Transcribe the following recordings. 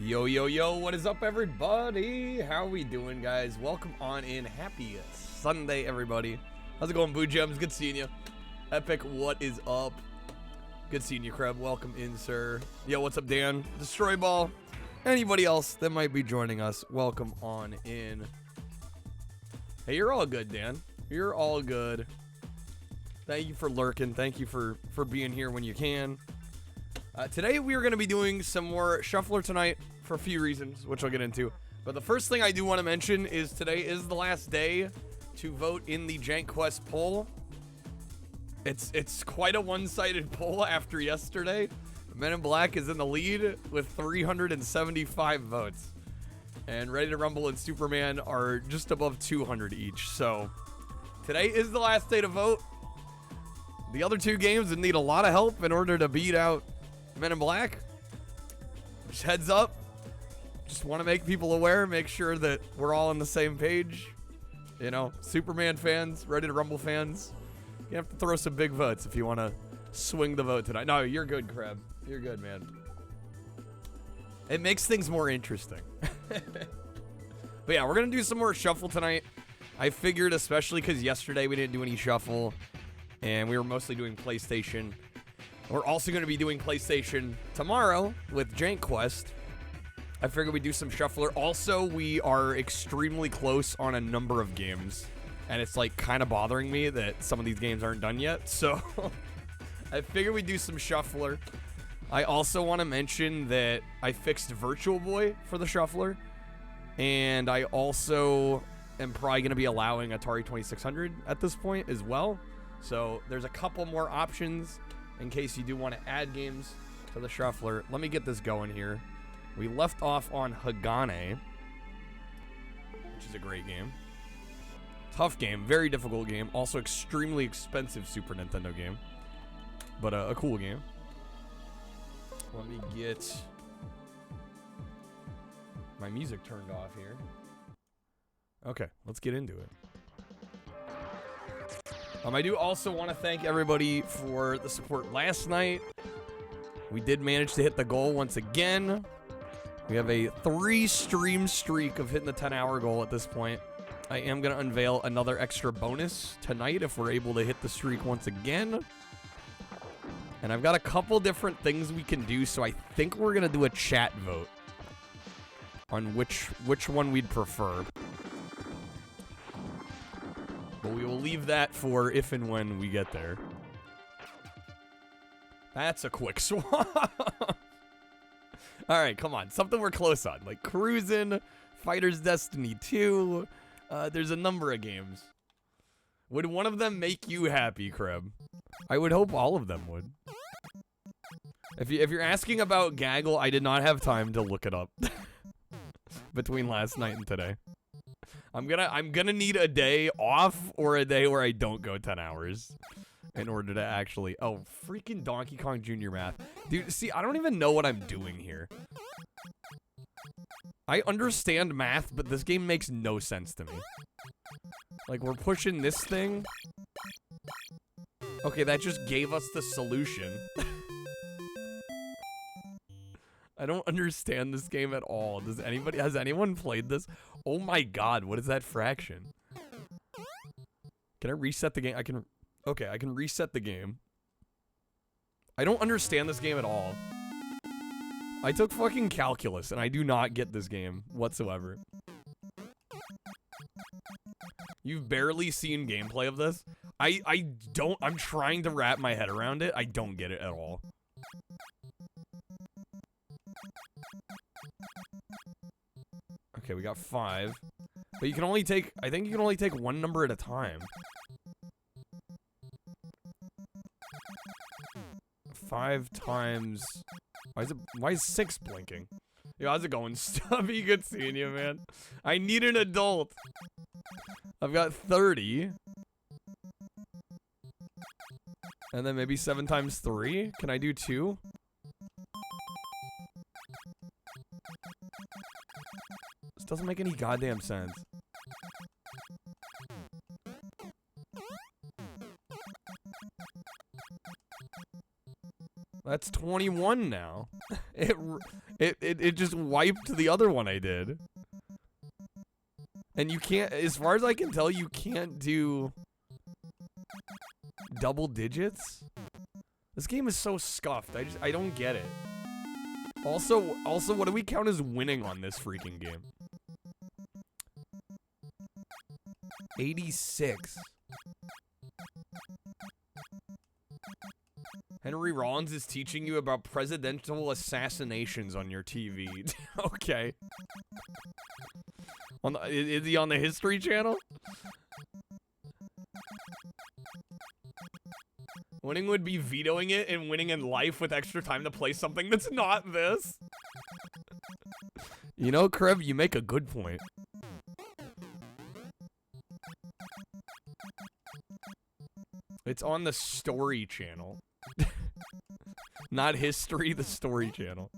Yo, yo, yo, what is up, everybody? How we doing, guys? Welcome on in. Happy Sunday, everybody. How's it going, Boo Gems? Good seeing you. Epic, what is up? Good seeing you, Kreb. Welcome in, sir. Yo, what's up, Dan? Destroy Ball. Anybody else that might be joining us, welcome on in. Hey, you're all good, Dan. You're all good. Thank you for lurking. Thank you for being here when you can. Today we are going to be doing some more Shuffler tonight for a few reasons, which I'll get into. But the first thing I do want to mention is today is the last day to vote in the Jank Quest poll. It's quite a one-sided poll after yesterday. Men in Black is in the lead with 375 votes. And Ready to Rumble and Superman are just above 200 each. So today is the last day to vote. The other two games would need a lot of help in order to beat out Men in Black. Just heads up. Just want to make people aware, make sure that we're all on the same page. You know, Superman fans, Ready to Rumble fans, you have to throw some big votes if you want to swing the vote tonight. No, you're good, Kreb. You're good, man. It makes things more interesting. But yeah, we're going to do some more Shuffle tonight. I figured, especially because yesterday we didn't do any Shuffle, and we were mostly doing PlayStation. We're also going to be doing PlayStation tomorrow with Jank Quest. I figured we'd do some Shuffler. Also, we are extremely close on a number of games. And it's like kind of bothering me that some of these games aren't done yet. So I figured we'd do some Shuffler. I also want to mention that I fixed Virtual Boy for the Shuffler. And I also am probably going to be allowing Atari 2600 at this point as well. So there's a couple more options in case you do want to add games to the Shuffler. Let me get this going here. We left off on Hagane, which is a great game. Tough game, very difficult game. Also extremely expensive Super Nintendo game, but a cool game. Let me get my music turned off here. Okay, let's get into it. I do also want to thank everybody for the support last night. We did manage to hit the goal once again. We have a 3-stream streak of hitting the 10-hour goal at this point. I am going to unveil another extra bonus tonight if we're able to hit the streak once again. And I've got a couple different things we can do, so I think we're going to do a chat vote on which one we'd prefer. But we will leave that for if and when we get there. That's a quick swap. Alright, come on. Something we're close on. Like Cruisin', Fighter's Destiny 2. There's a number of games. Would one of them make you happy, Kreb? I would hope all of them would. If you're asking about Gaggle, I did not have time to look it up. Between last night and today. I'm gonna need a day off or a day where I don't go 10 hours in order to actually... Oh, freaking Donkey Kong Jr. math. Dude, see, I don't even know what I'm doing here. I understand math, but this game makes no sense to me. Like, we're pushing this thing. Okay, that just gave us the solution. I don't understand this game at all. Has anyone played this? Oh my god, what is that fraction? Can I reset the game? Okay, I can reset the game. I don't understand this game at all. I took fucking calculus and I do not get this game whatsoever. You've barely seen gameplay of this? I'm trying to wrap my head around it. I don't get it at all. Okay, we got 5. But you can only take... I think you can only take one number at a time. 5 times... Why is 6 blinking? Yo, how's it going? Stubby, good seeing you, man. I need an adult. I've got 30. And then maybe 7 times 3? Can I do 2? This doesn't make any goddamn sense. That's 21 now. It just wiped the other one I did. And you can't, as far as I can tell, you can't do double digits. This game is so scuffed. I don't get it. Also, what do we count as winning on this freaking game? 86. Henry Rollins is teaching you about presidential assassinations on your TV. Okay. Is he on the History Channel? Winning would be vetoing it and winning in life with extra time to play something that's not this. You know, Krev, you make a good point. It's on the Story Channel. Not History, the Story Channel.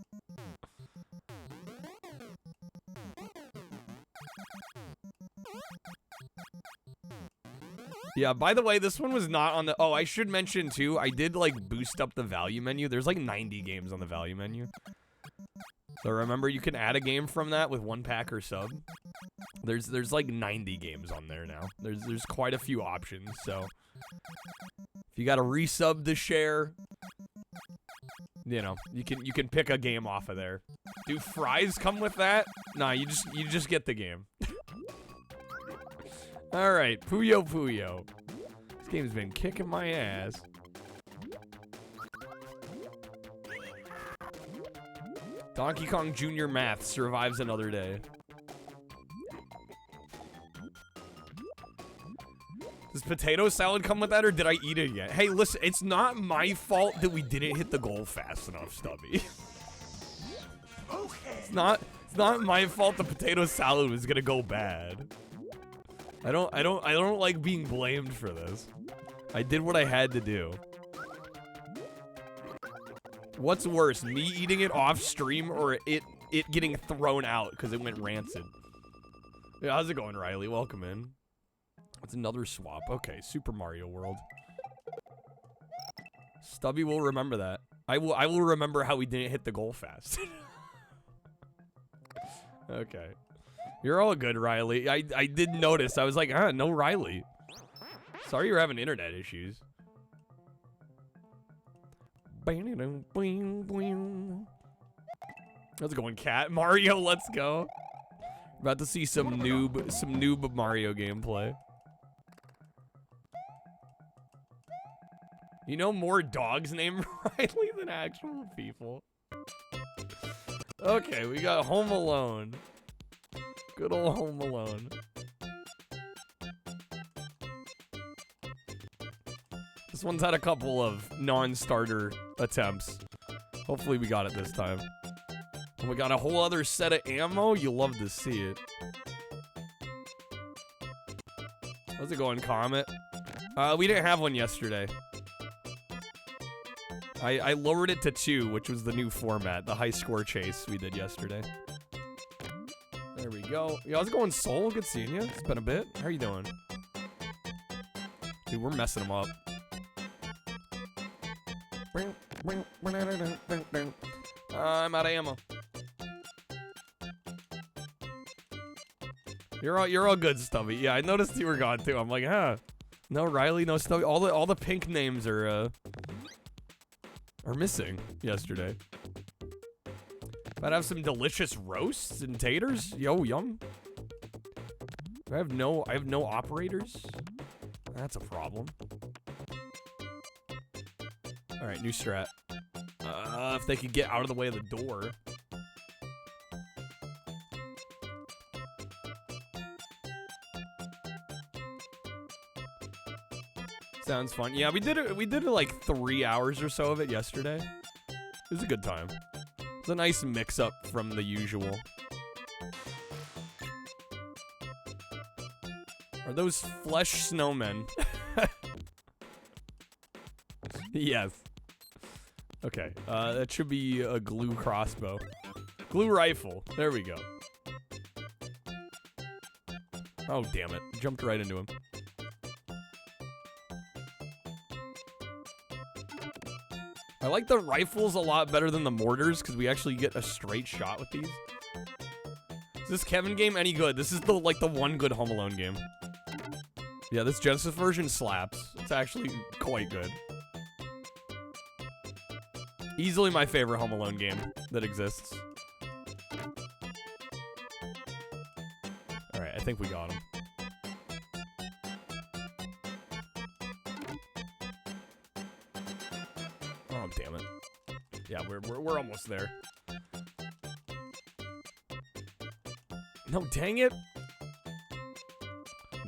Yeah, by the way, this one was not on the... Oh, I should mention, too, I did, like, boost up the value menu. There's, like, 90 games on the value menu. So remember, you can add a game from that with one pack or sub. There's like, 90 games on there now. There's quite a few options, so... If you got a resub to share, you know, you can pick a game off of there. Do fries come with that? Nah, you just get the game. All right, Puyo Puyo. This game's been kicking my ass. Donkey Kong Jr. Math survives another day. Does potato salad come with that, or did I eat it yet? Hey, listen, it's not my fault that we didn't hit the goal fast enough, Stubby. Okay. It's not my fault the potato salad was gonna go bad. I don't like being blamed for this. I did what I had to do. What's worse, me eating it off stream or it getting thrown out because it went rancid? Yeah, how's it going, Riley? Welcome in. It's another swap. Okay, Super Mario World. Stubby will remember that. I will remember how we didn't hit the goal fast. Okay. You're all good, Riley. I did notice. I was like, no Riley. Sorry you're having internet issues. How's it going, Cat? Mario, let's go. About to see some noob Mario gameplay. You know more dogs named Riley than actual people. Okay, we got Home Alone. Good old Home Alone. This one's had a couple of non-starter attempts. Hopefully we got it this time. And we got a whole other set of ammo. You'll love to see it. How's it going, Comet? We didn't have one yesterday. I lowered it to 2, which was the new format, the high score chase we did yesterday. There we go. Yeah, how's it going, Soul? Good seeing you. It's been a bit. How are you doing? Dude, we're messing them up. I'm out of ammo. You're all good, Stubby. Yeah, I noticed you were gone too. I'm like, no Riley, no Stubby. All the pink names are missing yesterday. But I have some delicious roasts and taters. Yo, yum. I have no operators. That's a problem. All right, new strat. If they could get out of the way of the door. Sounds fun. Yeah, we did it like 3 hours or so of it yesterday. It was a good time. It's a nice mix-up from the usual. Are those flesh snowmen? Yes. Okay, that should be a glue crossbow. Glue rifle. There we go. Oh, damn it. Jumped right into him. I like the rifles a lot better than the mortars because we actually get a straight shot with these. Is this Kevin game any good? This is the one good Home Alone game. Yeah, this Genesis version slaps. It's actually quite good. Easily my favorite Home Alone game that exists. Alright, I think we got him. Oh, damn it. Yeah, we're almost there. No, dang it.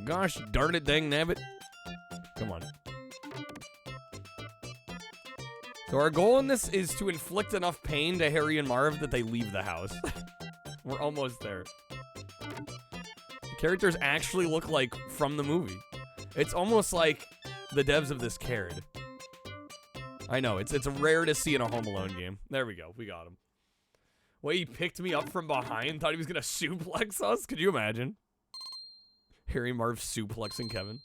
Gosh darn it, dang nabbit. Come on. So our goal in this is to inflict enough pain to Harry and Marv that they leave the house. We're almost there. The characters actually look like from the movie. It's almost like the devs of this cared. I know, it's rare to see in a Home Alone game. There we go, we got him. Well, he picked me up from behind, thought he was gonna suplex us. Could you imagine? Harry Marv suplexing Kevin.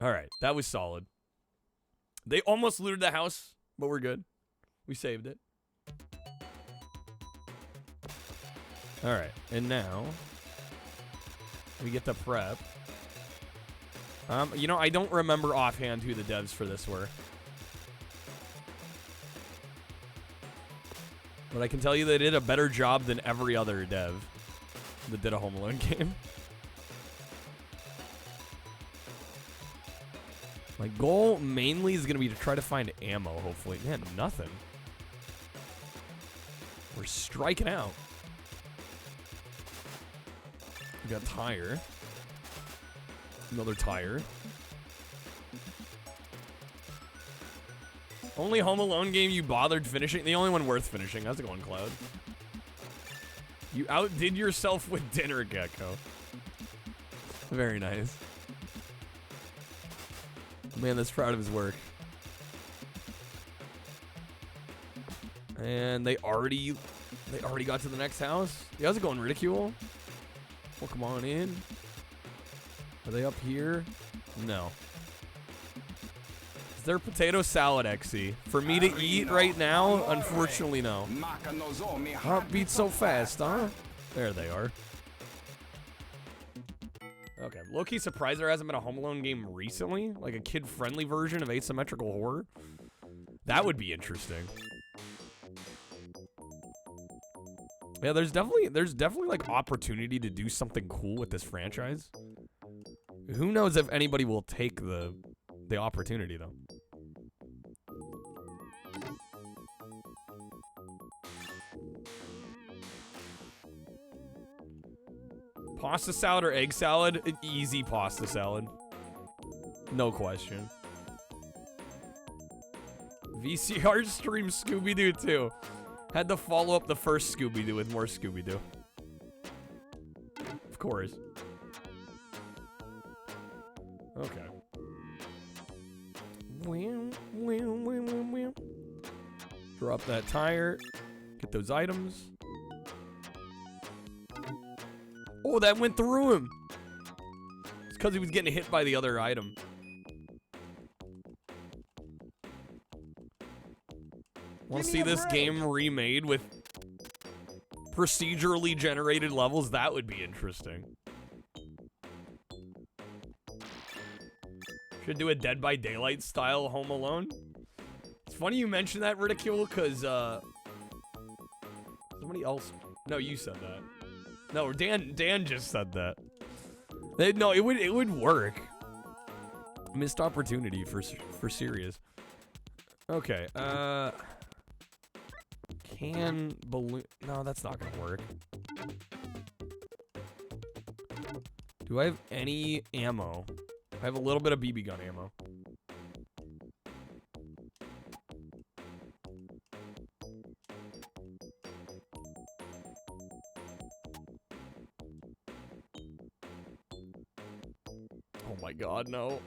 Alright, that was solid. They almost looted the house, but we're good. We saved it. Alright, and now we get the prep. You know, I don't remember offhand who the devs for this were. But I can tell you they did a better job than every other dev that did a Home Alone game. My goal mainly is going to be to try to find ammo, hopefully. Man, nothing. We're striking out. We got tire. Another tire. Only Home Alone game you bothered finishing? The only one worth finishing. How's it going, Cloud? You outdid yourself with dinner, Gecko. Very nice. Man, that's proud of his work. And they already got to the next house. Yeah, how's it going, Ridicule? Well, come on in. Are they up here? No. Is there potato salad, XC? For me to eat right now? Unfortunately, no. Heart beats so fast, huh? There they are. Okay, low-key surprised there hasn't been a Home Alone game recently, like a kid-friendly version of asymmetrical horror. That would be interesting. Yeah, there's definitely like opportunity to do something cool with this franchise. Who knows if anybody will take the opportunity though. Pasta salad or egg salad? An easy pasta salad. No question. VCR stream Scooby-Doo too. Had to follow up the first Scooby-Doo with more Scooby-Doo. Of course. Okay. Drop that tire. Get those items. Oh, that went through him. It's because he was getting hit by the other item. Want to see this game remade with procedurally generated levels? That would be interesting. Should do a Dead by Daylight style Home Alone. It's funny you mentioned that, Ridicule, because somebody else. No, you said that. No, Dan just said that. No, it would work. Missed opportunity for serious. Okay, can balloon... No, that's not gonna work. Do I have any ammo? I have a little bit of BB gun ammo. Oh my god, no.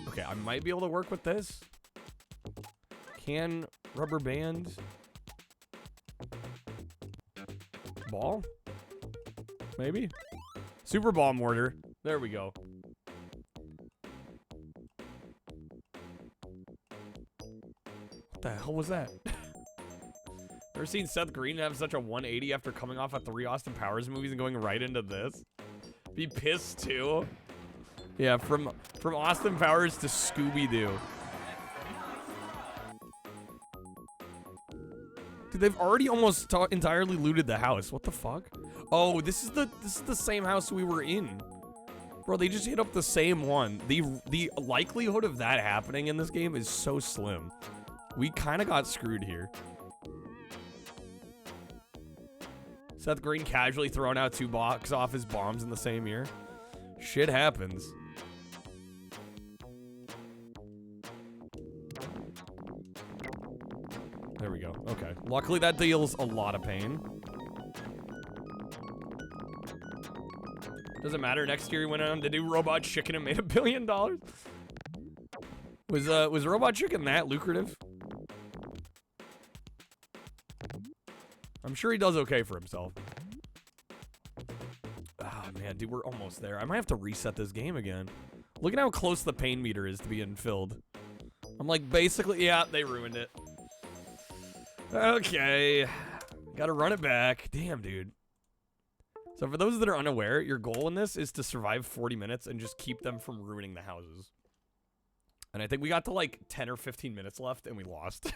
Okay, I might be able to work with this. Can rubber band ball? Maybe? Super ball mortar. There we go. the hell was that? Ever seen Seth Green have such a 180 after coming off of 3 Austin Powers movies and going right into this? Be pissed too. Yeah, from Austin Powers to Scooby-Doo. Dude, they've already almost entirely looted the house. What the fuck? Oh, this is the same house we were in. Bro, they just hit up the same one. The likelihood of that happening in this game is so slim. We kind of got screwed here. Seth Green casually throwing out 2 box office bombs in the same year. Shit happens. There we go. Okay. Luckily, that deals a lot of pain. Doesn't matter. Next year, he went on to do Robot Chicken and made $1 billion. Was Robot Chicken that lucrative? I'm sure he does okay for himself. Ah, man, dude, we're almost there. I might have to reset this game again. Look at how close the pain meter is to being filled. I'm like, basically, yeah, they ruined it. Okay. Gotta run it back. Damn, dude. So for those that are unaware, your goal in this is to survive 40 minutes and just keep them from ruining the houses. And I think we got to like 10 or 15 minutes left and we lost.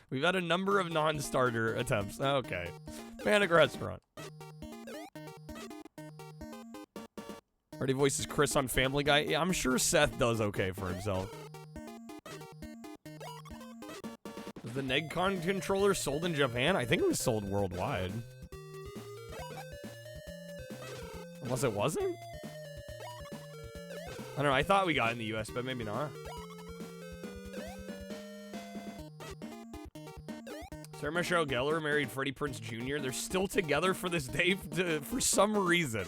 We've had a number of non-starter attempts. Okay. Panic Restaurant. Already voices Chris on Family Guy. Yeah, I'm sure Seth does okay for himself. Was the Negcon controller sold in Japan? I think it was sold worldwide. Unless it wasn't? I don't know. I thought we got it in the US, but maybe not. Sarah Michelle Gellar married Freddie Prinze Jr. They're still together for this day for some reason.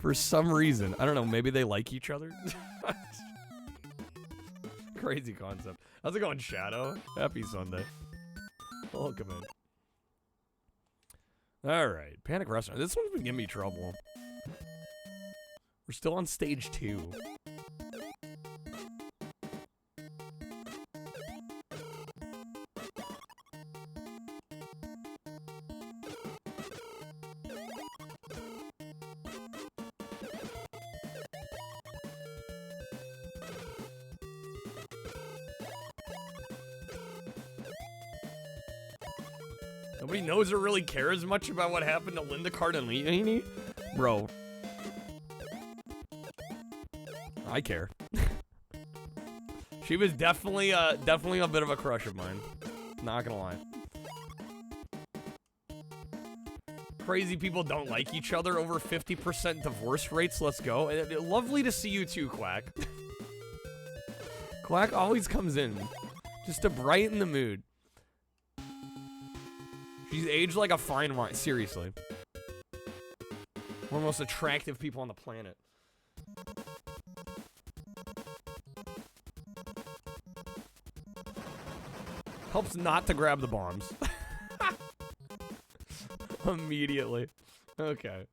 For some reason. I don't know. Maybe they like each other. Crazy concept. How's it going, Shadow? Happy Sunday. Welcome in. Alright. Panic Restaurant. This one's been giving me trouble. We're still on stage 2. Nobody knows or really cares much about what happened to Linda Cardellini? Bro. I care. She was definitely a bit of a crush of mine. Not gonna lie. Crazy people don't like each other. Over 50% divorce rates. Let's go. Lovely to see you too, Quack. Quack always comes in just to brighten the mood. She's aged like a fine wine. Seriously. One of the most attractive people on the planet. Helps not to grab the bombs. Immediately. Okay.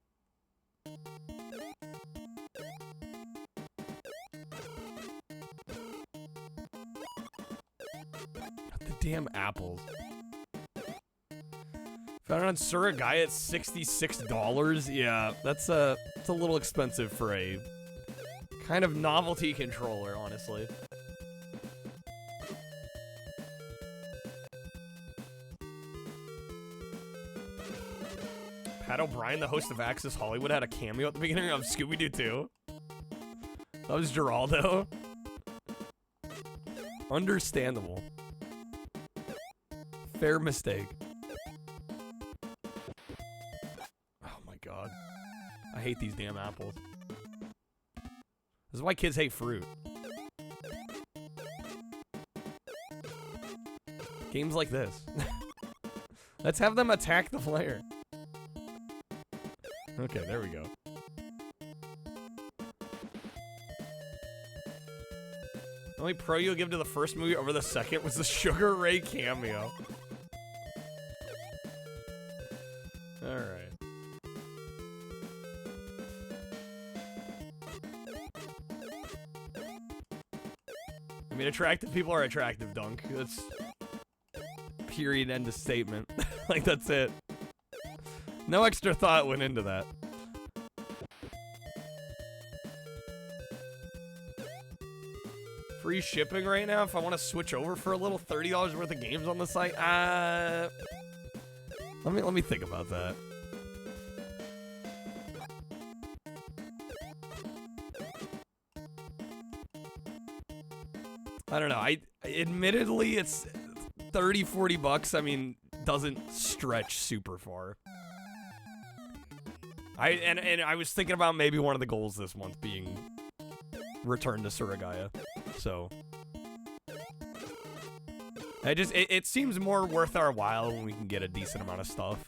The damn apples. Found it on Surrogaya at $66. Yeah, that's it's a little expensive for a kind of novelty controller, honestly. Pat O'Brien, the host of Access Hollywood, had a cameo at the beginning of Scooby-Doo 2. That was Geraldo. Understandable. Fair mistake. God. I hate these damn apples. This is why kids hate fruit. Games like this. Let's have them attack the player. Okay, there we go. The only pro you'll give to the first movie over the second was the Sugar Ray cameo. Alright. I mean, attractive people are attractive, Dunk. That's period, end of statement. Like, that's it. No extra thought went into that. Free shipping right now if I want to switch over for a little $30 worth of games on the site. Let me think about that. I don't know. Admittedly it's 30-40 bucks. I mean, doesn't stretch super far. And I was thinking about maybe one of the goals this month being return to Surigaya. So it seems more worth our while when we can get a decent amount of stuff.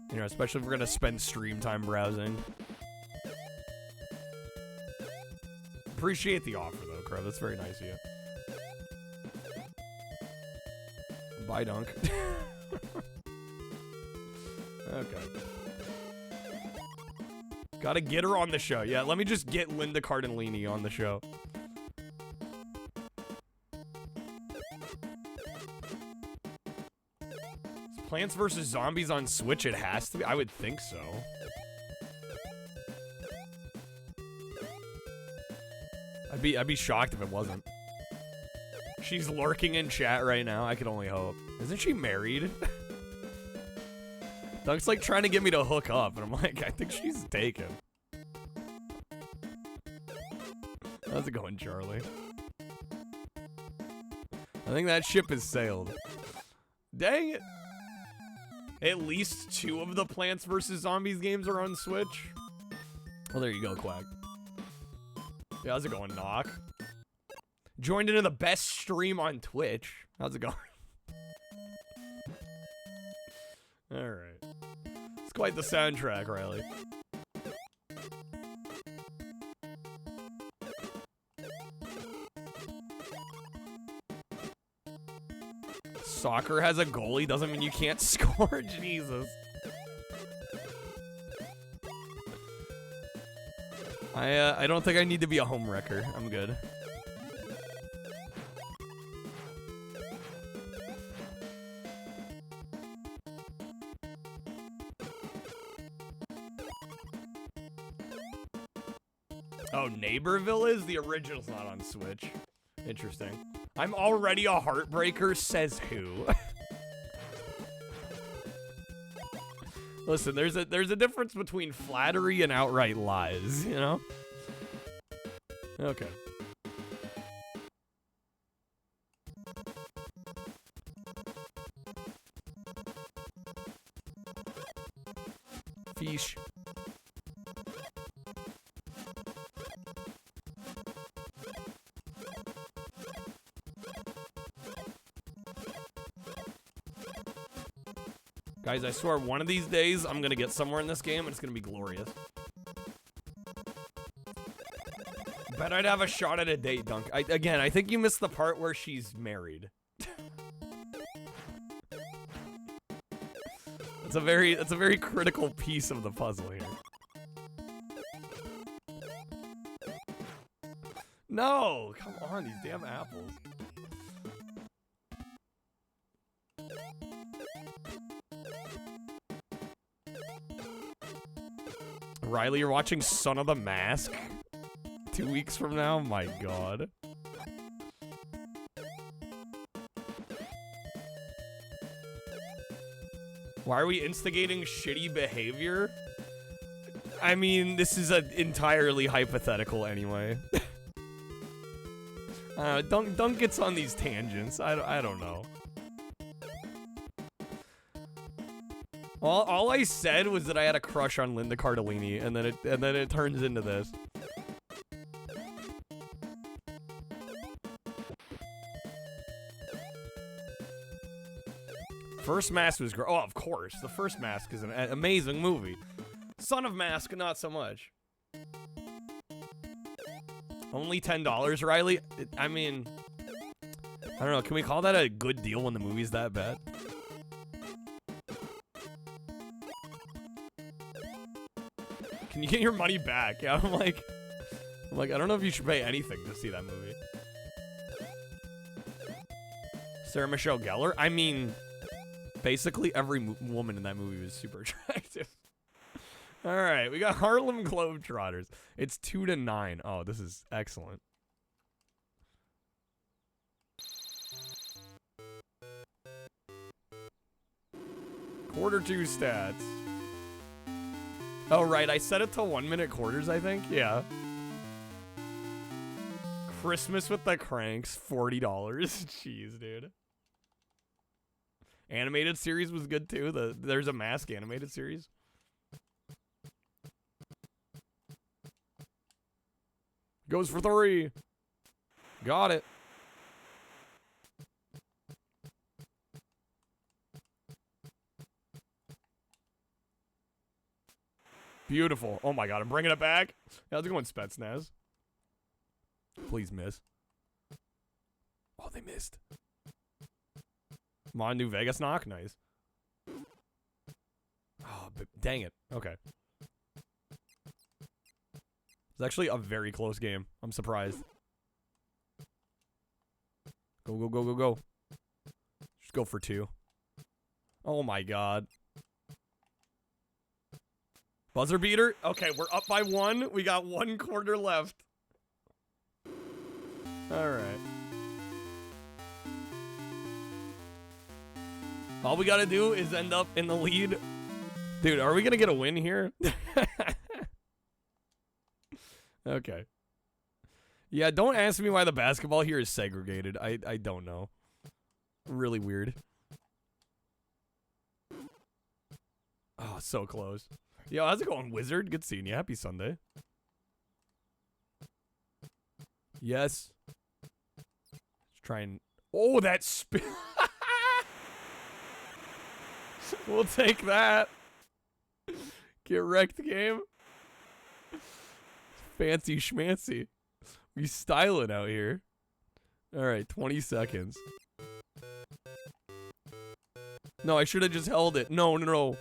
You know, especially if we're gonna spend stream time browsing. Appreciate the offer though, Crow. That's very nice of you. Bye, Dunk. Okay. Gotta get her on the show. Yeah, let me just get Linda Cardellini on the show. Plants vs. Zombies on Switch, it has to be. I would think so. I'd be shocked if it wasn't. She's lurking in chat right now. I could only hope. Isn't she married? Dunk's like trying to get me to hook up, and I'm like, I think she's taken. How's it going, Charlie? I think that ship has sailed. Dang it. At least 2 of the Plants vs. Zombies games are on Switch. Well, there you go, Quack. Yeah, how's it going, Knock? Joined into the best stream on Twitch. How's it going? Alright. It's quite the soundtrack, Riley. Soccer has a goalie doesn't mean you can't score. Jesus. I don't think I need to be a home wrecker. I'm good. Oh, Neighborville is? The original's not on Switch. Interesting. I'm already a heartbreaker, says who? Listen, there's a difference between flattery and outright lies, you know? Okay. Fish. Guys, I swear one of these days I'm gonna get somewhere in this game and it's gonna be glorious. Bet I'd have a shot at a date, Dunk. Again, I think you missed the part where she's married. That's a very critical piece of the puzzle here. No, come on, these damn apples. Riley, you're watching Son of the Mask 2 weeks from now? My God. Why are we instigating shitty behavior? I mean, this is entirely hypothetical anyway. Dunk gets on these tangents. I don't know. All I said was that I had a crush on Linda Cardellini, and then it turns into this. First Mask was great. Oh, of course. The First Mask is an amazing movie. Son of Mask, not so much. Only $10, Riley? I mean, I don't know. Can we call that a good deal when the movie's that bad? Can you get your money back? Yeah, I'm like, I don't know if you should pay anything to see that movie. Sarah Michelle Gellar? I mean, basically every woman in that movie was super attractive. All right, we got Harlem Globetrotters. It's 2-9. Oh, this is excellent. Quarter 2 stats. Oh, right, I set it to 1 minute quarters, I think. Yeah. Christmas with the Cranks, $40. Jeez, dude. Animated series was good too. There's a Mask animated series. Goes for 3. Got it. Beautiful. Oh my god, I'm bringing it back. How's it going, Spetsnaz? Please miss. Oh, they missed. Come on, New Vegas knock. Nice. Oh, but dang it. Okay. It's actually a very close game. I'm surprised. Go, go, go, go, go. Just go for 2. Oh my god. Buzzer beater? Okay, we're up by 1. We got 1 quarter left. Alright. All we gotta do is end up in the lead. Dude, are we gonna get a win here? Okay. Yeah, don't ask me why the basketball here is segregated. I don't know. Really weird. Oh, so close. Yo, how's it going, Wizard? Good seeing you. Happy Sunday. Yes. Let's try and... Oh, that spin... We'll take that. Get wrecked, game. Fancy schmancy. We styling out here. Alright, 20 seconds. No, I should have just held it. No, no, no.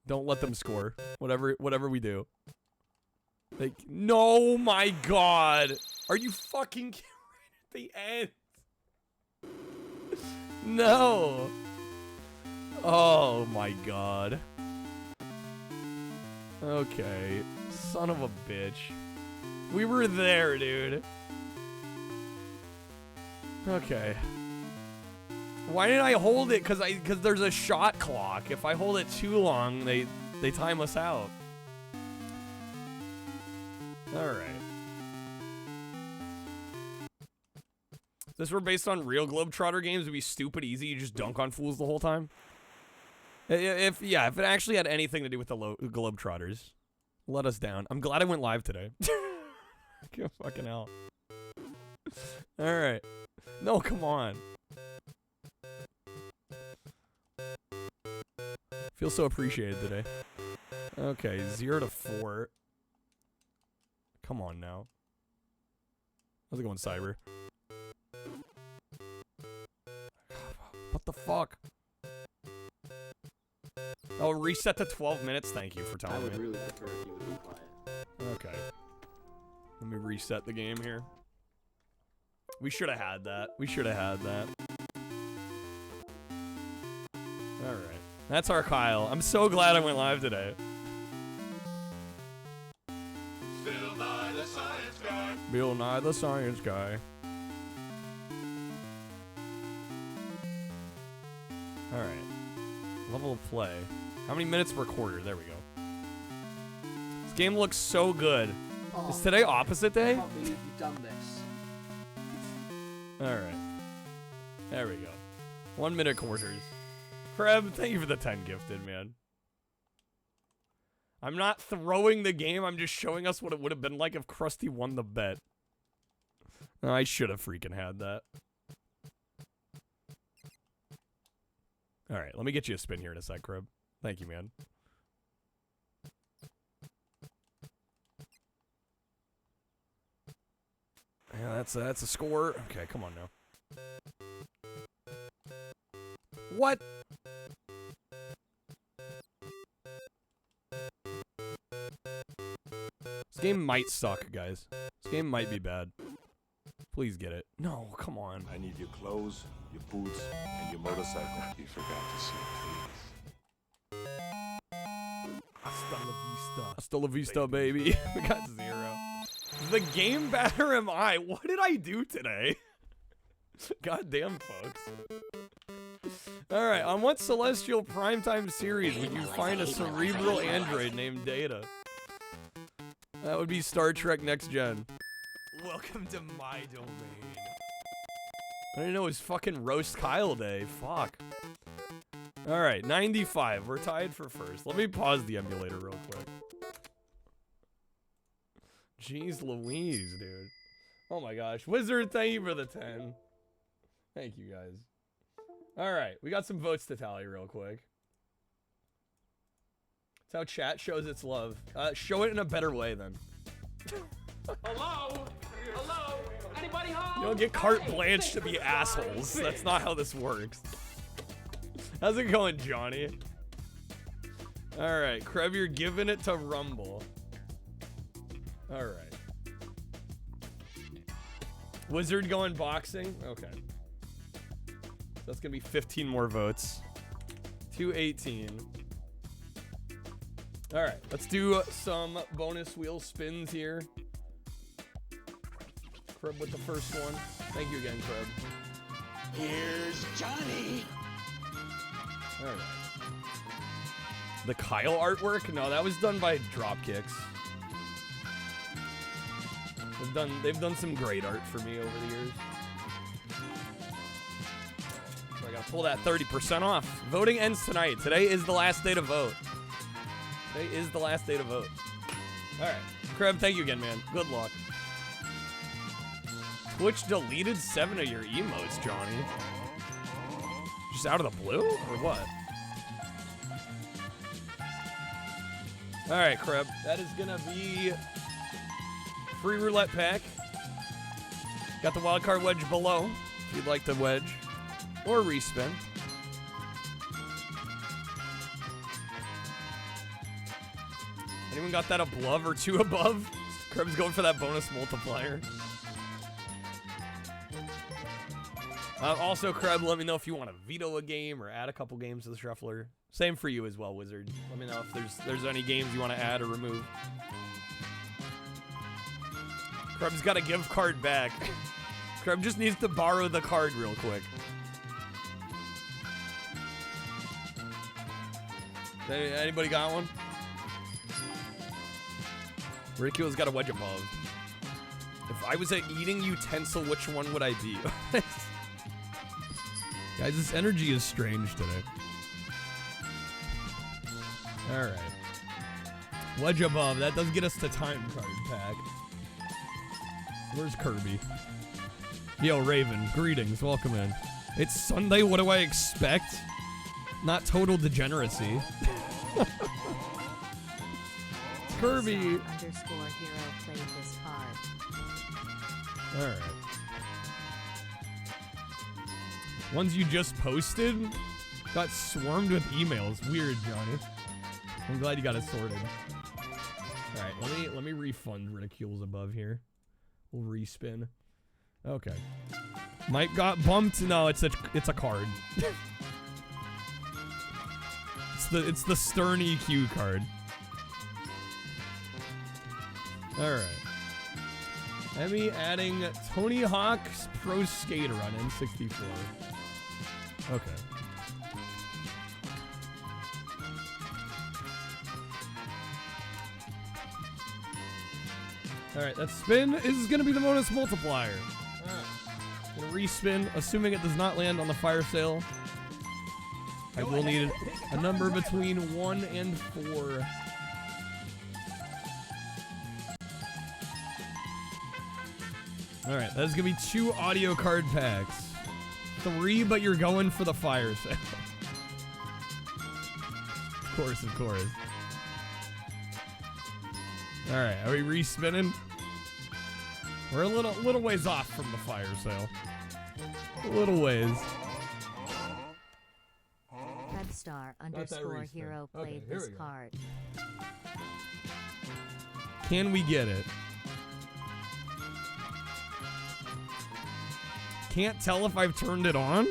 Don't let them score. Whatever we do. Like, no, my god. Are you fucking right at the end? No. Oh my god. Okay. Son of a bitch. We were there, dude. Okay. Why didn't I hold it? Cause there's a shot clock. If I hold it too long, they time us out. Alright. This were based on real Globetrotter games, it'd be stupid easy. You just dunk on fools the whole time. If it actually had anything to do with the Globetrotters, let us down. I'm glad I went live today. Give fucking hell. All right. No, come on. Feel so appreciated today. Okay, 0-4. Come on now. How's it going, Cyber? What the fuck? Oh, reset to 12 minutes? Thank you for telling me. I would really prefer if you would be quiet. Okay. Let me reset the game here. We should have had that. We should have had that. Alright. That's our Kyle. I'm so glad I went live today. Bill Nye the Science Guy. Bill Nye the Science Guy. Alright. Level of play. How many minutes per quarter? There we go. This game looks so good. Oh, Is today opposite day? I can't believe you've done this. Alright. There we go. 1 minute quarters. Kreb, thank you for the 10 gifted, man. I'm not throwing the game, I'm just showing us what it would have been like if Krusty won the bet. I should have freaking had that. Alright, let me get you a spin here in a sec, Kreb. Thank you, man. Yeah, that's a score. Okay, come on now. What? This game might suck, guys. This game might be bad. Please get it. No, come on. I need your clothes, your boots, and your motorcycle. You forgot to say please. Hasta la vista. Hasta la vista, baby. We got 0. The game bad or am I? What did I do today? Goddamn, folks. Alright, on what celestial primetime series would you find a cerebral android named Data? That would be Star Trek Next Gen. Welcome to my domain. I didn't know it was fucking Roast Kyle Day. Fuck. Alright, 95. We're tied for first. Let me pause the emulator real quick. Jeez Louise, dude. Oh my gosh. Wizard, thank you for the 10. Thank you, guys. Alright, we got some votes to tally real quick. That's how chat shows its love. Show it in a better way, then. Hello? Hello? Anybody home? You don't get carte blanche to be assholes. That's not how this works. How's it going, Johnny? Alright, Krev, you're giving it to Rumble. Alright. Wizard going boxing? Okay. That's gonna be 15 more votes. 218. Alright, let's do some bonus wheel spins here. Kreb with the first one. Thank you again, Kreb. Here's Johnny. Alright. The Kyle artwork? No, that was done by Dropkicks. They've done some great art for me over the years. So I gotta pull that 30% off. Voting ends tonight. Today is the last day to vote. Today is the last day to vote. Alright. Kreb, thank you again, man. Good luck. Twitch deleted 7 of your emotes, Johnny. Just out of the blue? Or what? Alright, Kreb. That is gonna be free roulette pack. Got the wildcard wedge below, if you'd like to wedge. Or respin. Anyone got that above or 2 above? Kreb's going for that bonus multiplier. Also, Kreb, let me know if you want to veto a game or add a couple games to the shuffler. Same for you as well, Wizard. Let me know if there's any games you want to add or remove. Kreb's got a gift card back. Kreb just needs to borrow the card real quick. Anybody got one? Ridicule's got a wedge above. If I was an eating utensil, which one would I be? Guys, this energy is strange today. Alright. Wedge above. That does get us the time card pack. Where's Kirby? Yo, Raven. Greetings. Welcome in. It's Sunday. What do I expect? Not total degeneracy. Kirby. _hero played this card. Alright. Ones you just posted got swarmed with emails. Weird, Johnny. I'm glad you got it sorted. Alright, let me refund Ridicules above here. We'll respin. Okay. Mike got bumped. No, it's a card. it's the Stern EQ card. Alright. Emmy adding Tony Hawk's Pro Skater on N64. Okay. Alright, that spin is going to be the bonus multiplier. Gonna respin, assuming it does not land on the fire sale. I will need a number between 1 and 4. Alright, that's gonna be 2 audio card packs. 3, but you're going for the fire sale. Of course, of course. Alright, are we respinning? We're a little ways off from the fire sale. A little ways. Webstar_hero played this card. Can we get it? can't tell if I've turned it on?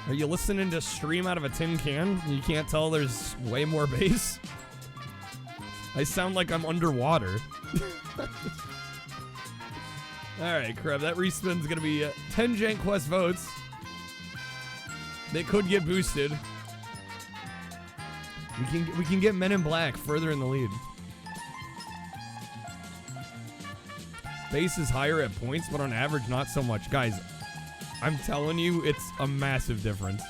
Are you listening to stream out of a tin can? You can't tell there's way more bass? I sound like I'm underwater. Alright, Kreb, that respin's gonna be 10 Jank Quest votes. They could get boosted. We can get Men in Black further in the lead. Base is higher at points, but on average, not so much. Guys, I'm telling you, it's a massive difference.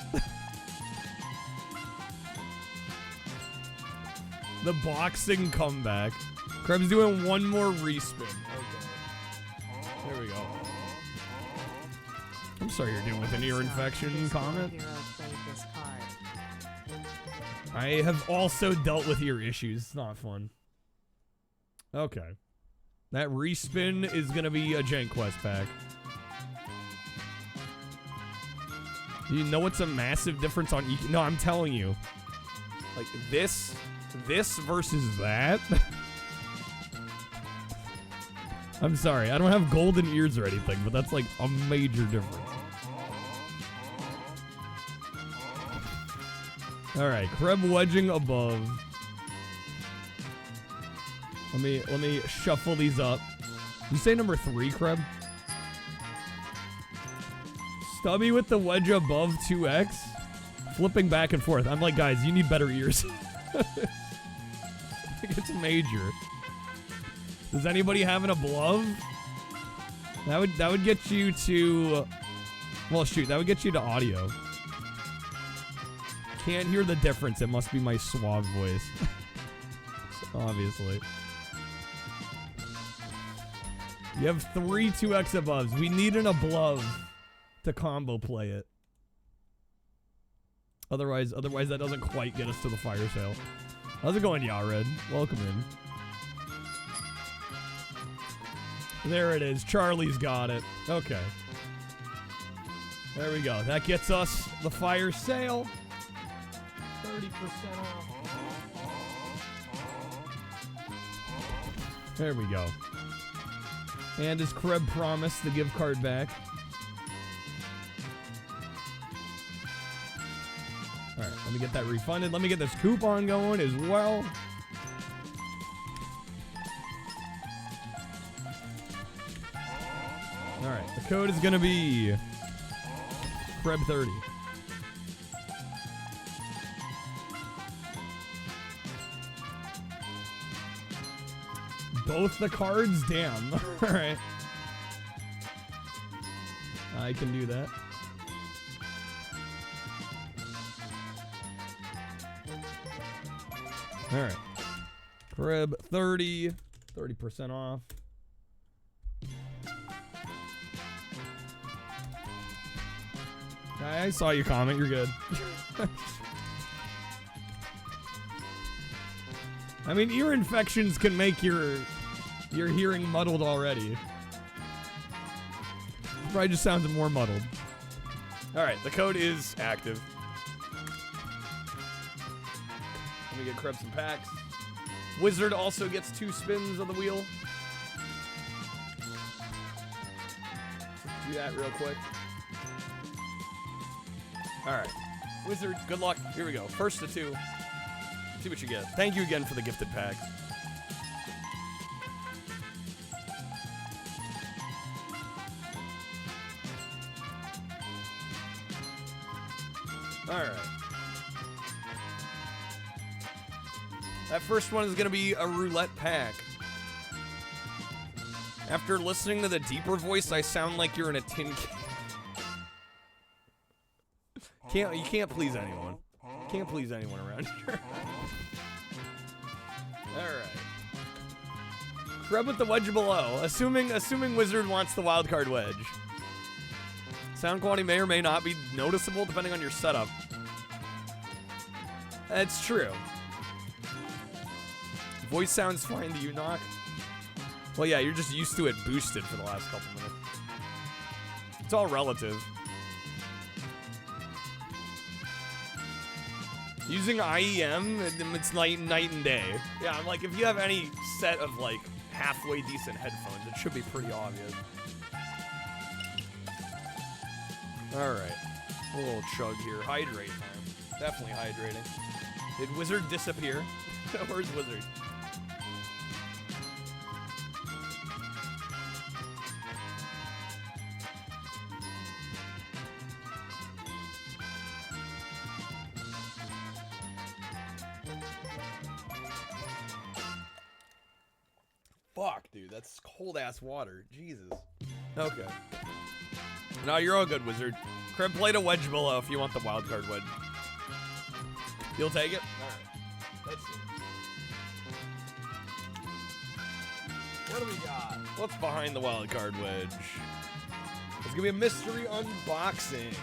The boxing comeback. Kreb's doing one more respin. Okay. There we go. I'm sorry you're dealing with an ear infection, Comment. I have also dealt with ear issues. It's not fun. Okay. That respin is going to be a Jank Quest pack. You know what's a massive difference on EQ? No, I'm telling you. Like, this versus that. I'm sorry. I don't have golden ears or anything, but that's like a major difference. All right, Kreb wedging above. Let me shuffle these up. You say number 3, Kreb? Stubby with the wedge above 2x, flipping back and forth. I'm like, guys, you need better ears. It's major. Does anybody have an above? That would get you to. Well, shoot, that would get you to audio. Can't hear the difference. It must be my suave voice. Obviously. You have 3 2x aboves. We need an above to combo play it. Otherwise that doesn't quite get us to the fire sale. How's it going, Yared? Welcome in. There it is. Charlie's got it. Okay. There we go. That gets us the fire sale. 30% off. There we go. And as Kreb promised, the gift card back. Alright, let me get that refunded. Let me get this coupon going as well. Alright, the code is going to be Kreb30. Both the cards? Damn. Alright. I can do that. Alright. Kreb 30. 30% off. I saw your comment. You're good. I mean, ear infections can make your hearing muddled already. It probably just sounds more muddled. Alright, the code is active. Let me get Kreb some packs. Wizard also gets 2 spins of the wheel. Let's do that real quick. Alright. Wizard, good luck. Here we go. First to 2. See what you get. Thank you again for the gifted packs. Alright. That first one is going to be a roulette pack. After listening to the deeper voice, I sound like you're in a tin can. You can't please anyone. Can't please anyone around here. Alright. Kreb with the wedge below. Assuming Wizard wants the wildcard wedge. Sound quality may or may not be noticeable depending on your setup. That's true. Voice sounds fine to you, Knock. Well, yeah, you're just used to it boosted for the last couple minutes. It's all relative. Using IEM, it's night and day. Yeah, I'm like, if you have any set of, like, halfway decent headphones. It should be pretty obvious. All right. A little chug here. Hydrate time. Definitely hydrating. Did Wizard disappear? Where's Wizard? Fuck, dude. That's cold-ass water. Jesus. Okay. No, you're all good, Wizard. Crib played a wedge below if you want the wildcard wedge. You'll take it? Alright. Let's see. What do we got? What's behind the wildcard wedge? It's gonna be a mystery unboxing.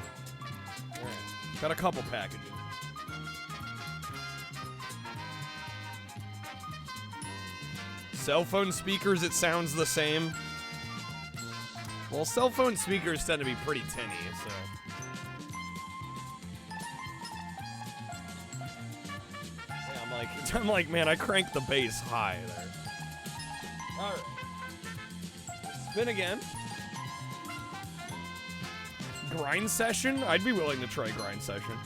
Alright. Got a couple packages. Cell phone speakers, it sounds the same. Well, cell phone speakers tend to be pretty tinny, so. Yeah, I'm like, man, I cranked the bass high there. Alright. Spin again. Grind session? I'd be willing to try grind session.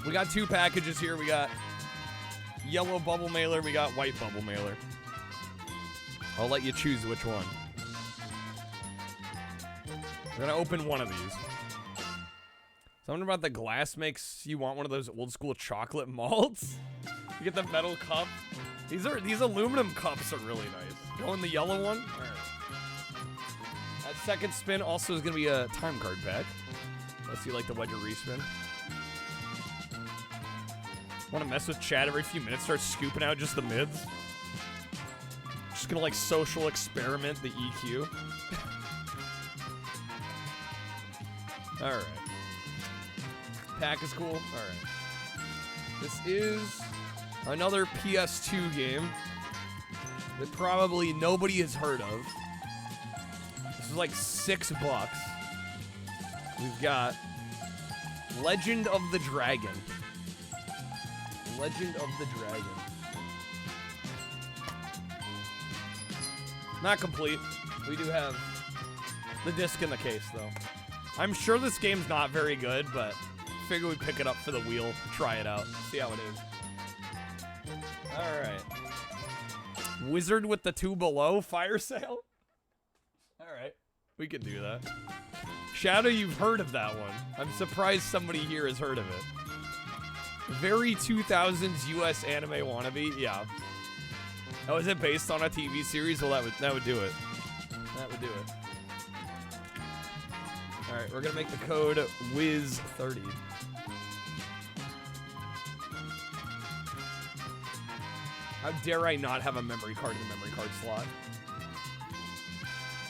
We got 2 packages here. We got yellow bubble mailer, we got white bubble mailer. I'll let you choose which one. We're gonna open one of these. Something about the glass makes you want one of those old school chocolate malts. You get the metal cup. These aluminum cups are really nice. Go in the yellow one. All right. That second spin also is gonna be a time card pack. Let's see, like the wedge or respin. Want to mess with chat every few minutes? Start scooping out just the mids. Just gonna like social experiment the EQ. Alright. Pack is cool. Alright. This is another PS2 game that probably nobody has heard of. This is like $6. We've got Legend of the Dragon. Legend of the Dragon. Not complete. We do have the disc in the case, though. I'm sure this game's not very good, but figure we pick it up for the wheel, try it out, see how it is. Alright. Wizard with the 2 below, fire sale? Alright, we can do that. Shadow, you've heard of that one. I'm surprised somebody here has heard of it. Very 2000s US anime wannabe, yeah. Oh, is it based on a TV series? Well, that would do it. That would do it. All right, we're gonna make the code Wiz30. How dare I not have a memory card in the memory card slot?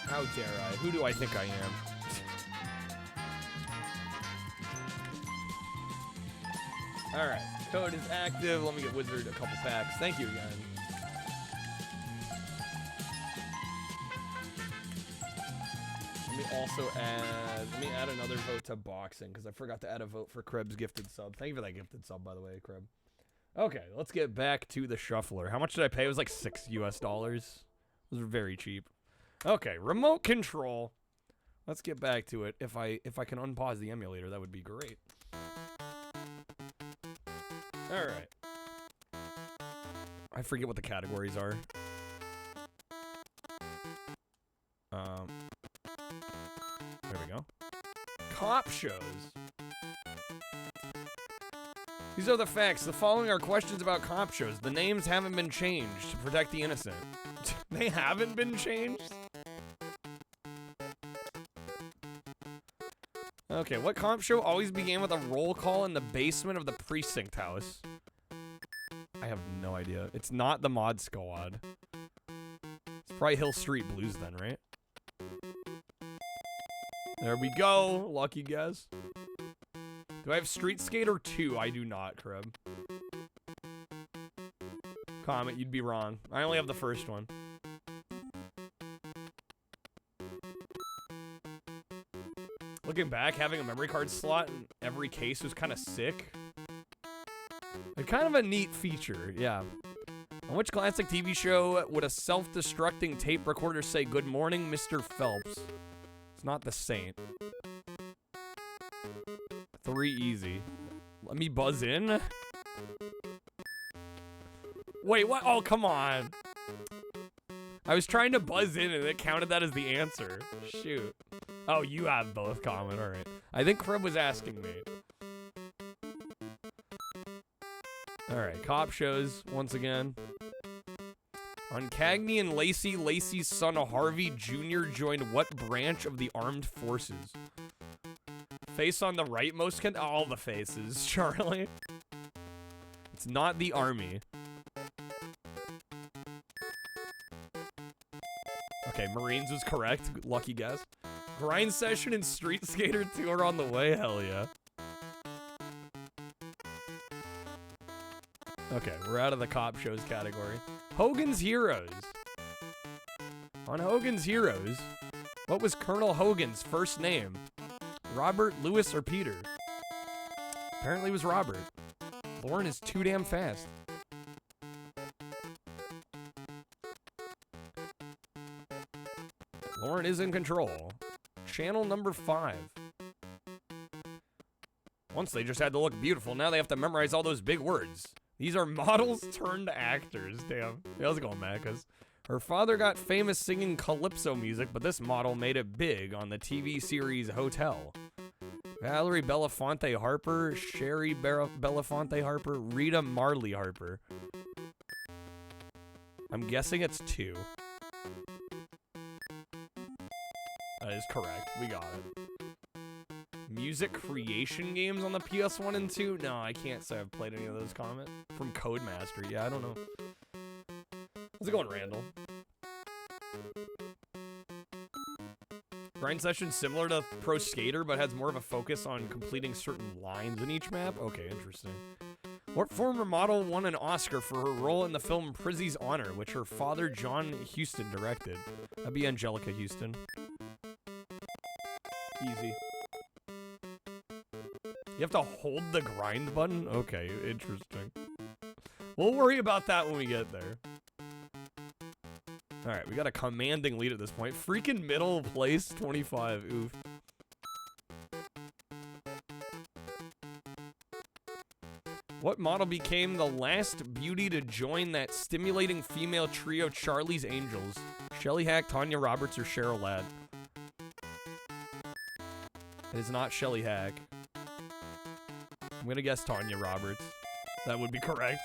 How dare I? Who do I think I am? All right, code is active. Let me get Wizard a couple packs. Thank you again. Let me add another vote to boxing because I forgot to add a vote for Krebs gifted sub. Thank you for that gifted sub, by the way, Kreb. Okay, let's get back to the shuffler. How much did I pay? It was like $6 US. It was very cheap. Okay, remote control. Let's get back to it. If I can unpause the emulator, that would be great. All right. I forget what the categories are. There we go. Cop shows. These are the facts. The following are questions about cop shows. The names haven't been changed to protect the innocent. They haven't been changed? Okay, what comp show always began with a roll call in the basement of the precinct house? I have no idea. It's not the Mod Squad. It's probably Hill Street Blues then, right? There we go. Lucky guess. Do I have Street Skater 2? I do not, Kreb. Comment, you'd be wrong. I only have the first one. Looking back, having a memory card slot in every case was kind of sick. Kind of a neat feature, yeah. On which classic TV show would a self-destructing tape recorder say, "Good morning, Mr. Phelps"? It's not The Saint. 3 easy. Let me buzz in. Wait, what? Oh, come on. I was trying to buzz in and it counted that as the answer. Shoot. Oh, you have both common. All right. I think Crib was asking me. All right. Cop shows once again. On Cagney and Lacey, Lacey's son Harvey Jr. joined what branch of the armed forces? Face on the rightmost all the faces, Charlie. It's not the army. Okay, Marines was correct. Lucky guess. Grind Session and Street Skater 2 are on the way. Hell yeah. Okay, we're out of the cop shows category. Hogan's Heroes. On Hogan's Heroes, what was Colonel Hogan's first name? Robert, Louis, or Peter? Apparently it was Robert. Lauren is too damn fast. Lauren is in control. Channel number 5. Once they just had to look beautiful, now they have to memorize all those big words. These are models turned actors. Damn. Hey, how's it going, Macas? Her father got famous singing calypso music, but this model made it big on the TV series Hotel. Valerie Belafonte Harper, Sherry Belafonte Harper, Rita Marley Harper. I'm guessing it's 2. That is correct. We got it. Music creation games on the PS1 and 2? No, I can't say I've played any of those. Comment from Codemaster. Yeah, I don't know. How's it going, Randall? Grind Session similar to Pro Skater, but has more of a focus on completing certain lines in each map? Okay, interesting. What former model won an Oscar for her role in the film Prizzy's Honor, which her father, John Huston, directed? That'd be Angelica Houston. Easy. You have to hold the grind button? Okay, interesting. We'll worry about that when we get there. Alright, we got a commanding lead at this point. Freaking middle place, 25. Oof. What model became the last beauty to join that stimulating female trio Charlie's Angels? Shelly Hack, Tanya Roberts, or Cheryl Ladd? It is not Shelly Hack. I'm gonna guess Tanya Roberts. That would be correct.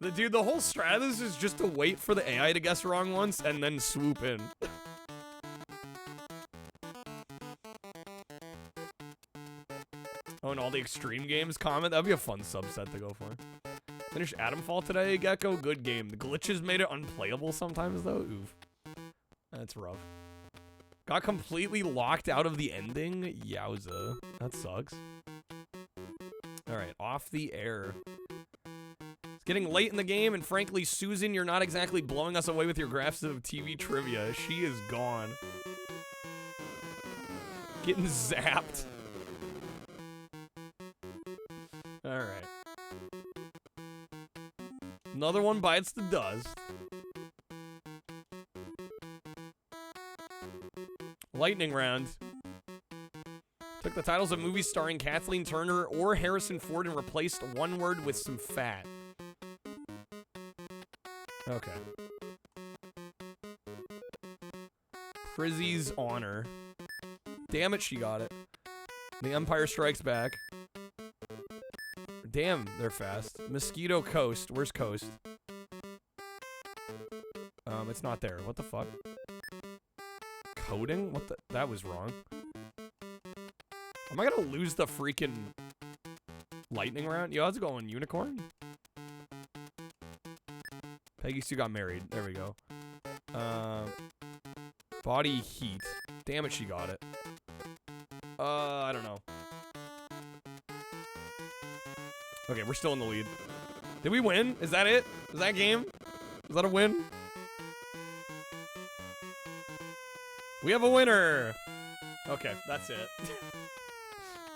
The whole strat of this is just to wait for the AI to guess wrong once and then swoop in. Oh, and all the extreme games comment? That'd be a fun subset to go for. Finished Atomfall today, Gecko. Good game. The glitches made it unplayable sometimes, though. Oof. That's rough. Got completely locked out of the ending? Yowza. That sucks. Alright, off the air. It's getting late in the game, and frankly, Susan, you're not exactly blowing us away with your graphs of TV trivia. She is gone. Getting zapped. Alright. Another one bites the dust. Lightning round. Took the titles of movies starring Kathleen Turner or Harrison Ford and replaced one word with some fat. Okay. Prizzy's Honor. Damn it, she got it. The Empire Strikes Back. Damn, they're fast. Mosquito Coast. Where's Coast? It's not there. What the fuck? Coding? What the? That was wrong. Am I gonna lose the freaking lightning round? Yo, how's it going, Unicorn? Peggy Sue got married. There we go. Body heat. Damn it, she got it. I don't know. Okay, we're still in the lead. Did we win? Is that it? Is that game? Is that a win? We have a winner! Okay, that's it.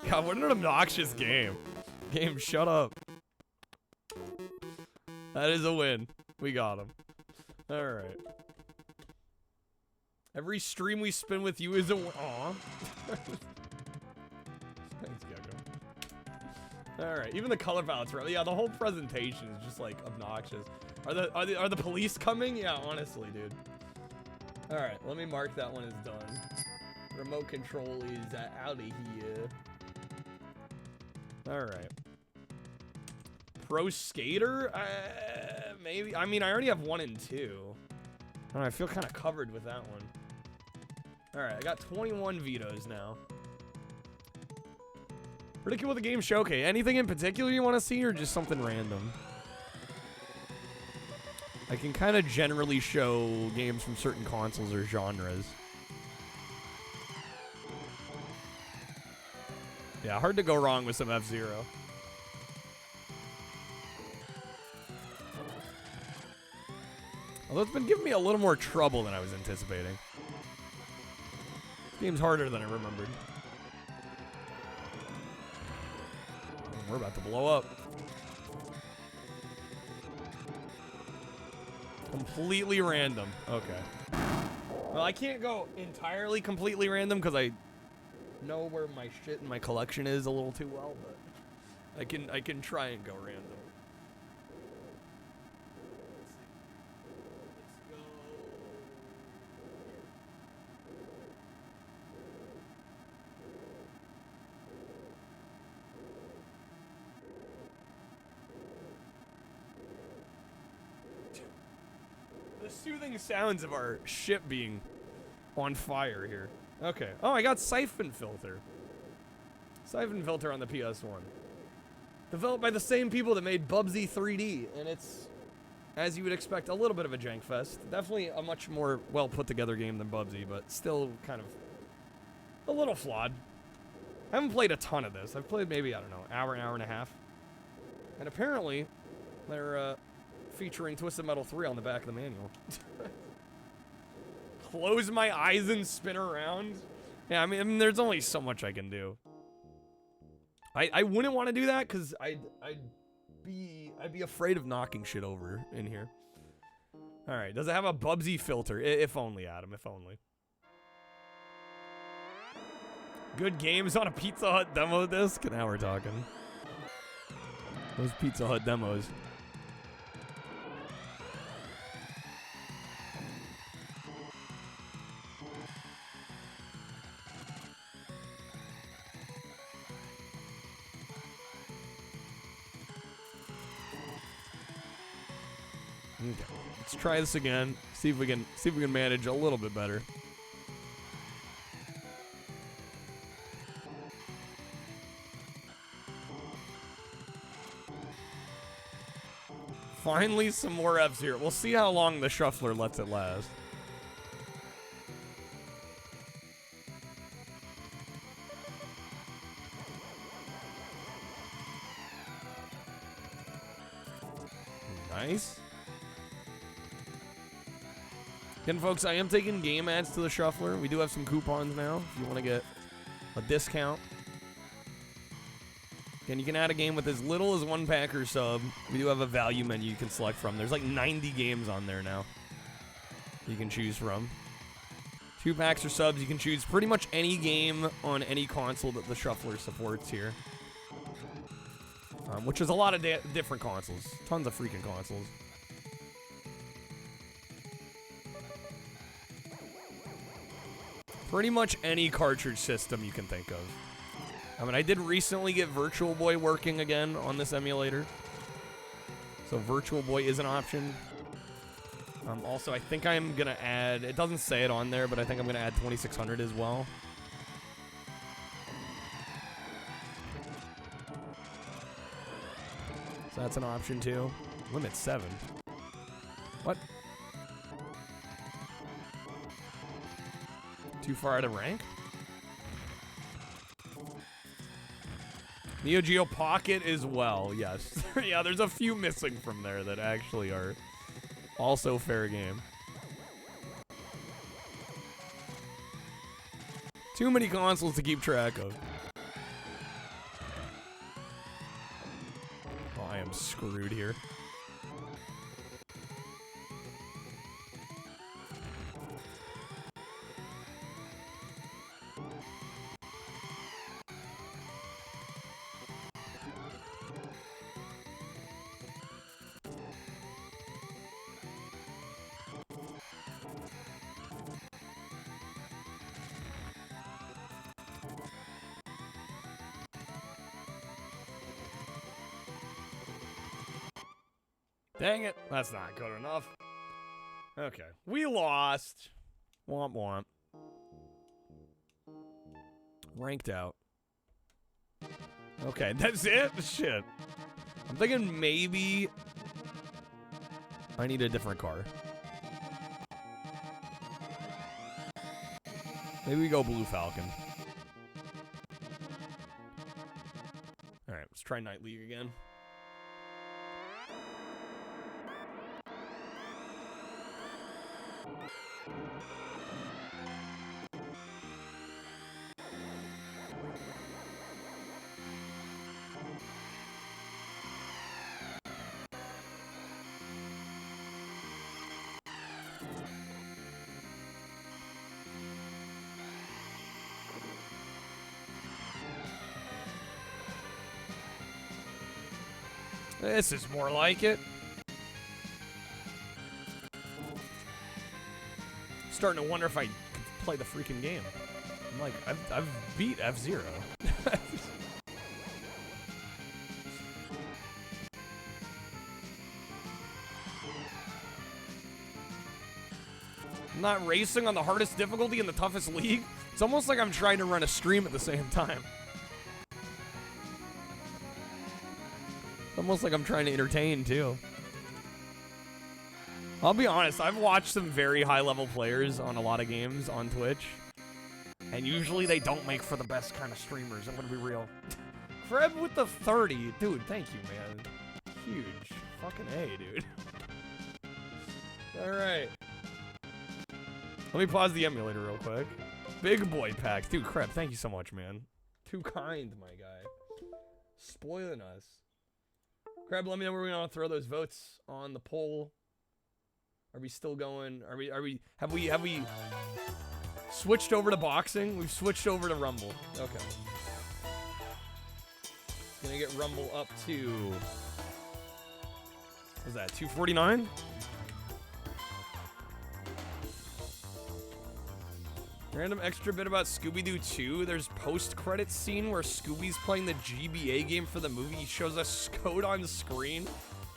God, what an obnoxious game. Game, shut up. That is a win. We got him. All right. Every stream we spin with you is a win. Aw. Thanks, Gecko. All right. Even the color palette's right. Yeah, the whole presentation is just like obnoxious. Are the police coming? Yeah, honestly, dude. All right. Let me mark that one as done. Remote control is out of here. All right. Pro Skater? Maybe. I mean, I already have 1 and 2. I don't know, I feel kind of covered with that one. All right, I got 21 vetoes now. Ridicule the Game Showcase. Anything in particular you want to see, or just something random? I can kind of generally show games from certain consoles or genres. Yeah, hard to go wrong with some F-Zero. Although it's been giving me a little more trouble than I was anticipating. This game's harder than I remembered. We're about to blow up. Completely random. Okay. Well, I can't go entirely completely random because I know where my shit in my collection is a little too well, but I can try and go random. The soothing sounds of our ship being on fire here. Okay. Oh, I got Siphon Filter. Siphon Filter on the PS1. Developed by the same people that made Bubsy 3D, and it's, as you would expect, a little bit of a jank fest. Definitely a much more well put together game than Bubsy, but still kind of a little flawed. I haven't played a ton of this. I've played maybe, I don't know, hour and a half. And apparently, they're featuring Twisted Metal 3 on the back of the manual. Close my eyes and spin around. Yeah, I mean, there's only so much I can do. I wouldn't want to do that because I'd be afraid of knocking shit over in here. All right, does it have a Bubsy filter? If only, Adam. If only. Good games on a Pizza Hut demo disc. Now we're talking. Those Pizza Hut demos. Okay, let's try this again. See if we can manage a little bit better. Finally, some more F-Zero. We'll see how long the shuffler lets it last. Nice. Again, folks, I am taking game ads to the shuffler. We do have some coupons now if you want to get a discount. Again, you can add a game with as little as 1 pack or sub. We do have a value menu you can select from. There's like 90 games on there now you can choose from. 2 packs or subs, you can choose pretty much any game on any console that the shuffler supports here. Which is a lot of different consoles. Tons of freaking consoles. Pretty much any cartridge system you can think of. I mean, I did recently get Virtual Boy working again on this emulator. So Virtual Boy is an option. Also, I think I'm going to add, it doesn't say it on there, but I think I'm going to add 2600 as well. So that's an option too. Limit 7. What? Too far out of rank? Neo Geo Pocket as well, yes. Yeah, there's a few missing from there that actually are also fair game. Too many consoles to keep track of. Oh, I am screwed here. Dang it. That's not good enough. Okay. We lost. Womp womp. Ranked out. Okay, that's it? Shit. I'm thinking maybe I need a different car. Maybe we go Blue Falcon. Alright, let's try Night League again. This is more like it. Starting to wonder if I could play the freaking game. I'm like, I've beat F-Zero. I'm not racing on the hardest difficulty in the toughest league. It's almost like I'm trying to run a stream at the same time. Almost like I'm trying to entertain, too. I'll be honest, I've watched some very high-level players on a lot of games on Twitch, and usually they don't make for the best kind of streamers, I'm gonna be real. Fred with the 30. Dude, thank you, man. Huge. Fucking A, dude. Alright. Let me pause the emulator real quick. Big boy packs. Dude, Crep, thank you so much, man. Too kind, my guy. Spoiling us. Crab, let me know where we want to throw those votes on the poll. Are we still going? Have we switched over to boxing? We've switched over to Rumble. Okay. Gonna get Rumble up to, what's that, 249? Random extra bit about Scooby-Doo 2. There's post-credits scene where Scooby's playing the GBA game for the movie. He shows us code on screen.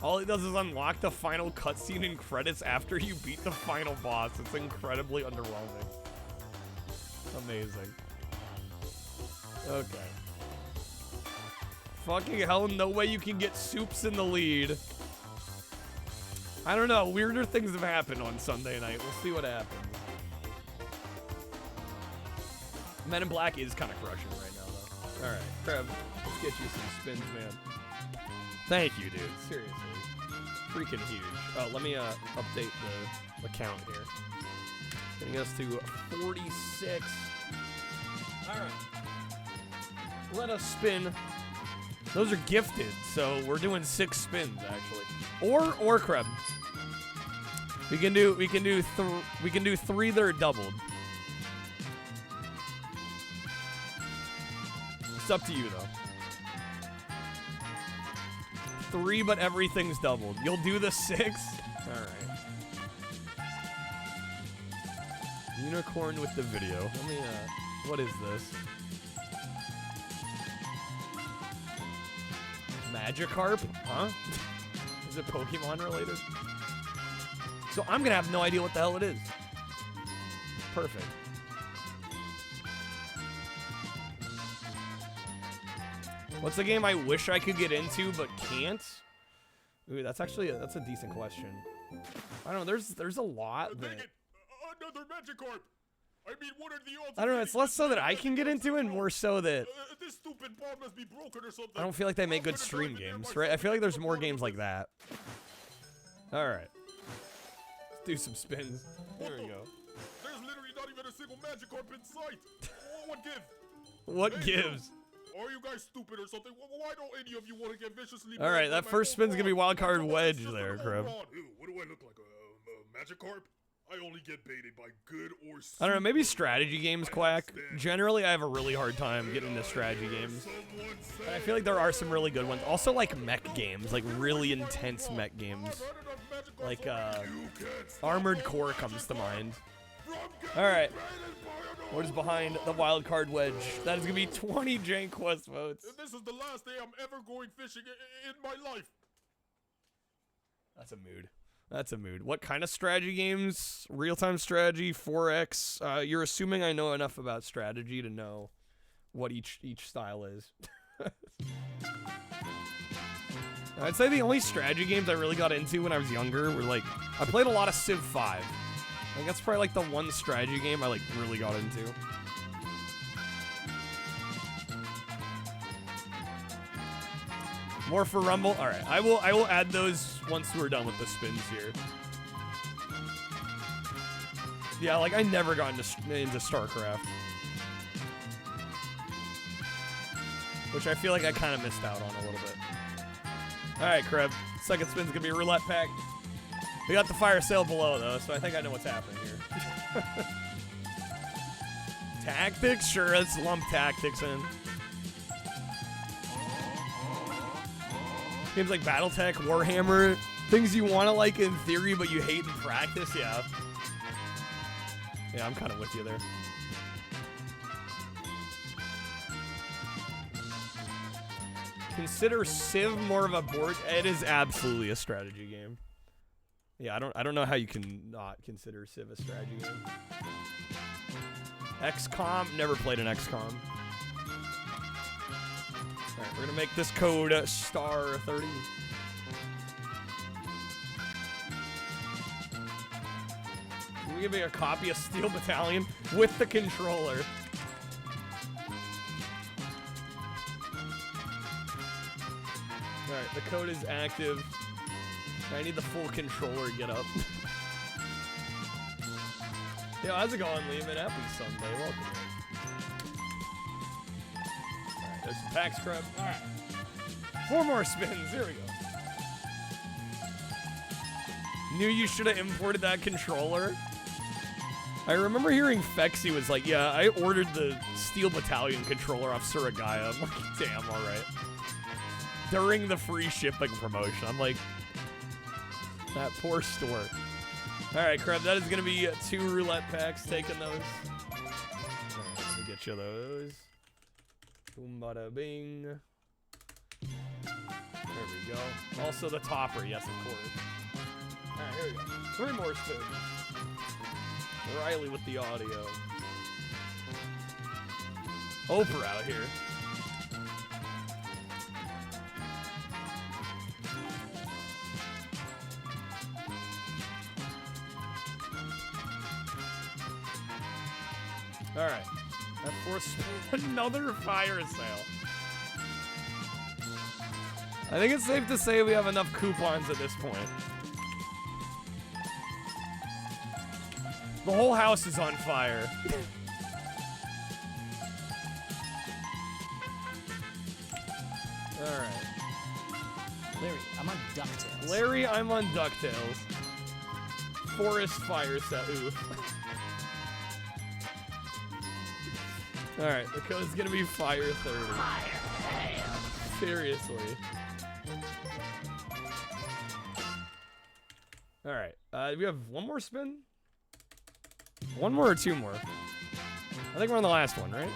All he does is unlock the final cutscene and credits after you beat the final boss. It's incredibly underwhelming. Amazing. Okay. Fucking hell, no way you can get Soups in the lead. I don't know. Weirder things have happened on Sunday night. We'll see what happens. Men in Black is kind of crushing right now, though. All right, Crab, let's get you some spins, man. Thank you, dude. Seriously. Freaking huge. Oh, let me update the count here. Getting us to 46. All right. Let us spin. Those are gifted, so we're doing 6 spins, actually. Or Crab. We can do 3 that are doubled. It's up to you, though. 3, but everything's doubled. You'll do the 6? Alright. Unicorn with the video. Let me, what is this? Magikarp? Huh? Is it Pokemon related? So I'm gonna have no idea what the hell it is. Perfect. What's the game I wish I could get into but can't? Ooh, that's actually that's a decent question. I don't know. There's a lot that. Another Magikarp. I mean, what are the odds? I don't know. It's less so that I can get into it, and more so that this stupid ball must be broken or something. I don't feel like they make good stream games, right? I feel like there's more games like that. All right, let's do some spins. There we go. There's literally not even a single Magikarp in sight. What gives? What gives? Are you guys stupid or something? Why don't any of you want to get viciously? All right, that first spin's gonna be wildcard wedge there, Crib. What do I look like? A Magikarp? I only get baited by good or I don't know, maybe strategy games, Quack. Generally, I have a really hard time getting into strategy games. And I feel like there are some really good ones. Also, like mech games, like really intense mech games. Like, Armored Core comes to mind. Alright. What is behind the wildcard wedge? That is going to be 20 Jank Quest votes. This is the last day I'm ever going fishing in my life. That's a mood. That's a mood. What kind of strategy games? Real-time strategy, 4X. You're assuming I know enough about strategy to know what each style is. I'd say the only strategy games I really got into when I was younger were like, I played a lot of Civ 5. Like that's probably like the one strategy game I like really got into. More for Rumble? Alright, I will add those once we're done with the spins here. Yeah, like I never got into StarCraft. Which I feel like I kind of missed out on a little bit. Alright, Kreb. Second spin's gonna be a roulette pack. We got the fire sale below, though, so I think I know what's happening here. Tactics? Sure, let's lump tactics in. Games like Battletech, Warhammer, things you want to like in theory, but you hate in practice, yeah. Yeah, I'm kind of with you there. Consider Civ more of a board. It is absolutely a strategy game. Yeah, I don't know how you can not consider Civ a strategy game. XCOM, never played an XCOM. Alright, we're gonna make this code star 30. Can we give me a copy of Steel Battalion with the controller? Alright, the code is active. I need the full controller get up. Yo, how's it going, Lehman? Happy Sunday. Welcome. Alright, there's some packs, Kreb. Alright. 4 more spins. Here we go. Knew you should have imported that controller. I remember hearing Fexy was like, yeah, I ordered the Steel Battalion controller off Surigaya. I'm like, damn, alright. During the free shipping promotion. I'm like, that poor store. Alright, Kreb, that is going to be 2 roulette packs. Taking those. Alright, let me get you those. Boom, bada, bing. There we go. Also the topper, yes, of course. Alright, here we go. 3 more spins. Riley with the audio. Oprah out here. Alright. That forced another fire sale. I think it's safe to say we have enough coupons at this point. The whole house is on fire. Alright. Larry, I'm on DuckTales. Larry, I'm on DuckTales. Forest fire set. Ooh. Alright, the code's gonna be fire 30. Seriously. Alright, do we have one more spin? One more or 2 more? I think we're on the last one, right?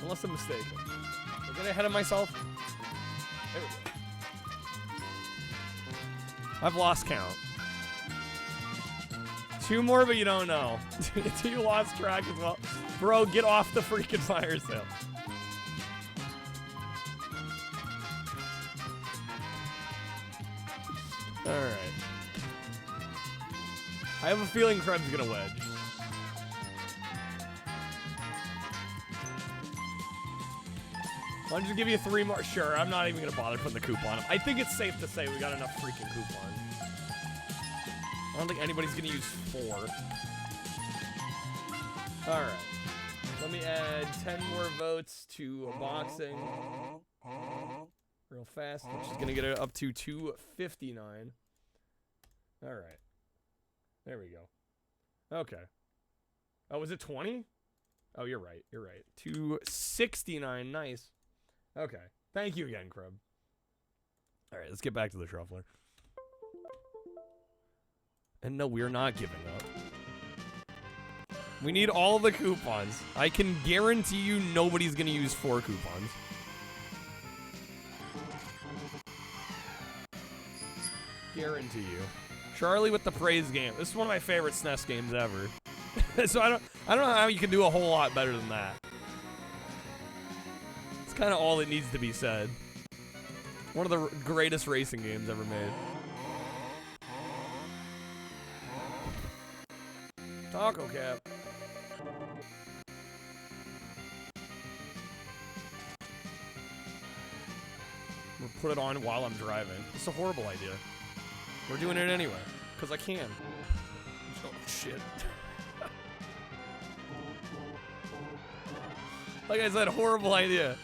Unless I'm mistaken. I'm getting ahead of myself. There we go. I've lost count. 2 more, but you don't know. You lost track as well. Bro, get off the freaking fire sale. Alright. I have a feeling Kreb's gonna wedge. I'll just give you 3 more. Sure, I'm not even gonna bother putting the coupon up. I think it's safe to say we got enough freaking coupons. I don't think anybody's gonna use 4. Alright. Let me add 10 more votes to boxing. Real fast, which is gonna get it up to 259. Alright. There we go. Okay. Oh, was it 20? Oh, you're right. You're right. 269. Nice. Okay. Thank you again, Krub. Alright, let's get back to the shuffler. And no, we're not giving up. We need all the coupons. I can guarantee you nobody's gonna use 4 coupons. guarantee you. Charlie with the praise game. This is one of my favorite SNES games ever. So I don't know how you can do a whole lot better than that. It's kind of all that needs to be said. One of the greatest racing games ever made. Taco Cap. We'll put it on while I'm driving. It's a horrible idea. We're doing it anyway, because I can. Oh, shit. Like I said, horrible idea.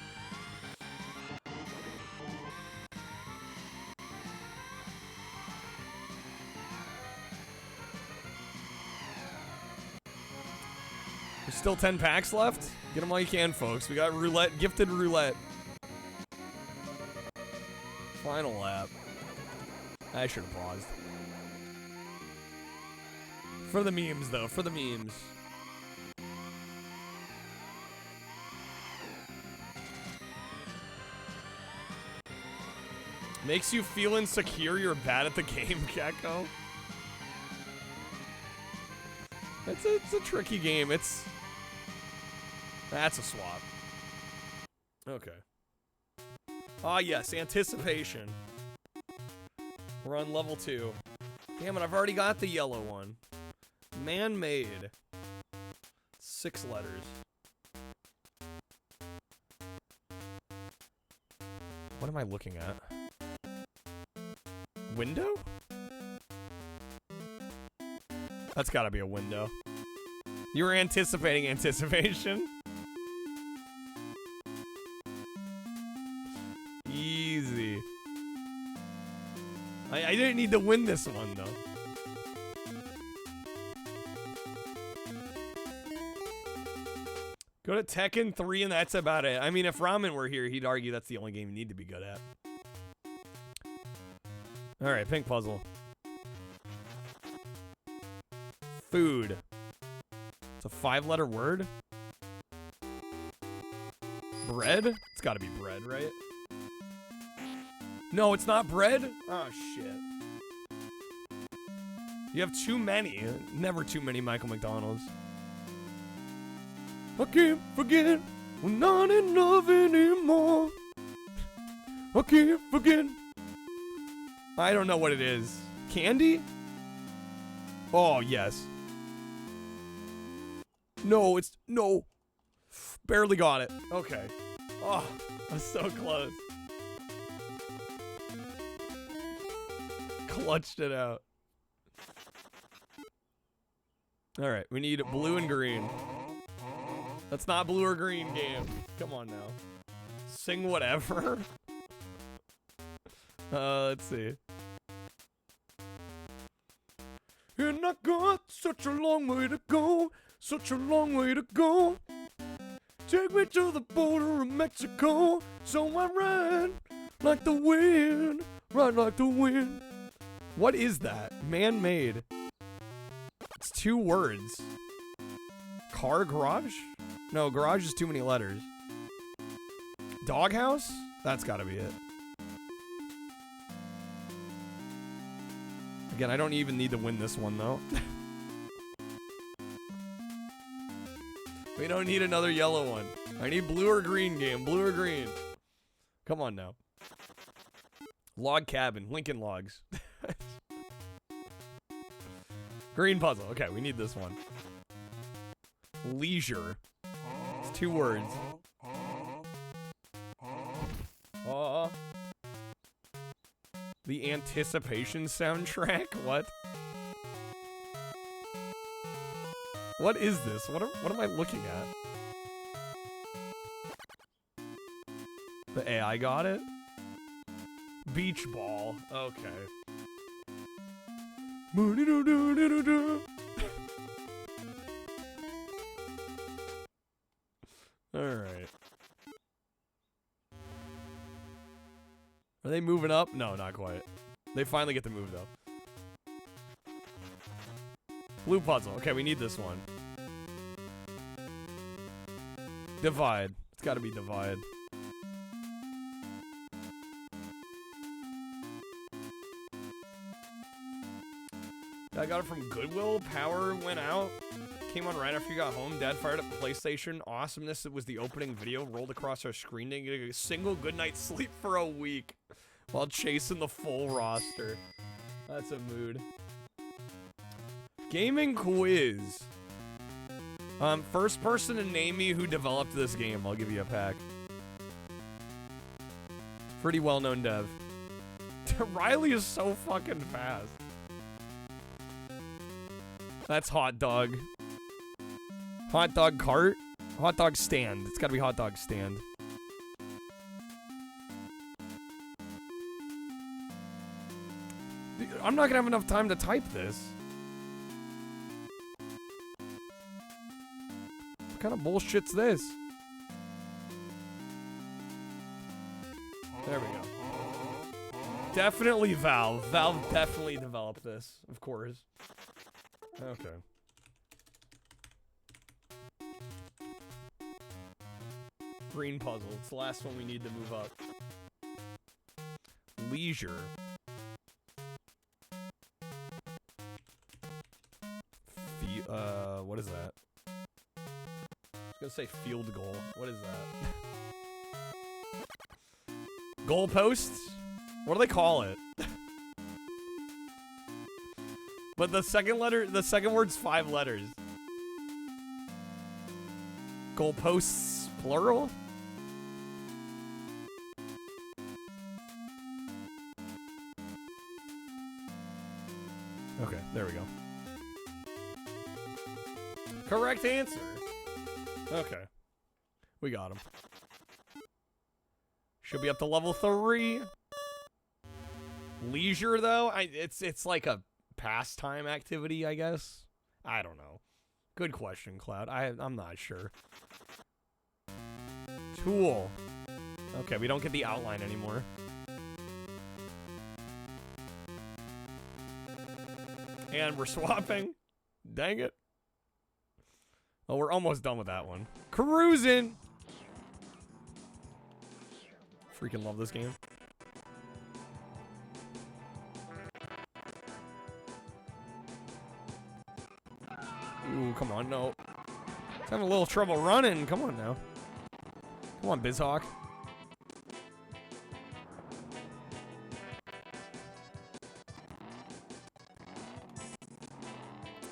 There's still 10 packs left? Get them while you can, folks. We got roulette, gifted roulette. Final lap. I should have paused. For the memes, though. For the memes. Makes you feel insecure you're bad at the game, Gecko. It's a tricky game. That's a swap. Okay. Ah, yes, anticipation. We're on level 2. Damn it, I've already got the yellow one. Man-made. 6 letters. What am I looking at? Window? That's gotta be a window. You were anticipating anticipation? Easy. I didn't need to win this one, though. Go to Tekken 3 and that's about it. I mean, if Ramen were here, he'd argue that's the only game you need to be good at. Alright, pink puzzle. Food. It's a 5-letter word? Bread? It's gotta be bread, right? No, it's not bread? Oh, shit. You have too many. Never too many Michael McDonald's. I can't forget we're not in love anymore. I can't forget. I don't know what it is. Candy? Oh, yes. No, it's... No. Barely got it. Okay. Oh, I'm so close. Clutched it out. Alright, we need blue and green. That's not blue or green game. Come on now. Sing whatever. Let's see. And I got such a long way to go. Such a long way to go. Take me to the border of Mexico. So I ran like the wind. Ride like the wind. What is that? Man-made. It's 2 words. Car garage? No, garage is too many letters. Doghouse? That's gotta be it. Again, I don't even need to win this one, though. We don't need another yellow one. I need blue or green game. Blue or green. Come on now. Log cabin. Lincoln Logs. Green puzzle. Okay, we need this one. Leisure. It's 2 words. The anticipation soundtrack? What? What is this? What am I looking at? The AI got it? Beach ball. Okay. Alright. Are they moving up? No, not quite. They finally get to move, though. Blue puzzle. Okay, we need this one. Divide. It's gotta be divide. I got it from Goodwill. Power went out. Came on right after you got home. Dad fired up the PlayStation. Awesomeness. It was the opening video. Rolled across our screen. Didn't get a single good night's sleep for a week while chasing the full roster. That's a mood. Gaming quiz. First person to name me who developed this game. I'll give you a pack. Pretty well-known dev. Riley is so fucking fast. That's hot dog. Hot dog cart? Hot dog stand. It's gotta be hot dog stand. I'm not gonna have enough time to type this. What kind of bullshit's this? There we go. Definitely Valve. Valve definitely developed this, of course. Okay. Green puzzle. It's the last one we need to move up. Leisure. What is that? I was gonna say field goal. What is that? Goalposts? What do they call it? But the second word's 5 letters. Goalposts, plural? Okay, there we go. Correct answer. Okay. We got him. Should be up to level 3. Leisure, though? It's like a pastime activity, I guess? I don't know. Good question, Cloud. I'm not sure. Tool. Okay, we don't get the outline anymore. And we're swapping. Dang it. Oh, we're almost done with that one. Cruising! Freaking love this game. Ooh, come on, no. It's having a little trouble running. Come on now. Come on, BizHawk.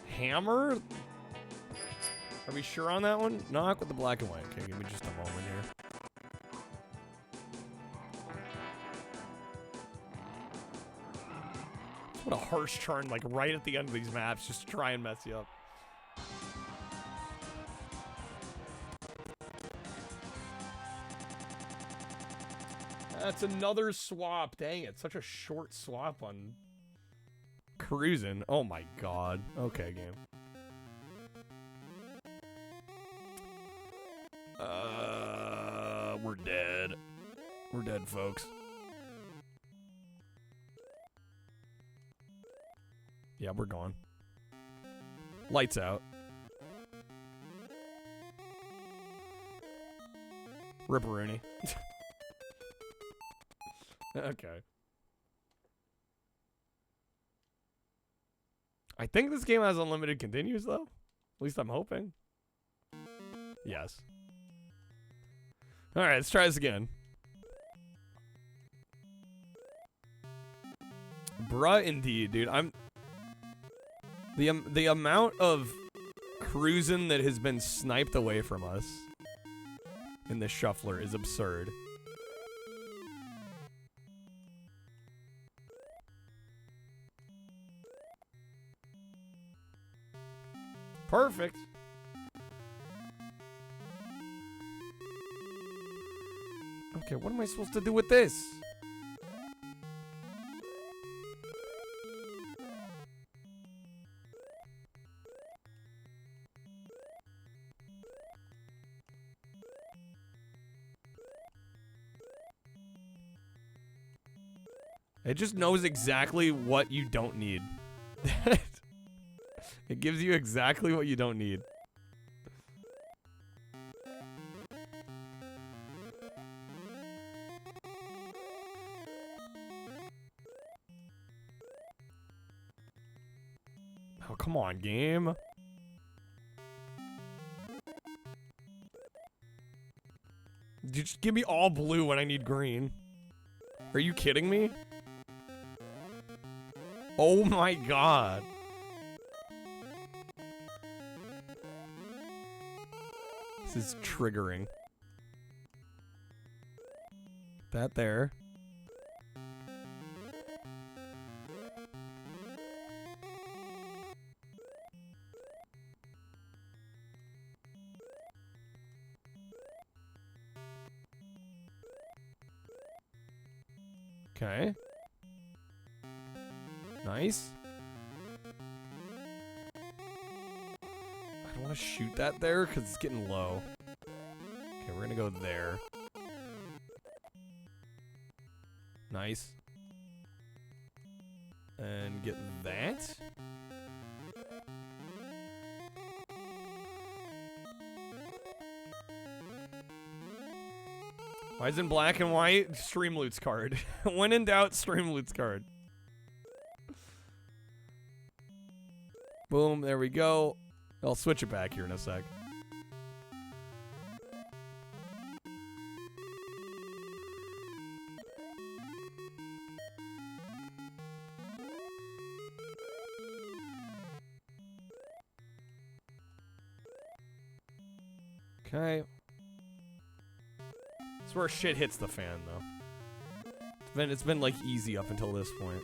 Hammer? Are we sure on that one? Knock with the black and white. Okay, give me just a moment here. What a harsh turn, like right at the end of these maps, just to try and mess you up. That's another swap. Dang it, such a short swap on cruising. Oh my god. Okay, game. We're dead. We're dead, folks. Yeah, we're gone. Lights out. Ripperoonie. Okay. I think this game has unlimited continues, though. At least I'm hoping. Yes. Alright, let's try this again. Bruh, indeed, dude. The amount of cruising that has been sniped away from us in this shuffler is absurd. Perfect. Okay, what am I supposed to do with this? It just knows exactly what you don't need. It gives you exactly what you don't need. come on, game. You just give me all blue when I need green. Are you kidding me? Oh my god. This is triggering. That there. Okay. Nice. I don't want to shoot that there because it's getting low. Okay, we're gonna go there. Nice. And get that. Why is it in black and white? Stream Loot's card. When in doubt, Stream Loot's card. Boom, there we go. I'll switch it back here in a sec. Okay. It's where shit hits the fan, though. It's been like easy up until this point.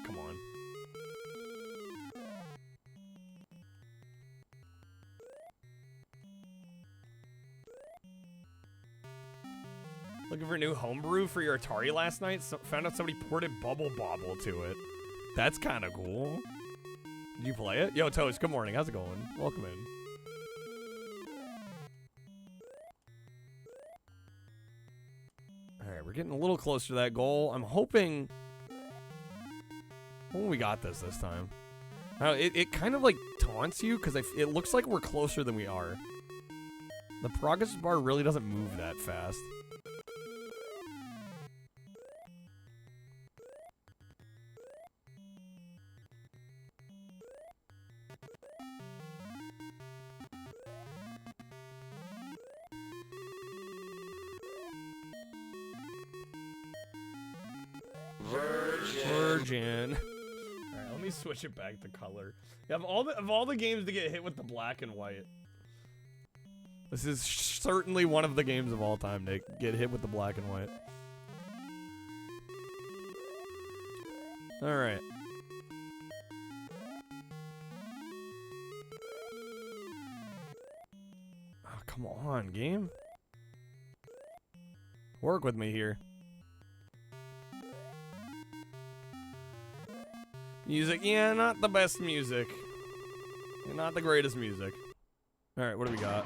Come on. Looking for a new homebrew for your Atari last night? Found out somebody ported Bubble Bobble to it. That's kind of cool. Did you play it? Yo, Toast, good morning. How's it going? Welcome in. Alright, we're getting a little closer to that goal. I'm hoping... Oh, we got this time. It kind of like taunts you because it looks like we're closer than we are. The progress bar really doesn't move that fast. Virgin. Alright, let me switch it back to color. Yeah, of all the games to get hit with the black and white, this is certainly one of the games of all time to get hit with the black and white. Alright. Oh, come on, game. Work with me here. Music, yeah, not the best music. Not the greatest music. Alright, what do we got?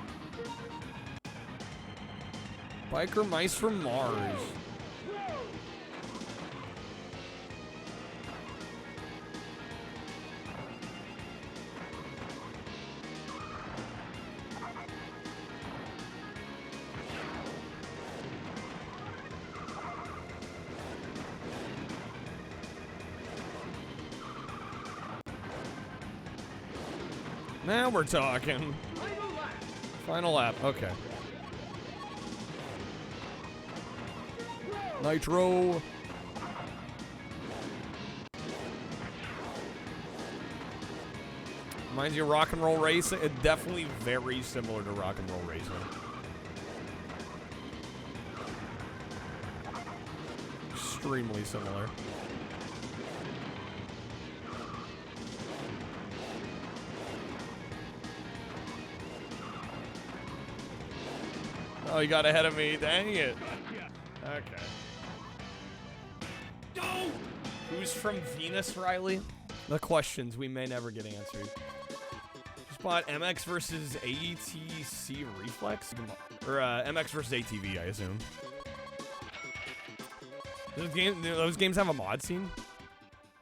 Biker Mice from Mars. Now we're talking. Final lap, okay. Nitro. Reminds you of Rock and Roll Racing. It's definitely very similar to Rock and Roll Racing. Extremely similar. Oh, you got ahead of me. Dang it. Okay. No! Who's from Venus, Riley? The questions we may never get answered. Just Jackpot MX versus ATC Reflex? Or MX versus ATV, I assume. Those games have a mod scene?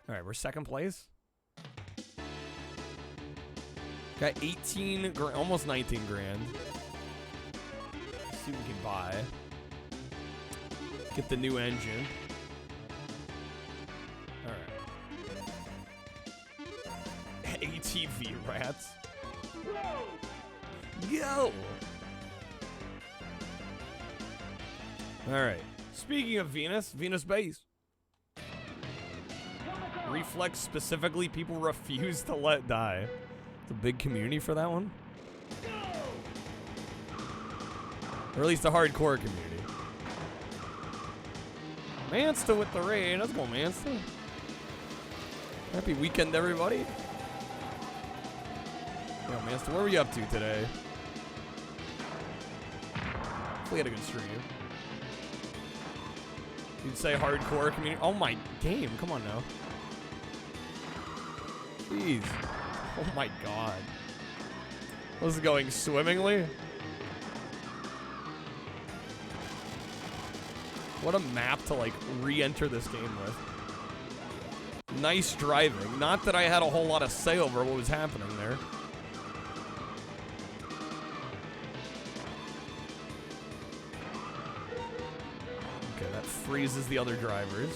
Alright, we're second place. Got 18 grand, almost 19 grand. Let's see what we can buy. Get the new engine. Alright. ATV rats. Go! Alright. Speaking of Venus Base. Reflex specifically, people refuse to let die. It's a big community for that one. Or at least a hardcore community. Mansta with the raid. Let's go, Mansta. Happy weekend, everybody. Yo, Mansta, what were you up to today? Hopefully had a good stream. You'd say hardcore community. Oh my game, come on now. Jeez. Oh my god. This is going swimmingly. What a map to like re-enter this game with. Nice driving. Not that I had a whole lot of say over what was happening there. Okay, that freezes the other drivers.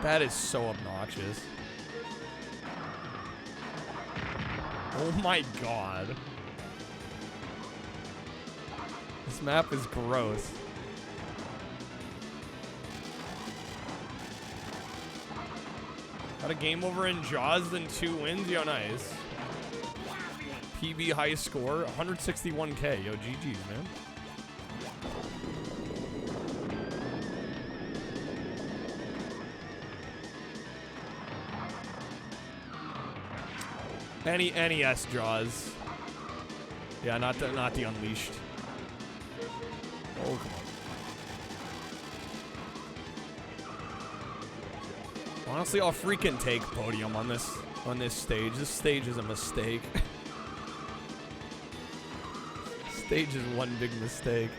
That is so obnoxious. Oh my god. This map is gross. Got a game over in Jaws, then 2 wins. Yo, nice. PB high score, 161K. Yo, GG's, man. NES Jaws. Yeah, not the Unleashed. Oh, come on. Honestly, I'll freaking take podium on this stage. This stage is a mistake. Stage is one big mistake.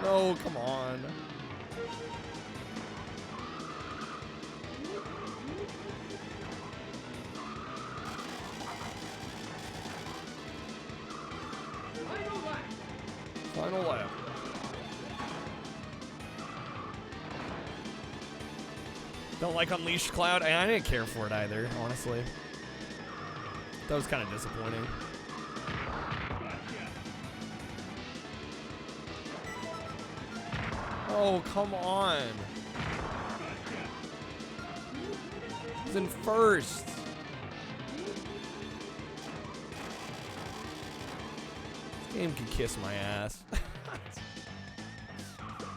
No, come on. Final lap. Don't like Unleashed Cloud? I didn't care for it either, honestly. That was kind of disappointing. Oh, come on. He's in first. This game can kiss my ass.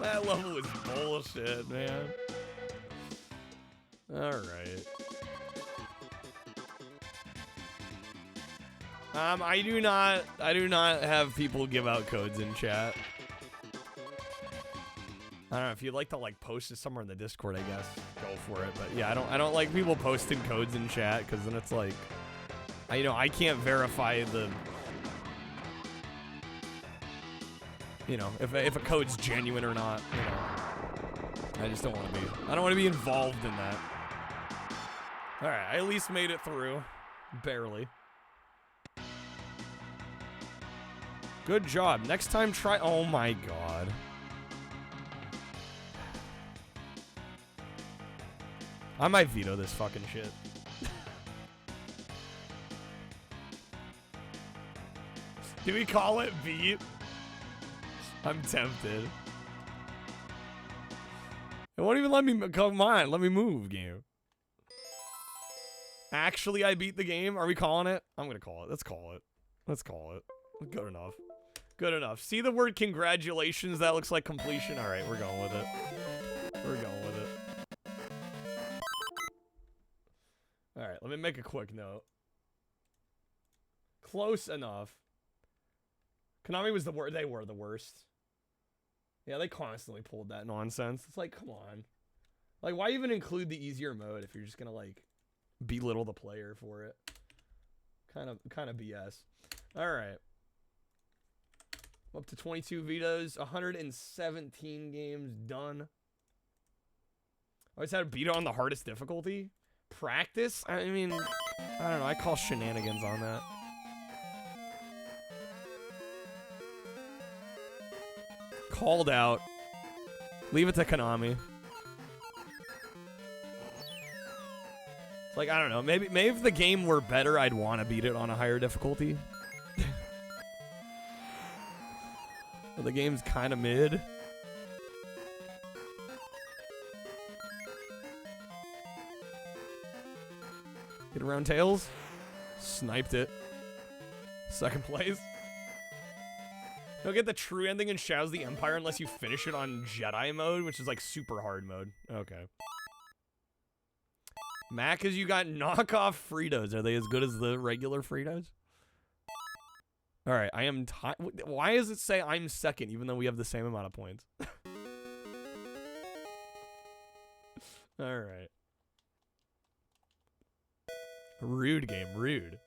That level was bullshit, man. Alright. I do not have people give out codes in chat. I don't know if you'd like to like post it somewhere in the Discord, I guess. Go for it. But yeah, I don't like people posting codes in chat because then it's like I can't verify the if a code's genuine or not, I just don't want to be. I don't want to be involved in that. All right, I at least made it through, barely. Good job. Next time, try. Oh my god. I might veto this fucking shit. Do we call it beat? I'm tempted. It won't even let me. Come on, let me move, game. Actually, I beat the game. Are we calling it? I'm gonna call it. Let's call it. Let's call it. Good enough. Good enough. See the word congratulations? That looks like completion. All right, we're going with it. We're going with it. All right, let me make a quick note. Close enough. Konami was the worst. They were the worst. Yeah, they constantly pulled that nonsense. It's like, come on. Like, why even include the easier mode if you're just gonna, like, belittle the player for it. Kind of BS. All right. Up to 22 vetoes, 117 games done. I always had to beat it on the hardest difficulty. Practice? I mean, I don't know. I call shenanigans on that. Called out. Leave it to Konami. Like, I don't know. Maybe if the game were better, I'd want to beat it on a higher difficulty. But the game's kind of mid. Get around Tails. Sniped it. Second place. You'll get the true ending in Shadows of the Empire unless you finish it on Jedi mode, which is like super hard mode. Okay. Mac, is you got knockoff Fritos. Are they as good as the regular Fritos? All right, I am. Why does it say I'm second, even though we have the same amount of points? All right. Rude game, rude.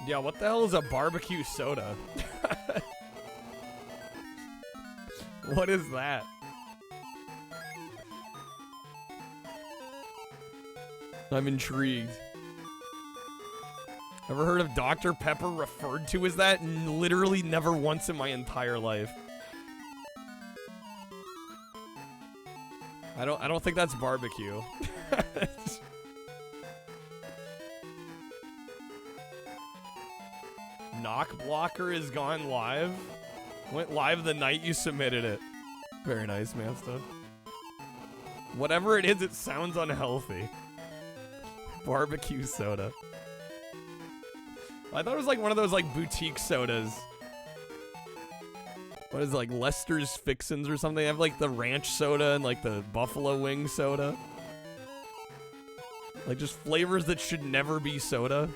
Yeah, what the hell is a barbecue soda? What is that? I'm intrigued. Ever heard of Dr. Pepper referred to as that? Literally never once in my entire life. I don't think that's barbecue. Knock Blocker is gone live. Went live the night you submitted it. Very nice, man. Stuff. Whatever it is, it sounds unhealthy. Barbecue soda. I thought it was like one of those like boutique sodas. What is it, like Lester's Fixins or something? They have like the ranch soda and like the buffalo wing soda. Like just flavors that should never be soda.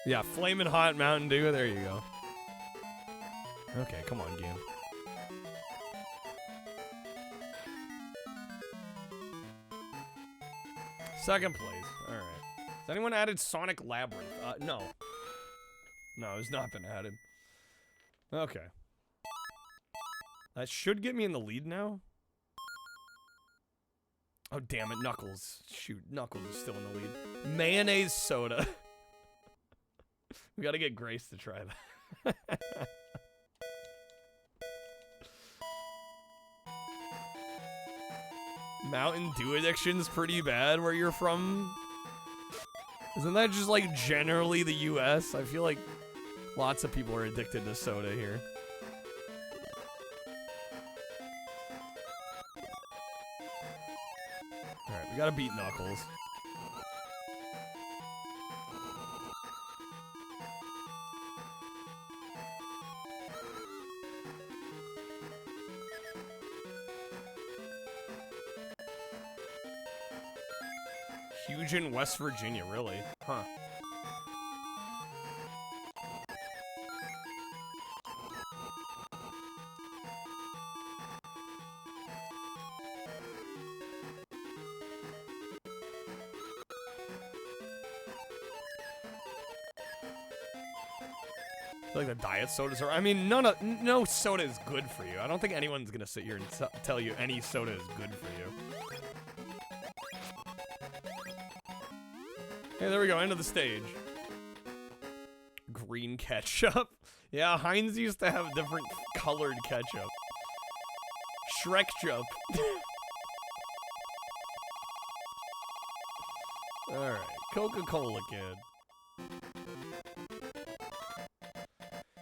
Yeah, Flamin' Hot Mountain Dew. There you go. Okay, come on, game. Second place. All right. Has anyone added Sonic Labyrinth? No. No, it's not been added. Okay. That should get me in the lead now. Oh, damn it, Knuckles. Shoot, Knuckles is still in the lead. Mayonnaise soda. We gotta get Grace to try that. Mountain Dew addiction's pretty bad where you're from. Isn't that just like generally the US? I feel like lots of people are addicted to soda here. Alright, we gotta beat Knuckles. Huge in West Virginia, really? Huh. I feel like the diet sodas are. I mean, no soda is good for you. I don't think anyone's gonna sit here and tell you any soda is good for you. Hey, there we go, end of the stage. Green ketchup. Yeah, Heinz used to have different colored ketchup. Shrek chup. Alright, Coca-Cola kid.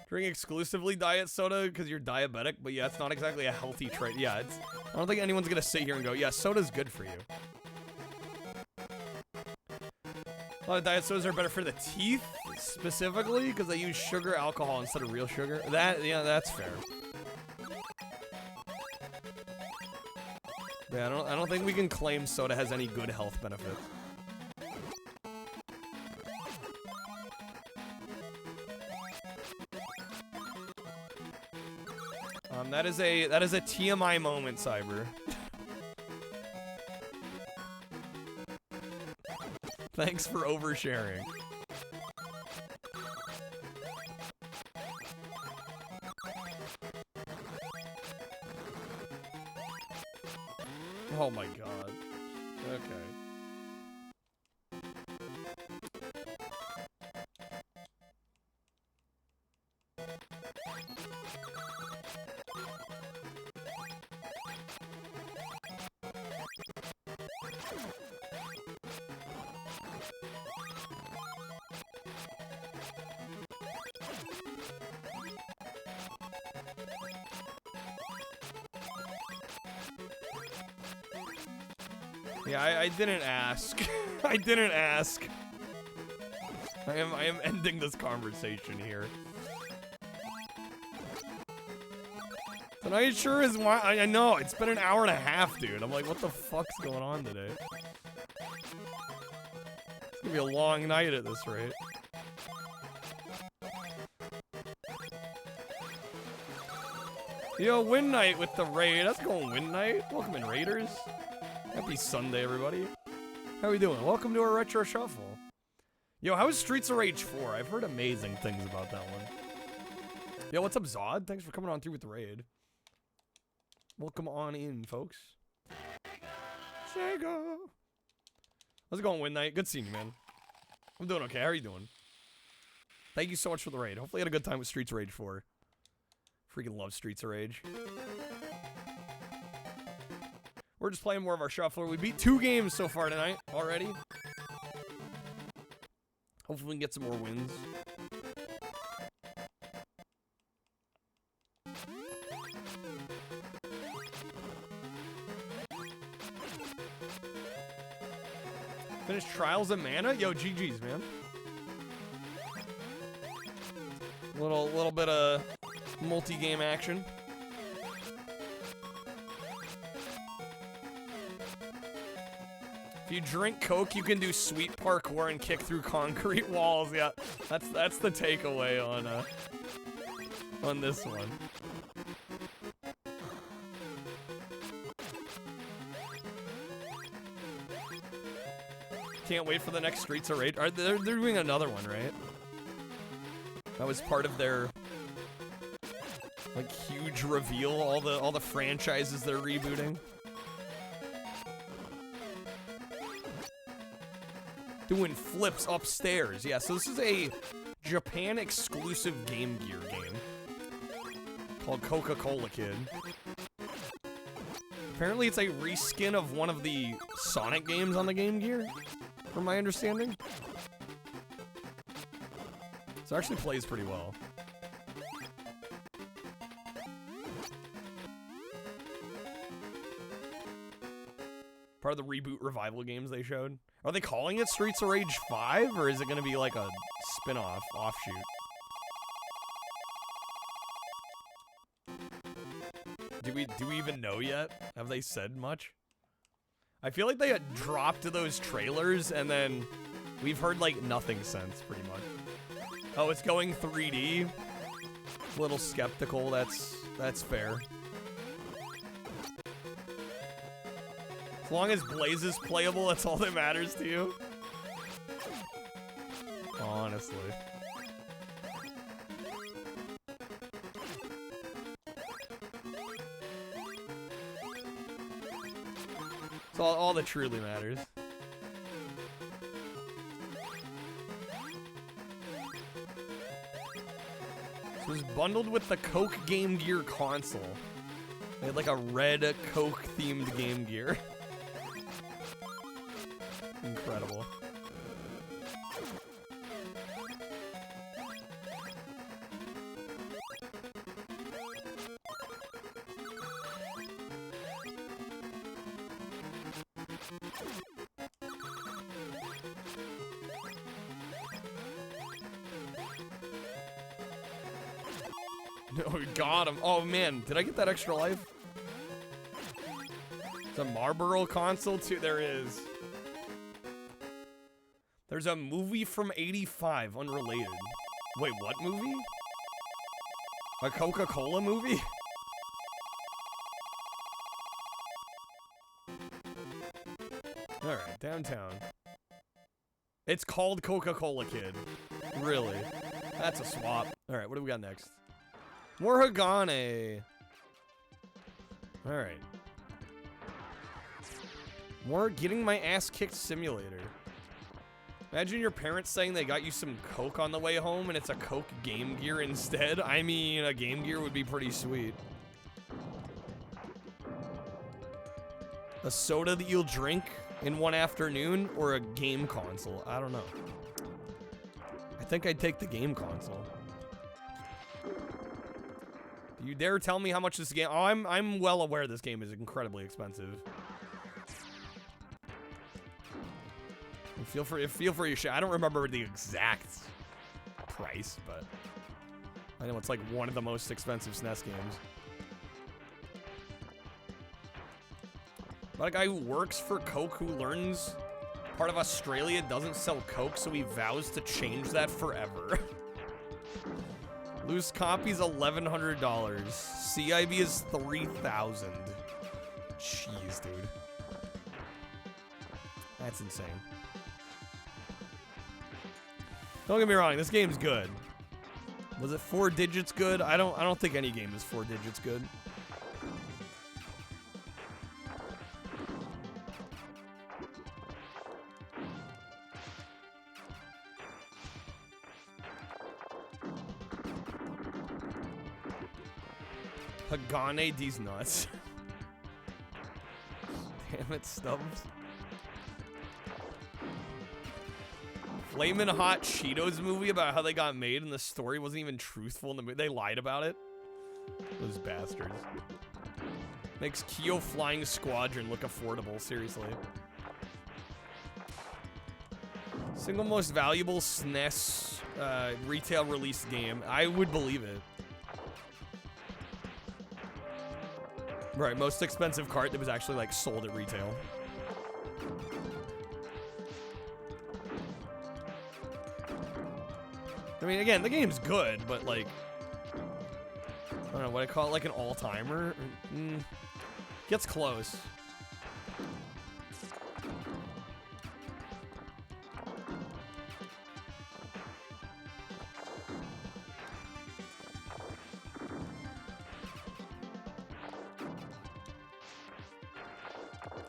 Drink exclusively diet soda because you're diabetic, but yeah, it's not exactly a healthy trait. Yeah, it's. I don't think anyone's gonna sit here and go, yeah, soda's good for you. A lot of diet sodas are better for the teeth, specifically, because they use sugar alcohol instead of real sugar. Yeah, that's fair. Yeah, I don't think we can claim soda has any good health benefits. That is a TMI moment, Cyber. Thanks for oversharing. Oh my god. Okay. Yeah, I didn't ask. I didn't ask. I am ending this conversation here. Tonight sure is why I know it's been an hour and a half, dude. I'm like, what the fuck's going on today? It's gonna be a long night at this rate. Yo, Win Night with the raid. How's it going, Win Night? Welcome in, Raiders. Happy Sunday, everybody. How we doing? Welcome to our Retro Shuffle. Yo, how is Streets of Rage 4? I've heard amazing things about that one. Yo, what's up, Zod? Thanks for coming on through with the raid. Welcome on in, folks. Sega. How's it going, Win Night? Good seeing you, man. I'm doing okay. How are you doing? Thank you so much for the raid. Hopefully you had a good time with Streets of Rage 4. Freaking love Streets of Rage. We're just playing more of our shuffler. We beat 2 games so far tonight already. Hopefully we can get some more wins. Finish Trials of Mana? Yo, GG's, man. Little bit of multi-game action. If you drink Coke, you can do sweet parkour and kick through concrete walls. Yeah, that's the takeaway on this one. Can't wait for the next Streets of Rage. They're doing another one, right? That was part of their like huge reveal. All the franchises they're rebooting. Doing flips upstairs. Yeah, so this is a Japan exclusive Game Gear game called Coca-Cola Kid. Apparently it's a reskin of one of the Sonic games on the Game Gear, from my understanding. So it actually plays pretty well. Part of the reboot revival games they showed. Are they calling it Streets of Rage 5, or is it going to be like a spin-off, offshoot? Do we even know yet? Have they said much? I feel like they had dropped those trailers, and then we've heard like nothing since, pretty much. Oh, it's going 3D? A little skeptical, that's fair. As long as Blaze is playable, that's all that matters to you. Honestly. It's all that truly matters. This was bundled with the Coke Game Gear console. They had like a red Coke-themed Game Gear. Incredible. Oh, we got him. Oh, man. Did I get that extra life? It's a Marlboro console, too. There is. There's a movie from 85, unrelated. Wait, what movie? A Coca-Cola movie? Alright, downtown. It's called Coca-Cola Kid. Really? That's a swap. Alright, what do we got next? More Hagane. Alright. More Getting My Ass Kicked Simulator. Imagine your parents saying they got you some Coke on the way home and it's a Coke Game Gear instead. I mean, a Game Gear would be pretty sweet. A soda that you'll drink in one afternoon or a game console? I don't know. I think I'd take the game console. Do you dare tell me how much this game... Oh, I'm well aware this game is incredibly expensive. Feel free to share. I don't remember the exact price, but I know it's like one of the most expensive SNES games. But a guy who works for Coke who learns part of Australia doesn't sell Coke, so he vows to change that forever. Loose copies $1,100. CIB is $3,000. Jeez, dude. That's insane. Don't get me wrong, this game's good. Was it 4 digits good? I don't think any game is 4 digits good. Hagane these nuts. Damn it, Stubbs. Flamin' Hot Cheetos movie about how they got made and the story wasn't even truthful in the movie. They lied about it. Those bastards. Makes Kyo Flying Squadron look affordable, seriously. Single most valuable SNES retail release game. I would believe it. Right, most expensive cart that was actually like sold at retail. I mean, again, the game's good, but like, I don't know what I call it, like an all-timer. Gets close.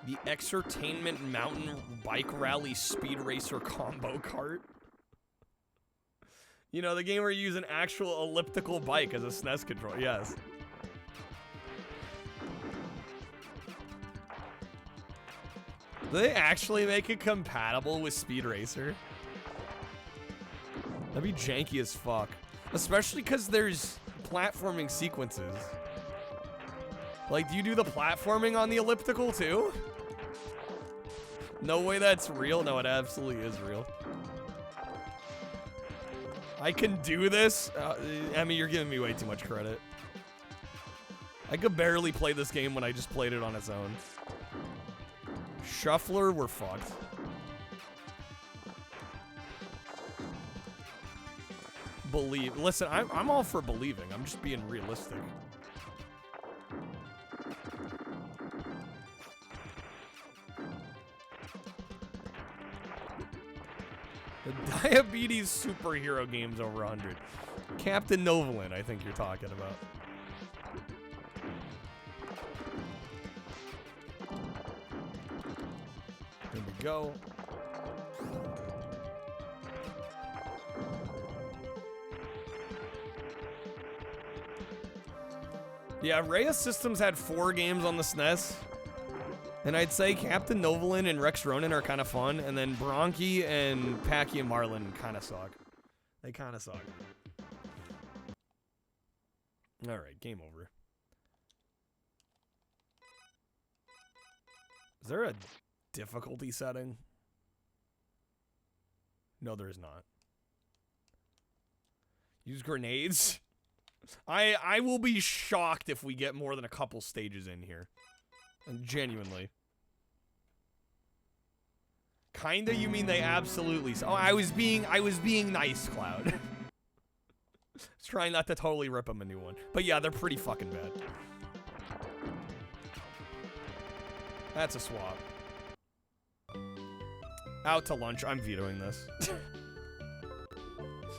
The Exertainment Mountain Bike Rally Speed Racer Combo Kart. You know, the game where you use an actual elliptical bike as a SNES controller. Yes. Do they actually make it compatible with Speed Racer? That'd be janky as fuck. Especially because there's platforming sequences. Like, do you do the platforming on the elliptical too? No way that's real. No, it absolutely is real. I can do this? Emmy, you're giving me way too much credit. I could barely play this game when I just played it on its own. Shuffler, we're fucked. Believe. Listen, I'm all for believing. I'm just being realistic. The Diabetes superhero game's over 100. Captain Novolin, I think you're talking about. Here we go. Yeah, Rhea Systems had 4 games on the SNES. And I'd say Captain Novolin and Rex Ronin are kind of fun, and then Bronchi and Packy and Marlin kind of suck. They kind of suck. Alright, game over. Is there a difficulty setting? No, there is not. Use grenades? I will be shocked if we get more than a couple stages in here. And genuinely. Kinda, you mean they absolutely... Oh, I was being nice, Cloud. I was trying not to totally rip them a new one. But yeah, they're pretty fucking bad. That's a swap. Out to lunch. I'm vetoing this.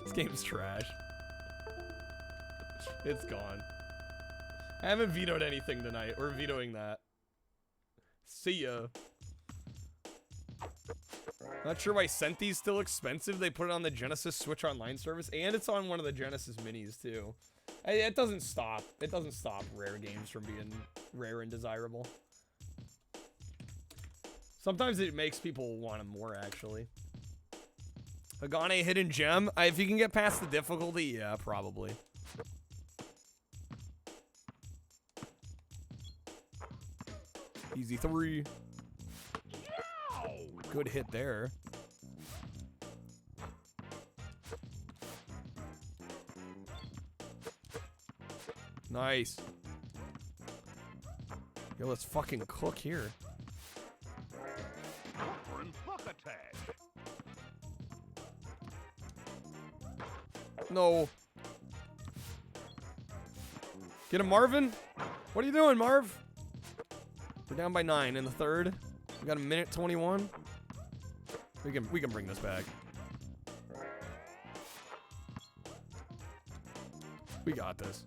This game's trash. It's gone. I haven't vetoed anything tonight. We're vetoing that. See ya. Not sure why Senti's still expensive. They put it on the Genesis Switch Online service, and it's on one of the Genesis Minis too. It doesn't stop. It doesn't stop rare games from being rare and desirable. Sometimes it makes people want them more, actually. Hagane Hidden Gem. If you can get past the difficulty, yeah, probably. Easy 3. Good hit there. Nice. Yo, let's fucking cook here. No. Get him, Marvin. What are you doing, Marv? We're down by 9 in the third. We got a minute 21. We can bring this back. We got this.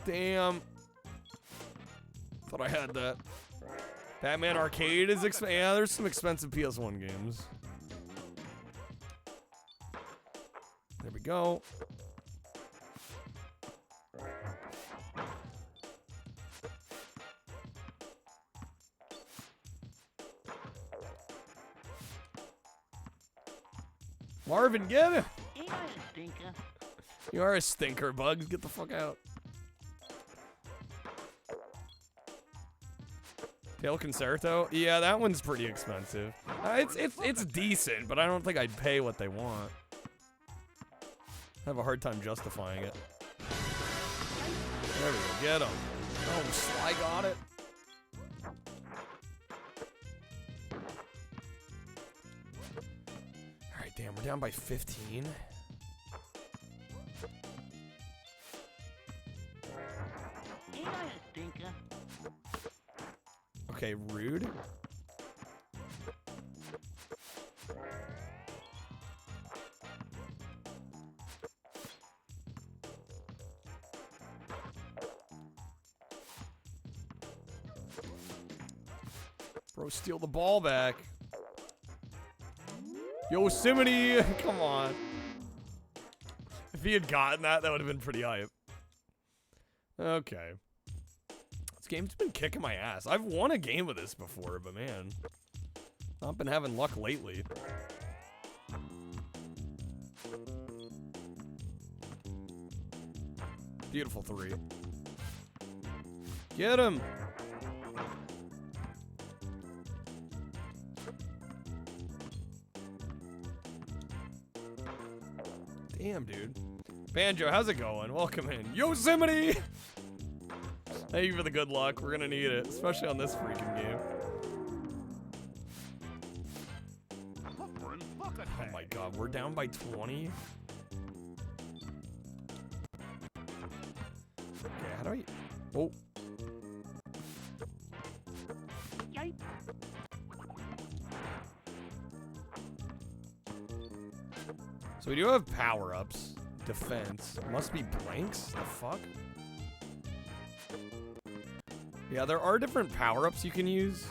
Damn. Thought I had that. Batman Arcade is expensive. Yeah, there's some expensive PS1 games. There we go. Marvin, get him! Ain't I a stinker? You are a stinker, Bugs. Get the fuck out. Tail Concerto? Yeah, that one's pretty expensive. It's decent, but I don't think I'd pay what they want. I have a hard time justifying it. There we go. Get him. Oh, Sly got it. Alright, damn. We're down by 15. Ain't I a stinker? Okay, rude. Bro, steal the ball back. Yosemite, come on. If he had gotten that, that would have been pretty hype. Okay. This game's been kicking my ass. I've won a game with this before, but man, not been having luck lately. Beautiful 3. Get him. Damn, dude. Banjo, how's it going? Welcome in. Yosemite! Thank you for the good luck. We're gonna need it, especially on this freaking game. Oh my god, we're down by 20? Okay, how do I... Oh. Yipe. So we do have power-ups. Defense. Must be blanks? The fuck? Yeah, there are different power-ups you can use.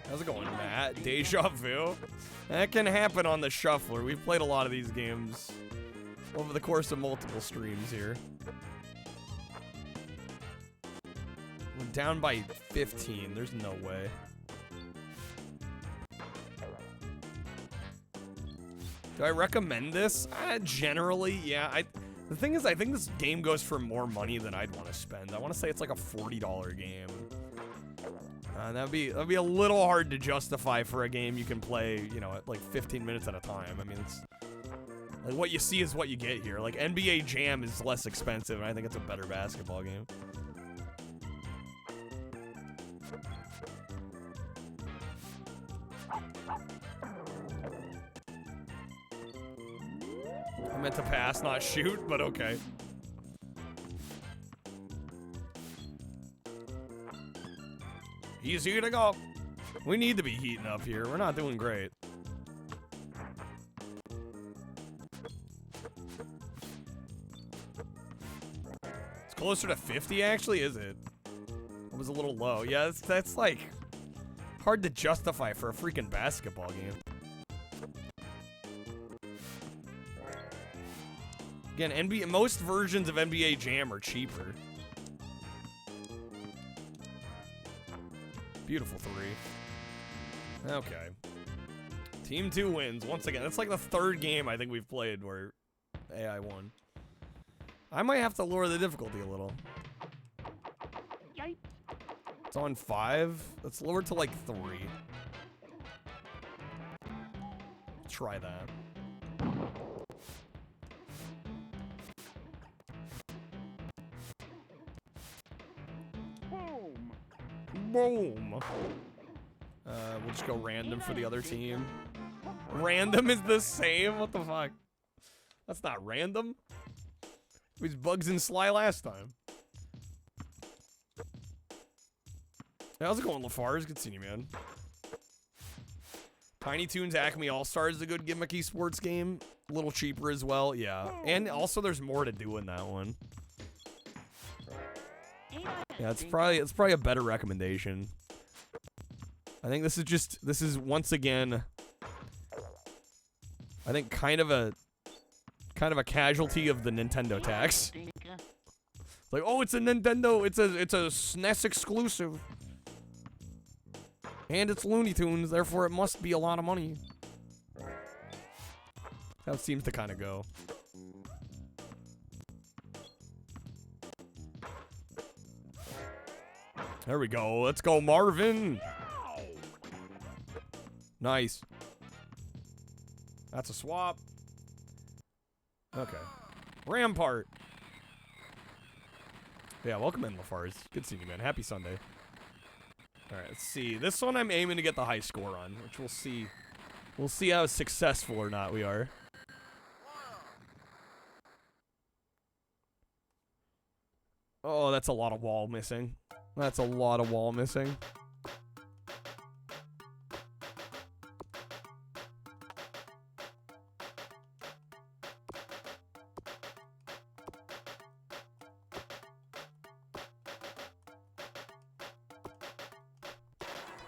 How's it going, Matt? Deja vu? That can happen on the shuffler. We've played a lot of these games over the course of multiple streams here. We're down by 15. There's no way. Do I recommend this? Generally, yeah. The thing is, I think this game goes for more money than I'd want to spend. I want to say it's like a $40 game. That'd be a little hard to justify for a game you can play, you know, at like 15 minutes at a time. I mean, it's like what you see is what you get here. Like NBA Jam is less expensive, and I think it's a better basketball game. I meant to pass, not shoot, but okay. Easy to go. We need to be heating up here. We're not doing great. It's closer to 50, actually, is it? It was a little low. Yeah, that's like hard to justify for a freaking basketball game. Again, most versions of NBA Jam are cheaper. Beautiful three. Okay. Team 2 wins. Once again, that's like the third game I think we've played where AI won. I might have to lower the difficulty a little. It's on 5. Let's lower it to like 3. Try that. Boom. We'll just go random for the other team. Random is the same? What the fuck? That's not random. It was Bugs and Sly last time. Hey, how's it going, LaFars? Good seeing you, man. Tiny Toons Acme All-Stars is a good gimmicky sports game. A little cheaper as well, yeah. And also there's more to do in that one. Yeah, it's probably a better recommendation. I think this is once again, I think kind of a casualty of the Nintendo tax. Like, oh, it's a Nintendo, it's a SNES exclusive. And it's Looney Tunes, therefore it must be a lot of money. That seems to kind of go. There we go. Let's go, Marvin. Nice. That's a swap. Okay. Rampart. Yeah, welcome in, LaFars. Good seeing you, man. Happy Sunday. All right, let's see. This one I'm aiming to get the high score on, which we'll see. We'll see how successful or not we are. Oh, that's a lot of wall missing. That's a lot of wall missing.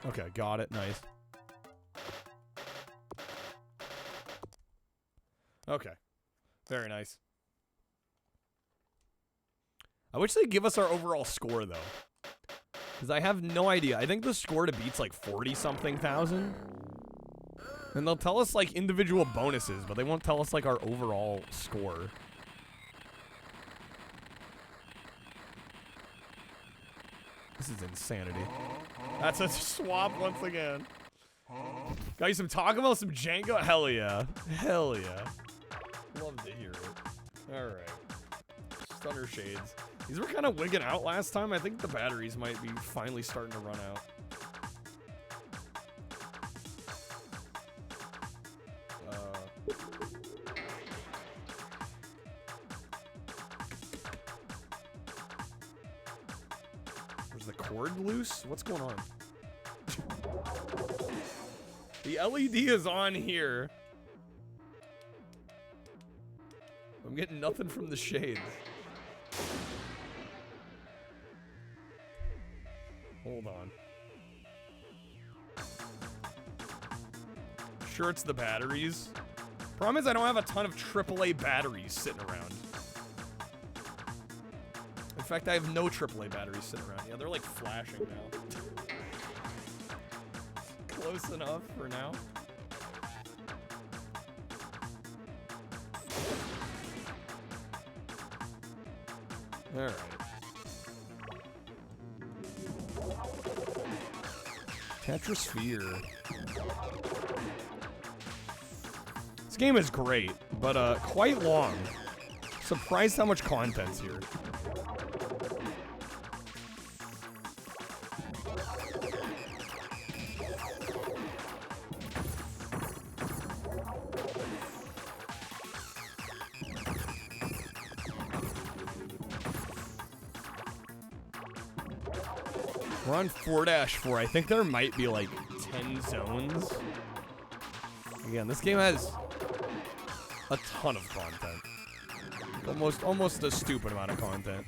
Okay, got it. Nice. Okay. Very nice. I wish they'd give us our overall score, though. Because I have no idea. I think the score to beat's like 40-something thousand. And they'll tell us, like, individual bonuses, but they won't tell us, like, our overall score. This is insanity. That's a swap once again. Got you some Taco Bell, some Django? Hell yeah. Hell yeah. Love to hear it. Alright. Stunner Shades. These were kind of wigging out last time. I think the batteries might be finally starting to run out. Is the cord loose? What's going on? The LED is on here. I'm getting nothing from the shades. Hold on. Sure, it's the batteries. Problem is, I don't have a ton of AAA batteries sitting around. In fact, I have no AAA batteries sitting around. Yeah, they're like flashing now. Close enough for now. All right. Tetrasphere. This game is great, but quite long. Surprised how much content's here. We're on 4-4. I think there might be like 10 zones. Again, this game has a ton of content. Almost a stupid amount of content.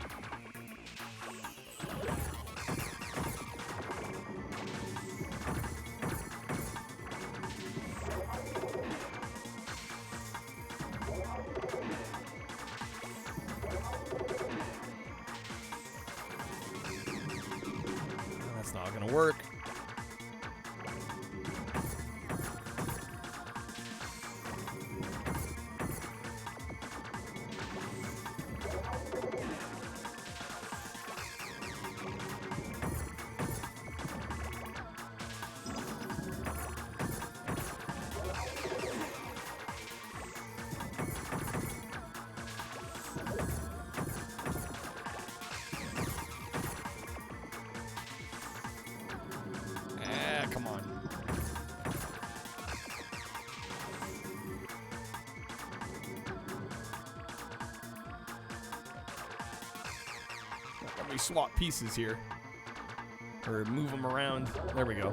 That's not gonna work. Come on. Let me swap pieces here. Or move them around. There we go.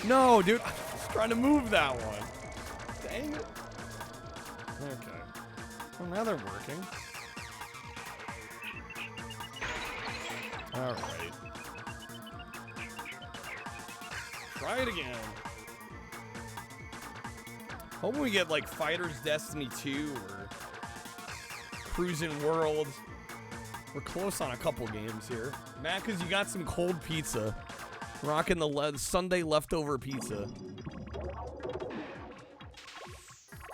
No, dude, I was trying to move that one. Dang it. Okay. Well, now they're working. All right. Try it again. Hoping we get like Fighters Destiny 2 or Cruisin' World. We're close on a couple games here. Matt, because you got some cold pizza. Rocking the Sunday leftover pizza.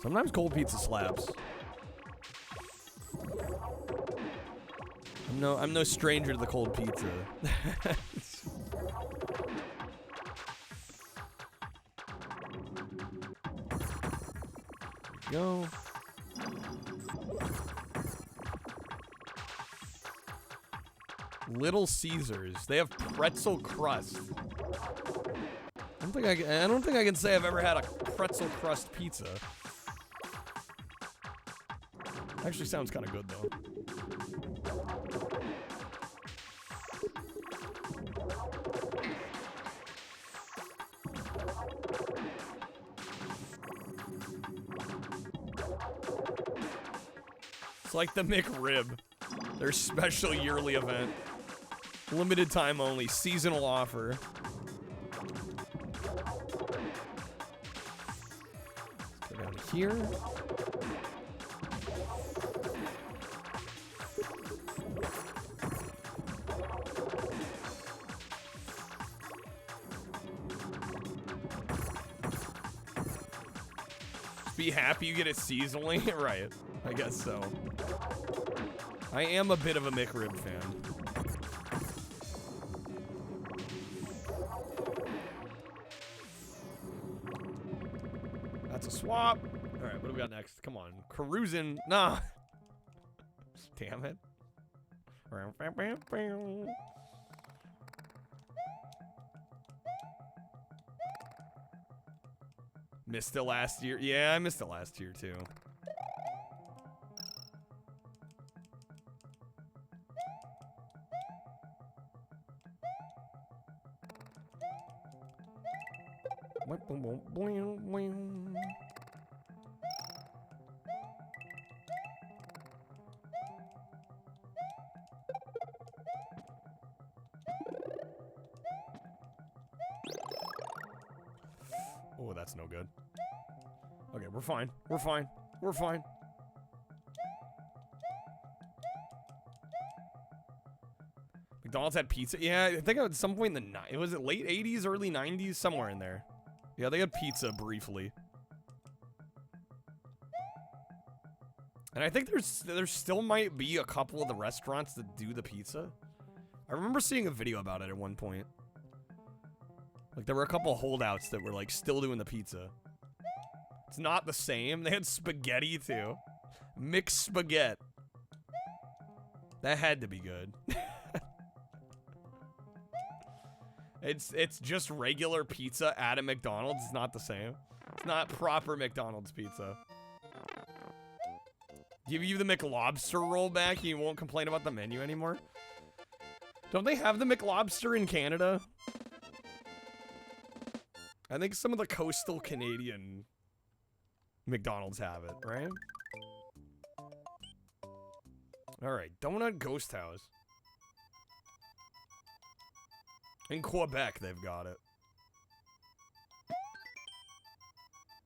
Sometimes cold pizza slaps. I'm no stranger to the cold pizza. Go. Little Caesars. They have pretzel crust. I don't think I can say I've ever had a pretzel crust pizza. Actually sounds kind of good though. It's like the McRib. Their special yearly event. Limited time only, seasonal offer. Let's go down here. Just be happy you get it seasonally, right? I guess so. I am a bit of a McRib fan. Swap. All right, what do we got next? Come on, cruising. Nah. Damn it. Missed it last year. Yeah, I missed it last year too. Oh, that's no good. Okay, we're fine. We're fine. We're fine. McDonald's had pizza. Yeah, I think at some point in the was it late 80s, early 90s, somewhere in there. Yeah, they had pizza briefly. And I think there still might be a couple of the restaurants that do the pizza. I remember seeing a video about it at one point. Like there were a couple of holdouts that were like still doing the pizza. It's not the same. They had spaghetti too. Mixed spaghetti. That had to be good. It's just regular pizza at a McDonald's. It's not the same. It's not proper McDonald's pizza. Give you the McLobster roll back, you won't complain about the menu anymore. Don't they have the McLobster in Canada? I think some of the coastal Canadian McDonald's have it, right? Alright, Donut Ghost House. In Quebec, they've got it.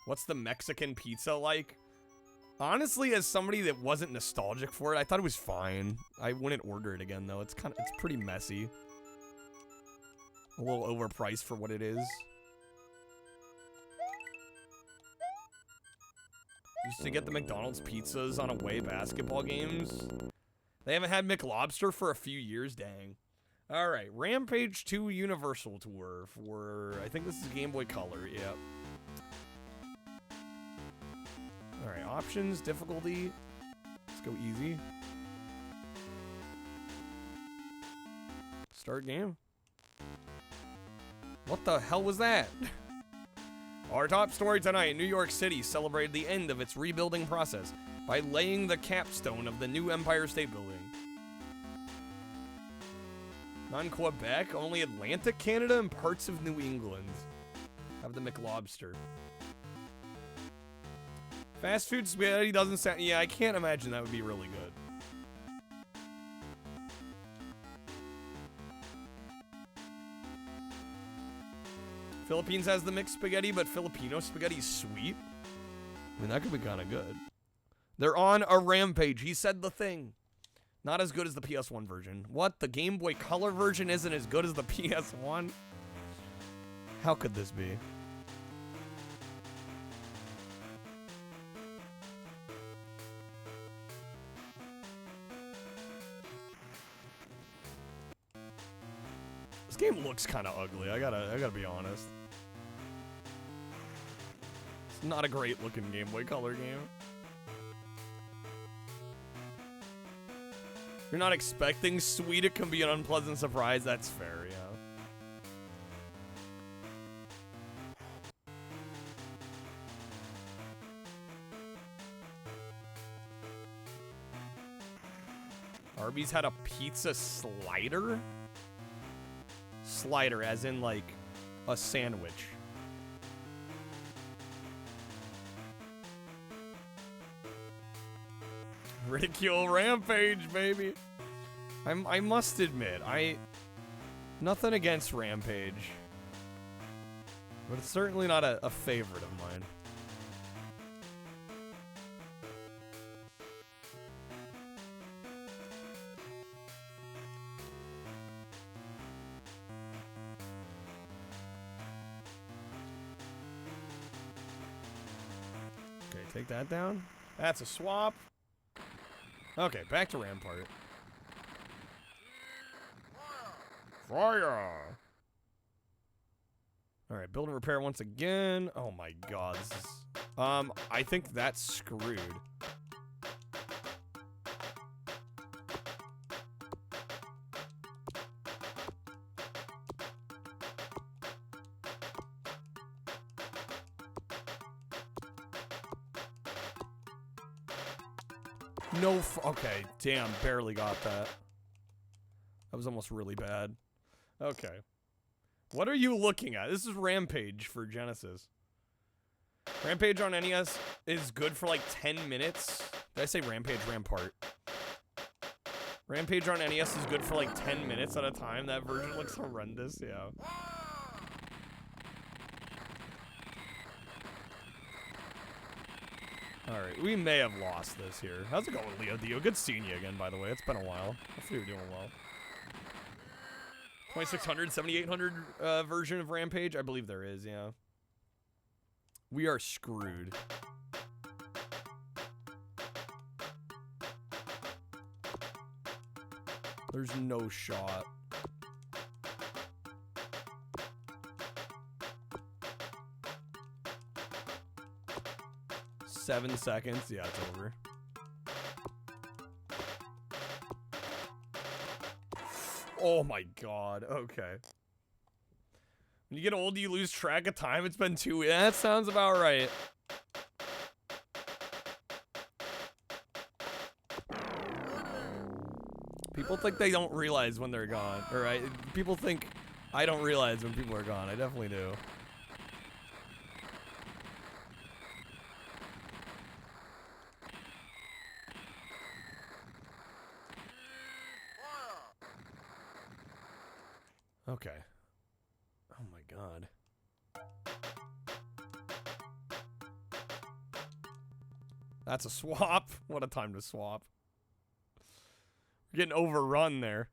What's the Mexican pizza like? Honestly, as somebody that wasn't nostalgic for it, I thought it was fine. I wouldn't order it again, though. It's pretty messy. A little overpriced for what it is. Used to get the McDonald's pizzas on away basketball games. They haven't had McLobster for a few years, dang. Alright, Rampage 2 Universal Tour for, I think this is Game Boy Color, yep. Alright, options, difficulty. Let's go easy. Start game. What the hell was that? Our top story tonight, New York City celebrated the end of its rebuilding process by laying the capstone of the new Empire State Building. Non-Quebec, only Atlantic Canada and parts of New England have the McLobster. Fast food spaghetti doesn't sound... Yeah, I can't imagine that would be really good. Philippines has the mixed spaghetti, but Filipino spaghetti's sweet. I mean, that could be kind of good. They're on a rampage. He said the thing. Not as good as the PS1 version. What? The Game Boy Color version isn't as good as the PS1? How could this be? This game looks kind of ugly. I gotta be honest. It's not a great looking Game Boy Color game. If you're not expecting sweet, it can be an unpleasant surprise. That's fair, yeah. Arby's had a pizza slider? Slider, as in like a sandwich. Ridicule Rampage, baby. I must admit, nothing against Rampage, but it's certainly not a favorite of mine. Okay, take that down. That's a swap. Okay, back to Rampart. Fire! Alright, build and repair once again. Oh my god, this is... I think that's screwed. No okay, damn, barely got that. That was almost really bad. Okay. What are you looking at? This is Rampage for Genesis. Rampage on NES is good for like 10 minutes. Did I say Rampage? Rampart. Rampage on NES is good for like 10 minutes at a time. That version looks horrendous, yeah. Alright, we may have lost this here. How's it going, Leo Dio? Good seeing you again, by the way. It's been a while. Hopefully you're doing well. 2600, 7800 version of Rampage? I believe there is, yeah. We are screwed. There's no shot. Seven seconds. Yeah, it's over. Oh my god. Okay. When you get old, you lose track of time. It's been 2 weeks. That sounds about right. People think they don't realize when they're gone. Or people think I don't realize when people are gone. I definitely do. Okay. Oh my god. That's a swap. What a time to swap. We're getting overrun there.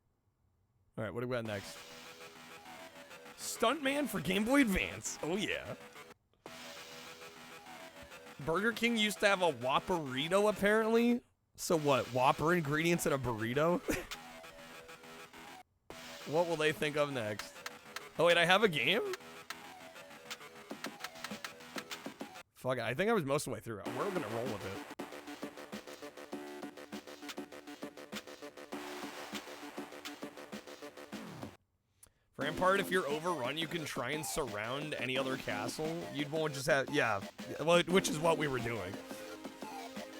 Alright, what do we got next? Stuntman for Game Boy Advance. Oh yeah. Burger King used to have a Whopperito apparently. So what? Whopper ingredients in a burrito? What will they think of next? Oh wait, I have a game? Fuck it, I think I was most of the way through. We're gonna roll with it. For Rampart, if you're overrun, you can try and surround any other castle. You won't just have, yeah, well, which is what we were doing.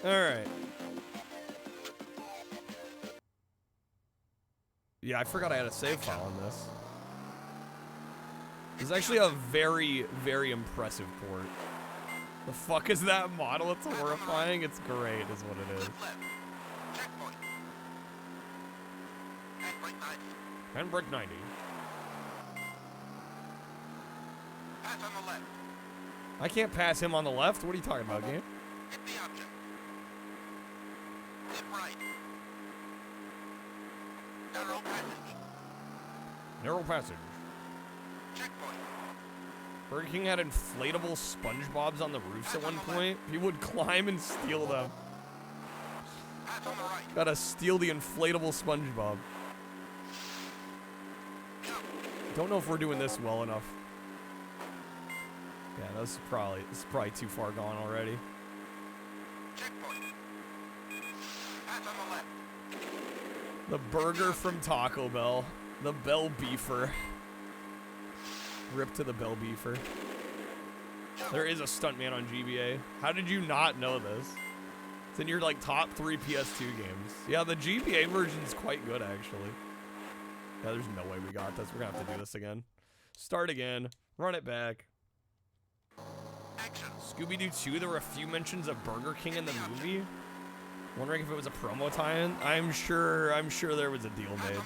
Alright. Yeah, I forgot I had a save file on this. This is actually a very, very impressive port. The fuck is that model? It's horrifying. It's great, is what it is. Handbrake 90. I can't pass him on the left? What are you talking about, game? Narrow passage. Burger King had inflatable SpongeBobs on the roofs at one point. People would climb and steal them. Gotta steal the inflatable SpongeBob. Don't know if we're doing this well enough. Yeah, this is probably too far gone already. The burger from Taco Bell. The Bell Beefer. Rip to the Bell Beefer. There is a stuntman on GBA. How did you not know this? It's in your like top 3 PS2 games. Yeah, the GBA version's quite good actually. Yeah, there's no way we got this. We're gonna have to do this again. Start again. Run it back. Scooby-Doo 2, there were a few mentions of Burger King in the movie. Wondering if it was a promo tie-in. I'm sure there was a deal made.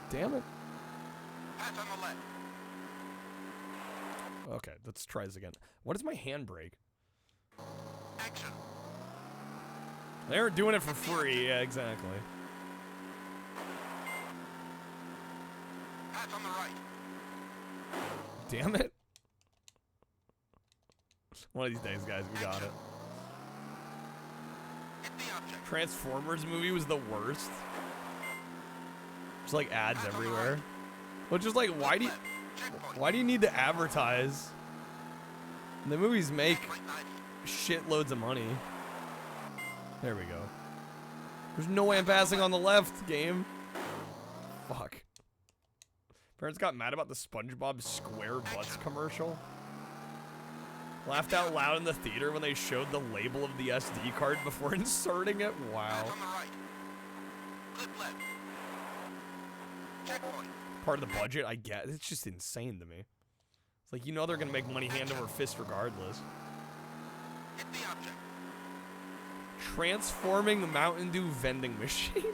Damn it. Okay, let's try this again. What is my handbrake? They're doing it for free. Yeah, exactly. Damn it. One of these days, guys, we got it. Transformers movie was the worst. Just like ads everywhere. Well, just like, why do you need to advertise? The movies make shitloads of money. There we go. There's no way I'm passing on the left, game. Fuck. Parents got mad about the SpongeBob Square Butts commercial. Laughed out loud in the theater when they showed the label of the SD card before inserting it. Wow. Part of the budget, I get. It's just insane to me. It's like, you know they're gonna make money hand over fist regardless. Transforming Mountain Dew vending machine.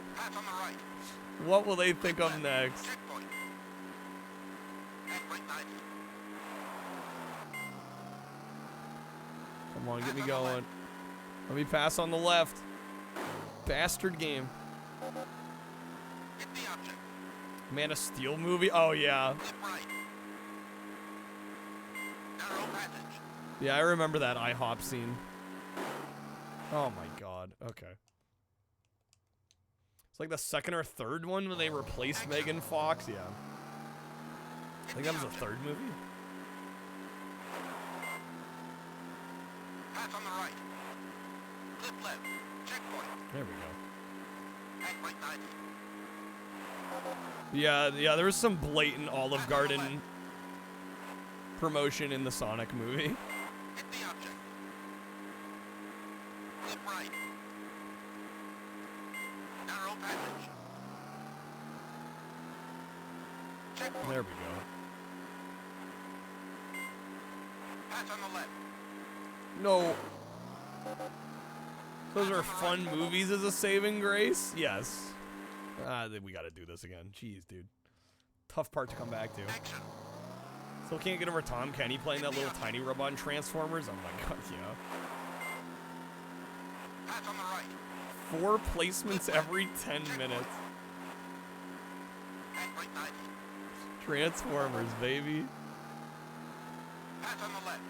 What will they think of next? Come on, get me going. Let me pass on the left. Bastard game. Man of Steel movie? Oh, yeah. Yeah, I remember that IHOP scene. Oh, my God. Okay. It's like the second or third one when they replaced Megan Fox. Yeah. I think that was the third movie. Pass on the right. Flip left. Checkpoint. There we go. Hang right 90. Yeah, there was some blatant Olive Garden promotion in the Sonic movie. Hit the object. Flip right. Narrow passage. Checkpoint. There we go. Pass on the left. No. Those are fun movies as a saving grace? Yes. We gotta do this again. Jeez, dude. Tough part to come back to. Action. Still can't get over Tom Kenny playing that little tiny robot in Transformers? Oh my god, yeah. Pass on the right. 4 placements every 10 minutes. Hang right 90. Transformers, baby. Pass on the left.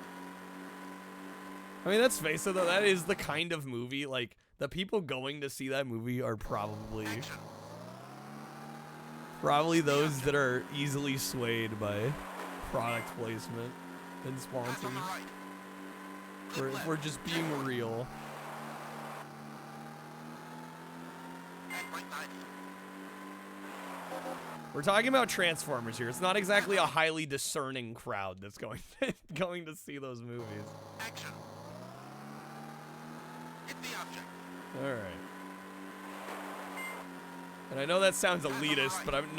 I mean, let's face it, though, that is the kind of movie, like, the people going to see that movie are probably those that are easily swayed by product placement and sponsors. Pass on the right. If we're just being real. Hang right 90. We're talking about Transformers here. It's not exactly a highly discerning crowd that's going to see those movies. Action. Hit the object. All right. And I know that sounds elitist, but I'm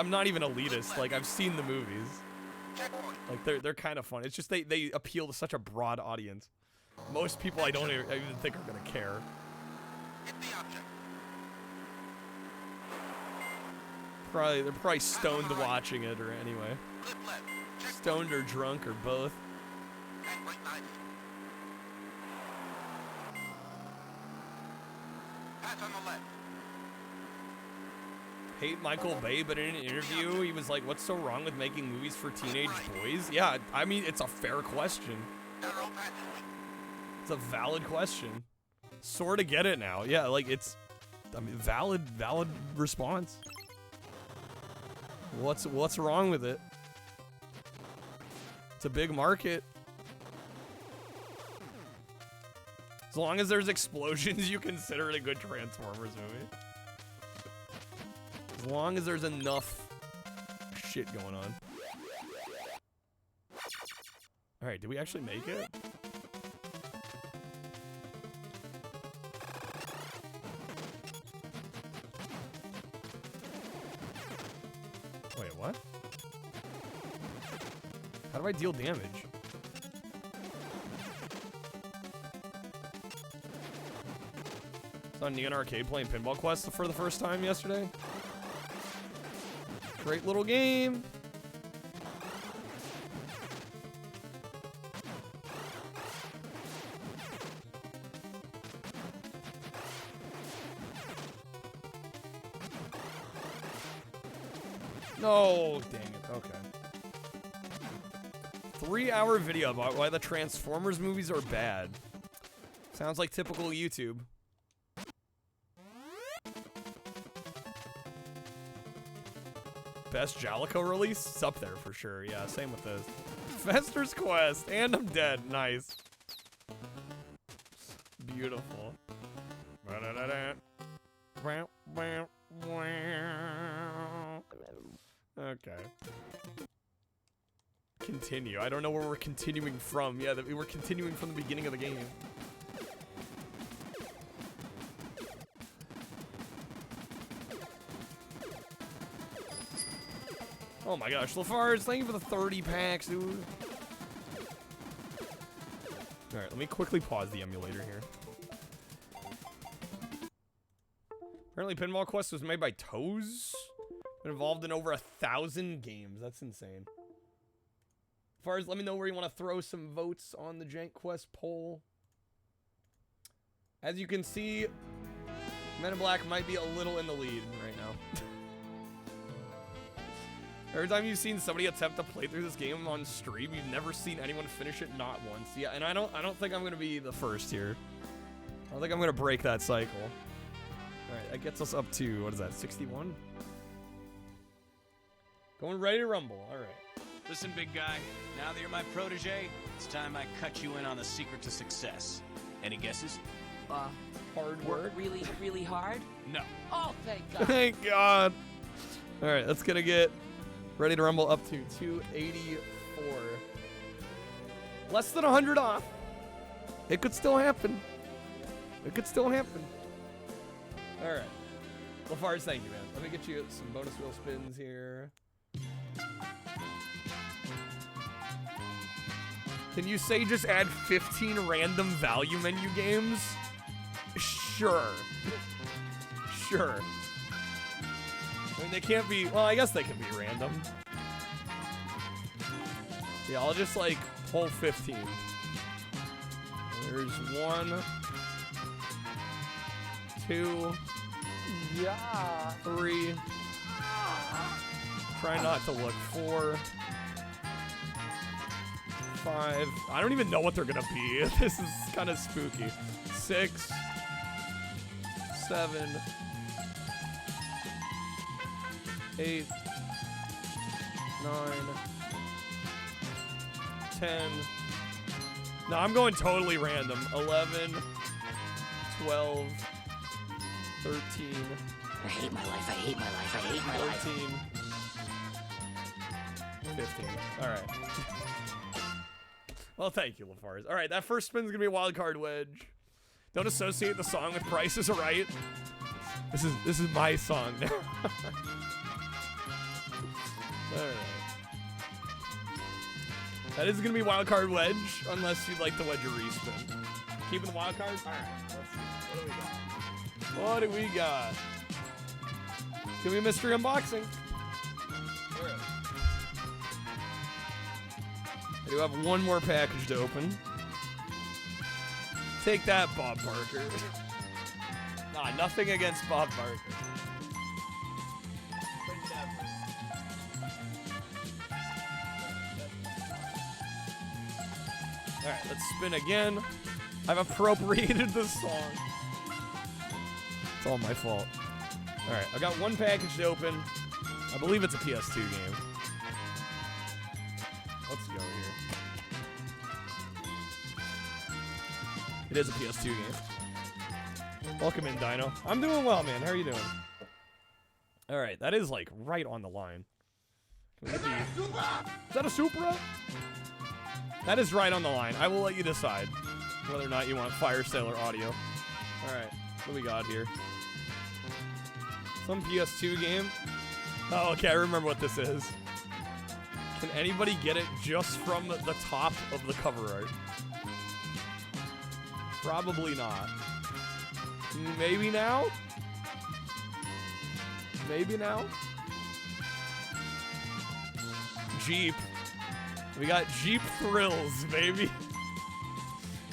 not even elitist. Like, I've seen the movies. Checkpoint. Like, they're kind of fun. It's just they appeal to such a broad audience. Most people I don't even think are gonna care. Hit the object. They're probably stoned watching it, or anyway, Flip left. Checkpoint. stoned or drunk or both. Hang right 90. Pass on the left. Hate Michael Bay, but in an interview, he was like, "What's so wrong with making movies for teenage boys?" Yeah, I mean, it's a fair question. Narrow passage. It's a valid question. Sort of get it now. Yeah, like I mean, valid response. What's wrong with it? It's a big market. As long as there's explosions, you consider it a good Transformers movie. As long as there's enough shit going on. Alright, did we actually make it? Wait, what? How do I deal damage? Saw Neon Arcade playing Pinball Quest for the first time yesterday. Great little game. No, dang it. Okay. 3-hour video about why the Transformers movies are bad. Sounds like typical YouTube. Best Jalico release? It's up there for sure. Yeah, same with this. Fester's Quest, and I'm dead. Nice. Beautiful. Okay. Continue. I don't know where we're continuing from. Yeah, we're continuing from the beginning of the game. Oh my gosh, Lafarge, thank you for the 30 packs, dude. Alright, let me quickly pause the emulator here. Apparently Pinball Quest was made by Toes. Been involved in over 1,000 games. That's insane. Lafarge, let me know where you want to throw some votes on the Jank Quest poll. As you can see, Men in Black might be a little in the lead right now. Every time you've seen somebody attempt to play through this game on stream, you've never seen anyone finish it not once. Yeah, and I don't think I'm gonna be the first here. I don't think I'm gonna break that cycle. Alright, that gets us up to, what is that, 61? Going ready to rumble, alright. Listen, big guy, now that you're my protege, it's time I cut you in on the secret to success. Any guesses? Hard work. Really, really hard? No. Oh, thank God. Thank God. Alright, that's gonna get ready to rumble up to 284. Less than 100 off. It could still happen. It could still happen. Alright. LaFars, thank you, man. Let me get you some bonus wheel spins here. Can you say just add 15 random value menu games? Sure. Sure. I mean, they can't be, well, I guess they can be random. Yeah, I'll just, like, pull 15. There's 1, 2, yeah, 3. Try not to look. 4, 5. I don't even know what they're gonna be. This is kind of spooky. 6, 7, 8, 9, 10. No, I'm going totally random. 11, 12, 13. I hate my life, I hate my life, I hate my life. 14, 15. All right. Well, thank you, LaFars. All right, that first spin's gonna be a wild card wedge. Don't associate the song with Price is Right. This is my song now. All right. That is gonna be wild card wedge, unless you'd like the wedge or respin. Keeping the wild cards. All right. Let's see. What do we got? What do we got? It's gonna be a mystery unboxing. All right. I do have one more package to open. Take that, Bob Barker. Nah, nothing against Bob Barker. Alright, let's spin again. I've appropriated the song. It's all my fault. Alright, I've got one package to open. I believe it's a PS2 game. Let's go here. It is a PS2 game. Welcome in, Dino. I'm doing well, man. How are you doing? Alright, that is like right on the line. Is that a Supra? That is right on the line. I will let you decide whether or not you want Fire Sailor audio. Alright, what do we got here? Some PS2 game? Oh, okay, I remember what this is. Can anybody get it just from the top of the cover art? Probably not. Maybe now? Maybe now? Jeep. We got Jeep Thrills, baby.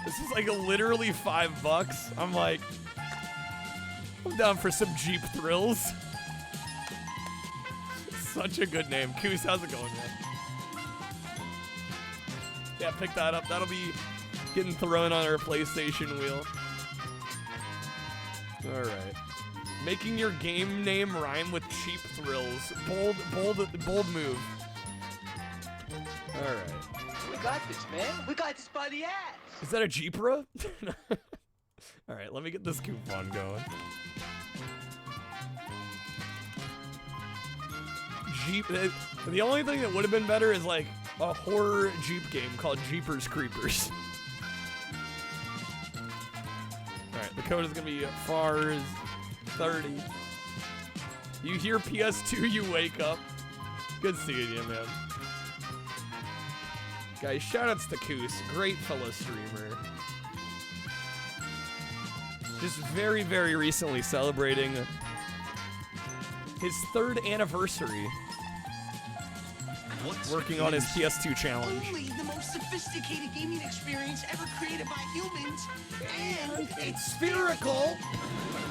This is like literally $5. I'm like, I'm down for some Jeep Thrills. Such a good name. Koos, how's it going, man? Yeah, pick that up. That'll be getting thrown on our PlayStation wheel. Alright. Making your game name rhyme with Cheap Thrills. Bold move. Alright. We got this, man. We got this by the ass. Is that a Jeepra? Alright, let me get this coupon going. Jeep. The only thing that would have been better is like a horror Jeep game called Jeepers Creepers. Alright, the code is gonna be FARS 30. You hear PS2, you wake up. Good seeing you, man. Guys, shoutouts to Koos, great fellow streamer. Just very, very recently celebrating his 3rd anniversary. working on his PS2 challenge. Only the most sophisticated gaming experience ever created by humans, and it's spherical.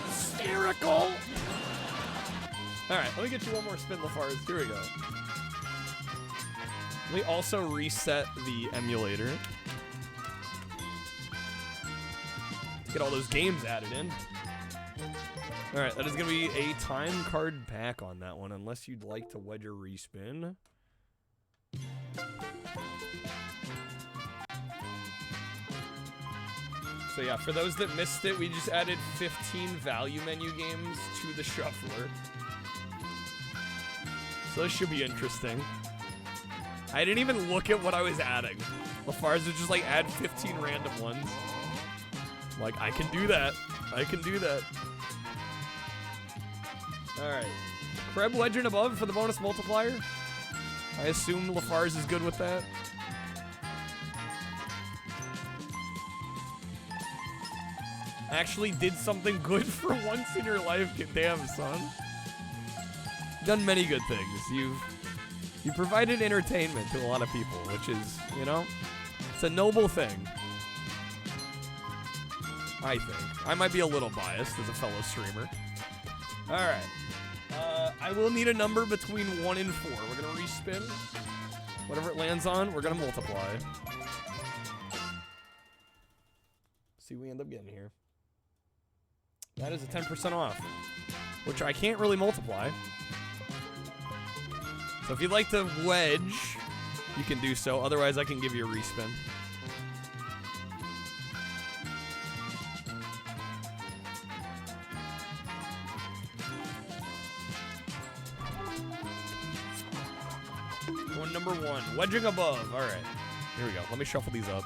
Spherical. All right, let me get you one more spin, LaFars. Here we go. Let me also reset the emulator. Get all those games added in. All right, that is going to be a time card pack on that one, unless you'd like to wedge a respin. So yeah, for those that missed it, we just added 15 value menu games to the shuffler. So this should be interesting. I didn't even look at what I was adding. LaFars would just like add 15 random ones. Like, I can do that. I can do that. Alright. Kreb Legend above for the bonus multiplier. I assume LaFars is good with that. Actually did something good for once in your life. Damn, son. Done many good things. You've provided entertainment to a lot of people, which is, you know, it's a noble thing. I think. I might be a little biased as a fellow streamer. Alright. I will need a number between 1 and 4. We're going to respin. Whatever it lands on, we're going to multiply. See what we end up getting here. That is a 10% off, which I can't really multiply. So if you'd like to wedge, you can do so. Otherwise, I can give you a respin. Number 1, wedging above. All right, here we go. Let me shuffle these up.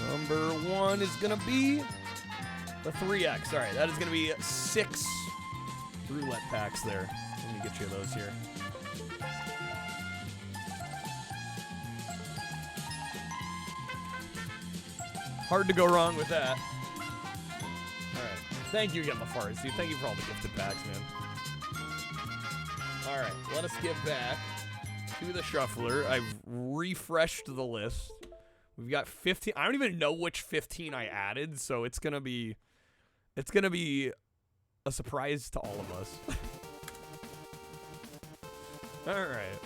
Number 1 is gonna be the 3X. All right, that is gonna be 6 roulette packs there. Let me get you those here. Hard to go wrong with that. All right, thank you again, LaFars, dude. Thank you for all the gifted packs, man. All right, let us get back to the shuffler. I've refreshed the list. We've got 15. I don't even know which 15 I added, so it's gonna be a surprise to all of us. All right,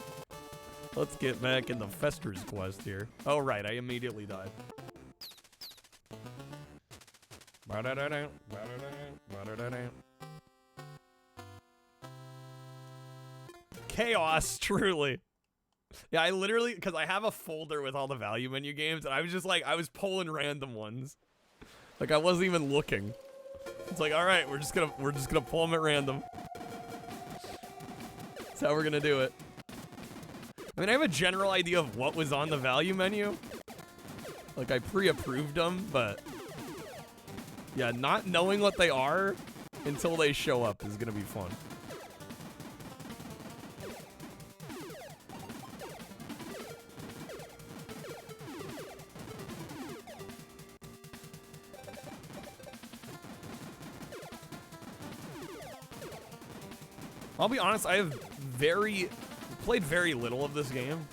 let's get back in the Fester's quest here. Oh right, I immediately died. Chaos, truly. Yeah, I literally, because I have a folder with all the value menu games, and I was just like, I was pulling random ones. Like, I wasn't even looking. It's like, all right, we're just gonna pull them at random. That's how we're gonna do it. I mean, I have a general idea of what was on the value menu. Like, I pre-approved them, but yeah, not knowing what they are until they show up is gonna be fun. I'll be honest, I have played very little of this game,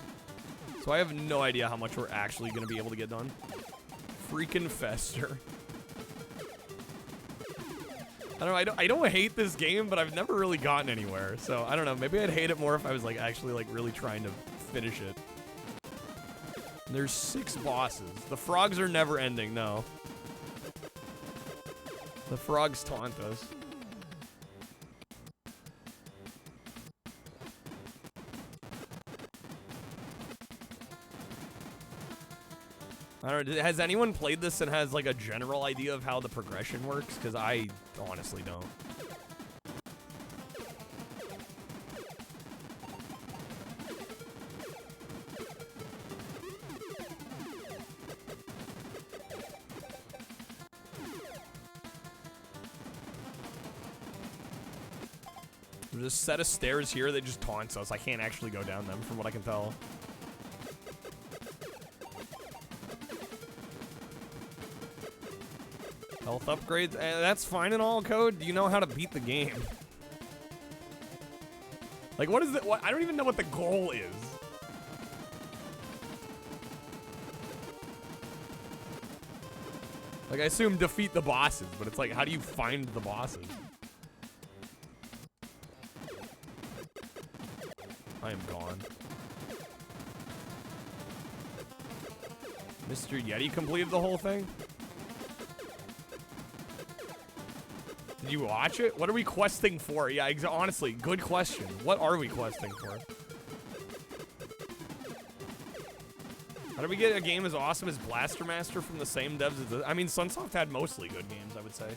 so I have no idea how much we're actually going to be able to get done. Freaking Fester. I don't hate this game, but I've never really gotten anywhere, so I don't know. Maybe I'd hate it more if I was like actually like really trying to finish it. There's 6 bosses. The frogs are never ending, no. The frogs taunt us. I don't know, has anyone played this and has like a general idea of how the progression works? Because I honestly don't. There's a set of stairs here that just taunts us. I can't actually go down them from what I can tell. Health upgrades, that's fine and all, Code. You know how to beat the game. Like, what is it? What? I don't even know what the goal is. Like, I assume defeat the bosses, but it's like, how do you find the bosses? I am gone. Mr. Yeti completed the whole thing? Did you watch it? What are we questing for? Yeah, honestly, good question. What are we questing for? How do we get a game as awesome as Blaster Master from the same devs as this? I mean, Sunsoft had mostly good games, I would say.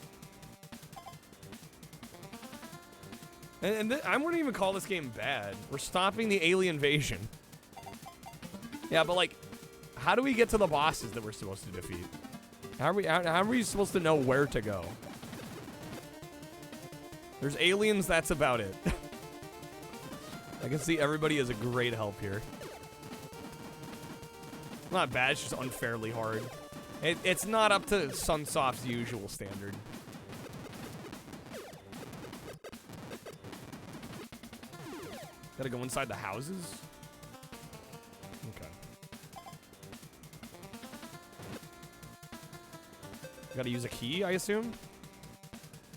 And I wouldn't even call this game bad. We're stopping the alien invasion. Yeah, but like, how do we get to the bosses that we're supposed to defeat? How are we supposed to know where to go? There's aliens, that's about it. I can see everybody is a great help here. Not bad, it's just unfairly hard. It's not up to Sunsoft's usual standard. Gotta go inside the houses? Okay. Gotta use a key, I assume?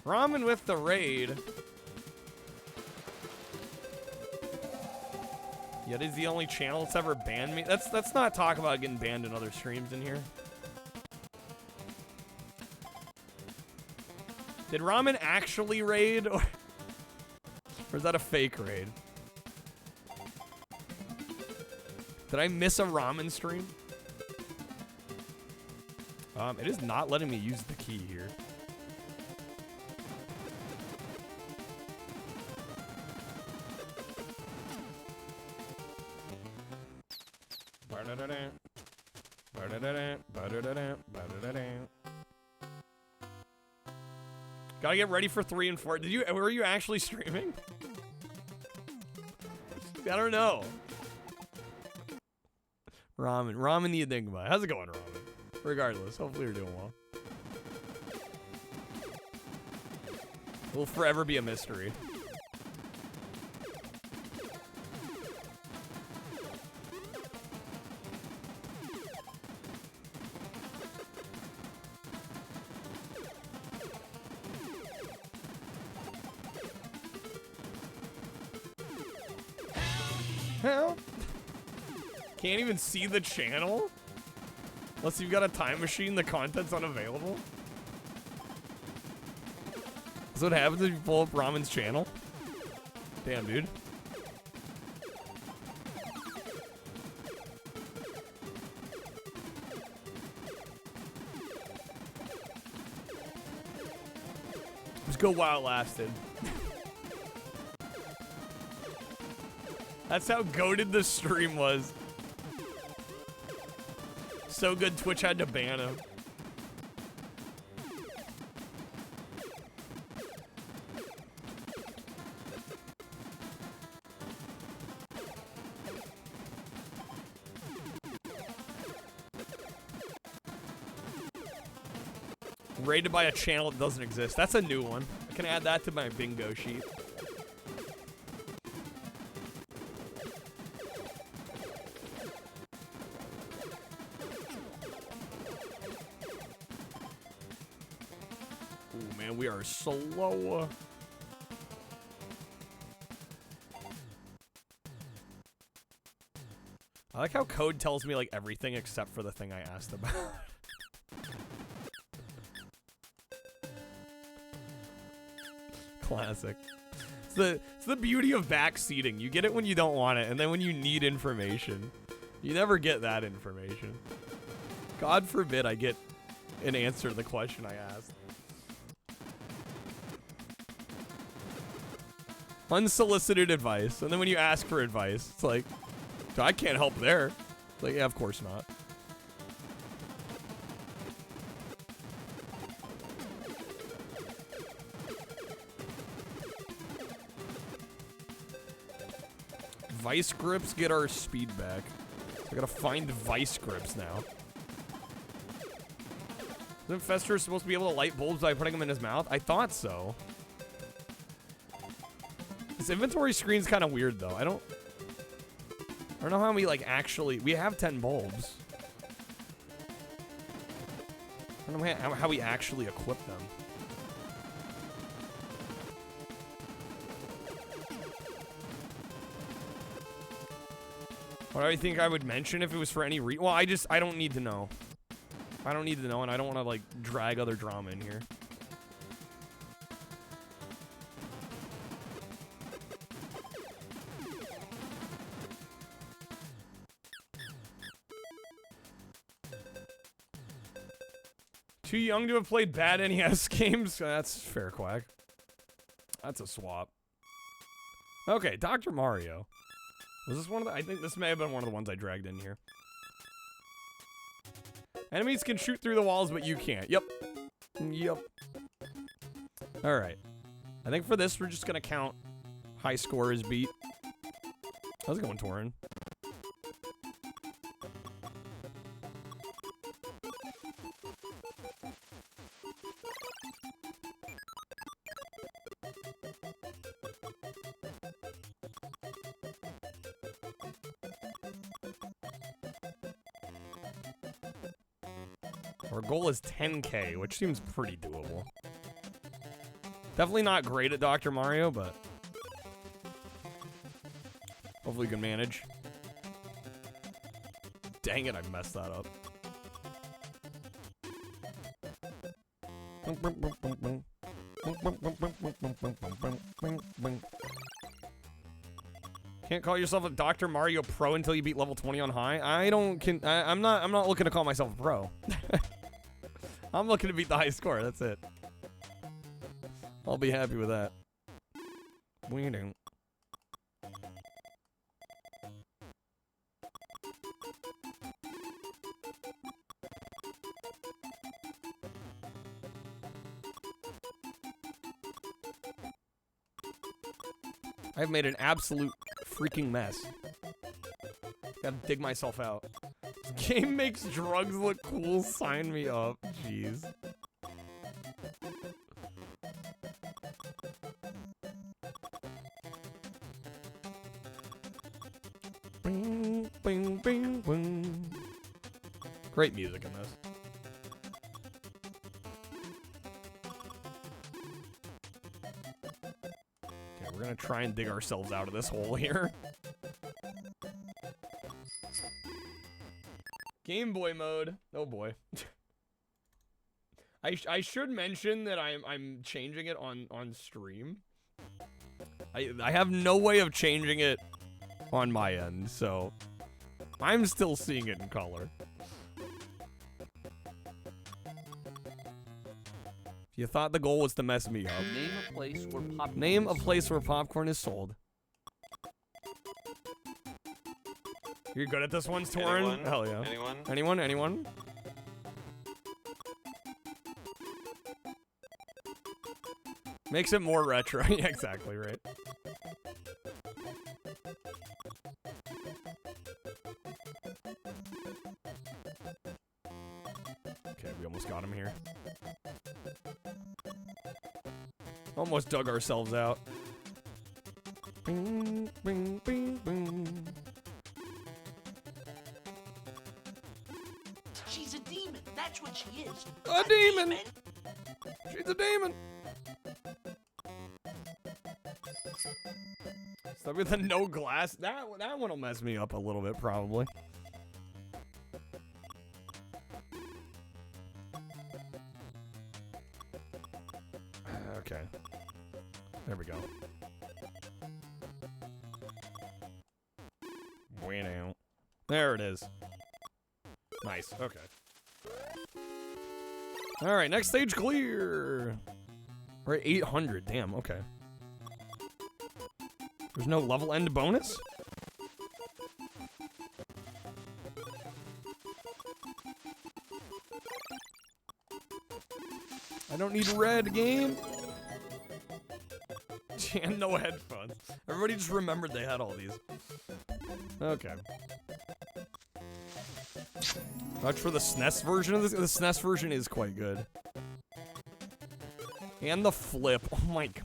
Ramen with the raid. Yeti's the only channel that's ever banned me. Let's not talk about getting banned in other streams in here. Did Ramen actually raid, or is that a fake raid? Did I miss a Ramen stream? It is not letting me use the key here. Gotta get ready for 3 and 4. Were you actually streaming? I don't know. Ramen the Enigma. How's it going, Ramen? Regardless, hopefully you're doing well. Will forever be a mystery. Hell? Can't even see the channel? Unless you've got a time machine, the content's unavailable? That's what happens if you pull up Ramen's channel? Damn, dude. Let's go while it lasted. That's how goated the stream was. So good Twitch had to ban him. Rated by a channel that doesn't exist. That's a new one. I can add that to my bingo sheet. Ooh, man, we are slow. I like how code tells me like everything except for the thing I asked about. Classic. It's the beauty of backseating. You get it when you don't want it, and then when you need information, you never get that information. God forbid I get an answer to the question I asked. Unsolicited advice, and then when you ask for advice, it's like, I can't help there. It's like, yeah, of course not. Vice grips get our speed back. So I gotta find vice grips now. Isn't Fester supposed to be able to light bulbs by putting them in his mouth? I thought so. This inventory screen's kind of weird, though. I don't know how we, like, actually... We have 10 bulbs. I don't know how we actually equip them. What do I think I would mention if it was for any well, I don't need to know. I don't need to know, and I don't want to, like, drag other drama in here. Too young to have played bad NES games? That's fair, Quack. That's a swap. Okay, Dr. Mario. Was this one of the... I think this may have been one of the ones I dragged in here. Enemies can shoot through the walls, but you can't. Yep. Yep. Alright. I think for this, we're just gonna count high score as beat. How's it going, Torin? Our goal is 10K, which seems pretty doable. Definitely not great at Dr. Mario, but hopefully we can manage. Dang it, I messed that up. Can't call yourself a Dr. Mario Pro until you beat level 20 on high. I'm not looking to call myself a pro. I'm looking to beat the high score, that's it. I'll be happy with that. We don't. I've made an absolute freaking mess. Gotta dig myself out. This game makes drugs look cool. Sign me up. Jeez. Bing, bing, bing, bing. Great music in this. Okay, we're gonna try and dig ourselves out of this hole here. Game Boy mode. Oh boy. I should mention that I'm changing it on stream. I have no way of changing it on my end, so I'm still seeing it in color. You thought the goal was to mess me up. Name a place where popcorn is sold. You're good at this one, Torin? Anyone? Hell yeah. Anyone? Anyone? Anyone? Makes it more retro. Yeah, exactly, right. Okay, we almost got him here. Almost dug ourselves out. Bing, bing, bing, bing. She's a demon. That's what she is. A demon. She's a demon. Stuck with the no glass. That one will mess me up a little bit, probably. Okay. There we go. Bueno. There it is. Nice. Okay. All right, next stage clear. We're at 800. Damn. Okay. There's no level end bonus? I don't need red, game. And no headphones. Everybody just remembered they had all these. Okay. Much for the SNES version of this. The SNES version is quite good. And the flip. Oh my gosh.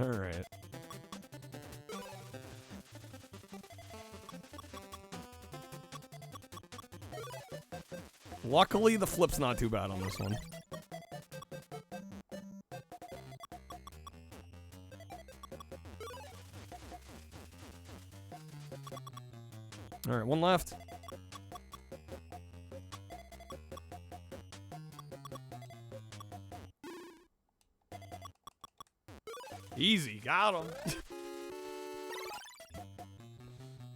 All right. Luckily, the flip's not too bad on this one. All right, one left. Easy, got him.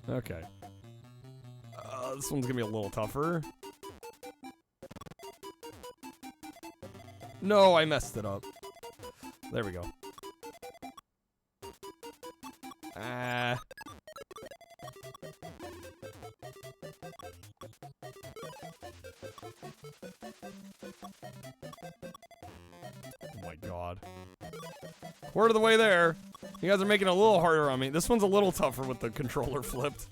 Okay. This one's gonna be a little tougher. No, I messed it up. There we go. Ah. Oh my god. Quarter of the way there. You guys are making it a little harder on me. This one's a little tougher with the controller flipped.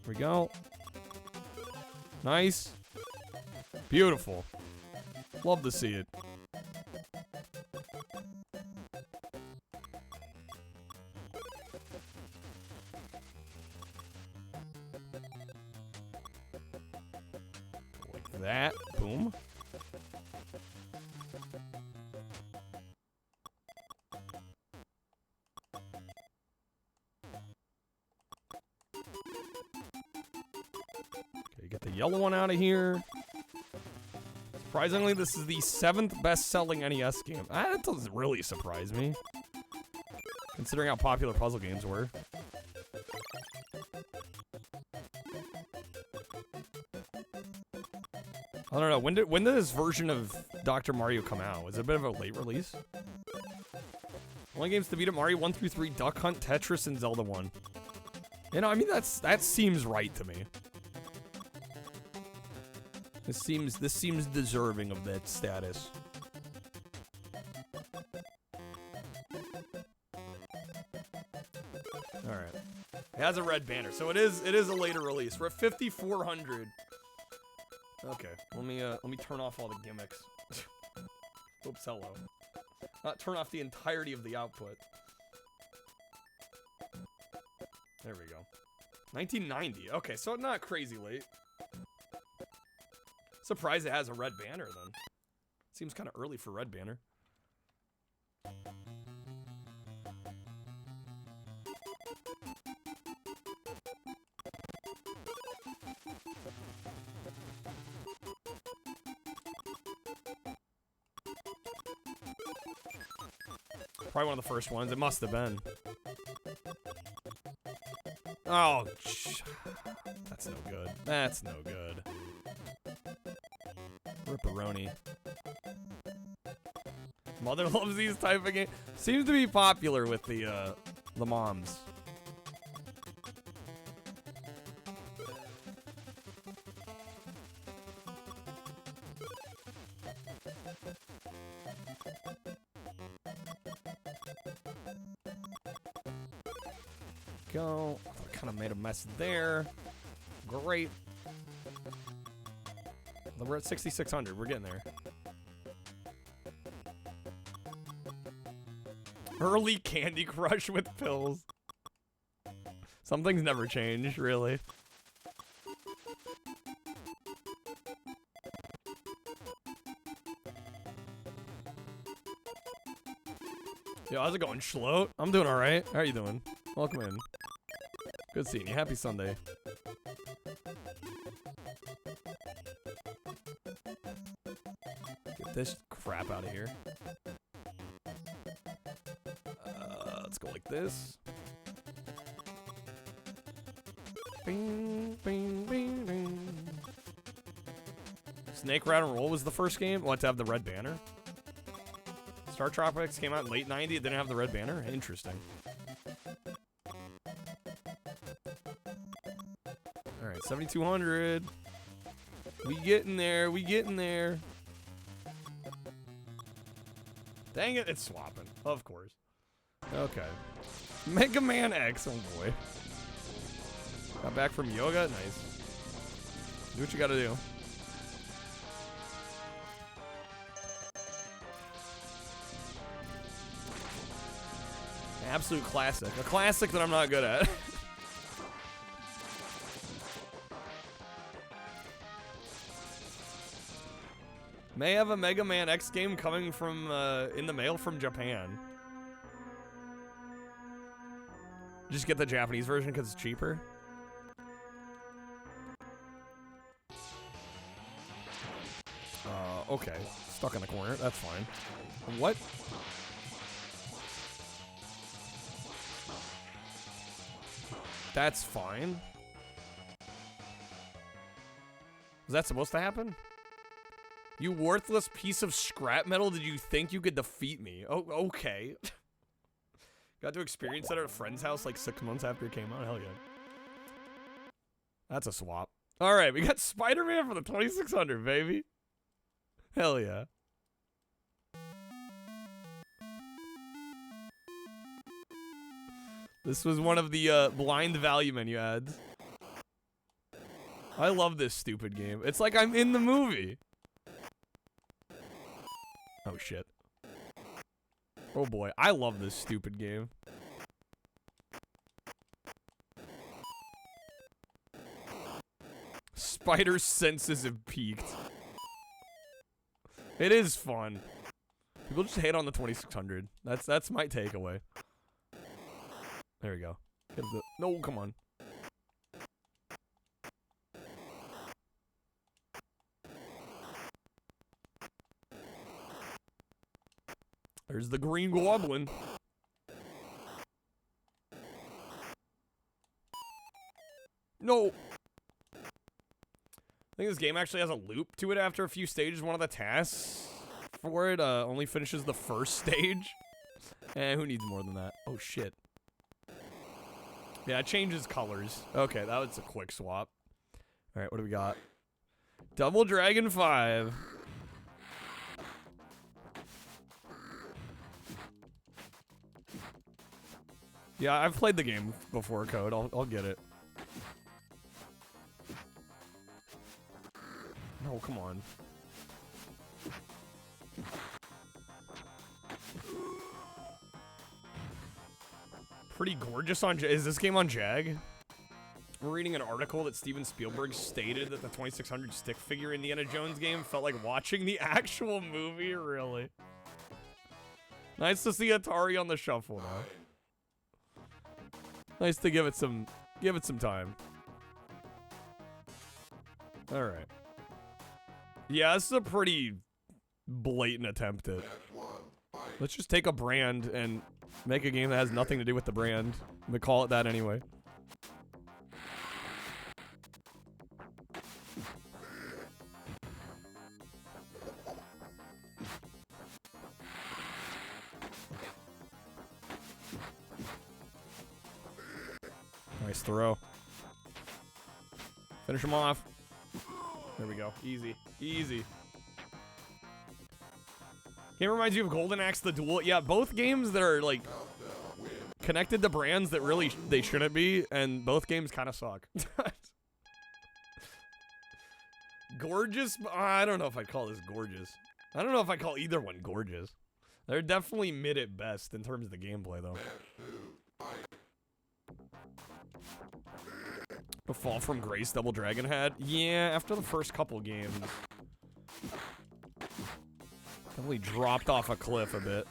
Here we go. Nice. Beautiful. Love to see it. Like that. Boom. Okay, get the yellow one out of here. Surprisingly, this is the 7th best-selling NES game. That doesn't really surprise me, considering how popular puzzle games were. I don't know. When did this version of Dr. Mario come out? Was it a bit of a late release? Only games to beat it: Mario 1 through 3, Duck Hunt, Tetris, and Zelda 1. You know, I mean, that seems right to me. This seems deserving of that status. All right, it has a red banner, so it is a later release. We're at 5,400. Okay, let me turn off all the gimmicks. Oops, hello. Not turn off the entirety of the output. There we go. 1990. Okay, so not crazy late. Surprised it has a red banner then. Seems kind of early for red banner. Probably one of the first ones. It must have been. Oh, that's no good. That's no good. Ripperoni. Mother loves these type of games. Seems to be popular with the moms. Go. Kind of made a mess there. Great. We're at 6,600. We're getting there. Early Candy Crush with pills. Some things never change, really. Yo, how's it going, Schloat? I'm doing alright. How are you doing? Welcome in. Good seeing you. Happy Sunday. Get this crap out of here. Let's go like this. Bing, bing, bing, bing. Snake Rattle and Roll was the first game. What, to have the red banner? Star Tropics came out in late 90. It didn't have the red banner? Interesting. Alright, 7,200. We getting there. We getting there. Dang it, it's swapping. Of course. Okay. Mega Man X. Oh boy. Got back from yoga. Nice. Do what you gotta do. Absolute classic. A classic that I'm not good at. May have a Mega Man X game coming from in the mail from Japan. Just get the Japanese version because it's cheaper. Okay. Stuck in the corner. That's fine. What? That's fine. Was that supposed to happen? You worthless piece of scrap metal, did you think you could defeat me? Oh, okay. Got to experience that at a friend's house like 6 months after it came out? Hell yeah. That's a swap. Alright, we got Spider-Man for the 2600, baby. Hell yeah. This was one of the blind value menu ads. I love this stupid game. It's like I'm in the movie. Oh shit. Oh boy, I love this stupid game. Spider's senses have peaked. It is fun. People just hate on the 2600. That's my takeaway. There we go. No, come on. There's the Green Goblin. No. I think this game actually has a loop to it after a few stages. One of the tasks for it only finishes the first stage. And who needs more than that? Oh, shit. Yeah, it changes colors. Okay, that was a quick swap. All right, what do we got? Double Dragon 5. Yeah, I've played the game before, Code. I'll get it. No, come on. Pretty gorgeous on is this game on Jag? We're reading an article that Steven Spielberg stated that the 2600 stick figure Indiana Jones game felt like watching the actual movie. Really? Nice to see Atari on the shuffle now. Nice to give it some time. All right. Yeah, this is a pretty blatant attempt at. Let's just take a brand and make a game that has nothing to do with the brand. We call it that anyway. Nice throw. Finish him off. There we go. Easy. Easy. Game reminds you of Golden Axe the Duel. Yeah, both games that are, like, connected to brands that really they shouldn't be, and both games kind of suck. Gorgeous? I don't know if I'd call this gorgeous. I don't know if I call either one gorgeous. They're definitely mid at best in terms of the gameplay, though. The Fall from Grace Double Dragon had? Yeah, after the first couple games. Definitely dropped off a cliff a bit.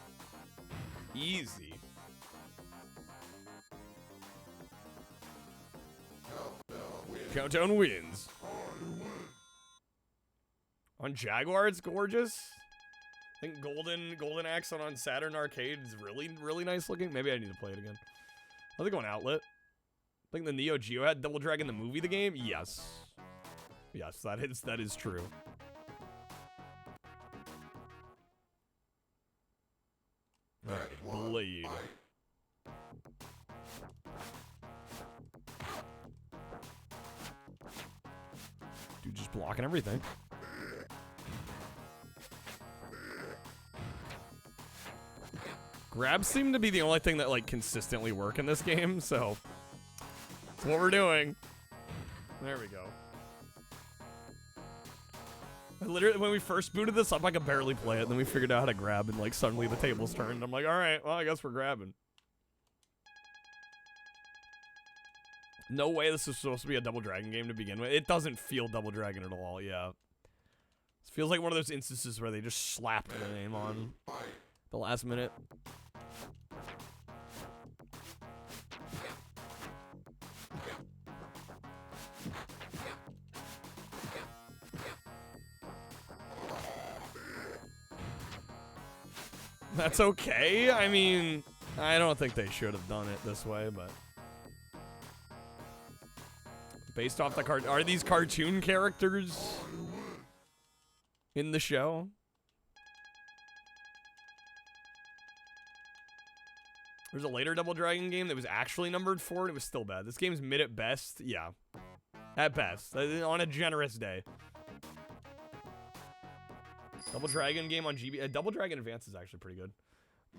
Easy. Countdown wins. On Jaguar, it's gorgeous. I think Golden Axe on Saturn Arcade is really nice looking. Maybe I need to play it again. I think on Outlet. I think the Neo Geo had Double Dragon the movie, the game. Yes, yes, that is true. All right, Blade. Dude, just blocking everything. Grabs seem to be the only thing that, like, consistently work in this game, so that's what we're doing. There we go. I literally, when we first booted this up, I could barely play it, and then we figured out how to grab, and, like, suddenly the tables turned. I'm like, all right, well, I guess we're grabbing. No way this is supposed to be a Double Dragon game to begin with. It doesn't feel Double Dragon at all, yeah. It feels like one of those instances where they just slapped the name on the last minute. That's okay. I mean, I don't think they should have done it this way, but based off the card, are these cartoon characters in the show? There's a later Double Dragon game that was actually numbered 4, and it was still bad. This game's mid at best. Yeah, at best, on a generous day. Double Dragon game on GB. Double Dragon Advance is actually pretty good.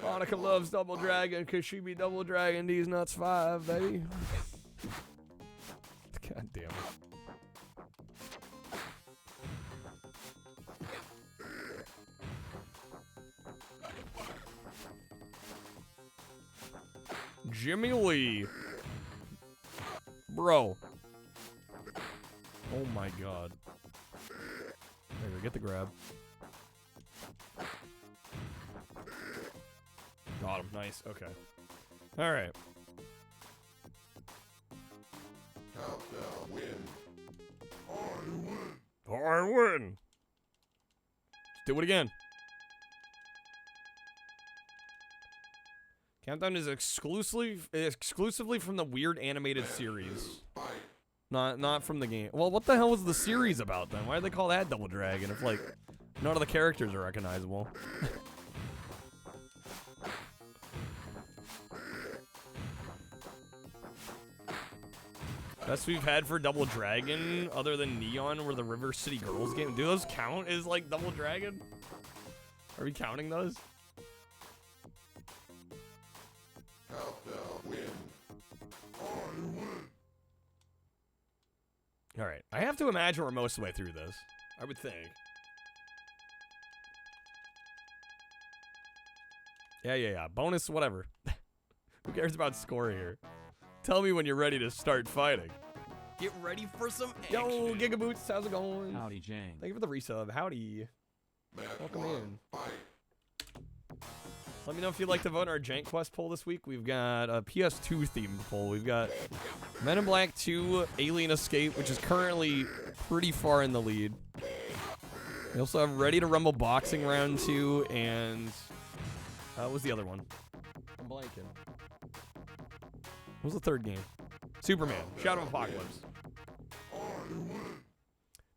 Monica loves Double Dragon because she be Double Dragon these nuts 5, baby. God damn it. Jimmy Lee. Bro. Oh my god. There we go, get the grab. Got him. Nice. Okay. All right. Countdown win. I win. Let's do it again. Countdown is exclusively from the weird animated series. Not from the game. Well, what the hell was the series about then? Why did they call that Double Dragon if like none of the characters are recognizable? Best we've had for Double Dragon, other than Neon, were the River City Girls game. Do those count as like Double Dragon? Are we counting those? Countdown win. All right, I have to imagine we're most of the way through this. I would think. Yeah. Bonus, whatever. Who cares about score here? Tell me when you're ready to start fighting. Get ready for some action. Yo, Gigaboots, how's it going? Howdy, Jane. Thank you for the resub. Howdy. Welcome in. Let me know if you'd like to vote in our Jank Quest poll this week. We've got a PS2 themed poll. We've got Men in Black 2, Alien Escape, which is currently pretty far in the lead. We also have Ready to Rumble Boxing Round 2, and what was the other one? I'm blanking. What was the third game? Superman, Shadow of Apocalypse.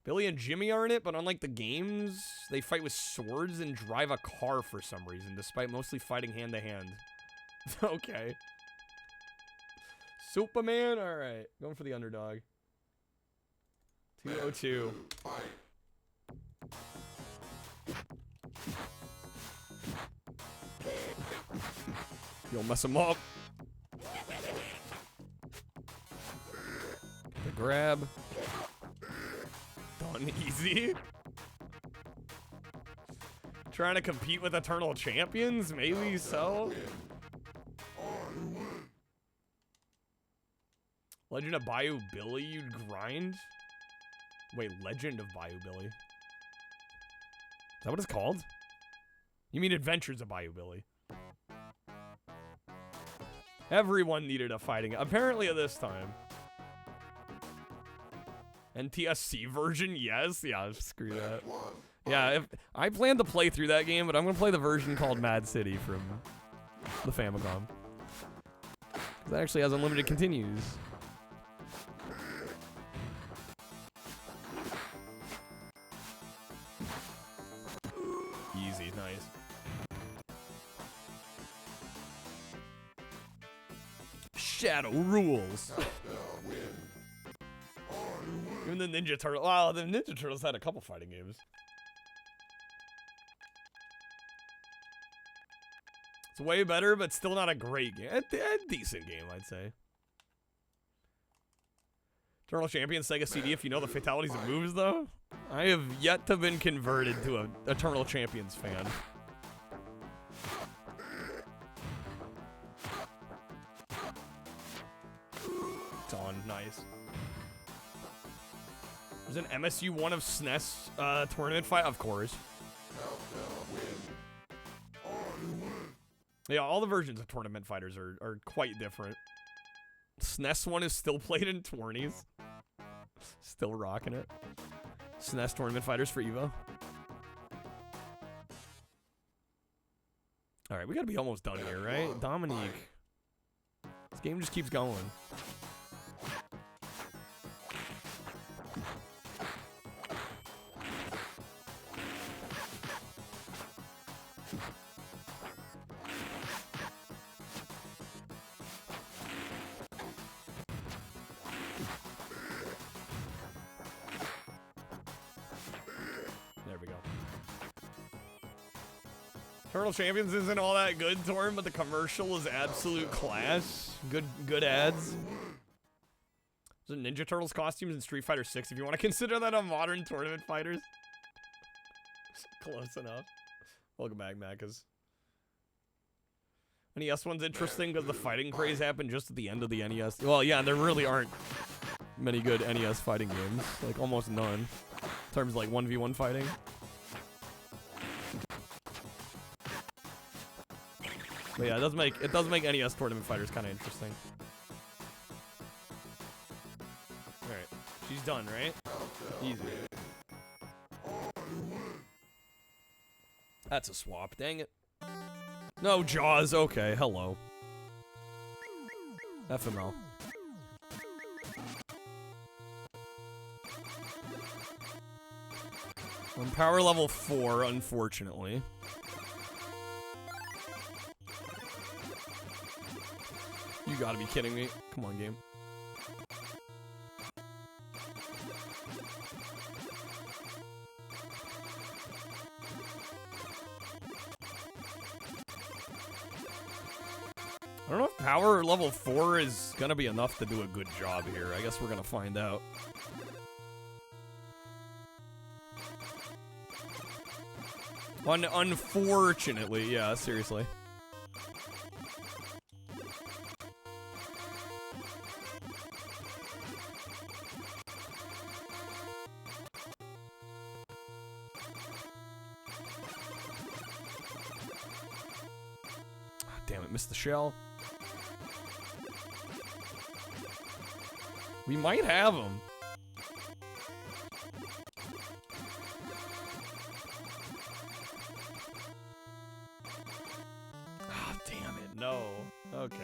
Billy and Jimmy are in it, but unlike the games, they fight with swords and drive a car for some reason, despite mostly fighting hand-to-hand. Okay. Superman? Alright. Going for the underdog. 202. You'll mess him up. The grab. Done easy. Trying to compete with Eternal Champions? Maybe so. Legend of Bayou Billy, you'd grind? Wait, Legend of Bayou Billy. Is that what it's called? You mean Adventures of Bayou Billy. Everyone needed a fighting. Apparently at this time. NTSC version, yes. Yeah, screw that. Yeah, if I plan to play through that game, but I'm gonna play the version called Mad City from the Famicom. That actually has unlimited continues. Easy, nice. Shadow rules. Even the Ninja Turtles. Wow, the Ninja Turtles had a couple fighting games. It's way better, but still not a great game. A decent game, I'd say. Eternal Champion Sega CD, if you know the fatalities and moves, though. I have yet to been converted to an Eternal Champions fan. locked on. Nice. There's an MSU one of SNES tournament fight, of course. Yeah, all the versions of Tournament Fighters are quite different. SNES one is still played in 20s. Still rocking it. SNES Tournament Fighters for Evo. Alright, we gotta be almost done here, right? Dominique. This game just keeps going. Turtle Champions isn't all that good, Torm, but the commercial is absolute class. Good ads. There's Ninja Turtles costumes in Street Fighter 6 if you want to consider that a modern Tournament Fighters. Close enough. Welcome back, Macas. NES one's interesting because the fighting craze happened just at the end of the NES. Well, yeah, there really aren't many good NES fighting games. Like, almost none. In terms of, like, 1v1 fighting. But yeah, it does make NES Tournament Fighters kind of interesting. Alright. She's done, right? Easy. That's a swap, dang it. No, Jaws, okay, hello. FML. I'm power level 4, unfortunately. You gotta be kidding me. Come on, game. I don't know if power level 4 is gonna be enough to do a good job here. I guess we're gonna find out. Unfortunately, yeah, seriously. Damn it, missed the shell. We might have him. Ah, damn it, no. Okay.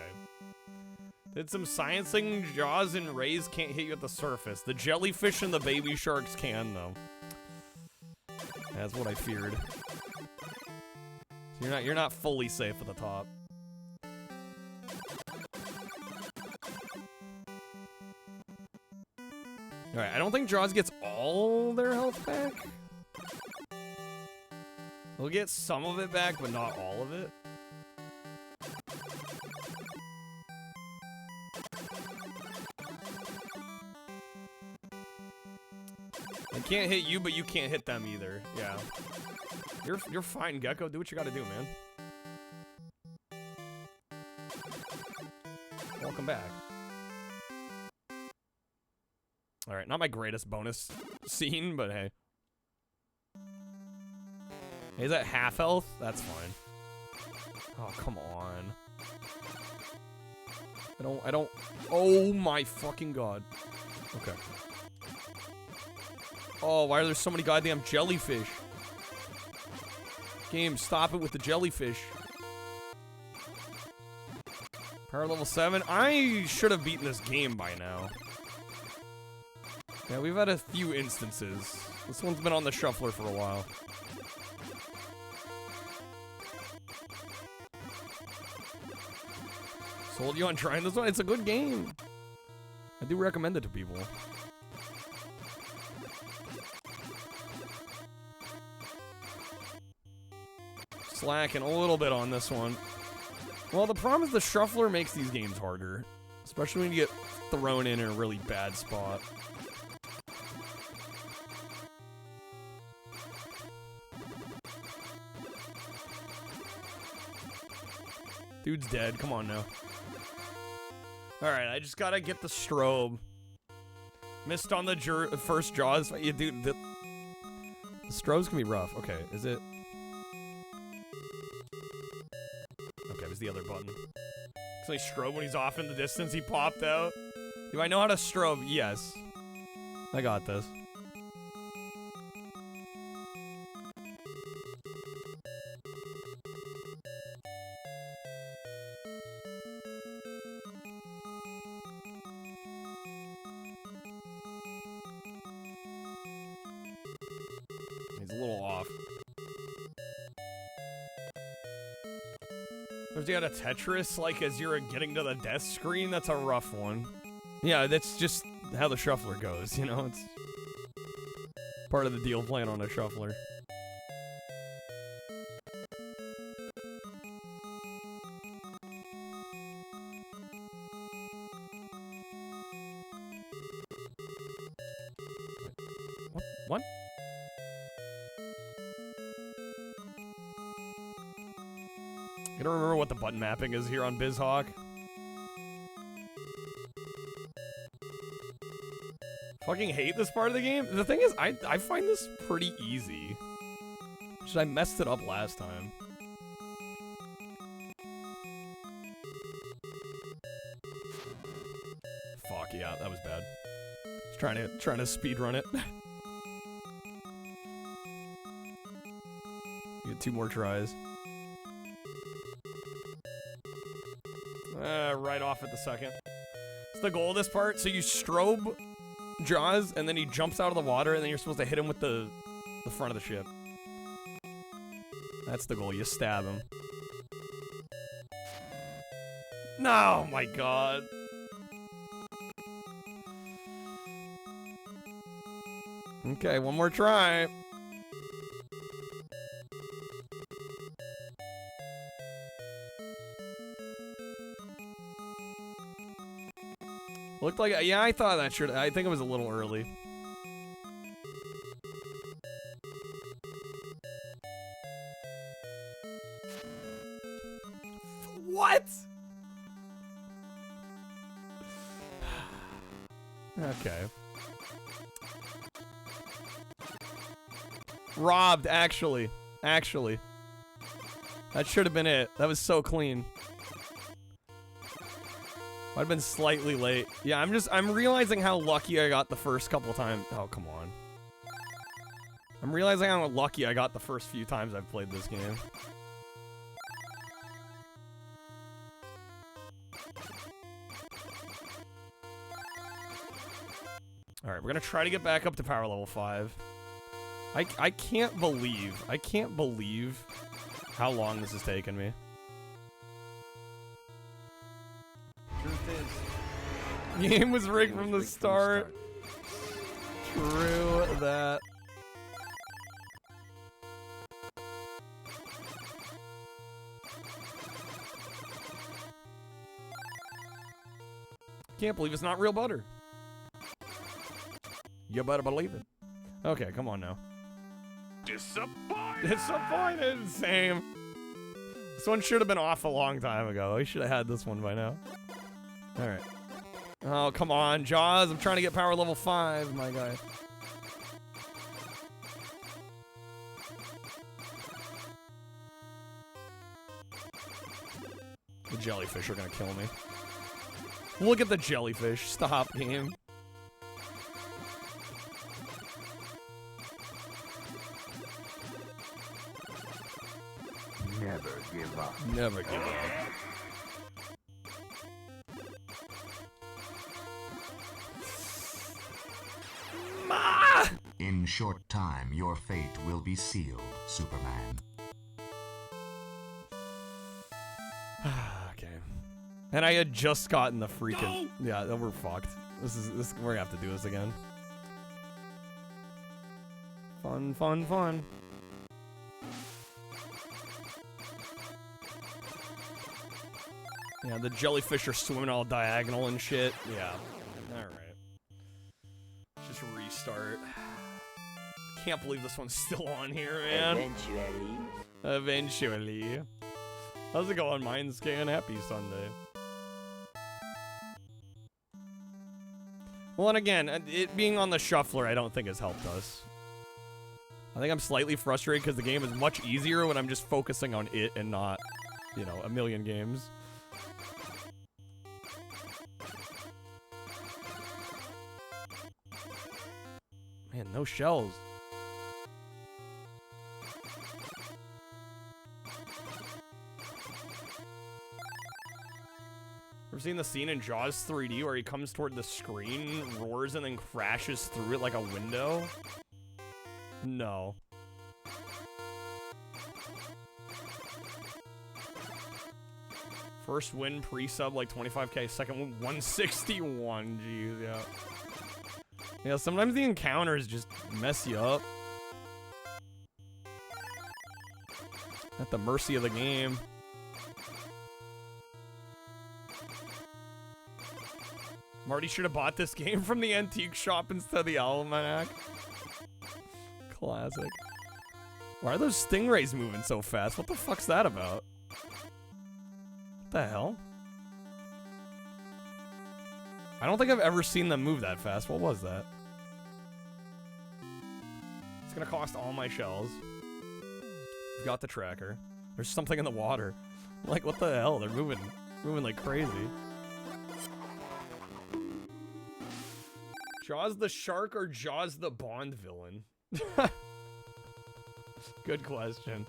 Did some sciencing. Jaws and rays can't hit you at the surface. The jellyfish and the baby sharks can, though. That's what I feared. So you're not fully safe at the top. Alright, I don't think Jaws gets all their health back. They'll get some of it back, but not all of it. I can't hit you, but you can't hit them either. Yeah. You're fine, Gecko. Do what you gotta do, man. Welcome back. Alright, not my greatest bonus scene, but hey. Hey, is that half health? That's fine. Oh, come on. I don't. Oh my fucking god. Okay. Oh, why are there so many goddamn jellyfish? Game, stop it with the jellyfish. Power level 7? I should have beaten this game by now. Yeah, we've had a few instances. This one's been on the shuffler for a while. Sold you on trying this one? It's a good game. I do recommend it to people. Slacking a little bit on this one. Well, the problem is the shuffler makes these games harder. Especially when you get thrown in a really bad spot. Dude's dead. Come on now. Alright, I just gotta get the strobe. Missed on the first Jaws. Yeah, dude, the strobes can be rough. Okay, is it? Okay, it was the other button. So he strobe when he's off in the distance, he popped out. Do I know how to strobe? Yes. I got this. He's a little off. There's got a Tetris, like, as you're getting to the death screen. That's a rough one. Yeah, that's just how the shuffler goes, you know? It's part of the deal playing on a shuffler. What? I don't remember what the button mapping is here on BizHawk. Fucking hate this part of the game. The thing is, I find this pretty easy. Just I messed it up last time. Fuck yeah, that was bad. Just trying to speed run it. You get 2 more tries. Right off at the second. It's the goal of this part. So you strobe Jaws, and then he jumps out of the water, and then you're supposed to hit him with the front of the ship. That's the goal. You stab him. No, my God. Okay, one more try. Looked like, yeah, I thought that should, I think it was a little early. What? Okay. Robbed, actually. Actually. That should have been it. That was so clean. Might have been slightly late. Yeah, I'm realizing how lucky I got the first couple times. Oh, come on. I'm realizing how lucky I got the first few times I've played this game. Alright, we're gonna try to get back up to power level 5. I can't believe how long this has taken me. Game was rigged from the start. True that. Can't believe it's not real butter. You better believe it. Okay, come on now. Disappointed! Disappointed! Same. This one should have been off a long time ago. We should have had this one by now. Alright. Oh, come on, Jaws. I'm trying to get power level 5, my guy. The jellyfish are gonna kill me. Look at the jellyfish. Stop, game. Never give up. Never give up. In short time, your fate will be sealed, Superman. Okay. And I had just gotten the freaking... No! Yeah, we're fucked. We're gonna have to do this again. Fun, fun, fun. Yeah, the jellyfish are swimming all diagonal and shit. Yeah. Alright. Just restart. Can't believe this one's still on here, man. Eventually. How's it going, Mindscan? Happy Sunday. Well, and again, it being on the shuffler, I don't think has helped us. I think I'm slightly frustrated because the game is much easier when I'm just focusing on it and not, you know, a million games. Man, no shells. Ever seen the scene in Jaws 3D where he comes toward the screen, roars, and then crashes through it like a window? No. First win pre-sub like 25k, second win 161, jeez, yeah. Yeah, sometimes the encounters just mess you up. At the mercy of the game. Marty should have bought this game from the antique shop instead of the Almanac. Classic. Why are those stingrays moving so fast? What the fuck's that about? What the hell? I don't think I've ever seen them move that fast. What was that? It's gonna cost all my shells. I've got the tracker. There's something in the water. Like, what the hell? They're moving like crazy. Jaws the shark or Jaws the Bond villain? Good question.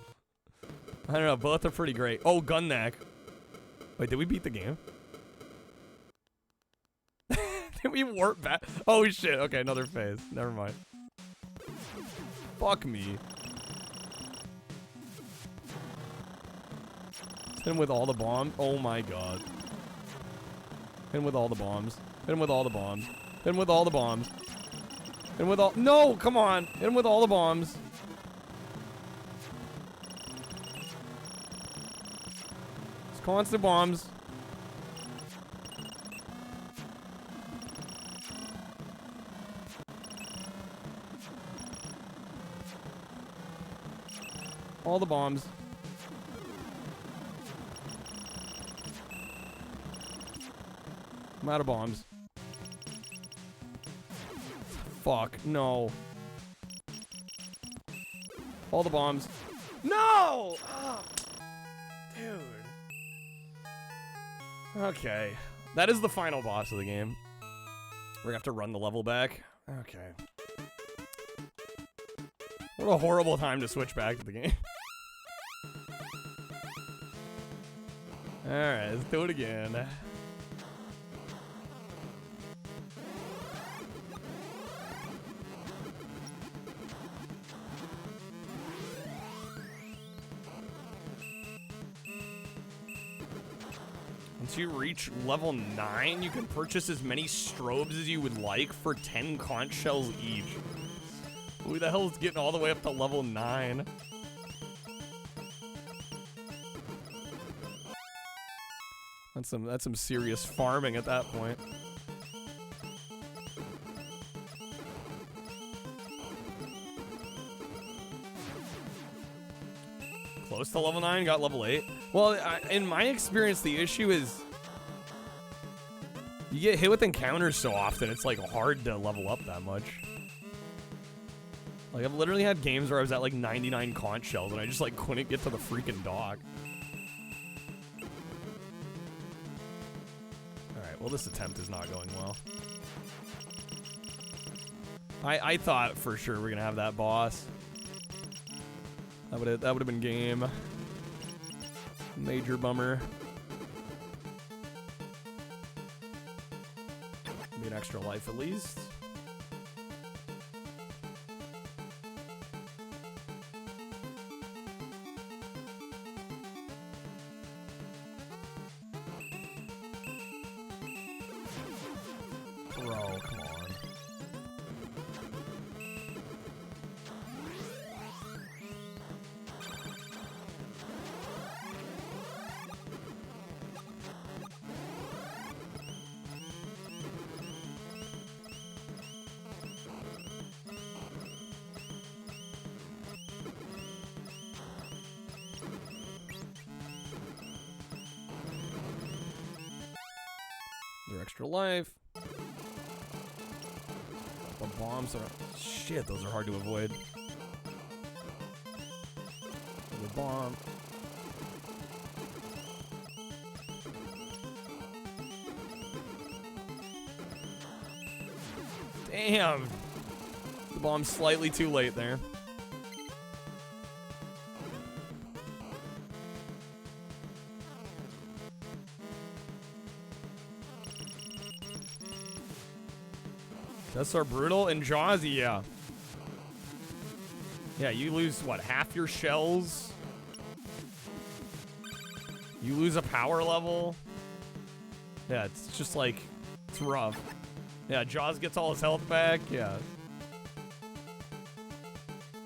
I don't know, both are pretty great. Oh, gun neck. Wait, did we beat the game? Did we warp back? Oh shit, okay, another phase. Never mind. Fuck me. Hit him with all the bombs. Oh my god. Hit him with all the bombs. Hit him with all the bombs. Hit him with all the bombs. Hit him with all— no, come on. Hit him with all the bombs. It's constant bombs. All the bombs. I'm out of bombs. Fuck, no. All the bombs. No! Oh, dude. Okay. That is the final boss of the game. We're gonna have to run the level back. Okay. What a horrible time to switch back to the game. Alright, let's do it again. Once you reach level 9, you can purchase as many strobes as you would like for 10 conch shells each. Who the hell is getting all the way up to level 9? That's some serious farming at that point. Close to level 9, got level 8. Well, in my experience, the issue is you get hit with encounters so often, it's like hard to level up that much. Like, I've literally had games where I was at like 99 conch shells and I just like couldn't get to the freaking dock. Alright, well this attempt is not going well. I thought for sure we're gonna have that boss. That would have been game. Major bummer. Be an extra life at least. Bro, come on. Their extra life. The bombs are... Shit, those are hard to avoid. The bomb. Damn. The bomb's slightly too late there. Tests are brutal and Jaws, yeah. Yeah, you lose, what, half your shells? You lose a power level? Yeah, it's just like, it's rough. Yeah, Jaws gets all his health back, yeah.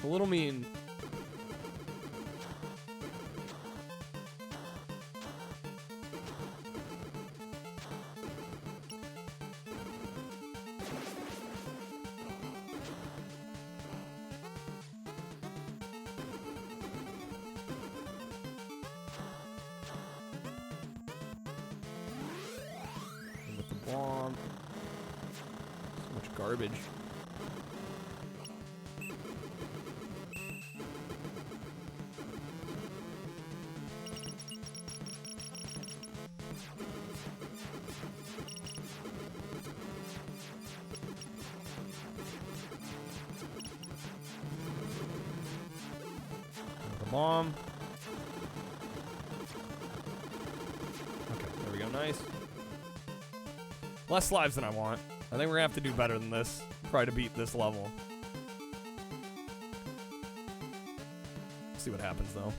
A little mean. With the bomb. So much garbage. Bomb. Okay, there we go. Nice. Less lives than I want. I think we're gonna have to do better than this. Try to beat this level. See what happens though.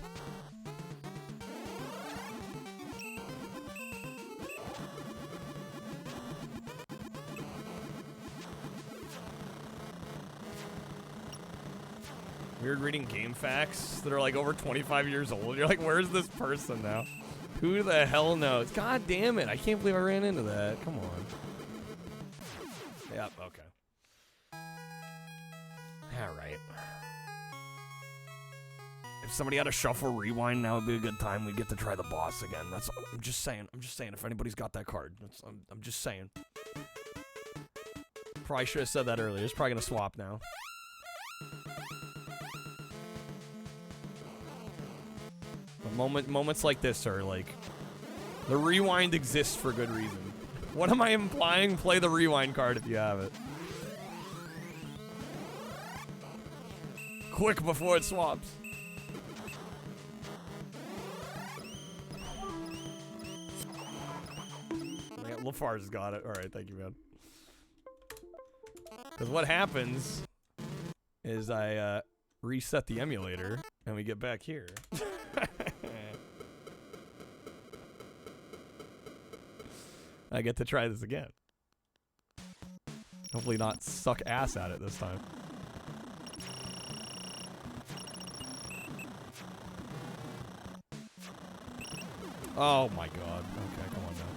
Weird reading game facts that are like over 25 years old. You're like, where's this person now? Who the hell knows? God damn it. I can't believe I ran into that. Come on. Yep, okay. Alright. If somebody had a shuffle rewind, now would be a good time. We'd get to try the boss again. That's all. I'm just saying. I'm just saying if anybody's got that card. I'm just saying. Probably should have said that earlier. It's probably gonna swap now. But moments like this are like, the rewind exists for good reason. What am I implying? Play the rewind card if you have it. Quick before it swaps. Yeah, LaFar's got it. Alright, thank you, man. Because what happens is I reset the emulator and we get back here. I get to try this again. Hopefully not suck ass at it this time. Oh my god. Okay, come on now.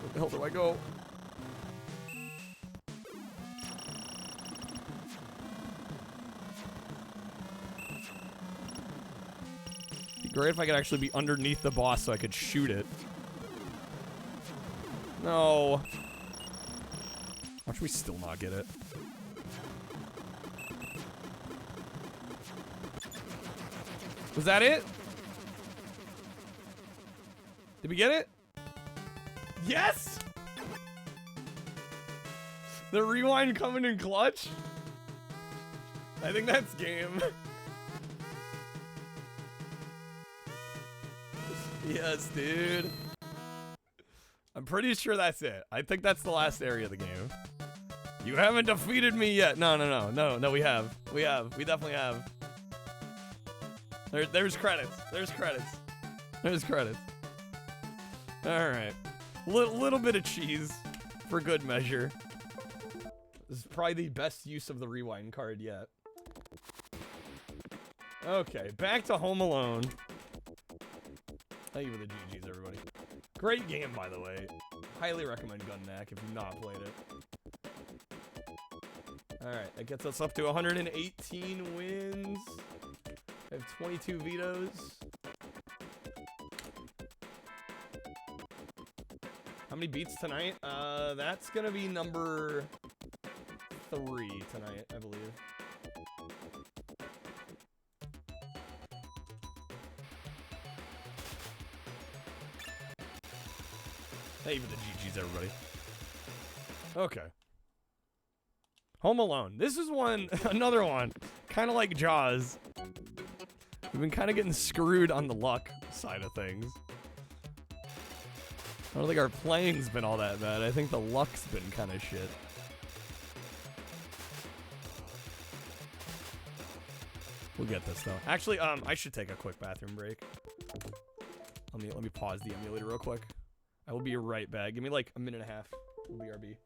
Where the hell do I go? Great if I could actually be underneath the boss so I could shoot it. No. Watch me still not get it. Was that it? Did we get it? Yes! The rewind coming in clutch? I think that's game. Yes, dude. I'm pretty sure that's it. I think that's the last area of the game. You haven't defeated me yet. No, we have. We definitely have. There's credits. There's credits. Alright. Little bit of cheese for good measure. This is probably the best use of the rewind card yet. Okay, back to Home Alone. Thank you for the GGs, everybody. Great game, by the way. Highly recommend Gun Knack if you've not played it. Alright, that gets us up to 118 wins. I have 22 vetoes. How many beats tonight? That's gonna be number 3 tonight, I believe. Hey, even the GG's, everybody. Okay. Home Alone. This is one, another one, kind of like Jaws. We've been kind of getting screwed on the luck side of things. I don't think our playing's been all that bad. I think the luck's been kind of shit. We'll get this though. Actually, I should take a quick bathroom break. Let me pause the emulator real quick. I will be right back. Give me like a minute and a half. We'll BRB.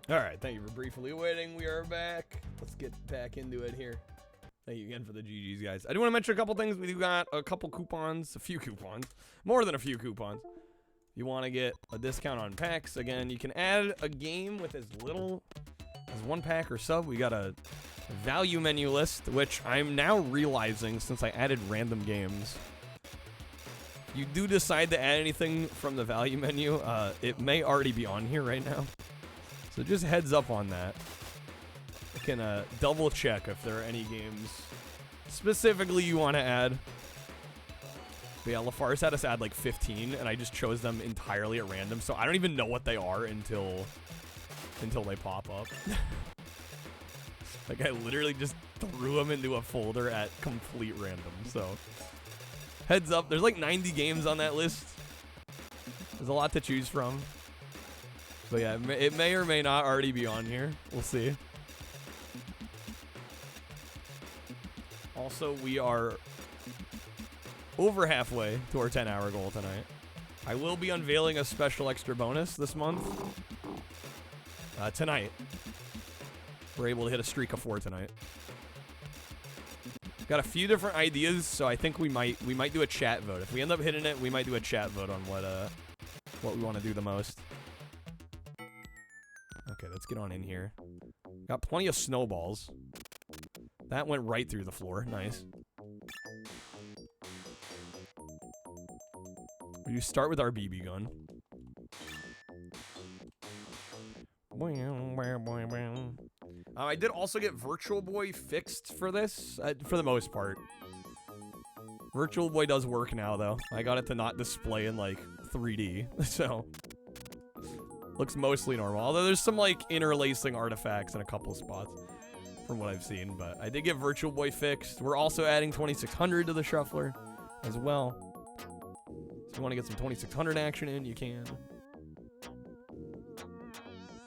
All right, thank you for briefly waiting. We are back. Let's get back into it here. Thank you again for the GGs, guys. I do want to mention a couple things. We do got a couple coupons, a few coupons, more than a few coupons. If you want to get a discount on packs, again, you can add a game with as little as 1 pack or sub. We got a value menu list, which I'm now realizing since I added random games. You do decide to add anything from the value menu, it may already be on here right now. So just heads up on that. I can double check if there are any games specifically you want to add. But yeah, LaFarce had us add like 15, and I just chose them entirely at random, so I don't even know what they are until they pop up. Like I literally just threw them into a folder at complete random. So heads up, there's like 90 games on that list. There's a lot to choose from. But yeah, it may or may not already be on here. We'll see. Also, we are over halfway to our 10-hour goal tonight. I will be unveiling a special extra bonus this month. Tonight. We're able to hit a streak of 4 tonight. Got a few different ideas, so I think we might do a chat vote. If we end up hitting it, we might do a chat vote on what we want to do the most. Okay, let's get on in here. Got plenty of snowballs. That went right through the floor. Nice. We start with our BB gun. I did also get Virtual Boy fixed for this, for the most part. Virtual Boy does work now, though. I got it to not display in, like, 3D, so... Looks mostly normal, although there's some, like, interlacing artifacts in a couple spots. from what I've seen, but I did get Virtual Boy fixed. We're also adding 2600 to the shuffler as well. So if you want to get some 2600 action in, you can.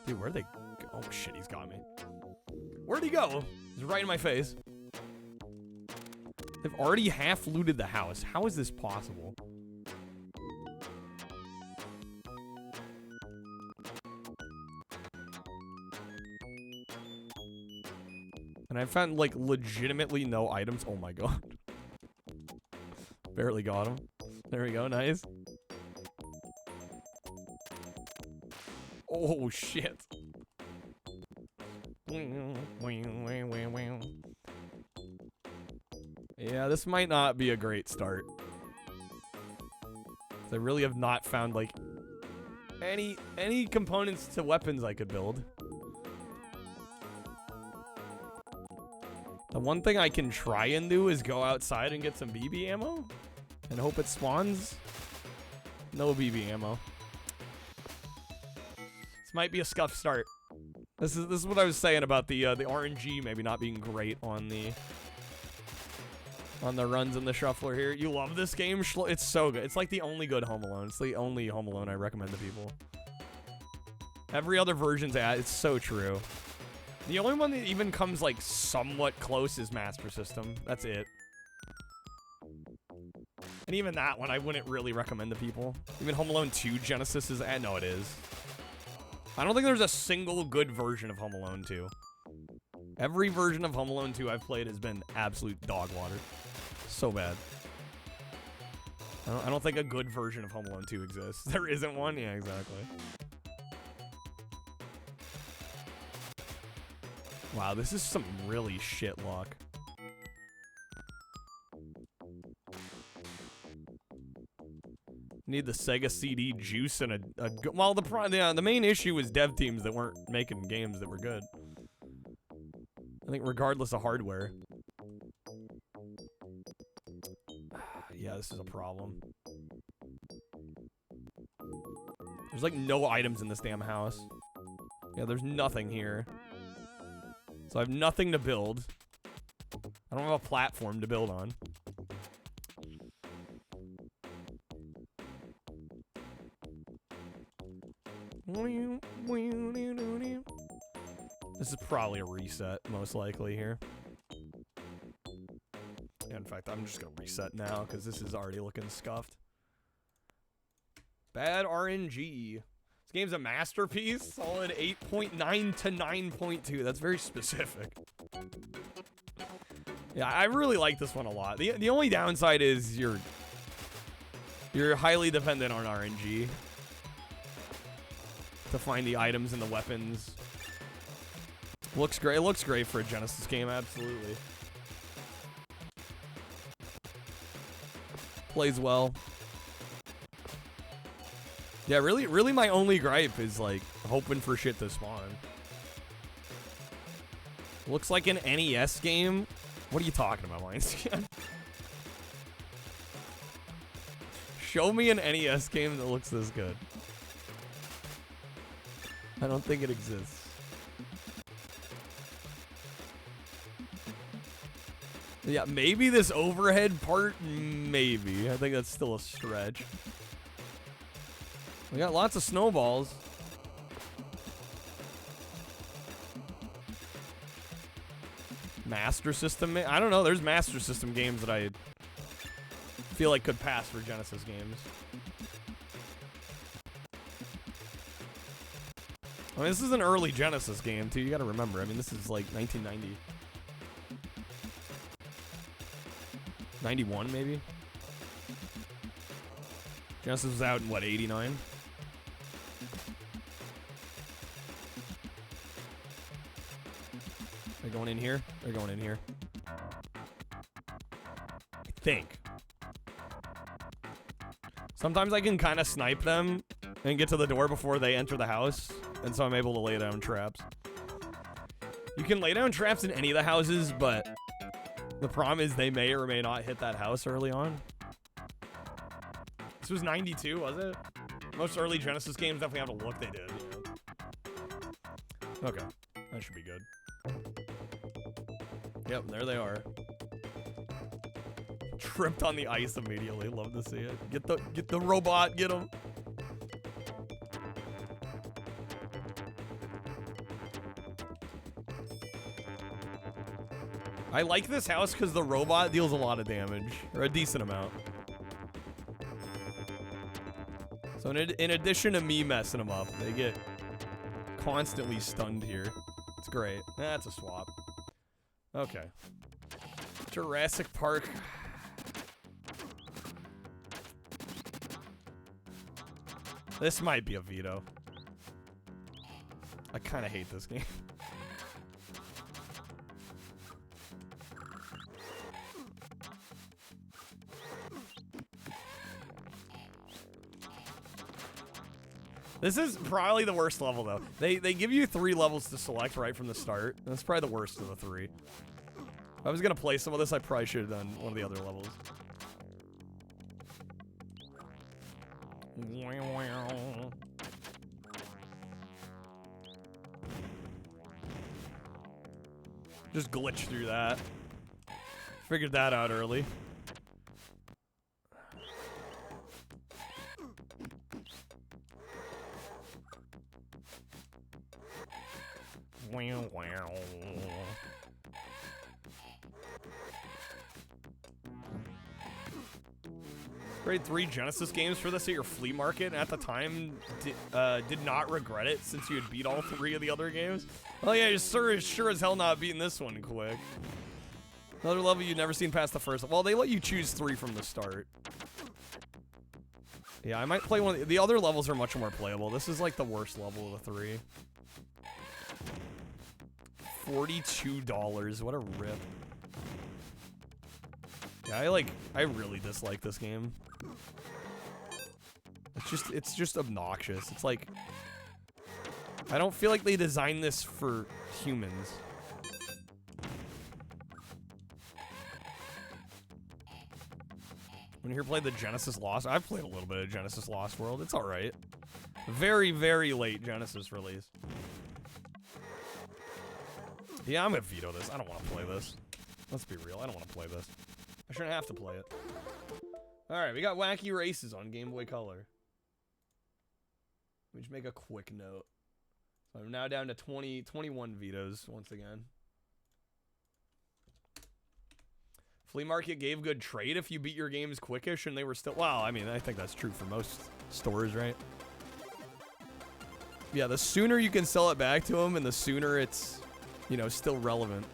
Dude, where'd they go? Oh shit, he's got me. Where'd he go? He's right in my face. They've already half looted the house. How is this possible? And I found, like, legitimately no items. Oh my god. Barely got him. There we go, nice. Oh, shit. Yeah, this might not be a great start. I really have not found, like, any components to weapons I could build. The one thing I can try and do is go outside and get some BB ammo and hope it spawns. No BB ammo. This might be a scuffed start. This is what I was saying about the RNG maybe not being great on the runs in the shuffler here. You love this game? It's so good. It's like the only good Home Alone. It's the only Home Alone I recommend to people. Every other version's it's so true. The only one that even comes, like, somewhat close is Master System. That's it. And even that one, I wouldn't really recommend to people. Even Home Alone 2 Genesis is... no, it is. I don't think there's a single good version of Home Alone 2. Every version of Home Alone 2 I've played has been absolute dog water. So bad. I don't think a good version of Home Alone 2 exists. There isn't one? Yeah, exactly. Wow, this is some really shit luck. Need the Sega CD juice and well, the main issue was dev teams that weren't making games that were good. I think regardless of hardware. Yeah, this is a problem. There's like no items in this damn house. Yeah, there's nothing here. So I have nothing to build. I don't have a platform to build on. This is probably a reset, most likely here. Yeah, in fact, I'm just gonna reset now because this is already looking scuffed. Bad RNG. This game's a masterpiece. Solid 8.9 to 9.2. That's very specific. Yeah, I really like this one a lot. The only downside is you're highly dependent on RNG to find the items and the weapons. Looks great. It looks great for a Genesis game, absolutely. Plays well. Yeah, really my only gripe is, like, hoping for shit to spawn. Looks like an NES game. What are you talking about, Lionscan? Show me an NES game that looks this good. I don't think it exists. Yeah, maybe this overhead part, maybe. I think that's still a stretch. We got lots of snowballs. Master System? I don't know. There's Master System games that I feel like could pass for Genesis games. I mean, this is an early Genesis game, too. You gotta remember. I mean, this is like 1990. 91, maybe? Genesis was out in, what, 89? They're going in here? They're going in here. I think. Sometimes I can kind of snipe them and get to the door before they enter the house, and so I'm able to lay down traps. You can lay down traps in any of the houses, but the problem is they may or may not hit that house early on. This was 92, was it? Most early Genesis games definitely have a look they did. Yeah. Okay, that should be good. Yep, there they are. Tripped on the ice immediately. Love to see it. Get the robot. Get him. I like this house because the robot deals a lot of damage, or a decent amount. So in addition to me messing them up, they get constantly stunned here. It's great. That's a swap. Okay. Jurassic Park. This might be a veto. I kind of hate this game. This is probably the worst level, though. They give you 3 levels to select right from the start. That's probably the worst of the 3. If I was going to play some of this, I probably should have done one of the other levels. Just glitch through that. Figured that out early. Wow. Grade 3 Genesis games for this at your flea market, and at the time did not regret it since you had beat all 3 of the other games. Oh yeah, you're sure as hell not beating this one quick. Another level you've never seen past the first. Well, they let you choose 3 from the start. Yeah, I might play one of the other levels are much more playable. This is like the worst level of the 3. $42. What a rip. Yeah, I really dislike this game. It's just obnoxious. It's like, I don't feel like they designed this for humans. When you play the Genesis Lost, I've played a little bit of Genesis Lost World. It's alright. Very, very late Genesis release. Yeah, I'm gonna veto this. I don't want to play this. Let's be real. I don't want to play this. I shouldn't have to play it. Alright, we got Wacky Races on Game Boy Color. Let me just make a quick note. So I'm now down to 21 vetoes once again. Flea Market gave good trade if you beat your games quickish and they were still... Well, I mean, I think that's true for most stores, right? Yeah, the sooner you can sell it back to them and the sooner it's, you know, still relevant.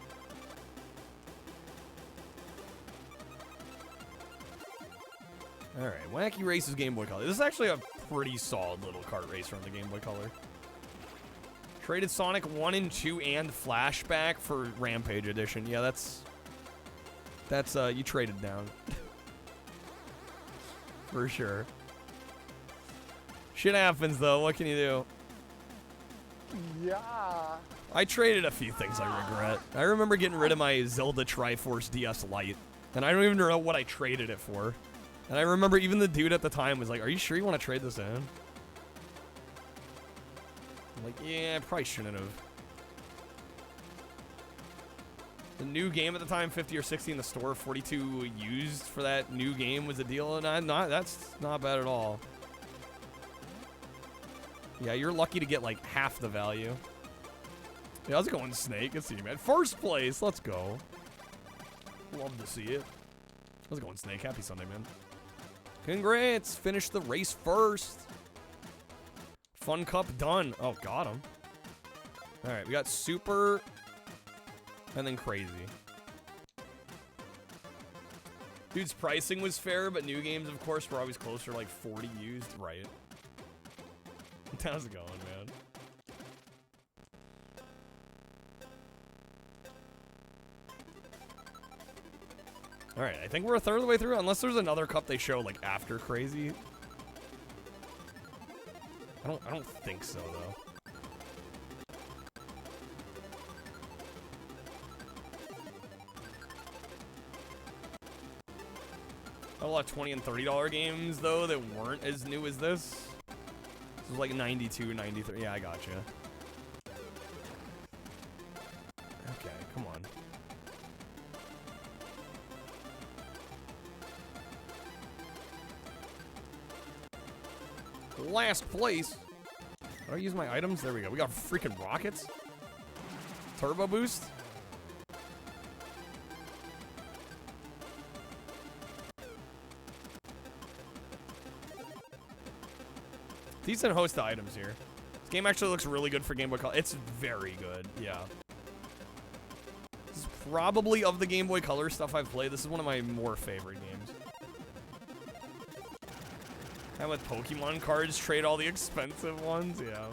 Alright, Wacky Races Game Boy Color. This is actually a pretty solid little kart race from the Game Boy Color. Traded Sonic 1 and 2 and Flashback for Rampage Edition. Yeah, that's you traded down. For sure. Shit happens though, what can you do? Yeah. I traded a few things I regret. I remember getting rid of my Zelda Triforce DS Lite, and I don't even know what I traded it for. And I remember even the dude at the time was like, "Are you sure you want to trade this in?" I'm like, yeah, I probably shouldn't have. The new game at the time, 50 or 60 in the store, 42 used for that new game was a deal, and that's not bad at all. Yeah, you're lucky to get like half the value. Yeah, how's it going, Snake? Good to see you, man. First place, let's go. Love to see it. How's it going, Snake? Happy Sunday, man. Congrats, finished the race first. Fun Cup done. Oh, got him. All right, we got Super and then Crazy. Dude's pricing was fair, but new games, of course, were always closer, like 40 used. Right. How's it going, man? All right, I think we're a third of the way through, unless there's another cup they show like after Crazy. I don't think so though. A lot of $20 and $30 games though that weren't as new as this. This was like 92, 93. Yeah, I gotcha. Okay, come on. Last place. Did I use my items? There we go. We got freaking rockets. Turbo boost. Decent host of items here. This game actually looks really good for Game Boy Color. It's very good, yeah. This is probably, of the Game Boy Color stuff I've played, this is one of my more favorite games. And with Pokemon cards, trade all the expensive ones, yeah.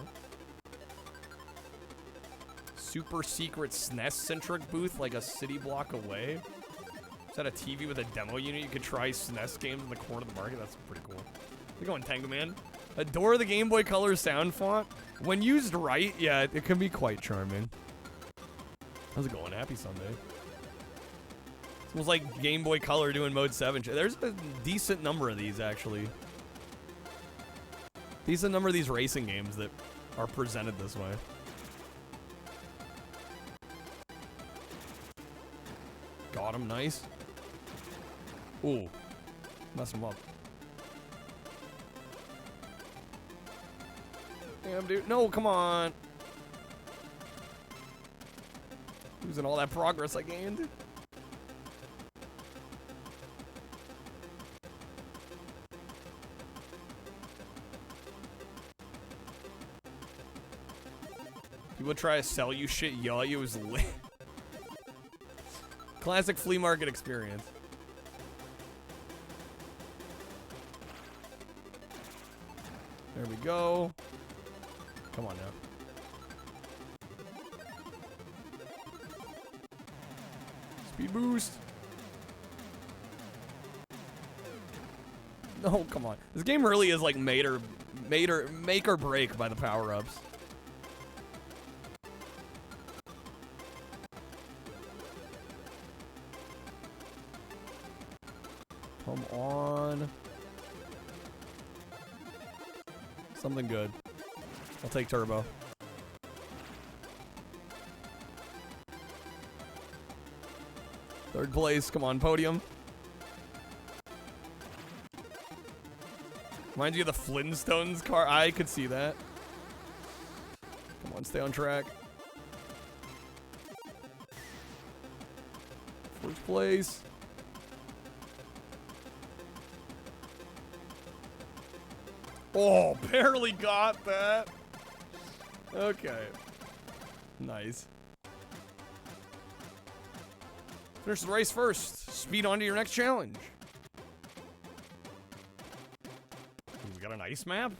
Super secret SNES-centric booth, like a city block away. Is that a TV with a demo unit? You could try SNES games in the corner of the market. That's pretty cool. We're going Tango Man. Adore the Game Boy Color sound font. When used right, yeah, it can be quite charming. How's it going? Happy Sunday. It's almost like Game Boy Color doing Mode 7. There's a decent number of these, actually. Decent number of these racing games that are presented this way. Got him, nice. Ooh, mess him up. Damn, dude. No, come on. Losing all that progress I gained. People try to sell you shit, yell at you is lit. Classic flea market experience. There we go. Come on now. Speed boost. No, come on. This game really is like make or break by the power-ups. Come on. Something good. I'll take turbo. Third place. Come on, podium. Reminds you of the Flintstones car. I could see that. Come on, stay on track. First place. Oh, barely got that. Okay. Nice. Finish the race first. Speed on to your next challenge. Ooh, we got an ice map?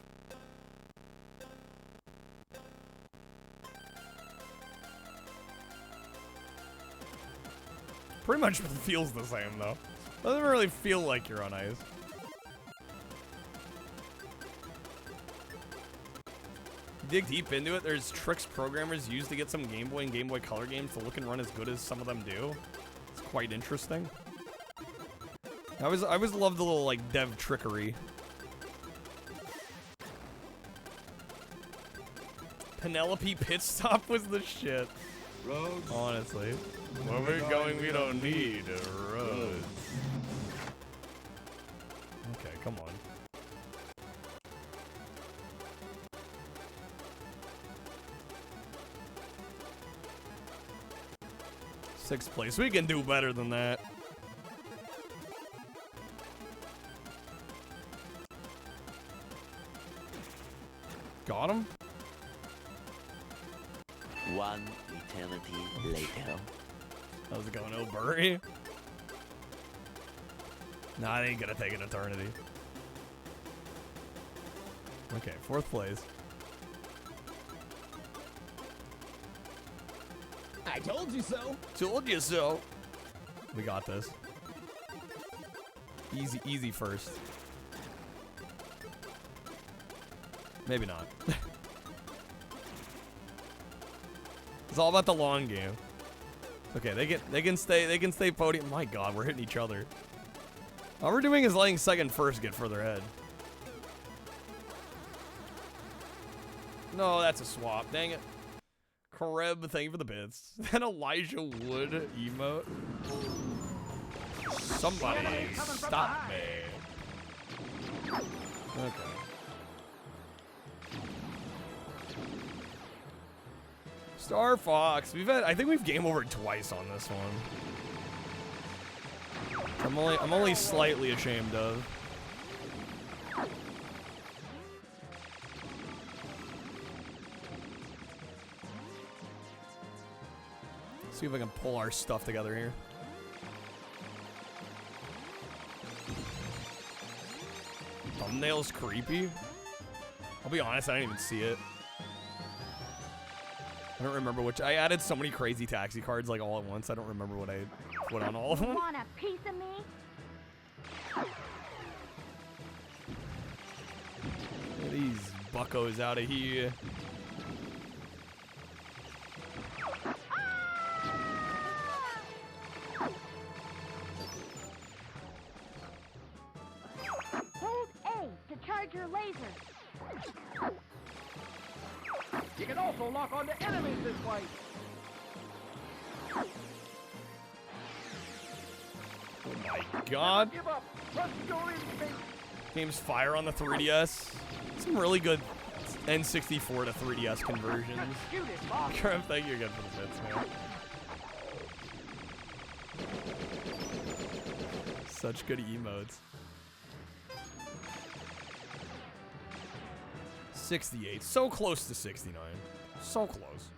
Pretty much feels the same, though. Doesn't really feel like you're on ice. Dig deep into it, there's tricks programmers use to get some Game Boy and Game Boy Color games to look and run as good as some of them do. It's quite interesting. I always loved the little like dev trickery. Penelope Pit Stop was the shit. Roads. Honestly. Where we're going, we don't need roads. Okay, come on. Sixth place. We can do better than that. Got him? One eternity later. How's it going, O'Burry? Nah, it ain't gonna take an eternity. Okay, fourth place. I told you so. Told you so. We got this. Easy, easy first. Maybe not. It's all about the long game. Okay, they can stay podium. My God, we're hitting each other. All we're doing is letting second first get further ahead. No, that's a swap. Dang it. Kareb, thank you for the bits. That Elijah Wood emote. Somebody stop me. Okay. Star Fox. I think we've game overed twice on this one. I'm only slightly ashamed of. See if I can pull our stuff together here. Thumbnail's creepy. I'll be honest, I didn't even see it. I don't remember which. I added so many crazy taxi cards like all at once. I don't remember what I put on all of them. Want a piece of me? Get these buckos out of here. Hold A to charge your laser. You can also lock onto enemies this way. Oh my god. Give up. Trust your instinct. Game's fire on the 3DS. Some really good N64 to 3DS conversions. Shoot it, boss. Trev, thank you again for the bits, man. Such good emotes. 68. So close to 69. So close.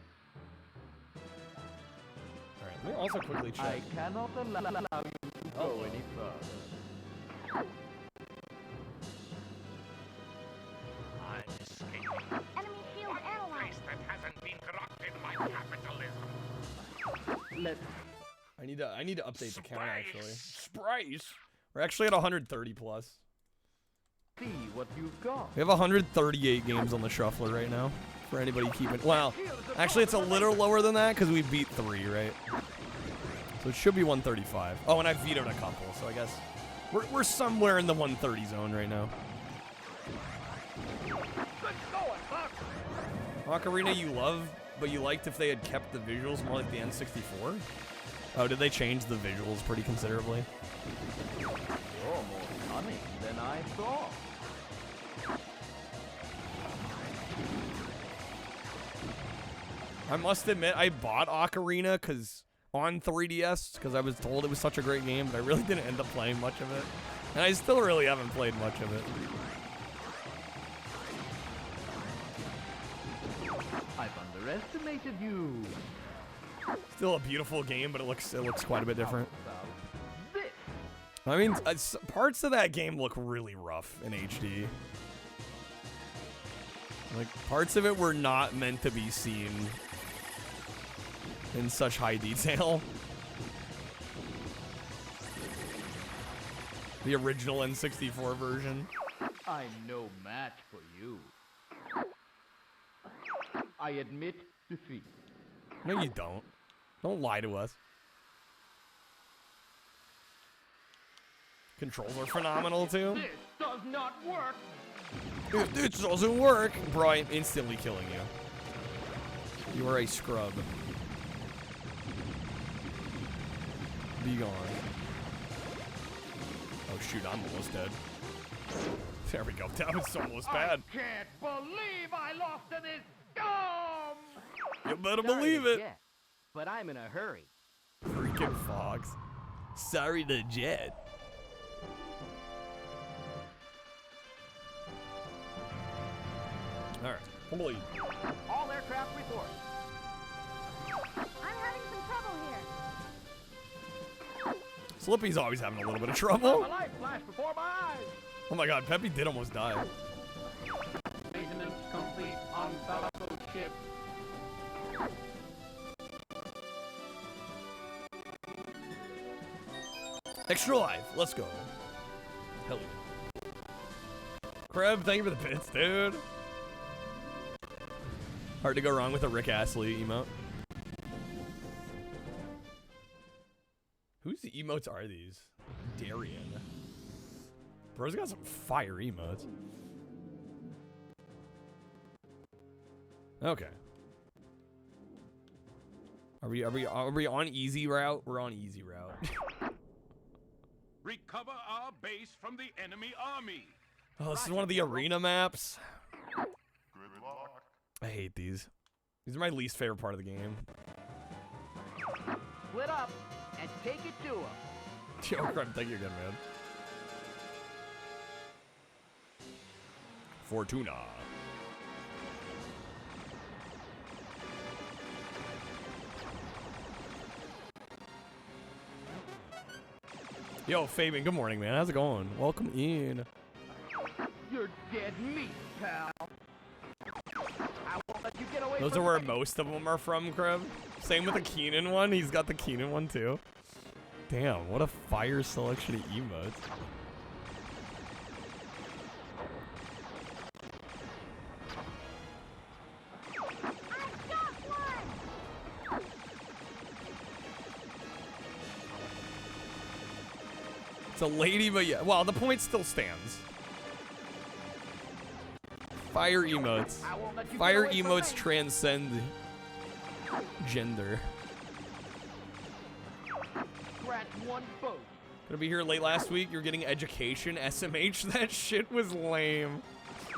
Alright, let me also quickly check. I cannot allow you to go any further. I'm escaping. Enemy shield analyzed. That hasn't been corrupted by capitalism. I need to update the count actually. Sprice. We're actually at 130 plus. See what you've got. We have 138 games on the shuffler right now. For anybody keeping. Well, actually, it's a little lower than that because we beat 3, right? So it should be 135. Oh, and I vetoed a couple, so I guess we're somewhere in the 130 zone right now. Ocarina you love, but you liked if they had kept the visuals more like the N64? Oh, did they change the visuals pretty considerably? You're more cunning than I thought. I must admit, I bought Ocarina on 3DS because I was told it was such a great game, but I really didn't end up playing much of it. And I still really haven't played much of it. I've underestimated you. Still a beautiful game, but it looks quite a bit different. I mean, parts of that game look really rough in HD. Like, parts of it were not meant to be seen in such high detail. The original N64 version. I'm no match for you. I admit defeat. No, you don't. Don't lie to us. Controls are phenomenal, too. This does not work. If this doesn't work, bro, I'm instantly killing you. You are a scrub. Be gone. Oh shoot, I'm almost dead. There we go. That was almost bad. I can't believe I lost to this scum! You better believe it. But I'm in a hurry. Freaking Fox. Sorry to Jet. Alright, holy. All aircraft report. I'm having some trouble here. Slippy's always having a little bit of trouble. My life flashed before my eyes. Oh my god, Peppy did almost die. Maintenance complete on Balaco ship. Extra life, let's go. Hell yeah. Kreb, thank you for the bits, dude. Hard to go wrong with a Rick Astley emote. Whose emotes are these? Darian. Bro's got some fire emotes. Okay. Are we on easy route? We're on easy route. Recover our base from the enemy army. Oh, this is one of the arena maps. I hate these. These are my least favorite part of the game. Split up and take it to him. Yo, crap, thank you again, man. Fortuna. Yo, Fabian, good morning, man. How's it going? Welcome in. You're dead meat, pal. I won't let you get away Those from are where me. most of them are from, Kreb. Same with the Keenan one. He's got the Keenan one, too. Damn, what a fire selection of emotes. It's a lady, but yeah. Well, the point still stands. Fire emotes. Fire emotes transcend gender. Scratch one boat. Gonna be here late last week. You're getting education. SMH. That shit was lame.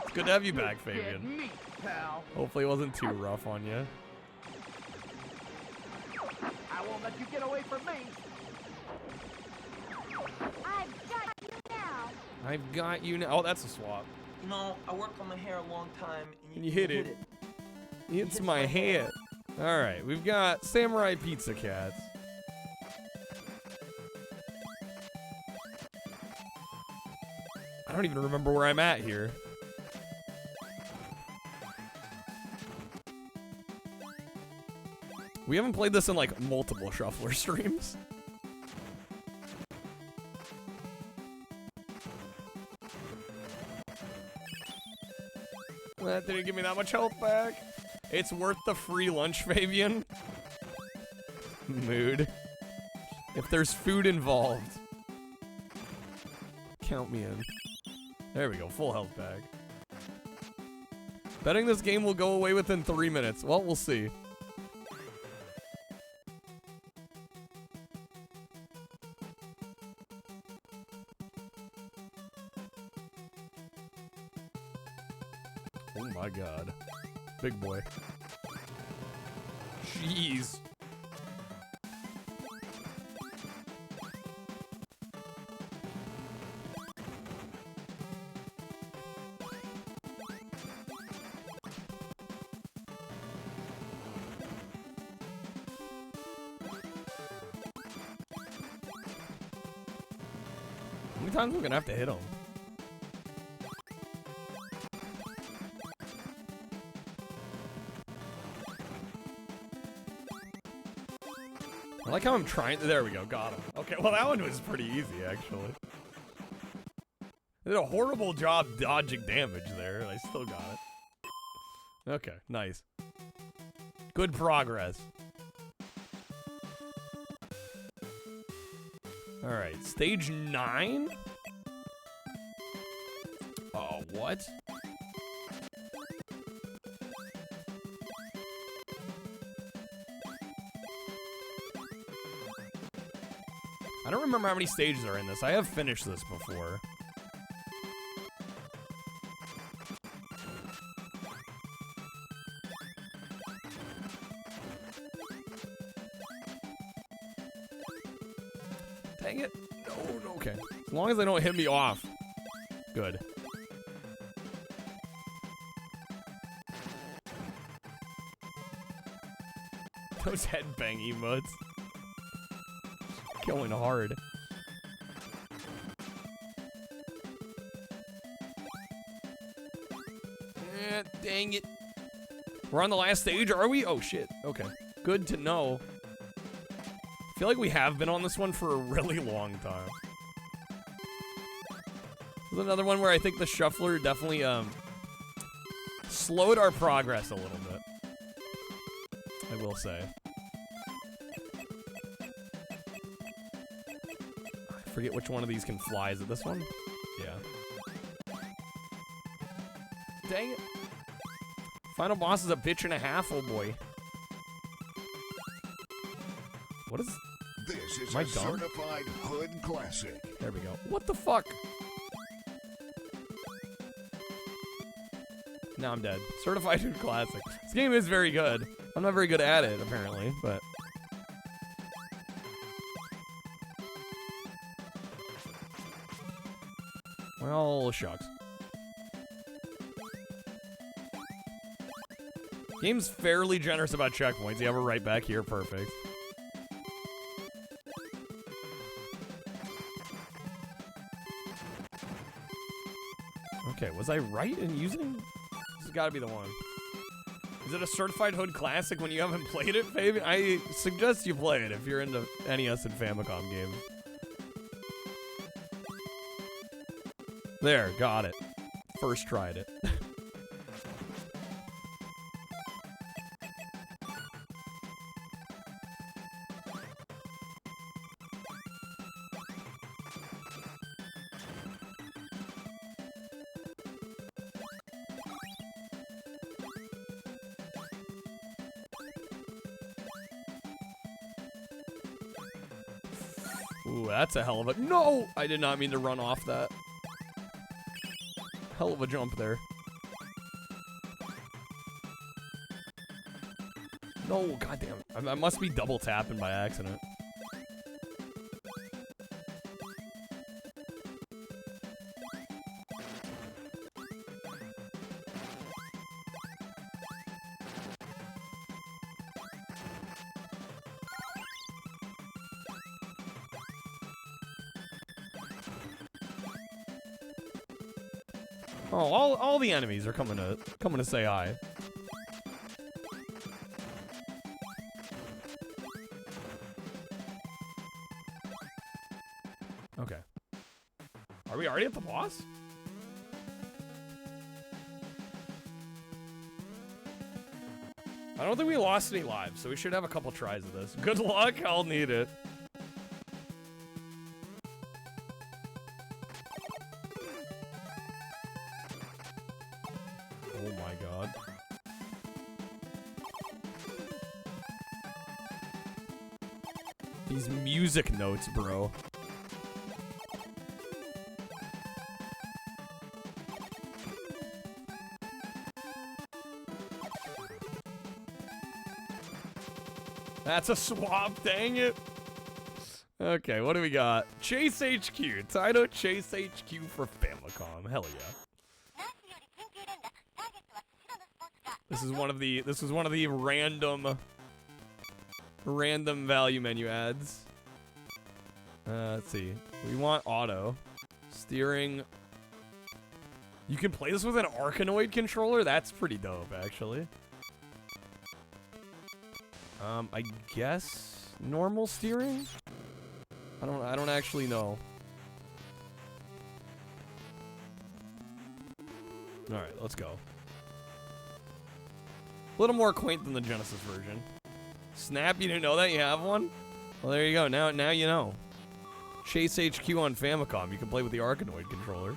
It's good to have you back, Dead Fabian. meat, pal. Hopefully it wasn't too rough on you. I won't let you get away from me. I've got you now. I've got you now. Oh, that's a swap. You know, I worked on my hair a long time, And you hit it. It's my head. All right, we've got Samurai Pizza Cats. I don't even remember where I'm at here. We haven't played this in like multiple Shuffler streams. That didn't give me that much health back. It's worth the free lunch, Fabian. Mood. If there's food involved, count me in. There we go, full health back. Betting this game will go away within 3 minutes. Well, we'll see. Oh my god. Big boy. Jeez. How many times are we gonna have to hit him? I like how I'm trying to. There we go, got him. Okay, well, that one was pretty easy, actually. I did a horrible job dodging damage there, and I still got it. Okay, nice. Good progress. Alright, stage 9? Oh, what? I don't remember how many stages are in this. I have finished this before. Dang it. No, okay. As long as they don't hit me off. Good. Those headbang emotes. Going hard. Dang it. We're on the last stage, are we? Oh, shit. Okay. Good to know. I feel like we have been on this one for a really long time. This is another one where I think the Shuffler definitely slowed our progress a little bit. I will say. I forget which one of these can fly. Is it this one? Yeah. Dang it. Final boss is a bitch and a half, oh boy. What is... This is Am I a dumb? certified hood classic. There we go. What the fuck? Now I'm dead. Certified Hood Classic. This game is very good. I'm not very good at it, apparently, but... Well, shucks. Game's fairly generous about checkpoints. Yeah, we're right back here. Perfect. Okay, was I right in using? This has got to be the one. Is it a Certified Hood Classic when you haven't played it, Fabian? I suggest you play it if you're into NES and Famicom games. There, got it. First tried it. Ooh, that's a hell of a... No! I did not mean to run off that. Hell of a jump there. No, goddamn. I must be double tapping by accident. Oh, all the enemies are coming to say hi. Okay. Are we already at the boss? I don't think we lost any lives, so we should have a couple tries of this. Good luck, I'll need it. Oh my god. These music notes, bro. That's a swap, dang it. Okay, what do we got? Chase HQ. Taito Chase HQ for Famicom. Hell yeah. This is one of the random value menu ads. Let's see. We want auto. Steering. You can play this with an Arkanoid controller? That's pretty dope, actually. I guess normal steering? I don't actually know. All right, let's go. A little more quaint than the Genesis version. Snap, you didn't know that? You have one? Well, there you go. Now you know. Chase HQ on Famicom. You can play with the Arkanoid controller.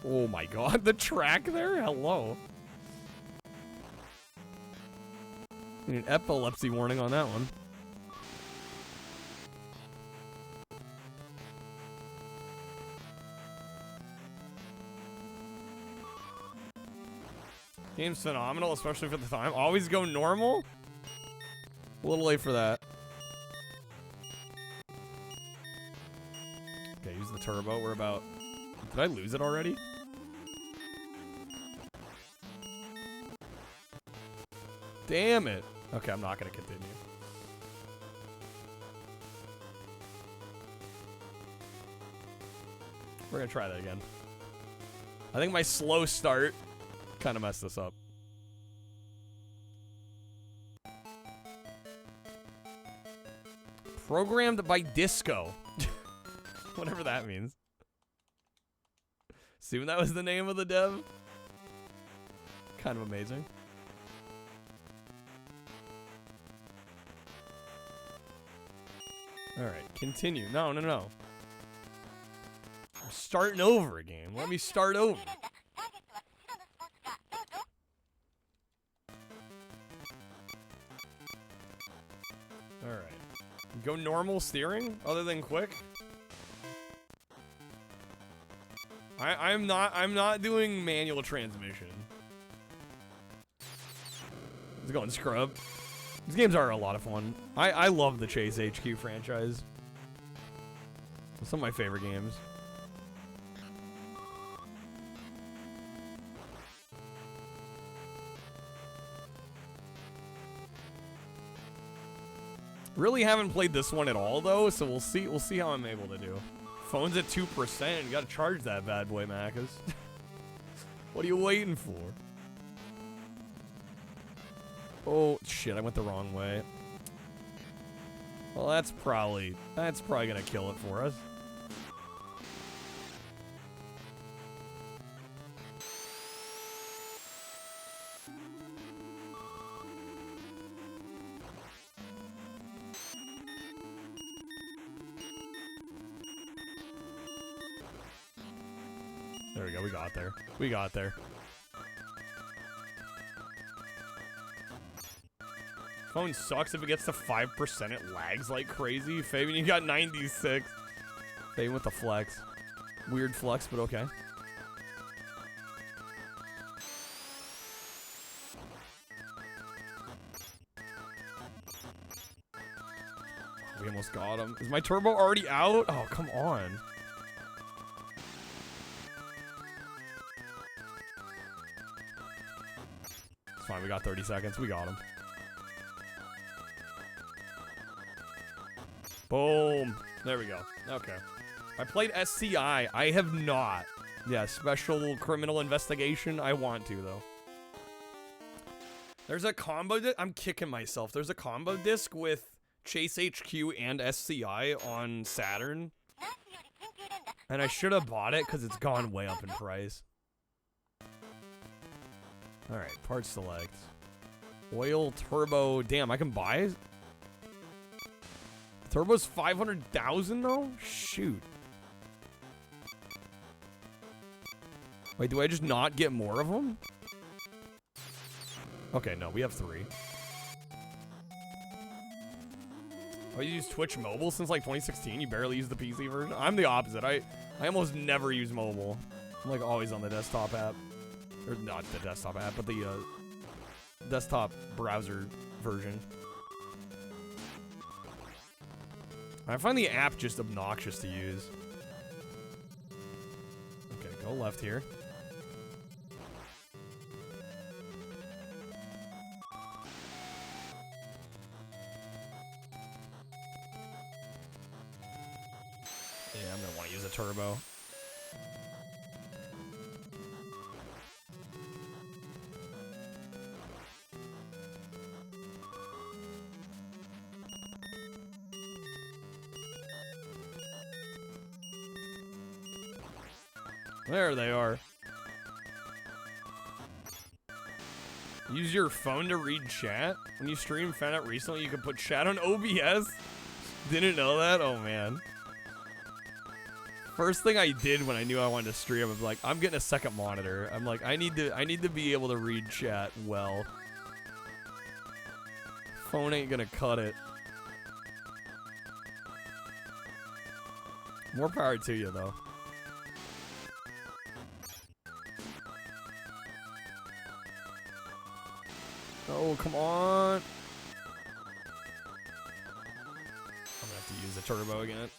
Oh my god, the track there? Hello. Need an epilepsy warning on that one. Game's phenomenal, especially for the time. Always go normal? A little late for that. Okay, use the turbo. We're about... Did I lose it already? Damn it. Okay, I'm not going to continue. We're going to try that again. I think my slow start kind of messed this up. Programmed by Disco. Whatever that means. Assume that was the name of the dev. Kind of amazing. Alright, continue. No. I'm starting over again. Let me start over. Alright. Go normal steering, other than quick? I'm not doing manual transmission. Let's go and scrub. These games are a lot of fun. I love the Chase HQ franchise. Some of my favorite games. Really haven't played this one at all though, so we'll see how I'm able to do. Phone's at 2%. You gotta charge that bad boy, Macas. What are you waiting for? Oh shit, I went the wrong way. Well, that's probably gonna kill it for us. There we go, we got there. We got there. Phone sucks if it gets to 5%, it lags like crazy. Fabian, you got 96. Fabian with the flex. Weird flex, but okay. We almost got him. Is my turbo already out? Oh, come on. It's fine, we got 30 seconds. We got him. Boom. There we go. Okay. I played SCI. I have not. Yeah, Special Criminal Investigation. I want to, though. There's a combo disc. I'm kicking myself. There's a combo disc with Chase HQ and SCI on Saturn. And I should have bought it because it's gone way up in price. Alright, parts select. Oil, turbo. Damn, I can buy it? Turbo's 500,000 though? Shoot. Wait, do I just not get more of them? Okay, no, we have 3. Oh, you use Twitch mobile since like 2016? You barely use the PC version? I'm the opposite. I almost never use mobile. I'm like always on the desktop app. Or not the desktop app, but the desktop browser version. I find the app just obnoxious to use. Okay, go left here. Yeah, I'm gonna want to use a turbo. There they are. Use your phone to read chat? When you stream, found out recently you can put chat on OBS? Didn't know that? Oh, man. First thing I did when I knew I wanted to stream, I was like, I'm getting a second monitor. I'm like, I need to be able to read chat well. Phone ain't gonna cut it. More power to you, though. Oh, come on. I'm gonna have to use the turbo again.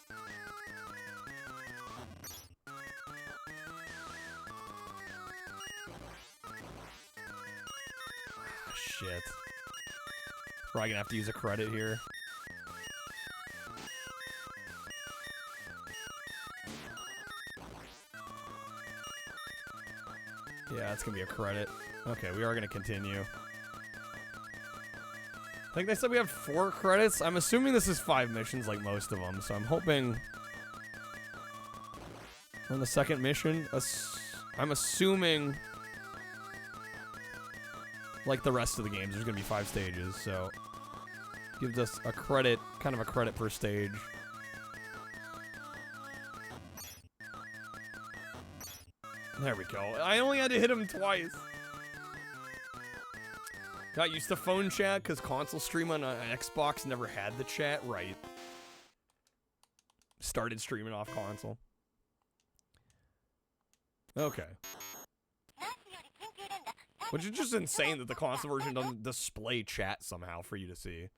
Shit. Probably gonna have to use a credit here. Yeah, it's gonna be a credit. Okay, we are gonna continue. I think they said we have 4 credits. I'm assuming this is 5 missions like most of them, so I'm hoping on the second mission, I'm assuming like the rest of the games, there's gonna be 5 stages, so gives us a credit, kind of a credit per stage. There we go. I only had to hit him twice. Got used to phone chat because console stream on Xbox never had the chat right. Started streaming off console. Okay. Which is just insane that the console version doesn't display chat somehow for you to see.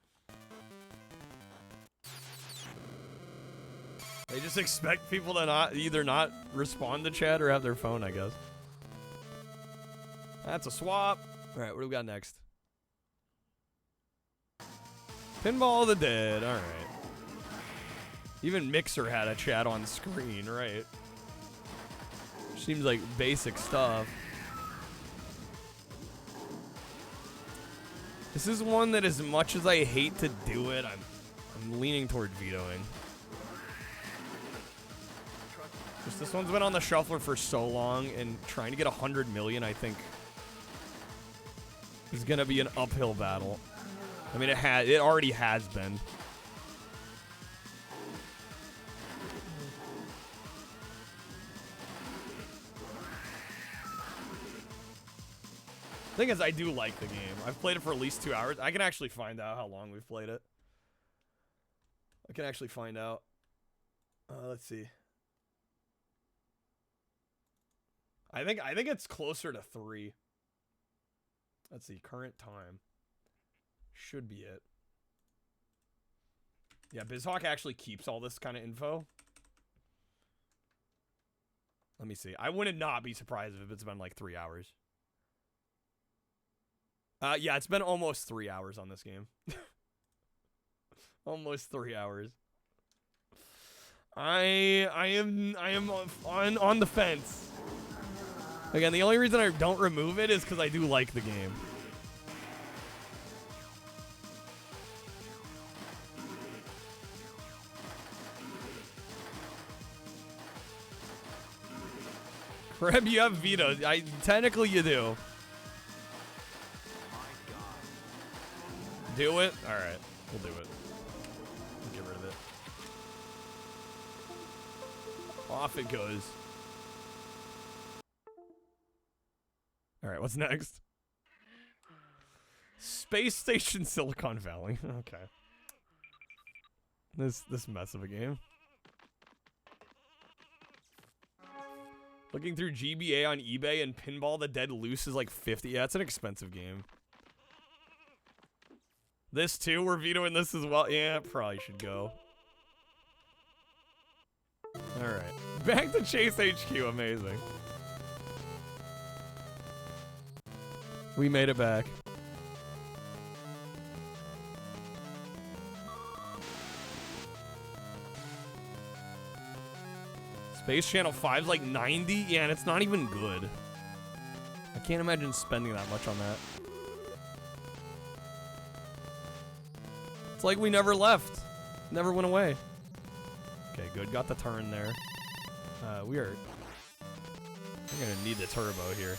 They just expect people to either not respond to chat or have their phone, I guess. That's a swap. Alright, what do we got next? Pinball of the Dead, alright. Even Mixer had a chat on screen, right? Seems like basic stuff. This is one that, as much as I hate to do it, I'm leaning toward vetoing. Just this one's been on the shuffler for so long, and trying to get 100 million, I think, is gonna be an uphill battle. I mean, it already has been. Thing is, I do like the game. I've played it for at least 2 hours. I can actually find out how long we've played it. I can actually find out. Let's see. I think it's closer to 3. Let's see. Current time should be it. Yeah, BizHawk actually keeps all this kind of info. Let me see. I would not be surprised if it's been like 3 hours. Yeah, it's been almost 3 hours on this game. Almost 3 hours. I am on the fence. Again, the only reason I don't remove it is because I do like the game. Crab, you have veto. Technically you do. Do it? Alright, we'll do it. We'll get rid of it. Off it goes. Alright, what's next? Space Station Silicon Valley. Okay. This mess of a game. Looking through GBA on eBay and Pinball the Dead Loose is like 50. Yeah, it's an expensive game. This too, we're vetoing this as well. Yeah, probably should go. Alright. Back to Chase HQ, amazing. We made it back. Space Channel 5's like 90? Yeah, and it's not even good. I can't imagine spending that much on that. It's like we never left. Never went away. Okay, good. Got the turn there. We're gonna need the turbo here.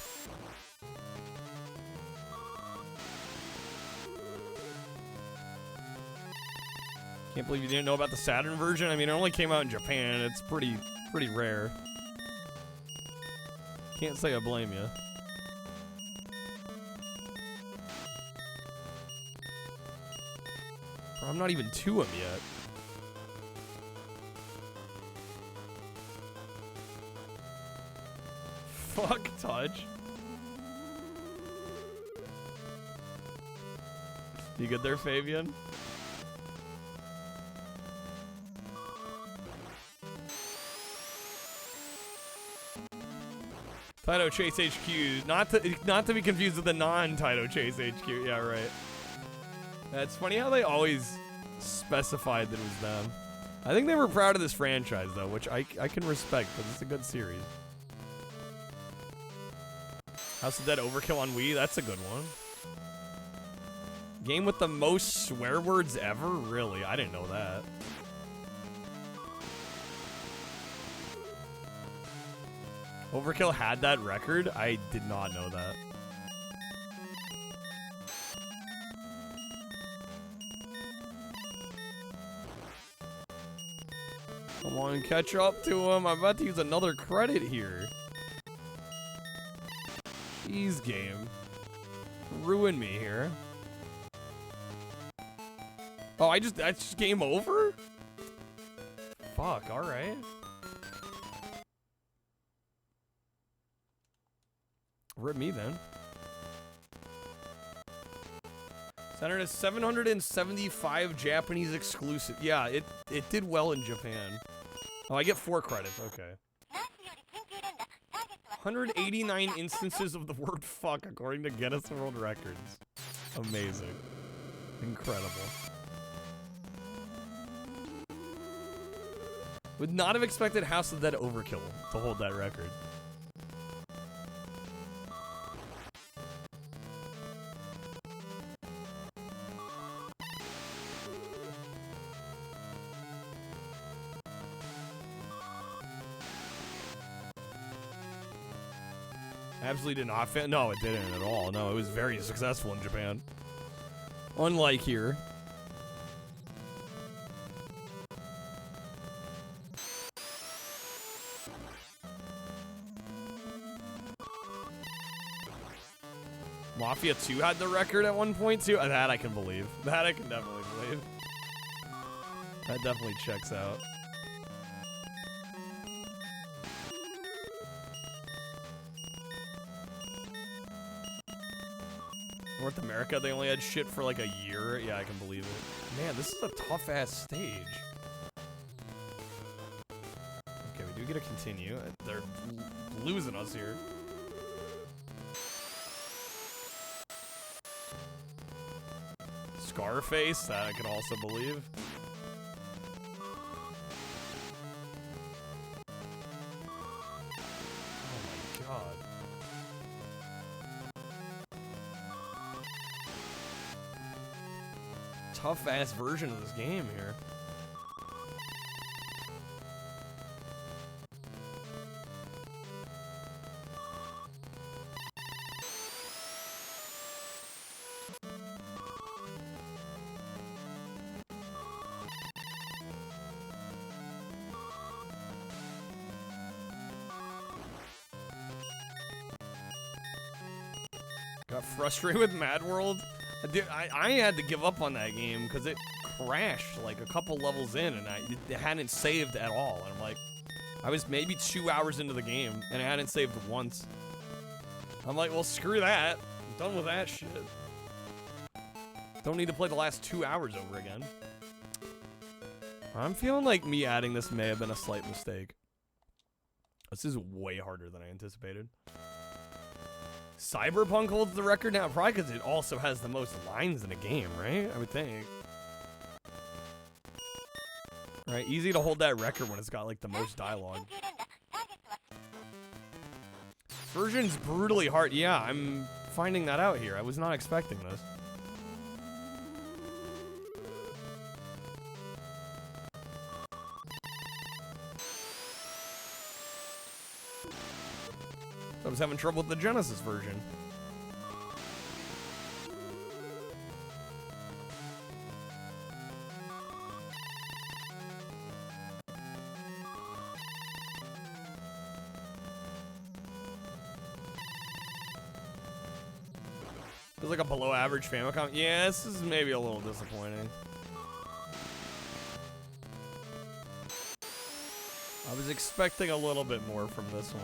Can't believe you didn't know about the Saturn version. I mean, it only came out in Japan. It's pretty rare. Can't say I blame you. I'm not even to him yet. Fuck touch. You good there, Fabian? Taito Chase HQ, not to be confused with the non-Taito Chase HQ. Yeah, right. It's funny how they always specified that it was them. I think they were proud of this franchise though, which I can respect because it's a good series. House of Dead Overkill on Wii, that's a good one. Game with the most swear words ever? Really? I didn't know that. Overkill had that record? I did not know that. Come on, catch up to him. I'm about to use another credit here. Jeez, game. ruin me here. Oh, that's just game over? Fuck, alright. Rip me then. Saturn has 775 Japanese exclusive. Yeah, it did well in Japan. Oh, I get 4 credits, okay. 189 instances of the word fuck according to Guinness World Records. Amazing. Incredible. Would not have expected House of the Dead Overkill to hold that record. Absolutely did not fit. No, it didn't at all. No, it was very successful in Japan. Unlike here. Mafia 2 had the record at one point too. That I can believe. That I can definitely believe. That definitely checks out. North America, they only had shit for like a year. Yeah, I can believe it. Man, this is a tough-ass stage. Okay, we do get to continue. They're losing us here. Scarface, that I can also believe. Oh my god. Tough-ass version of this game here. Got frustrated with Mad World. Dude, I had to give up on that game because it crashed like a couple levels in and it hadn't saved at all. And I'm like, I was maybe 2 hours into the game and it hadn't saved once. I'm like, well, screw that. I'm done with that shit. Don't need to play the last 2 hours over again. I'm feeling like me adding this may have been a slight mistake. This is way harder than I anticipated. Cyberpunk holds the record now, probably because it also has the most lines in a game, right? I would think. Right, easy to hold that record when it's got like the most dialogue. Version's brutally hard. Yeah, I'm finding that out here. I was not expecting this. I was having trouble with the Genesis version. Feels like a below average Famicom. Yeah, this is maybe a little disappointing. I was expecting a little bit more from this one.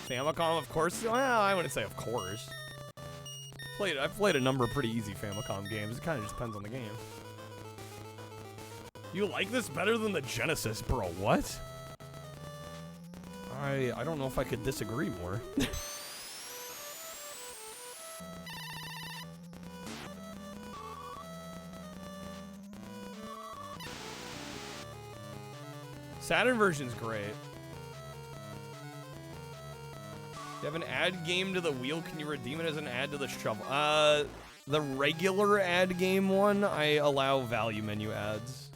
Famicom, of course. Well, I wouldn't say of course. I've played a number of pretty easy Famicom games. It kind of just depends on the game. You like this better than the Genesis, bro? What? I don't know if I could disagree more. Saturn version's great. You have an ad game to the wheel. Can you redeem it as an ad to the shovel? The regular ad game one, I allow value menu ads.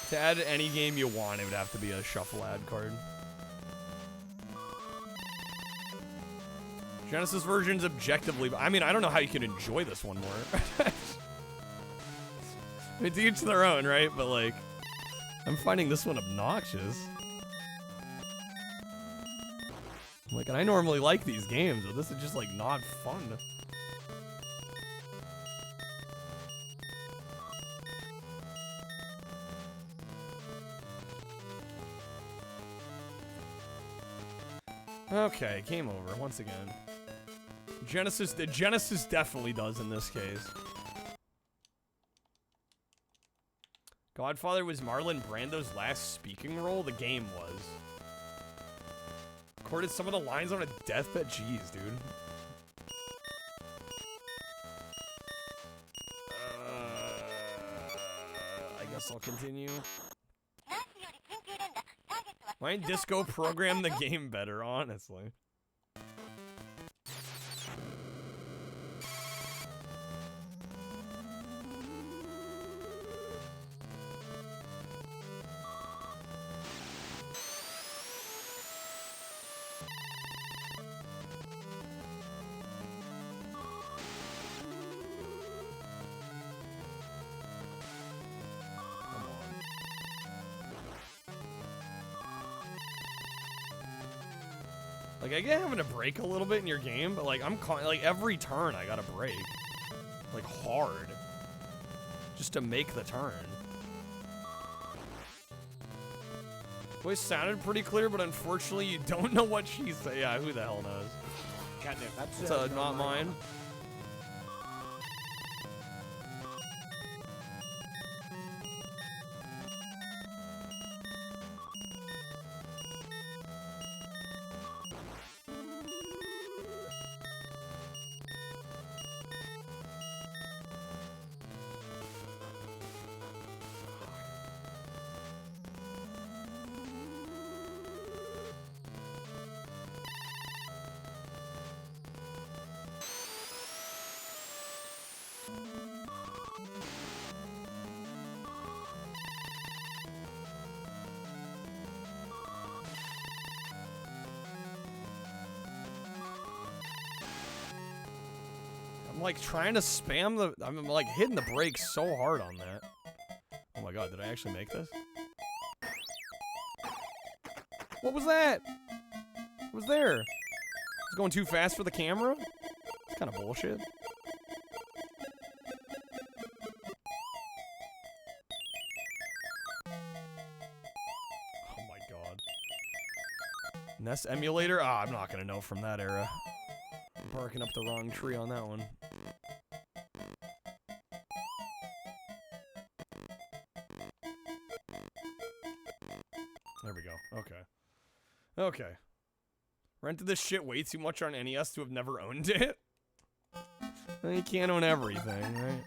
To add any game you want, it would have to be a shuffle ad card. Genesis version's objectively... I mean, I don't know how you can enjoy this one more. It's each their own, right? But, like, I'm finding this one obnoxious. Like, and I normally like these games, but this is just, like, not fun. Okay, game over once again. Genesis definitely does in this case. Godfather was Marlon Brando's last speaking role? The game was. Recorded some of the lines on a deathbed? Jeez, dude. I guess I'll continue. Why didn't Disco program the game better, honestly? Like, I get having to break a little bit in your game, but, like, like, every turn I gotta break. Like, hard. Just to make the turn. Voice sounded pretty clear, but unfortunately you don't know what she said. Yeah, who the hell knows? That's not mine. Like trying to spam the I'm like hitting the brakes so hard on that. Oh my god, did I actually make this? What was that? What was there? It's going too fast for the camera? It's kind of bullshit. Oh my god. NES emulator? Ah, I'm not gonna know from that era. I'm barking up the wrong tree on that one. There we go. Okay. Okay. Rented this shit way too much on NES to have never owned it? You can't own everything, right?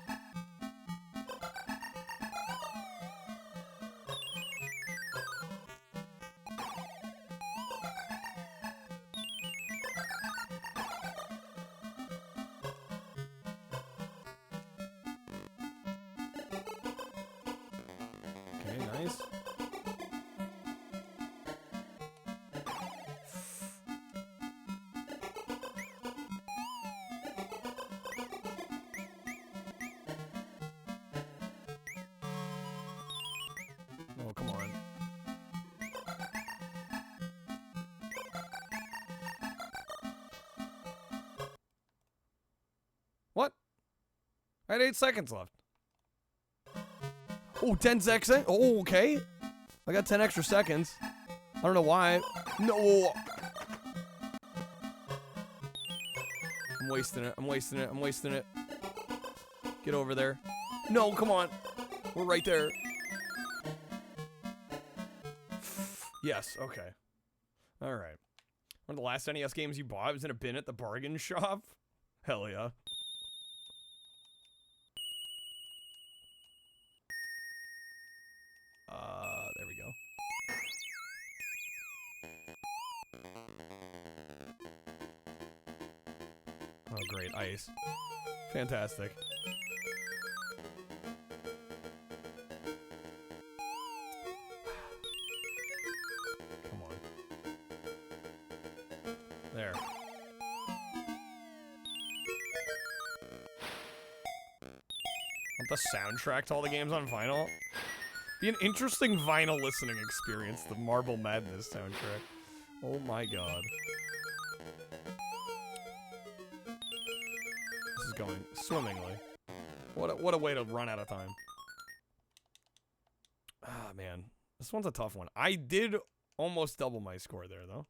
Okay, nice. Oh, come on. What? I had 8 seconds left. Oh, 10 seconds. Oh, okay. I got 10 extra seconds. I don't know why. No. I'm wasting it. I'm wasting it. I'm wasting it. Get over there. No, come on. We're right there. Yes, okay. All right. One of the last NES games you bought was in a bin at the bargain shop? Hell yeah. There we go. Oh, great. Ice. Fantastic. Come on. There. Want the soundtrack to all the games on vinyl? Be an interesting vinyl listening experience, the Marble Madness soundtrack. Oh my god. This is going swimmingly. What a way to run out of time. Ah, man. This one's a tough one. I did almost double my score there, though.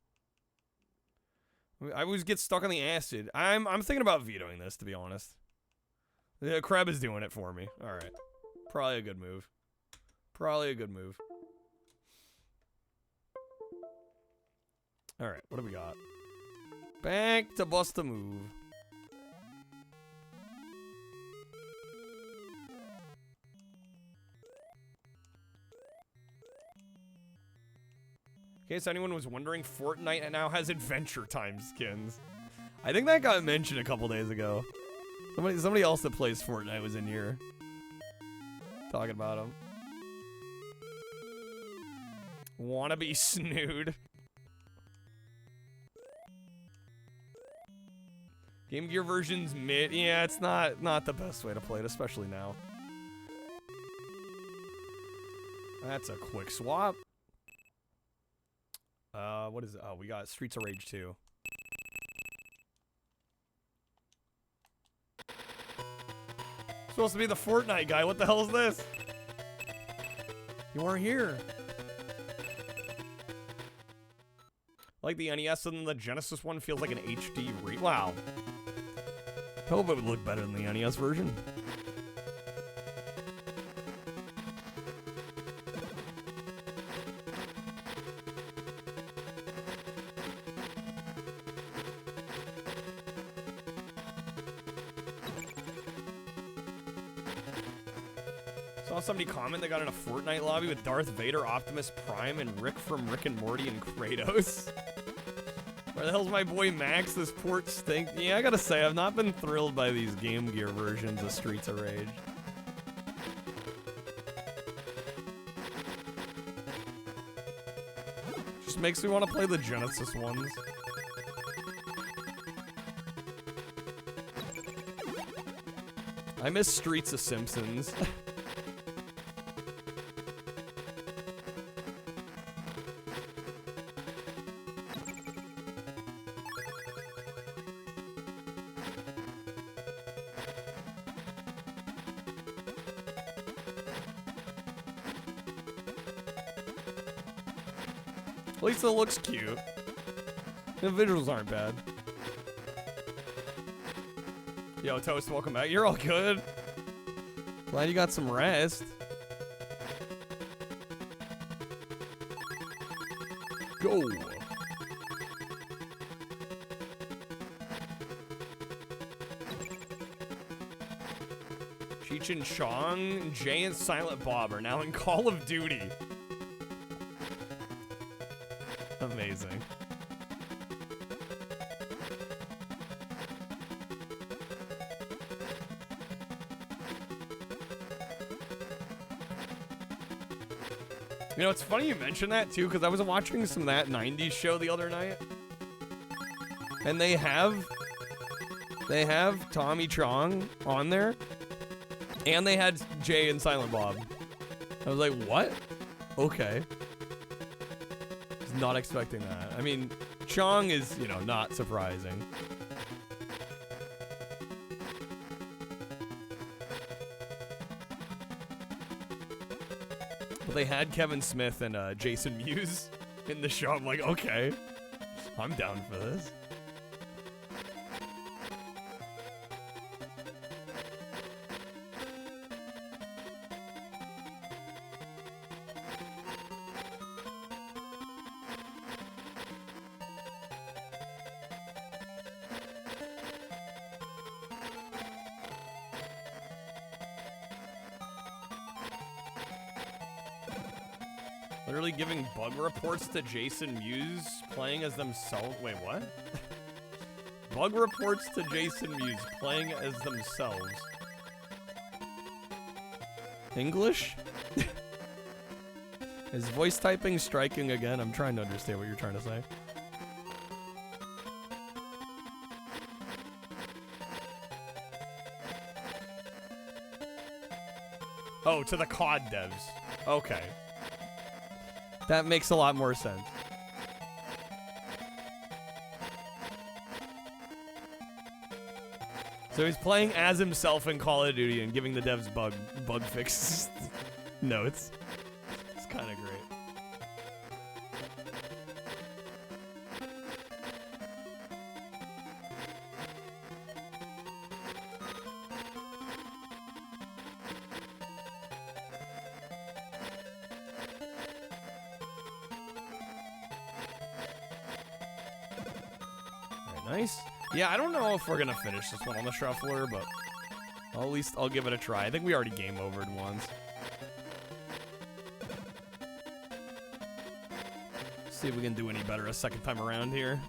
I always get stuck on the acid. I'm thinking about vetoing this, to be honest. The crab is doing it for me. Alright. Probably a good move. Probably a good move. Alright, what do we got? Back to bust a move. In case anyone was wondering, Fortnite now has Adventure Time skins. I think that got mentioned a couple days ago. Somebody else that plays Fortnite was in here talking about them. Wanna be snood. Game Gear version's mid. Yeah, it's not the best way to play it, especially now. That's a quick swap. What is it? Oh, we got Streets of Rage 2. Supposed to be the Fortnite guy. What the hell is this? You weren't here. Like the NES and the Genesis one feels like an HD wow. I hope it would look better than the NES version. Saw somebody comment they got in a Fortnite lobby with Darth Vader, Optimus Prime, and Rick from Rick and Morty and Kratos. Where the hell's my boy Max? This port stinks. Yeah, I gotta say, I've not been thrilled by these Game Gear versions of Streets of Rage. Just makes me want to play the Genesis ones. I miss Streets of Simpsons. At least it looks cute. The visuals aren't bad. Yo, Toast, welcome back. You're all good. Glad you got some rest. Go. Cheech and Chong, Jay and Silent Bob are now in Call of Duty. Amazing. You know, it's funny you mention that too, because I was watching some of that 90s show the other night. And they have Tommy Chong on there. And they had Jay and Silent Bob. I was like, what? Okay. Not expecting that. I mean, Chong is, you know, not surprising. But they had Kevin Smith and Jason Mewes in the show. I'm like, okay, I'm down for this. Literally giving bug reports to Jason Mewes playing as themselves. Wait, what? Bug reports to Jason Mewes playing as themselves. English? Is voice typing striking again? I'm trying to understand what you're trying to say. Oh, to the COD devs. Okay. That makes a lot more sense. So he's playing as himself in Call of Duty and giving the devs bug fix notes. It's kind of great. Nice. Yeah, I don't know if we're gonna finish this one on the shuffler, but at least I'll give it a try. I think we already game overed once. See if we can do any better a second time around here.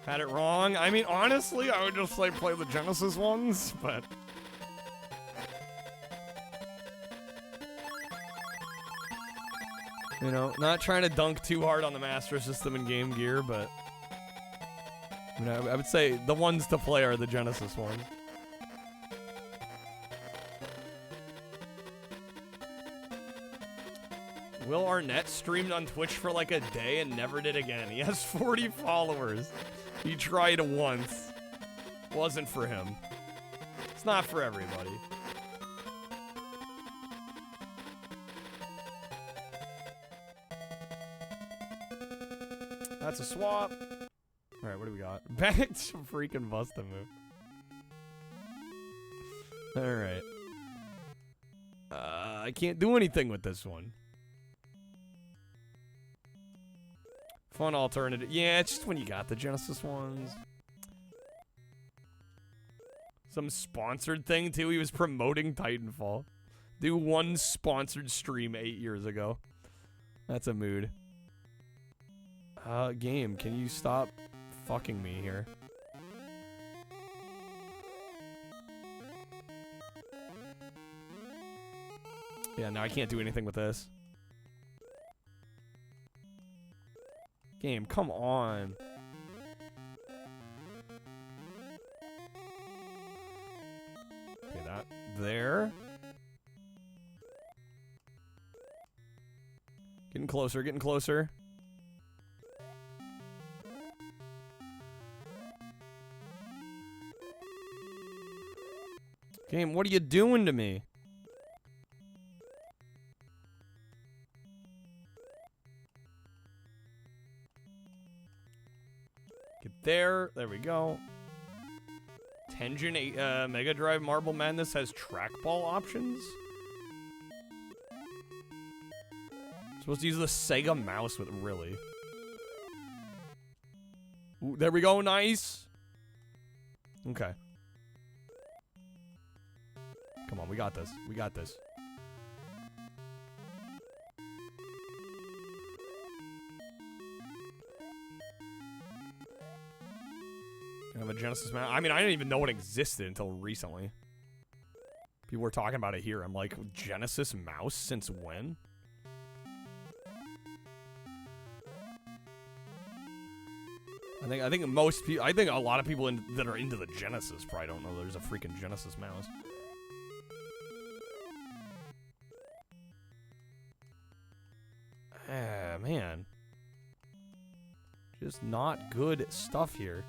Had it wrong. I mean, honestly, I would just like play the Genesis ones, but you know, not trying to dunk too hard on the Master System and Game Gear, but you know, I would say the ones to play are the Genesis ones. Will Arnett streamed on Twitch for like a day and never did again. He has 40 followers. He tried once. Wasn't for him. It's not for everybody. That's a swap. Alright, what do we got? Back to freaking Busta move. Alright. I can't do anything with this one. Fun alternative. Yeah, it's just when you got the Genesis ones. Some sponsored thing, too. He was promoting Titanfall. Do one sponsored stream 8 years ago. That's a mood. Game, can you stop fucking me here? Yeah, no, I can't do anything with this. Game, come on. Okay, that there. Getting closer, getting closer. Game, what are you doing to me? Get there. There we go. Tengen Mega Drive Marble Madness has trackball options? Supposed to use the Sega mouse with really. Ooh, there we go. Nice. Okay. Come on, we got this. We got this. I have a Genesis mouse. I mean, I didn't even know it existed until recently. People were talking about it here. I'm like, Genesis mouse? Since when? I think most people, I think a lot of people that are into the Genesis probably don't know there's a freaking Genesis mouse. Man. Just not good stuff here.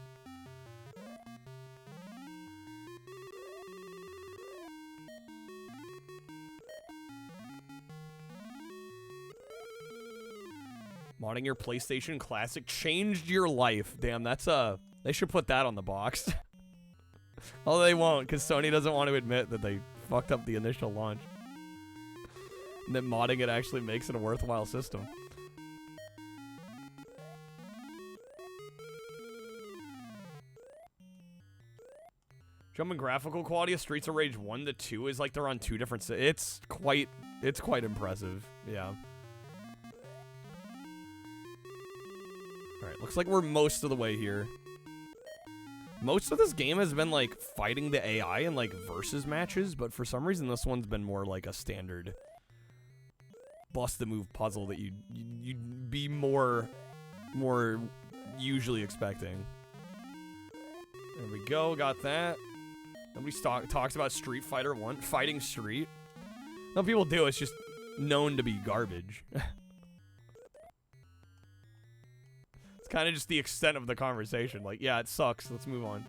Modding your PlayStation Classic changed your life. Damn, that's they should put that on the box. Although they won't, because Sony doesn't want to admit that they fucked up the initial launch. And that modding it actually makes it a worthwhile system. Jumping graphical quality of Streets of Rage 1 to 2 is like they're on two different... It's quite impressive. Yeah. Alright, looks like we're most of the way here. Most of this game has been, like, fighting the AI in, like, versus matches, but for some reason this one's been more like a standard bust-the-move puzzle that you'd be more usually expecting. There we go, got that. Nobody talks about Street Fighter 1, Fighting Street. No, people do, it's just known to be garbage. It's kind of just the extent of the conversation. Like, yeah, it sucks, let's move on.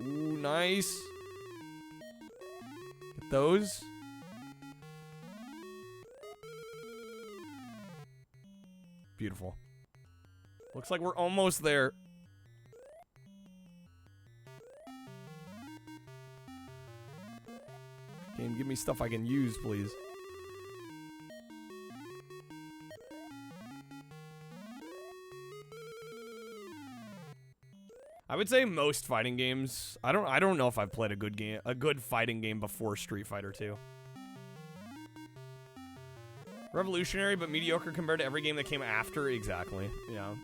Ooh, nice. Get those. Beautiful. Looks like we're almost there. Game, give me stuff I can use, please. I would say most fighting games. I don't know if I've played a good fighting game before Street Fighter 2. Revolutionary, but mediocre compared to every game that came after. Exactly. Yeah.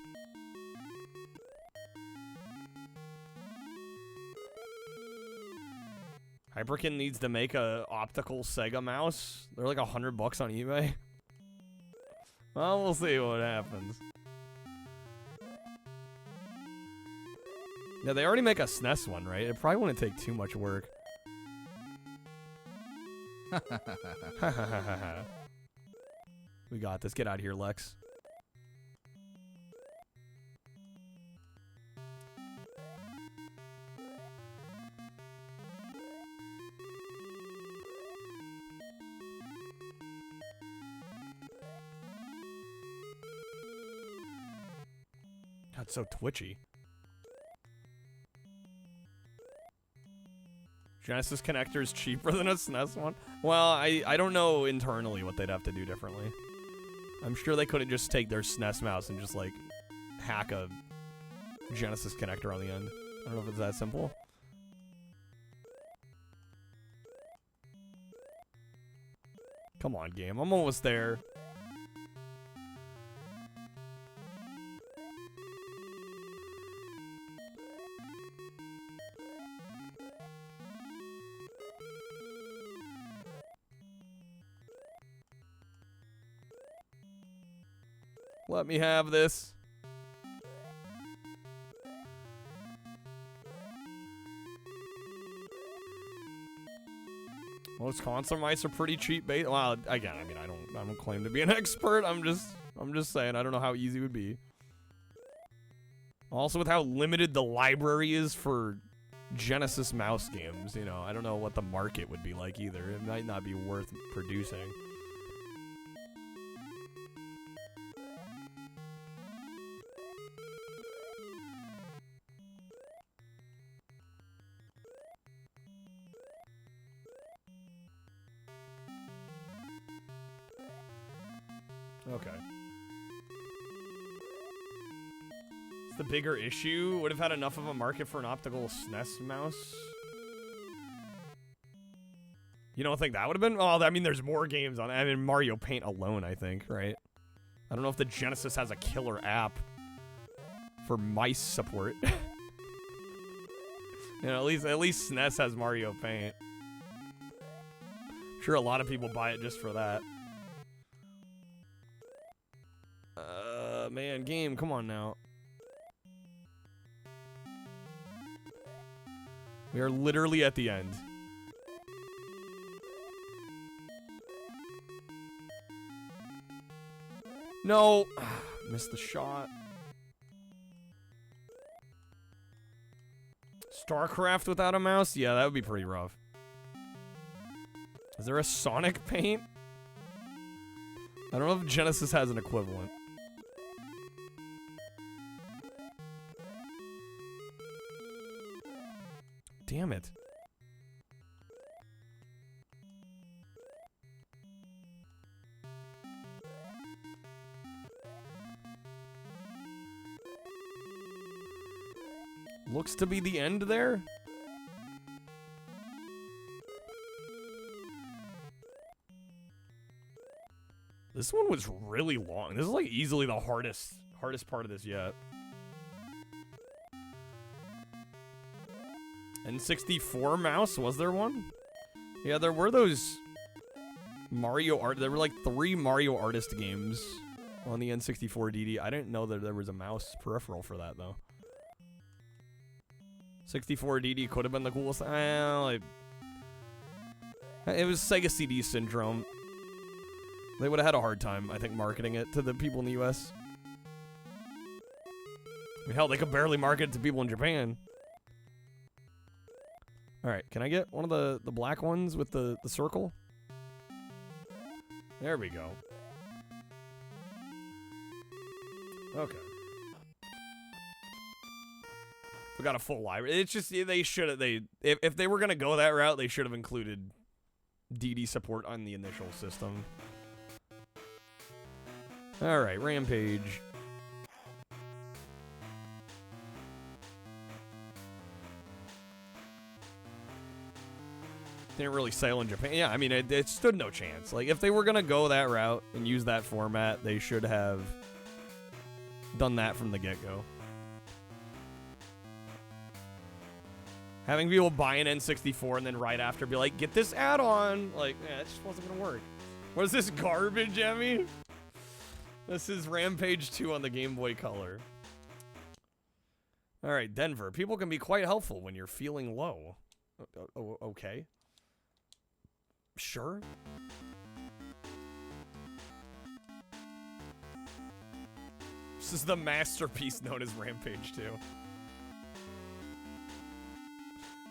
Hyperkin needs to make a optical Sega mouse. They're like $100 on eBay. Well, we'll see what happens. Yeah, they already make a SNES one, right? It probably wouldn't take too much work. We got this. Get out of here, Lex. God, so twitchy. Genesis connector is cheaper than a SNES one? Well, I don't know internally what they'd have to do differently. I'm sure they couldn't just take their SNES mouse and just, like, hack a Genesis connector on the end. I don't know if it's that simple. Come on, game. I'm almost there. Let me have this. Most console mice are pretty cheap bait. Well, again, I mean, I don't claim to be an expert. I'm just saying I don't know how easy it would be. Also, with how limited the library is for Genesis mouse games, you know, I don't know what the market would be like either. It might not be worth producing. Okay. It's the bigger issue. Would have had enough of a market for an optical SNES mouse. You don't think that would have been? Well, I mean, there's more games on it. I mean, Mario Paint alone, I think, right? I don't know if the Genesis has a killer app for mice support. You know, at least SNES has Mario Paint. I'm sure a lot of people buy it just for that. Man, game, come on now. We are literally at the end. No! Missed the shot. StarCraft without a mouse? Yeah, that would be pretty rough. Is there a Sonic Paint? I don't know if Genesis has an equivalent. Damn it. Looks to be the end there. This one was really long. This is like easily the hardest part of this yet. N64 mouse, was there one? Yeah, there were those Mario Art. There were like 3 Mario Artist games on the N64 DD. I didn't know that there was a mouse peripheral for that, though. 64 DD could have been the coolest. Well, it was Sega CD syndrome. They would have had a hard time, I think, marketing it to the people in the US. I mean, hell, they could barely market it to people in Japan. Alright, can I get one of the black ones with the circle? There we go. Okay. We got a full library. It's just, they should have, if they were going to go that route, they should have included DD support on the initial system. Alright, Rampage. Didn't really sail in Japan. Yeah, I mean, it stood no chance. Like, if they were going to go that route and use that format, they should have done that from the get-go. Having people buy an N64 and then right after be like, get this add-on. Like, yeah, it just wasn't going to work. What is this garbage, Emmy? This is Rampage 2 on the Game Boy Color. Alright, Denver. People can be quite helpful when you're feeling low. Okay. Sure. This is the masterpiece known as Rampage 2.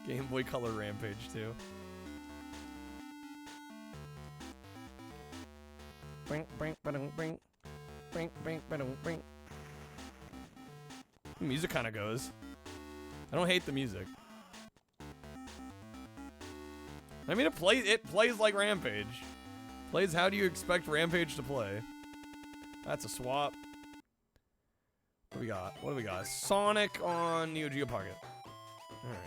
Game Boy Color Rampage 2. Bing, bing, ba-dum, bing. Bing, bing, ba-dum, bing. The music kind of goes. I don't hate the music. I mean, it plays like Rampage. Plays how do you expect Rampage to play? That's a swap. What do we got? What do we got? Sonic on Neo Geo Pocket. Alright.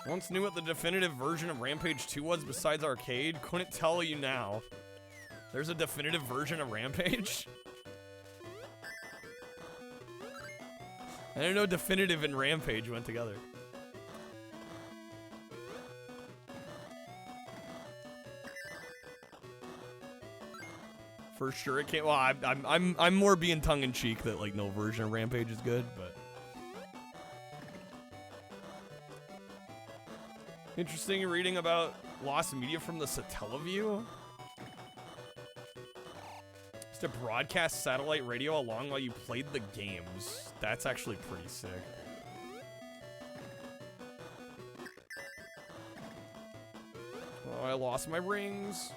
Once knew what the definitive version of Rampage 2 was besides arcade. Couldn't tell you now. There's a definitive version of Rampage? I didn't know definitive and Rampage went together. For sure it can't. Well, I'm more being tongue-in-cheek that like no version of Rampage is good, but interesting reading about lost media from the Satellaview. Just to broadcast satellite radio along while you played the games. That's actually pretty sick. Oh, I lost my rings.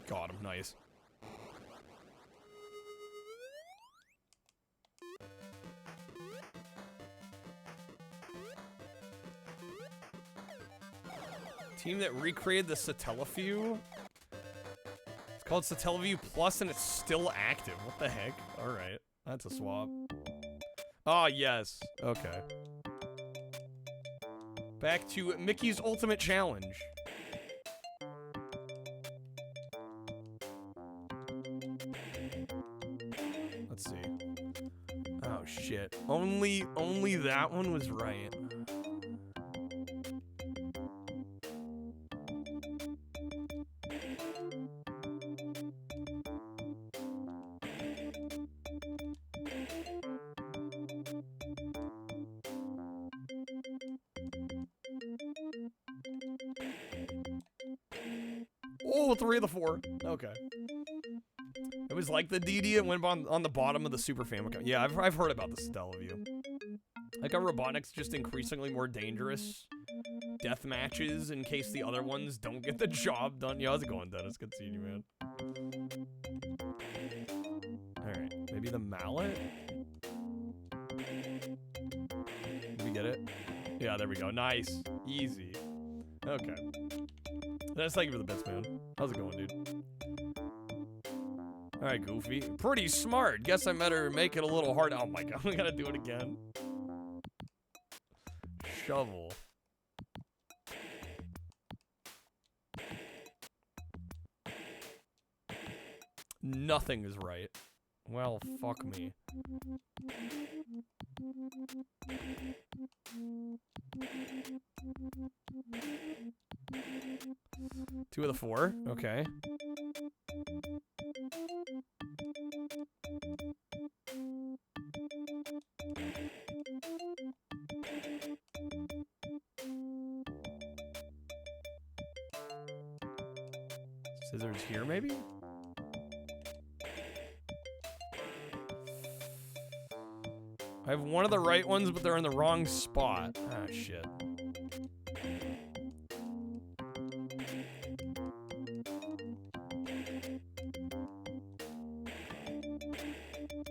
Got him, nice. Team that recreated the Satellaview. It's called Satellaview Plus and it's still active. What the heck? Alright. That's a swap. Ah, yes. Okay. Back to Mickey's Ultimate Challenge. Let's see. Oh, shit. Only that one was right. Oh, 3 of the 4. Okay. It was like the DD. It went on the bottom of the Super Famicom. Yeah, I've heard about the Satellaview. Like a Robotnik's just increasingly more dangerous. Death matches in case the other ones don't get the job done. Yeah, how's it going, Dennis? Good seeing you, man. Alright, maybe the mallet? Did we get it? Yeah, there we go. Nice. Easy. Okay. Dennis, thank you for the bits, man. How's it going, dude? Alright, Goofy. Pretty smart. Guess I better make it a little hard. Oh my god, we gotta do it again. Shovel. Nothing is right. Well, fuck me. 2 of the 4. Okay. Scissors here, maybe? I have one of the right ones, but they're in the wrong spot. Ah, shit.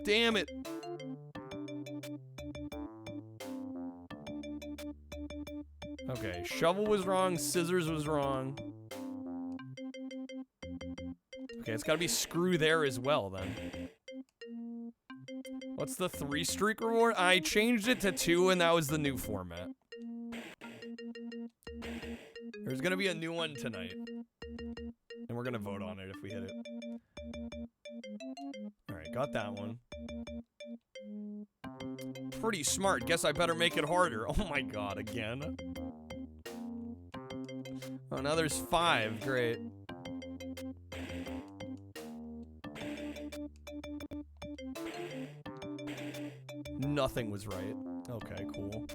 Damn it. Okay, shovel was wrong, scissors was wrong. Okay, it's gotta be screw there as well, then. What's the 3 streak reward? I changed it to 2, and that was the new format. There's gonna be a new one tonight. And we're gonna vote on it if we hit it. Alright, got that one. Pretty smart. Guess I better make it harder. Oh my god, again. Oh, now there's 5. Great. Nothing was right. Okay, cool.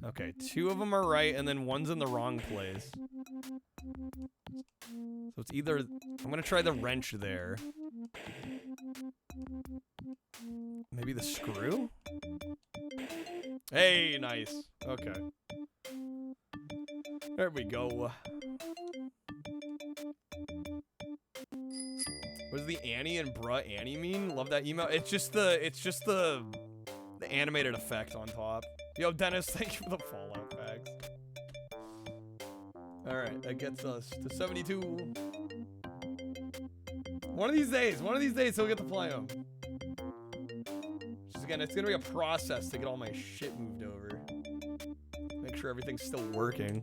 Okay, 2 of them are right, and then one's in the wrong place. So it's either... I'm gonna try the wrench there. Maybe the screw? Hey, nice. Okay. There we go. What does the Annie and bruh Annie mean? Love that email. It's just the animated effect on top. Yo, Dennis, thank you for the Fallout facts. Alright, that gets us to 72. One of these days he'll get to play them. Just again, it's gonna be a process to get all my shit moved over. Make sure everything's still working.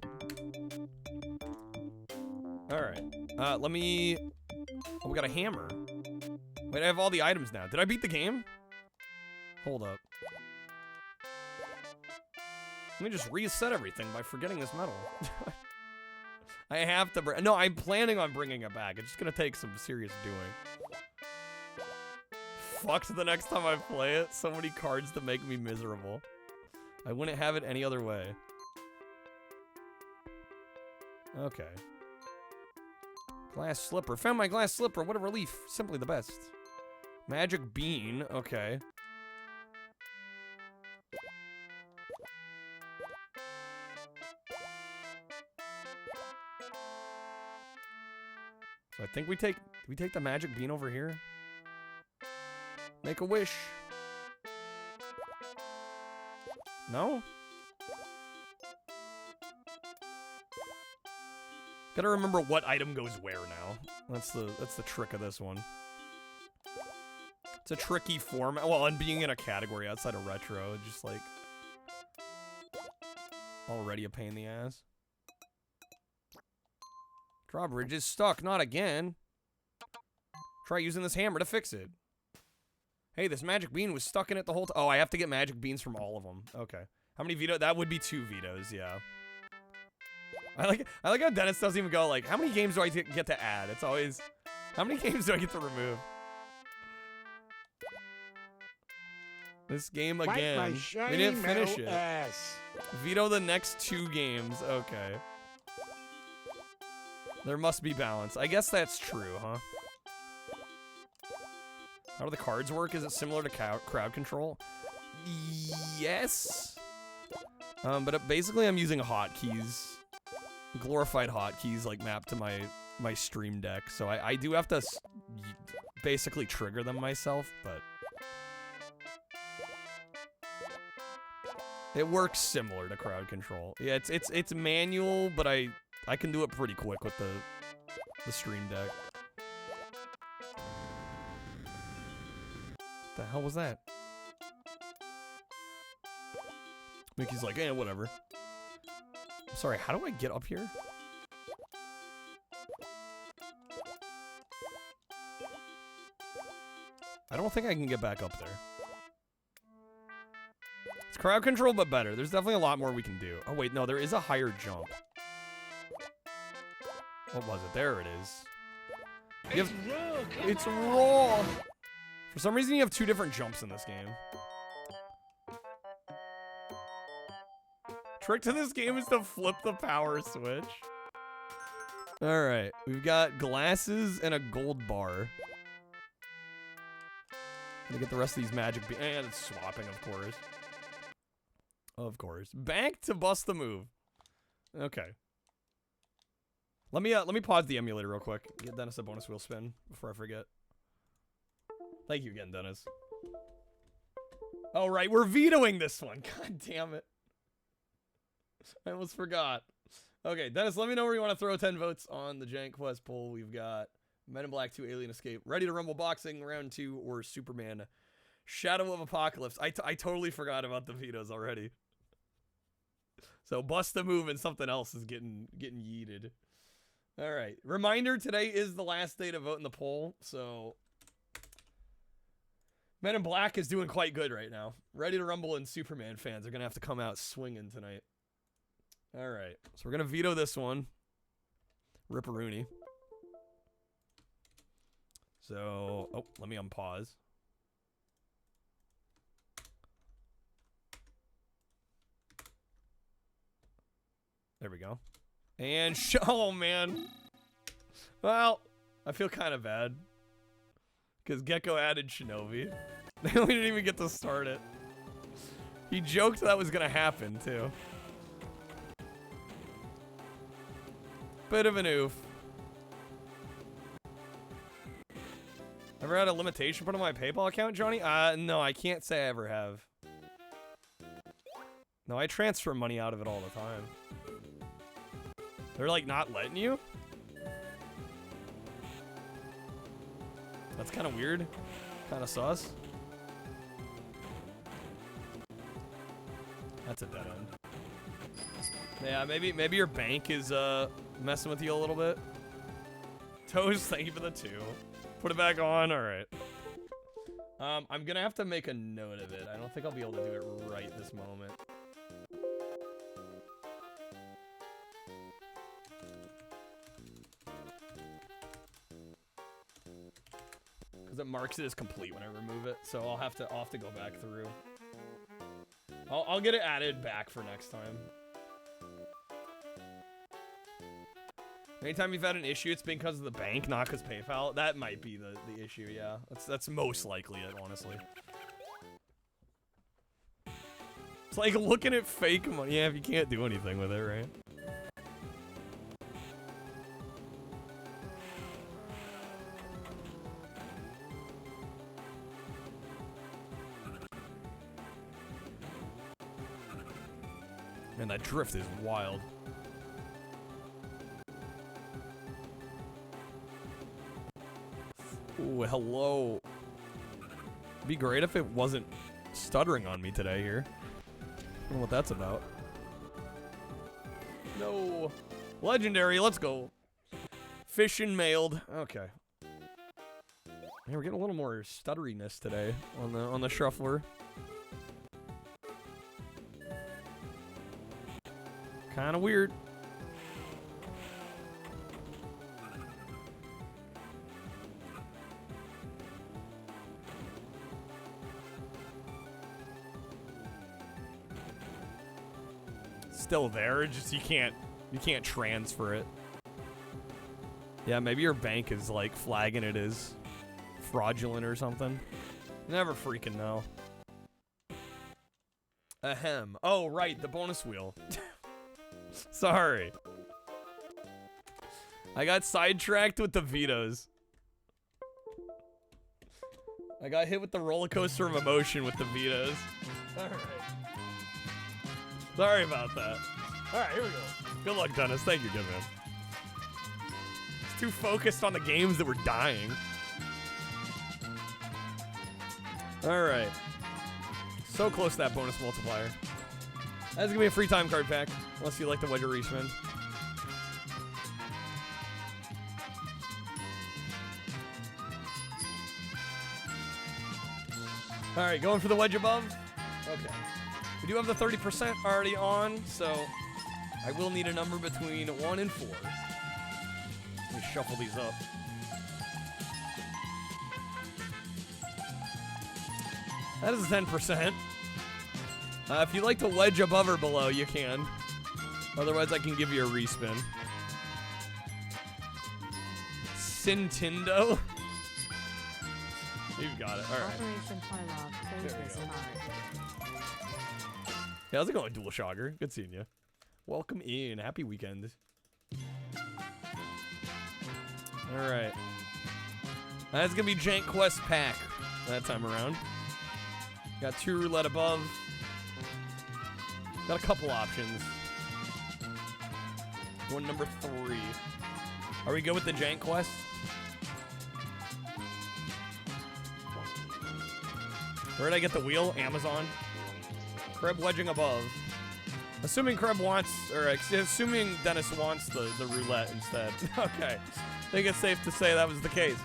Alright. Let me... Oh, we got a hammer. Wait, I have all the items now. Did I beat the game? Hold up. Let me just reset everything by forgetting this medal. I have to bring... No, I'm planning on bringing it back. It's just gonna take some serious doing. Fucked the next time I play it. So many cards to make me miserable. I wouldn't have it any other way. Okay. Glass slipper. Found my glass slipper. What a relief. Simply the best. Magic bean. Okay. So I think we take the magic bean over here. Make a wish. No? Gotta remember what item goes where now. That's the trick of this one. It's a tricky format. Well, and being in a category outside of retro, just like already a pain in the ass. Drawbridge is stuck, not again. Try using this hammer to fix it. Hey, this magic bean was stuck in it the whole time. Oh, I have to get magic beans from all of them. Okay. How many vetoes? That would be 2 vetoes, yeah. I like how Dennis doesn't even go like, how many games do I get to add? It's always, how many games do I get to remove? This game again. We didn't finish it. Veto the next 2 games. Okay. There must be balance. I guess that's true, huh? How do the cards work? Is it similar to crowd control? Yes. But basically I'm using hotkeys. Glorified hotkeys like mapped to my stream deck. So I do have to basically trigger them myself, but it works similar to crowd control. Yeah, it's manual, but I can do it pretty quick with the stream deck. The hell was that? Mickey's like, eh, whatever. Sorry, how do I get up here? I don't think I can get back up there. It's crowd control, but better. There's definitely a lot more we can do. Oh, wait, no, there is a higher jump. What was it? There it is. It's raw. For some reason, you have 2 different jumps in this game. Trick to this game is to flip the power switch. All right, we've got glasses and a gold bar. Gonna get the rest of these magic and it's swapping, of course. Of course. Back to bust the move. Okay. Let me pause the emulator real quick. Get Dennis a bonus wheel spin before I forget. Thank you again, Dennis. Oh, right, we're vetoing this one. God damn it. I almost forgot. Okay, Dennis, let me know where you want to throw 10 votes on the Jank Quest poll. We've got Men in Black 2 Alien Escape, Ready to Rumble Boxing Round 2, or Superman Shadow of Apocalypse. I totally forgot about the vetoes already. So bust the move and something else is getting yeeted. All right. Reminder, today is the last day to vote in the poll, so Men in Black is doing quite good right now. Ready to Rumble and Superman fans are going to have to come out swinging tonight. All right. So we're going to veto this one. Ripperoonie. So, oh, let me unpause. There we go. And, oh, man. Well, I feel kind of bad. Because Gecko added Shinobi. We didn't even get to start it. He joked that was going to happen, too. Bit of an oof. Ever had a limitation put on my PayPal account, Johnny? No, I can't say I ever have. No, I transfer money out of it all the time. They're like not letting you? That's kind of weird. Kind of sus. That's a dead end. Yeah, maybe your bank is messing with you a little bit. Toes, thank you for the 2. Put it back on. All right. I'm gonna have to make a note of it. I don't think I'll be able to do it right this moment. Because it marks it as complete when I remove it, so I'll have to go back through. I'll get it added back for next time. Anytime you've had an issue, it's been because of the bank, not because PayPal. That might be the issue, yeah. That's most likely it, honestly. It's like looking at fake money. Yeah, if you can't do anything with it, right? Man, that drift is wild. Ooh, hello. It'd be great if it wasn't stuttering on me today here. I don't know what that's about. No. Legendary, let's go. Fishing mailed. Okay. Man, we're getting a little more stutteriness today on the shuffler. Kind of weird. Still there, just you can't transfer it. Yeah, maybe your bank is like flagging it as fraudulent or something. Never freaking know. Ahem. Oh, right, the bonus wheel. Sorry. I got sidetracked with the vetoes. I got hit with the roller coaster of emotion with the vetoes. Alright. Sorry about that. Alright, here we go. Good luck, Dennis. Thank you, good man. It's too focused on the games that were dying. Alright. So close to that bonus multiplier. That's gonna be a free time card pack, unless you like the Wedge of Reachman. Alright, going for the wedge above. Okay. We do have the 30% already on, so I will need a number between 1 and 4. Let me shuffle these up. That is 10%. If you'd like to wedge above or below, you can. Otherwise, I can give you a respin. Sintindo. You've got it. All right. Operation Harlock, play this card. Hey, how's it going, Dual Shogger? Good seeing you. Welcome in. Happy weekend. All right. That's going to be Jank Quest Pack that time around. Got 2 roulette above. Got a couple options. One number 3. Are we good with the Jank Quest? Where did I get the wheel? Amazon. Kreb wedging above. Assuming Kreb wants, or assuming Dennis wants the roulette instead. Okay. I think it's safe to say that was the case.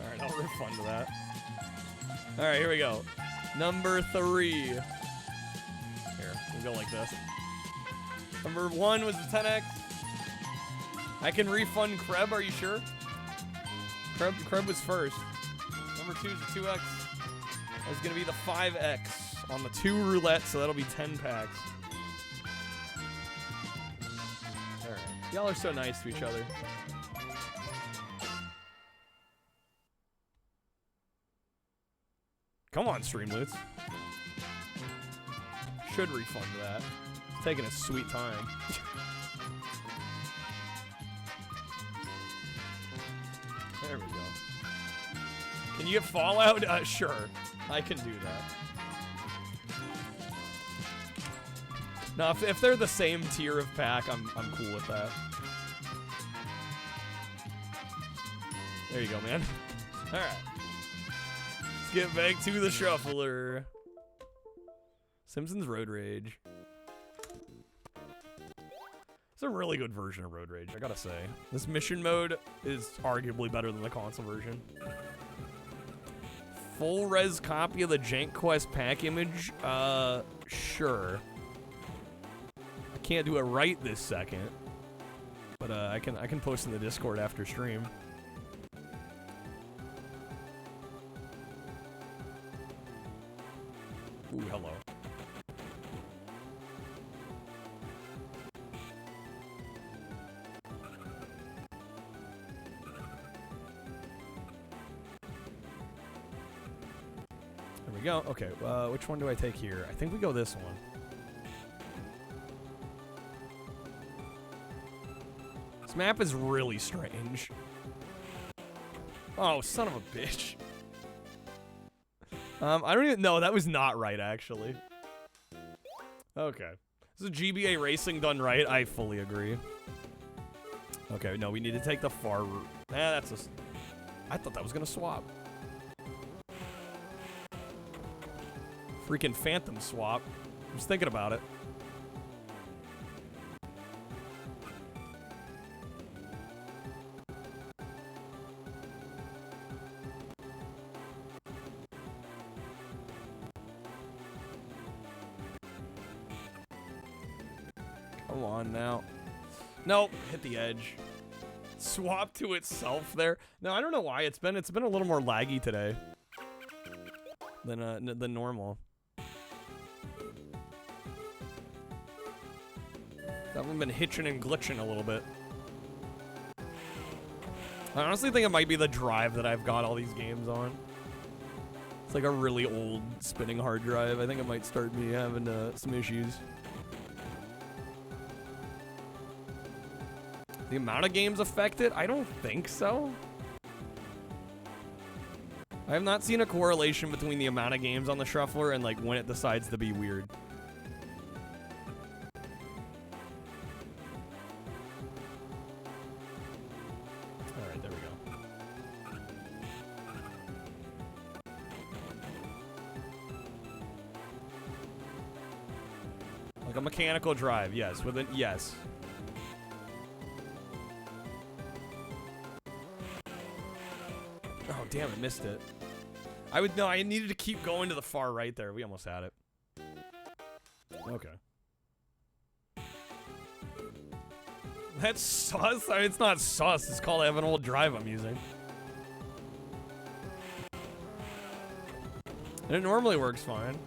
Alright, I'll refund to that. Alright, here we go. Number 3. Here, we'll go like this. Number 1 was the 10x. I can refund Kreb, are you sure? Kreb was first. Number 2 is the 2x. That's going to be the 5x on the 2 roulette, so that'll be 10 packs. Alright. Y'all are so nice to each other. Come on, Streamloots. Should refund that. It's taking a sweet time. There we go. Can you get Fallout? Sure. I can do that. Now, if they're the same tier of pack, I'm cool with that. There you go, man. All right. Let's get back to the shuffler. Simpsons Road Rage. It's a really good version of Road Rage, I gotta say. This mission mode is arguably better than the console version. Full res copy of the Jank Quest pack image? Sure. I can't do it right this second, but I can post in the Discord after stream. Ooh, hello. There we go. Okay, which one do I take here? I think we go this one. This map is really strange. Oh, son of a bitch. I don't even know. That was not right, actually. Okay. This is GBA Racing done right. I fully agree. Okay, no, we need to take the far route. That's a... I thought that was going to swap. Freaking Phantom swap. I was thinking about it. Come on now. Nope, hit the edge. Swap to itself there. No, I don't know why. It's been a little more laggy today than normal. Definitely been hitching and glitching a little bit. I honestly think it might be the drive that I've got all these games on. It's like a really old spinning hard drive. I think it might start me having some issues. The amount of games affected? I don't think so. I have not seen a correlation between the amount of games on the shuffler and like when it decides to be weird. Alright, there we go. a mechanical drive, yes. Yes. Oh, damn, I missed it. I needed to keep going to the far right there. We almost had it. Okay. That's sus? I mean, it's not sus. It's called I have an old drive I'm using. And it normally works fine.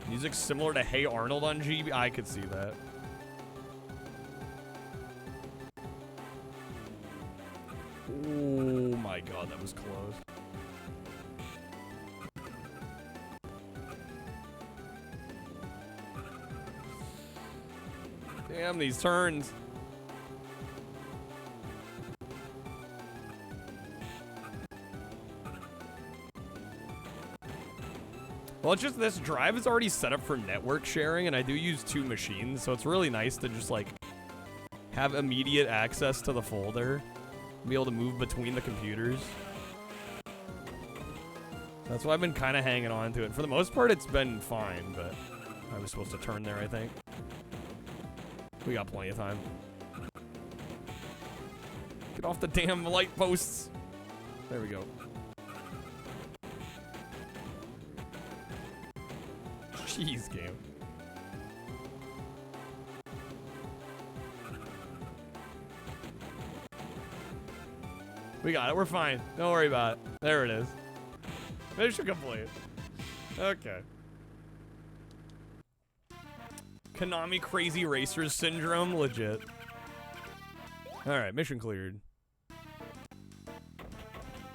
Music similar to Hey Arnold on GB? I could see that. Oh my god, that was close. Damn, these turns. Well, it's just this drive is already set up for network sharing, and I do use 2 machines, so it's really nice to just, like, have immediate access to the folder. Be able to move between the computers. That's why I've been kind of hanging on to it. For the most part, it's been fine, but I was supposed to turn there, I think. We got plenty of time. Get off the damn light posts. There we go. Jeez, game. We got it. We're fine. Don't worry about it. There it is. Mission complete. Okay. Konami Crazy Racers Syndrome. Legit. Alright, mission cleared.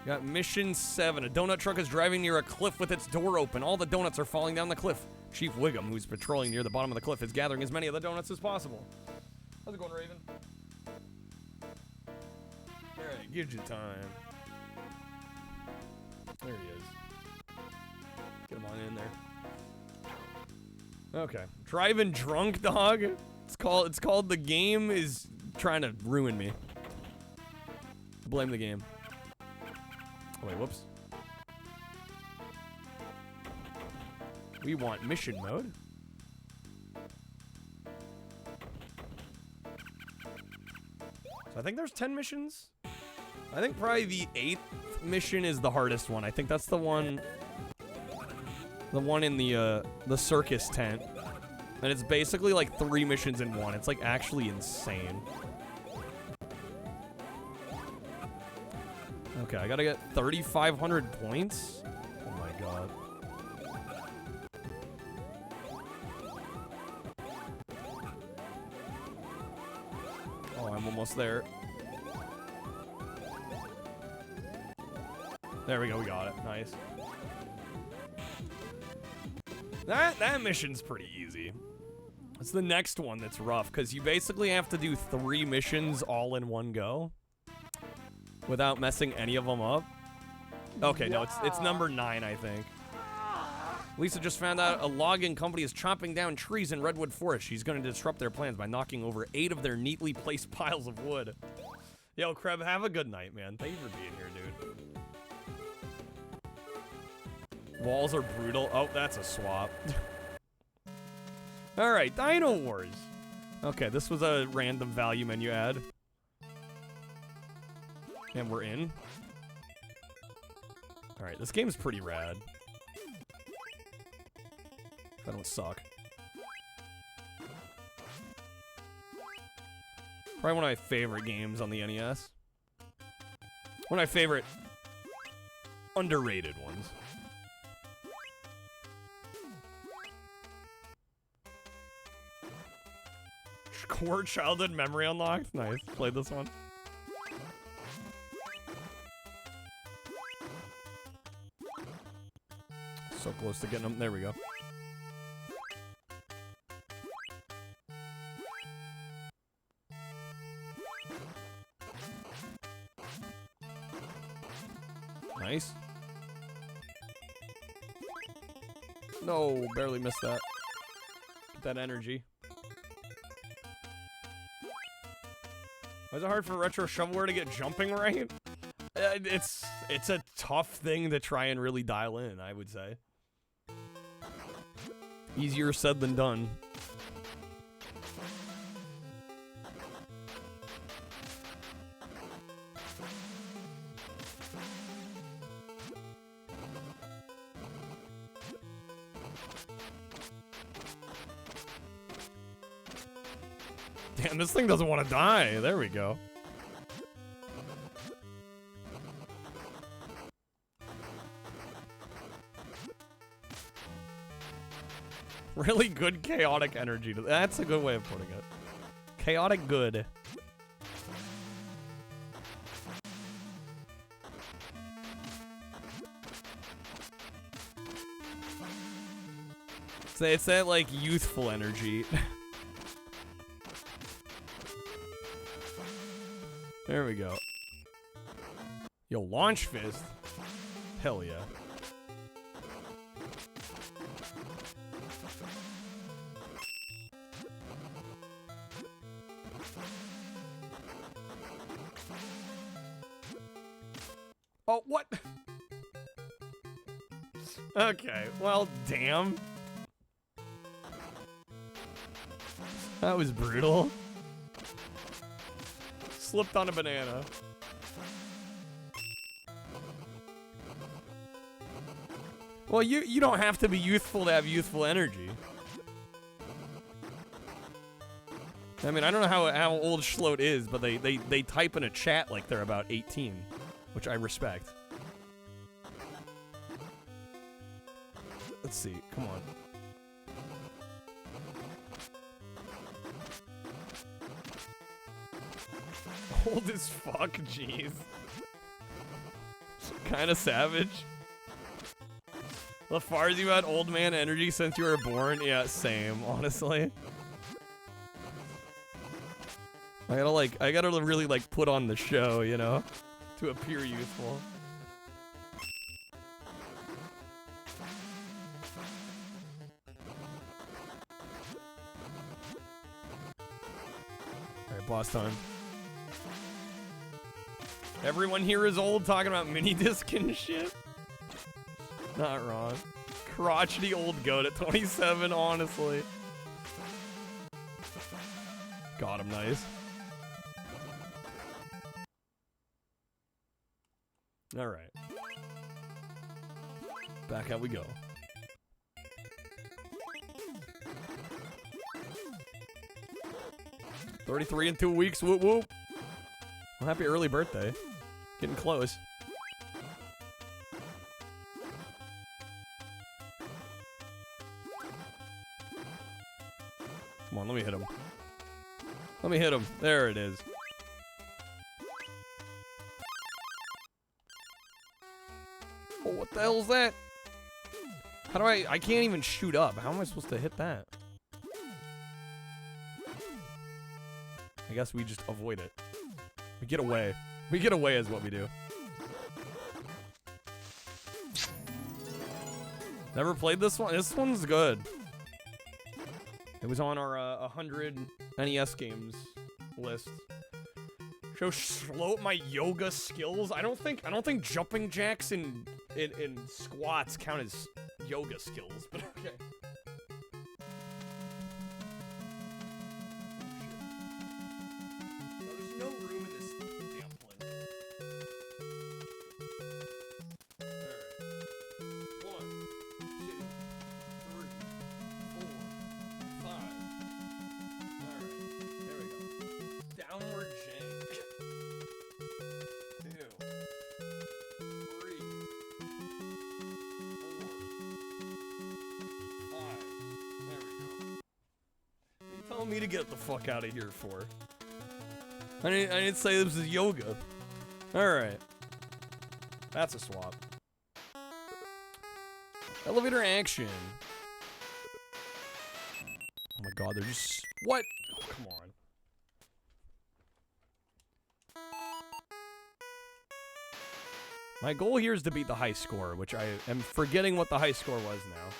Got mission 7. A donut truck is driving near a cliff with its door open. All the donuts are falling down the cliff. Chief Wiggum, who's patrolling near the bottom of the cliff, is gathering as many of the donuts as possible. How's it going, Raven? Alright, gives you time. There he is. Get him on in there. Okay. Driving drunk, dog. It's called The Game is trying to ruin me. Blame the game. Oh, wait, whoops. We want mission mode. So I think there's 10 missions. I think probably the 8th mission is the hardest one. I think that's the one in the circus tent. And it's basically like 3 missions in one. It's like actually insane. Okay, I gotta get 3,500 points. Oh my god. Oh, I'm almost there. There we go, we got it. Nice. That mission's pretty easy. It's the next one that's rough, because you basically have to do 3 missions all in one go. Without messing any of them up. Okay, no, it's number 9, I think. Lisa just found out a logging company is chopping down trees in Redwood Forest. She's going to disrupt their plans by knocking over 8 of their neatly placed piles of wood. Yo, Kreb, have a good night, man. Thank you for being here, dude. Walls are brutal. Oh, that's a swap. Alright, Dino Wars. Okay, this was a random value menu ad. And we're in. Alright, this game's pretty rad. If I don't suck. Probably one of my favorite games on the NES. One of my favorite underrated ones. Core childhood memory unlocked. Nice. Played this one. So close to getting them. There we go. Nice. No, barely missed that. Get that energy. Why is it hard for Retro Shovelware to get jumping right? It's a tough thing to try and really dial in, I would say. Easier said than done. Damn, this thing doesn't want to die. There we go. Really good chaotic energy. That's a good way of putting it. Chaotic good. So it's that, like, youthful energy. There we go. Yo, launch fist. Hell yeah. Oh, what? Okay, well, damn. That was brutal. Slipped on a banana. Well, you don't have to be youthful to have youthful energy. I mean, I don't know how old Schlote is, but they type in a chat like they're about 18, which I respect. Let's see, come on. Old as fuck, jeez. Kinda savage. LaFarge, you had old man energy since you were born? Yeah, same, honestly. I gotta really, like, put on the show, you know? To appear youthful. Alright, boss time. Everyone here is old talking about mini disc and shit. Not wrong. Crotchety old goat at 27, honestly. Got him, nice. Alright. Back out we go. $33 in 2 weeks, whoop whoop. Well, happy early birthday. Getting close. Come on, let me hit him. Let me hit him. There it is. Oh, what the hell is that? How do I can't even shoot up. How am I supposed to hit that? I guess we just avoid it. We get away. We get away is what we do. Never played this one? This one's good. It was on our 100 NES games list. Show Schlote my yoga skills. I don't think jumping jacks and squats count as yoga skills, but okay. There's no room in this damn plane. Alright. 1, 2, 3, 4, 5. Alright, there we go. Downward jank. 2, 3, 4, 5. There we go. What are you telling me to get the fuck out of here for? I didn't say this was yoga. Alright. That's a swap. Elevator action. Oh my god, they're just... What? Oh, come on. My goal here is to beat the high score, which I am forgetting what the high score was now.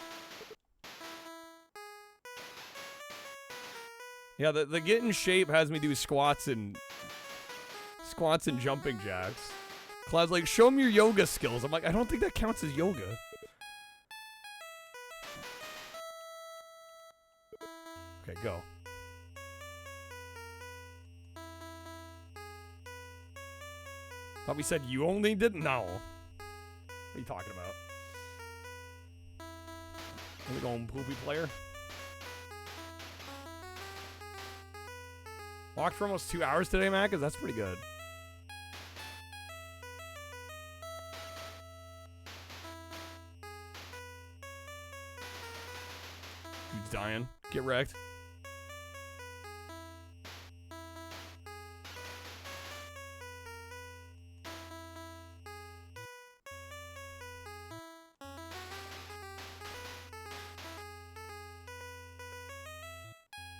Yeah, the get in shape has me do squats and jumping jacks. Cloud's like, show him your yoga skills. I'm like, I don't think that counts as yoga. Okay, go. Thought we said you only did? No. What are you talking about? Are we going poopy player? Walked for almost 2 hours today, Mac, because that's pretty good. Dude's dying. Get wrecked.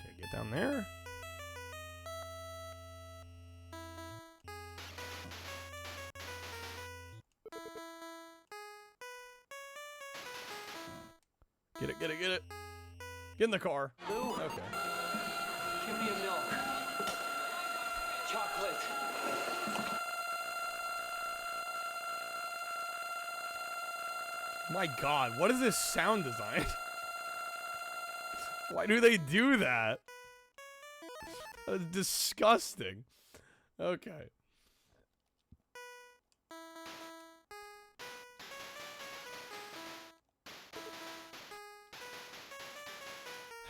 Okay, get down there. Get it, get it, get it. Get in the car. Lou, okay. give me a milk. Chocolate. My God, what is this sound design? Why do they do that? That's disgusting. Okay.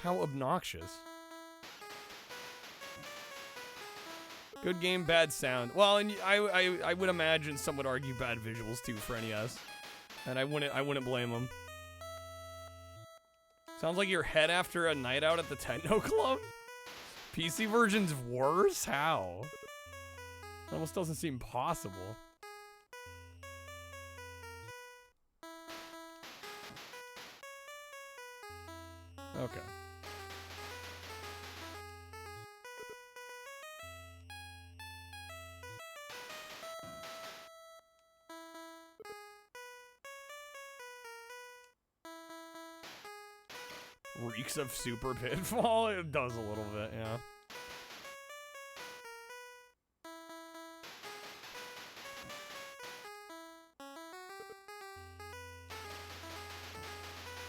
How obnoxious. Good game, bad sound. Well, and I would imagine some would argue bad visuals too for NES. And I wouldn't blame them. Sounds like your head after a night out at the Techno Club? PC version's worse? How? It almost doesn't seem possible. Okay. Reeks of Super Pitfall? It does a little bit, yeah.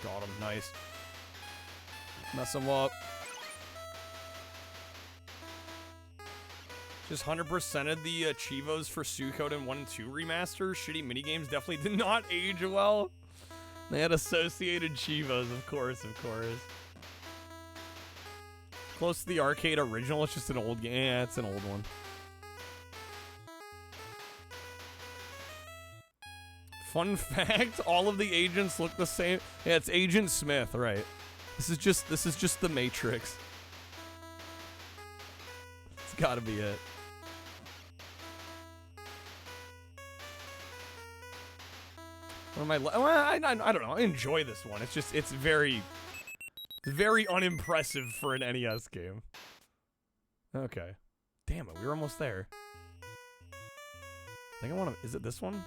Got him, nice. Mess him up. Just 100%ed the Chivos for Suikoden 1 and 2 remaster. Shitty minigames definitely did not age well. They had associated Chivos, of course, of course. Close to the arcade original, it's just an old game. Yeah, it's an old one. Fun fact, all of the agents look the same. Yeah, it's Agent Smith, right. This is just the Matrix. It's gotta be it. What am I? Well, I don't know. I enjoy this one. It's just it's very unimpressive for an NES game. Okay. Damn it, we were almost there. I think I want to. Is it this one?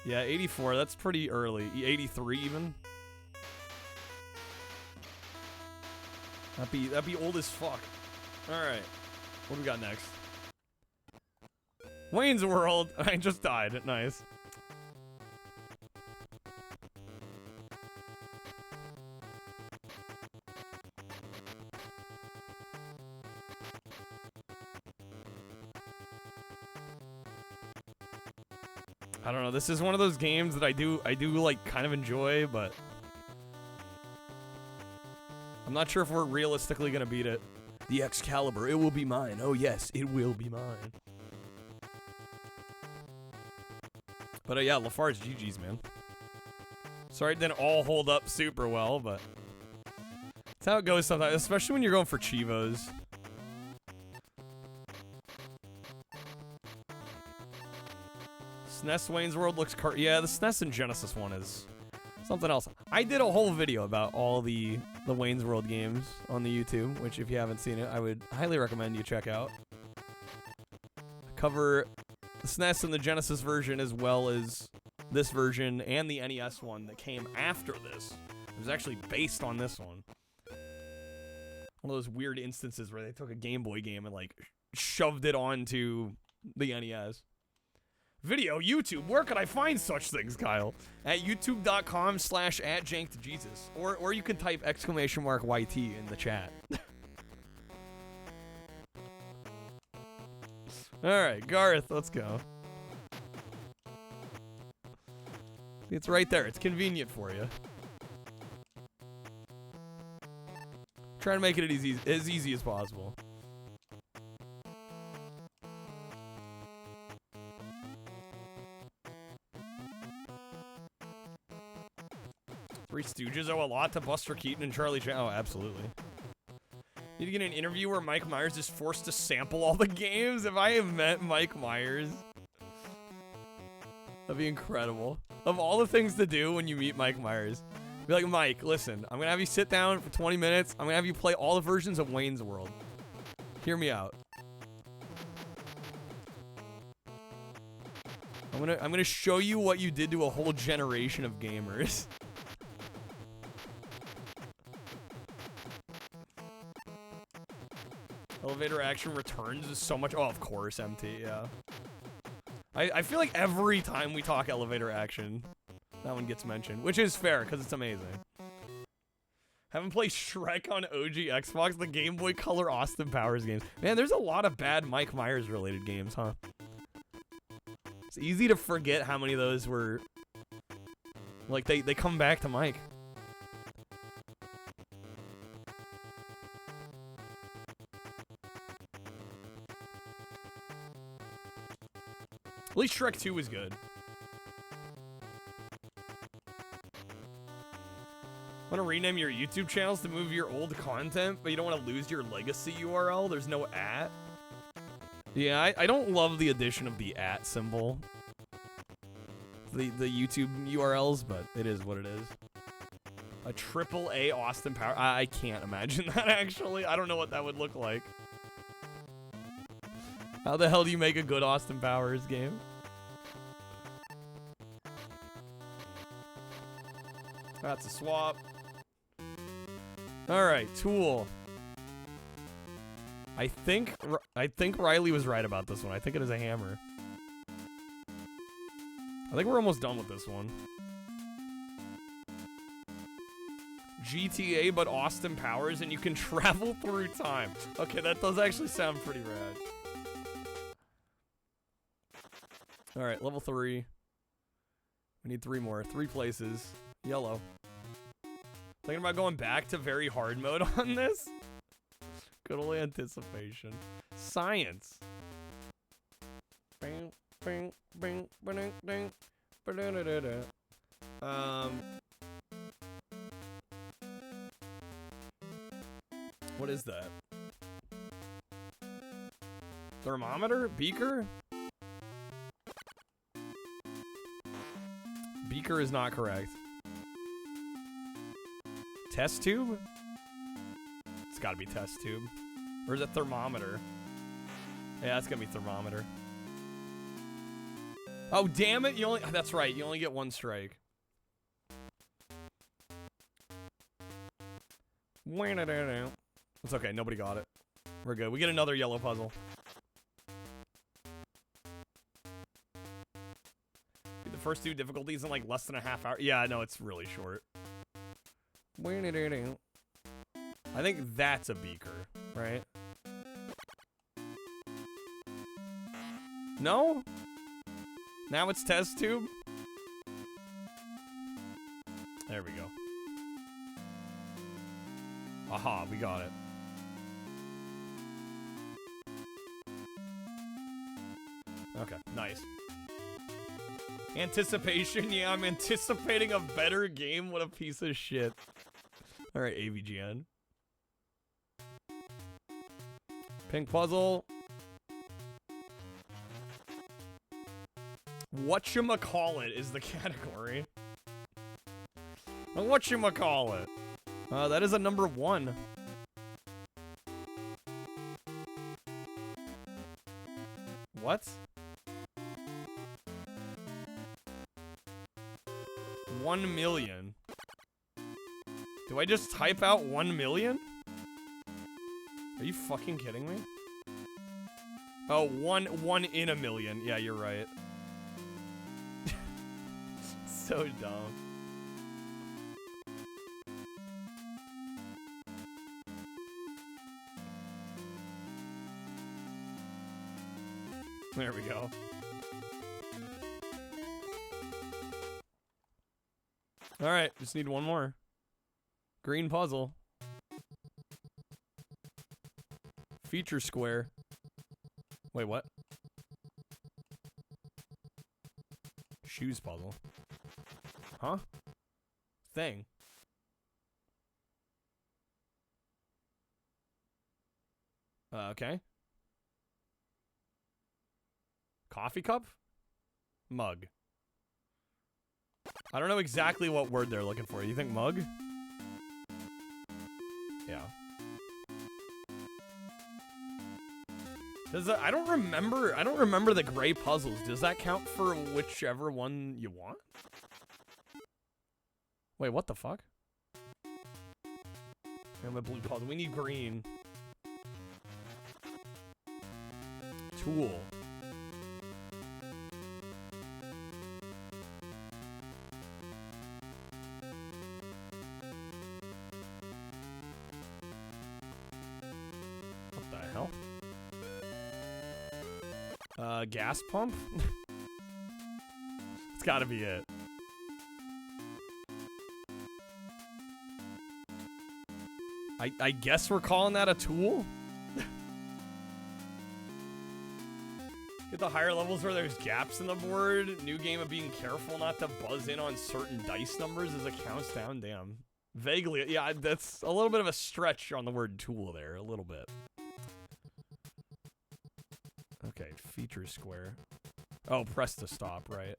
Yeah, 84. That's pretty early. 83 even. That'd be old as fuck. All right. What do we got next? Wayne's World. I just died. Nice. I don't know. This is one of those games that I do like kind of enjoy, but I'm not sure if we're realistically gonna beat it. The Excalibur, it will be mine. Oh yes, it will be mine. But yeah, Lafarge GG's, man. Sorry it didn't all hold up super well, but that's how it goes sometimes, especially when you're going for Chivos. SNES Wayne's World looks yeah, the SNES and Genesis one is something else. I did a whole video about all the Wayne's World games on the YouTube, which if you haven't seen it, I would highly recommend you check out. I cover the SNES and the Genesis version as well as this version and the NES one that came after this. It was actually based on this one. One of those weird instances where they took a Game Boy game and like shoved it onto The NES. Video, YouTube. Where could I find such things, Kyle? At youtube.com/@jankedjesus. Or you can type !YT in the chat. Alright, Garth, let's go. It's right there. It's convenient for you. Trying to make it as easy as possible. Three Stooges owe a lot to Buster Keaton and Charlie Chan. Oh, absolutely. Need to get an interview where Mike Myers is forced to sample all the games. If I have met Mike Myers, that'd be incredible. Of all the things to do when you meet Mike Myers, be like, Mike, listen, I'm gonna have you sit down for 20 minutes. I'm gonna have you play all the versions of Wayne's World. Hear me out. I'm gonna show you what you did to a whole generation of gamers. Elevator Action Returns is so much. Oh, of course, MT, yeah. I feel like every time we talk Elevator Action, that one gets mentioned, which is fair because it's amazing. Haven't played Shrek on OG Xbox, the Game Boy Color Austin Powers games. Man, there's a lot of bad Mike Myers related games, huh? It's easy to forget how many of those were, like, they come back to Mike. At least Shrek 2 was good. Want to rename your YouTube channels to move your old content, but you don't want to lose your legacy URL? There's no @ Yeah, I don't love the addition of the @ symbol. The YouTube URLs, but it is what it is. A AAA Austin Powers. I can't imagine that, actually. I don't know what that would look like. How the hell do you make a good Austin Powers game? That's a swap. Alright, Tool. I think Riley was right about this one. I think it is a hammer. I think we're almost done with this one. GTA, but Austin Powers, and you can travel through time. Okay, that does actually sound pretty rad. Alright, level 3. We need 3 more. 3 places. Yellow. Thinking about going back to very hard mode on this? Good old anticipation. Science. What is that? Thermometer? Beaker? Beaker is not correct. Test tube? It's gotta be test tube. Or is it thermometer? Yeah, it's gonna be thermometer. Oh, damn it! That's right, you only get 1 strike. It's okay, nobody got it. We're good. We get another yellow puzzle. The first 2 difficulties in like less than a half hour. Yeah, no, it's really short. I think that's a beaker, right? No? Now it's test tube? There we go. Aha, we got it. Okay, nice. Anticipation, yeah, I'm anticipating a better game. What a piece of shit. Alright, AVGN. Pink puzzle. Whatchamacallit is the category. Whatchamacallit. That is a number 1. What? 1 million. Do I just type out 1 million? Are you fucking kidding me? Oh, one in a million. Yeah, you're right. So dumb. There we go. All right, just need one more. Green puzzle. Feature square. Wait, what? Shoes puzzle. Huh? Thing. Okay. Coffee cup? Mug. I don't know exactly what word they're looking for. You think mug? Yeah. Does that, I don't remember the gray puzzles. Does that count for whichever one you want? Wait, what the fuck? And the blue puzzle. We need green. Tool. What the hell? Gas pump? It's gotta be it. I guess we're calling that a tool? Get the higher levels where there's gaps in the board. New game of being careful not to buzz in on certain dice numbers as it counts down. Damn. Vaguely, yeah, that's a little bit of a stretch on the word tool there. A little bit. Okay, feature square. Oh, press to stop, right?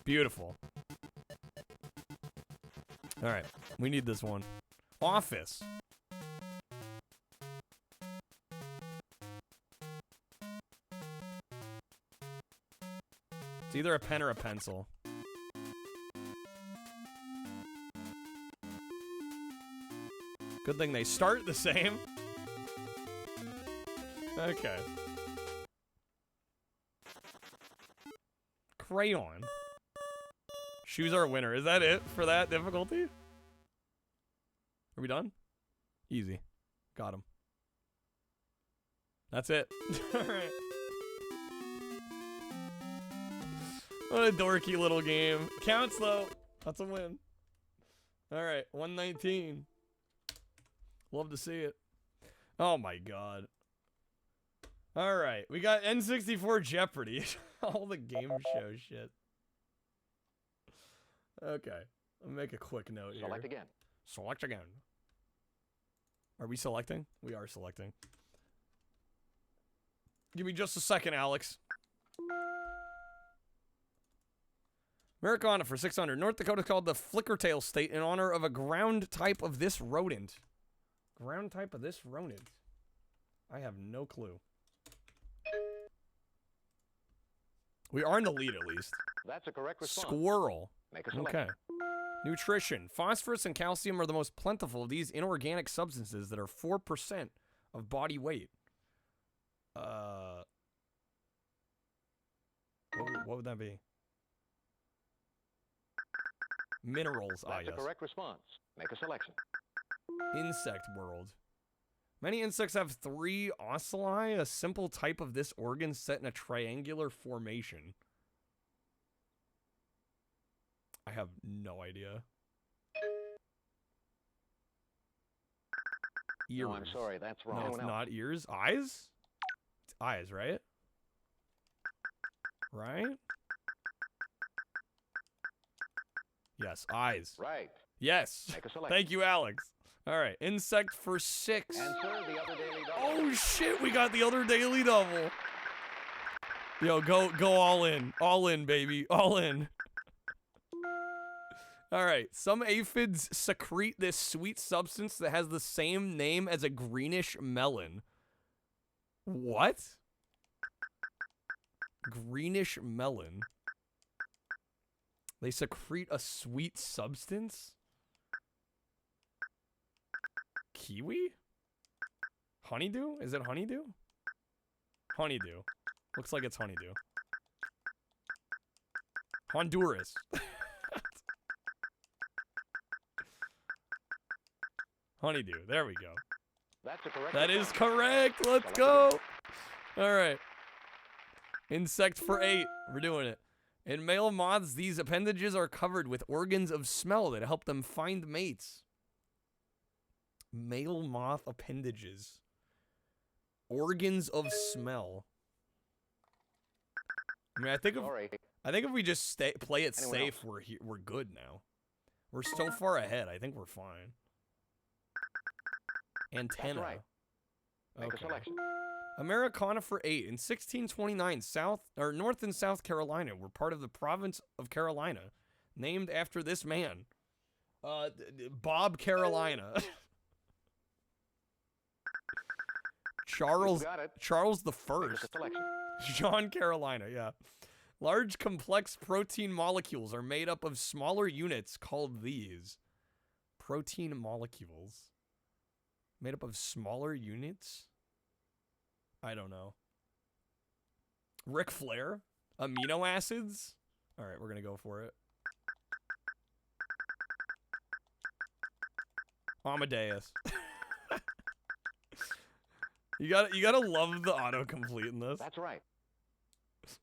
Beautiful. Alright, we need this one. Office. It's either a pen or a pencil. Good thing they start the same. Okay. Crayon. Shoes are a winner. Is that it for that difficulty? Are we done? Easy. Got him. That's it. Alright. What a dorky little game. Counts though. That's a win. Alright, 119. Love to see it. Oh my god. Alright, we got N64 Jeopardy. All the game show shit. Okay, I'll make a quick note here. Select again. Select again. Are we selecting? We are selecting. Give me just a second, Alex. Americana for 600. North Dakota is called the Flickertail State in honor of a ground type of this rodent. Ground type of this rodent. I have no clue. We are in the lead, at least. That's a correct response. Squirrel. Make a selection. Okay. Nutrition. Phosphorus and calcium are the most plentiful of these inorganic substances that are 4% of body weight. What would that be? Minerals. That's a correct response. Make a selection. Insect world. Many insects have 3 ocelli, a simple type of this organ set in a triangular formation. I have no idea. Ears. No, I'm sorry, that's wrong. No, it's not ears. Eyes? It's eyes, right? Right? Yes, eyes. Right. Yes. Make a selection. Thank you, Alex. All right, insect for 6. Answer the other daily double. Oh shit, we got the other daily double. Yo, go all in, baby, all in. All right, some aphids secrete this sweet substance that has the same name as a greenish melon. What? Greenish melon. They secrete a sweet substance? Kiwi? Honeydew? Is it honeydew? Honeydew. Looks like it's honeydew. Honduras. Honeydew. There we go. That's a correct That is response. correct. Let's go. All right. Insect for 8. We're doing it. In male moths, these appendages are covered with organs of smell that help them find mates. Male moth appendages. Organs of smell. I mean, I think if we just play it Anyone safe, we're good now. We're so far ahead. I think we're fine. Antenna. That's right. Make a selection. Americana for 8. In 1629, North and South Carolina were part of the province of Carolina, named after this man. Bob Carolina. Charles the First. John Carolina, yeah. Large complex protein molecules are made up of smaller units called these. Protein molecules. Made up of smaller units? I don't know. Ric Flair? Amino acids? Alright, we're gonna go for it. Amadeus. You gotta love the autocomplete in this. That's right.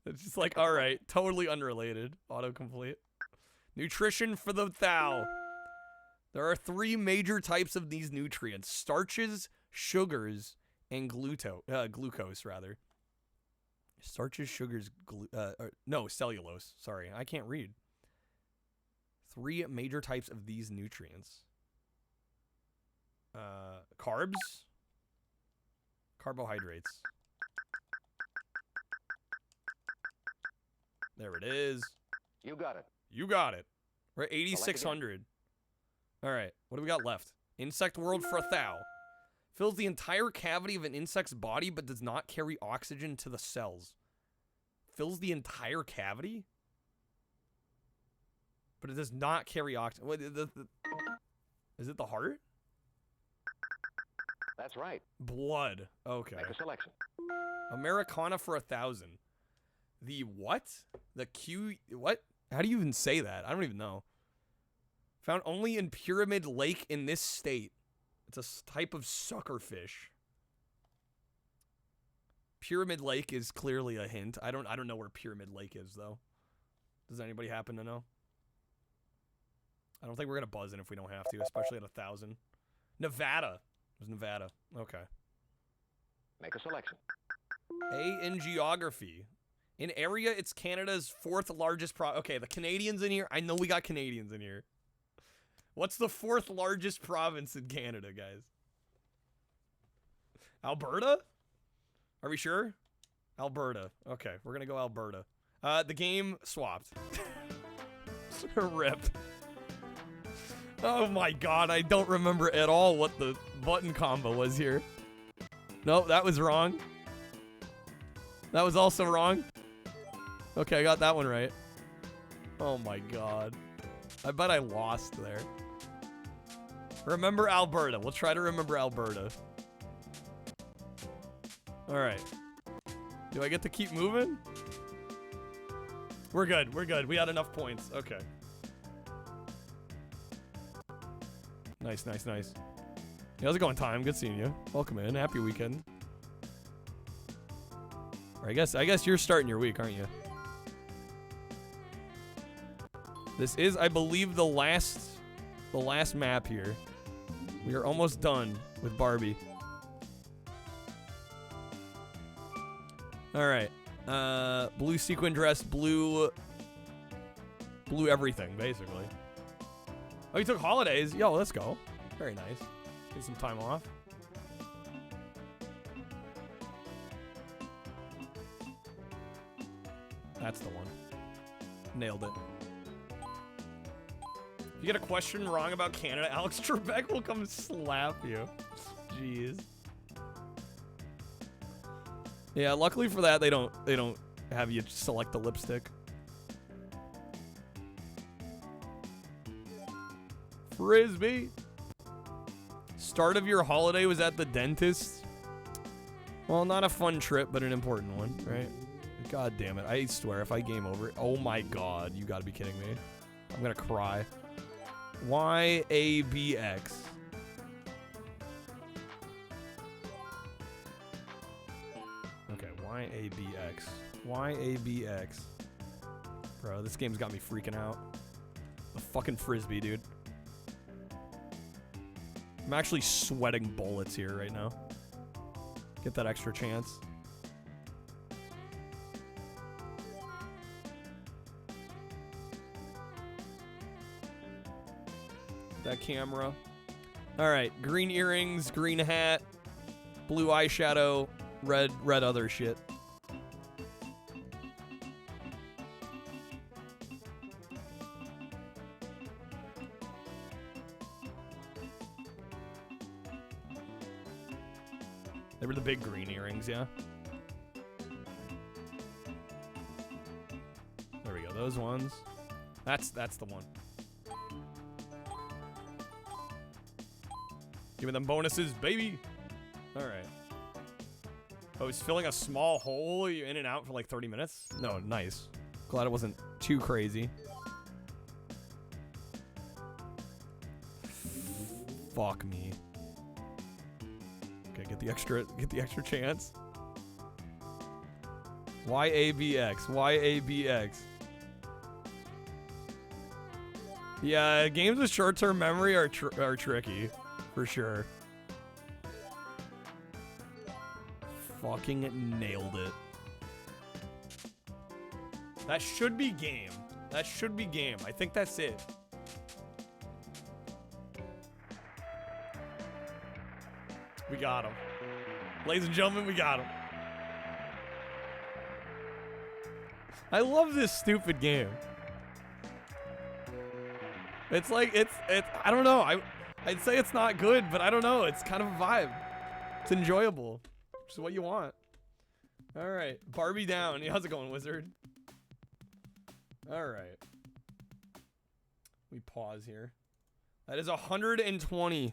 It's just like, alright, totally unrelated. Autocomplete. Nutrition for the thou. There are 3 major types of these nutrients. Starches, sugars, and glucose, rather. Starches, sugars, no, cellulose. Sorry, I can't read. 3 major types of these nutrients. Carbs. Carbohydrates. There it is. You got it. You got it. We're at 8,600. All right, what do we got left? Insect world for a thou. Fills the entire cavity of an insect's body but does not carry oxygen to the cells. Fills the entire cavity? But it does not carry oxygen. Wait, is it the heart? That's right. Blood. Okay. Make a selection. Americana for 1,000. The what? The Q... What? How do you even say that? I don't even know. Found only in Pyramid Lake in this state. It's a type of suckerfish. Pyramid Lake is clearly a hint. I don't know where Pyramid Lake is, though. Does anybody happen to know? I don't think we're gonna buzz in if we don't have to, especially at 1,000. Nevada. It was Nevada. Okay. Make a selection. A in geography. In area, it's Canada's 4th largest okay, the Canadians in here. I know we got Canadians in here. What's the 4th largest province in Canada, guys? Alberta? Are we sure? Alberta. Okay, we're gonna go Alberta. The game swapped. Rip. Oh my god, I don't remember at all what the button combo was here. Nope, that was wrong. That was also wrong. Okay, I got that one right. Oh my god. I bet I lost there. Remember Alberta. We'll try to remember Alberta. Alright. Do I get to keep moving? We're good. We're good. We had enough points. Okay. Nice, nice, nice. Hey, how's it going, Time? Good seeing you. Welcome in. Happy weekend. Or I guess you're starting your week, aren't you? This is, I believe, the last map here. We are almost done with Barbie. All right. Blue sequin dress, blue everything, basically. Oh, you took holidays. Yo, let's go. Very nice. Take some time off. That's the one. Nailed it. If you get a question wrong about Canada, Alex Trebek will come slap you. Jeez. Yeah, luckily for that, they don't have you select the lipstick. Frisbee. Start of your holiday was at the dentist. Well, not a fun trip, but an important one, right? God damn it. I swear, if I game over... Oh my god, you gotta be kidding me. I'm gonna cry. YABX. Okay, YABX. YABX. Bro, this game's got me freaking out. The fucking frisbee, dude. I'm actually sweating bullets here right now. Get that extra chance. That camera. All right, green earrings, green hat, blue eyeshadow, red other shit. They were the big green earrings, yeah. There we go, those ones. That's the one. Give me them bonuses, baby. All right. Oh, it's filling a small hole. You're in and out for like 30 minutes. No, nice. Glad it wasn't too crazy. Fuck me. Okay, get the extra chance. YABX. YABX. Yeah, games with short-term memory are tricky. For sure. Fucking nailed it. That should be game. That should be game. I think that's it. We got him. Ladies and gentlemen, we got him. I love this stupid game. It's like, it's I don't know. I'd say it's not good, but I don't know. It's kind of a vibe. It's enjoyable, which is what you want. All right, Barbie down. How's it going, Wizard? All right. We pause here. That is 120.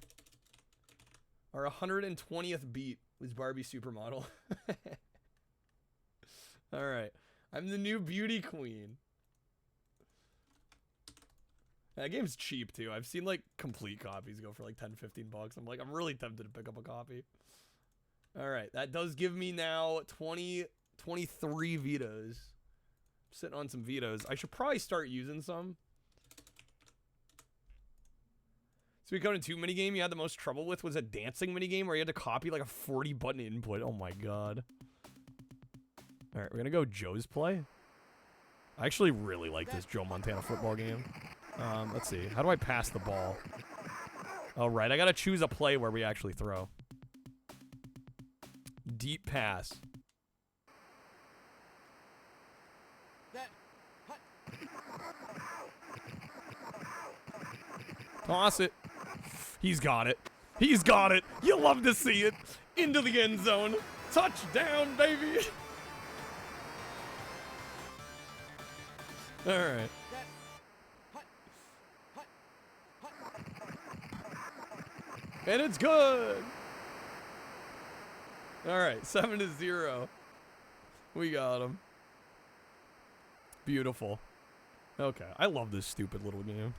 Our 120th beat was Barbie Supermodel. All right. I'm the new beauty queen. That game's cheap too. I've seen like complete copies go for like 10-15 bucks. I'm really tempted to pick up a copy. All right, that does give me now 23 vetoes. I'm sitting on some vetoes. I should probably start using some. So we go to 2 minigame you had the most trouble with was a dancing minigame where you had to copy like a 40 button input. Oh my god. All right, we're gonna go Joe's play. I actually really like this Joe Montana football game. Let's see. How do I pass the ball? All right, I gotta choose a play where we actually throw. Deep pass. Toss it. He's got it. He's got it. You love to see it. Into the end zone. Touchdown, baby. All right. And it's good. All right, 7-0. We got him. Beautiful. Okay, I love this stupid little game.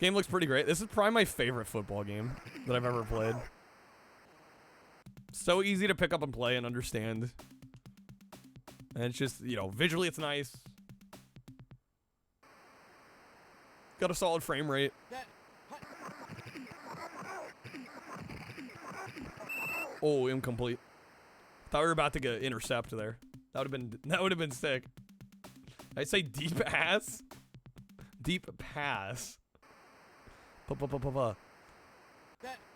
Game looks pretty great. This is probably my favorite football game that I've ever played. So easy to pick up and play and understand. And it's just, you know, visually it's nice. Got a solid frame rate. Oh, incomplete. Thought we were about to get intercept there. That would have been sick. I'd say deep pass. Deep pass. I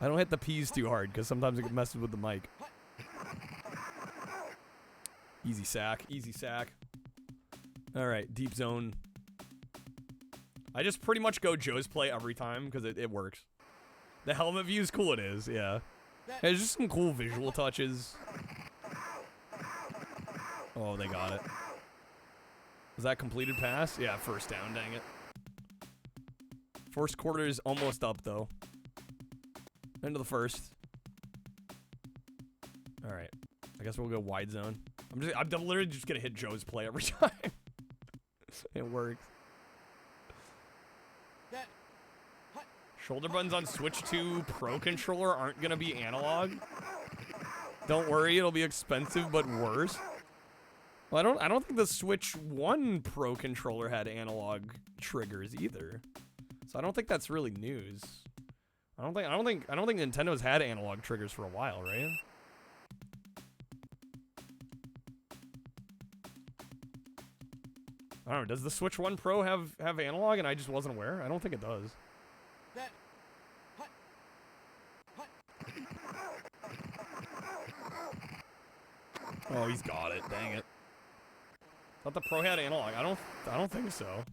don't hit the P's too hard because sometimes it messes with the mic. Easy sack. Easy sack. All right, deep zone. I just pretty much go Joe's play every time because it works. The helmet view is cool. It is, yeah. There's just some cool visual touches. Oh, they got it. Was that completed pass? Yeah, first down, dang it. First quarter is almost up, though. Into the first. All right. I guess we'll go wide zone. I'm literally just gonna hit Joe's play every time. It works. Shoulder buttons on Switch 2 Pro controller aren't gonna be analog. Don't worry, it'll be expensive but worse. Well, I don't think the Switch 1 Pro controller had analog triggers either. So I don't think that's really news. I don't think Nintendo's had analog triggers for a while, right? I don't know, does the Switch 1 Pro have analog and I just wasn't aware? I don't think it does. Oh, he's got it. Dang it. Thought the Pro had analog. I don't think so.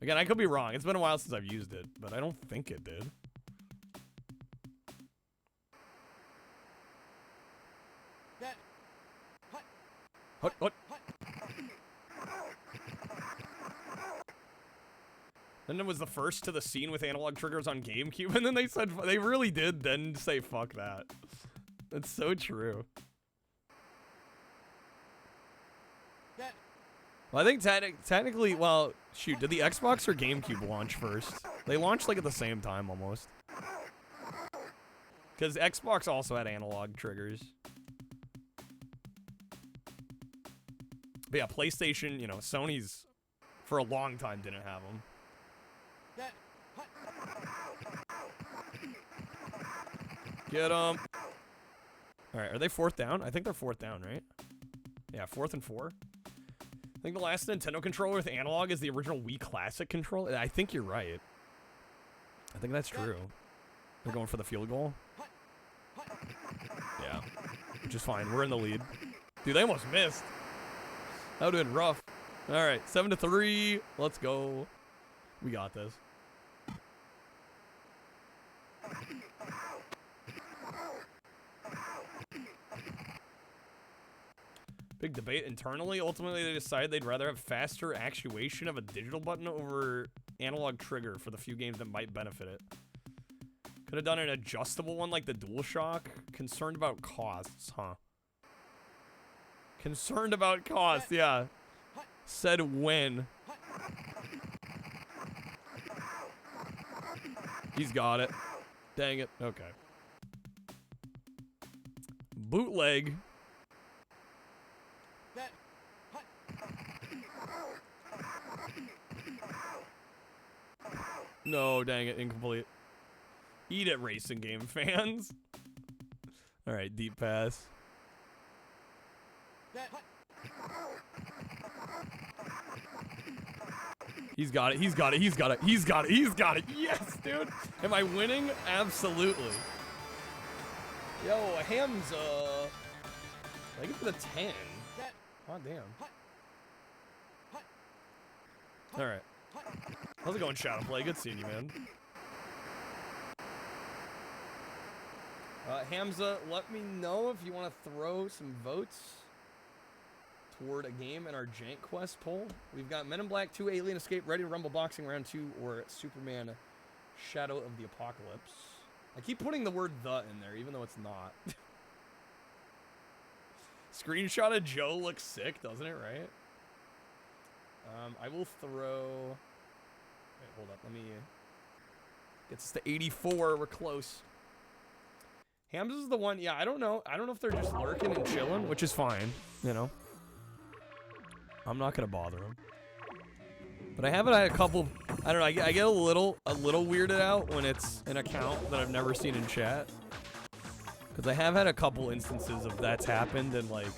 Again, I could be wrong. It's been a while since I've used it, but I don't think it did. What? Then it was the first to the scene with analog triggers on GameCube, and then they said they really did then say fuck that. That's so true. Well, I think technically, well, shoot, did the Xbox or GameCube launch first? They launched like at the same time almost. Because Xbox also had analog triggers. But yeah, PlayStation, you know, Sony's for a long time didn't have them. Get them. All right, are they fourth down? I think they're fourth down, right? Yeah, 4th and 4. I think the last Nintendo controller with analog is the original Wii Classic controller. I think you're right. I think that's true. They're going for the field goal. Yeah, which is fine. We're in the lead. Dude, they almost missed. That would have been rough. All right, 7-3. Let's go. We got this. Big debate internally. Ultimately, they decided they'd rather have faster actuation of a digital button over analog trigger for the few games that might benefit it. Could have done an adjustable one like the DualShock. Concerned about costs, huh? Concerned about costs, yeah. Said when. He's got it. Dang it. Okay. Bootleg. No, dang it, incomplete. Eat it, racing game fans. All right, deep pass. He's got it, he's got it, he's got it, he's got it, he's got it. Yes, dude. Am I winning? Absolutely. Yo, Hamza. I get for the 10. Oh, damn. All right. How's it going, Shadowplay? Good seeing you, man. Hamza, let me know if you want to throw some votes toward a game in our Jank Quest poll. We've got Men in Black 2 Alien Escape, Ready to Rumble Boxing Round 2, or Superman Shadow of the Apocalypse. I keep putting the word "the" in there, even though it's not. Screenshot of Joe looks sick, doesn't it, right? I will throw... Wait, hold up. Let me... Gets us to 84. We're close. Hams is the one... Yeah, I don't know. I don't know if they're just lurking and chilling, which is fine, you know. I'm not going to bother them. But I haven't had a couple... I don't know. I get a little weirded out when it's an account that I've never seen in chat. Because I have had a couple instances of that's happened and, like,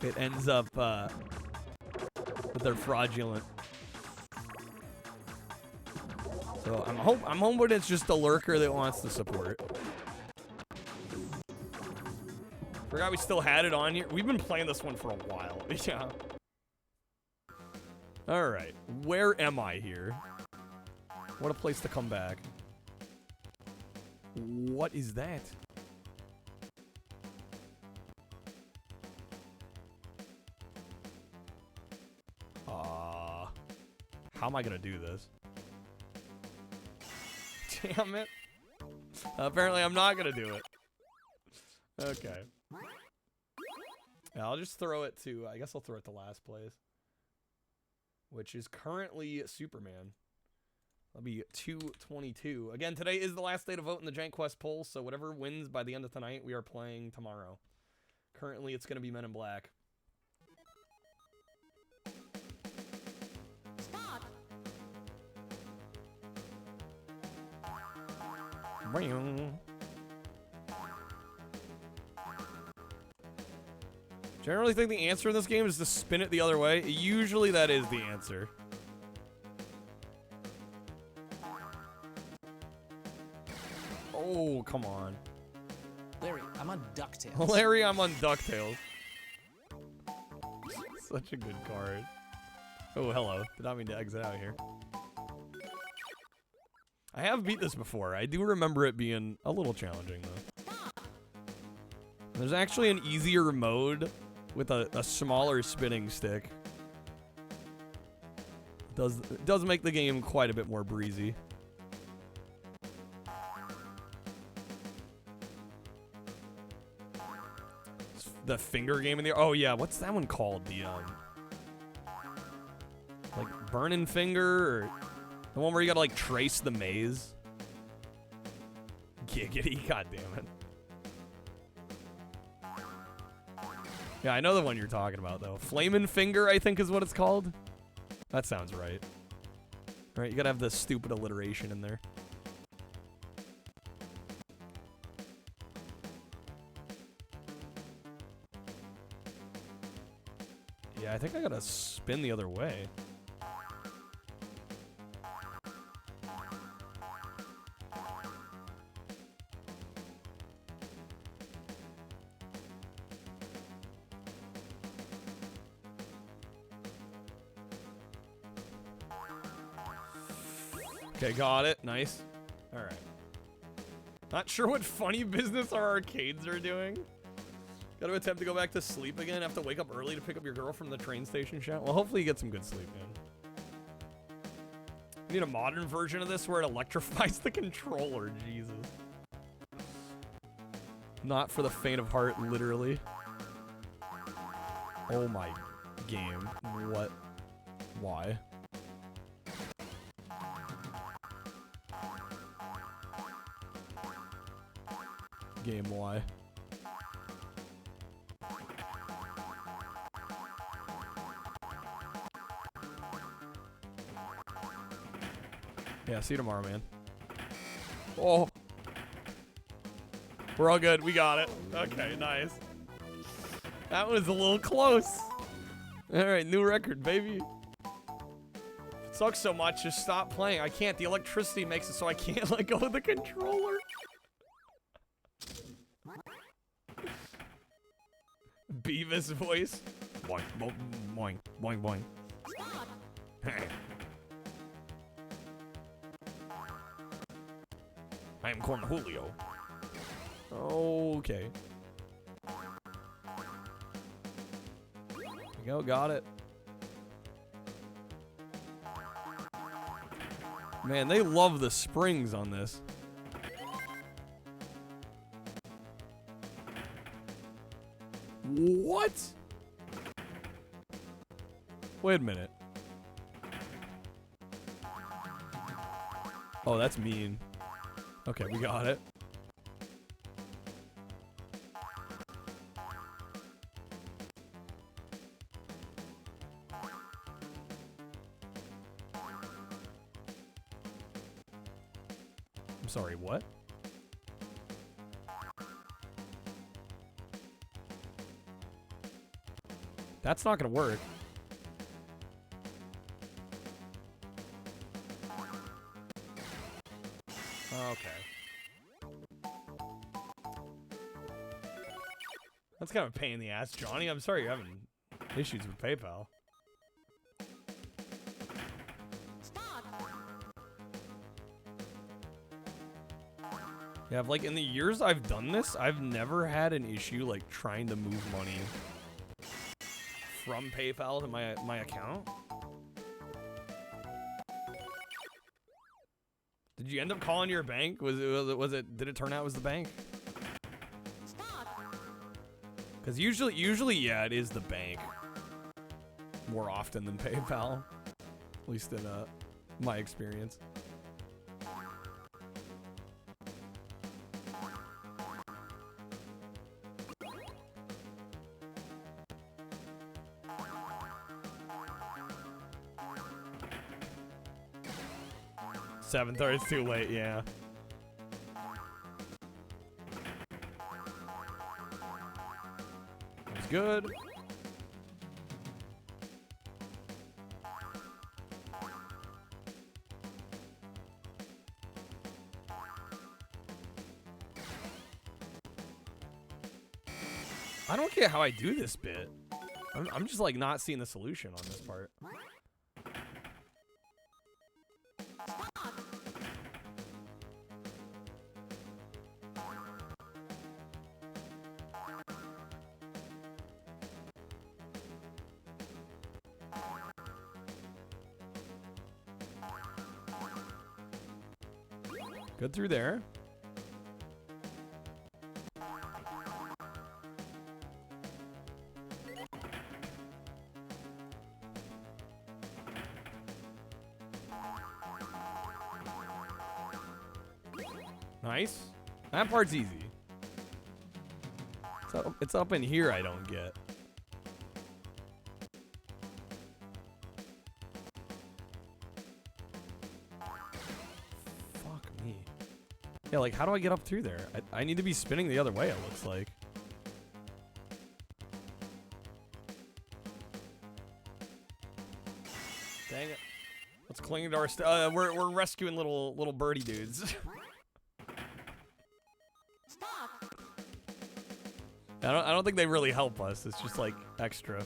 it ends up... that they're fraudulent. So I'm hoping it's just a lurker that wants to support. Forgot we still had it on here. We've been playing this one for a while. Yeah. All right. Where am I here? What a place to come back. What is that? How am I gonna do this? Damn it. Apparently, I'm not gonna do it. Okay. Yeah, I'll just throw it to. I guess I'll throw it to last place, which is currently Superman. That'll be 222. Again, today is the last day to vote in the Jank Quest poll, so whatever wins by the end of tonight, we are playing tomorrow. Currently, it's gonna be Men in Black. Stop. Generally think the answer in this game is to spin it the other way. Usually that is the answer. Oh, come on. Larry, I'm on DuckTales. Larry, I'm on DuckTales. Such a good card. Oh, hello. Did not mean to exit out here. I have beat this before. I do remember it being a little challenging, though. There's actually an easier mode with a smaller spinning stick. It does make the game quite a bit more breezy. The finger game in the... Oh, yeah. What's that one called? The, like, Burning Finger? Or the one where you gotta, like, trace the maze? Giggity. God damn it. Yeah, I know the one you're talking about, though. Flamin' Finger, I think is what it's called. That sounds right. All right, you gotta have the stupid alliteration in there. Yeah, I think I gotta spin the other way. Okay, got it. Nice. All right. Not sure what funny business our arcades are doing. Got to attempt to go back to sleep again. Have to wake up early to pick up your girl from the train station chat. Well, hopefully you get some good sleep, man. We need a modern version of this where it electrifies the controller. Jesus. Not for the faint of heart, literally. Oh my game. What? Why? Game, why? Yeah, see you tomorrow, man. Oh. We're all good. We got it. Okay, nice. That was a little close. All right, new record, baby. It sucks so much. Just stop playing. I can't. The electricity makes it so I can't let go of the controller. Beavis voice. Boing, boing, boing, boing, boing. I am Cornholio. Okay. There we go, got it. Man, they love the springs on this. What? Wait a minute. Oh, that's mean. Okay, we got it. I'm sorry, what? That's not gonna work. Okay. That's kind of a pain in the ass, Johnny. I'm sorry you're having issues with PayPal. Yeah, like in the years I've done this, I've never had an issue like trying to move money from PayPal to my account. Did you end up calling your bank? Did it turn out it was the bank? Because usually, yeah, it is the bank. More often than PayPal. At least in my experience. $7:30, it's too late, yeah. That's good. I don't get how I do this bit. I'm just like not seeing the solution on this part. Good through there. Nice. That part's easy. It's up in here I don't get. Fuck me. Yeah, like, how do I get up through there? I need to be spinning the other way, it looks like. Dang it. Let's cling to our we're rescuing little birdie dudes. I don't think they really help us. It's just like extra.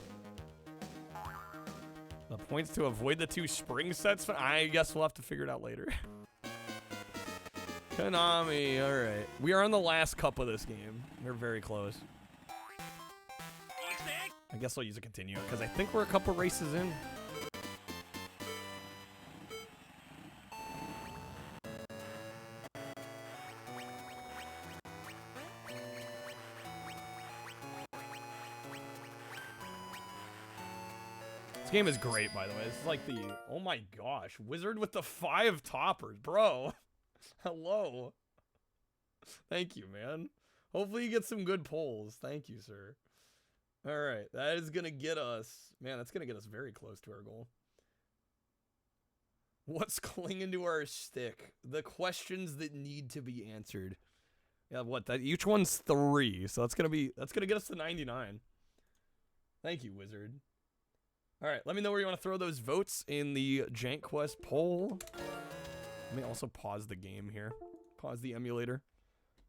The points to avoid the 2 spring sets. I guess we'll have to figure it out later. Konami, all right. We are on the last cup of this game. We're very close. I guess I'll use a continue because I think we're a couple races in. This game is great, by the way. This is like the... Oh my gosh. Wizard with the 5 toppers. Bro. Hello. Thank you, man. Hopefully you get some good polls. Thank you, sir. Alright. That is going to get us... Man, that's going to get us very close to our goal. What's clinging to our stick? The questions that need to be answered. Yeah, what? Each one's 3. So that's going to get us to 99. Thank you, Wizard. All right, let me know where you want to throw those votes in the Jank Quest poll. Let me also pause the game here. Pause the emulator.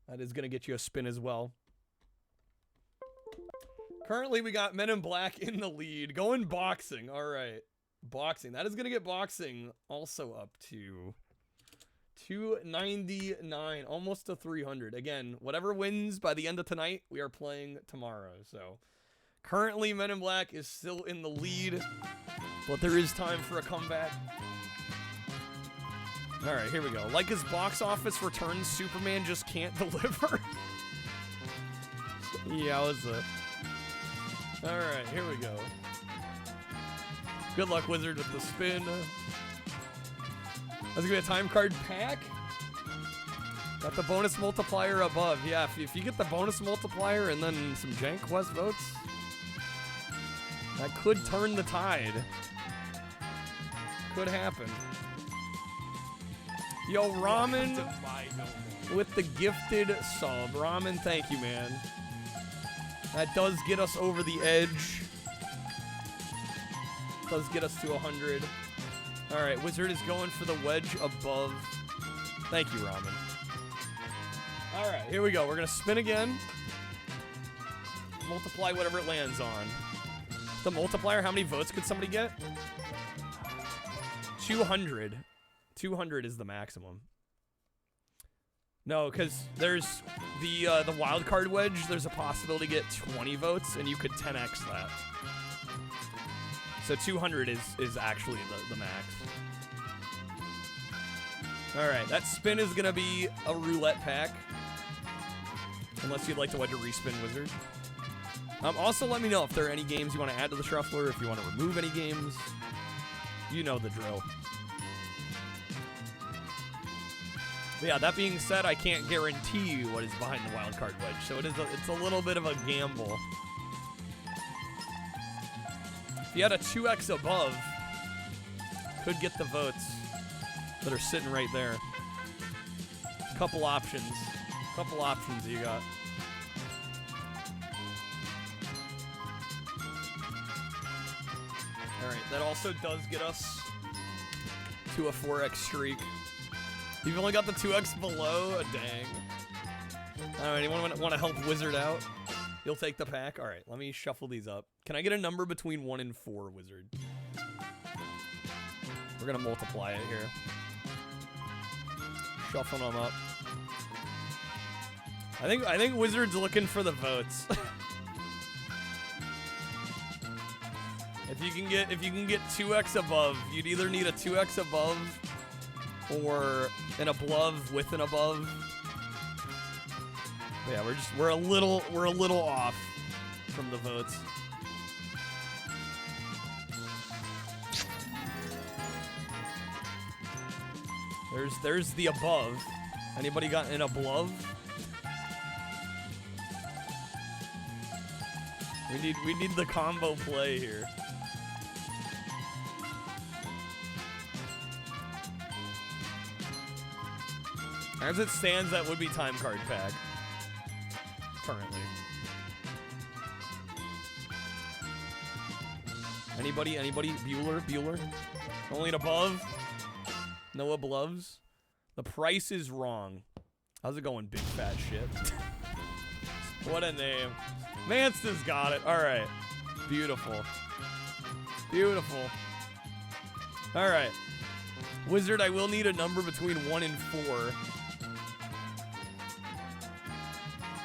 That is going to get you a spin as well. Currently, we got Men in Black in the lead. Going boxing. All right. Boxing. That is going to get boxing also up to 299. Almost to 300. Again, whatever wins by the end of tonight, we are playing tomorrow. So... Currently, Men in Black is still in the lead, but there is time for a comeback. All right, here we go. Like his box office returns, Superman just can't deliver. Yowza. All right, here we go. Good luck, Wizard, with the spin. That's gonna be a time card pack. Got the bonus multiplier above. Yeah, if you get the bonus multiplier and then some Jank Quest votes, that could turn the tide. Could happen. Yo, Ramen with the gifted sub. Ramen, thank you, man. That does get us over the edge. Does get us to 100. All right, Wizard is going for the wedge above. Thank you, Ramen. All right, here we go. We're going to spin again. Multiply whatever it lands on. The multiplier, how many votes could somebody get? 200. 200 is the maximum. No, because there's the wild card wedge. There's a possibility to get 20 votes, and you could 10x that. So 200 is actually the max. Alright, that spin is gonna be a roulette pack. Unless you'd like to watch a respin wizard. Also, let me know if there are any games you want to add to the shuffler, if you want to remove any games. You know the drill. But yeah, that being said, I can't guarantee you what is behind the wildcard wedge, so it's a little bit of a gamble. If you had a 2x above, could get the votes that are sitting right there. Couple options you got. Alright, that also does get us to a 4x streak. You've only got the 2x below? Dang. Alright, anyone want to help Wizard out? You'll take the pack? Alright, let me shuffle these up. Can I get a number between 1 and 4, Wizard? We're gonna multiply it here. Shuffling them up. I think Wizard's looking for the votes. If you can get 2x above, you'd either need a 2x above or an above with an above. But yeah, we're a little off from the votes. There's the above. Anybody got an above? We need the combo play here. As it stands, that would be time card pack. Currently. Anybody? Bueller? Only an above? No abloves? The price is wrong. How's it going, big fat shit? What a name. Mansta's got it. Alright. Beautiful. Beautiful. Alright. Wizard, I will need a number between 1 and 4.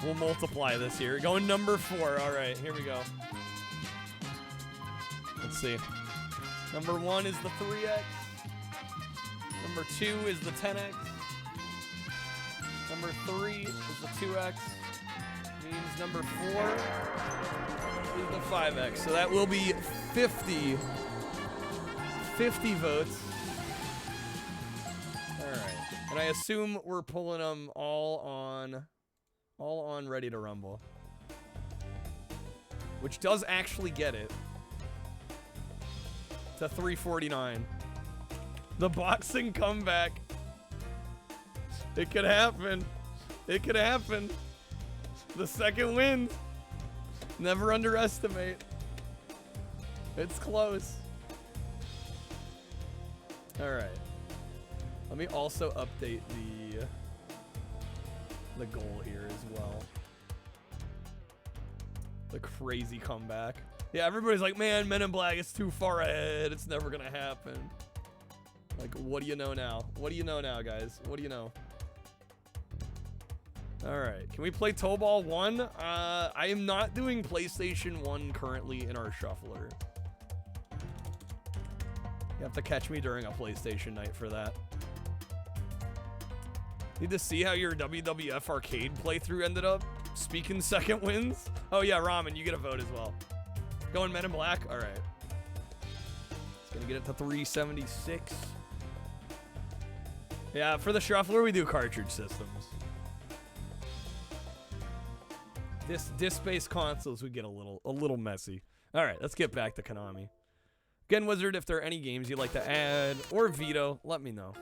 We'll multiply this here. Going number 4. Alright, here we go. Let's see. Number 1 is the 3x. Number 2 is the 10x. Number 3 is the 2x. Means number 4 is the 5x. So that will be 50 votes. Alright. And I assume we're pulling them all on Ready to Rumble. Which does actually get it to 349. The boxing comeback. It could happen. It could happen. The second win. Never underestimate. It's close. Alright. Let me also update the goal here as well. The crazy comeback. Yeah, everybody's like, man, Men in Black is too far ahead. It's never gonna happen. Like, what do you know now? What do you know now, guys? What do you know? Alright, can we play Toe Ball 1? I am not doing PlayStation 1 currently in our shuffler. You have to catch me during a PlayStation night for that. Need to see how your WWF arcade playthrough ended up. Speaking second wins. Oh yeah, Ramen, you get a vote as well. Going Men in Black? Alright. It's gonna get it to 376. Yeah, for the shuffler, we do cartridge systems. Disc-based consoles would get a little messy. Alright, let's get back to Konami. Again, Wizard, if there are any games you'd like to add or veto, let me know.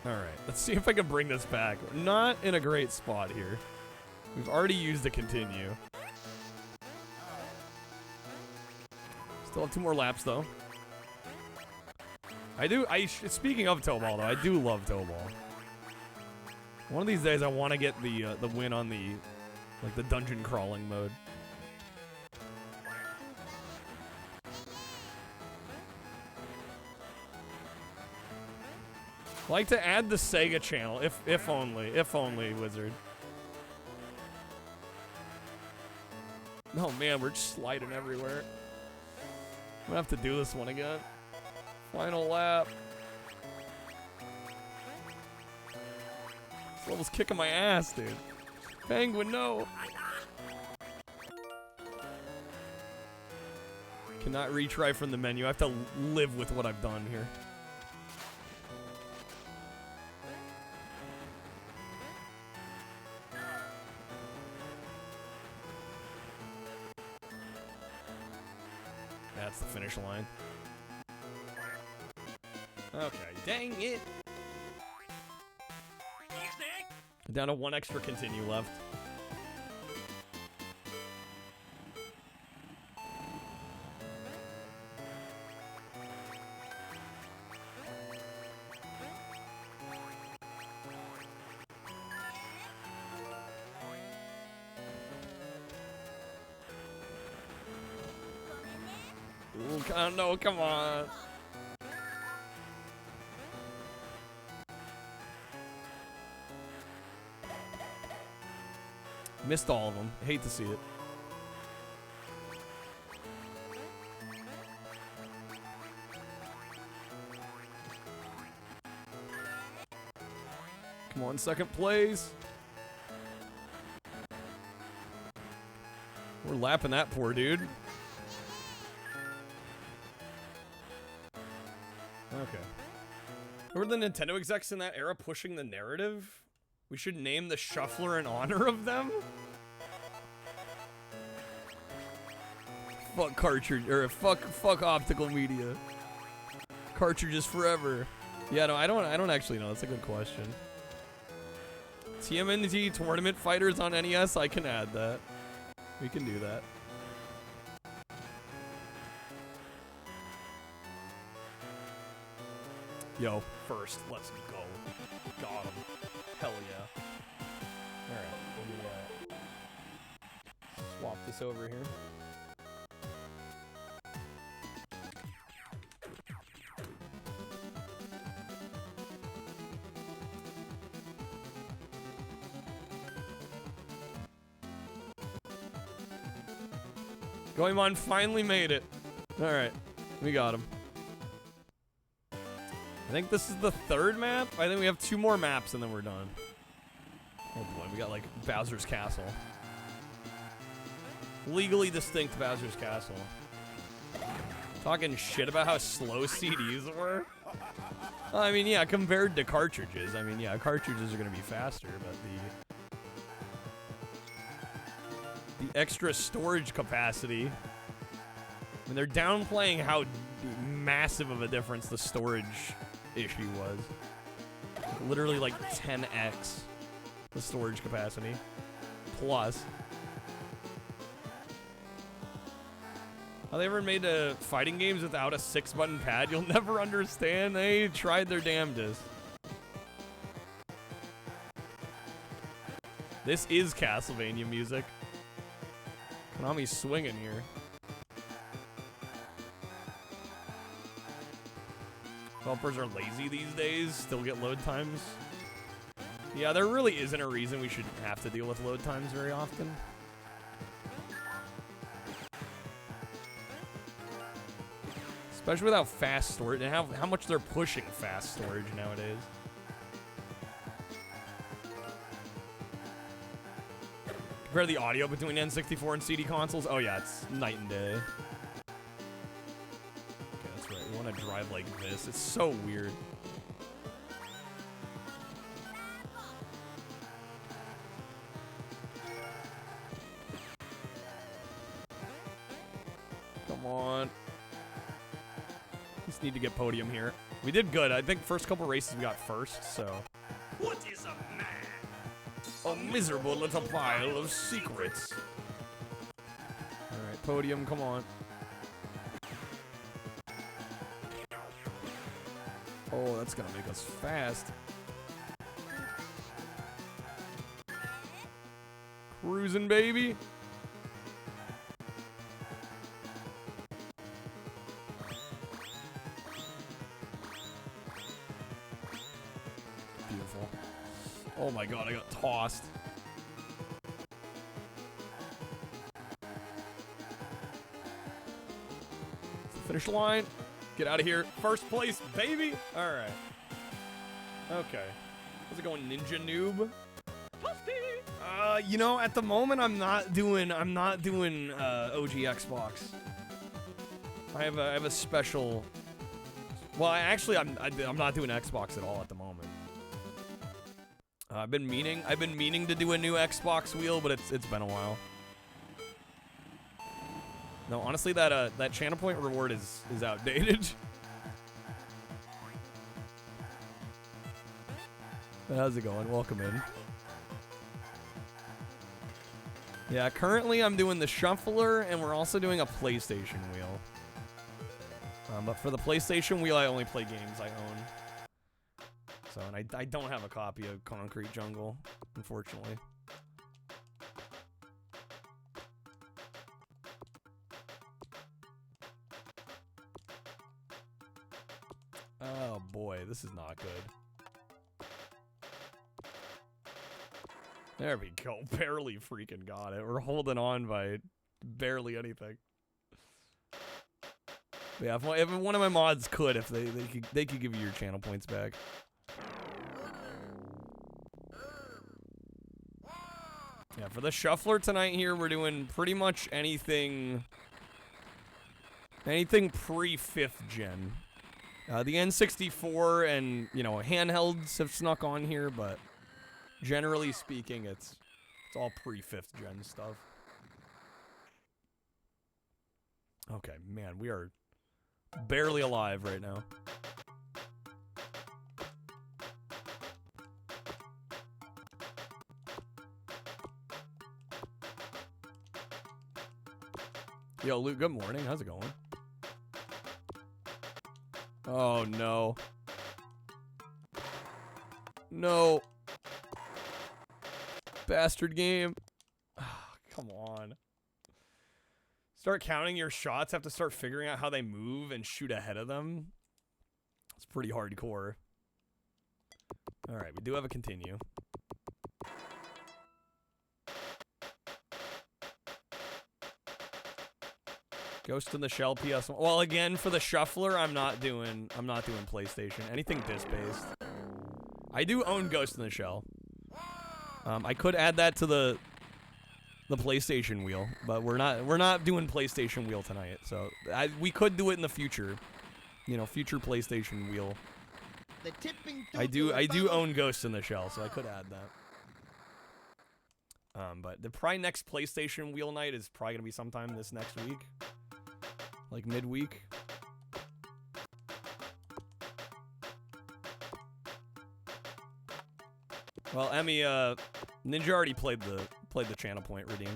Alright, let's see if I can bring this back. We're not in a great spot here. We've already used the continue. Still have 2 more laps, though. Speaking of Toe Ball, though, I do love Toe Ball. One of these days, I want to get the win on the dungeon crawling mode. I'd like to add the Sega channel, if only, Wizard. Oh man, we're just sliding everywhere. I'm gonna have to do this one again. Final lap. This level's kicking my ass, dude. Penguin, no. Cannot retry from the menu. I have to live with what I've done here. That's the finish line. Okay, dang it. Down to one extra continue left. Ooh, no, come on. Missed all of them. Hate to see it. Come on, second place. We're lapping that poor dude. Okay. Who were the Nintendo execs in that era pushing the narrative? We should name the shuffler in honor of them? Fuck cartridge, or fuck optical media. Cartridges forever. Yeah, no, I don't actually know. That's a good question. TMNT Tournament Fighters on NES, I can add that. We can do that. Yo, first, let's go. Got him. Hell yeah. Alright, let me swap this over here. Goemon finally made it. Alright, we got him. I think this is the third map. I think we have 2 more maps and then we're done. Oh boy, we got like Bowser's Castle. Legally distinct Bowser's Castle. Talking shit about how slow CDs were. I mean, yeah, compared to cartridges. I mean, yeah, cartridges are gonna be faster, but the extra storage capacity. I mean, they're downplaying how massive of a difference the storage issue was. Literally like 10x the storage capacity. Plus. How they ever made fighting games without a 6-button pad? You'll never understand. They tried their damnedest. This is Castlevania music. Konami's swinging here. Developers are lazy these days, still get load times. Yeah, there really isn't a reason we should have to deal with load times very often. Especially without fast storage, and how much they're pushing fast storage nowadays. Compare the audio between N64 and CD consoles. Oh yeah, it's night and day. Okay, that's right. We want to drive like this. It's so weird. Come on. Just need to get podium here. We did good. I think first couple races we got first, so. What is a man? A miserable little pile of secrets. Alright, podium, come on. Oh, that's gonna make us fast. Cruising, baby. Beautiful. Oh my god, I got tossed. Finish line. Get out of here. First place, baby. All right. Okay. How's it going, Ninja Noob? You know, at the moment, I'm not doing OG Xbox. I have a special. Well, I'm not doing Xbox at all at the moment. I've been meaning to do a new Xbox wheel, but it's been a while. No, honestly, that channel point reward is outdated. How's it going? Welcome in. Yeah, currently I'm doing the shuffler, and we're also doing a PlayStation wheel. But for the PlayStation wheel, I only play games I own. So, and I don't have a copy of Concrete Jungle, unfortunately. Oh boy, this is not good. There we go. Barely freaking got it. We're holding on by barely anything. But yeah, if one of my mods could, if they could give you your channel points back. Yeah, for the shuffler tonight here, we're doing pretty much anything pre-5th gen. The N64 and, you know, handhelds have snuck on here, but generally speaking, it's all pre-5th gen stuff. Okay, man, we are barely alive right now. Yo, Luke, good morning. How's it going? Oh, no. No. Bastard game. Oh, come on. Start counting your shots. Have to start figuring out how they move and shoot ahead of them. It's pretty hardcore. Alright, we do have a continue. Ghost in the Shell PS1. Well, again, for the shuffler, I'm not doing PlayStation. Anything disc-based. I do own Ghost in the Shell. I could add that to the PlayStation wheel, but we're not doing PlayStation wheel tonight. So we could do it in the future. You know, future PlayStation wheel. The tipping I do own Ghost in the Shell, so I could add that. But the probably next PlayStation wheel night is probably gonna be sometime this next week. Like midweek. Well, Emmy, Ninja already played the channel point redeem.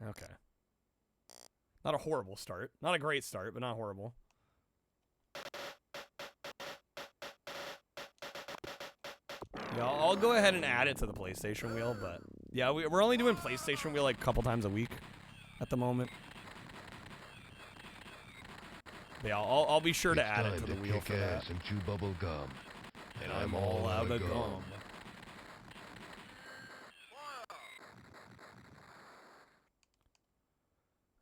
Okay. Not a horrible start. Not a great start, but not horrible. Yeah, I'll go ahead and add it to the PlayStation wheel, but yeah, we're only doing PlayStation wheel like a couple times a week at the moment. But yeah, I'll be sure to add it to the wheel for that. And chew bubble gum. And I'm all out of gum.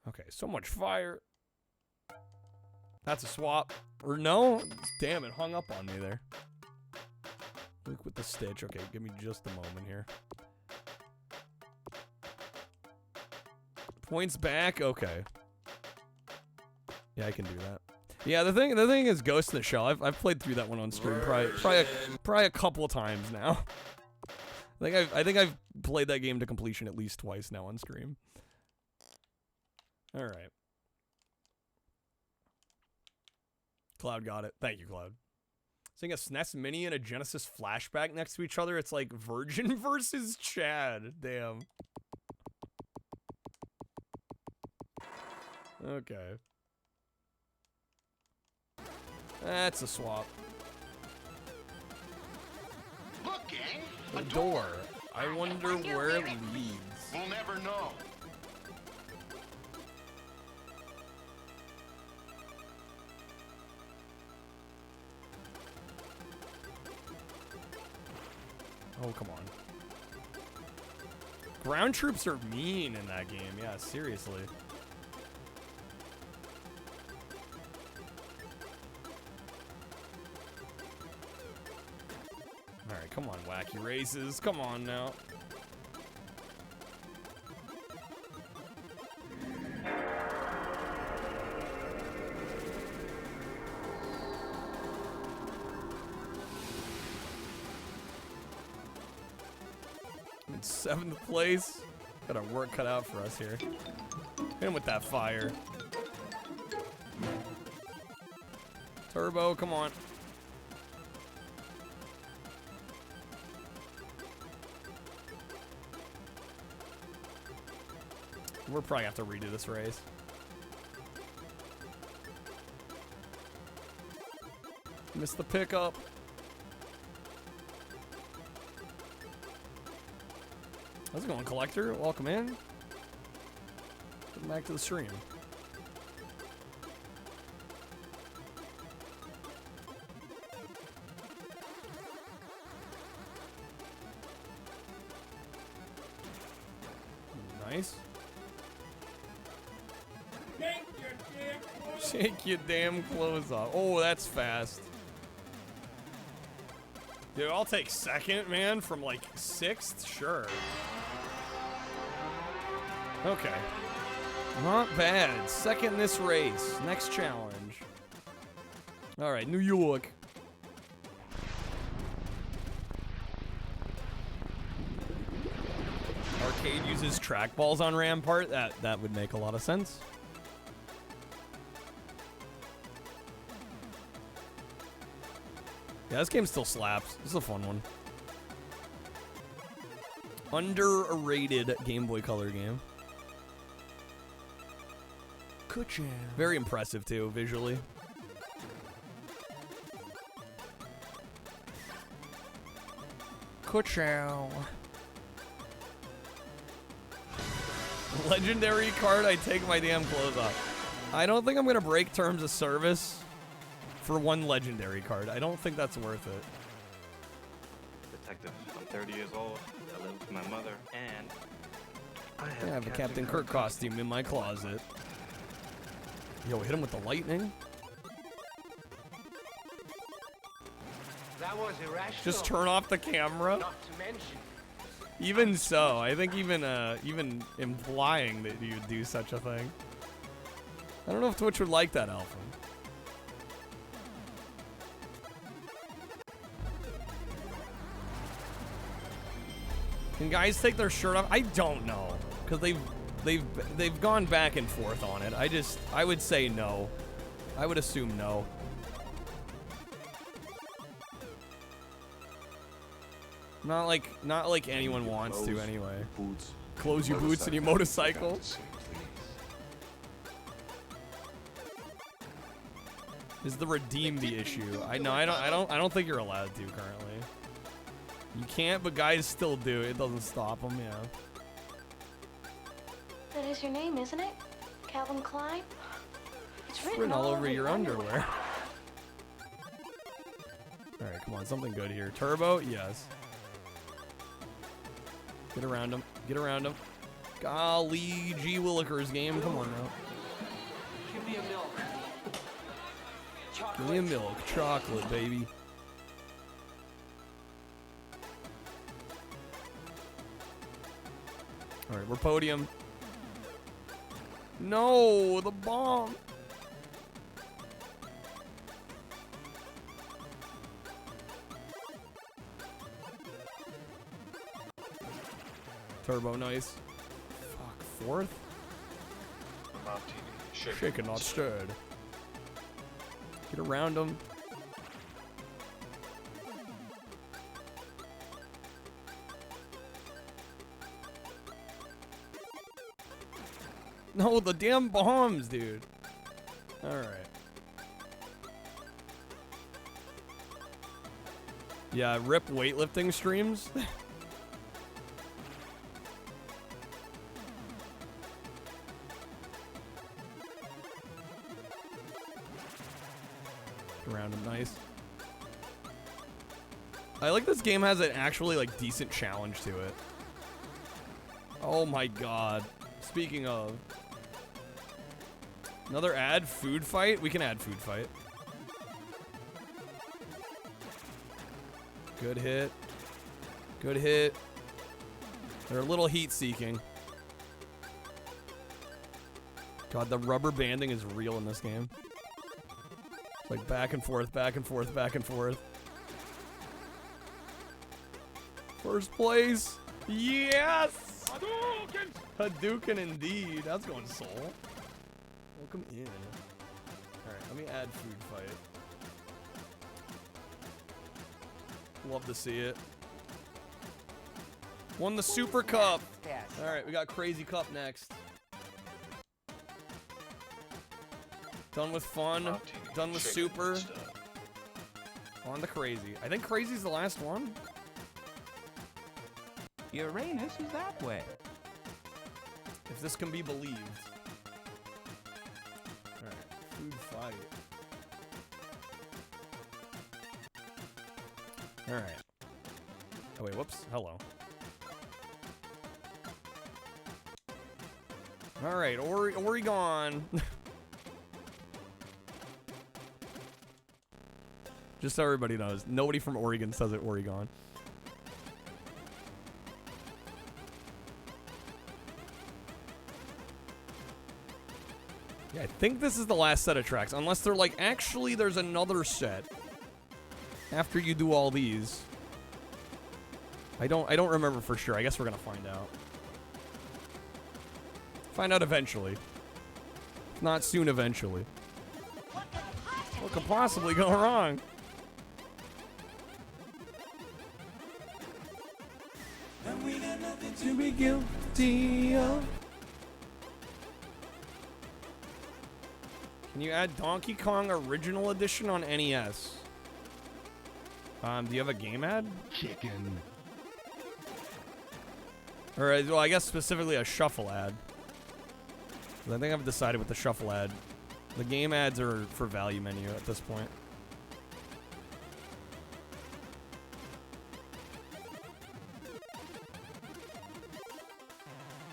Okay, so much fire. That's a swap. Or no? Damn, it hung up on me there. Luke with the stitch. Okay, give me just a moment here. Points back? Okay. Yeah, I can do that. Yeah, the thing is Ghost in the Shell. I've played through that one on stream probably a couple of times now. I think I've played that game to completion at least twice now on stream. All right. Cloud got it. Thank you, Cloud. Seeing a SNES Mini and a Genesis Flashback next to each other, it's like Virgin versus Chad. Damn. Okay. That's a swap. Look, gang, a door. I wonder where it leads. We'll never know. Oh, come on. Ground troops are mean in that game. Yeah, seriously. Alright, come on, wacky races. Come on now. In 7th place. Got our work cut out for us here. Hit him with that fire. Turbo, come on. We're probably gonna have to redo this race. Missed the pickup. How's it going, Collector? Welcome in. Welcome back to the stream. Nice. Shake your damn clothes off. Oh, that's fast. Dude, I'll take 2nd, man, from like 6th? Sure. Okay. Not bad. 2nd in this race. Next challenge. Alright, New York. Arcade uses trackballs on Rampart? That would make a lot of sense. Yeah, this game still slaps. This is a fun one. Underrated Game Boy Color game. Very impressive too, visually. Kuchow. Legendary card, I take my damn clothes off. I don't think I'm gonna break terms of service for one legendary card. I don't think that's worth it. Detective, I'm 30 years old. I live with my mother, and I have a Captain Kirk costume in my closet. Yo, hit him with the lightning. That was irrational. Just turn off the camera. Not to mention. Even so, I think even implying that you would do such a thing. I don't know if Twitch would like that, Alpha. Can guys take their shirt off? I don't know, because they've gone back and forth on it. I would say no. I would assume no. Not like anyone wants to anyway. Close your boots and your motorcycle. Is the redeem the issue? I don't think you're allowed to currently. You can't, but guys still do. It doesn't stop them, yeah. That is your name, isn't it? Calvin Klein? It's written all over your underwear. Alright, come on, something good here. Turbo? Yes. Get around him. Get around him. Golly G. Willikers game. Come on now. Give me a milk. Chocolate. Give me a milk. Chocolate, baby. Alright, we're podium. No, the bomb. Turbo, nice. Fuck, 4th? Shaken, not stirred. Get around him. No, the damn bombs, dude. Alright. Yeah, rip weightlifting streams. Around him, nice. I like this game has an actually like decent challenge to it. Oh my god. Speaking of. Another ad? Food fight? We can add food fight. Good hit. Good hit. They're a little heat seeking. God, the rubber banding is real in this game. It's like back and forth, back and forth, back and forth. First place. Yes! Hadouken! Hadouken indeed. That's going soul. Welcome in. Alright, let me add food fight. Love to see it. Won the Super Cup. Alright, we got Crazy Cup next. Done with fun. Done with Super. On to Crazy. I think Crazy's the last one. Uranus is that way. If this can be believed. Alright, food fight. Alright. Oh wait, whoops. Hello. Alright, Oregon. Just so everybody knows, nobody from Oregon says it Oregon. Yeah, I think this is the last set of tracks, unless they're like, actually, there's another set after you do all these. I don't remember for sure. I guess we're gonna find out. Find out eventually. If not soon, eventually. What could possibly go wrong? And we got nothing to be guilty of. Can you add Donkey Kong Original Edition on NES? Do you have a game ad? Chicken. Or, well, I guess specifically a shuffle ad. I think I've decided with the shuffle ad. The game ads are for value menu at this point.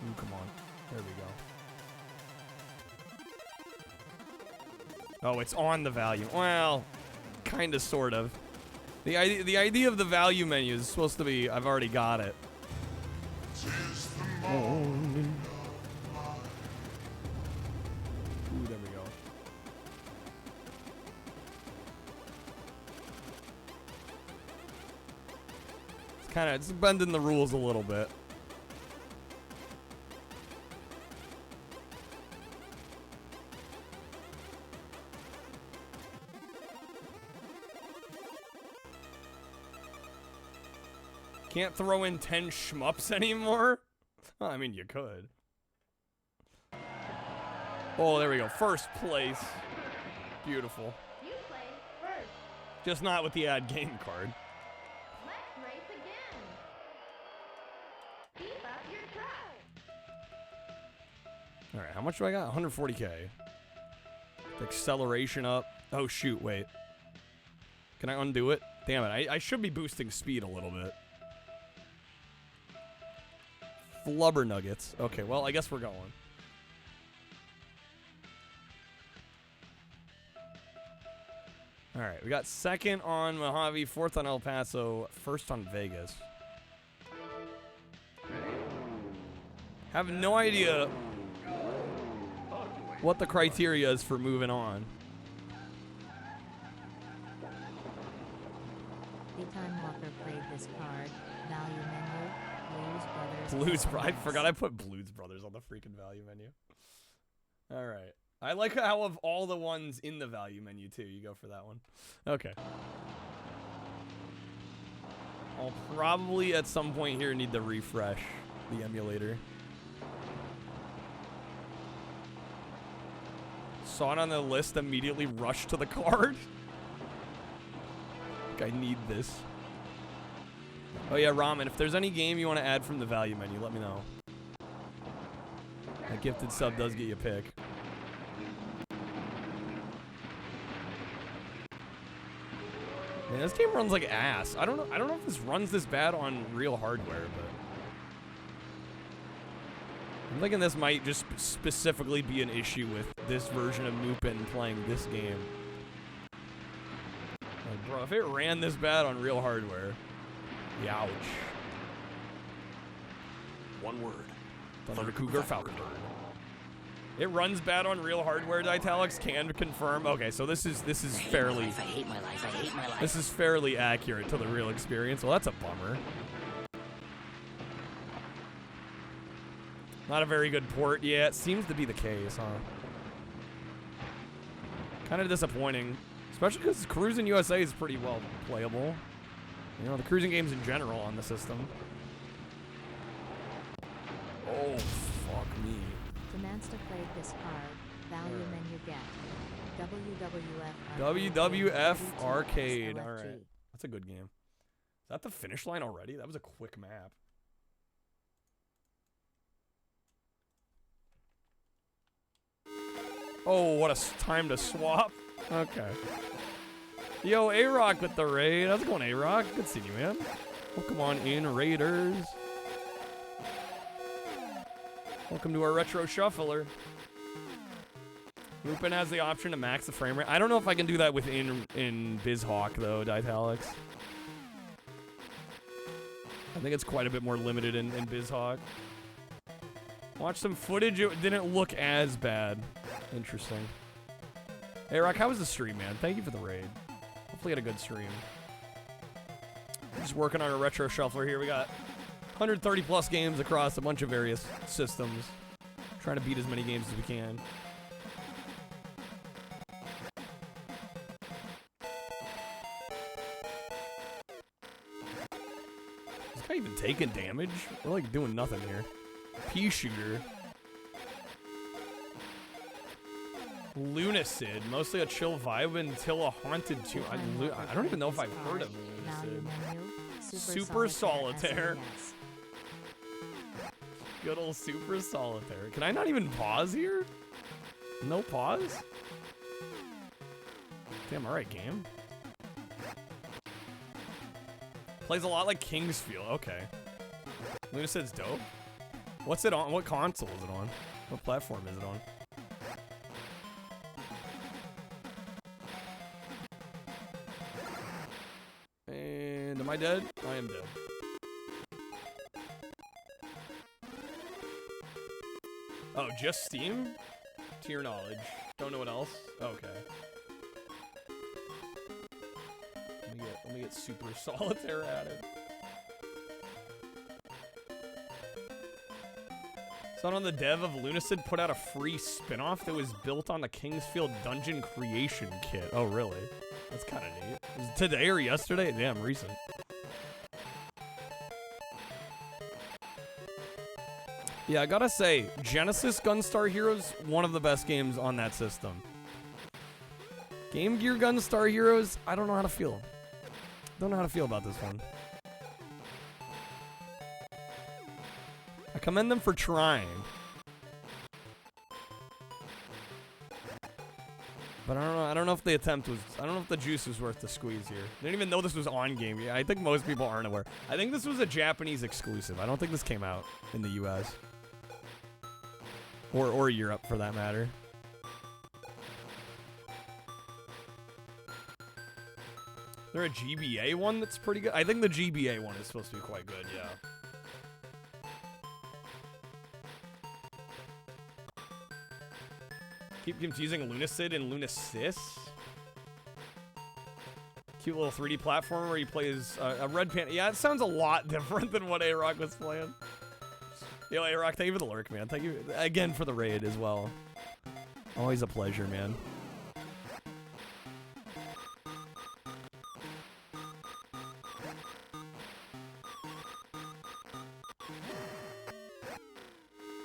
Ooh, come on. There we go. Oh, it's on the value. Well, kind of, sort of. The idea of the value menu is supposed to be, I've already got it. Oh. Ooh, there we go. It's bending the rules a little bit. Can't throw in 10 shmups anymore? Well, I mean, you could. Oh, there we go. First place. Beautiful. You played first. Just not with the ad game card. Let's race again. Keep up your track. Alright, how much do I got? 140k. Acceleration up. Oh, shoot, wait. Can I undo it? Damn it, I should be boosting speed a little bit. Flubber nuggets. Okay, well, I guess we're going. Alright, we got second on Mojave, fourth on El Paso, first on Vegas. Have no idea what the criteria is for moving on. Anytime Walker played this card, value menu, Blues Brothers. I forgot I put Blues Brothers on the freaking value menu. Alright. I like how of all the ones in the value menu, too, you go for that one. Okay. I'll probably, at some point here, need to refresh the emulator. Saw it on the list, immediately rushed to the card. I need this. Oh yeah, Ramen, if there's any game you want to add from the value menu, let me know. That gifted sub does get you a pick. Man, this game runs like ass. I don't know if this runs this bad on real hardware, but I'm thinking this might just specifically be an issue with this version of Mupen playing this game. Like, bro, if it ran this bad on real hardware, youch. One word. Thunder Cougar Falconbird. It runs bad on real hardware. Ditalics can confirm. Okay, so this is fairly. I hate my life. I hate my life. This is fairly accurate to the real experience. Well, that's a bummer. Not a very good port. Yeah, it seems to be the case, huh? Kind of disappointing, especially because Cruising USA is pretty well playable. You know, the cruising games in general on the system. Oh, fuck me. Demands to play this card. Value menu get. WWF Arcade. All right. That's a good game. Is that the finish line already? That was a quick map. Oh, what a time to swap. Okay. Yo, A-Rock with the raid. How's it going, A-Rock? Good seeing you, man. Welcome on in, Raiders. Welcome to our Retro Shuffler. Mupen has the option to max the frame rate. I don't know if I can do that within BizHawk, though, Ditalics. I think it's quite a bit more limited in BizHawk. Watch some footage. It didn't look as bad. Interesting. Hey, Rock, how was the stream, man? Thank you for the raid. Hopefully you had a good stream. We're just working on a Retro Shuffler here. We got 130 plus games across a bunch of various systems. Trying to beat as many games as we can. Is this guy even taking damage? We're like doing nothing here. Pea shooter. Lunacid, mostly a chill vibe until a haunted tune. I don't even know if I've heard of Lunacid. Super Solitaire. Good old Super Solitaire. Can I not even pause here? No pause? Damn, alright, game. Plays a lot like Kingsfield. Okay. Lunacid's dope. What's it on? What console is it on? What platform is it on? And am I dead? I am dead. Oh, just Steam? To your knowledge. Don't know what else? Okay. Let me get Super Solitaire added. Someone on the dev of Lunacid put out a free spin-off that was built on the Kingsfield Dungeon Creation Kit. Oh, really? That's kind of neat. Was it today or yesterday? Damn, recent. Yeah, I gotta say, Genesis Gunstar Heroes, one of the best games on that system. Game Gear Gunstar Heroes, I don't know how to feel. Don't know how to feel about this one. I commend them for trying. But I don't know if the attempt was, I don't know if the juice was worth the squeeze here. I didn't even know this was on game. Yeah, I think most people aren't aware. I think this was a Japanese exclusive. I don't think this came out in the US. Or Europe, for that matter. Is there a GBA one that's pretty good? I think the GBA one is supposed to be quite good, yeah. Keep confusing Lunacid and Lunasis. Cute little 3D platformer where he plays a red panda. Yeah, it sounds a lot different than what A-Rock was playing. Yo, A-Rock, thank you for the lurk, man. Thank you again for the raid as well. Always a pleasure, man.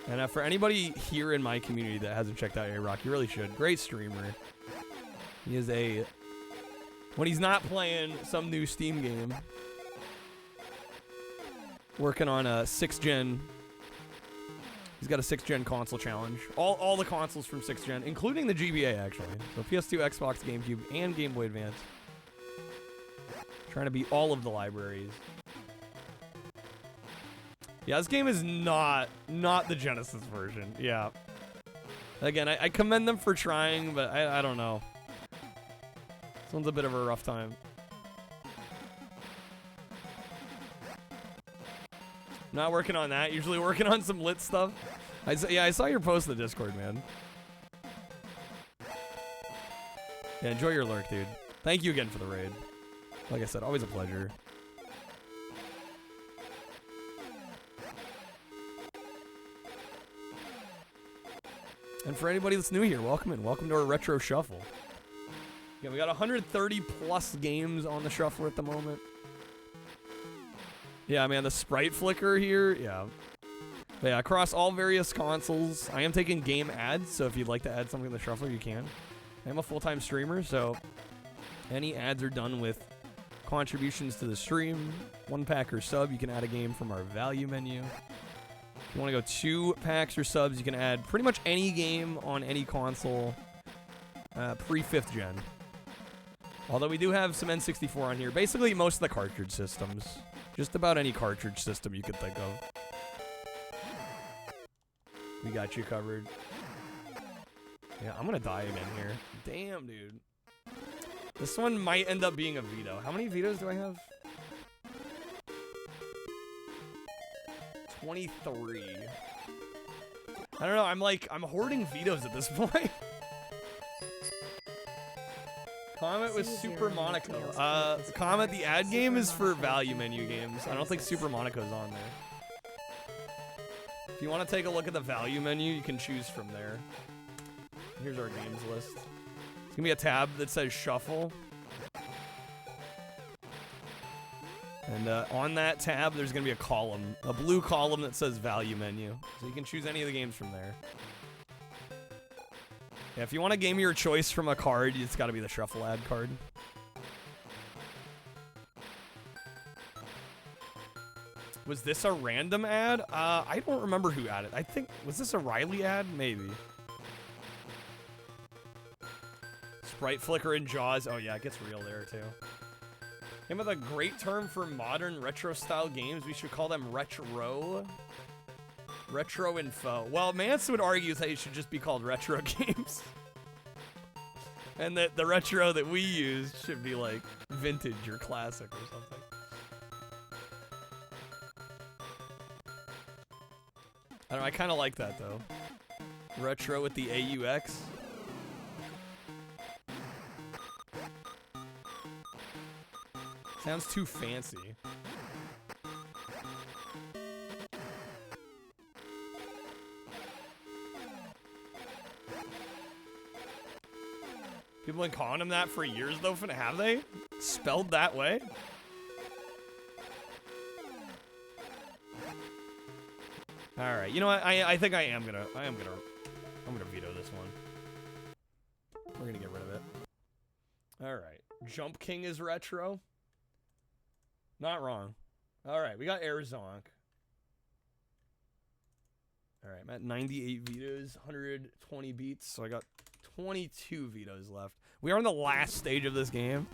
And for anybody here in my community that hasn't checked out A-Rock, you really should. Great streamer. He is a... When he's not playing some new Steam game, working on a 6th gen... He's got a 6th gen console challenge. All the consoles from 6th gen, including the GBA, actually. So PS2, Xbox, GameCube, and Game Boy Advance. Trying to beat all of the libraries. Yeah, this game is not the Genesis version. Yeah. Again, I commend them for trying, but I don't know. This one's a bit of a rough time. Not working on that. Usually working on some lit stuff. I saw your post in the Discord, man. Yeah, enjoy your lurk, dude. Thank you again for the raid. Like I said, always a pleasure. And for anybody that's new here, welcome in. Welcome to our retro shuffle. Yeah, we got 130 plus games on the shuffle at the moment. Yeah, man, the sprite flicker here, yeah. But yeah, across all various consoles, I am taking game ads, so if you'd like to add something to the shuffle, you can. I'm a full-time streamer, so any ads are done with contributions to the stream. 1 pack or sub, you can add a game from our value menu. If you want to go 2 packs or subs, you can add pretty much any game on any console pre-5th gen. Although we do have some N64 on here. Basically, most of the cartridge systems. Just about any cartridge system you could think of. We got you covered. Yeah, I'm going to die again here. Damn, dude. This one might end up being a veto. How many vetoes do I have? 23. I don't know. I'm hoarding vetoes at this point. Comet with Super Monaco. Comet, the ad game is for value menu games. I don't think Super Monaco's on there. If you want to take a look at the value menu, you can choose from there. Here's our games list. It's gonna be a tab that says Shuffle. And on that tab, there's gonna be a column, a blue column that says Value Menu. So you can choose any of the games from there. Yeah, if you want a game of your choice from a card, it's gotta be the Shuffle ad card. Was this a random ad? I don't remember who added. I think, was this a Riley ad? Maybe. Sprite Flicker and Jaws. Oh yeah, it gets real there too. Came with a great term for modern retro-style games. We should call them retro. Retro info. Well, Mance would argue that it should just be called retro games. And that the retro that we use should be like vintage or classic or something. I don't know, I kind of like that though. Retro with the AUX. Sounds too fancy. People been calling him that for years though, have they? Spelled that way? Alright, you know what? I think I'm gonna veto this one. We're gonna get rid of it. Alright. Jump King is retro. Not wrong. Alright, we got Airzonk. Alright, I'm at 98 vetoes, 120 beats, so I got 22 vetoes left. We are in the last stage of this game.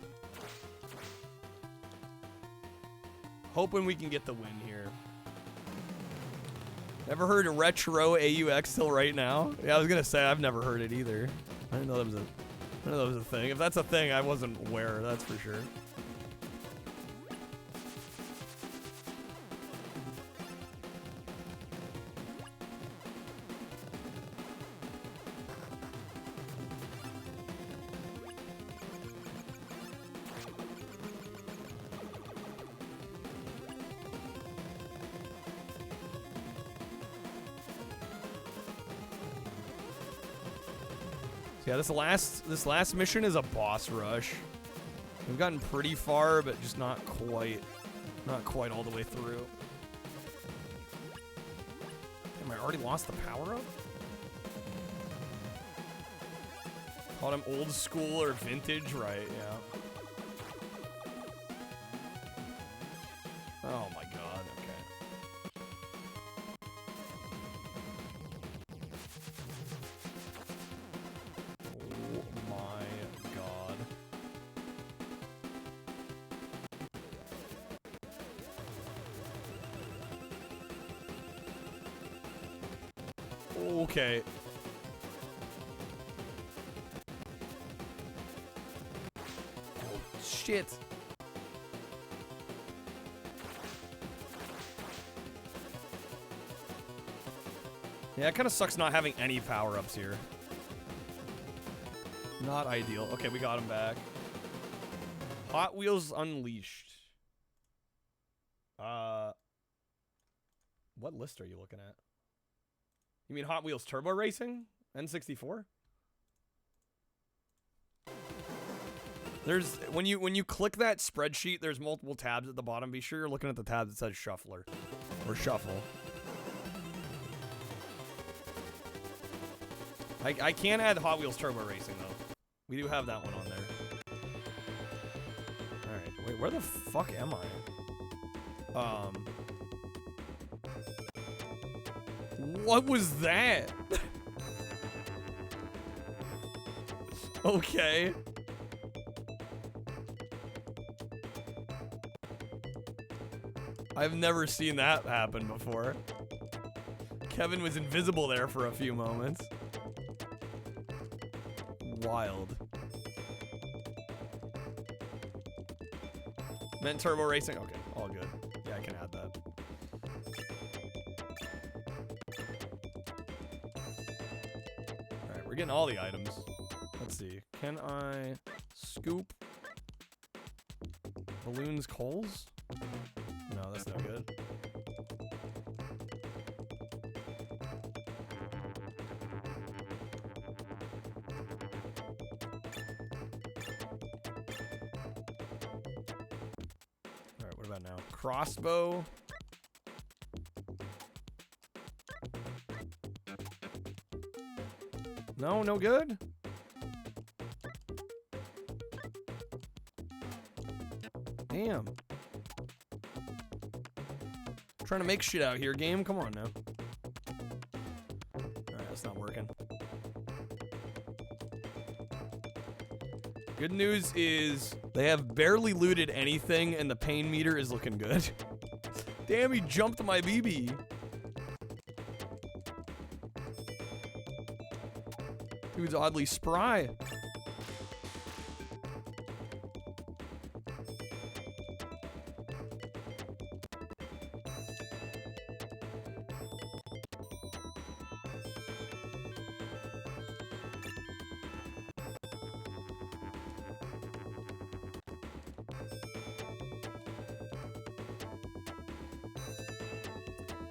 Hoping we can get the win here. Ever heard of retro AUX till right now? Yeah, I was gonna say I've never heard it either. I didn't know that was a thing. If that's a thing, I wasn't aware, that's for sure. Yeah, this last mission is a boss rush. We've gotten pretty far, but just not quite all the way through. Damn, I already lost the power-up? Called him old school or vintage, right? Yeah. Oh my god, okay. Oh my god. Okay. Oh, shit. Yeah, it kind of sucks not having any power-ups here. Not ideal. Okay, we got him back. Hot Wheels Unleashed. What list are you looking at? You mean Hot Wheels Turbo Racing? N64? There's when you click that spreadsheet, there's multiple tabs at the bottom. Be sure you're looking at the tab that says Shuffler or Shuffle. I can add Hot Wheels Turbo Racing though. We do have that one on there. All right, wait, where the fuck am I? What was that? Okay. I've never seen that happen before. Kevin was invisible there for a few moments. Wild. Meant Turbo Racing? Okay, all good. Yeah, I can add that. Alright, we're getting all the items. Let's see. Can I scoop balloons coals? No, that's no good. Alright, what about now? Crossbow. No, no good? Damn. Trying to make shit out here, game. Come on now. Alright, that's not working. Good news is they have barely looted anything and the pain meter is looking good. Damn, he jumped my BB. Dude's oddly spry.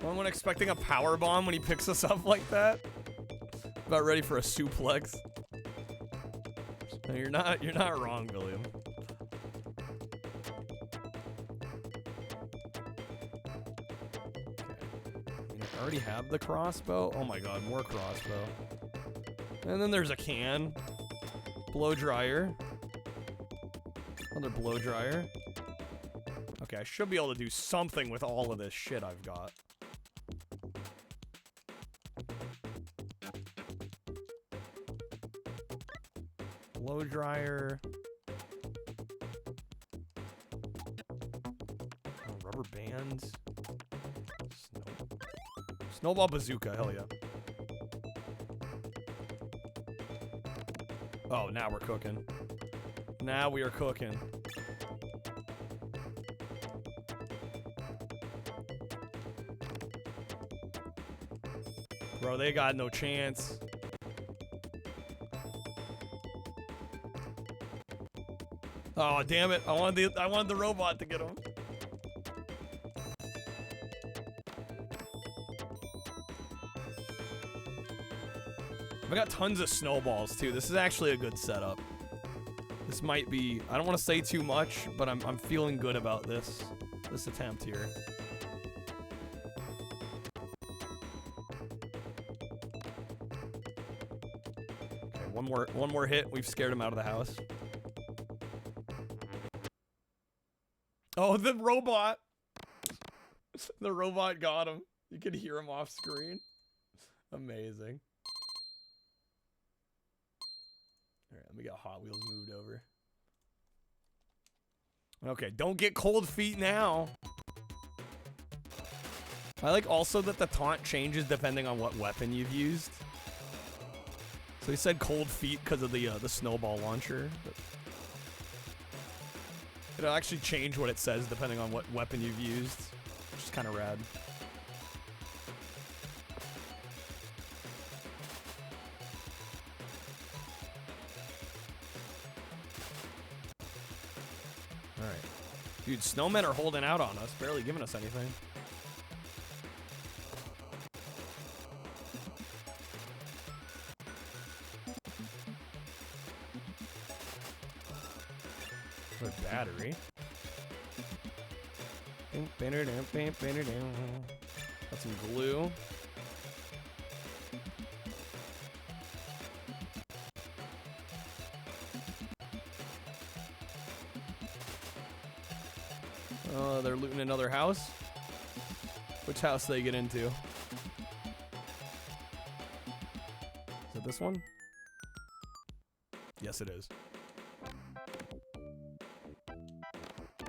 Anyone expecting a power bomb when he picks us up like that? About ready for a suplex. No, you're not wrong, William. Okay. I already have the crossbow. Oh my god, more crossbow. And then there's a can. Blow dryer. Another blow dryer. Okay, I should be able to do something with all of this shit I've got. Blow dryer. Oh, rubber bands. Snowball bazooka, hell yeah. Oh, now we're cooking. Now we are cooking. Bro, they got no chance. Oh, damn it. I wanted the robot to get him. I got tons of snowballs too. This is actually a good setup. This might be, I don't want to say too much, but I'm feeling good about this attempt here. Okay, one more hit. We've scared him out of the house. Oh, the robot. The robot got him. You can hear him off screen. Amazing. All right, let me get Hot Wheels moved over. Okay, don't get cold feet now. I like also that the taunt changes depending on what weapon you've used. So he said cold feet because of the snowball launcher. But it'll actually change what it says depending on what weapon you've used, which is kind of rad. All right. Dude, snowmen are holding out on us, barely giving us anything. Battery. Got some glue. Oh, they're looting another house. Which house do they get into? Is it this one? Yes, it is.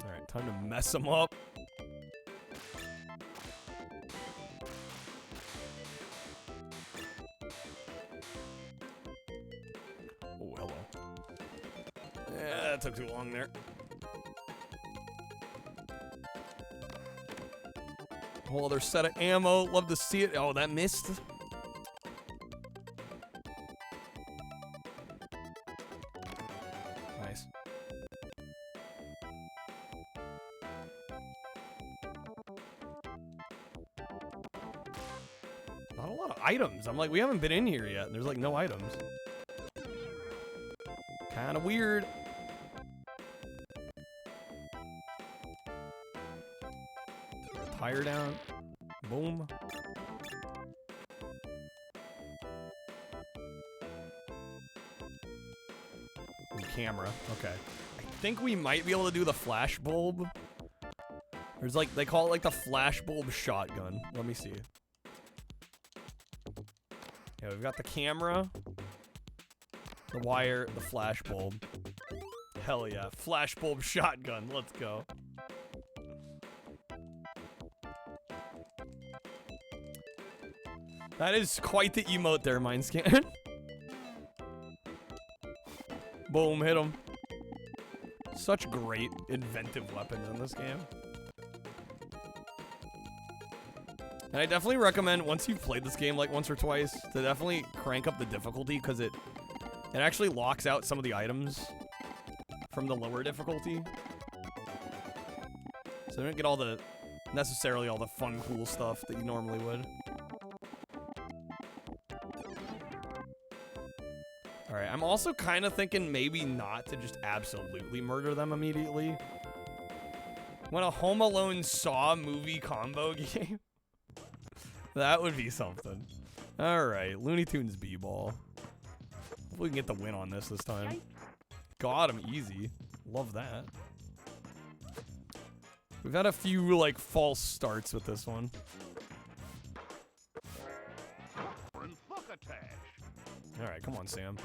Alright, time to mess them up. Oh, hello. Yeah, that took too long there. Whole other set of ammo. Love to see it. Oh, that missed. Nice. Not a lot of items. I'm like, we haven't been in here yet. And there's like no items. Kind of weird. Tire down. Boom. Ooh, camera. Okay. I think we might be able to do the flash bulb. There's like, they call it like the flash bulb shotgun. Let me see. Yeah, we've got the camera, the wire, the flash bulb. Hell yeah. Flash bulb shotgun. Let's go. That is quite the emote there, Mindscan. Boom, hit him. Such great inventive weapons in this game. And I definitely recommend, once you've played this game like once or twice, to definitely crank up the difficulty, because it actually locks out some of the items from the lower difficulty. So you don't get all the, necessarily all the fun, cool stuff that you normally would. Alright, I'm also kind of thinking maybe not to just absolutely murder them immediately. When a Home Alone Saw movie combo game? That would be something. Alright, Looney Tunes B-Ball. Hopefully we can get the win on this time. Got him easy. Love that. We've had a few, like, false starts with this one. Alright, come on, Sam.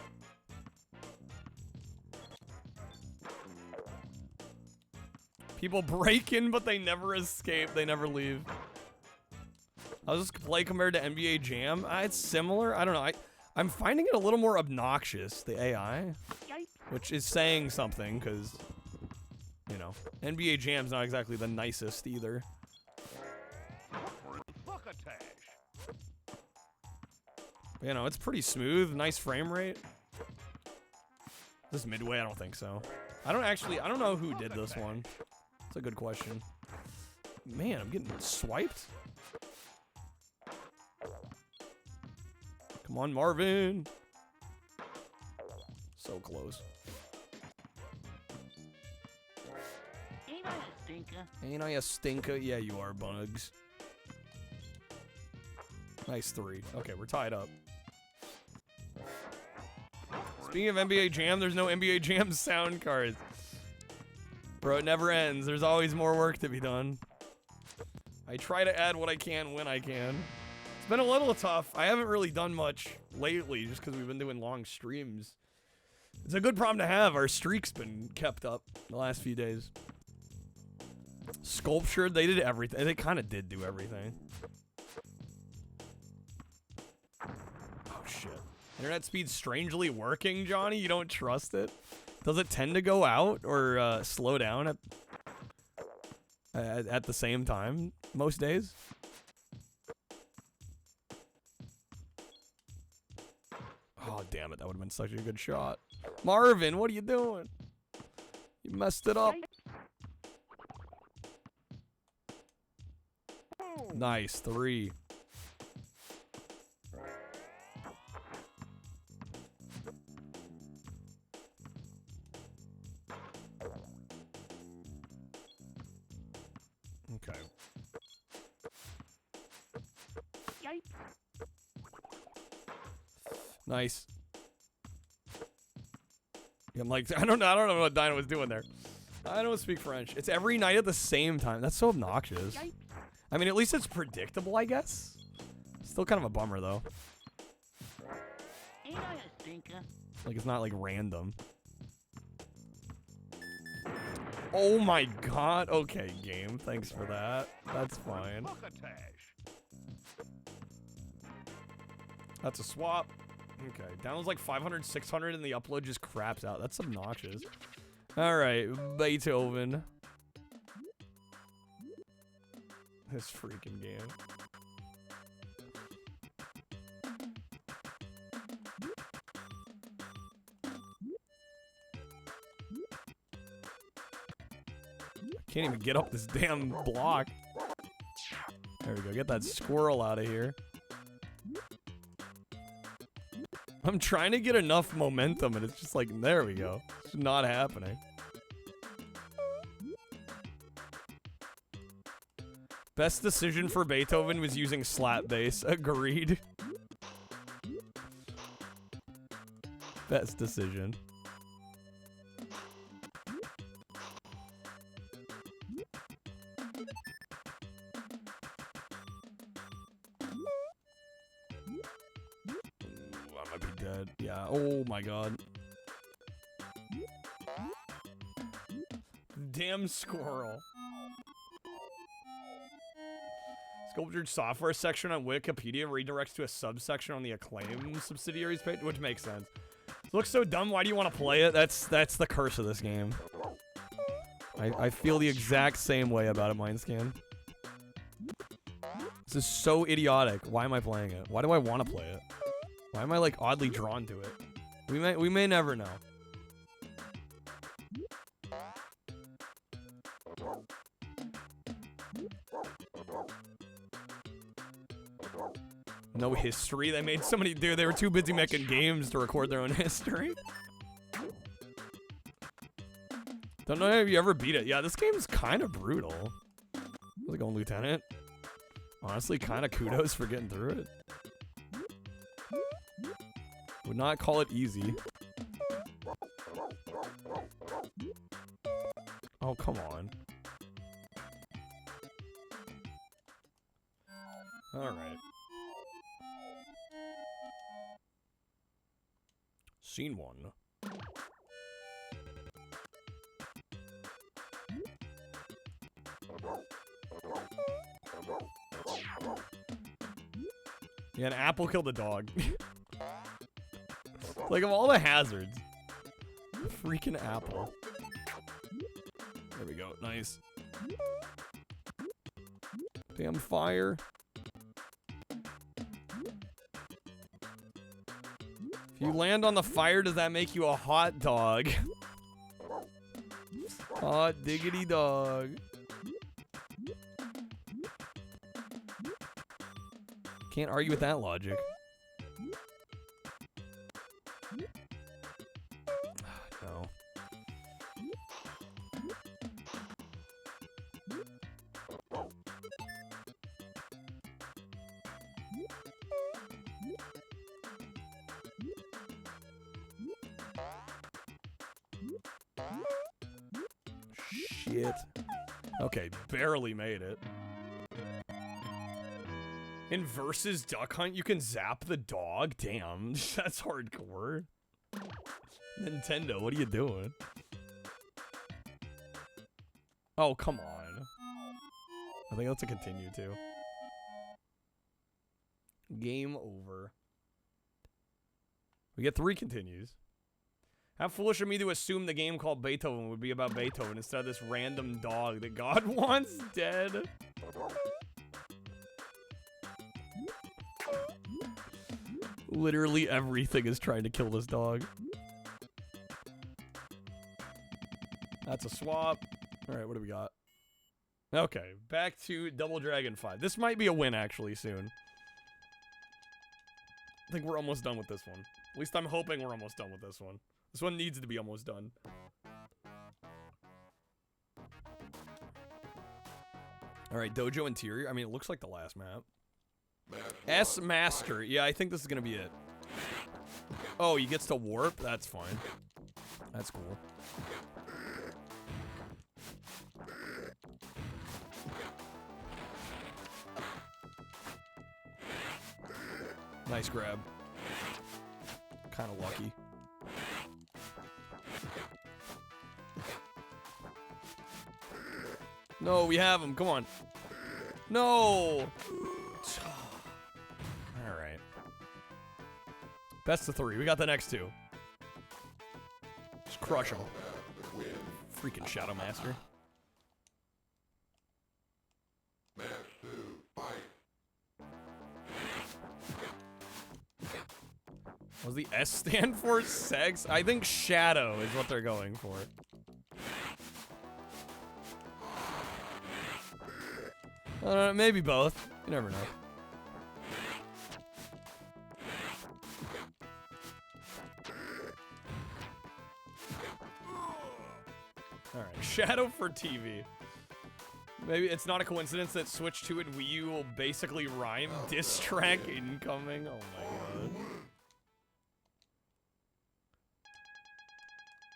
People break in, but they never escape. They never leave. How's this play compared to NBA Jam? It's similar. I don't know. I'm finding it a little more obnoxious, the AI. Which is saying something, because, you know, NBA Jam's not exactly the nicest either. You know, it's pretty smooth, nice frame rate. Is this Midway? I don't think so. I don't know who did this one. That's a good question. Man, I'm getting swiped. Come on, Marvin. So close. Ain't I a stinker? Ain't I a stinker? Yeah, you are, Bugs. Nice 3. Okay, we're tied up. Speaking of NBA Jam, there's no NBA Jam sound cards. Bro, it never ends. There's always more work to be done. I try to add what I can when I can. It's been a little tough. I haven't really done much lately just because we've been doing long streams. It's a good problem to have. Our streak's been kept up the last few days. Sculpture, they did everything. They kind of did do everything. Oh, shit. Internet speed's strangely working, Johnny? You don't trust it? Does it tend to go out or slow down at the same time most days? Oh, damn it. That would have been such a good shot. Marvin, what are you doing? You messed it up. Nice. 3. Okay. Nice. Yeah, I'm like, I don't know what Dino was doing there. I don't speak French. It's every night at the same time. That's so obnoxious. I mean, at least it's predictable, I guess. Still kind of a bummer, though. Ain't I a stinker? Like, it's not, like, random. Oh, my God. Okay, game. Thanks for that. That's fine. That's a swap. Okay, downloads like 500, 600, and the upload just craps out. That's obnoxious. All right, Beethoven. This freaking game. I can't even get up this damn block. There we go. Get that squirrel out of here. I'm trying to get enough momentum, and it's just like, there we go. It's not happening. Best decision for Beethoven was using slap bass. Agreed. Best decision. Yeah, oh my god. Damn squirrel. Sculptured software section on Wikipedia redirects to a subsection on the Acclaim subsidiaries page, which makes sense. It looks so dumb, why do you want to play it? That's the curse of this game. I feel the exact same way about it, Mindscan. This is so idiotic. Why am I playing it? Why do I want to play it? Why am I, like, oddly drawn to it? We may never know. No history? They made so many... Dude, they were too busy making games to record their own history. Don't know if you ever beat it. Yeah, this game's kind of brutal. Like on Lieutenant. Honestly, kind of kudos for getting through it. Would not call it easy. Oh, come on. Alright. Scene 1. Yeah, an apple killed a dog. Like, of all the hazards. Freaking apple. There we go. Nice. Damn fire. If you land on the fire, does that make you a hot dog? Hot diggity dog. Can't argue with that logic. No. Shit. Okay, barely made it. In Versus Duck Hunt, you can zap the dog? Damn, that's hardcore. Nintendo, what are you doing? Oh, come on. I think that's a continue too. Game over. We get 3 continues. How foolish of me to assume the game called Beethoven would be about Beethoven instead of this random dog that God wants dead. Literally everything is trying to kill this dog. That's a swap. Alright, what do we got? Okay, back to Double Dragon 5. This might be a win, actually, soon. I think we're almost done with this one. At least I'm hoping we're almost done with this one. This one needs to be almost done. Alright, Dojo Interior. I mean, it looks like the last map. S Master. Yeah, I think this is gonna be it. Oh, he gets to warp? That's fine. That's cool. Nice grab. Kind of lucky. No, we have him. Come on. No. All right. Best of 3. We got the next 2. Just crush him. Freaking Shadow Master. What does the S stand for? Sex? I think Shadow is what they're going for. Maybe both. You never know. Alright, Shadow for TV. Maybe it's not a coincidence that Switch 2 and Wii U will basically rhyme. Diss track incoming. Oh my god.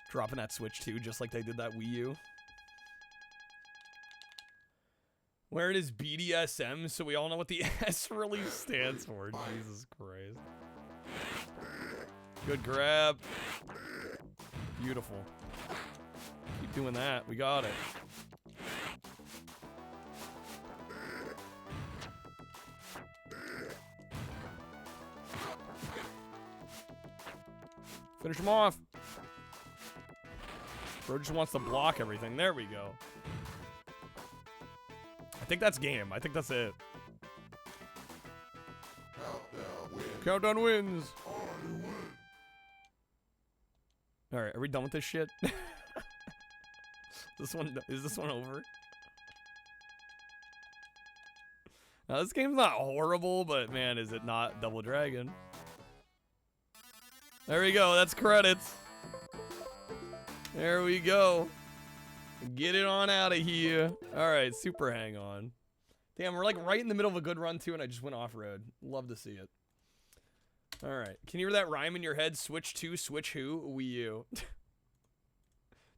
Dropping that Switch 2 just like they did that Wii U. Where it is BDSM, so we all know what the S really stands for. Jesus Christ. Good grab. Beautiful. Keep doing that. We got it. Finish him off. Bro just wants to block everything. There we go. I think that's game. I think that's it. Countdown wins. Alright, are we done with this shit? Is this one over? Now, this game's not horrible, but man, is it not Double Dragon. There we go. That's credits. There we go. Get it on out of here. All right, super hang on. Damn, we're like right in the middle of a good run too, and I just went off-road. Love to see it. All right, can you hear that rhyme in your head? Switch 2, Switch who? Wii U.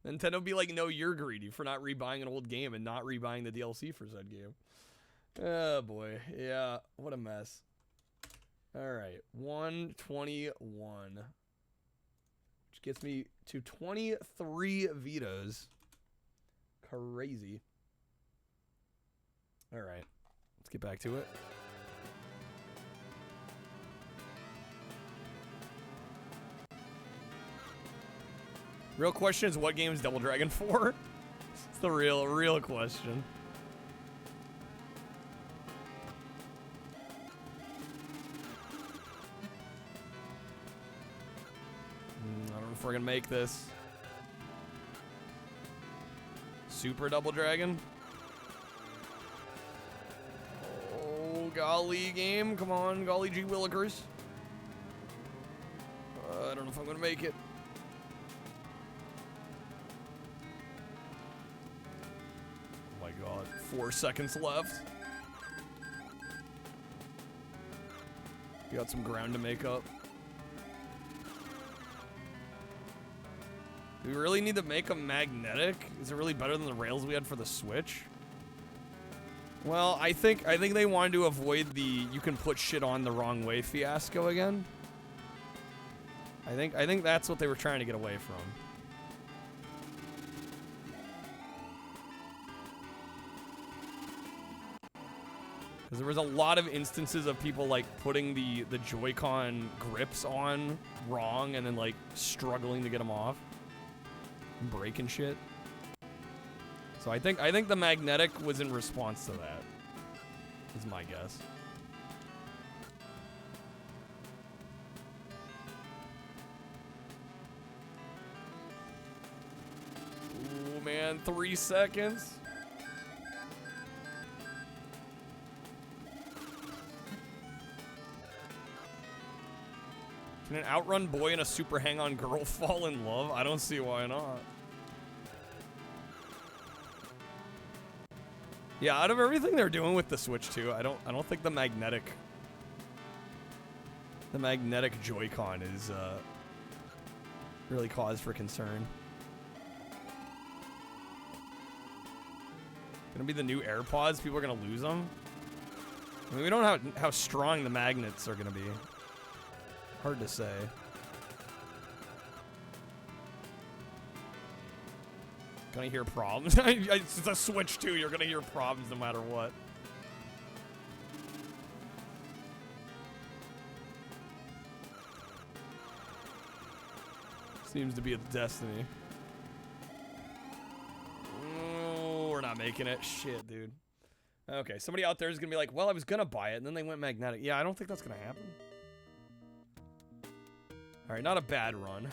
Nintendo be like, no, you're greedy for not rebuying an old game and not rebuying the DLC for said game. Oh boy, yeah, what a mess. All right, 121. Which gets me to 23 vetoes. Crazy. All right, let's get back to it. Real question is, what game is Double Dragon for? It's the real question. I don't know if we're gonna make this. Super Double Dragon? Oh, golly game. Come on, golly gee willikers. I don't know if I'm gonna make it. Oh my god, 4 seconds left. We got some ground to make up. Do we really need to make them magnetic? Is it really better than the rails we had for the Switch? Well, I think they wanted to avoid the you can put shit on the wrong way fiasco again. I think that's what they were trying to get away from. Because there was a lot of instances of people like putting the Joy-Con grips on wrong and then like struggling to get them off. And breaking shit. So I think the magnetic was in response to that. Is my guess. Oh man, 3 seconds. Can an outrun boy and a super hang-on girl fall in love? I don't see why not. Yeah, out of everything they're doing with the Switch 2, I don't think the magnetic Joy-Con is really cause for concern. Gonna be the new AirPods? People are gonna lose them? I mean, we don't know how strong the magnets are gonna be. Hard to say. Gonna hear problems. It's a Switch 2. You're gonna hear problems no matter what. Seems to be its destiny. Oh, we're not making it. Shit, dude. Okay, somebody out there is gonna be like, well, I was gonna buy it, and then they went magnetic. Yeah, I don't think that's gonna happen. Alright, not a bad run.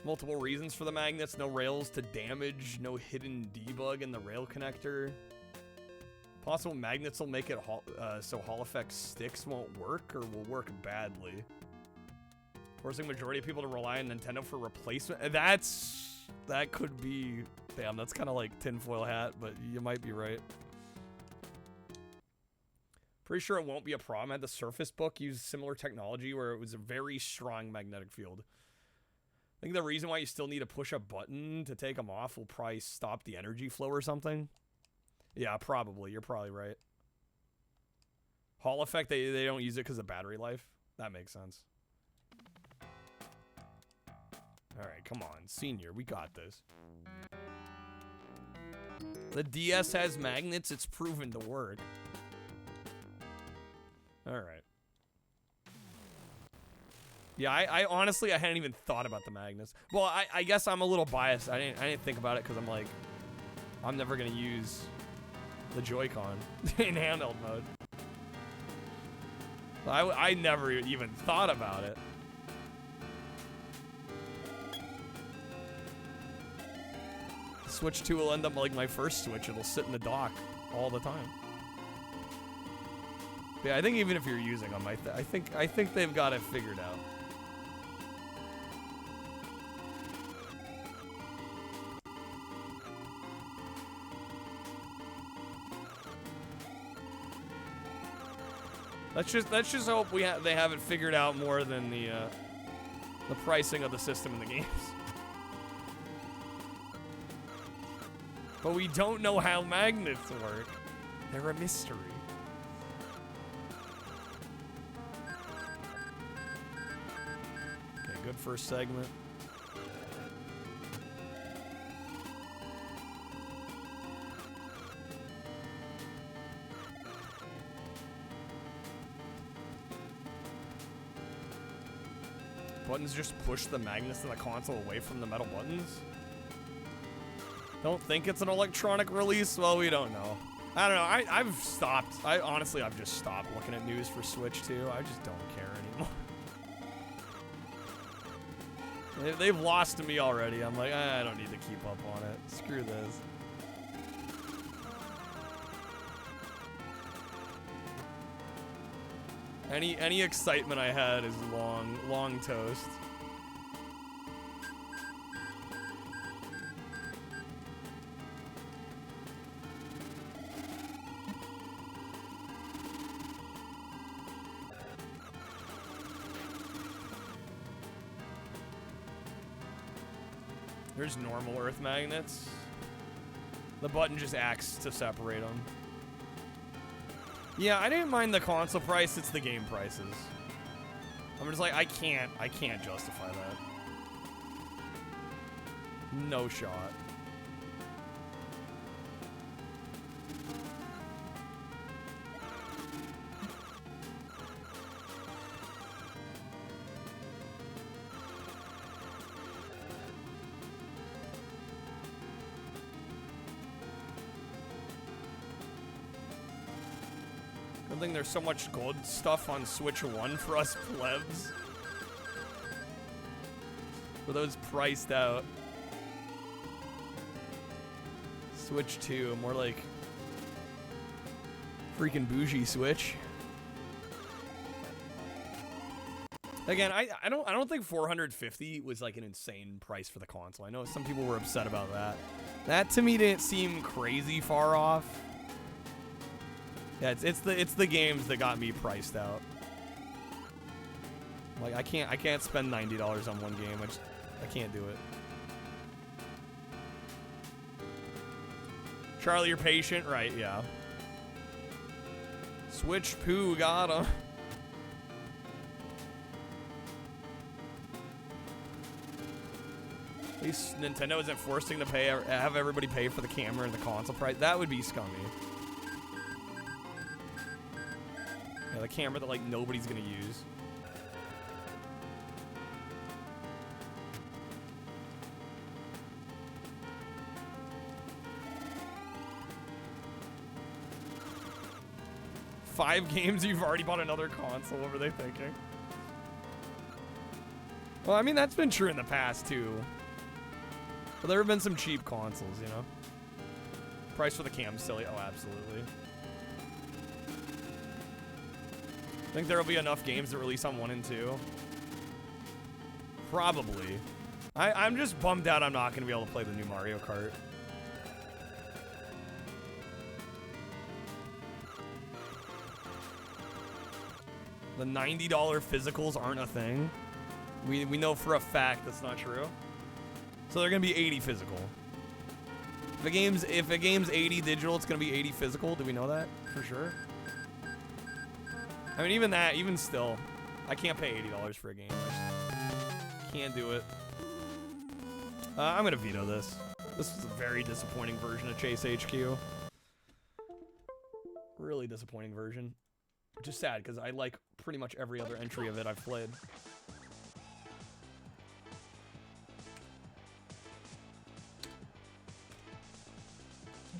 Multiple reasons for the magnets. No rails to damage. No hidden debug in the rail connector. Possible magnets will make it so Hall Effect sticks won't work or will work badly. Forcing majority of people to rely on Nintendo for replacement. That could be... Damn, that's kind of like tinfoil hat, but you might be right. Pretty sure it won't be a problem. I had the Surface Book use similar technology where it was a very strong magnetic field. I think the reason why you still need to push a button to take them off will probably stop the energy flow or something. Yeah, probably. You're probably right. Hall Effect, they don't use it because of battery life. That makes sense. Alright, come on. Senior, we got this. The DS has magnets. It's proven to work. Alright. Yeah, I honestly, I hadn't even thought about the magnets. Well, I guess I'm a little biased. I didn't think about it because I'm like, I'm never going to use the Joy-Con in handheld mode. I never even thought about it. Switch 2 will end up like my first Switch. It'll sit in the dock all the time. But yeah, I think even if you're using them, I think they've got it figured out. Let's just hope they have it figured out more than the pricing of the system in the games. But we don't know how magnets work. They're a mystery. Okay, good first segment. Buttons just push the magnets in the console away from the metal buttons? Don't think it's an electronic release? Well, we don't know. I don't know. I've stopped. Honestly, I've just stopped looking at news for Switch 2. I just don't care anymore. They've lost to me already. I'm like, I don't need to keep up on it. Screw this. Any excitement I had is long toast. There's normal Earth magnets. The button just acts to separate them. Yeah, I didn't mind the console price, it's the game prices. I'm just like, I can't justify that. No shot. Good thing there's so much gold stuff on Switch 1 for us plebs. For those priced out. Switch 2, more like freaking bougie Switch. Again, I don't think 450 was like an insane price for the console. I know some people were upset about that. That to me didn't seem crazy far off. Yeah, it's the games that got me priced out. Like I can't spend $90 on one game. I can't do it. Charlie, you're patient, right? Yeah. Switch poo got him. At least Nintendo isn't forcing to have everybody pay for the camera and the console price. That would be scummy. Yeah, the camera that like nobody's gonna use. Five games, you've already bought another console. What were they thinking? Well, I mean, that's been true in the past, too. But there have been some cheap consoles, you know? Price for the cam's silly. Oh, absolutely. Think there will be enough games to release on 1 and 2? Probably. I'm just bummed out I'm not going to be able to play the new Mario Kart. The $90 physicals aren't a thing. We know for a fact that's not true. So they're gonna be 80 physical. If a game's 80 digital, it's gonna be 80 physical. Do we know that for sure? I mean, even still, I can't pay $80 for a game. I just can't do it. I'm gonna veto this. This is a very disappointing version of Chase HQ. Really disappointing version. Which is sad, because I like pretty much every other entry of it I've played.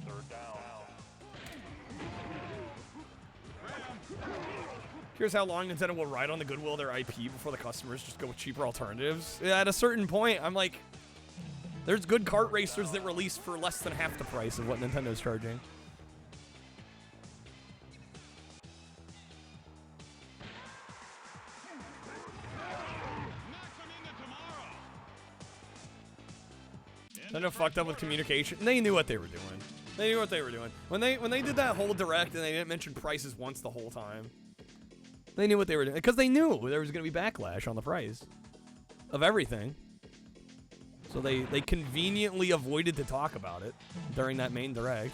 Third down. Here's how long Nintendo will ride on the goodwill of their IP before the customers just go with cheaper alternatives. Yeah, at a certain point, I'm like, there's good kart racers that release for less than half the price of what Nintendo's charging. Nintendo fucked up with communication. They knew what they were doing. They knew what they were doing. When they did that whole direct and they didn't mention prices once the whole time. They knew what they were doing. Because they knew there was going to be backlash on the price of everything. So they conveniently avoided to talk about it during that main direct.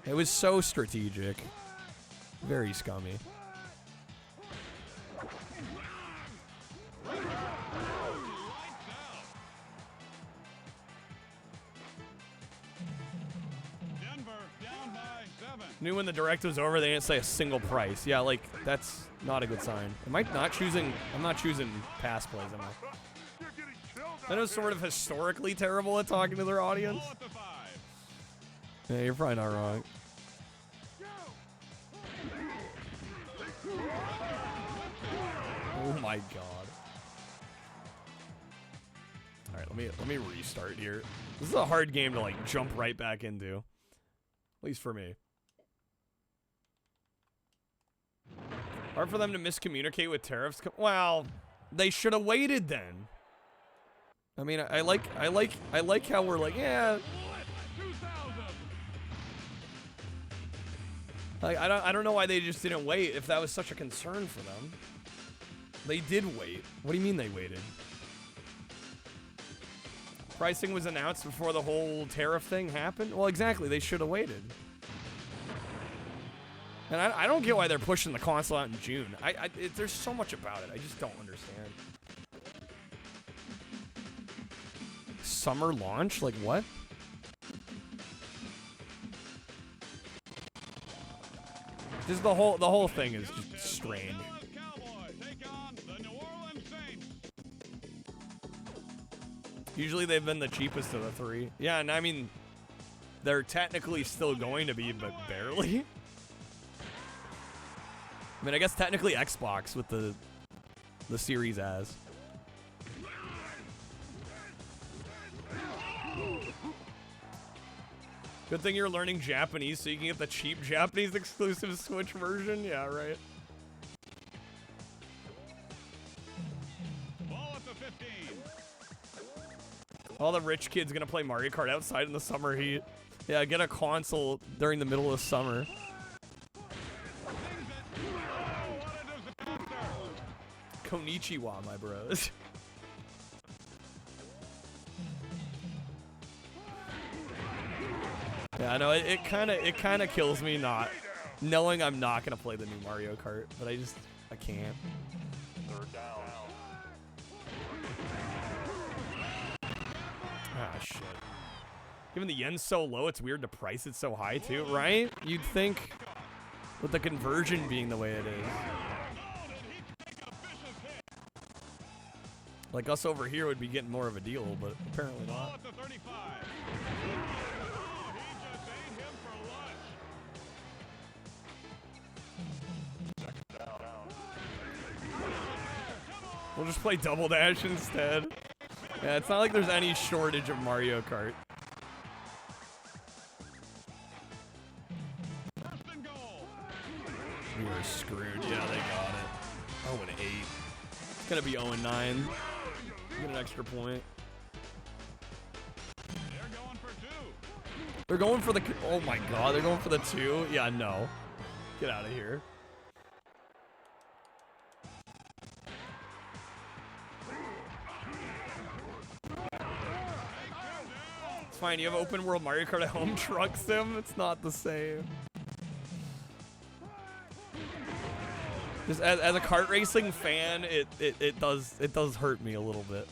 It was so strategic. Very scummy. Knew when the direct was over, they didn't say a single price. Yeah, like, that's not a good sign. I'm not choosing pass plays, am I? That was sort of historically terrible at talking to their audience. Yeah, you're probably not wrong. Oh my god. Alright, let me restart here. This is a hard game to like jump right back into. At least for me. Hard for them to miscommunicate with tariffs. Well, they should have waited then. I mean, I like how we're like, yeah. Like, I don't know why they just didn't wait if that was such a concern for them. They did wait. What do you mean they waited? Pricing was announced before the whole tariff thing happened? Well, exactly. They should have waited. And I don't get why they're pushing the console out in June. There's so much about it. I just don't understand. Summer launch? Like what? Just the whole thing is just strange. Usually they've been the cheapest of the three. Yeah, and I mean, they're technically still going to be, but barely. I mean, I guess technically Xbox with the Series S. Good thing you're learning Japanese so you can get the cheap Japanese exclusive Switch version. Yeah, right. Ball at the 15. All the rich kids gonna play Mario Kart outside in the summer heat. Yeah, get a console during the middle of summer. Konnichiwa, my bros. Yeah, I know it kind of kills me not knowing I'm not gonna play the new Mario Kart, but I can't. Third down. Ah, shit. Given the yen's so low, it's weird to price it so high too, right? You'd think with the conversion being the way it is. Like us over here would be getting more of a deal, but apparently not. We'll just play Double Dash instead. Yeah, it's not like there's any shortage of Mario Kart. We were screwed. Yeah, they got it. 0-8. It's gonna be 0-9. Get an extra point. They're going for the. Oh my god, they're going for the 2. Yeah, no. Get out of here. It's fine. You have open world Mario Kart at home truck sim. It's not the same. Just as a kart racing fan, it does hurt me a little bit.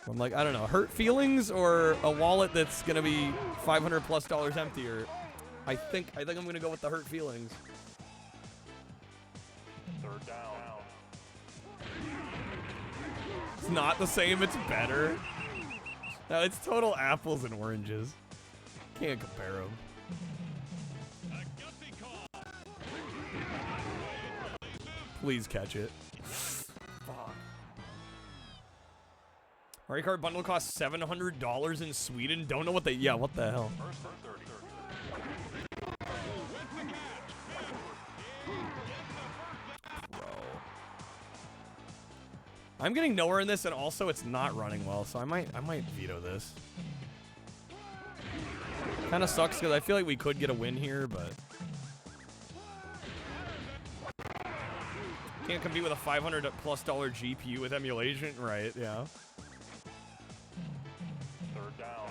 I'm like, I don't know, hurt feelings or a wallet that's gonna be $500+ emptier. I think I'm gonna go with the hurt feelings. Third down. It's not the same. It's better. No, it's total apples and oranges. Can't compare them. Please catch it. Fuck. Mario Kart bundle costs $700 in Sweden. Don't know what they. Yeah, what the hell? Bro. I'm getting nowhere in this, and also it's not running well, so I might veto this. Kind of sucks because I feel like we could get a win here, but. Can't compete with a $500+ GPU with emulation, right? Yeah. Third down.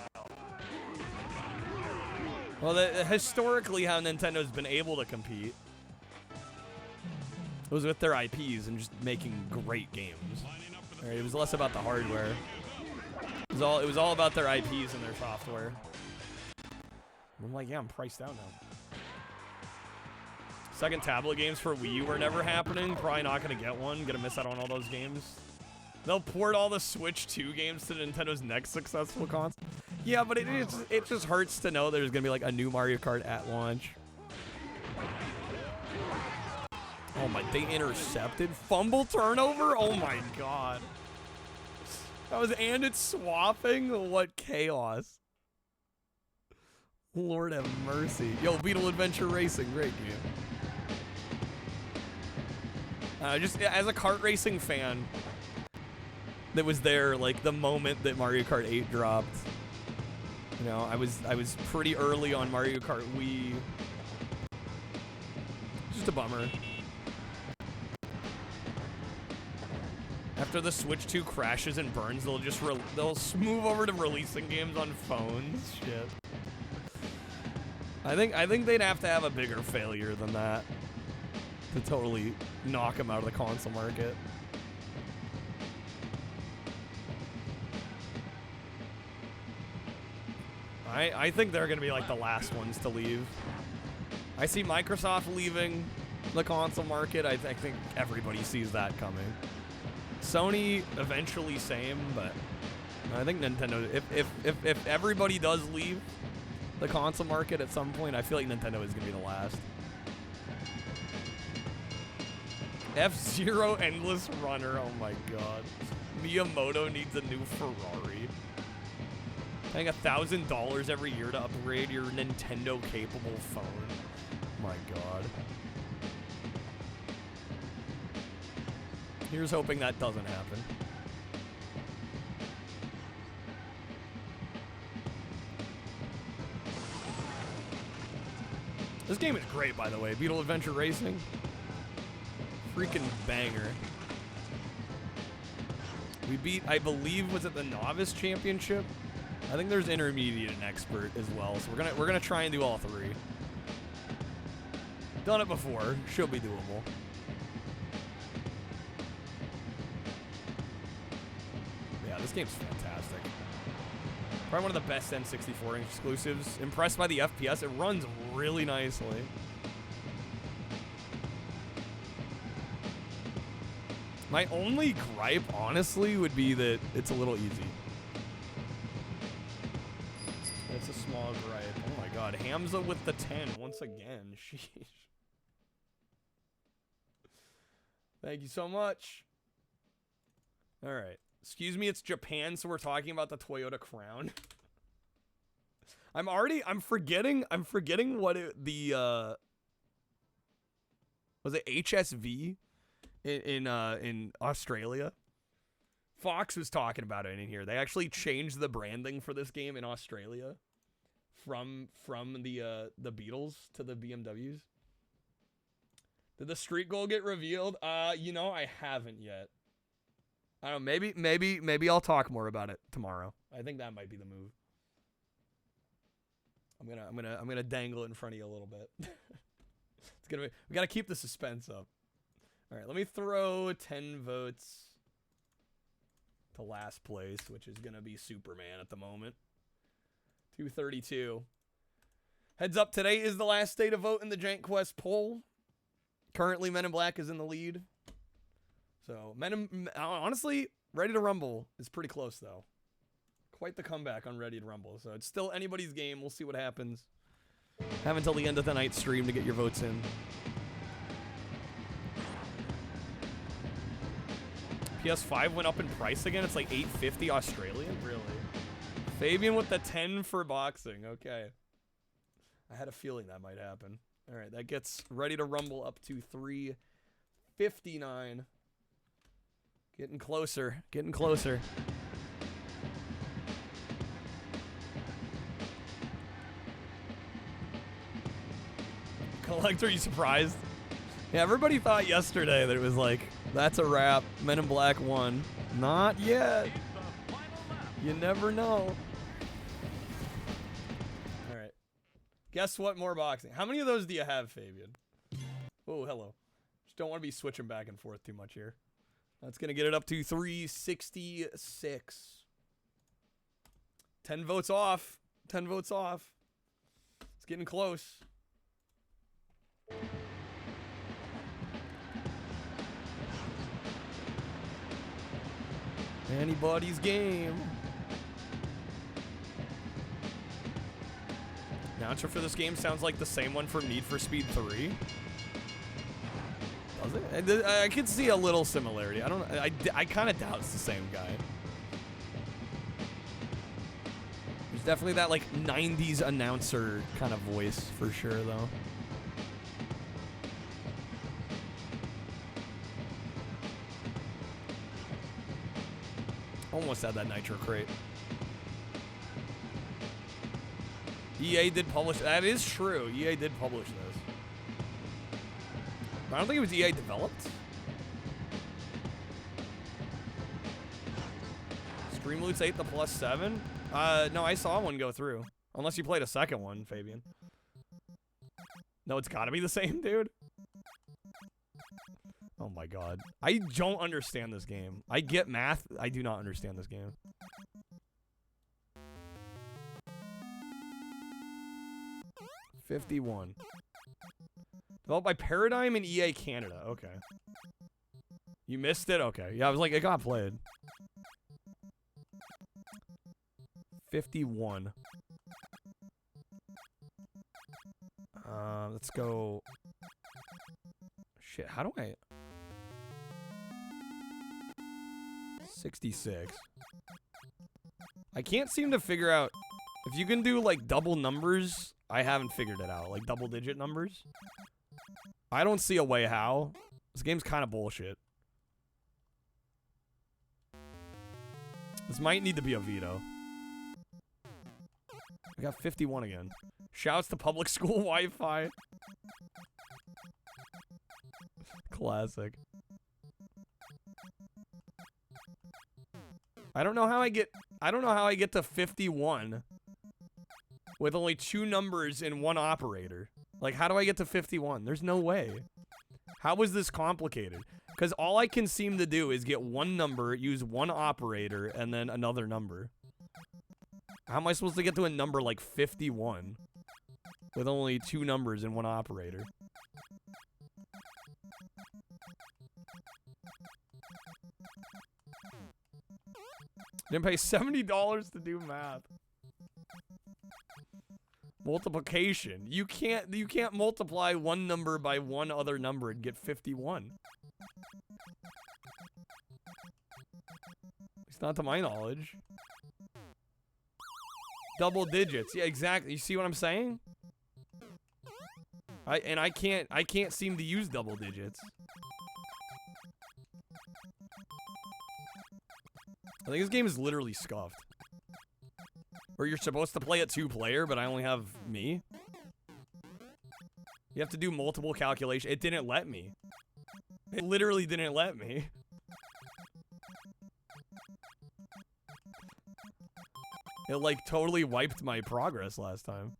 Well, historically, how Nintendo's been able to compete was with their IPs and just making great games. Right, it was less about the hardware. It was all about their IPs and their software. I'm like, yeah, I'm priced out now. Second tablet games for Wii U are never happening. Probably not going to get one. Going to miss out on all those games. They'll port all the Switch 2 games to Nintendo's next successful console. Yeah, but it just hurts to know there's going to be like a new Mario Kart at launch. Oh my, they intercepted. Fumble turnover? Oh my god. That was, and it's swapping? What chaos. Lord have mercy. Yo, Beetle Adventure Racing, great game. Just as a kart racing fan that was there like the moment that Mario Kart 8 dropped. You know, I was pretty early on Mario Kart Wii. Just a bummer. After the Switch 2 crashes and burns, they'll move over to releasing games on phones. Shit. I think they'd have to have a bigger failure than that to totally knock them out of the console market. I think they're gonna be like the last ones to leave. I see Microsoft leaving the console market. I think everybody sees that coming. Sony eventually same, but I think Nintendo, if everybody does leave the console market at some point, I feel like Nintendo is gonna be the last. F-Zero Endless Runner. Oh my god. Miyamoto needs a new Ferrari. Paying $1,000 every year to upgrade your Nintendo-capable phone. Oh my god. Here's hoping that doesn't happen. This game is great, by the way. Beetle Adventure Racing. Freaking banger. We beat, I believe, was it the Novice Championship? I think there's Intermediate and Expert as well, so we're gonna try and do all three. Done it before. Should be doable. Yeah, this game's fantastic. Probably one of the best N64 exclusives. Impressed by the FPS. It runs really nicely. My only gripe, honestly, would be that it's a little easy. It's a small gripe. Oh my god. Hamza with the 10 once again. Sheesh. Thank you so much. Alright. Excuse me, it's Japan, so we're talking about the Toyota Crown. I'm forgetting what was it HSV in Australia? Fox was talking about it in here. They actually changed the branding for this game in Australia from the Beetles to the BMWs. Did the street goal get revealed? You know, I haven't yet. I don't know, maybe I'll talk more about it tomorrow. I think that might be the move. I'm gonna dangle it in front of you a little bit. We gotta keep the suspense up. Alright, let me throw 10 votes to last place, which is gonna be Superman at the moment. 232. Heads up, today is the last day to vote in the Jank Quest poll. Currently, Men in Black is in the lead. So, honestly, Ready to Rumble is pretty close, though. Quite the comeback on Ready to Rumble. So, it's still anybody's game. We'll see what happens. Have until the end of the night stream to get your votes in. PS5 went up in price again. It's like $8.50 Australian? Really? Fabian with the 10 for boxing. Okay. I had a feeling that might happen. All right, that gets Ready to Rumble up to 359. Getting closer. Getting closer. Collector, are you surprised? Yeah, everybody thought yesterday that it was like, that's a wrap. Men in Black won. Not yet. You never know. All right. Guess what? More boxing. How many of those do you have, Fabian? Oh, hello. Just don't want to be switching back and forth too much here. That's going to get it up to 366. 10 votes off. 10 votes off. It's getting close. Anybody's game. Announcer for this game sounds like the same one from Need for Speed 3. Does it? I could see a little similarity. I kind of doubt it's the same guy. There's definitely that like 90s announcer kind of voice for sure though. Almost had that Nitro crate. EA did publish. That is true. EA did publish this. But I don't think it was EA developed. Stream Loot's 8 the +7. No, I saw one go through. Unless you played a second one, Fabian. No, it's gotta be the same, dude. Oh my god. I don't understand this game. I get math. I do not understand this game. $51. Developed by Paradigm and EA Canada. Okay. You missed it? Okay. Yeah, I was like, it got played. 51. Let's go. Shit, how do I... 66. I can't seem to figure out if you can do like double numbers. I haven't figured it out. Like double digit numbers. I don't see a way how. This game's kind of bullshit. This might need to be a veto. I got 51 again. Shouts to public school Wi-Fi. Classic. I don't know how I get to 51 with only 2 numbers in one operator. Like, how do I get to 51? There's no way. How is this complicated? Because all I can seem to do is get one number, use one operator, and then another number. How am I supposed to get to a number like 51 with only 2 numbers in one operator? Didn't pay $70 to do math. Multiplication. You can't multiply one number by one other number and get 51. It's not to my knowledge. Double digits. Yeah, exactly. You see what I'm saying? I can't seem to use double digits. I think this game is literally scuffed. Or you're supposed to play it 2-player, but I only have me. You have to do multiple calculations. It didn't let me. It literally didn't let me. It like totally wiped my progress last time.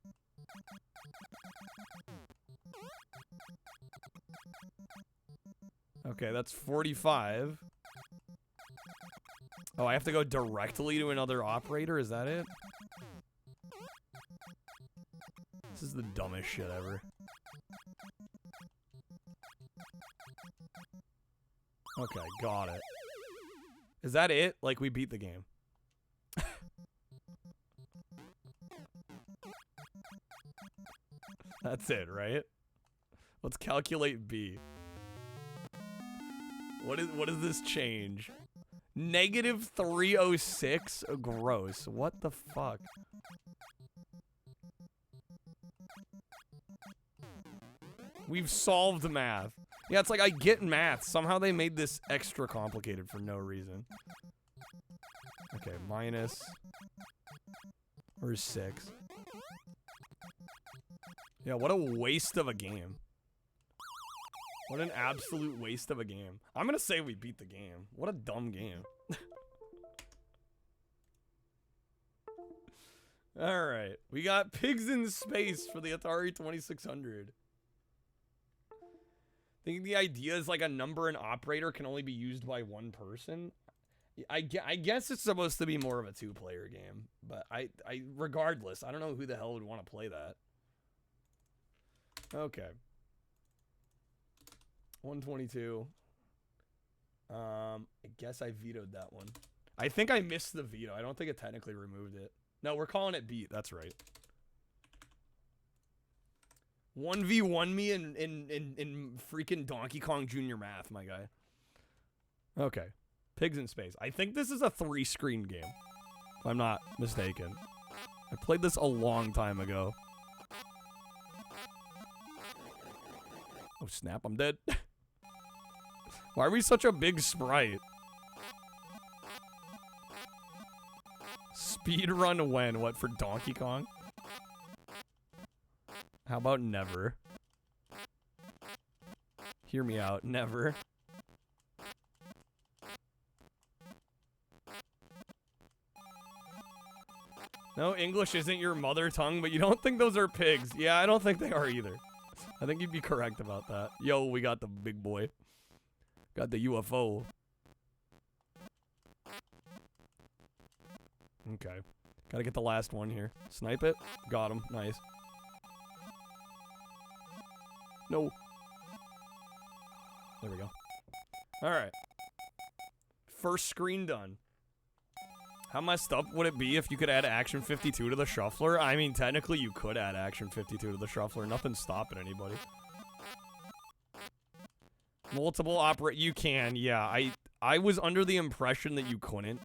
Okay, that's 45. Oh, I have to go directly to another operator? Is that it? This is the dumbest shit ever. Okay, got it. Is that it? Like, we beat the game. That's it, right? Let's calculate B. What is this change? Negative 306? Gross. What the fuck? We've solved math. Yeah, it's like I get math. Somehow they made this extra complicated for no reason. Okay, minus. Where's 6? Yeah, what a waste of a game. What an absolute waste of a game. I'm gonna say we beat the game. What a dumb game. Alright, we got Pigs in Space for the Atari 2600. Think the idea is like a number and operator can only be used by one person? I guess it's supposed to be more of a 2-player game, but regardless, I don't know who the hell would want to play that. Okay. 122. I guess I vetoed that one. I think I missed the veto. I don't think it technically removed it. No, we're calling it beat. That's right. 1v1 me in freaking Donkey Kong Jr. math, my guy. Okay. Pigs in Space. I think this is a 3-screen game, if I'm not mistaken. I played this a long time ago. Oh, snap. I'm dead. Why are we such a big sprite? Speedrun when? What, for Donkey Kong? How about never? Hear me out. Never. No, English isn't your mother tongue, but you don't think those are pigs. Yeah, I don't think they are either. I think you'd be correct about that. Yo, we got the big boy. Got the UFO. Okay. Gotta get the last one here. Snipe it. Got him. Nice. No. There we go. Alright. First screen done. How messed up would it be if you could add Action 52 to the shuffler? I mean, technically you could add Action 52 to the shuffler. Nothing's stopping anybody. Multiple opera... You can, yeah. I was under the impression that you couldn't.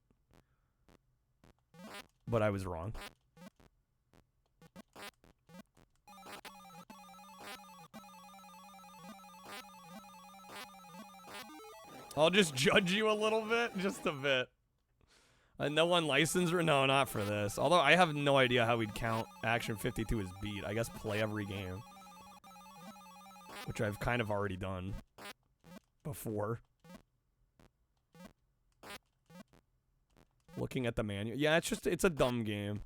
But I was wrong. I'll just judge you a little bit, just a bit. No unlicensed, no, not for this. Although I have no idea how we'd count Action 52 as beat. I guess play every game. Which I've kind of already done before. Looking at the manual. Yeah, it's a dumb game.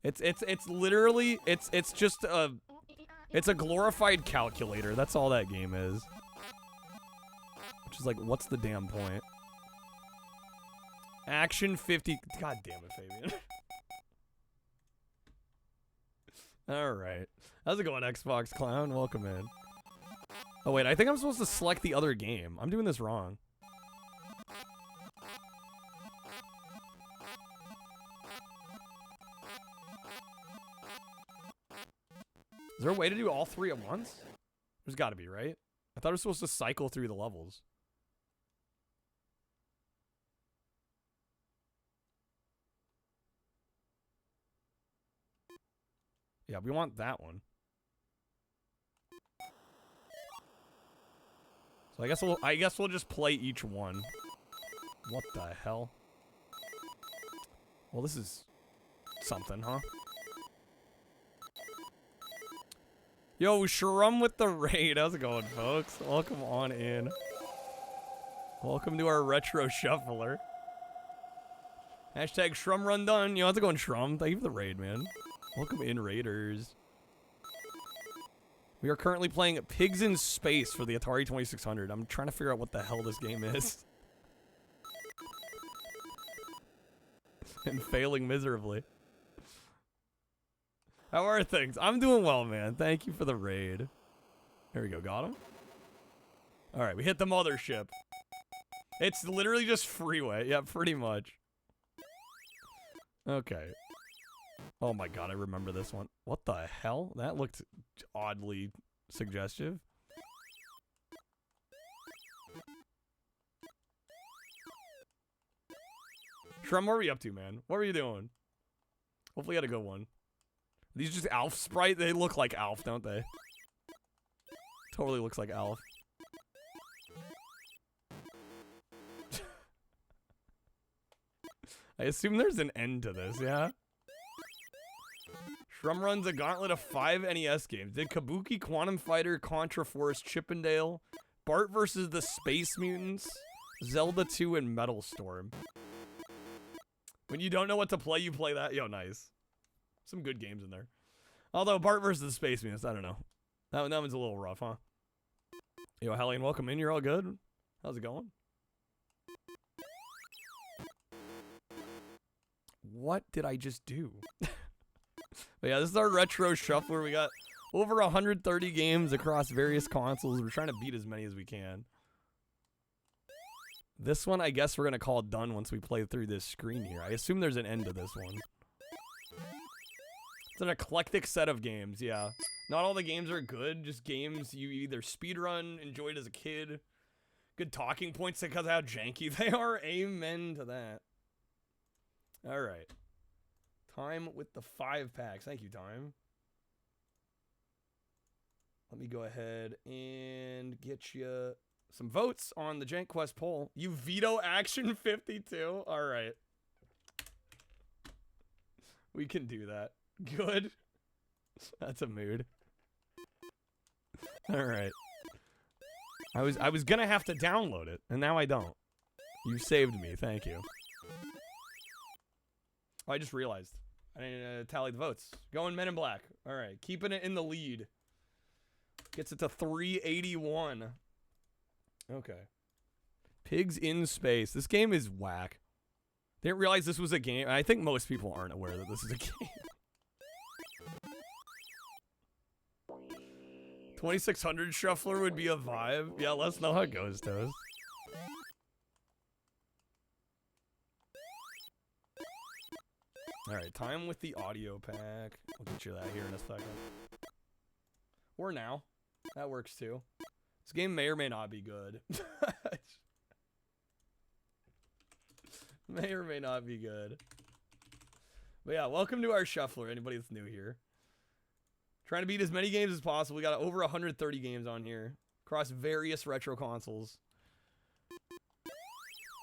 It's literally, it's just it's a glorified calculator. That's all that game is. Which is like, what's the damn point? Action 50. God damn it, Fabian. Alright. How's it going, Xbox Clown? Welcome in. Oh, wait. I think I'm supposed to select the other game. I'm doing this wrong. Is there a way to do all three at once? There's got to be, right? I thought I was supposed to cycle through the levels. Yeah, we want that one. So I guess we'll just play each one. What the hell? Well, this is something, huh? Yo, Shrum with the raid. How's it going, folks? Welcome on in. Welcome to our retro shuffler. Hashtag Shrum run done. Yo, how's it going, Shrum? Thank you for the raid, man. Welcome in, Raiders. We are currently playing Pigs in Space for the Atari 2600. I'm trying to figure out what the hell this game is. And failing miserably. How are things? I'm doing well, man. Thank you for the raid. There we go. Got him? Alright, we hit the mothership. It's literally just freeway. Yeah, pretty much. Okay. Oh my god, I remember this one. What the hell? That looked oddly suggestive. Shrum, what are we up to, man? What are you doing? Hopefully you had a good one. Are these just Alf sprite? They look like Alf, don't they? Totally looks like Alf. I assume there's an end to this, yeah? Shrum runs a gauntlet of 5 NES games. Did Kabuki, Quantum Fighter, Contra Force, Chippendale, Bart vs. the Space Mutants, Zelda 2, and Metal Storm. When you don't know what to play, you play that. Yo, nice. Some good games in there. Although, Bart vs. the Space Mutants, I don't know. That one's a little rough, huh? Yo, Helene, welcome in. You're all good? How's it going? What did I just do? But yeah, this is our retro shuffler. We got over 130 games across various consoles. We're trying to beat as many as we can. This one, I guess we're going to call done once we play through this screen here. I assume there's an end to this one. It's an eclectic set of games, yeah. Not all the games are good, just games you either speedrun, enjoyed as a kid. Good talking points because of how janky they are. Amen to that. All right. Time with the 5-packs. Thank you, Time. Let me go ahead and get you some votes on the Jank Quest poll. You veto Action 52? All right. We can do that. Good. That's a mood. All right. I was gonna have to download it, and now I don't. You saved me. Thank you. Oh, I just realized. I didn't tally the votes. Going Men in Black. All right. Keeping it in the lead. Gets it to 381. Okay. Pigs in Space. This game is whack. Didn't realize this was a game. I think most people aren't aware that this is a game. 2600 Shuffler would be a vibe. Yeah, let us know how it goes, Toast. Alright, time with the audio pack. I'll get you that here in a second. Or now. That works too. This game may or may not be good. May or may not be good. But yeah, welcome to our shuffler, anybody that's new here. Trying to beat as many games as possible. We got over 130 games on here across various retro consoles.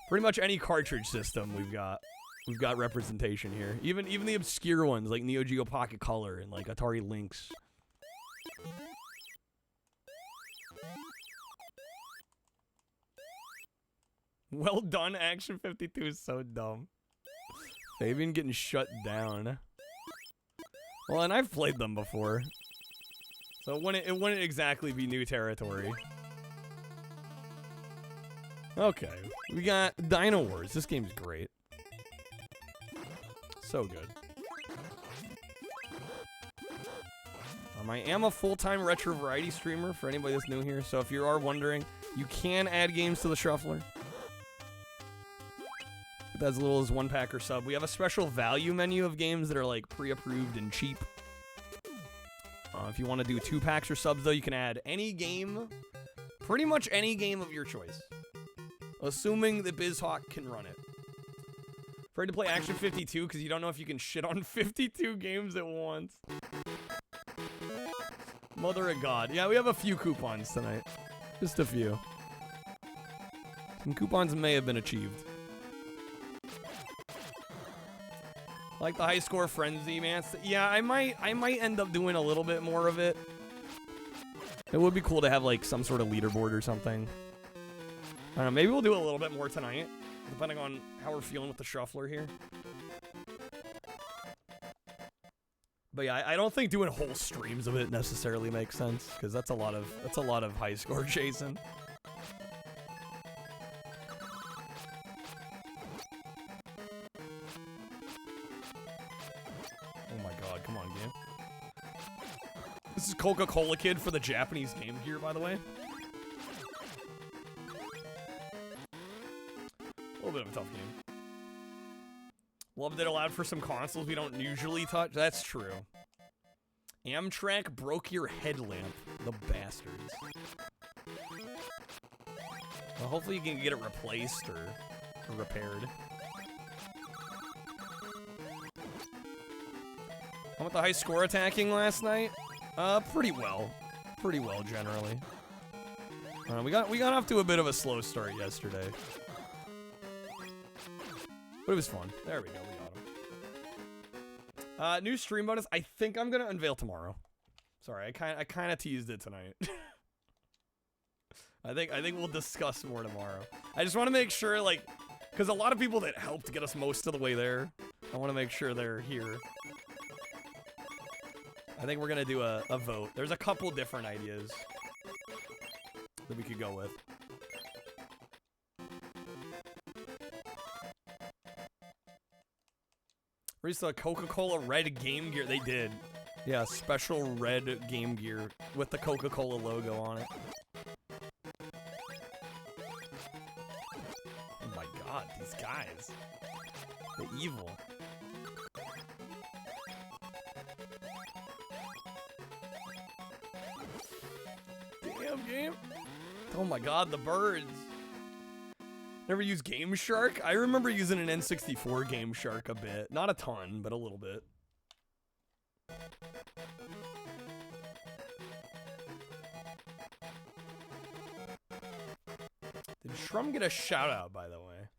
Pretty much any cartridge system we've got representation here. Even the obscure ones like Neo Geo Pocket Color and like Atari Lynx. Well done, Action 52 is so dumb. Fabian getting shut down. Well, and I've played them before. So it wouldn't exactly be new territory. Okay, we got Dino Wars. This game's great. So good. I am a full-time retro variety streamer for anybody that's new here. So if you are wondering, you can add games to the shuffler. That's as little as 1 pack or sub. We have a special value menu of games that are like pre-approved and cheap. If you want to do 2 packs or subs, though, you can add any game, pretty much any game of your choice, assuming that BizHawk can run it. Afraid to play Action 52 because you don't know if you can shit on 52 games at once. Mother of God. Yeah, we have a few coupons tonight. Just a few. Some coupons may have been achieved. Like the high score frenzy, man. Yeah, I might end up doing a little bit more of it. It would be cool to have like some sort of leaderboard or something. I don't know, maybe we'll do a little bit more tonight, depending on how we're feeling with the shuffler here. But yeah, I don't think doing whole streams of it necessarily makes sense, because that's a lot of high score chasing. This is Coca-Cola Kid for the Japanese Game Gear, by the way. A little bit of a tough game. Loved it allowed for some consoles we don't usually touch. That's true. Amtrak broke your headlamp. The bastards. Well, hopefully you can get it replaced or repaired. How about the high score attacking last night? Pretty well. Pretty well, generally. We got off to a bit of a slow start yesterday. But it was fun. There we go, we got him. New stream bonus, I think I'm gonna unveil tomorrow. Sorry, I kinda teased it tonight. I think we'll discuss more tomorrow. I just wanna make sure, like, because a lot of people that helped get us most of the way there, I wanna make sure they're here. I think we're gonna do a vote. There's a couple different ideas that we could go with. Released the Coca-Cola Red Game Gear. They did. Yeah, special red Game Gear with the Coca-Cola logo on it. Oh my god, these guys. The evil. Game. Oh my god, the birds. Never used Game Shark? I remember using an N64 Game Shark a bit. Not a ton, but a little bit. Did Shrum get a shout out, by the way?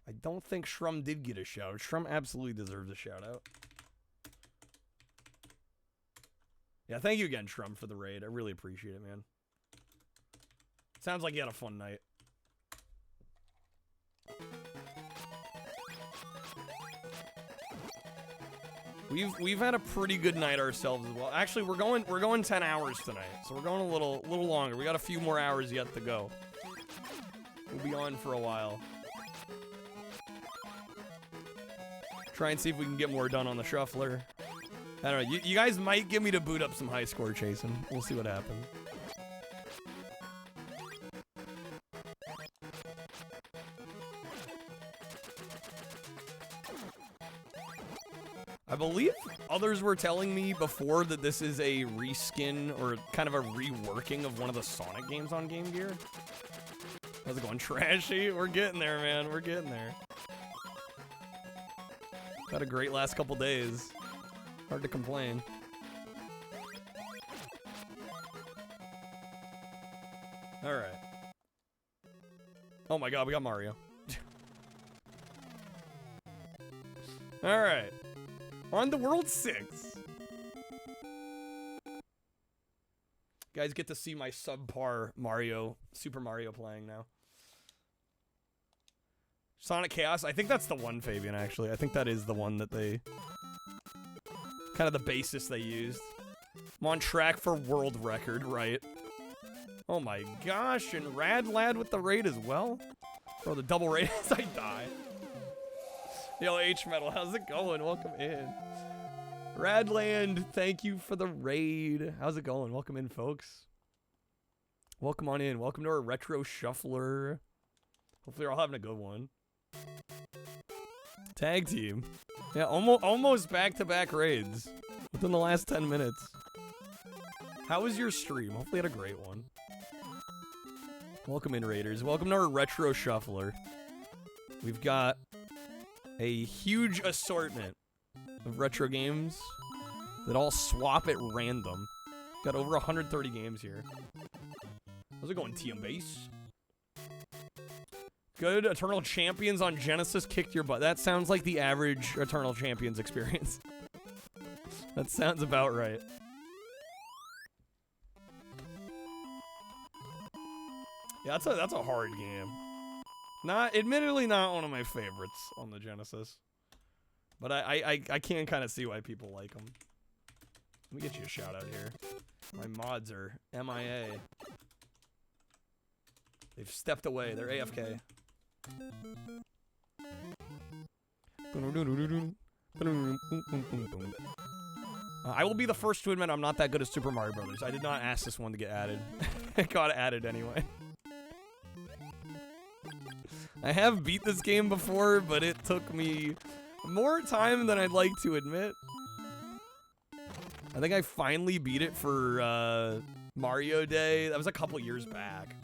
I don't think Shrum did get a shout out. Shrum absolutely deserves a shout out. Yeah, thank you again, Shrum, for the raid. I really appreciate it, man. Sounds like you had a fun night. We've had a pretty good night ourselves as well. Actually, we're going 10 hours tonight, so we're going a little longer. We got a few more hours yet to go. We'll be on for a while. Try and see if we can get more done on the shuffler. I don't know. You guys might get me to boot up some high score chasing. We'll see what happens. I believe others were telling me before that this is a reskin or kind of a reworking of one of the Sonic games on Game Gear. How's it going, Trashy? We're getting there, man. We're getting there. Had a great last couple days. Hard to complain. All right. Oh my god, we got Mario. All right. On to World 6. Guys get to see my subpar Mario, Super Mario playing now. Sonic Chaos, I think that's the one, Fabian, actually. I think that is the one that they... kind of the basis they used. I'm on track for world record, right? Oh my gosh, and Rad Lad with the raid as well? Bro, the double raid as I die. Yo, H-Metal, how's it going? Welcome in. Radland, thank you for the raid. How's it going? Welcome in, folks. Welcome on in. Welcome to our Retro Shuffler. Hopefully you're all having a good one. Tag team. Yeah, almost back-to-back raids within the last 10 minutes. How was your stream? Hopefully you had a great one. Welcome in, Raiders. Welcome to our Retro Shuffler. We've got a huge assortment of retro games that all swap at random. Got over 130 games here. How's it going, TM Base? Good. Eternal Champions on Genesis kicked your butt. That sounds like the average Eternal Champions experience. That sounds about right. Yeah, that's a hard game. Admittedly not one of my favorites on the Genesis. But I can kind of see why people like them. Let me get you a shout out here. My mods are MIA. They've stepped away. They're AFK. I will be the first to admit I'm not that good at Super Mario Brothers. I did not ask this one to get added. It got added anyway. I have beat this game before, but it took me more time than I'd like to admit. I think I finally beat it for Mario Day. That was a couple years back.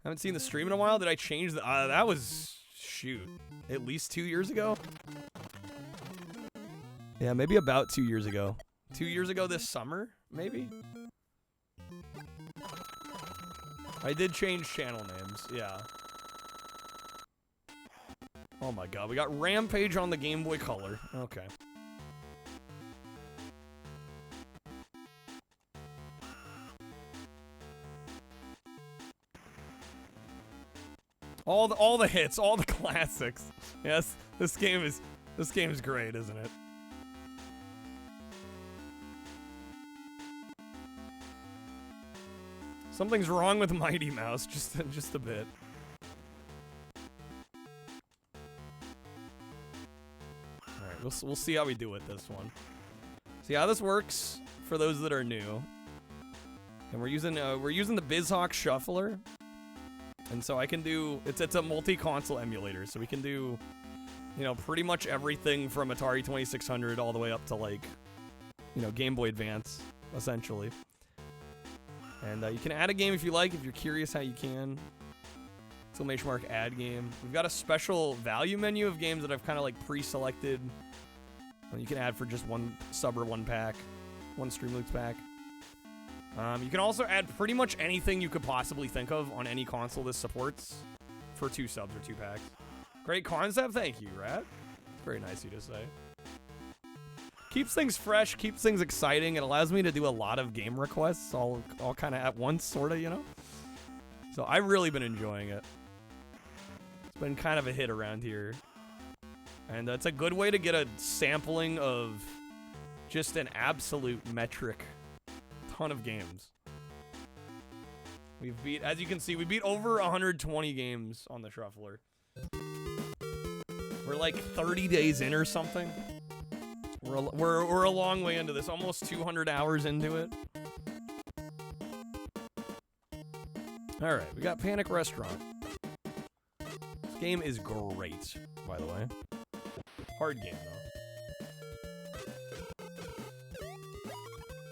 Haven't seen the stream in a while. Did I change the... that was... shoot. At least 2 years ago? Yeah, maybe about 2 years ago. 2 years ago this summer, maybe? I did change channel names, yeah. Oh my god, we got Rampage on the Game Boy Color. Okay. All the hits, all the classics. Yes, this game is great, isn't it? Something's wrong with Mighty Mouse, just a bit. All right, we'll see how we do with this one. See how this works for those that are new. And we're using the BizHawk Shuffler. And so I can do, it's a multi-console emulator, so we can do, you know, pretty much everything from Atari 2600 all the way up to, like, you know, Game Boy Advance, essentially. And you can add a game if you like, if you're curious how you can. Exclamation mark add game. We've got a special value menu of games that I've kind of like pre-selected. And you can add for just one sub or one pack, one Streamloops pack. You can also add pretty much anything you could possibly think of on any console this supports for 2 subs or 2 packs. Great concept, thank you, Rat. Very nice of you to say. Keeps things fresh, keeps things exciting. It allows me to do a lot of game requests all kind of at once, sort of, you know? So I've really been enjoying it. It's been kind of a hit around here. And it's a good way to get a sampling of just an absolute metric ton of games. We've beat, as you can see, we beat over 120 games on the Shuffler. We're like 30 days in or something. We're a long way into this, almost 200 hours into it. All right, we got Panic Restaurant. This game is great, by the way. Hard game, though.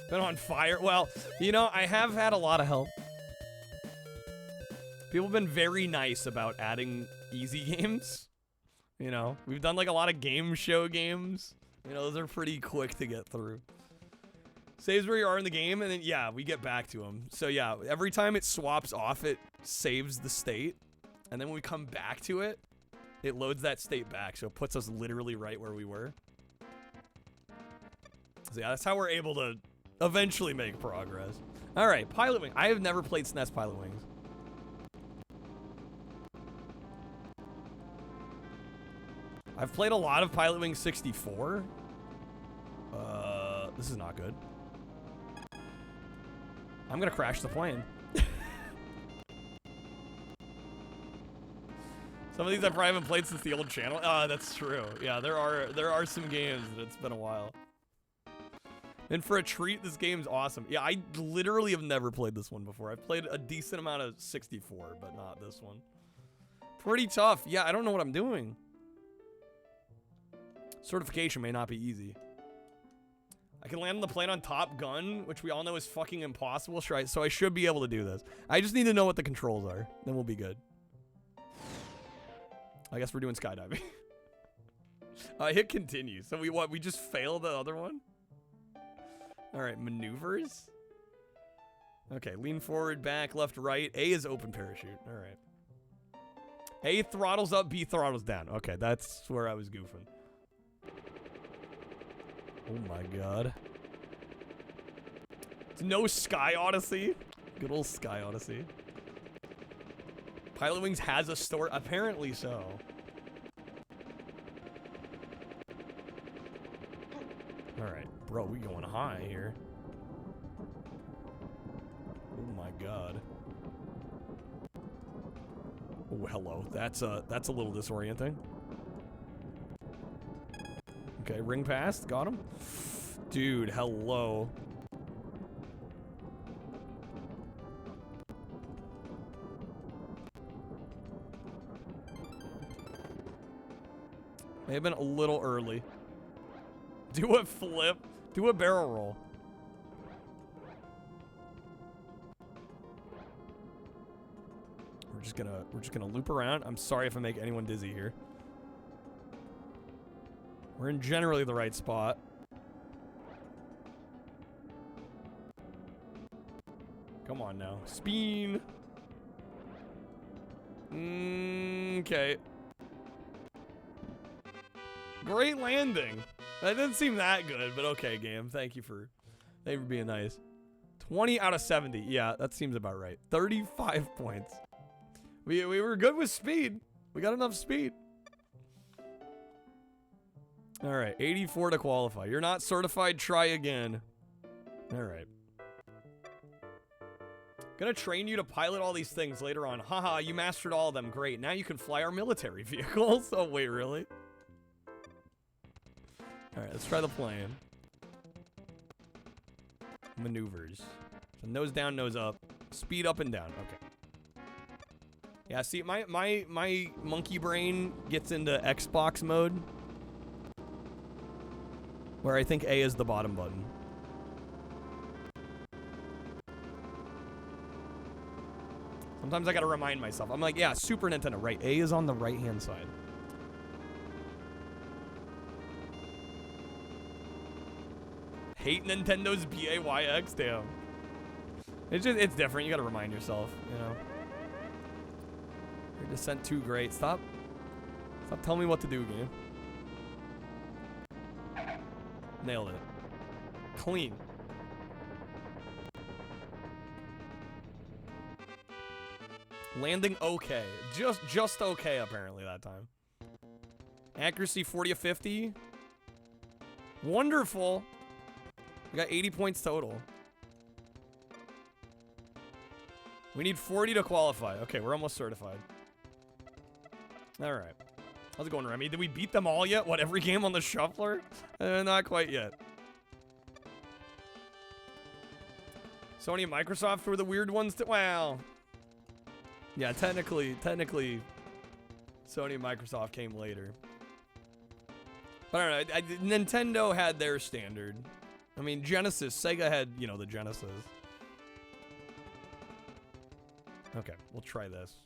Been on fire. Well, you know, I have had a lot of help. People have been very nice about adding easy games You know, we've done like a lot of game show games. You know, those are pretty quick to get through. Saves where you are in the game, and then, yeah, we get back to them. So, yeah, every time it swaps off, it saves the state. And then when we come back to it, it loads that state back. So it puts us literally right where we were. So, yeah, that's how we're able to eventually make progress. All right, Pilot Wing. I have never played SNES Pilot Wings. I've played a lot of Pilot Wings 64. This is not good. I'm gonna crash the plane. Some of these I probably haven't played since the old channel. That's true. Yeah, there are some games that it's been a while. And for a treat, this game's awesome. Yeah, I literally have never played this one before. I've played a decent amount of 64, but not this one. Pretty tough. Yeah, I don't know what I'm doing. Certification may not be easy. I can land on the plane on Top Gun, which we all know is fucking impossible. So I should be able to do this. I just need to know what the controls are. Then we'll be good. I guess we're doing skydiving. Hit continue. So we just failed the other one? All right, maneuvers. Okay, lean forward, back, left, right. A is open parachute. All right. A throttles up, B throttles down. Okay, that's where I was goofing. Oh my god. It's no Sky Odyssey. Good old Sky Odyssey. Pilot Wings has a story. Apparently so. Alright, bro, we going high here. Oh my god. Oh, hello. That's a little disorienting. Okay, ring past. Got him. Dude, hello. May have been a little early. Do a flip. Do a barrel roll. We're just gonna loop around. I'm sorry if I make anyone dizzy here. We're in generally the right spot. Come on now. Spin. Okay. Great landing. That didn't seem that good, but okay, game. Thank you for being nice. 20 out of 70. Yeah, that seems about right. 35 points. We were good with speed. We got enough speed. All right, 84 to qualify. You're not certified. Try again. All right. Gonna train you to pilot all these things later on. Haha, you mastered all of them. Great. Now you can fly our military vehicles. Oh, wait, really? All right, let's try the plane. Maneuvers. So nose down, nose up. Speed up and down. Okay. Yeah, see, my monkey brain gets into Xbox mode, where I think A is the bottom button. Sometimes I gotta remind myself. I'm like, yeah, Super Nintendo, right. A is on the right-hand side. Hate Nintendo's BAYX, damn. It's different. You gotta remind yourself, you know. Your descent too great. Stop telling me what to do, game. Nailed it. Clean. Landing okay. Just okay, apparently, that time. Accuracy 40 of 50. Wonderful. We got 80 points total. We need 40 to qualify. Okay, we're almost certified. All right. How's it going, Remy? Did we beat them all yet? What, every game on the shuffler? Not quite yet. Sony and Microsoft were the weird ones to... Wow. Yeah, technically, Sony and Microsoft came later. But I don't know. Nintendo had their standard. I mean, Genesis. Sega had, you know, the Genesis. Okay, we'll try this.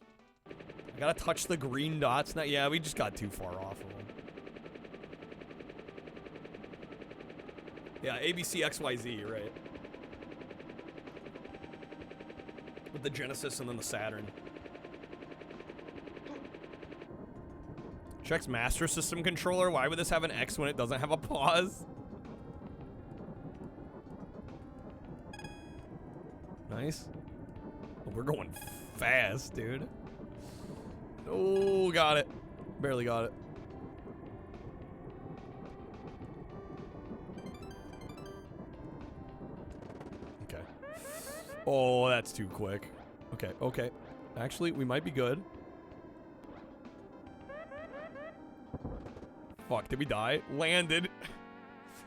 I gotta touch the green dots now. Yeah, we just got too far off of them. Yeah, ABC XYZ, right. With the Genesis and then the Saturn. Checks Master System controller. Why would this have an X when it doesn't have a pause? Nice. Oh, we're going fast, dude. Oh, got it. Barely got it. Okay. Oh, that's too quick. Okay, okay. Actually, we might be good. Fuck, did we die? Landed.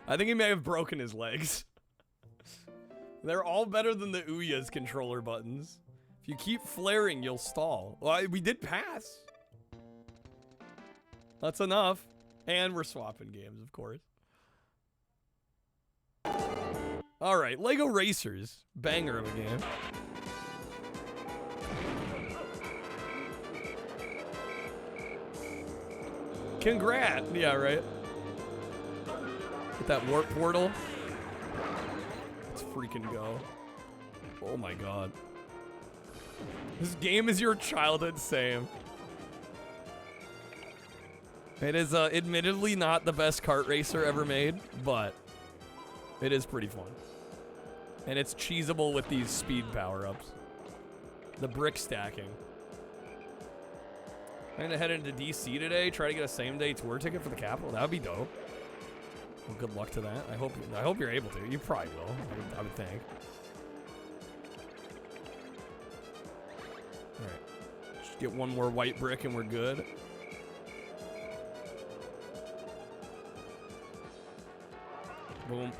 I think he may have broken his legs. They're all better than the Ouya's controller buttons. If you keep flaring, you'll stall. Well, we did pass. That's enough. And we're swapping games, of course. Alright, Lego Racers. Banger of a game. Congrats. Yeah, right. Get that warp portal. Let's freaking go. Oh my god. This game is your childhood same. It is admittedly not the best kart racer ever made, but it is pretty fun. And it's cheesable with these speed power-ups. The brick stacking. I'm gonna head into DC today, try to get a same-day tour ticket for the Capitol. That would be dope. Well, good luck to that. I hope you're able to. You probably will, I would think. Alright. Just get one more white brick and we're good. Boom.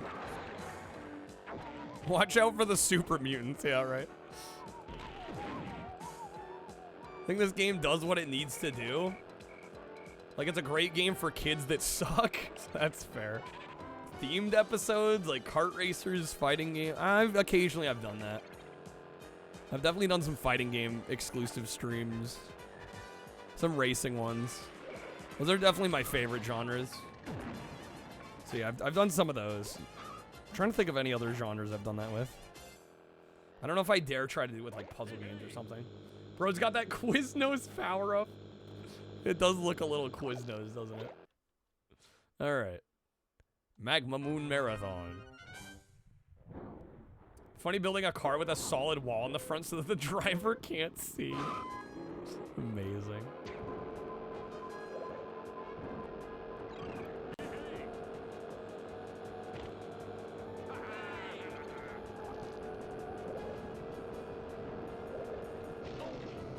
Watch out for the super mutants. Yeah, right. I think this game does what it needs to do. Like, it's a great game for kids that suck. That's fair. Themed episodes, like kart racers, fighting game. Occasionally I've done that. I've definitely done some fighting game exclusive streams. Some racing ones. Those are definitely my favorite genres. So yeah, I've done some of those. I'm trying to think of any other genres I've done that with. I don't know if I dare try to do it with like puzzle games or something. Bro's got that Quiznos power up. It does look a little Quiznos, doesn't it? All right. Magma Moon Marathon. Funny building a car with a solid wall in the front so that the driver can't see. Amazing.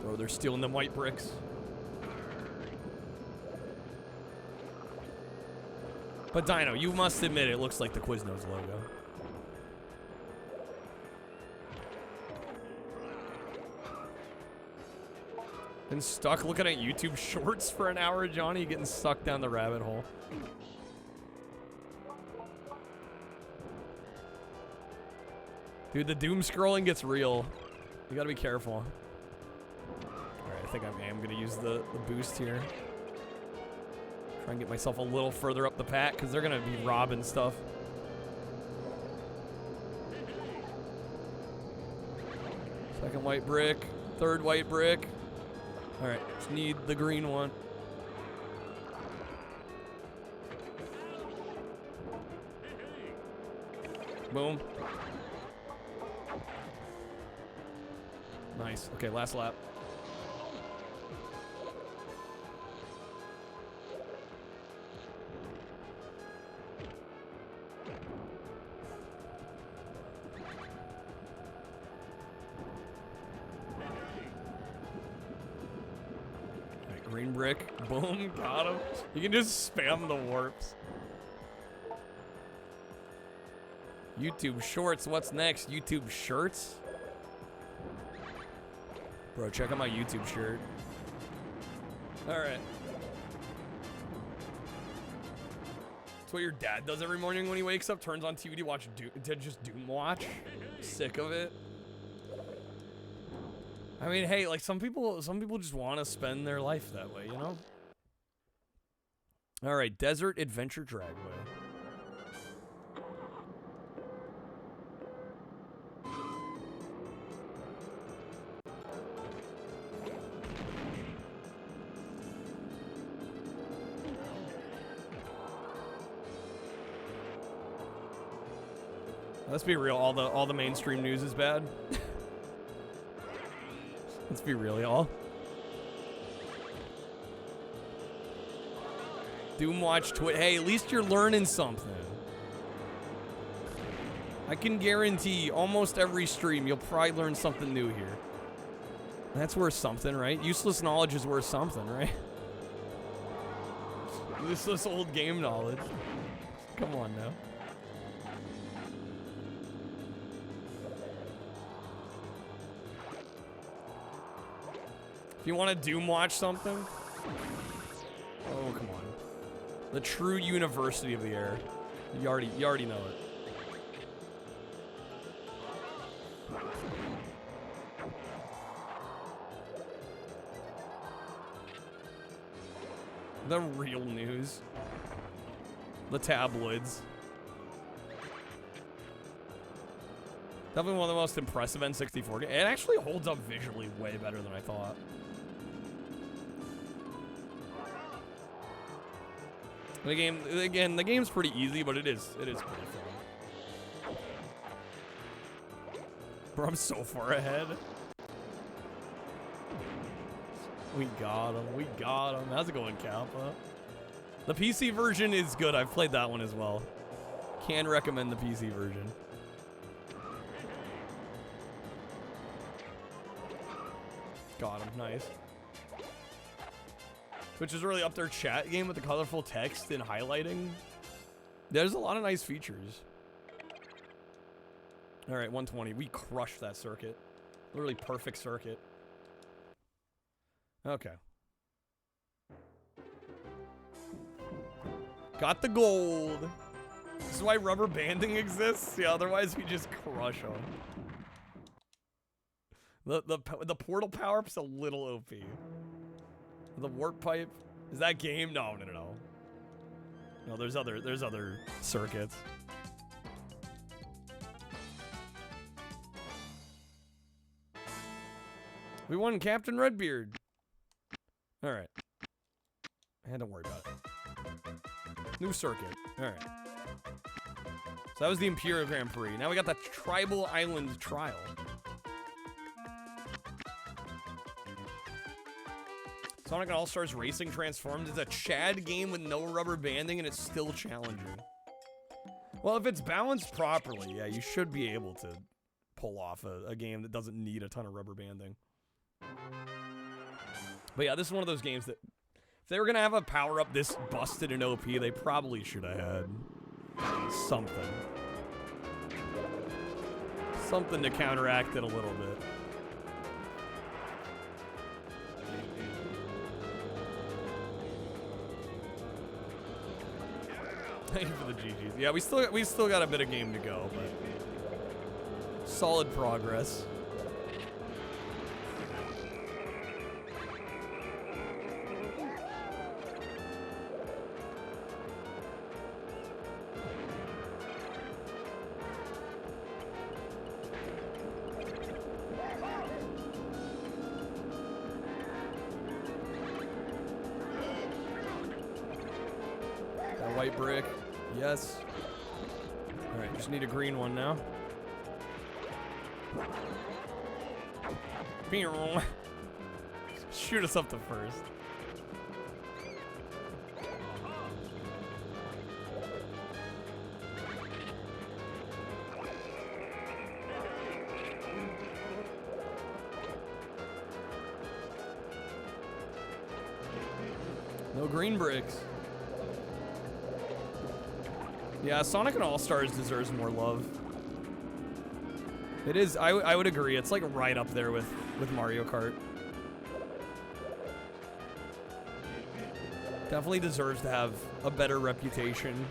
Bro, they're stealing them white bricks. But Dino, you must admit it looks like the Quiznos logo. Been stuck looking at YouTube shorts for an hour, Johnny, getting sucked down the rabbit hole. Dude, the doom scrolling gets real. You gotta be careful. Alright, I think I am gonna use the boost here. Try and get myself a little further up the pack because they're gonna be robbing stuff. Second white brick, third white brick. All right, just need the green one. Boom. Nice. Okay, last lap. Green brick. Boom. Got him. You can just spam the warps. YouTube shorts. What's next? YouTube shirts? Bro, check out my YouTube shirt. Alright. That's what your dad does every morning when he wakes up. Turns on TV to watch Doom watch. Sick of it. I mean, hey, like some people just want to spend their life that way, you know? All right, Desert Adventure Dragway. Let's be real, all the mainstream news is bad. Let's be real, y'all. Doomwatch Twitch. Hey, at least you're learning something. I can guarantee almost every stream you'll probably learn something new here. That's worth something, right? Useless knowledge is worth something, right? Useless old game knowledge. Come on now. If you want to Doomwatch something? Oh, come on. The true University of the Air. You already know it. The real news. The tabloids. Definitely one of the most impressive N64 games. It actually holds up visually way better than I thought. The game, again, the game's pretty easy, but it is pretty fun. Bro, I'm so far ahead. We got him. How's it going, Kappa? The PC version is good. I've played that one as well. Can recommend the PC version. Got him, nice. Twitch is really up their chat game with the colorful text and highlighting. There's a lot of nice features. All right, 120. We crushed that circuit. Literally perfect circuit. Okay. Got the gold. This is why rubber banding exists. Yeah, otherwise we just crush them. The portal power-up's a little OP. The warp pipe. Is that game? No. No, there's other circuits. We won Captain Redbeard. All right. I had to worry about it. New circuit. All right. So that was the Imperial Grand Prix. Now we got the Tribal Island Trial. Sonic All-Stars Racing Transformed is a Chad game with no rubber banding, and it's still challenging. Well, if it's balanced properly, yeah, you should be able to pull off a game that doesn't need a ton of rubber banding. But yeah, this is one of those games that if they were going to have a power-up this busted and OP, they probably should have had something. Something to counteract it a little bit. Thank you for the GGs. Yeah, we still got a bit of game to go, but solid progress. That white brick. Yes. All right, just need a green one now. Shoot us up the first. No green bricks. Yeah, Sonic and All-Stars deserves more love. It is, I would agree, it's like right up there with Mario Kart. Definitely deserves to have a better reputation.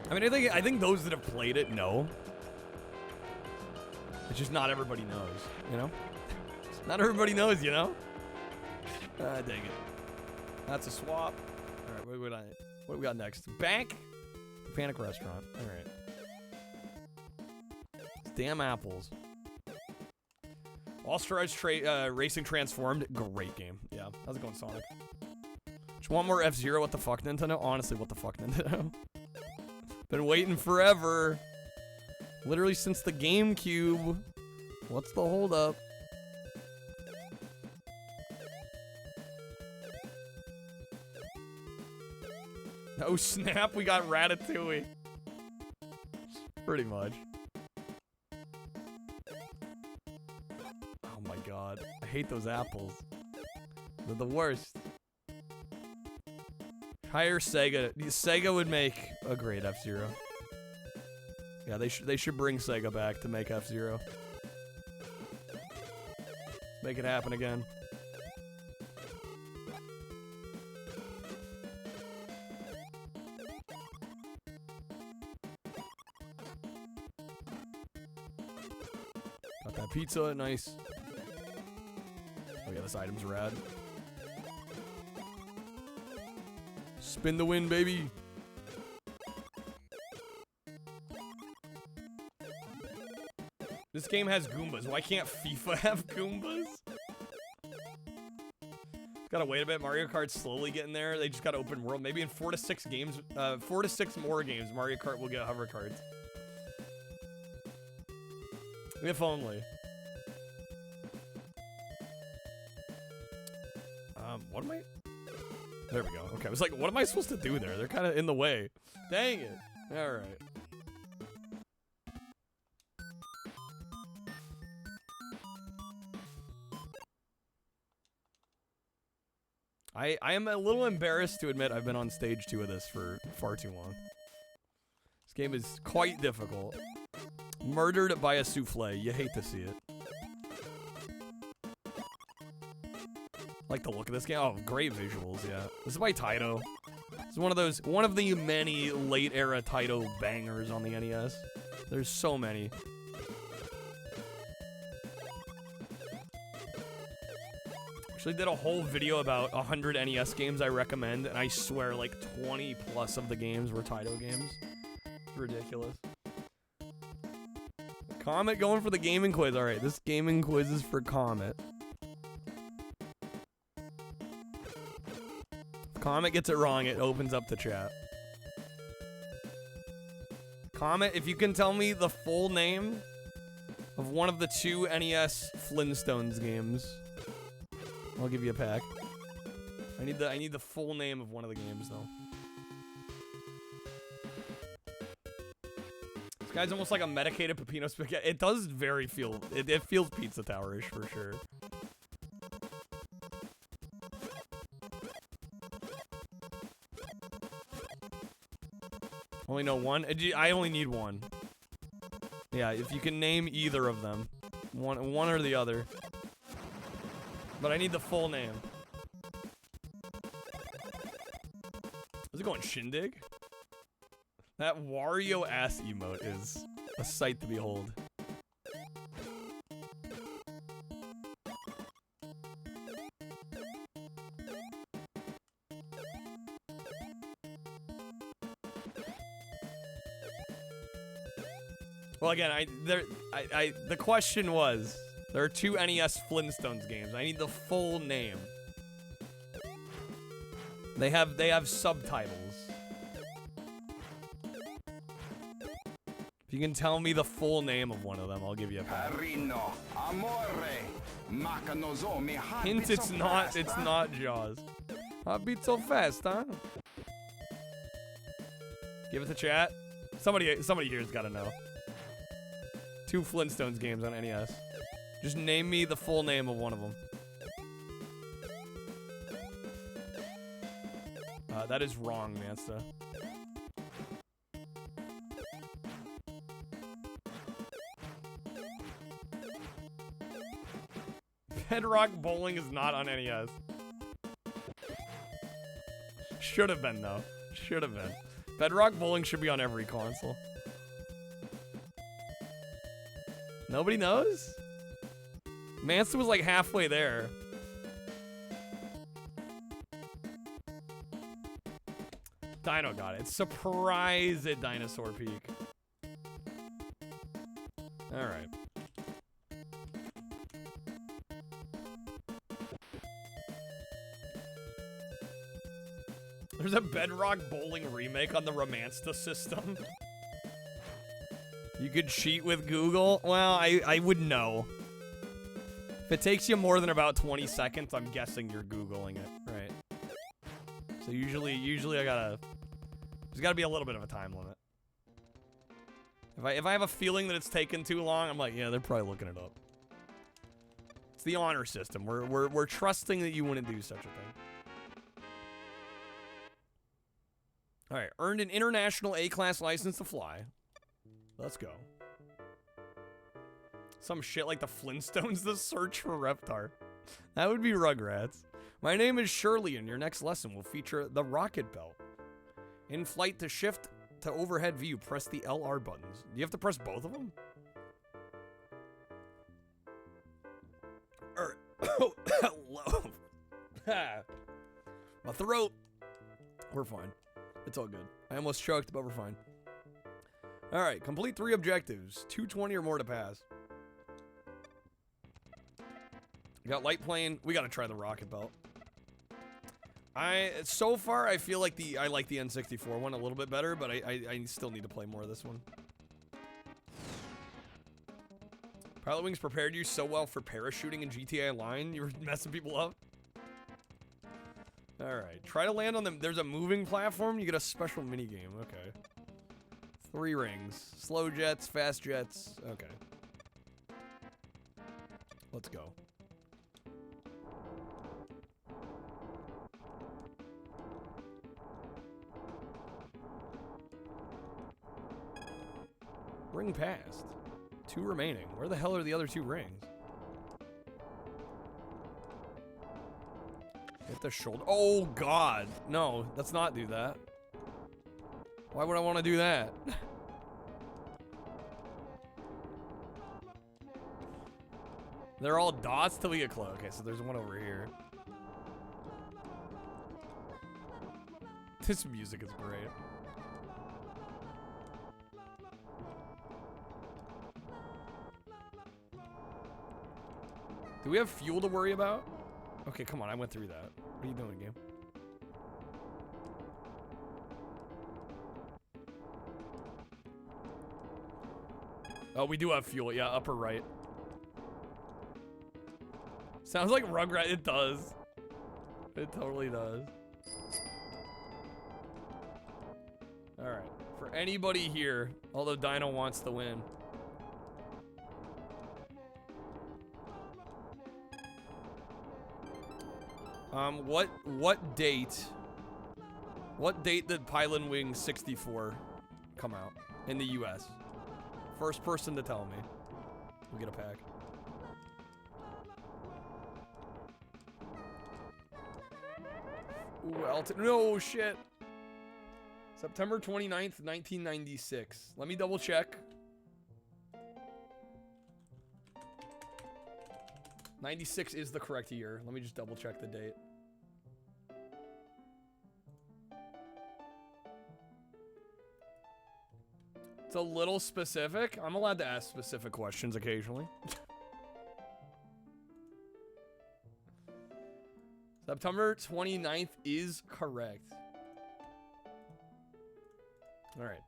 I mean, I think those that have played it know. It's just not everybody knows, you know? Not everybody knows, you know? Dang it. That's a swap. Alright, what do we got next? Bank? Panic Restaurant. Alright. Damn apples. All Stars Racing Transformed. Great game. Yeah, how's it going, Sonic? Just want more F-Zero? What the fuck, Nintendo? Honestly, what the fuck, Nintendo? Been waiting forever. Literally since the GameCube. What's the holdup? Oh snap, we got Ratatouille. Pretty much. Oh my god. I hate those apples. They're the worst. Hire Sega. Sega would make a great F-Zero. Yeah, they should bring Sega back to make F-Zero. Make it happen again. Got that pizza, nice. Oh yeah, this item's rad. Spin the win, baby. This game has Goombas. Why can't FIFA have Goombas? Gotta wait a bit. Mario Kart's slowly getting there. They just got open world. Maybe in 4 to 6 games, 4 to 6 more games, Mario Kart will get hover cards. If only. What am I? There we go. Okay, I was like, what am I supposed to do there? They're kind of in the way. Dang it. All right. I am a little embarrassed to admit I've been on stage 2 of this for far too long. This game is quite difficult. Murdered by a souffle. You hate to see it. Like the look of this game. Oh, great visuals, yeah. This is by Taito. It's one of the many late era Taito bangers on the NES. There's so many. Actually did a whole video about 100 NES games I recommend, and I swear like 20 plus of the games were Taito games. It's ridiculous. Comet going for the gaming quiz. Alright, this gaming quiz is for Comet. If Comet gets it wrong, it opens up the chat. Comet, if you can tell me the full name of one of the 2 NES Flintstones games, I'll give you a pack. I need the full name of one of the games though. This guy's almost like a medicated Peppino Spaghetti. It does very feel it feels Pizza Tower-ish for sure. Only know one? I only need one. Yeah, if you can name either of them. One or the other. But I need the full name. Is it going Shindig? That Wario ass emote is a sight to behold. Well, again, the question was, there are 2 NES Flintstones games. I need the full name. They have subtitles. If you can tell me the full name of one of them, I'll give you a pass. Hint, it's not Jaws. I beat so fast, huh? Give it to chat. Somebody here's gotta know. 2 Flintstones games on NES. Just name me the full name of one of them. That is wrong, Mansta. Bedrock Bowling is not on NES. Should have been, though. Should have been. Bedrock Bowling should be on every console. Nobody knows? Manson was like halfway there. Dino got it. Surprise at Dinosaur Peak. Alright. There's a Bedrock Bowling remake on the Romansta system. You could cheat with Google? Well, I would know. If it takes you more than about 20 seconds, I'm guessing you're Googling it, right? So usually there's gotta be a little bit of a time limit. If I have a feeling that it's taken too long, I'm like, yeah, they're probably looking it up. It's the honor system. We're trusting that you wouldn't do such a thing. All right, earned an international A-class license to fly. Let's go. Some shit like the Flintstones, the search for Reptar. That would be Rugrats. My name is Shirley, and your next lesson will feature the rocket belt. In flight, to shift to overhead view, press the LR buttons. Do you have to press both of them? Hello. My throat. We're fine. It's all good. I almost choked, but we're fine. All right, complete 3 objectives. 220 or more to pass. We got light plane. We got to try the rocket belt. So far, I feel like I like the N64 one a little bit better, but I still need to play more of this one. Pilot Wings prepared you so well for parachuting in GTA Online. You were messing people up. All right, try to land on them. There's a moving platform. You get a special mini game. Okay. 3 rings. Slow jets, fast jets. Okay. Let's go. Ring passed. 2 remaining. Where the hell are the other 2 rings? Hit the shoulder. Oh, God. No, let's not do that. Why would I want to do that? They're all dots till we get close. Okay, so there's one over here. This music is great. Do we have fuel to worry about? Okay, come on, I went through that. What are you doing, game? Oh, we do have fuel. Yeah, upper right. Sounds like Rugrat. It does. It totally does. All right. For anybody here, although Dino wants to win. What date? What date did Pilot Wings 64 come out in the US? First person to tell me. We'll get a pack. Ooh, no shit. September 29th, 1996. Let me double check. 96 is the correct year. Let me just double check the date. It's a little specific. I'm allowed to ask specific questions occasionally. September 29th is correct. All right.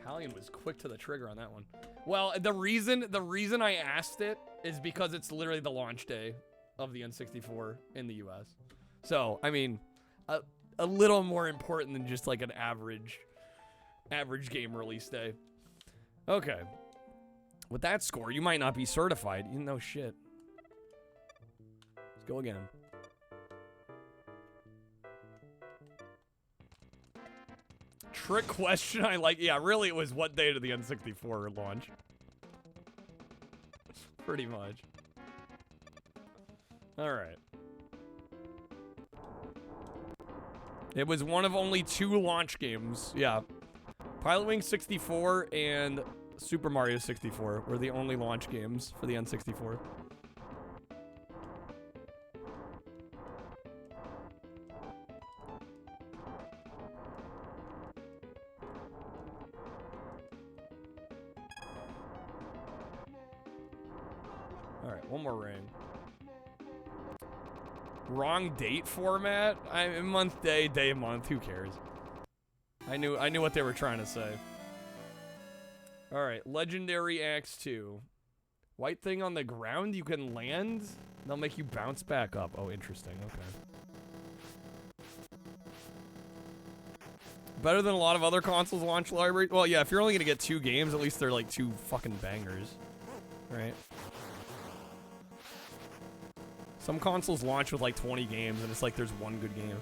Hallion was quick to the trigger on that one. Well, the reason I asked it is because it's literally the launch day of the N64 in the US. So, I mean, a little more important than just like an average game release day. Okay. With that score, you might not be certified. You know shit. Let's go again. Trick question I like. Yeah, really it was what day did the N64 launch? Pretty much. Alright. It was one of only 2 launch games. Yeah. Pilot Wings 64 and Super Mario 64 were the only launch games for the N64. Alright, one more ring. Wrong date format? Month, day, month, who cares? I knew what they were trying to say. Alright, Legendary Axe 2. White thing on the ground, you can land? They'll make you bounce back up. Oh, interesting, okay. Better than a lot of other consoles launch library. Well, yeah, if you're only gonna get 2 games, at least they're like 2 fucking bangers. Right? Some consoles launch with like 20 games, and it's like there's one good game.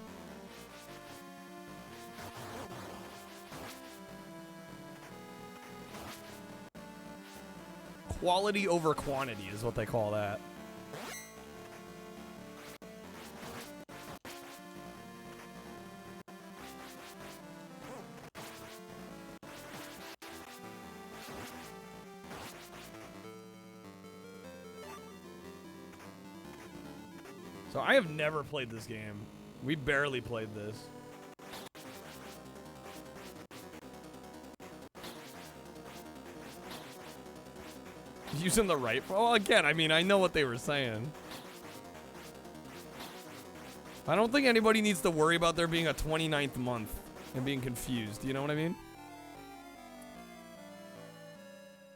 Quality over quantity is what they call that. So I have never played this game. We barely played this. Using the right... Well, again, I mean, I know what they were saying. I don't think anybody needs to worry about there being a 29th month and being confused. You know what I mean?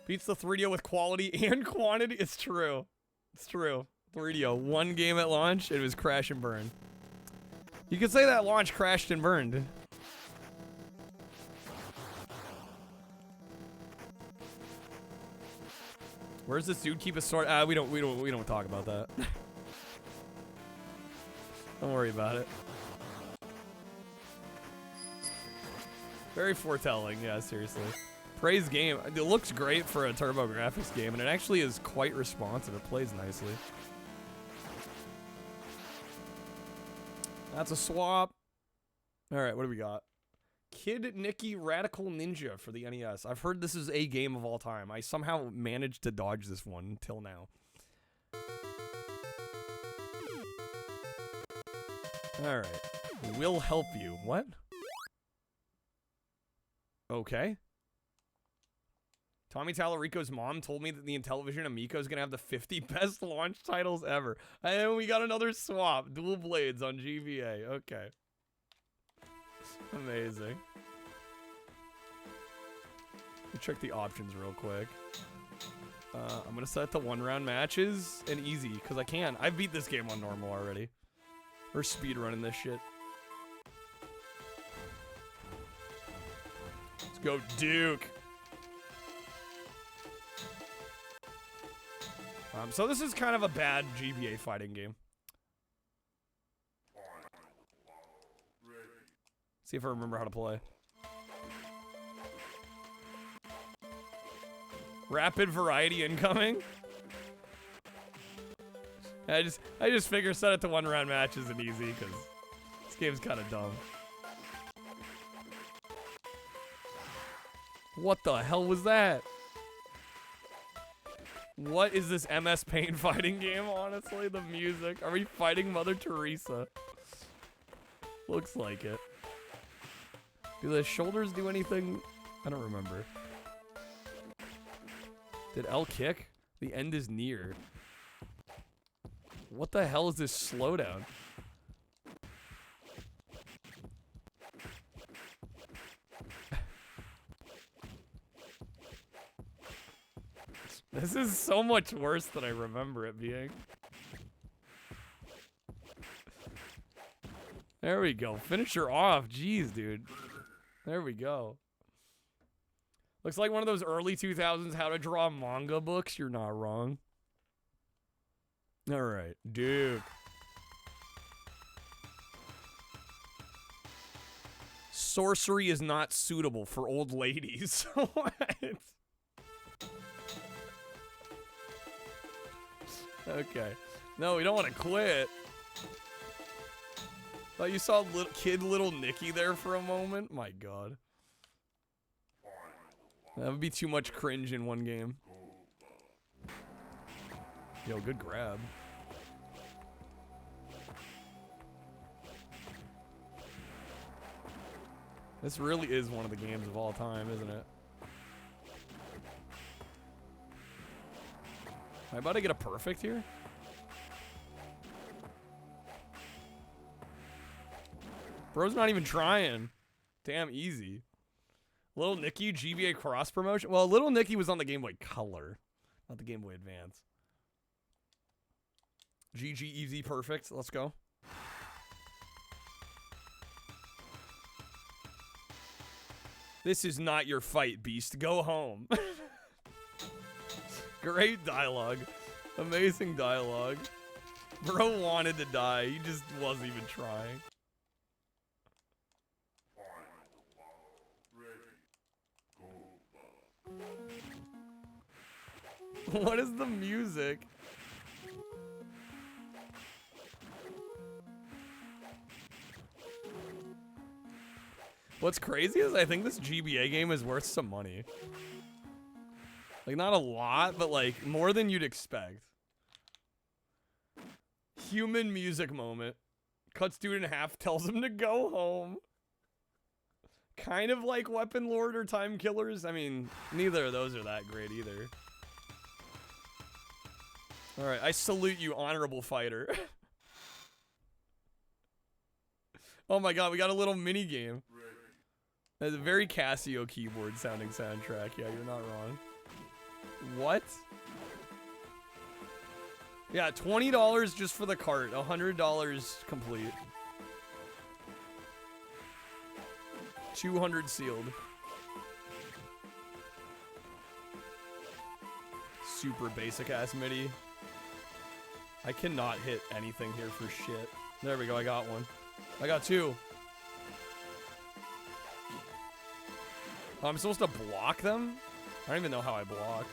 Beats the 3DO with quality and quantity. It's true. It's true. 3DO. One game at launch, it was crash and burn. You could say that launch crashed and burned. Where's this dude keep a sword? We don't talk about that. Don't worry about it. Very foretelling, yeah, seriously. Praise game. It looks great for a TurboGrafx game, and it actually is quite responsive. It plays nicely. That's a swap. Alright, what do we got? Kid Nicky Radical Ninja for the NES. I've heard this is a game of all time. I somehow managed to dodge this one until now. Alright. We'll help you. What? Okay. Tommy Tallarico's mom told me that the Intellivision Amico is going to have the 50 best launch titles ever. And we got another swap. Dual Blades on GBA. Okay. Amazing. Let me check the options real quick. I'm going to set it to 1-round matches and easy, because I can. I've beat this game on normal already. We're speedrunning this shit. Let's go, Duke. So this is kind of a bad GBA fighting game. See if I remember how to play. Rapid variety incoming. I just figure set it to 1-round matches and easy because this game's kind of dumb. What the hell was that? What is this MS Paint fighting game, honestly? The music. Are we fighting Mother Teresa? Looks like it. Do the shoulders do anything? I don't remember. Did L kick? The end is near. What the hell is this slowdown? This is so much worse than I remember it being. There we go. Finish her off. Jeez, dude. There we go. Looks like one of those early 2000s how to draw manga books. You're not wrong. Alright. Duke. Sorcery is not suitable for old ladies. What? Okay. No, we don't want to quit. Thought you saw little Nicky there for a moment? My god. That would be too much cringe in one game. Yo, good grab. This really is one of the games of all time, isn't it? Am I about to get a perfect here? Bro's not even trying. Damn easy. Little Nicky, GBA cross promotion. Well, Little Nicky was on the Game Boy Color, not the Game Boy Advance. GG easy perfect. Let's go. This is not your fight, Beast. Go home. Great dialogue. Amazing dialogue. Bro wanted to die. He just wasn't even trying. What is the music? What's crazy is I think this GBA game is worth some money. Like, not a lot, but like more than you'd expect. Human music moment. Cuts dude in half, tells him to go home. Kind of like Weapon Lord or Time Killers. I mean, neither of those are that great either. Alright, I salute you, honorable fighter. Oh my god, we got a little mini game. That's a very Casio keyboard sounding soundtrack. Yeah, you're not wrong. What? Yeah, $20 just for the cart. $100 complete. 200 sealed. Super basic ass MIDI. I cannot hit anything here for shit. There we go, I got one. I got two. Oh, I'm supposed to block them? I don't even know how I block.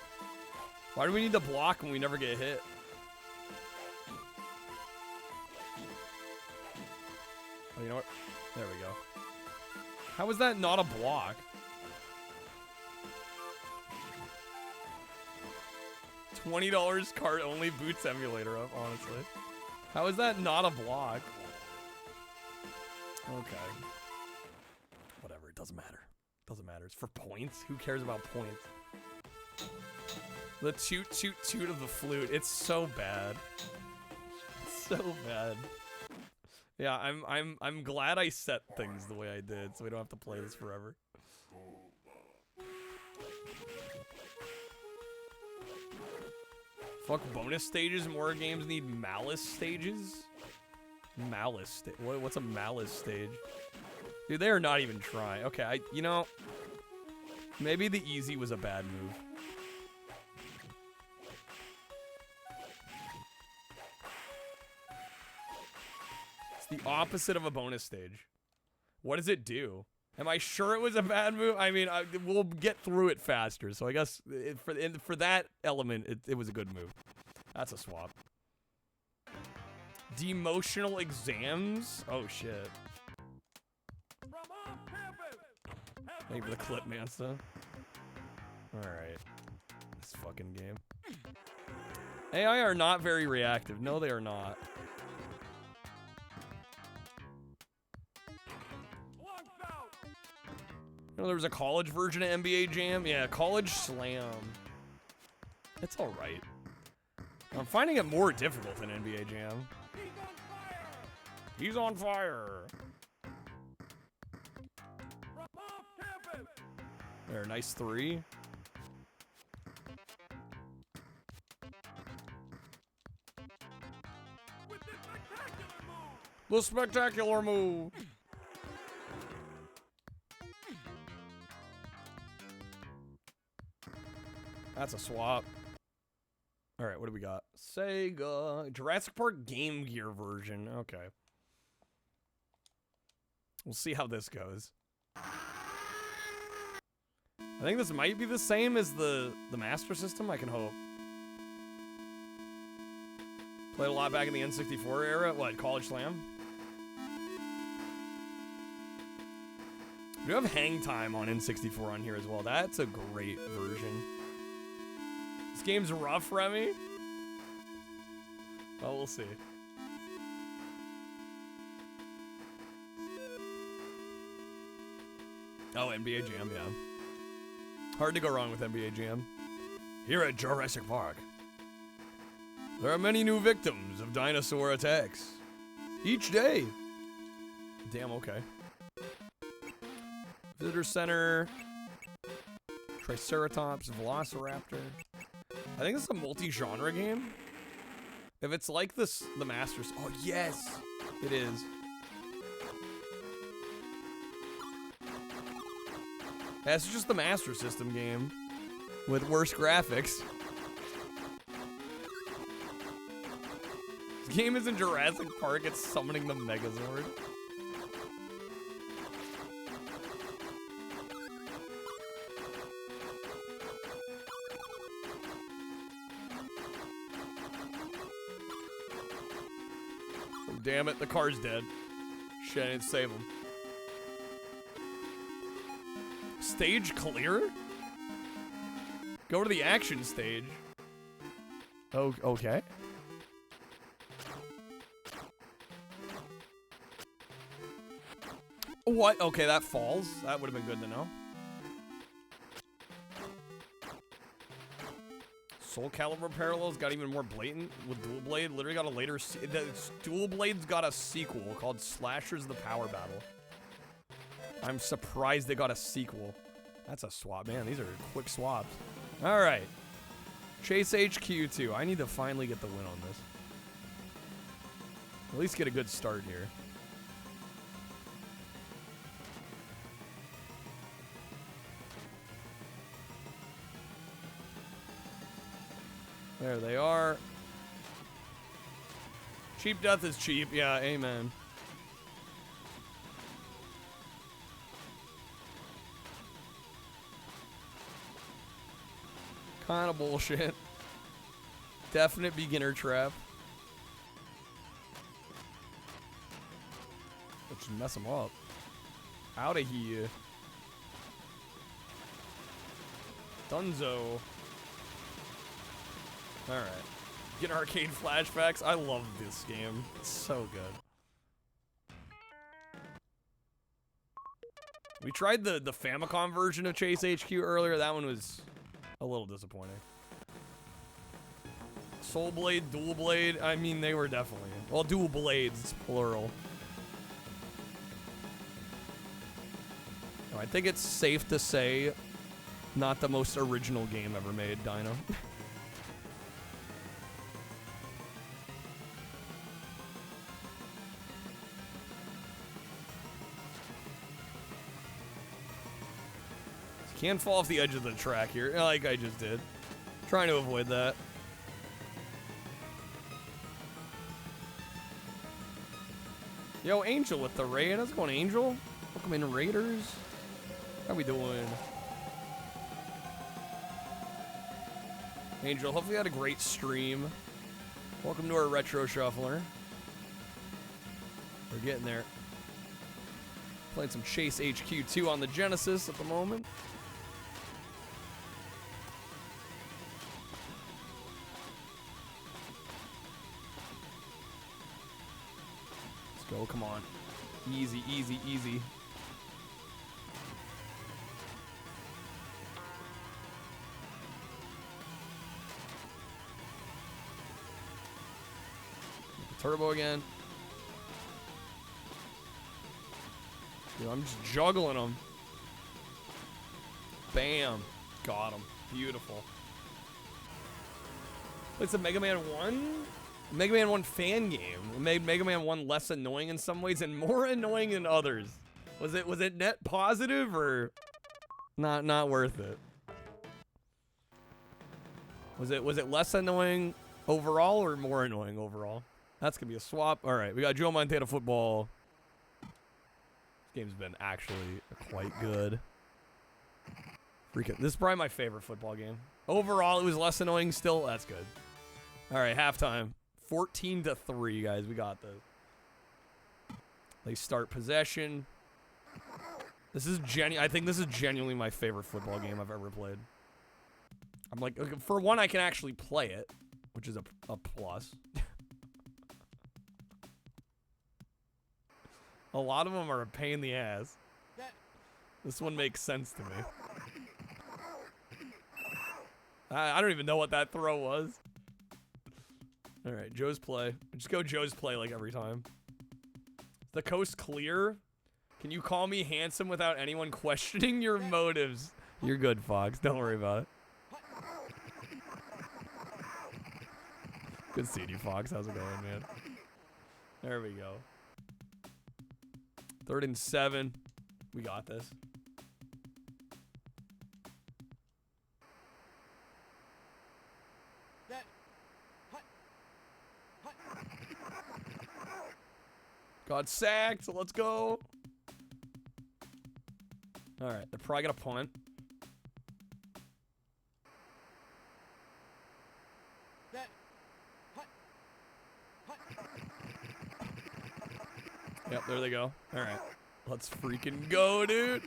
Why do we need to block when we never get hit? Oh, you know what? There we go. How is that not a block? $20 cart only boots emulator up, honestly. How is that not a block? Okay. Whatever, it doesn't matter. Doesn't matter. It's for points. Who cares about points? The toot toot toot of the flute. It's so bad. It's so bad. Yeah, I'm glad I set things the way I did, so we don't have to play this forever. Fuck bonus stages. More games need malice stages. Malice. What's a malice stage? Dude, they are not even trying. Okay, you know, maybe the easy was a bad move. It's the opposite of a bonus stage. What does it do? Am I sure it was a bad move? I mean, we'll get through it faster. So I guess for that element, it was a good move. That's a swap. Demotional exams? Oh, shit. Thank you for the clip, Mansta. Alright. This fucking game. AI are not very reactive. No, they are not. You know, there was a college version of NBA Jam. Yeah, College Slam. It's alright. I'm finding it more difficult than NBA Jam. He's on fire. There, nice three. The spectacular move. That's a swap. All right, what do we got? Sega Jurassic Park Game Gear version. Okay. We'll see how this goes. I think this might be the same as the Master System, I can hope. Played a lot back in the N64 era. What, College Slam? We have Hang Time on N64 on here as well. That's a great version. This game's rough, Remy. Well, we'll see. Oh, NBA Jam, yeah. Hard to go wrong with NBA Jam. Here at Jurassic Park, there are many new victims of dinosaur attacks each day. Damn, okay. Visitor Center, Triceratops, Velociraptor. I think this is a multi-genre game. If it's like this, the Masters. Oh, yes, it is. That's just the Master System game with worse graphics. This game isn't Jurassic Park, it's summoning the Megazord. Oh, damn it, the car's dead. Shit, I didn't save him. Stage clear? Go to the action stage. Oh, okay. What? Okay, that falls. That would have been good to know. Soul Calibur Parallels got even more blatant with Dual Blade. Literally got a later... Dual Blade's got a sequel called Slashers the Power Battle. I'm surprised they got a sequel. That's a swap, man. These are quick swaps. All right. Chase HQ 2. I need to finally get the win on this. At least get a good start here. There they are. Cheap death is cheap. Yeah, amen. Kind of bullshit. Definite beginner trap. Let's just mess them up. Out of here. Dunzo. Alright. Get arcade flashbacks. I love this game. It's so good. We tried the Famicom version of Chase HQ earlier. That one was a little disappointing. Soul Blade, Dual Blade, I mean, they were definitely... Well, Dual Blades, plural. I think it's safe to say not the most original game ever made, Dino. Can't fall off the edge of the track here, like I just did. Trying to avoid that. Yo, Angel with the raid. How's it going, Angel? Welcome in, Raiders. How we doing? Angel, hopefully you had a great stream. Welcome to our Retro Shuffler. We're getting there. Playing some Chase HQ 2 on the Genesis at the moment. Go, come on. Easy, easy, easy. Turbo again. Dude, I'm just juggling them. Bam. Got him. Beautiful. It's a Mega Man 1? Mega Man 1 fan game. It made Mega Man 1 less annoying in some ways and more annoying in others. Was it net positive or not worth it? Was it less annoying overall or more annoying overall? That's gonna be a swap. All right, we got Joe Montana football. This game's been actually quite good. Freaking, this is probably my favorite football game. Overall, it was less annoying still. That's good. All right, halftime. 14-3, guys. We got this. They start possession. This is I think this is genuinely my favorite football game I've ever played. I'm like, for one, I can actually play it, which is a plus. A lot of them are a pain in the ass. This one makes sense to me. I don't even know what that throw was. All right, Joe's play. Just go Joe's play like every time. Is the coast clear? Can you call me handsome without anyone questioning your motives? You're good, Fox. Don't worry about it. Good seeing you, Fox. How's it going, man? There we go. 3rd and 7. We got this. Got sacked, so let's go. All right, they're probably gonna punt. Yep, there they go. All right, let's freaking go, dude.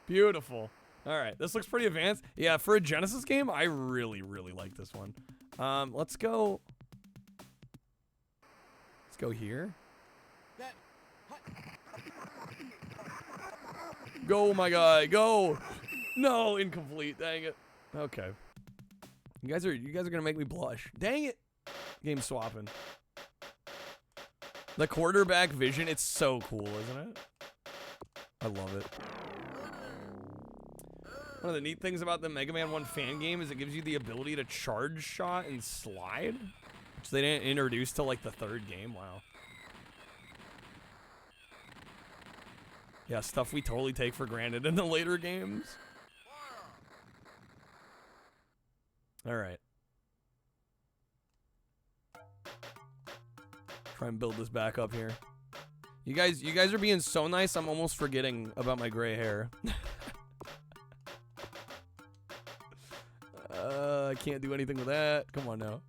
Beautiful. All right, this looks pretty advanced. Yeah, for a Genesis game, I really, really like this one. Let's go. Let's go here. Go, my guy, go. No, incomplete. Dang it. Okay. You guys are gonna make me blush. Dang it. Game swapping. The quarterback vision, it's so cool, isn't it? I love it. One of the neat things about the Mega Man 1 fan game is it gives you the ability to charge shot and slide, which they didn't introduce till like the 3rd game. Wow. Yeah, stuff we totally take for granted in the later games. All right. Try and build this back up here. You guys are being so nice, I'm almost forgetting about my gray hair. I can't do anything with that. Come on now.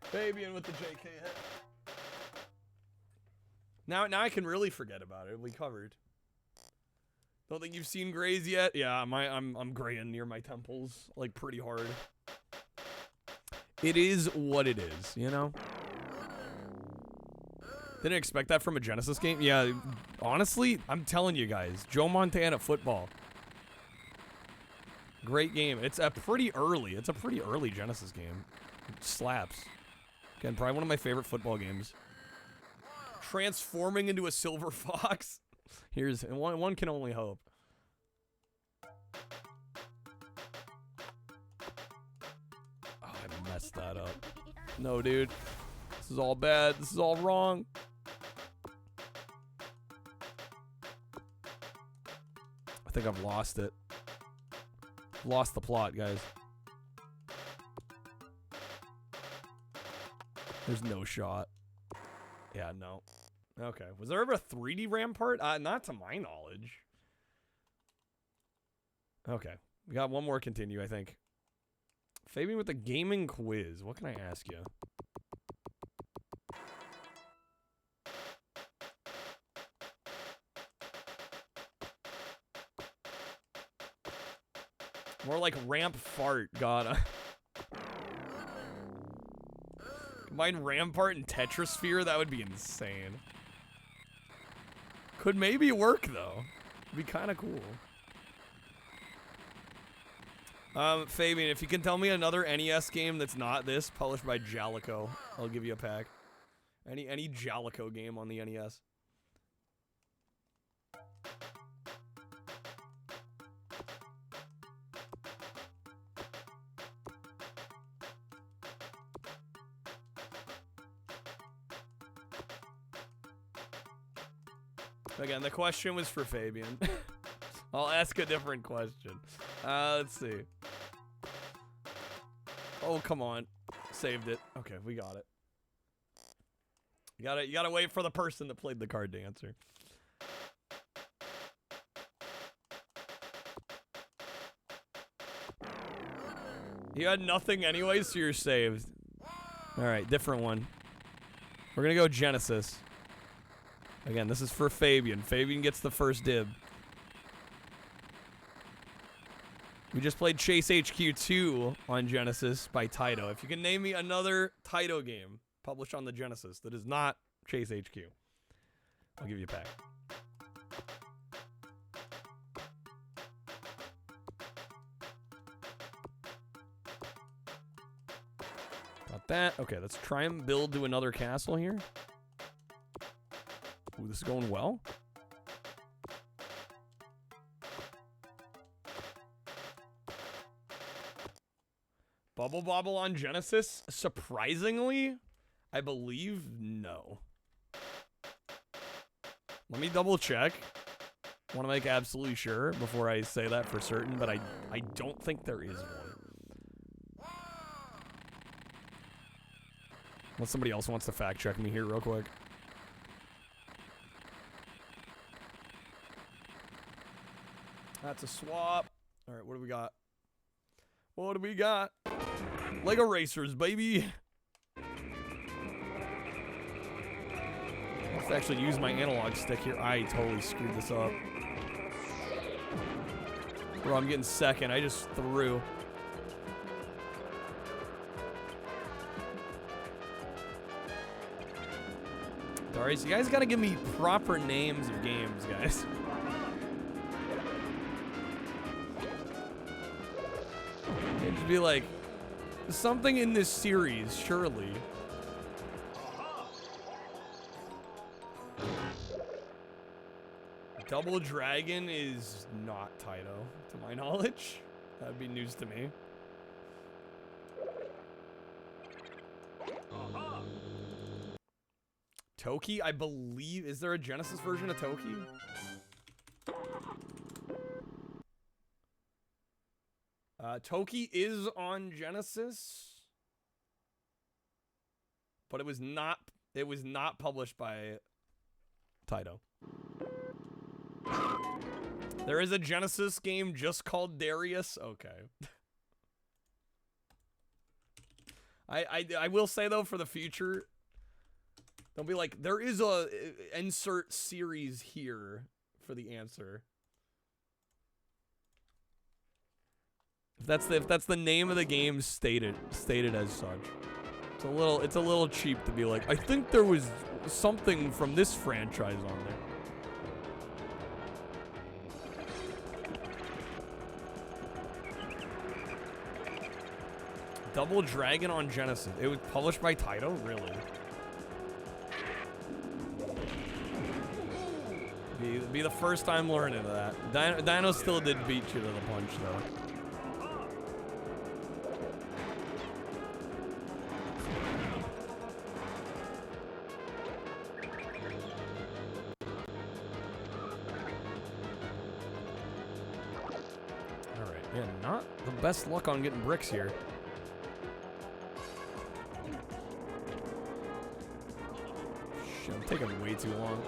Fabian with the JK head. Now I can really forget about it. We covered. Don't think you've seen grays yet? Yeah, I'm graying near my temples like pretty hard. It is what it is, you know? Didn't expect that from a Genesis game. Yeah, honestly, I'm telling you guys, Joe Montana football. Great game. It's a pretty early Genesis game. It slaps. Again, probably one of my favorite football games. Transforming into a silver fox. Here's one can only hope. Oh, I messed that up. No, dude. This is all bad. This is all wrong. I think I've lost it. Lost the plot, guys. There's no shot. Yeah, no. Okay. Was there ever a 3D Rampart? Not to my knowledge. Okay. We got one more continue, I think. Fabian with the gaming quiz. What can I ask you? More like ramp fart. God. Combine Rampart and Tetrasphere? That would be insane. Could maybe work, though. It'd be kind of cool. Fabian, if you can tell me another NES game that's not this, published by Jalico, I'll give you a pack. Any Jalico game on the NES. Again, the question was for Fabian. I'll ask a different question. Let's see. Oh, come on. Saved it. Okay, we got it. You gotta wait for the person that played the card to answer. You had nothing anyway, so you're saved. All right, different one. We're gonna go Genesis. Again, this is for Fabian. Fabian gets the first dib. We just played Chase HQ 2 on Genesis by Taito. If you can name me another Taito game published on the Genesis that is not Chase HQ, I'll give you a pack. Got that. Okay, let's try and build to another castle here. Ooh, this is going well. Bubble Bobble on Genesis? Surprisingly, I believe no. Let me double check. Want to make absolutely sure before I say that for certain, but I don't think there is one. Unless somebody else wants to fact check me here real quick. That's a swap. All right, what do we got? What do we got? Lego Racers, baby. I have to actually use my analog stick here. I totally screwed this up. Bro, I'm getting second. I just threw. Darius, you guys gotta give me proper names of games, guys. It'd just be like, something in this series, surely. Double Dragon is not Taito, to my knowledge. That'd be news to me. Toki, I believe. Is there a Genesis version of Toki? Toki is on Genesis, but it was not published by Taito. There is a Genesis game just called Darius. Okay. I will say though, for the future, don't be like, there is a insert series here for the answer. If that's the name of the game stated as such. It's a little cheap to be like, I think there was something from this franchise on there. Double Dragon on Genesis. It was published by Taito? Really? Be the first time learning of that. Dino still did beat you to the punch, though. Alright, man, not the best luck on getting bricks here. Shit, I'm taking way too long.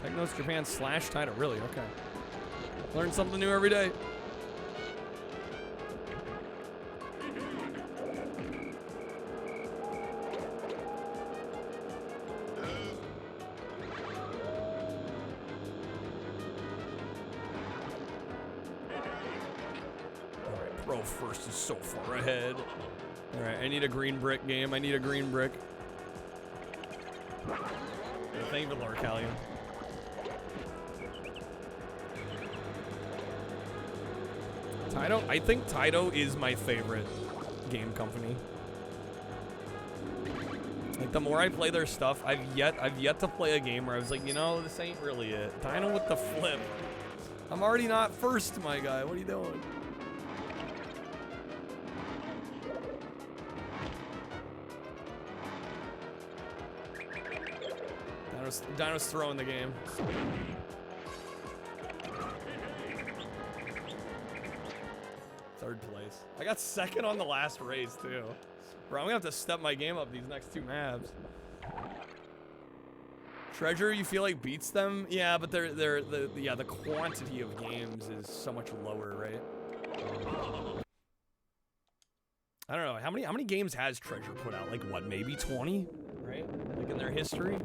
Technos Japan / Taito, really? Okay. Learn something new every day. Alright, Pro First is so far ahead. Alright, I need a green brick game. I need a green brick. Thank you for Lord Callion. Taito, I think Taito is my favorite game company. Like, the more I play their stuff, I've yet to play a game where I was like, you know, this ain't really it. Dino with the flip. I'm already not first, my guy. What are you doing? Dino's throwing the game. Third place. I got second on the last race too. Bro, I'm gonna have to step my game up these next two maps. Treasure, you feel like beats them? Yeah, but the quantity of games is so much lower, right? I don't know, how many games has Treasure put out? Like, what, maybe 20? Right? Like, in their history?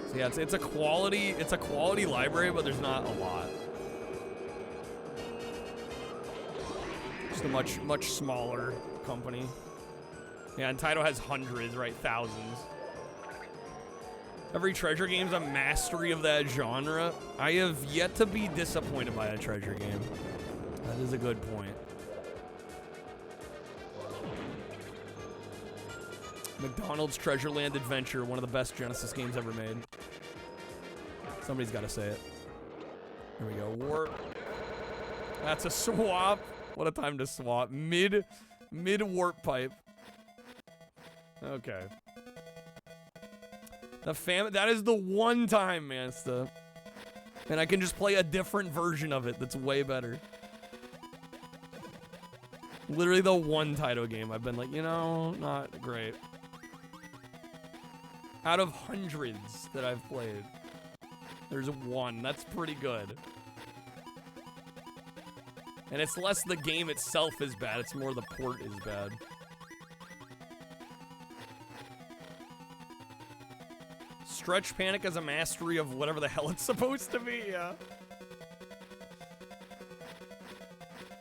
So yeah, it's a quality library, but there's not a lot. Just a much smaller company. Yeah, and Taito has hundreds, right? Thousands. Every Treasure game's a mastery of that genre. I have yet to be disappointed by a Treasure game. That is a good point. McDonald's Treasure Land Adventure, one of the best Genesis games ever made. Somebody's got to say it. Here we go. Warp. That's a swap. What a time to swap. Mid warp pipe. Okay. That is the one time, Mansta. And I can just play a different version of it that's way better. Literally the one Taito game I've been like, you know, not great. Out of hundreds that I've played, there's one. That's pretty good. And it's less the game itself is bad, it's more the port is bad. Stretch Panic is a mastery of whatever the hell it's supposed to be, yeah.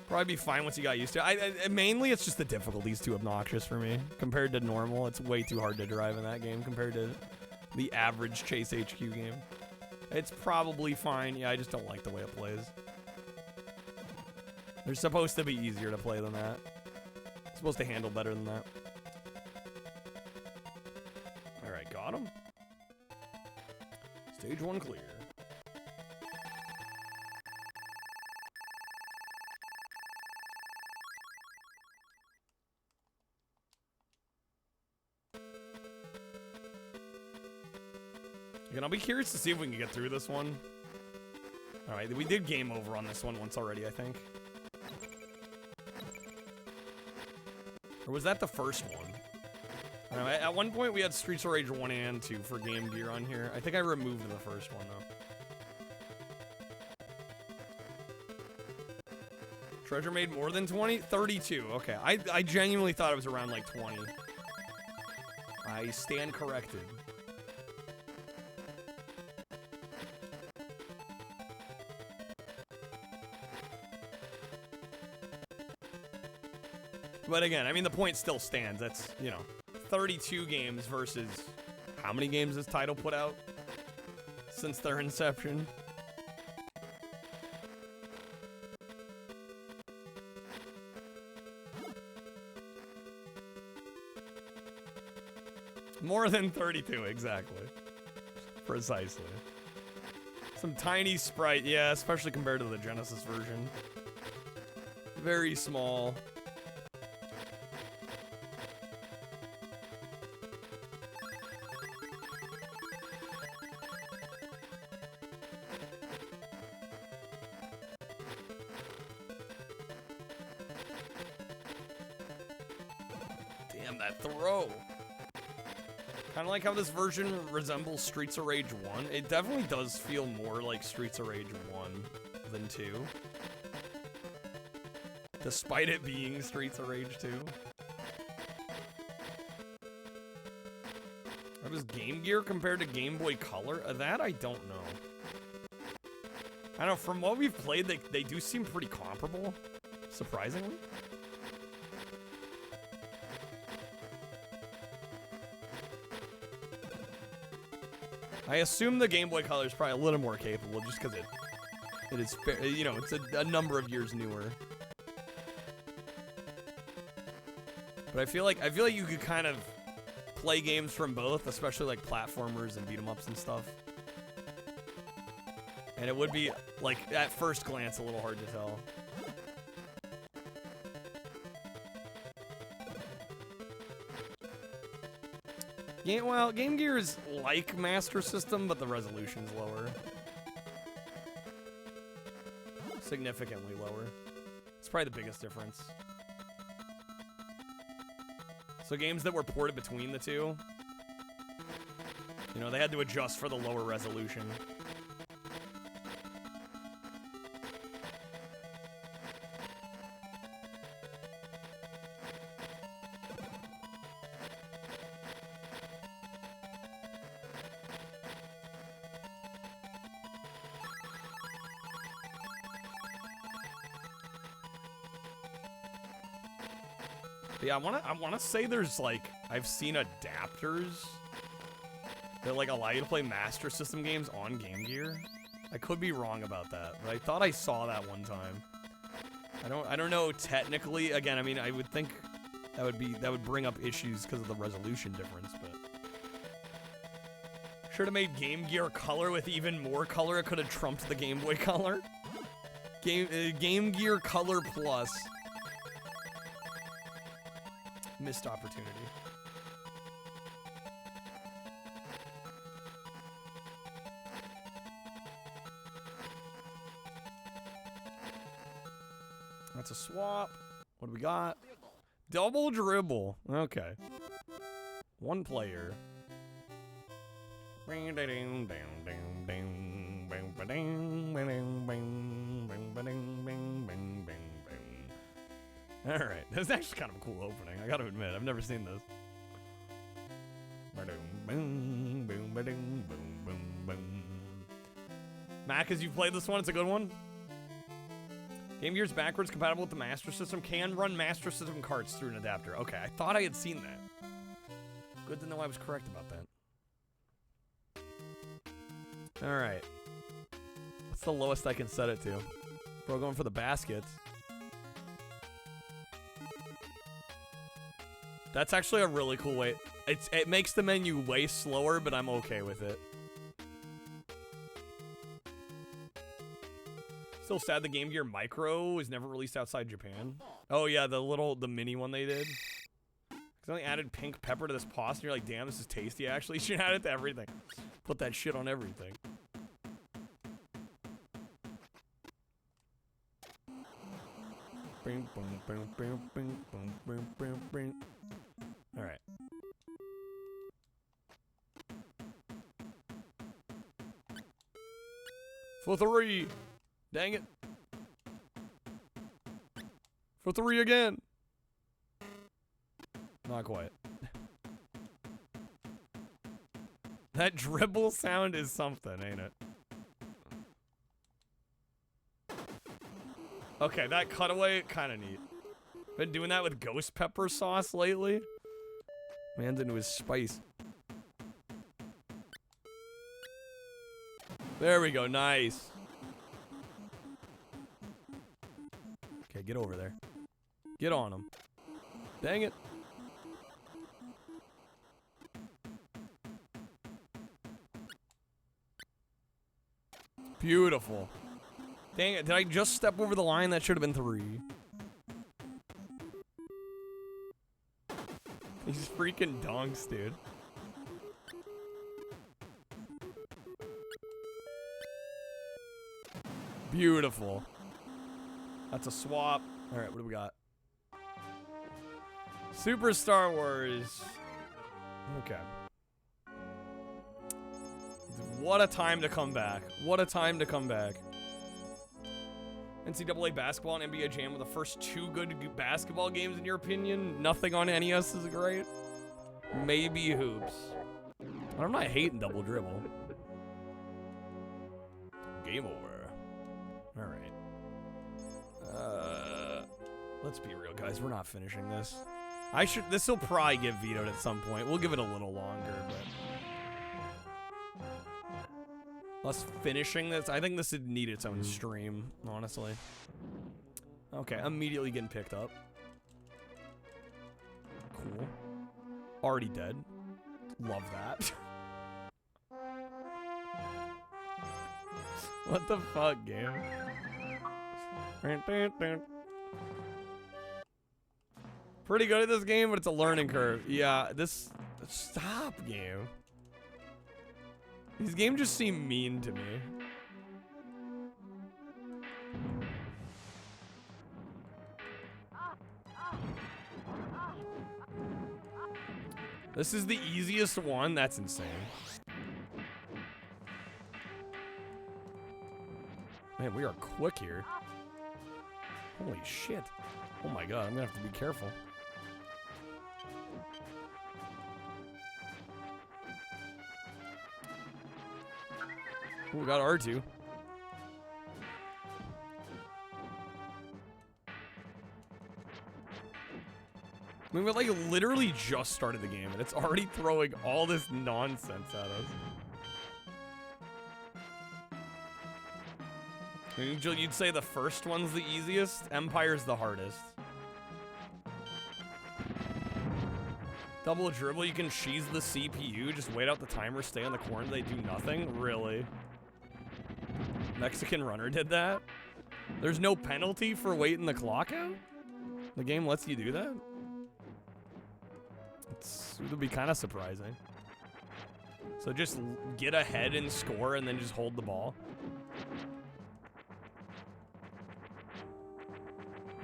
Probably be fine once you got used to it. Mainly, it's just the difficulty's too obnoxious for me. Compared to normal, it's way too hard to drive in that game compared to the average Chase HQ game. It's probably fine. Yeah, I just don't like the way it plays. They're supposed to be easier to play than that. It's supposed to handle better than that. Alright, got him. Stage 1 clear. Again, I'll be curious to see if we can get through this one. Alright, we did game over on this one once already, I think. Or was that the first one? I don't know, at one point we had Streets of Rage 1 and 2 for Game Gear on here. I think I removed the first one, though. Treasure made more than 20? 32, okay. I genuinely thought it was around like 20. I stand corrected. But again, I mean, the point still stands. That's, you know, 32 games versus how many games has Taito put out since their inception? More than 32, exactly. Precisely. Some tiny sprite, yeah, especially compared to the Genesis version. Very small. Kind of like how this version resembles Streets of Rage 1. It definitely does feel more like Streets of Rage 1 than 2. Despite it being Streets of Rage 2. How does Game Gear compared to Game Boy Color? That I don't know. I don't know, from what we've played, they do seem pretty comparable, surprisingly. I assume the Game Boy Color is probably a little more capable just because it is, you know, it's a number of years newer. But I feel like you could kind of play games from both, especially like platformers and beat 'em ups and stuff. And it would be, like, at first glance, a little hard to tell. Well, Game Gear is like Master System, but the resolution's lower. Significantly lower. It's probably the biggest difference. So games that were ported between the two, you know, they had to adjust for the lower resolution. But yeah, I wanna say there's like, I've seen adapters that like allow you to play Master System games on Game Gear. I could be wrong about that, but I thought I saw that one time. I don't know technically. Again, I mean, I would think that would bring up issues because of the resolution difference, but should have made Game Gear Color with even more color. It could have trumped the Game Boy Color. Game Gear Color Plus. Missed opportunity. That's a swap. What do we got? Double dribble. Okay. One player. Alright, that's actually kind of a cool opening, I gotta admit. I've never seen this. Mac, as you've played this one, it's a good one. Game Gear's backwards compatible with the Master System. Can run Master System carts through an adapter. Okay, I thought I had seen that. Good to know I was correct about that. Alright. What's the lowest I can set it to? We're going for the baskets. That's actually a really cool way. It makes the menu way slower, but I'm okay with it. Still sad the Game Gear Micro was never released outside Japan. Oh yeah, the mini one they did. They only added pink pepper to this pasta, and you're like, damn, this is tasty actually. You should add it to everything. Put that shit on everything. Alright. For 3! Dang it. For 3 again. Not quite. That dribble sound is something, ain't it? Okay, that cutaway, kind of neat. Been doing that with ghost pepper sauce lately. Man's into his spice. There we go, nice. Okay, get over there. Get on him. Dang it. Beautiful. Dang it, did I just step over the line? That should have been 3. These freaking donks, dude. Beautiful. That's a swap. Alright, what do we got? Super Star Wars. Okay. What a time to come back. What a time to come back. NCAA basketball and NBA Jam were the first 2 good basketball games in your opinion? Nothing on NES is great? Maybe Hoops. But I'm not hating Double Dribble. Game over. Alright. Let's be real, guys. We're not finishing this. This will probably get vetoed at some point. We'll give it a little longer, but us finishing this, I think this would need its own stream, honestly. Okay, immediately getting picked up. Cool. Already dead. Love that. What the fuck, game? Pretty good at this game, but it's a learning curve. Yeah, stop, game. These games just seem mean to me. This is the easiest one? That's insane. Man, we are quick here. Holy shit. Oh my god, I'm gonna have to be careful. Ooh, we got R2. I mean, we like literally just started the game and it's already throwing all this nonsense at us. Angel, you'd say the first one's the easiest, Empire's the hardest. Double dribble, you can cheese the CPU, just wait out the timer, stay on the corner, they do nothing? Really? Mexican Runner did that? There's no penalty for waiting the clock out? The game lets you do that? It would be kind of surprising. So just get ahead and score and then just hold the ball.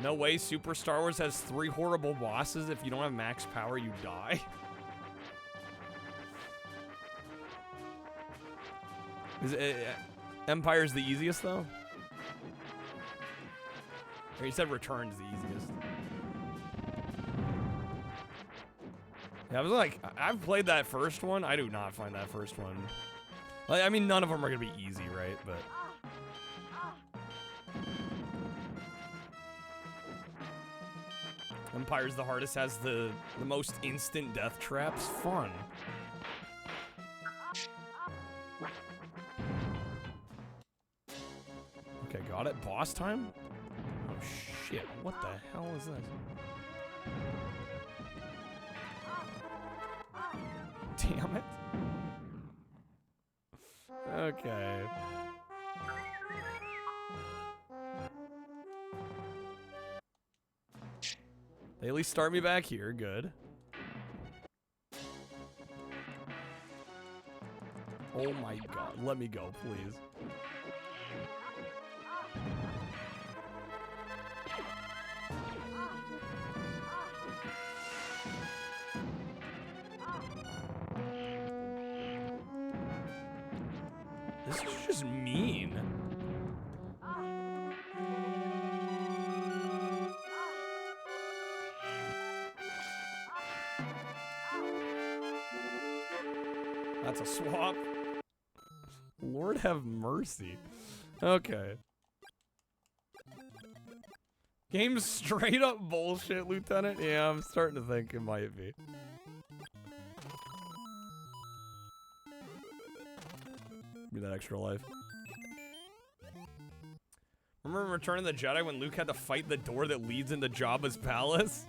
No way Super Star Wars has 3 horrible bosses. If you don't have max power, you die. Empire's the easiest, though? Or you said Return's the easiest. Yeah, I was like, I've played that first one. I do not find that first one. Like, I mean, none of them are going to be easy, right? But... Empire's the hardest, has the most instant death traps. Fun. Okay, got it. Boss time? Oh shit, what the hell is this? Damn it. Okay. They at least start me back here, good. Oh my god, let me go, please. This is just mean. That's a swap. Lord have mercy. Okay. Game's straight up bullshit, Lieutenant. Yeah, I'm starting to think it might be. Give me that extra life. Remember in Return of the Jedi when Luke had to fight the door that leads into Jabba's palace?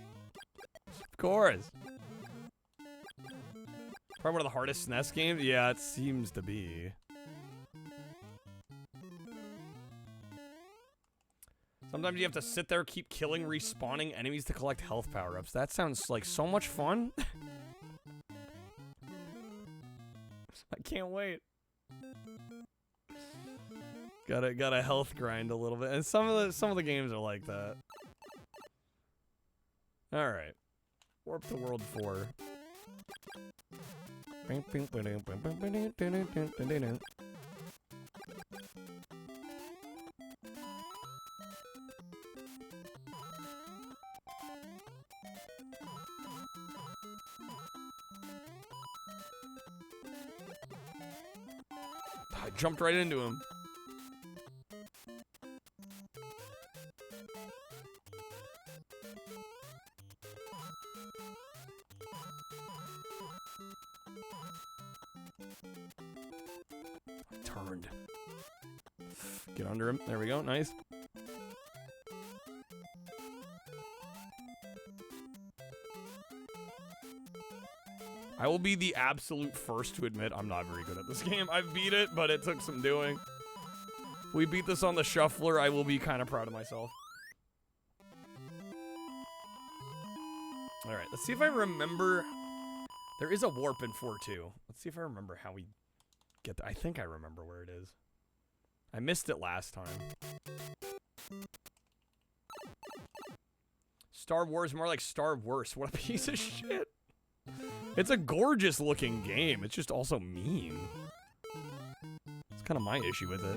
Of course. Probably one of the hardest SNES games? Yeah, it seems to be. Sometimes you have to sit there, keep killing, respawning enemies to collect health power-ups. That sounds like so much fun. I can't wait. Gotta health grind a little bit. And some of the games are like that. Alright. Warp to World 4. I jumped right into him. Turned. Get under him. There we go. Nice. I will be the absolute first to admit I'm not very good at this game. I've beat it, but it took some doing. If we beat this on the shuffler, I will be kind of proud of myself. Alright, let's see if I remember. There is a warp in 4-2. Let's see if I remember how we get there. I think I remember where it is. I missed it last time. Star Wars, more like Star Wars. What a piece of shit. It's a gorgeous looking game. It's just also mean. It's kind of my issue with it.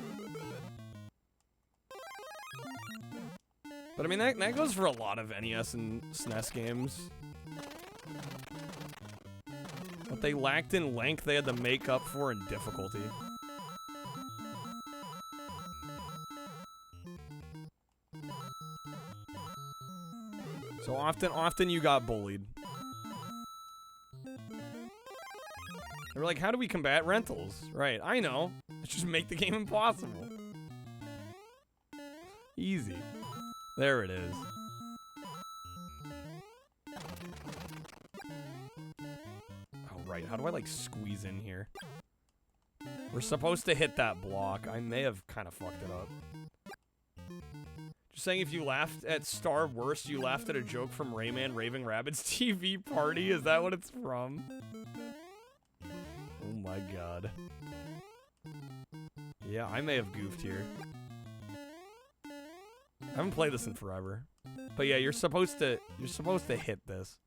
But I mean, that goes for a lot of NES and SNES games. What they lacked in length, they had to make up for in difficulty. So often you got bullied. They were like, how do we combat rentals? Right, I know. Let's just make the game impossible. Easy. There it is. Oh, right. How do I, like, squeeze in here? We're supposed to hit that block. I may have kind of fucked it up. Just saying, if you laughed at Star Worst, you laughed at a joke from Rayman Raving Rabbids TV Party? Is that what it's from? Oh my god. Yeah, I may have goofed here. I haven't played this in forever. But yeah, you're supposed to hit this.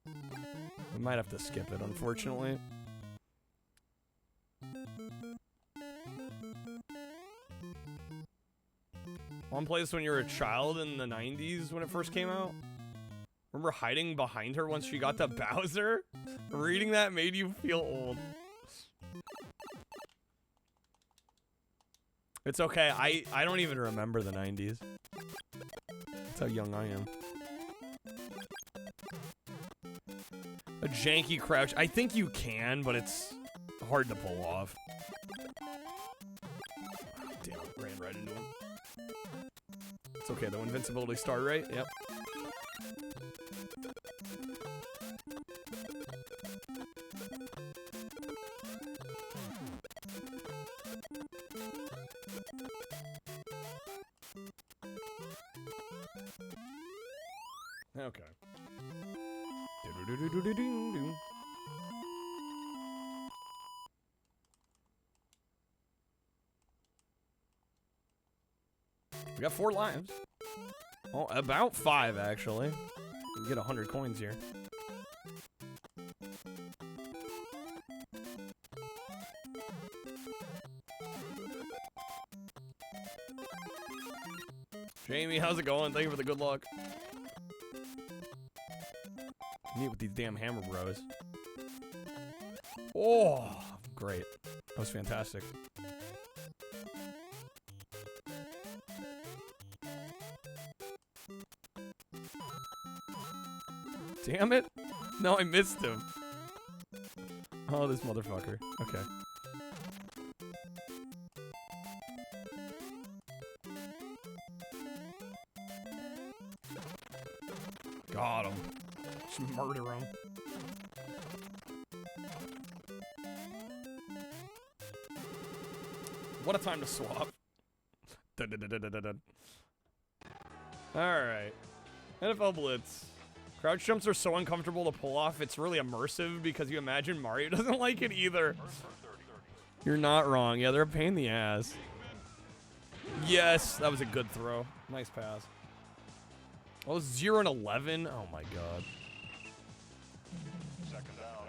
We might have to skip it, unfortunately. Want to play this when you were a child in the 90s when it first came out? Remember hiding behind her once she got to Bowser? Reading that made you feel old. It's okay, I don't even remember the 90s. That's how young I am. A janky crouch. I think you can, but it's hard to pull off. Damn it, ran right into him. It's okay, though. Invincibility star, right? Yep. Okay. Do-do-do-do-do-do-do. We got 4 lives. Oh, about 5 actually. We can get 100 coins here. Jamie, how's it going? Thank you for the good luck. Meet with these damn hammer bros. Oh, great. That was fantastic. Damn it. No, I missed him. Oh, this motherfucker. Okay. Got him. Just murder him. What a time to swap. Alright. NFL Blitz. Crouch jumps are so uncomfortable to pull off, it's really immersive because you imagine Mario doesn't like it either. You're not wrong. Yeah, they're a pain in the ass. Yes, that was a good throw. Nice pass. Oh, 0 and 11? Oh my god. Second down.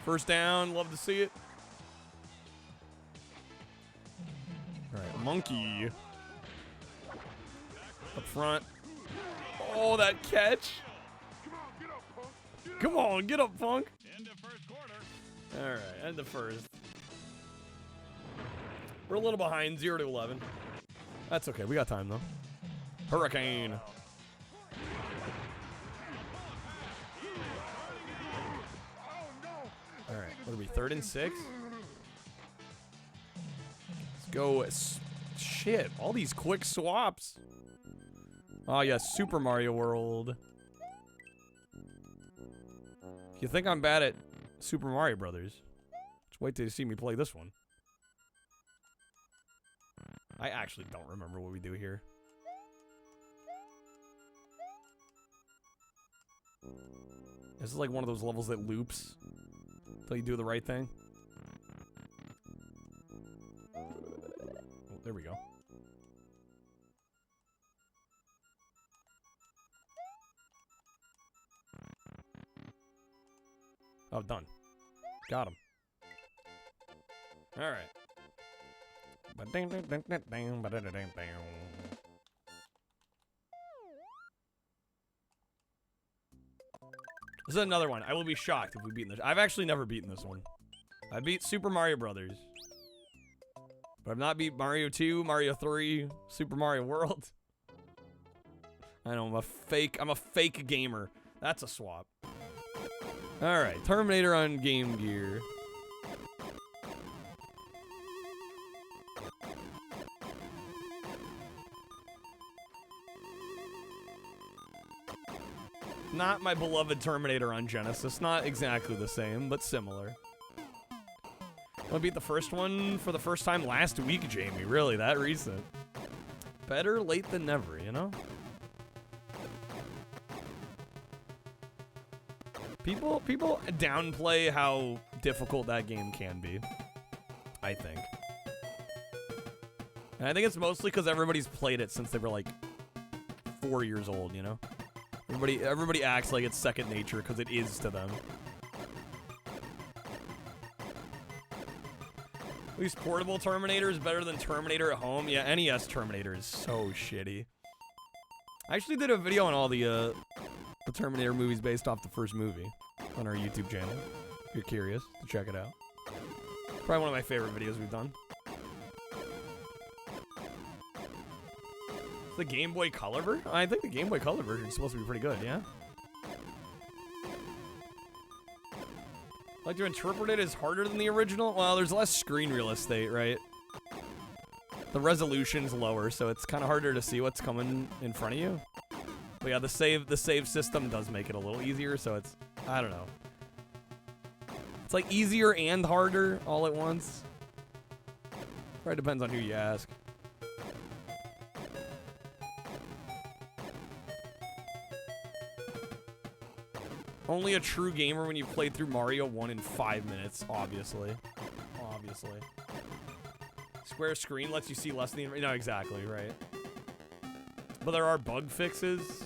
First down, love to see it. Alright, monkey. Up front. Oh, that catch. Come on, get up, punk. End of first quarter. Alright, end the first. We're a little behind, 0 to 11. That's okay, we got time though. Hurricane. Alright, what are we, 3rd and 6? Let's go. Shit, all these quick swaps. Oh yeah, Super Mario World. If you think I'm bad at Super Mario Brothers, just wait till you see me play this one. I actually don't remember what we do here. This is like one of those levels that loops until you do the right thing. Oh, there we go. Oh, done. Got him. All right. This is another one. I will be shocked if we beat this. I've actually never beaten this one. I beat Super Mario Brothers. But I've not beat Mario 2, Mario 3, Super Mario World. I know, I'm a fake gamer. That's a swap. Alright, Terminator on Game Gear. Not my beloved Terminator on Genesis. Not exactly the same, but similar. I beat the first one for the first time last week, Jamie. Really, that recent. Better late than never, you know? People downplay how difficult that game can be, I think. And I think it's mostly because everybody's played it since they were like 4 years old, you know? Everybody acts like it's second nature because it is to them. At least portable Terminator is better than Terminator at home. Yeah, NES Terminator is so shitty. I actually did a video on all the Terminator movies based off the first movie on our YouTube channel. If you're curious to check it out. Probably one of my favorite videos we've done. The Game Boy Color version? I think the Game Boy Color version is supposed to be pretty good, yeah? I like to interpret it as harder than the original? Well, there's less screen real estate, right? The resolution's lower, so it's kind of harder to see what's coming in front of you. But yeah, the save system does make it a little easier, so it's, I don't know. It's like easier and harder all at once. Probably depends on who you ask. Only a true gamer when you played through Mario 1 in 5 minutes, obviously. Obviously. Square screen lets you see less than the... No, exactly, right. But there are bug fixes.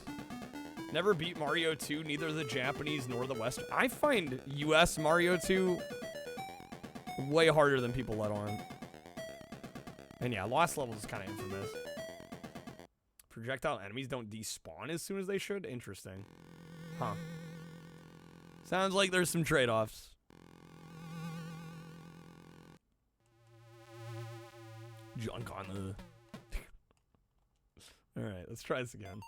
Never beat Mario 2, neither the Japanese nor the Western. I find US Mario 2 way harder than people let on. And yeah, Lost Levels is kind of infamous. Projectile enemies don't despawn as soon as they should? Interesting. Huh. Sounds like there's some trade-offs. Junk on the... Alright, let's try this again.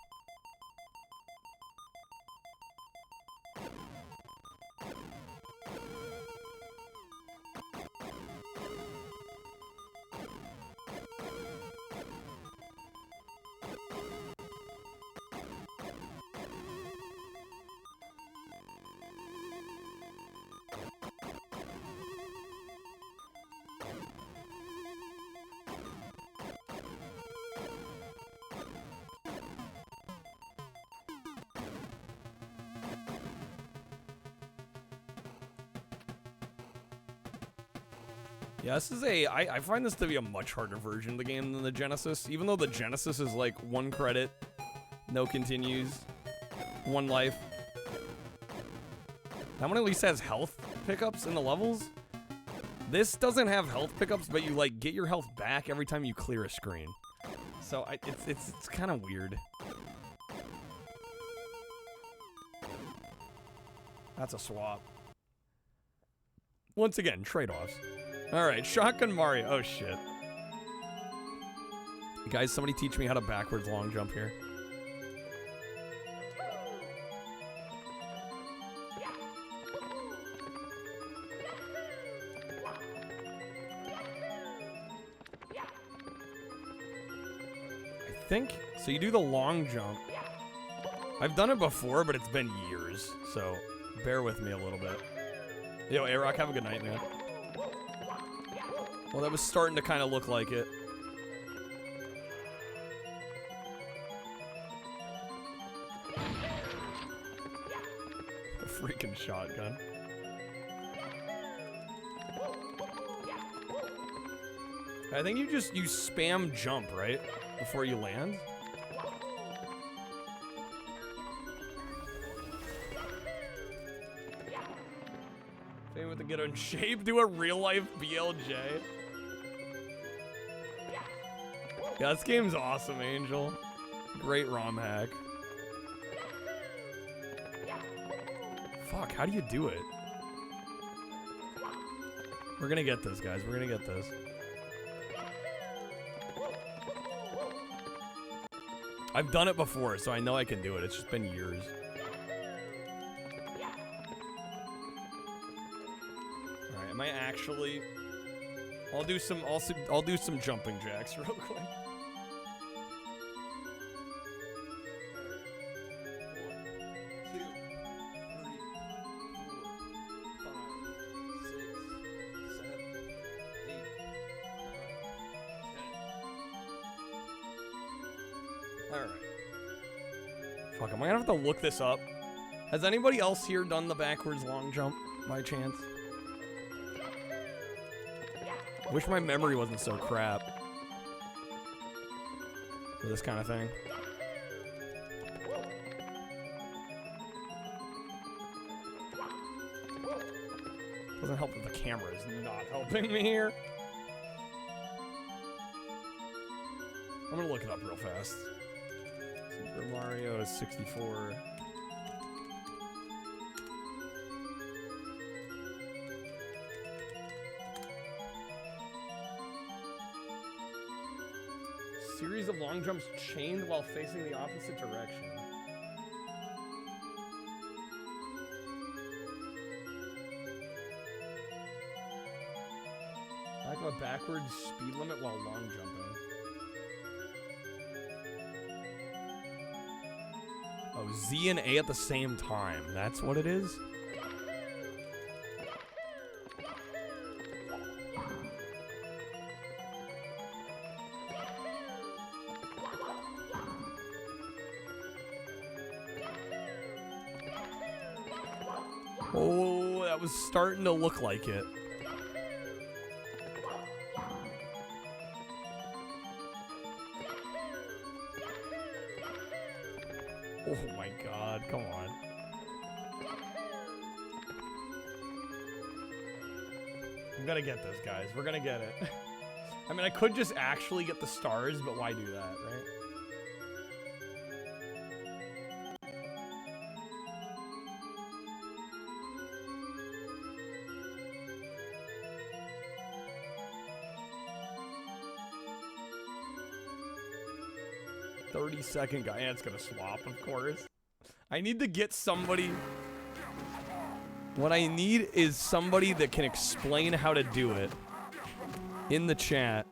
Yeah, this is I find this to be a much harder version of the game than the Genesis. Even though the Genesis is like 1 credit, no continues, 1 life. That one at least has health pickups in the levels. This doesn't have health pickups, but you like get your health back every time you clear a screen. So it's kind of weird. That's a swap. Once again, trade-offs. Alright, Shotgun Mario. Oh, shit. Guys, somebody teach me how to backwards long jump here. I think... So you do the long jump. I've done it before, but it's been years. So, bear with me a little bit. Yo, A-Rock, have a good night, man. Well, that was starting to kind of look like it. A freaking shotgun. I think you spam jump, right? Before you land? Fame with the get in shape, do a real life BLJ. Yeah, this game's awesome, Angel. Great ROM hack. Fuck, how do you do it? We're gonna get this, guys. We're gonna get this. I've done it before, so I know I can do it. It's just been years. All right, am I actually? I'll do some jumping jacks real quick. 1, 2, 3, 4, 5, 6, 7, 8, 9, 10. All right. Fuck, am I gonna have to look this up? Has anybody else here done the backwards long jump by chance? Wish my memory wasn't so crap for this kind of thing. Doesn't help that the camera is not helping me here. I'm gonna look it up real fast. Super Mario 64. Series of long jumps chained while facing the opposite direction. Like a backwards speed limit while long jumping. Oh, Z and A at the same time. That's what it is? Oh, that was starting to look like it. Oh my god, come on. I'm gonna get this, guys. We're gonna get it. I mean, I could just actually get the stars, but why do that, right? Second guy. Yeah, it's gonna swap, of course. I need to get somebody. What I need is somebody that can explain how to do it in the chat.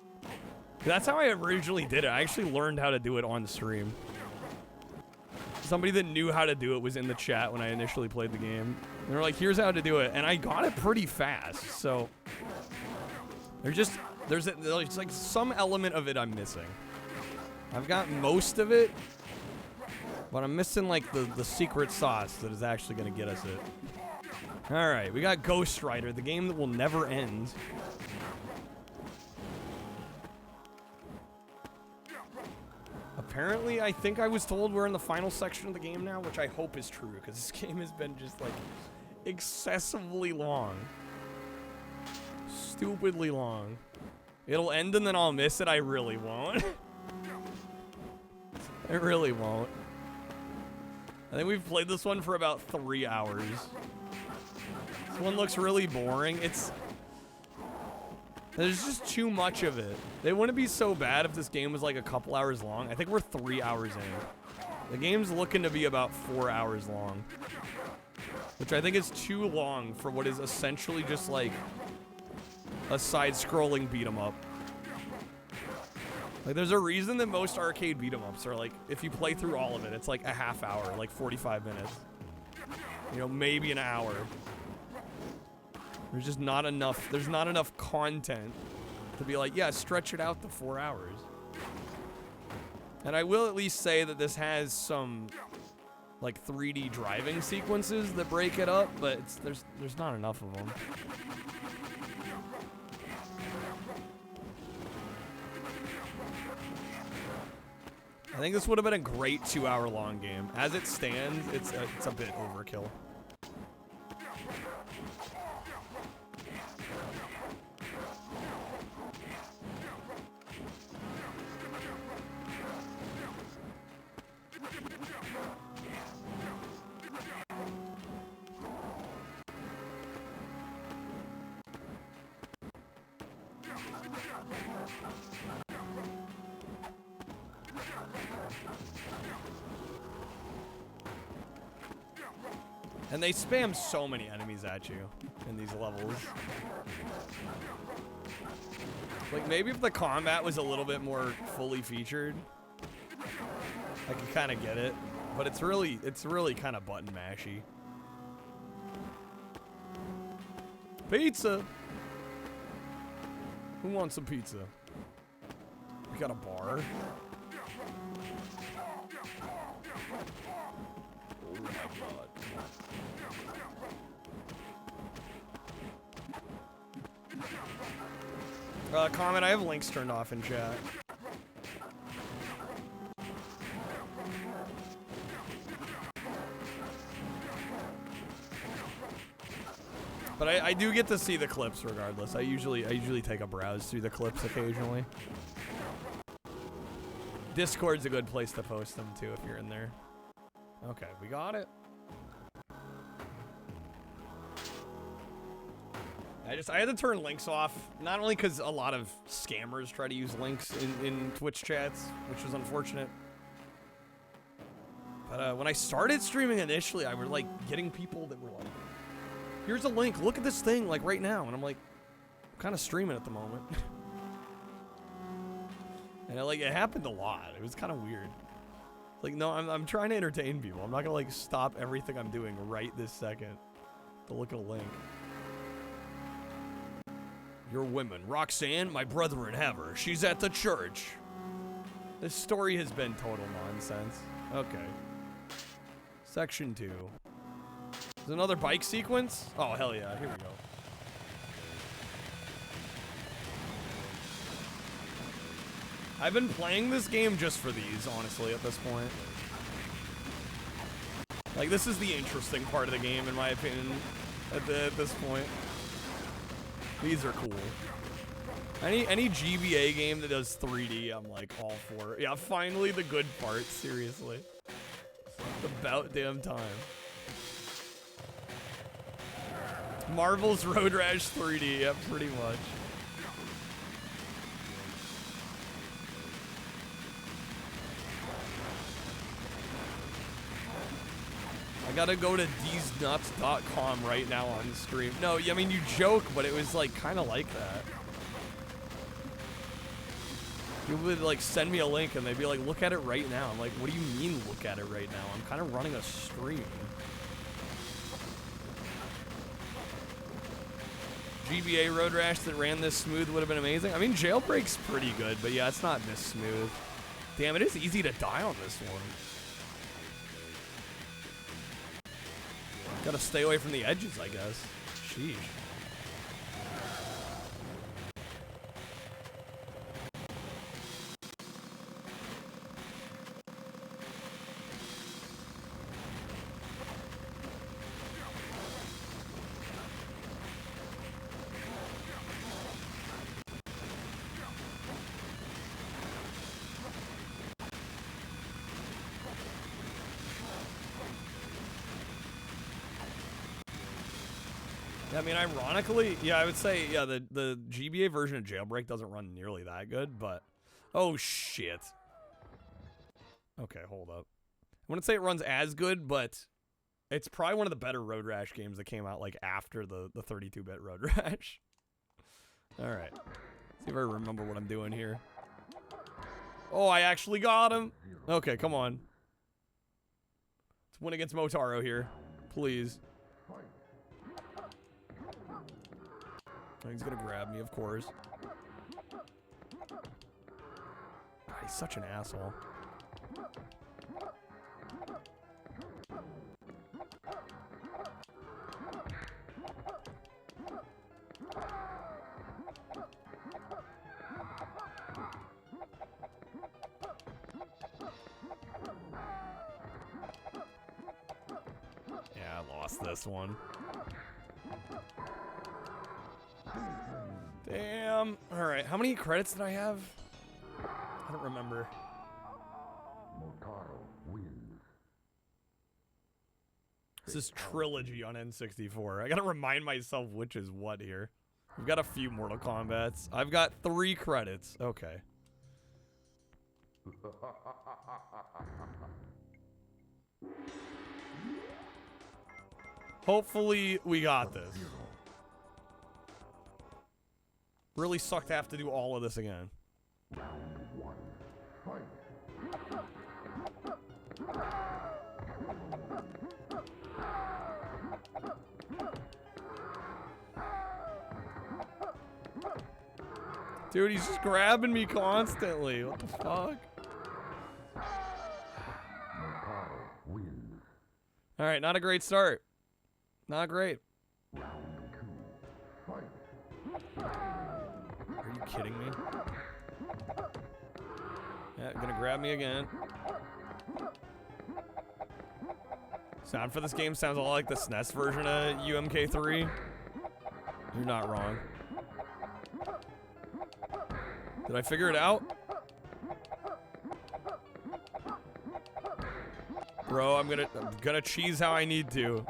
That's how I originally did it. I actually learned how to do it on stream. Somebody that knew how to do it was in the chat when I initially played the game. And they're like, here's how to do it. And I got it pretty fast. So there's like some element of it I'm missing. I've got most of it, but I'm missing like the secret sauce that is actually going to get us it. All right, we got Ghost Rider, the game that will never end. Apparently, I think I was told we're in the final section of the game now, which I hope is true, because this game has been just like excessively long. Stupidly long. It'll end and then I'll miss it. I really won't. It really won't. I think we've played this one for about 3 hours. This one looks really boring. There's just too much of it. It wouldn't be so bad if this game was like a couple hours long. I think we're 3 hours in. The game's looking to be about 4 hours long, which I think is too long for what is essentially just like a side-scrolling beat-em-up. Like, there's a reason that most arcade beat-em-ups are like, if you play through all of it, it's like a half hour, like 45 minutes. You know, maybe an hour. There's just not enough, there's not enough content to be like, yeah, stretch it out to 4 hours. And I will at least say that this has some, like, 3D driving sequences that break it up, but there's not enough of them. I think this would have been a great 2 hour long game. As it stands, it's a bit overkill. And they spam so many enemies at you in these levels. Like, maybe if the combat was a little bit more fully featured, I could kind of get it. But it's really kind of button mashy. Pizza! Who wants some pizza? We got a bar. Oh my god. Comment, I have links turned off in chat. But I do get to see the clips regardless. I usually take a browse through the clips occasionally. Discord's a good place to post them too if you're in there. Okay, we got it. I had to turn links off, not only because a lot of scammers try to use links in Twitch chats, which was unfortunate. But when I started streaming initially, I was like getting people that were like, here's a link, look at this thing, like right now. And I'm like, I'm kind of streaming at the moment. And it happened a lot. It was kind of weird. Like, no, I'm trying to entertain people. I'm not gonna like stop everything I'm doing right this second to look at a link. Your women. Roxanne, my brethren have her. She's at the church. This story has been total nonsense. Okay. Section 2. There's another bike sequence? Oh, hell yeah. Here we go. I've been playing this game just for these, honestly, at this point. Like, this is the interesting part of the game, in my opinion, at this point. These are cool. Any GBA game that does 3D, I'm like all for it. Yeah, finally the good part, seriously. About damn time. Marvel's Road Rash 3D, yeah, pretty much. I gotta go to deesnuts.com right now on stream. No, I mean, you joke, but it was like kind of like that. People would like send me a link and they'd be like, look at it right now. I'm like, what do you mean look at it right now? I'm kind of running a stream. GBA Road Rash that ran this smooth would have been amazing. I mean, Jailbreak's pretty good, but yeah, it's not this smooth. Damn, it is easy to die on this one. Gotta stay away from the edges, I guess. Sheesh. I mean, ironically, yeah, I would say, yeah, the GBA version of Jailbreak doesn't run nearly that good, but... Oh, shit. Okay, hold up. I wouldn't say it runs as good, but it's probably one of the better Road Rash games that came out, like, after the 32-bit Road Rash. Alright. See if I remember what I'm doing here. Oh, I actually got him! Okay, come on. Let's win against Motaro here. Please. He's gonna grab me, of course. God, he's such an asshole. Yeah, I lost this one. Damn. Alright, how many credits did I have? I don't remember. This is Trilogy on N64. I gotta remind myself which is what here. We've got a few Mortal Kombats. I've got 3 credits. Okay. Hopefully we got this. Really sucked to have to do all of this again. Dude, he's just grabbing me constantly. What the fuck? Alright, not a great start. Not great. Are you kidding me? Yeah, gonna grab me again. Sound for this game sounds a lot like the SNES version of UMK3. You're not wrong. Did I figure it out? Bro, I'm gonna cheese how I need to.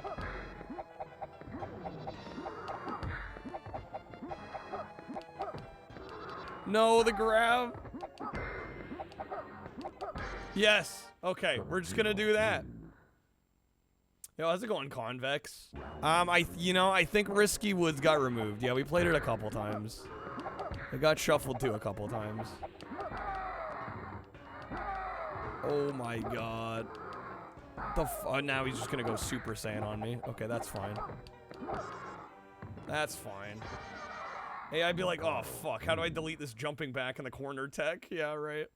No, the grab. Yes. Okay, we're just gonna do that. Yo, how's it going, Convex? I think Risky Woods got removed. Yeah, we played it a couple times. It got shuffled too a couple times. Oh my god. Now he's just gonna go Super Saiyan on me. Okay, that's fine. That's fine. Hey, I'd be like, oh fuck, how do I delete this jumping back in the corner tech? Yeah, right.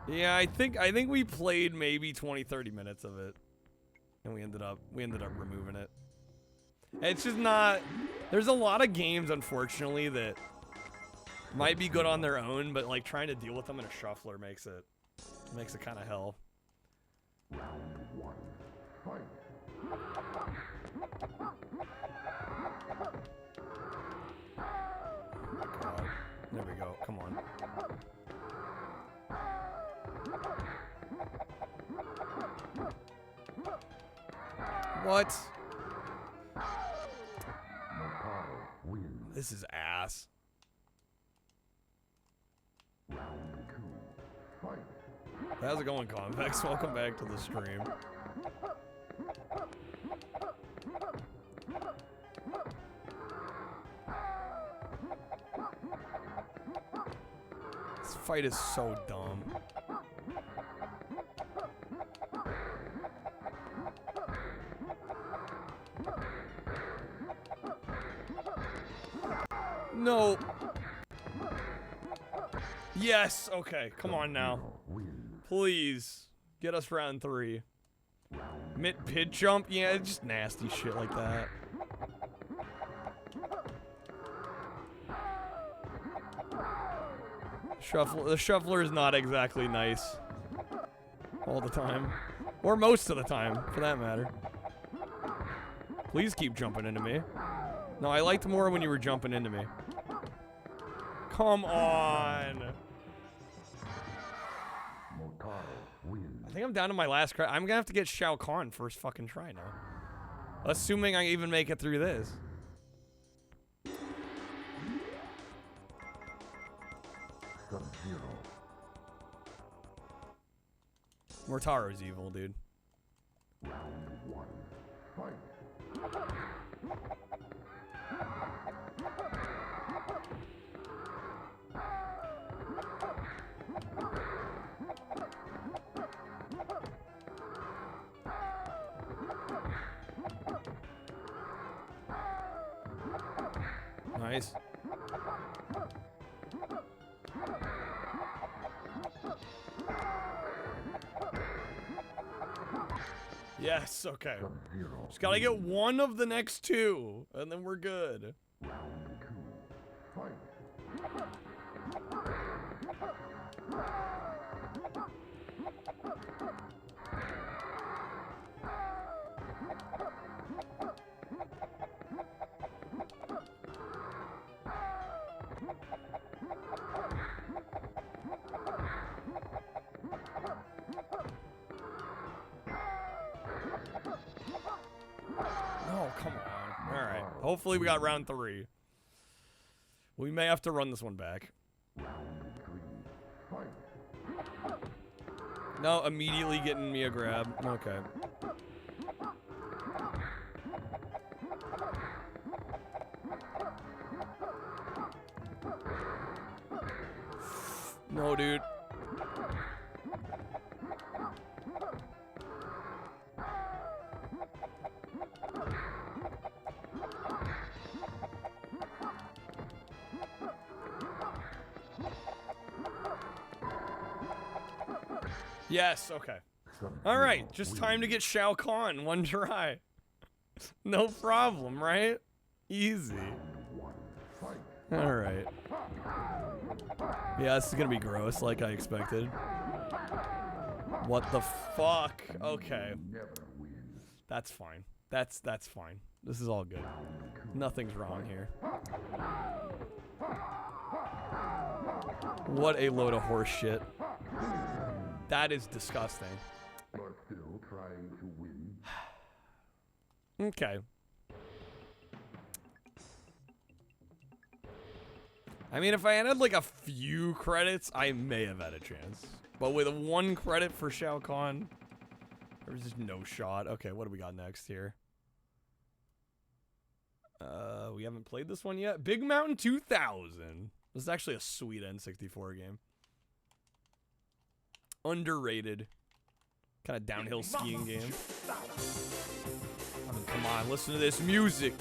Yeah, I think we played maybe 20-30 minutes of it. And we ended up removing it. It's just not, there's a lot of games, unfortunately, that might be good on their own, but like trying to deal with them in a shuffler makes it kind of hell. God. There we go. Come on. What? This is ass. How's it going, Convex? Welcome back to the stream. This fight is so dumb. No. Yes. Okay. Come on now. Please. Get us round 3. Mid pit jump? Yeah, it's just nasty shit like that. The shuffler is not exactly nice. All the time. Or most of the time, for that matter. Please keep jumping into me. No, I liked more when you were jumping into me. Come on. I think I'm down to my last cry. I'm gonna have to get Shao Kahn first fucking try now. Assuming I even make it through this. Mortaro's evil, dude. Nice. Yes, okay. Just gotta get one of the next 2, and then we're good. Oh, come on. All right. Hopefully we got round 3. We may have to run this one back. No, immediately getting me a grab. Okay. No, dude. Yes, okay. Alright, just time to get Shao Kahn, one try. No problem, right? Easy. Alright. Yeah, this is gonna be gross, like I expected. What the fuck? Okay. That's fine. That's fine. This is all good. Nothing's wrong here. What a load of horse shit. That is disgusting. Okay. I mean, if I had like a few credits, I may have had a chance. But with 1 credit for Shao Kahn, there was just no shot. Okay, what do we got next here? We haven't played this one yet. Big Mountain 2000. This is actually a sweet N64 game. Underrated. Kind of downhill skiing game. I mean, come on, listen to this music.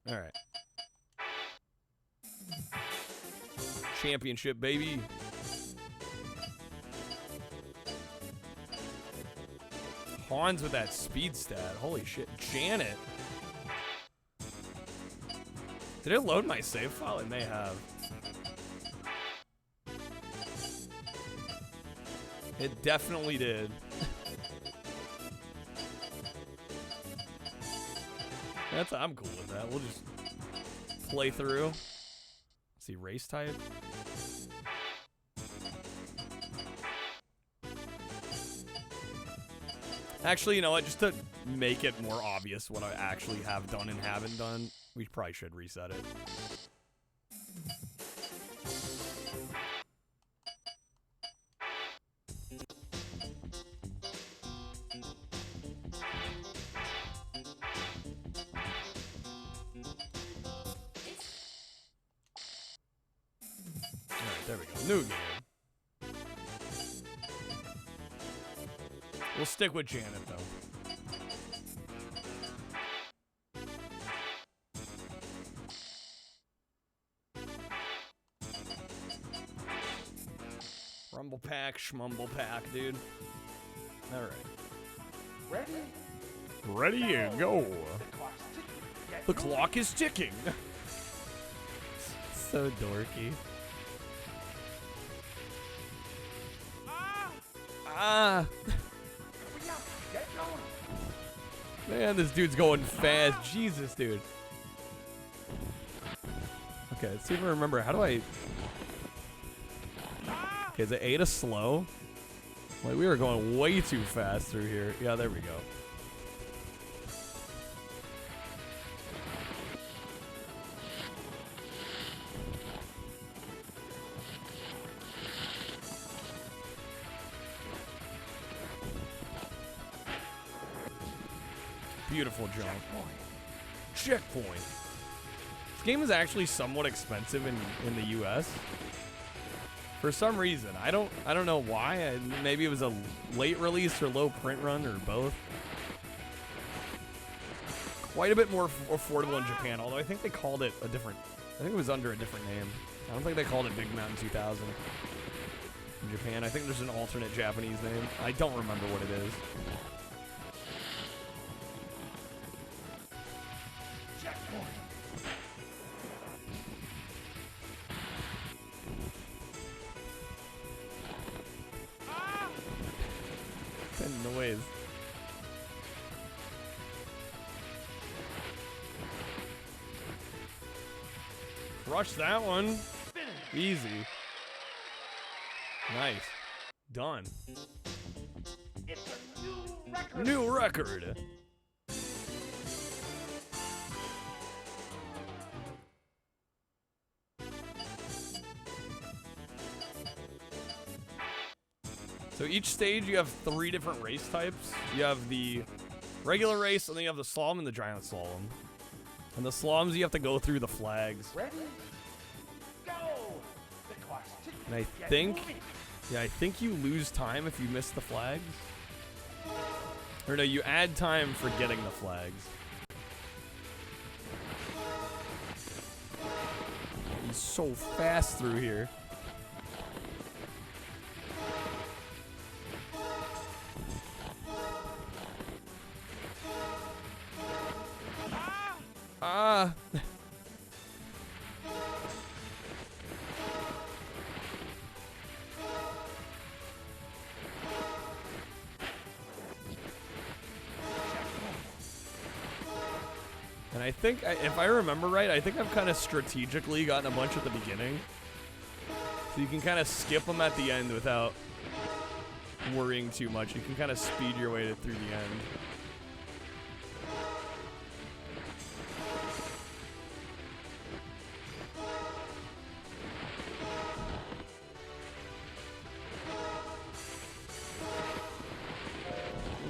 Alright. Championship, baby. Hans with that speed stat. Holy shit. Janet. Did it load my save file? It may have. It definitely did. I'm cool with that. We'll just play through. Let's see, race type. Actually, you know what? Just to make it more obvious what I actually have done and haven't done, we probably should reset it. Alright, there we go. New game. We'll stick with Janet, though. Rumble pack, schmumble pack, dude. Alright. Ready? Ready to go. The clock is ticking. So dorky. Ah! Man, this dude's going fast. Jesus, dude. Okay, let's see if I remember. How do I... Okay, is it A to slow? Like, we were going way too fast through here. Yeah, there we go. Beautiful jump. Checkpoint. This game is actually somewhat expensive in the US. For some reason. I don't know why. Maybe it was a late release or low print run or both. Quite a bit more affordable in Japan, although I think they called it a different... I think it was under a different name. I don't think they called it Big Mountain 2000 in Japan. I think there's an alternate Japanese name. I don't remember what it is. Noise. Crush that one. Easy. Nice. Done. It's a new record. New record. So each stage you have 3 different race types. You have the regular race, and then you have the slalom and the giant slalom. And the slaloms you have to go through the flags. Ready? Go! And I think, yeah, I think you lose time if you miss the flags. Or no, you add time for getting the flags. He's so fast through here. Ah! And I think, if I remember right, I think I've kind of strategically gotten a bunch at the beginning. So you can kind of skip them at the end without worrying too much. You can kind of speed your way through the end.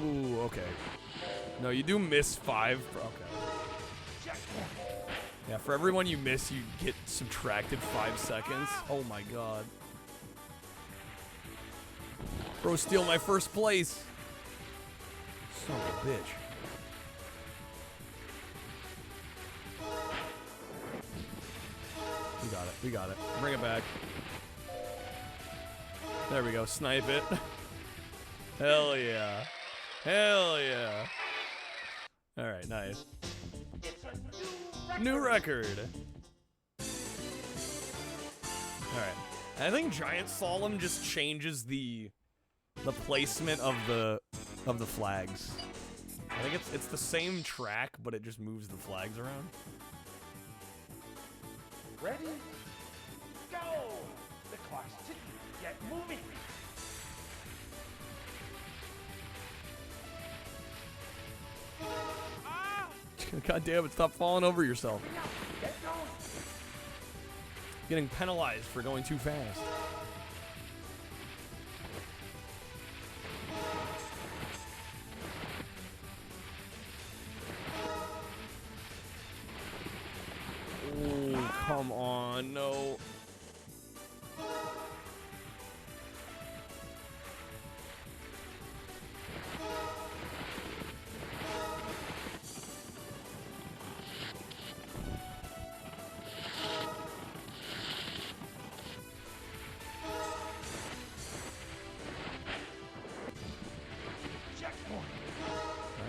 Ooh, okay. No, you do miss 5. Okay. Yeah, for everyone you miss, you get subtracted 5 seconds. Oh my god. Bro, steal my first place. Son of a bitch. We got it. We got it. Bring it back. There we go. Snipe it. Hell yeah. Hell yeah. Alright, nice. New record. Alright. I think Giant Slalom just changes the placement of the flags. I think it's the same track, but it just moves the flags around. Ready? Go! The clock's ticking. Get moving. God damn it, stop falling over yourself. Get going. Getting penalized for going too fast. Oh, come on, no.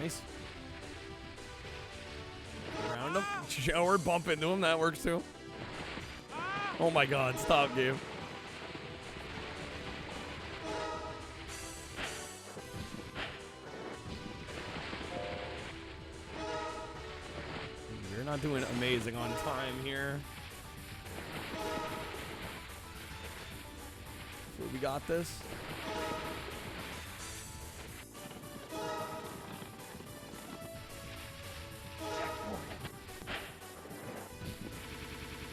Nice. Around him. Or bump into him. That works too. Oh my god. Stop, game. You're not doing amazing on time here. So we got this.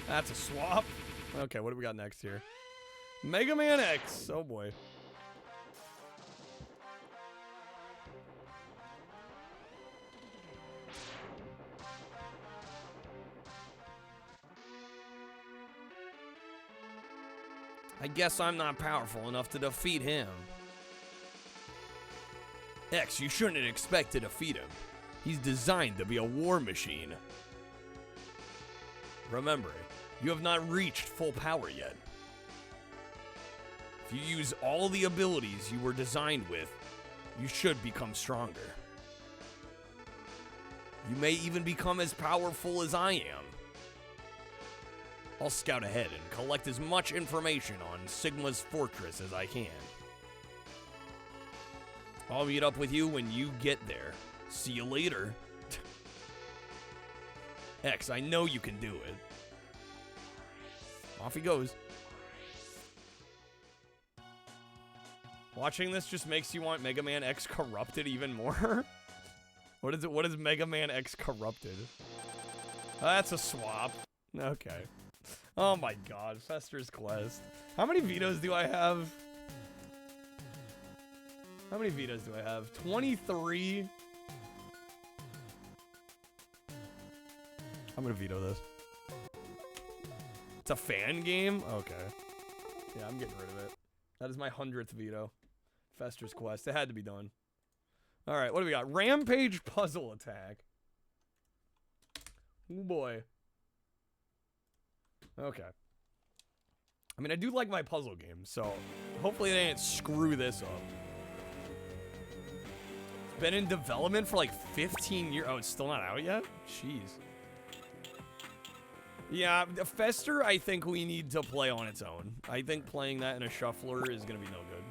That's a swap. Okay, what do we got next here? Mega Man X. Oh boy. I guess I'm not powerful enough to defeat him. X, you shouldn't expect to defeat him. He's designed to be a war machine. Remember, you have not reached full power yet. If you use all the abilities you were designed with, you should become stronger. You may even become as powerful as I am. I'll scout ahead and collect as much information on Sigma's fortress as I can. I'll meet up with you when you get there. See you later. X, I know you can do it. Off he goes. Watching this just makes you want Mega Man X Corrupted even more. What is it? What is Mega Man X Corrupted? Oh, that's a swap. Okay. Oh my god, Fester's Quest. How many vetoes do I have? How many vetoes do I have? 23? I'm gonna veto this. It's a fan game? Okay. Yeah, I'm getting rid of it. That is my 100th veto. Fester's Quest. It had to be done. All right, what do we got? Rampage Puzzle Attack. Oh, boy. Okay. I mean, I do like my puzzle games, so hopefully they didn't screw this up. It's been in development for like 15 years. Oh, it's still not out yet? Jeez. Yeah, Fester, I think we need to play on its own. I think playing that in a shuffler is going to be no good.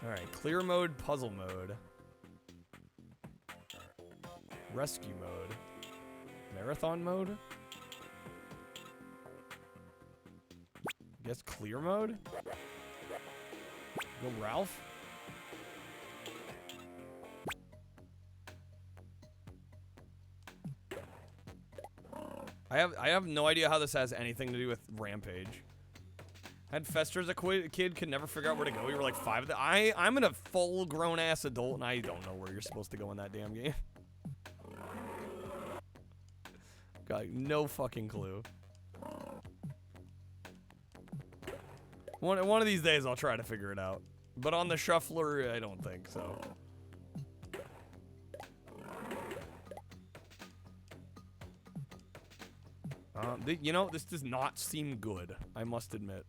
Alright, clear mode, puzzle mode. Rescue mode. Marathon mode? I guess clear mode? Go Ralph? I have no idea how this has anything to do with Rampage. Had Fester as a kid, could never figure out where to go. You were like 5. I'm a full grown ass adult and I don't know where you're supposed to go in that damn game. Got no fucking clue. One of these days I'll try to figure it out. But on the shuffler, I don't think so. You know, this does not seem good, I must admit.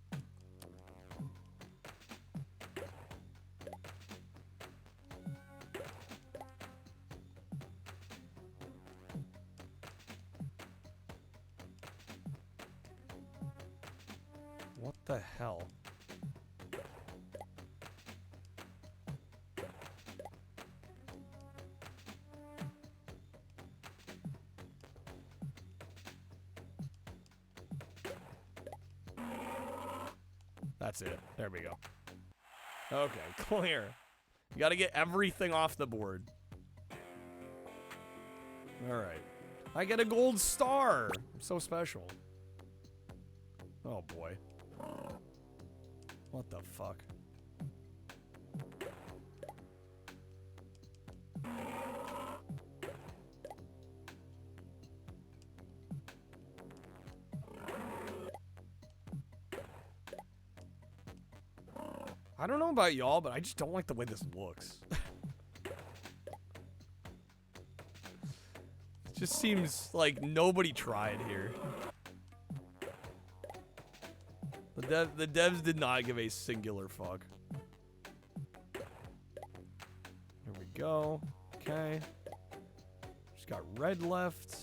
What the hell? That's it. There we go. Okay, clear. You gotta get everything off the board. Alright. I get a gold star! I'm so special. Oh boy. What the fuck? I don't know about y'all, but I just don't like the way this looks. It just seems like nobody tried here. The devs did not give a singular fuck. Here we go. Okay. Just got red left.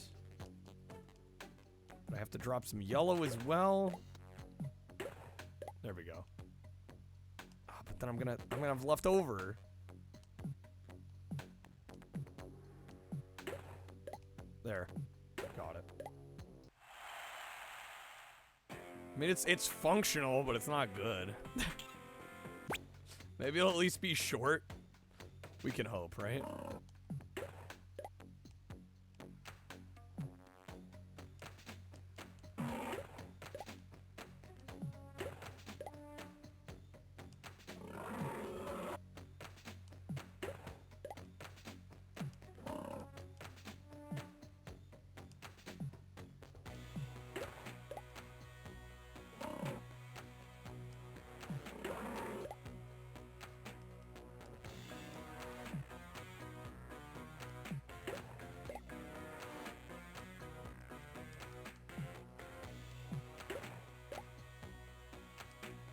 But I have to drop some yellow as well. There we go. But then I'm gonna have left over. There. Got it. I mean, it's functional, but it's not good. Maybe it'll at least be short. We can hope, right?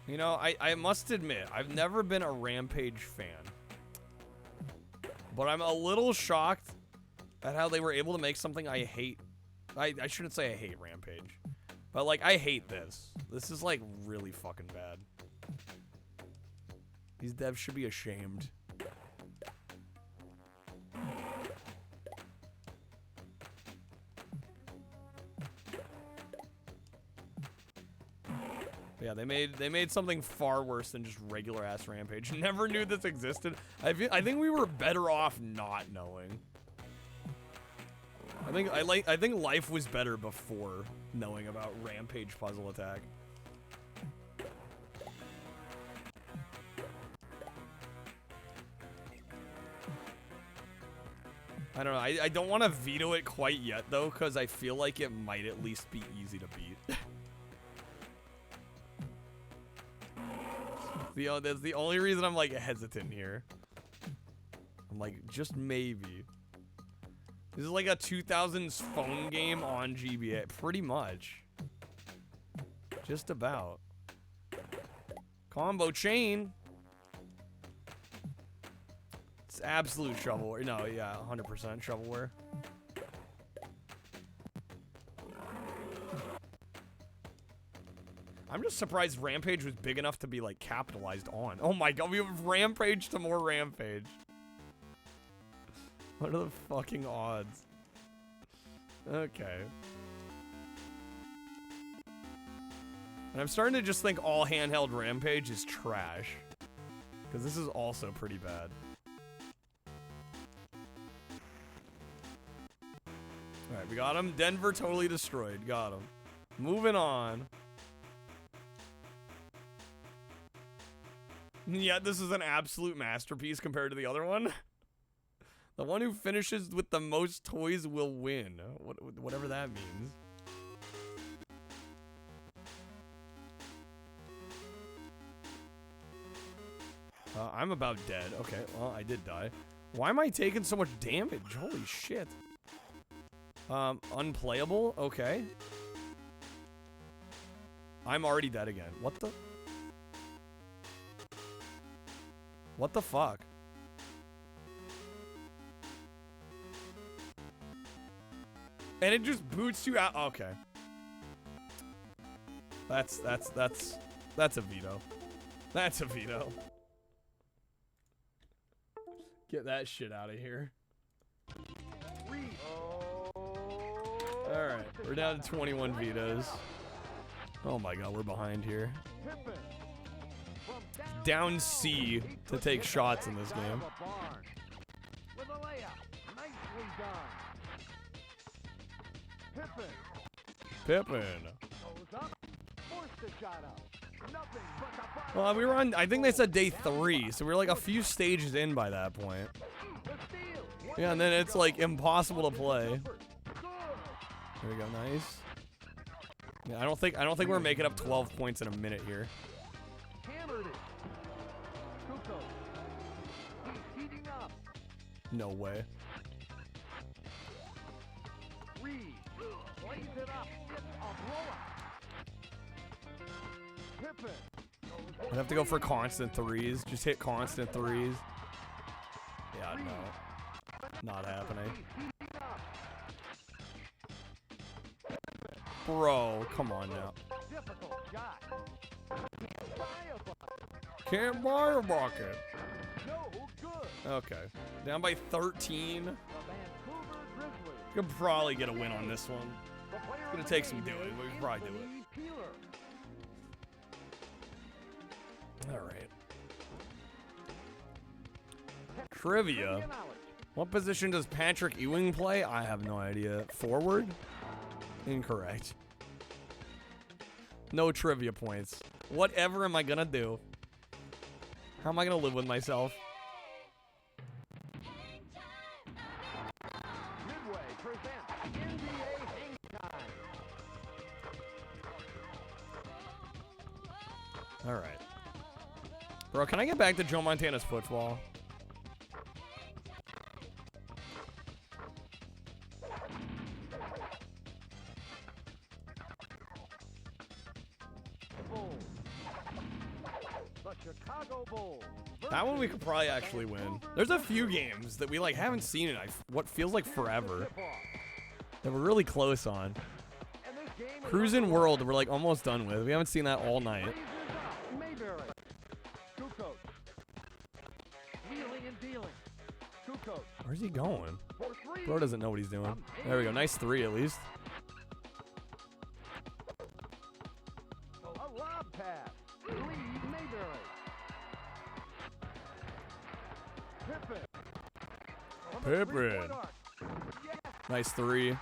You know, I must admit, I've never been a Rampage fan. But I'm a little shocked at how they were able to make something I hate. I shouldn't say I hate Rampage. But, like, I hate this. This is, like, really fucking bad. These devs should be ashamed. Yeah, they made something far worse than just regular ass Rampage. Never knew this existed. I think we were better off not knowing. I think life was better before knowing about Rampage Puzzle Attack. I don't know. I don't want to veto it quite yet though, because I feel like it might at least be easy to beat. That's the only reason I'm like hesitant here. I'm like, just maybe. This is like a 2000s phone game on GBA, pretty much. Just about. Combo chain. It's absolute shovelware. No, yeah, 100% shovelware. I'm just surprised Rampage was big enough to be like capitalized on. Oh my god, we have Rampage to more Rampage. What are the fucking odds? Okay. And I'm starting to just think all handheld Rampage is trash. Because this is also pretty bad. Alright, we got him. Denver totally destroyed. Got him. Moving on. Yeah, this is an absolute masterpiece compared to the other one. The one who finishes with the most toys will win. Whatever that means. I'm about dead. Okay, well, I did die. Why am I taking so much damage? Holy shit. Unplayable? Okay. I'm already dead again. What the? What the fuck? And it just boots you out. Okay. That's a veto. That's a veto. Get that shit out of here. Alright, we're down to 21 vetoes. Oh my god, we're behind here. Down C to take shots in this game. Pippin. Well, we were on, I think they said day 3, so we were like a few stages in by that point. Yeah, and then it's like impossible to play. There we go, nice. Yeah, I don't think we're making up 12 points in a minute here. No way. I'd have to go for constant threes. Just hit constant threes. Yeah, no. Not happening. Bro, come on now. Can't buy a bucket. Okay. Down by 13. Could probably get a win on this one. It's gonna take some doing, but we can probably do it. Alright. Trivia. What position does Patrick Ewing play? I have no idea. Forward? Incorrect. No trivia points. Whatever am I gonna do? How am I gonna live with myself? Alright. Bro, can I get back to Joe Montana's football? That one we could probably actually win. There's a few games that we like haven't seen in what feels like forever that we're really close on. Cruisin' World we're like almost done with. We haven't seen that all night. Where's he going? Bro doesn't know what he's doing. There we go. Nice 3 at least. Pippin. Nice 3.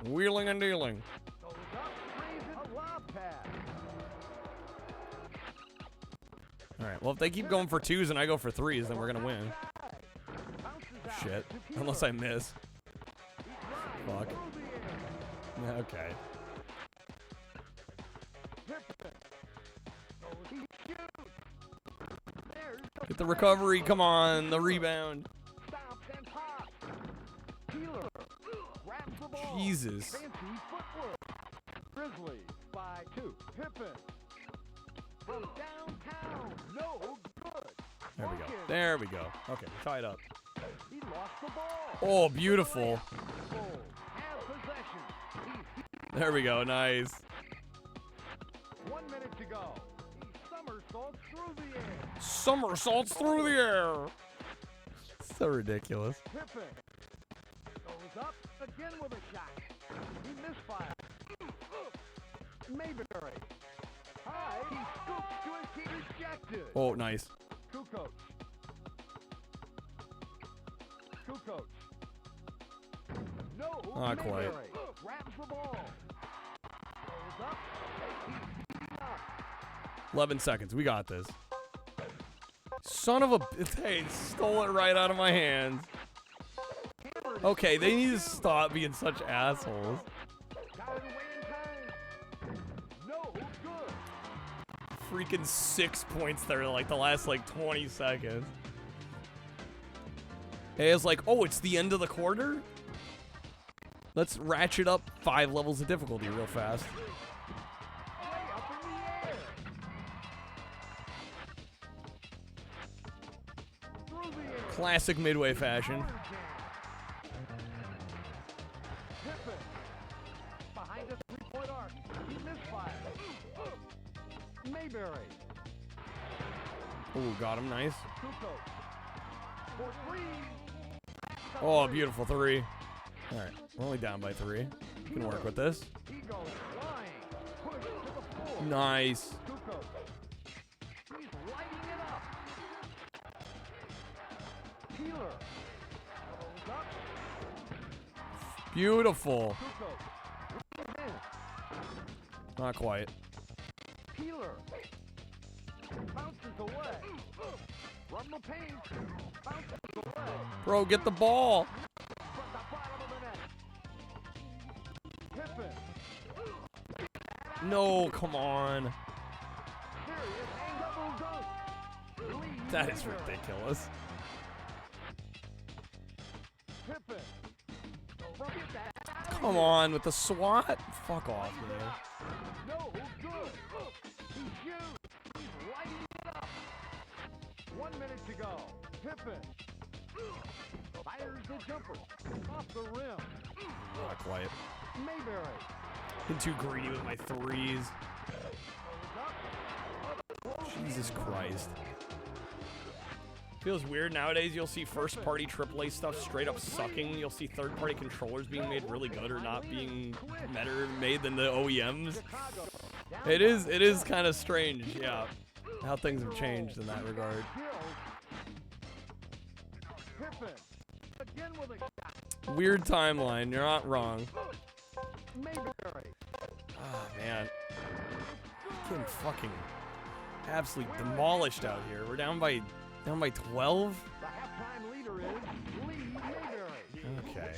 Wheeling and dealing. Alright, well if they keep going for 2s and I go for 3s, then we're gonna win. Shit. Unless I miss. Fuck. Okay. the recovery. Come on, the rebound. Jesus. Grizzly by 2. Pippen from downtown. No good. There we go. There we go. Okay, tied up. He lost the ball. Oh, beautiful. Have possession. There we go. Nice. 1 minute to go. He somersaults through the air. Somersaults through the air. So ridiculous. Pippen goes up again with a shot. He misfired. Mayberry. High. He scoops to his team rejected. Oh, nice. Kukoc. Kukoc. No. Not quite. Mayberry grabs the ball. Goes up. He's up. 11 seconds. We got this. Son of a... Hey, stole it right out of my hands. Okay, they need to stop being such assholes. Freaking 6 points there, like the last like 20 seconds. Hey, it's like, oh, it's the end of the quarter? Let's ratchet up 5 levels of difficulty real fast. Classic Midway fashion. Behind the three-point arc. He misfired. Mayberry. Oh, got him. Nice. For 3. Oh, beautiful 3. All right, we're only down by 3. We can work with this. He goes flying. Push to the floor. Nice. He's lighting it up. Peeler. Goes up. Beautiful. Not quite. Peeler bounces away. From the paint. Bounces away. Bro, get the ball. From the bottom of the net. Pippen. No, come on. That is ridiculous. Pippen. Come on with the SWAT. Fuck off, man. No good. He shoots. He's lighting it up. 1 minute to go. Pippen fires the jumper off the rim. Not quite. Mayberry. Been too greedy with my 3s. Jesus Christ. Feels weird nowadays. You'll see first-party AAA stuff straight up sucking. You'll see third-party controllers being made really good or not being better made than the OEMs. It is kind of strange, yeah, how things have changed in that regard. Weird timeline. You're not wrong. Ah, man. Getting fucking absolutely demolished out here. We're down by 12? The halftime leader is Lee Mayberry. Okay.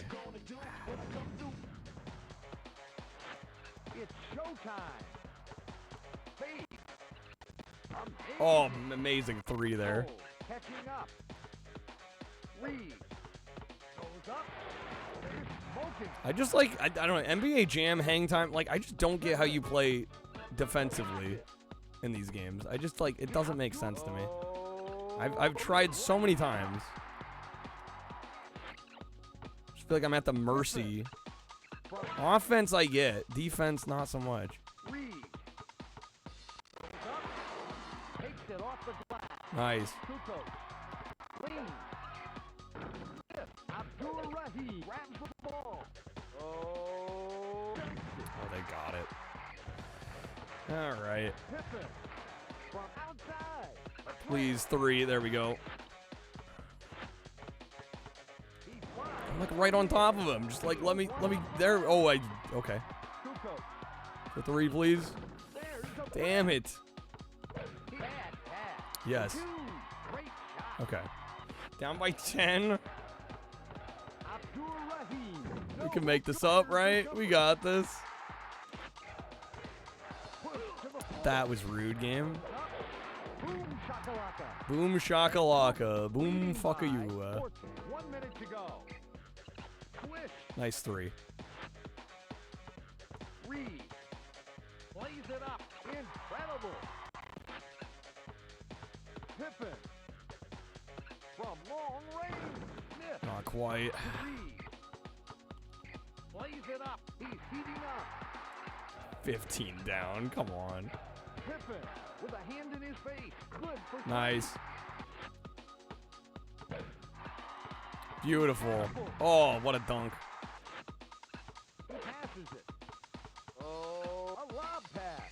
It's showtime. Oh, amazing 3 there. Catching up. Reed goes up. Smoking. I just like, I don't know, NBA Jam, hang time, like, I just don't get how you play defensively in these games. I just, like, it doesn't make sense to me. I've tried so many times. Just feel like I'm at the mercy. Offense I get, defense not so much. Reed takes it off the glass. Nice. Abdul-Rahim grabs the ball. Oh, they got it. All right. Pippen from outside. Please, 3. There we go. I'm like right on top of him. Just like let me there. Oh, okay. The 3, please. Damn it. Yes. Okay. Down by 10. We can make this up, right? We got this. That was rude, game. Boom shakalaka. Boom shakalaka. Boom fucker you. 1 minute to go. Twist. Nice 3. Reed. Plays it up. Incredible. Pippen. From long range. Smith. Not quite. Reed. Plays it up. He's heating up. 15 down. Come on. Pippen with a hand in his face. Good for Nice. Beautiful. Oh, what a dunk. He passes it. Oh, a lob pass.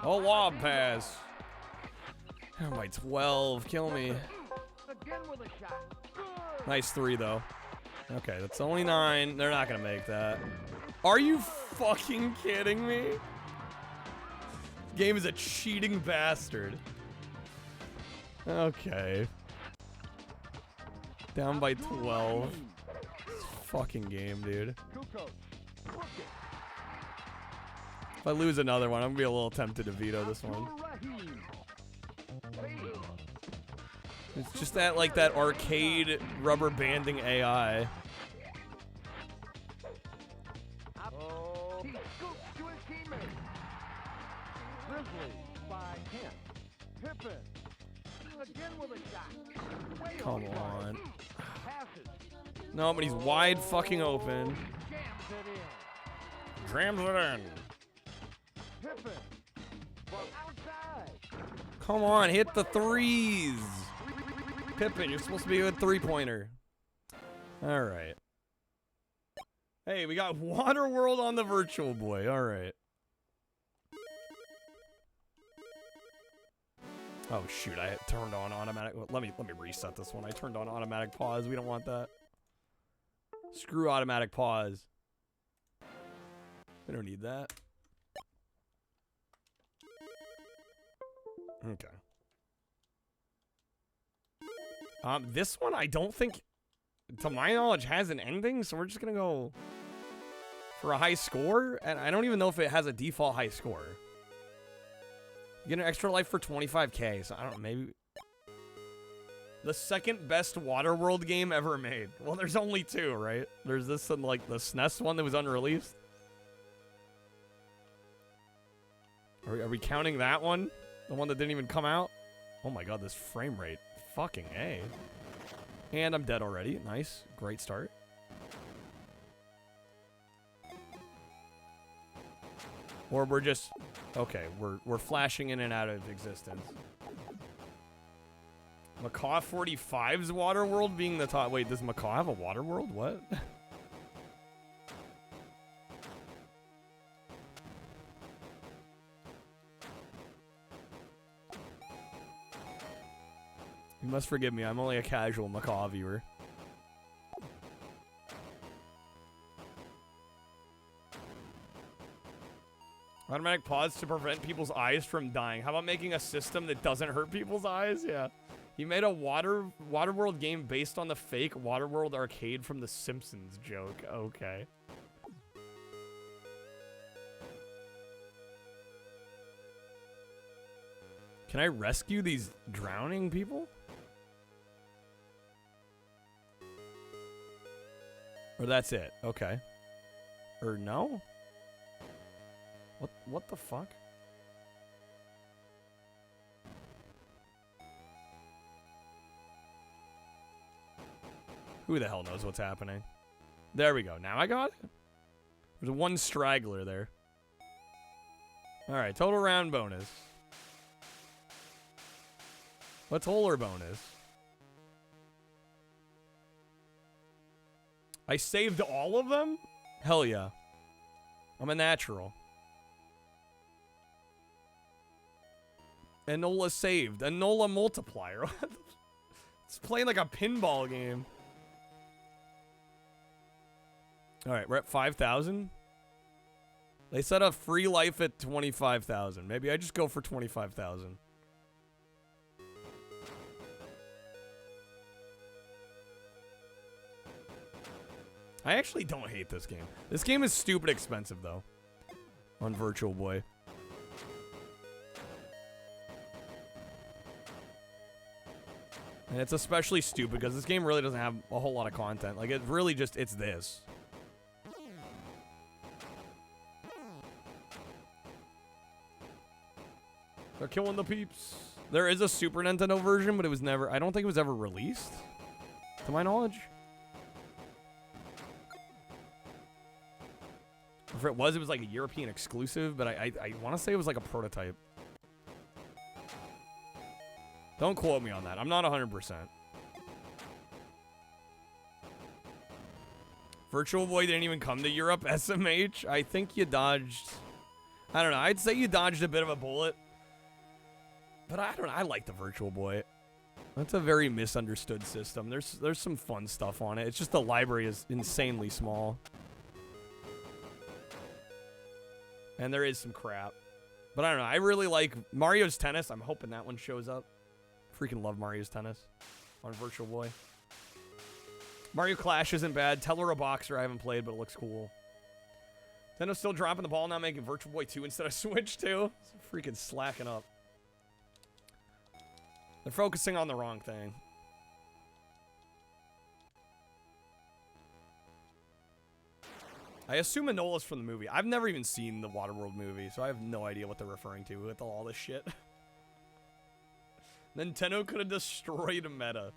Oh, lob pass. Oh, my 12. Kill me. Again with a shot. Good. Nice 3, though. Okay, that's only 9. They're not going to make that. Are you fucking kidding me? Game is a cheating bastard. Okay. Down by 12. This fucking game, dude. If I lose another one, I'm gonna be a little tempted to veto this one. It's just that, like, that arcade rubber banding AI. Oh, he scoops to his teammate. Grizzly by 10. Pippen. Again with a shot. Way Come over. on. Passes. No, but he's wide fucking open. Jams it in. Drams it in. Pippen. From outside. Come on, hit the 3s. Pippen, you're supposed to be a good 3-pointer. All right. Hey, we got Waterworld on the Virtual Boy. All right. Oh shoot, I turned on automatic. Let me reset this one. I turned on automatic pause. We don't want that. Screw automatic pause. We don't need that. Okay. This one I don't think, to my knowledge, has an ending, so we're just gonna go for a high score, and I don't even know if it has a default high score. You get an extra life for 25k, so I don't know, maybe... The second best Waterworld game ever made. Well, there's only 2, right? There's this and, like, the SNES one that was unreleased. Are we counting that one? The one that didn't even come out? Oh my god, this frame rate. Fucking A. And I'm dead already. Nice. Great start. Or we're just... Okay, we're flashing in and out of existence. Macaw 45's Waterworld being the top... Wait, does Macaw have a Waterworld? What? You must forgive me, I'm only a casual Macaw viewer. Automatic pause to prevent people's eyes from dying. How about making a system that doesn't hurt people's eyes? Yeah. He made a Waterworld game based on the fake Waterworld arcade from The Simpsons joke. Okay. Can I rescue these drowning people? Or that's it. Okay. Or no? What the fuck? Who the hell knows what's happening? There we go. Now I got it? There's one straggler there. Alright, total round bonus. What's Holer bonus? I saved all of them? Hell yeah. I'm a natural. Enola saved. Enola multiplier. It's playing like a pinball game. Alright, we're at 5,000. They set a free life at 25,000. Maybe I just go for 25,000. I actually don't hate this game. This game is stupid expensive, though. On Virtual Boy. And it's especially stupid because this game really doesn't have a whole lot of content. Like, it really just, it's this. They're killing the peeps. There is a Super Nintendo version, but it was never, I don't think it was ever released, to my knowledge. If it was like a European exclusive, but I want to say it was like a prototype. Don't quote me on that. I'm not 100%. Virtual Boy didn't even come to Europe, SMH. I think you dodged... I don't know. I'd say you dodged a bit of a bullet. But I don't know. I like the Virtual Boy. That's a very misunderstood system. There's some fun stuff on it. It's just the library is insanely small. And there is some crap. But I don't know. I really like Mario's Tennis. I'm hoping that one shows up. Freaking love Mario's Tennis on Virtual Boy. Mario Clash isn't bad. Teller a Boxer I haven't played, but it looks cool. Nintendo's still dropping the ball now, making Virtual Boy 2 instead of Switch 2. It's freaking slacking up. They're focusing on the wrong thing. I assume Enola's from the movie. I've never even seen the Waterworld movie, so I have no idea what they're referring to with all this shit. Nintendo could have destroyed meta.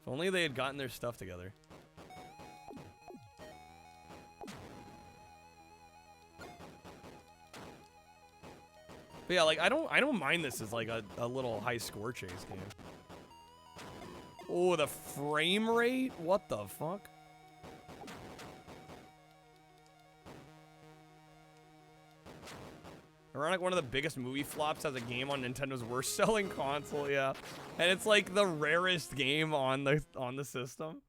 If only they had gotten their stuff together. But yeah, like I don't mind this as like a little high score chase game. Oh, the frame rate? What the fuck? Ironic, one of the biggest movie flops as a game on Nintendo's worst selling console, yeah. And it's like the rarest game on the system.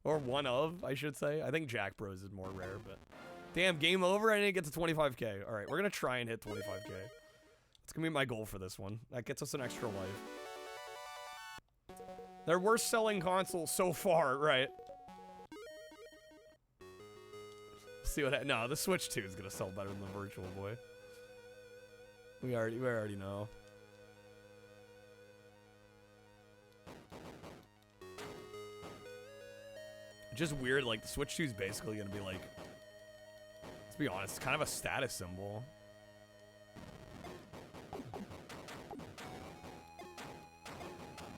Or one of, I should say. I think Jack Bros is more rare, but damn, game over. I didn't get to 25k. All right, we're gonna try and hit 25k. It's gonna be my goal for this one. That gets us an extra life. Their worst selling console so far, right? See what? No, the Switch 2 is gonna sell better than the Virtual Boy. We already know. Just weird, like, the Switch 2 is basically gonna be like, let's be honest, it's kind of a status symbol.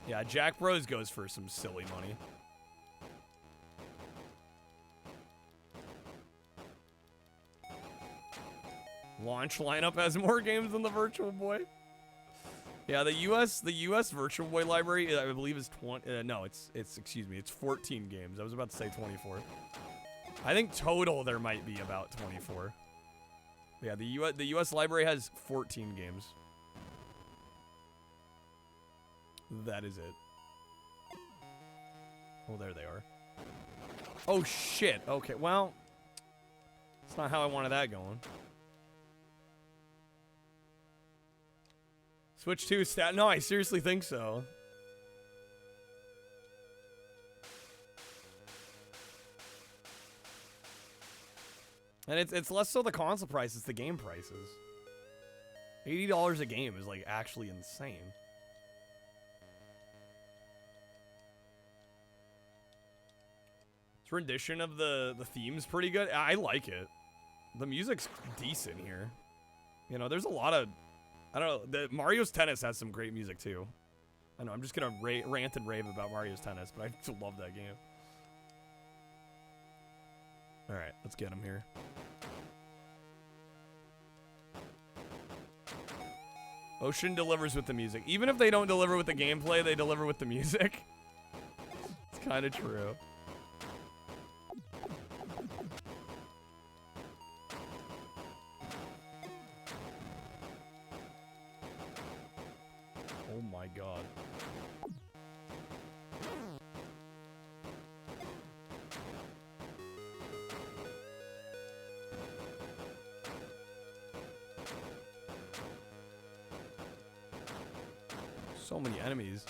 Yeah, Jack Bros goes for some silly money. Launch lineup has more games than the Virtual Boy. Yeah, the US Virtual Boy library, I believe, is 20. No, excuse me, it's 14 games. I was about to say 24. I think total there might be about 24. Yeah, the US library has 14 games. That is it. Oh, there they are. Oh shit. Okay, well, that's not how I wanted that going. Switch 2 stat. No, I seriously think so. And it's less so the console price, it's the game prices. $80 a game is like actually insane. This rendition of the theme's pretty good. I like it. The music's decent here. You know, there's a lot of, I don't know, Mario's Tennis has some great music too. I know, I'm just gonna rant and rave about Mario's Tennis, but I still love that game. Alright, let's get him here. Ocean delivers with the music. Even if they don't deliver with the gameplay, they deliver with the music. It's kind of true. Oh my god. So many enemies.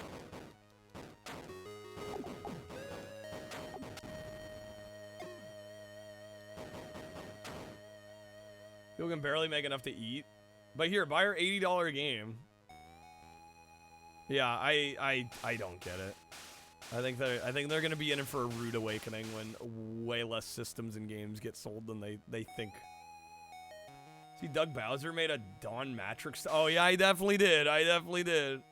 People can barely make enough to eat. But here, buy our $80 game. Yeah, I don't get it. I think they're gonna be in it for a rude awakening when way less systems and games get sold than they think. See, Doug Bowser made a Don Matrix. Oh yeah, I definitely did. I definitely did.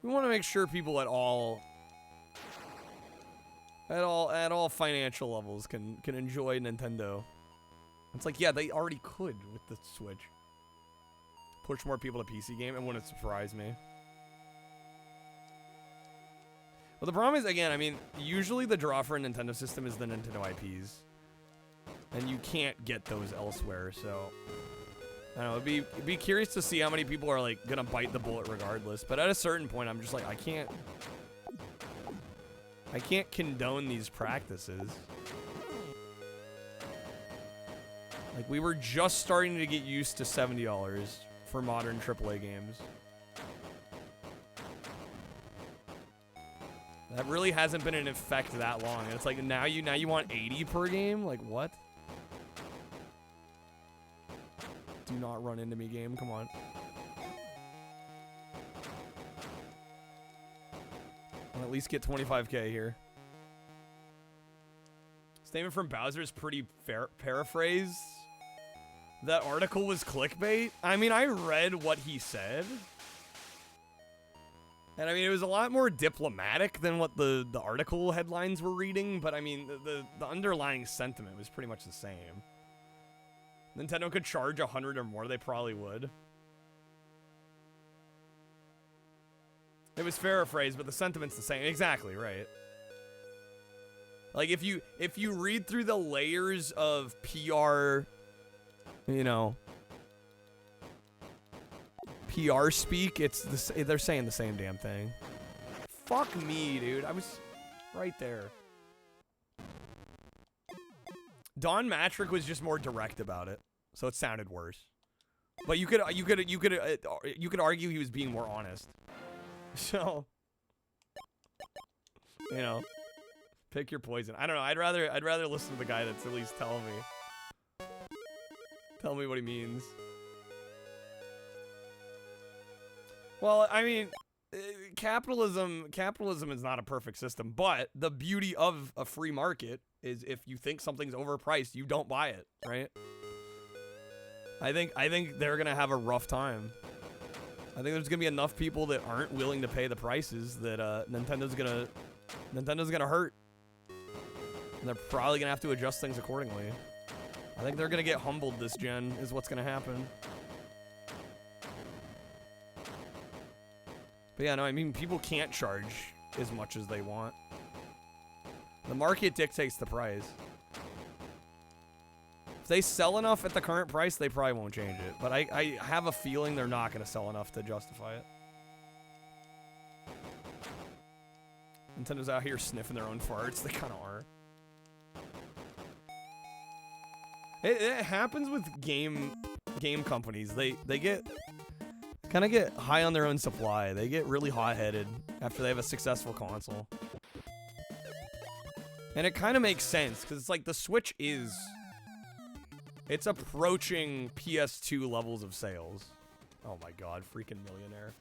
We want to make sure people at all financial levels can enjoy Nintendo. It's like, yeah, they already could with the Switch. Push more people to PC game, it wouldn't surprise me. Well, the problem is, again, I mean, usually the draw for a Nintendo system is the Nintendo IPs. And you can't get those elsewhere, so... I don't know, it'd be curious to see how many people are, like, gonna bite the bullet regardless. But at a certain point, I'm just like, I can't condone these practices. Like, we were just starting to get used to $70 for modern AAA games. That really hasn't been in effect that long. And it's like, now you want 80 per game? Like, what? Do not run into me, game. Come on. I'll at least get 25K here. Statement from Bowser is pretty paraphrased. That article was clickbait. I mean, I read what he said. And I mean, it was a lot more diplomatic than what the article headlines were reading. But I mean, the underlying sentiment was pretty much the same. Nintendo could charge 100 or more, they probably would. It was paraphrased, but the sentiment's the same. Exactly, right. Like, if you read through the layers of PR, you know, PR speak, they're saying the same damn thing. Fuck me, dude. I was right there. Don Matrick was just more direct about it, so it sounded worse. But you could argue he was being more honest. So, you know, pick your poison. I don't know. I'd rather listen to the guy that's at least telling me what he means. Well, I mean, capitalism is not a perfect system, but the beauty of a free market is if you think something's overpriced, you don't buy it, right? I think they're gonna have a rough time. I think there's gonna be enough people that aren't willing to pay the prices that Nintendo's gonna hurt. And they're probably gonna have to adjust things accordingly. I think they're gonna get humbled this gen, is what's gonna happen. But yeah, no, I mean, people can't charge as much as they want. The market dictates the price. If they sell enough at the current price, they probably won't change it. But I have a feeling they're not going to sell enough to justify it. Nintendo's out here sniffing their own farts. They kind of are. It happens with game companies. They kind of get high on their own supply. They get really hot-headed after they have a successful console. And it kind of makes sense, because it's like the Switch it's approaching PS2 levels of sales. Oh my god, freaking millionaire.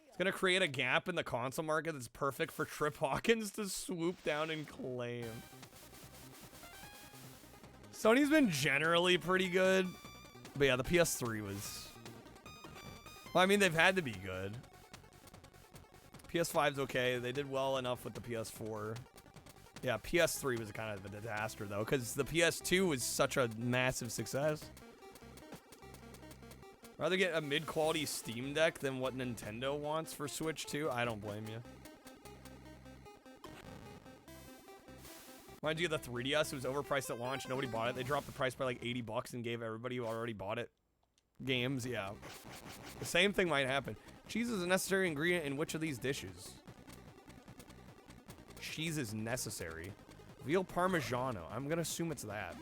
It's gonna create a gap in the console market that's perfect for Trip Hawkins to swoop down and claim. Sony's been generally pretty good, but yeah, the PS3 was... Well, I mean, they've had to be good. PS5's okay. They did well enough with the PS4. Yeah, PS3 was kind of a disaster, though, because the PS2 was such a massive success. Rather get a mid-quality Steam Deck than what Nintendo wants for Switch 2. I don't blame you. Mind you, the 3DS, it was overpriced at launch. Nobody bought it. They dropped the price by like 80 bucks and gave everybody who already bought it games. Yeah. The same thing might happen. Cheese is a necessary ingredient in which of these dishes? Cheese is necessary. Veal Parmigiano. I'm going to assume it's that.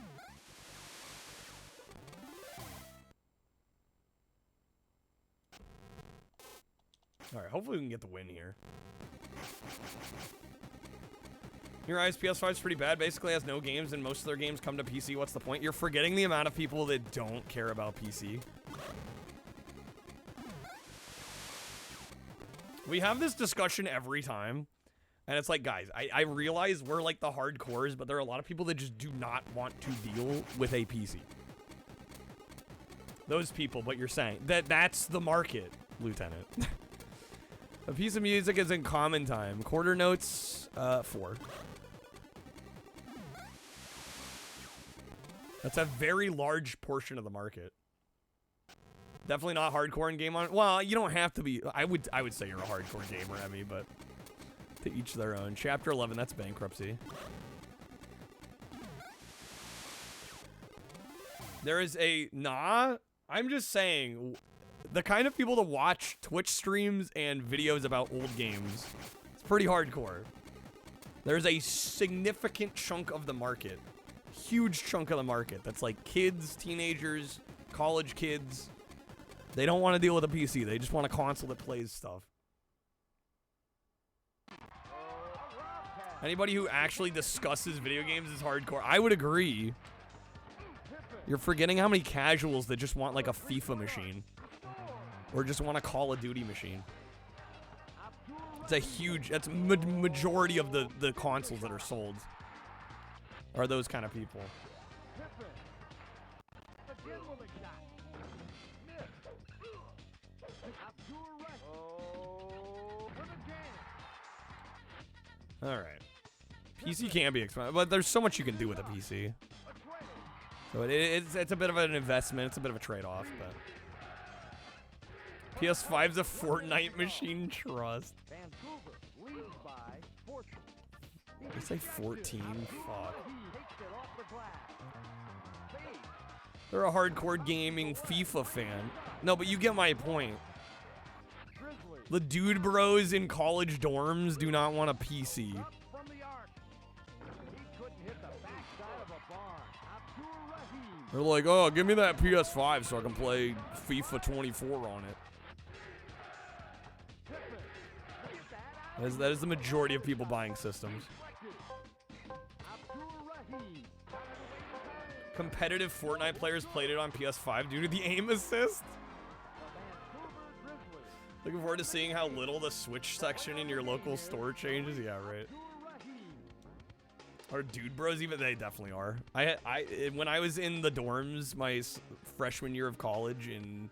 Alright, hopefully we can get the win here. Your eyes, PS5 is pretty bad. Basically has no games, and most of their games come to PC. What's the point? You're forgetting the amount of people that don't care about PC. We have this discussion every time, and it's like, guys, I realize we're like the hardcores, but there are a lot of people that just do not want to deal with a PC. Those people, but you're saying that's the market, Lieutenant. A piece of music is in common time. Quarter notes, 4. That's a very large portion of the market. Definitely not hardcore in game on. Well, you don't have to be. I would say you're a hardcore gamer, Emmy, but to each their own. Chapter 11, that's bankruptcy. There is a I'm just saying, the kind of people to watch Twitch streams and videos about old games, it's pretty hardcore. There's a significant chunk of the market, huge chunk of the market that's like kids, teenagers, college kids. They don't want to deal with a PC. They just want a console that plays stuff. Anybody who actually discusses video games is hardcore. I would agree. You're forgetting how many casuals that just want like a FIFA machine. Or just want a Call of Duty machine. It's a huge, that's majority of the consoles that are sold. Are those kind of people. Alright. PC can be expensive, but there's so much you can do with a PC. So it's a bit of an investment, it's a bit of a trade-off, but... PS5's a Fortnite machine, trust. I say 14, fuck. They're a hardcore gaming FIFA fan. No, but you get my point. The dude bros in college dorms do not want a PC. They're like, oh, give me that PS5 so I can play FIFA 24 on it. That is the majority of people buying systems. Competitive Fortnite players played it on PS5 due to the aim assist. Looking forward to seeing how little the Switch section in your local store changes. Yeah, right. Are dude bros even? They definitely are. When I was in the dorms my freshman year of college in,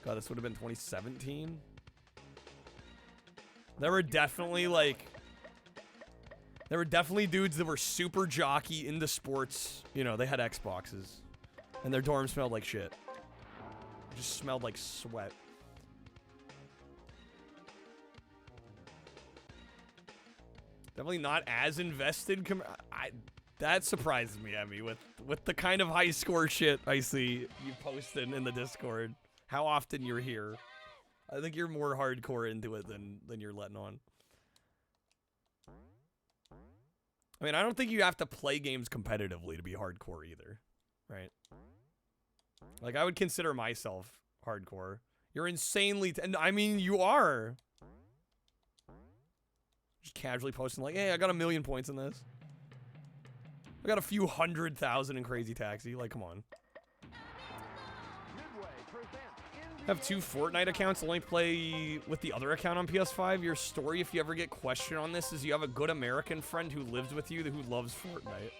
God, this would have been 2017. There were definitely dudes that were super jockey into sports. You know, they had Xboxes, and their dorm smelled like shit. It just smelled like sweat. Definitely not as invested. That surprises me, Emmy, with the kind of high score shit I see you posted in the Discord. How often you're here. I think you're more hardcore into it than you're letting on. I mean, I don't think you have to play games competitively to be hardcore either, right? Like, I would consider myself hardcore. You're insanely... and I mean, you are. Just casually posting like, hey, I got 1 million points in this. I got a few 100,000 in Crazy Taxi. Like, come on. Have 2 Fortnite accounts, only play with the other account on PS5. Your story, if you ever get questioned on this, is you have a good American friend who lives with you who loves Fortnite.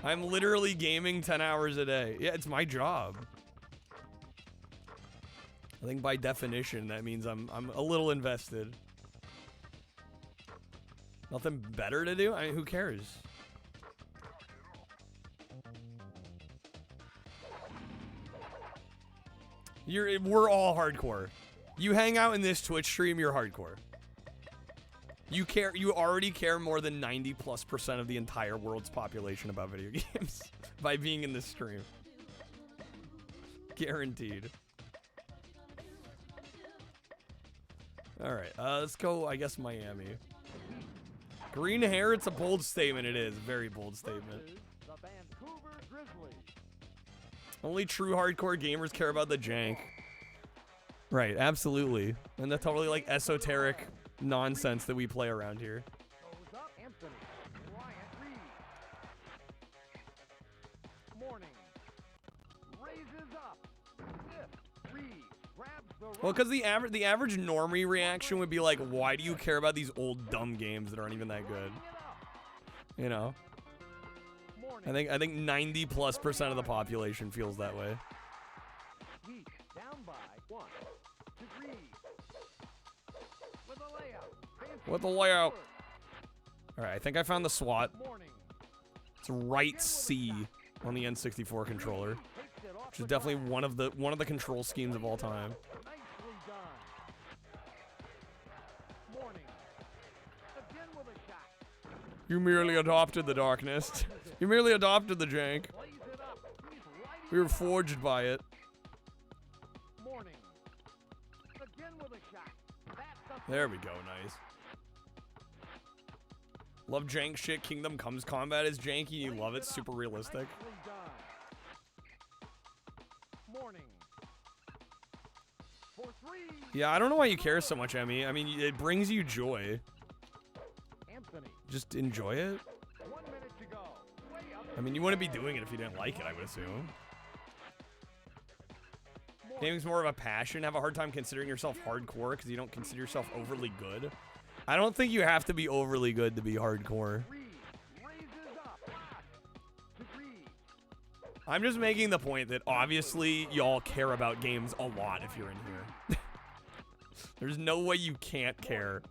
I'm literally gaming 10 hours a day. Yeah, it's my job. I think by definition, that means I'm a little invested. Nothing better to do? I mean, who cares? We're all hardcore. You hang out in this Twitch stream, you're hardcore. You already care more than 90+% of the entire world's population about video games by being in this stream. Guaranteed. Alright, let's go, I guess, Miami. Green hair, it's a bold statement. It is. Very bold statement. Only true hardcore gamers care about the jank. Right, absolutely. And the totally, like, esoteric nonsense that we play around here. Well, because the average normie reaction would be like, why do you care about these old dumb games that aren't even that good? You know? I think 90+% of the population feels that way. Down by 1 to 3. With a layout. With the layout. All right, I think I found the SWAT. It's right C on the N64 controller, which is definitely one of the control schemes of all time. Nicely done. Morning. Again with a shot. You merely adopted the darkness. You merely adopted the jank. We were forged by it. Morning. Again with a shot. There we go, nice. Love jank shit. Kingdom Comes combat is janky. You love it. Super realistic. Morning. For 3. Yeah, I don't know why you care so much, Emmy. I mean, it brings you joy. Anthony. Just enjoy it. 1 minute to go. Way up. I mean, you wouldn't be doing it if you didn't like it, I would assume. Gaming's more of a passion. Have a hard time considering yourself hardcore because you don't consider yourself overly good. I don't think you have to be overly good to be hardcore. I'm just making the point that obviously y'all care about games a lot if you're in here. There's no way you can't care.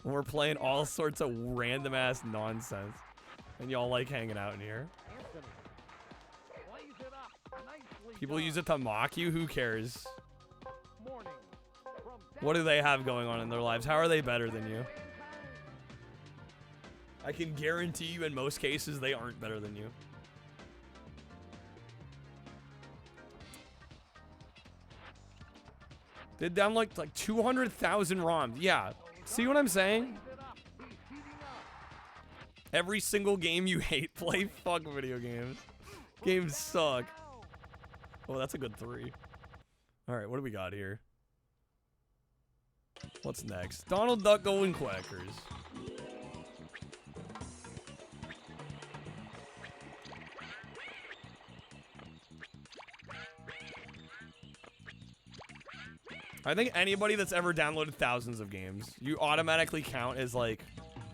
When we're playing all sorts of random ass nonsense and y'all like hanging out in here. People use it to mock you. Who cares? What do they have going on in their lives? How are they better than you? I can guarantee you in most cases they aren't better than you. They download like 200,000 ROMs. Yeah. See what I'm saying? Every single game you hate, play fuck video games. Games suck. Oh, that's a good 3. All right, what do we got here? What's next? Donald Duck Golden Quackers. I think anybody that's ever downloaded thousands of games, you automatically count as like,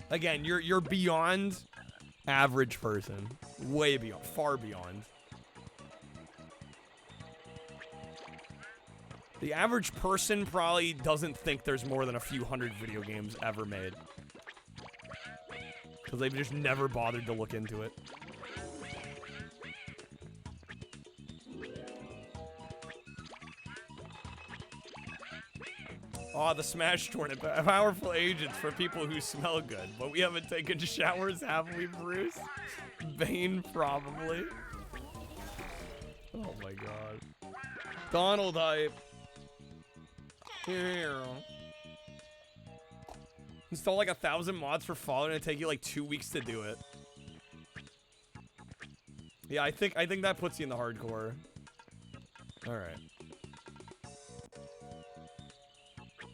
again, you're beyond average person. Way beyond, far beyond. The average person probably doesn't think there's more than a few hundred video games ever made. Because they've just never bothered to look into it. Oh, the Smash tournament. Powerful agents for people who smell good. But we haven't taken showers, have we, Bruce? Bane, probably. Oh my god. Donald hype. Here. Install like 1,000 mods for Fallout and it'd take you like 2 weeks to do it. Yeah, I think that puts you in the hardcore. Alright.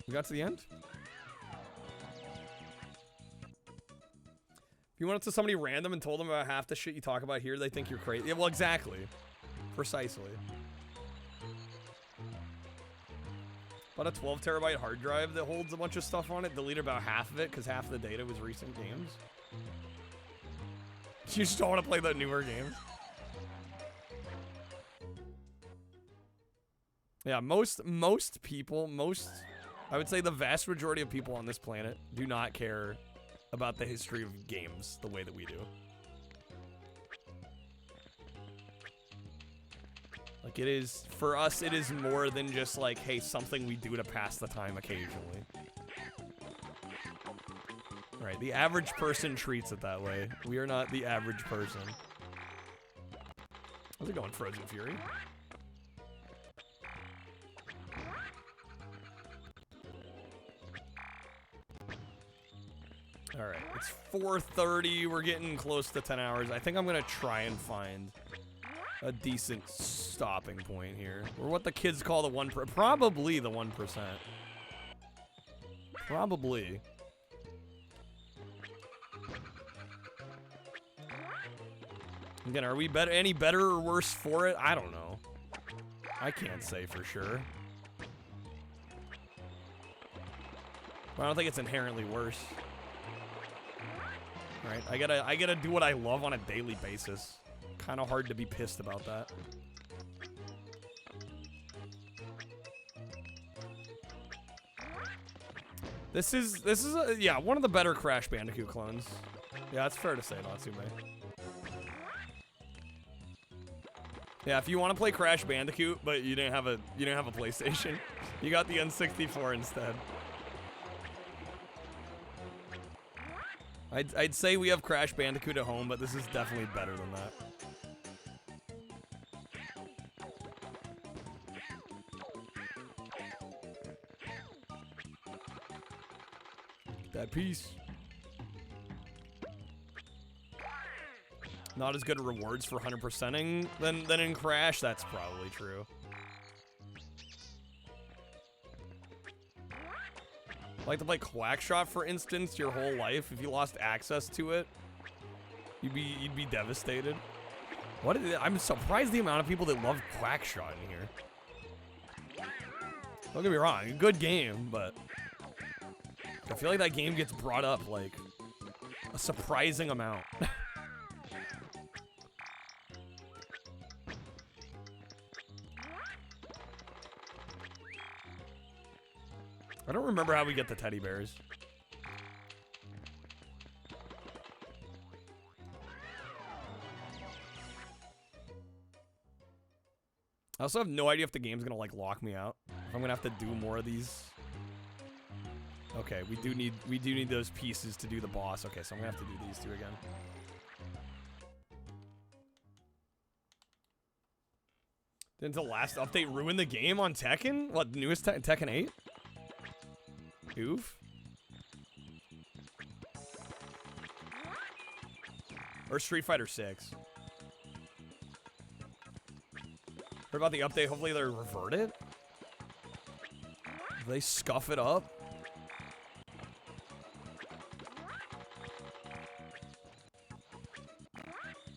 We got to the end? If you went up to somebody random and told them about half the shit you talk about here, they think you're crazy. Yeah, well, exactly. Precisely. But a 12 terabyte hard drive that holds a bunch of stuff on it, deleted about half of it because half of the data was recent games. You just don't want to play the newer games. Yeah, most people, I would say the vast majority of people on this planet do not care about the history of games the way that we do. Like, it is, for us, it is more than just like, hey, something we do to pass the time occasionally. Right, the average person treats it that way. We are not the average person. How's it going, Frozen Fury? Alright, it's 4:30. We're getting close to 10 hours. I think I'm going to try and find a decent stopping point here. Or what the kids call the 1%. Probably the 1%. Probably. Again, are we any better or worse for it? I don't know. I can't say for sure. But I don't think it's inherently worse. Right? I gotta do what I love on a daily basis. Kind of hard to be pissed about that. This is yeah, one of the better Crash Bandicoot clones. Yeah, it's fair to say, Natsume. Yeah, if you want to play Crash Bandicoot, but you didn't have a PlayStation, you got the N64 instead. I'd say we have Crash Bandicoot at home, but this is definitely better than that. That piece. Not as good rewards for 100%ing than in Crash. That's probably true. Like to play Quackshot, for instance, your whole life. If you lost access to it, you'd be devastated. I'm surprised the amount of people that love Quackshot in here. Don't get me wrong, a good game, but I feel like that game gets brought up like a surprising amount. I don't remember how we get the teddy bears. I also have no idea if the game's gonna like lock me out. If I'm gonna have to do more of these. Okay, we do need those pieces to do the boss. Okay, so I'm gonna have to do these two again. Didn't the last update ruin the game on Tekken? What, the newest Tekken 8? Oof. Or Street Fighter 6. Heard about the update, hopefully they revert it? They scuff it up?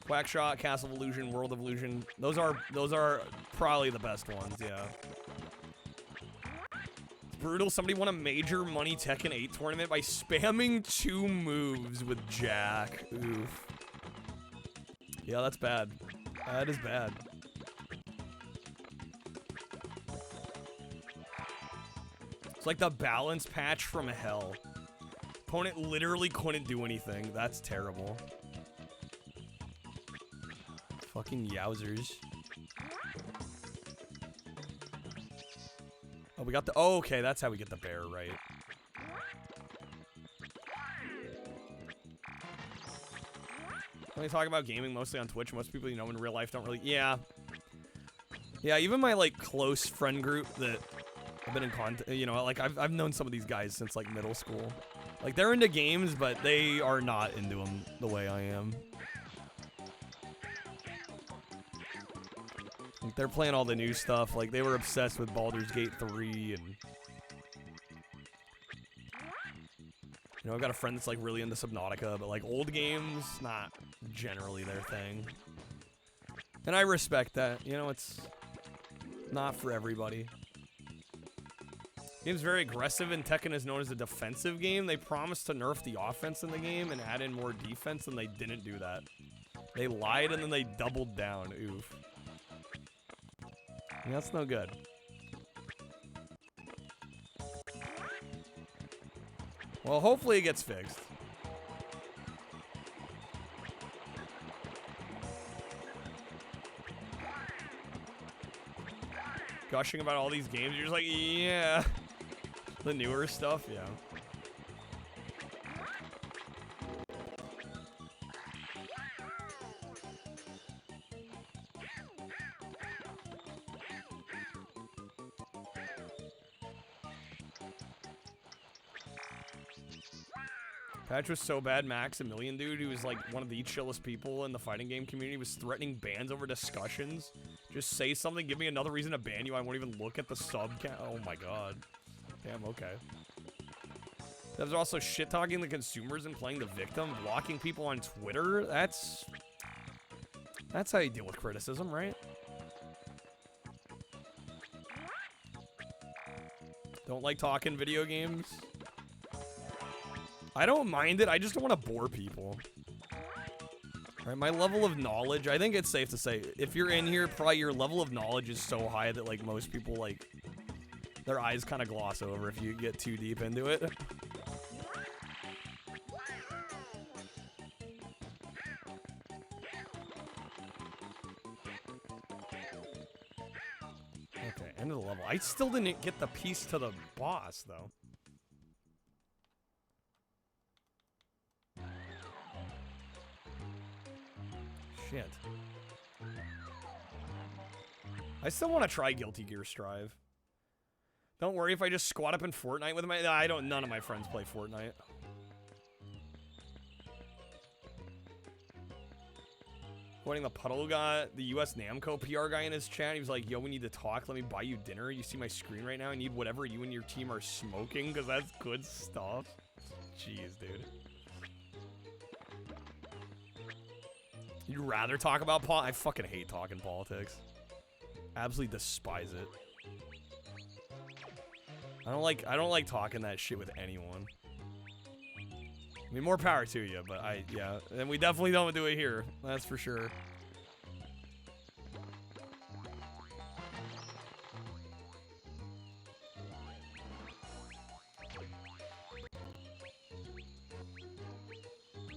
Quackshot, Castle of Illusion, World of Illusion. Those are probably the best ones, yeah. It's brutal. Somebody won a major money Tekken 8 tournament by spamming 2 moves with Jack. Oof. Yeah, that's bad. That is bad. It's like the balance patch from hell. Opponent literally couldn't do anything. That's terrible. Fucking yowzers. Oh, we got the... Oh, okay, that's how we get the bear, right. When I talk about gaming mostly on Twitch, most people you know in real life don't really... Yeah. Yeah, even my, like, close friend group that I've been in contact... You know, like, I've known some of these guys since, like, middle school. Like, they're into games, but they are not into them the way I am. Like, they're playing all the new stuff. Like, they were obsessed with Baldur's Gate 3 and... You know, I've got a friend that's, like, really into Subnautica, but, like, old games, not generally their thing. And I respect that. You know, it's not for everybody. Game's very aggressive, and Tekken is known as a defensive game. They promised to nerf the offense in the game and add in more defense, and they didn't do that. They lied, and then they doubled down. Oof. Yeah, that's no good. Well, hopefully it gets fixed. Gushing about all these games, you're just like, yeah. The newer stuff, yeah. Patch was so bad, Maximilian, dude, who was like one of the chillest people in the fighting game community, was threatening bans over discussions. Just say something, give me another reason to ban you, I won't even look at the sub count. Oh my god. Damn, okay. Devs are also shit-talking the consumers and playing the victim, blocking people on Twitter. That's how you deal with criticism, right? Don't like talking video games. I don't mind it. I just don't want to bore people. Right, my level of knowledge, I think it's safe to say, if you're in here, probably your level of knowledge is so high that, like, most people, like, their eyes kind of gloss over if you get too deep into it. Okay, end of the level. I still didn't get the piece to the boss, though. Shit. I still want to try Guilty Gear Strive. Don't worry if I just squat up in Fortnite with my... none of my friends play Fortnite. Quoting the Puddle guy, the US Namco PR guy in his chat, he was like, yo, we need to talk. Let me buy you dinner. You see my screen right now? I need whatever you and your team are smoking, because that's good stuff. Jeez, dude. You'd rather talk about I fucking hate talking politics. Absolutely despise it. I don't like talking that shit with anyone. I mean, more power to you, but yeah. And we definitely don't do it here. That's for sure.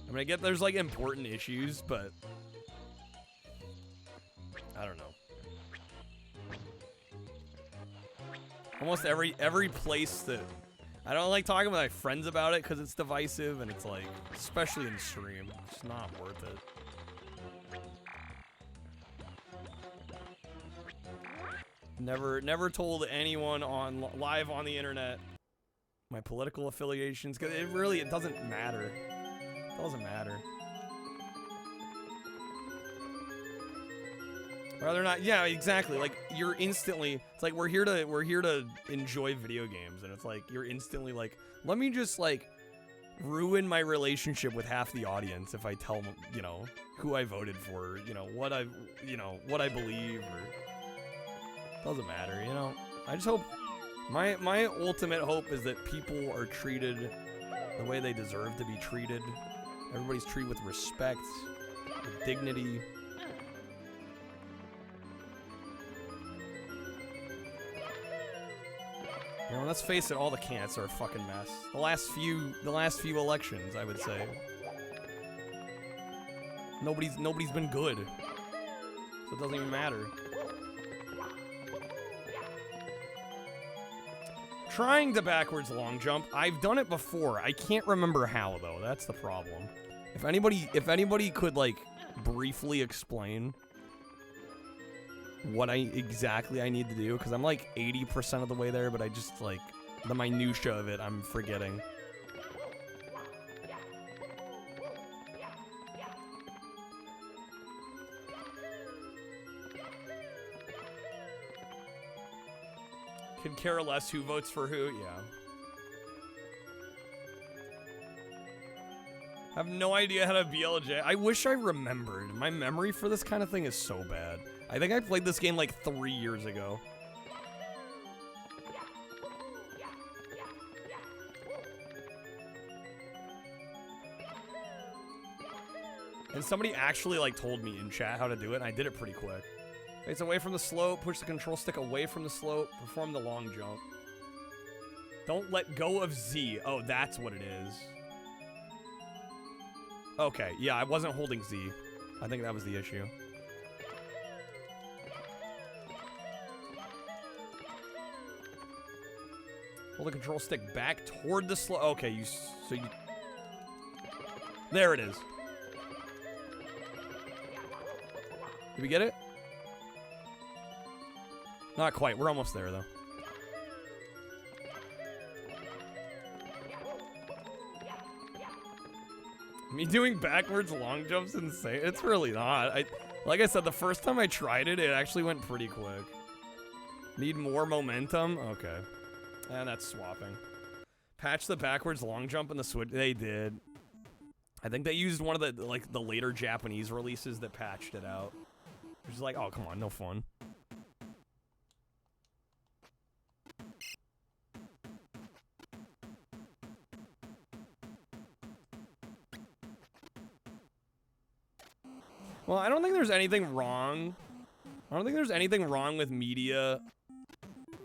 I mean, I get there's like important issues, but I don't know. Almost every place that I don't like talking with my friends about it because it's divisive and it's like, especially in stream, it's not worth it. Never told anyone on live on the internet my political affiliations because it doesn't matter. It doesn't matter. Rather not, yeah, exactly. Like you're instantly, it's like we're here to enjoy video games, and it's like you're instantly like, let me just like ruin my relationship with half the audience if I tell them, you know, who I voted for, you know, what I believe, or doesn't matter, you know. I just hope my ultimate hope is that people are treated the way they deserve to be treated. Everybody's treated with respect, with dignity. You know, let's face it, all the candidates are a fucking mess. The last few elections, I would say. Nobody's been good. So it doesn't even matter. Trying to backwards long jump. I've done it before. I can't remember how though. That's the problem. If anybody could like briefly explain what exactly I need to do, because I'm like 80% of the way there, but I just like the minutia of it I'm forgetting. Could care less who votes for who, yeah. I have no idea how to BLJ. I wish I remembered. My memory for this kind of thing is so bad. I think I played this game like 3 years ago. And somebody actually like told me in chat how to do it, and I did it pretty quick. Face away from the slope, push the control stick away from the slope, perform the long jump. Don't let go of Z. Oh, that's what it is. Okay, yeah, I wasn't holding Z. I think that was the issue. Hold the control stick back toward the slope. Okay, there it is. Did we get it? Not quite. We're almost there, though. Me doing backwards long jumps insane. It's really not. Like I said, the first time I tried it, it actually went pretty quick. Need more momentum? Okay. And that's swapping. Patch the backwards long jump in the Switch. They did. I think they used one of the later Japanese releases that patched it out. Which is like, oh, come on, no fun. Well, I don't think there's anything wrong. I don't think there's anything wrong with media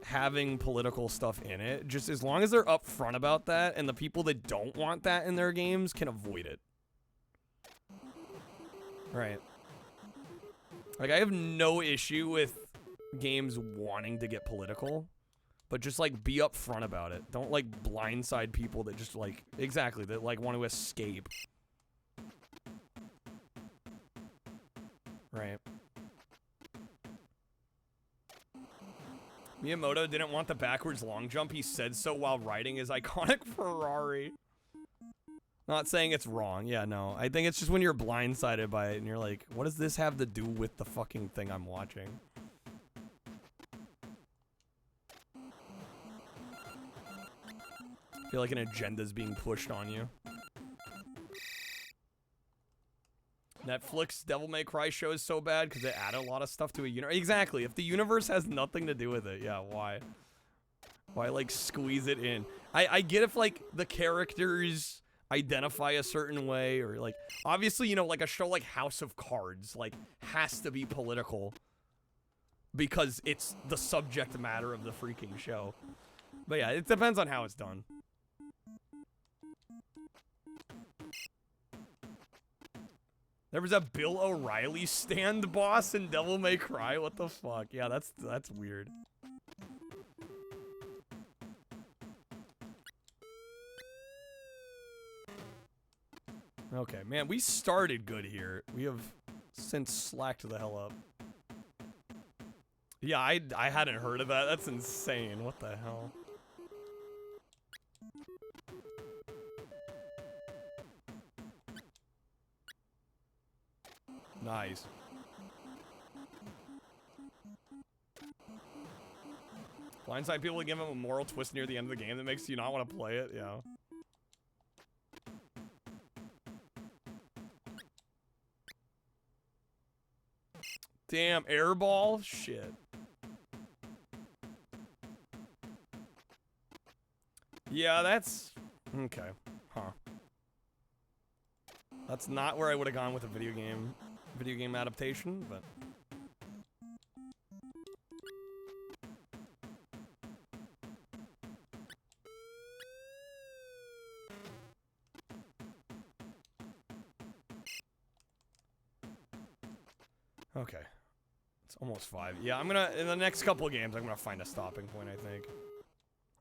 having political stuff in it. Just as long as they're upfront about that and the people that don't want that in their games can avoid it. Right. Like, I have no issue with games wanting to get political, but just, like, be upfront about it. Don't, like, blindside people that just, like, exactly, that, like, want to escape. Right. Miyamoto didn't want the backwards long jump. He said so while riding his iconic Ferrari. Not saying it's wrong. Yeah, no. I think it's just when you're blindsided by it and you're like, what does this have to do with the fucking thing I'm watching? I feel like an agenda's being pushed on you. Netflix Devil May Cry show is so bad because they add a lot of stuff to a universe. Exactly. If the universe has nothing to do with it, yeah, why? Why, like, squeeze it in? I get if, like, the characters identify a certain way, or, like, obviously, you know, like, a show like House of Cards, like, has to be political because it's the subject matter of the freaking show. But yeah, it depends on how it's done. There was a Bill O'Reilly stand boss in Devil May Cry. What the fuck? Yeah, that's weird. Okay, man, we started good here. We have since slacked the hell up. Yeah, I hadn't heard of that. That's insane. What the hell? Nice. Blindside people to give him a moral twist near the end of the game that makes you not want to play it, yeah. Damn, airball? Shit. Yeah, that's... Okay. Huh. That's not where I would have gone with a video game adaptation, but... Okay. It's almost 5. Yeah, I'm gonna, in the next couple of games, I'm gonna find a stopping point, I think.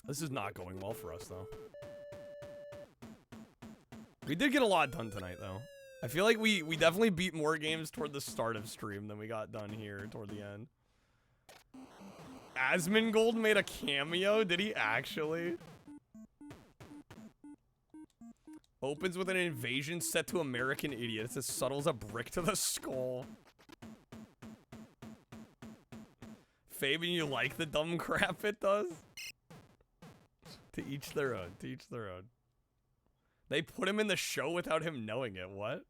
This is not going well for us, though. We did get a lot done tonight, though. I feel like we definitely beat more games toward the start of stream than we got done here toward the end. Asmongold made a cameo? Did he actually? Opens with an invasion set to American Idiot. It's as subtle as a brick to the skull. Fabian, you like the dumb crap it does? To each their own. To each their own. They put him in the show without him knowing it. What?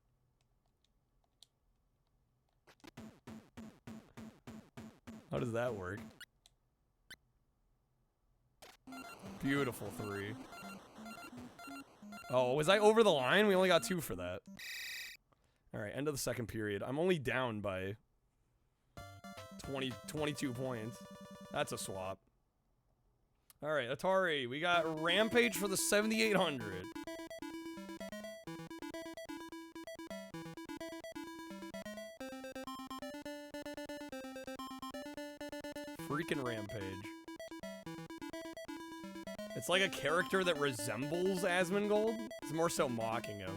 How does that work? Beautiful 3. Oh, was I over the line? We only got 2 for that. Alright, end of the second period. I'm only down by 22 points. That's a swap. Alright, Atari, we got Rampage for the 7800. Freaking Rampage. It's like a character that resembles Asmongold. It's more so mocking him.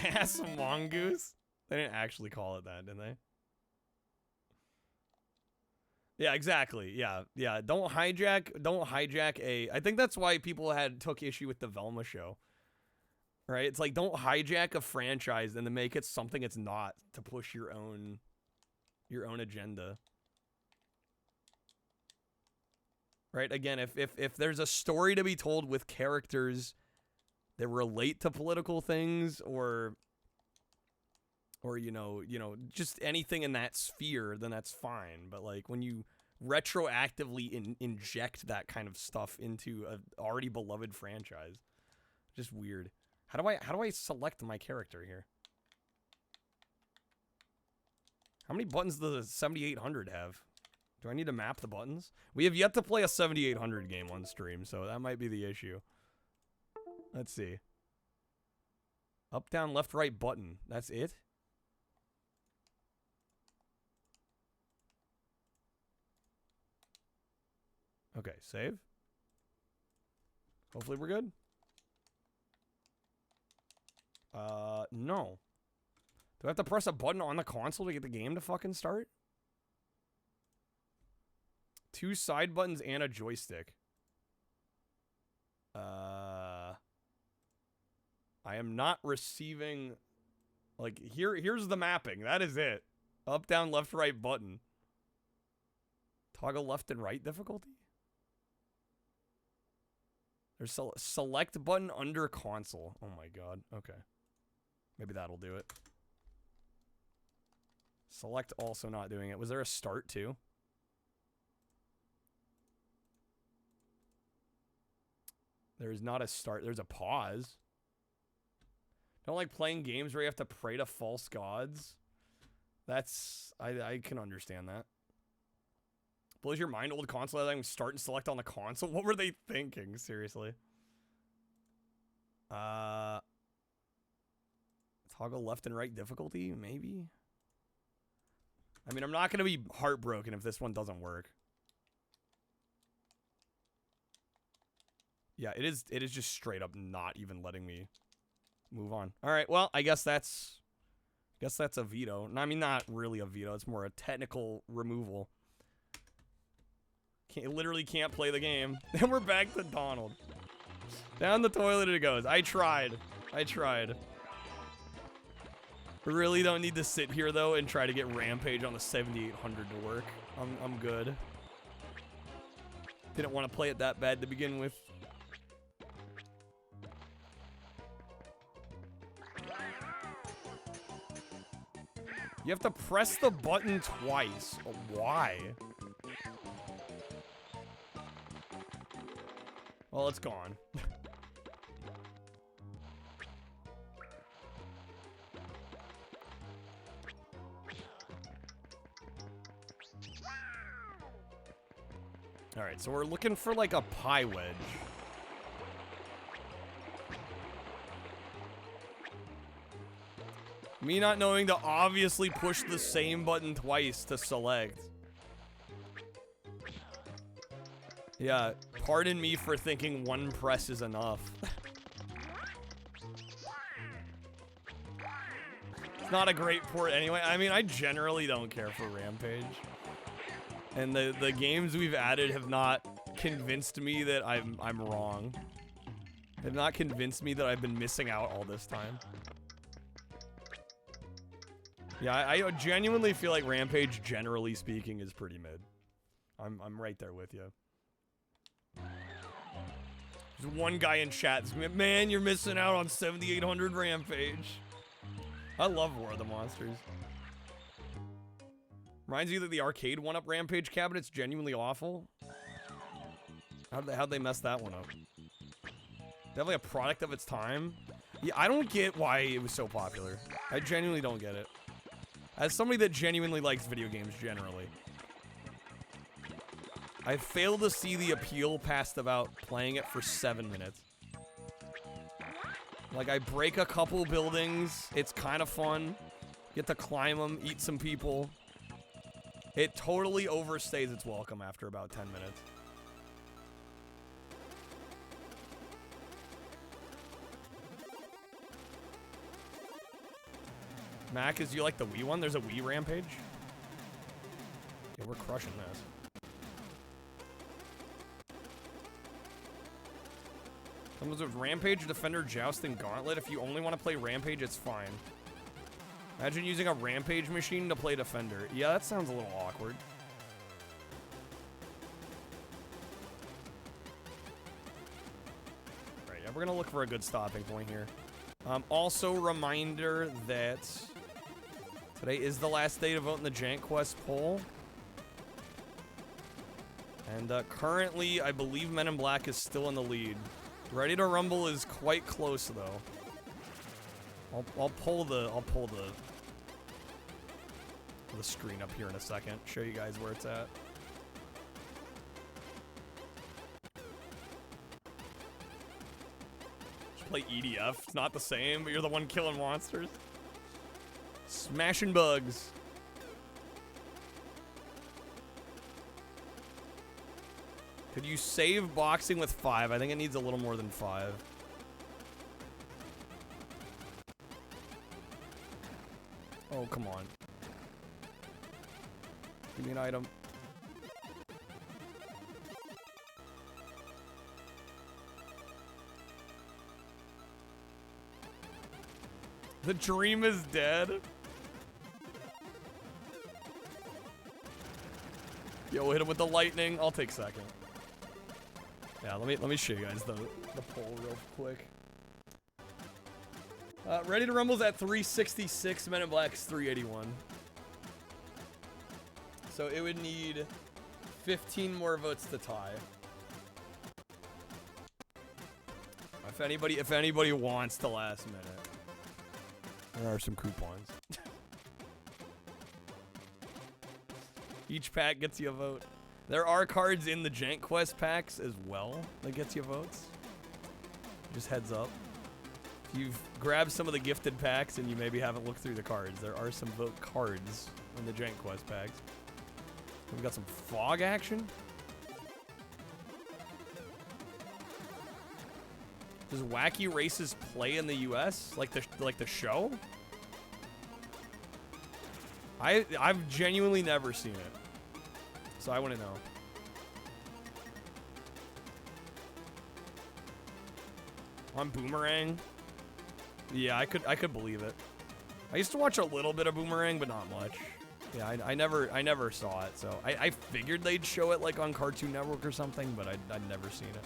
Ass Mongoose? They didn't actually call it that, did they? Yeah, exactly. Yeah, yeah. Don't hijack a... I think that's why people took issue with the Velma show. Right? It's like, don't hijack a franchise and then make it something it's not to push your own agenda. Right? Again, if there's a story to be told with characters that relate to political things or you know, just anything in that sphere, then that's fine. But like when you retroactively inject that kind of stuff into a already beloved franchise, just weird. How do I select my character here? How many buttons does the 7800 have? Do I need to map the buttons? We have yet to play a 7800 game on stream, so that might be the issue. Let's see. Up, down, left, right button. That's it? Okay, save. Hopefully we're good. No. Do I have to press a button on the console to get the game to fucking start? 2 side buttons and a joystick. I am not receiving... Like, here's the mapping. That is it. Up, down, left, right button. Toggle left and right difficulty? There's select button under console. Oh my god. Okay. Maybe that'll do it. Select also not doing it. Was there a start too? There's not a start. There's a pause. Don't like playing games where you have to pray to false gods. That's... I can understand that. Blows your mind, old console letting start and select on the console? What were they thinking? Seriously. Toggle left and right difficulty? Maybe? I mean, I'm not going to be heartbroken if this one doesn't work. Yeah, it is just straight up not even letting me move on. All right, well, I guess that's a veto. I mean, not really a veto. It's more a technical removal. Literally can't play the game. Then we're back to Donald. Down the toilet it goes. I tried. We really don't need to sit here, though, and try to get Rampage on the 7800 to work. I'm good. Didn't want to play it that bad to begin with. You have to press the button twice. Why? Well, it's gone. Alright, so we're looking for like a pie wedge. Me not knowing to obviously push the same button twice to select. Yeah, pardon me for thinking one press is enough. It's not a great port anyway. I mean, I generally don't care for Rampage. And the games we've added have not convinced me that I'm wrong. Have not convinced me that I've been missing out all this time. Yeah, I genuinely feel like Rampage, generally speaking, is pretty mid. I'm right there with you. There's one guy in chat that's going, man, you're missing out on 7800 Rampage. I love War of the Monsters. Reminds you that the arcade 1-up Rampage cabinet's genuinely awful. How'd they mess that one up? Definitely a product of its time. Yeah, I don't get why it was so popular. I genuinely don't get it. As somebody that genuinely likes video games generally, I fail to see the appeal past about playing it for 7 minutes. Like, I break a couple buildings. It's kind of fun. Get to climb them, eat some people. It totally overstays its welcome after about 10 minutes. Mac, is you like the Wii one? There's a Wii Rampage? Yeah, we're crushing this. Someone's with Rampage, Defender, Jousting, Gauntlet. If you only want to play Rampage, it's fine. Imagine using a Rampage machine to play Defender. Yeah, that sounds a little awkward. Right, yeah, we're gonna look for a good stopping point here. Also, reminder that today is the last day to vote in the Jank Quest poll. And currently, I believe Men in Black is still in the lead. Ready to Rumble is quite close, though. I'll pull the the screen up here in a second. Show you guys where it's at. Just play EDF. It's not the same, but you're the one killing monsters. Smashing bugs. Could you save boxing with 5? I think it needs a little more than 5. Oh, come on. Give me an item. The dream is dead. Yo, hit him with the lightning. I'll take second. Yeah, let me show you guys the poll real quick. Ready to Rumble's at 366, Men in Black's 381. So it would need 15 more votes to tie. If anybody wants to last minute, there are some coupons. Each pack gets you a vote. There are cards in the Jank Quest packs as well that gets you votes. Just heads up. If you've grabbed some of the gifted packs and you maybe haven't looked through the cards, there are some vote cards in the Jank Quest packs. We've got some fog action. Does Wacky Races play in the US? Like the show? I've genuinely never seen it. So I want to know. On Boomerang? Yeah, I could believe it. I used to watch a little bit of Boomerang, but not much. Yeah, I never saw it, so I figured they'd show it like on Cartoon Network or something, but I'd never seen it.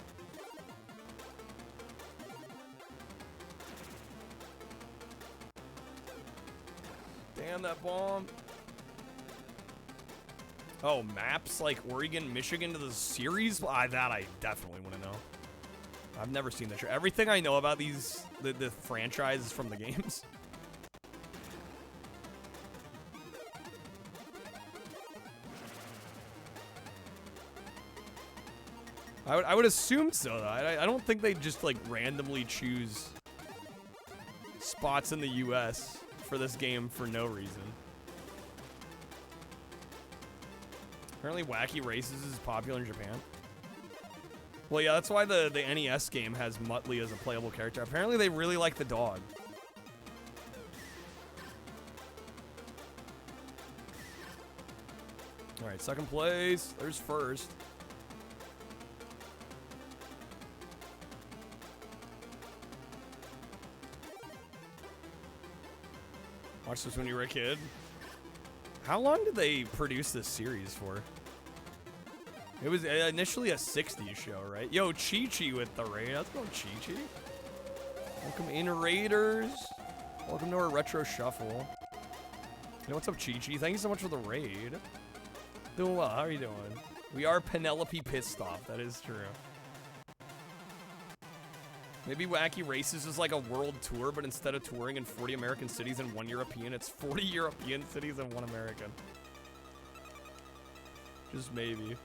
Damn that bomb. Oh, maps like Oregon, Michigan to the series? That I definitely want to know. I've never seen the show. Everything I know about the franchise is from the games. I would assume so, though. I don't think they just like randomly choose spots in the US for this game for no reason. Apparently Wacky Races is popular in Japan. Well, yeah, that's why the NES game has Muttley as a playable character. Apparently they really like the dog. Alright, second place. There's first. Watched this when you were a kid. How long did they produce this series for? It was initially a 60s show, right? Yo, Chi-Chi with the raid. Let's go, Chi-Chi. Welcome in, Raiders. Welcome to our Retro Shuffle. Hey, what's up, Chi-Chi? Thank you so much for the raid. Doing well. How are you doing? We are Penelope pissed off. That is true. Maybe Wacky Races is like a world tour, but instead of touring in 40 American cities and 1 European, it's 40 European cities and 1 American. Just maybe.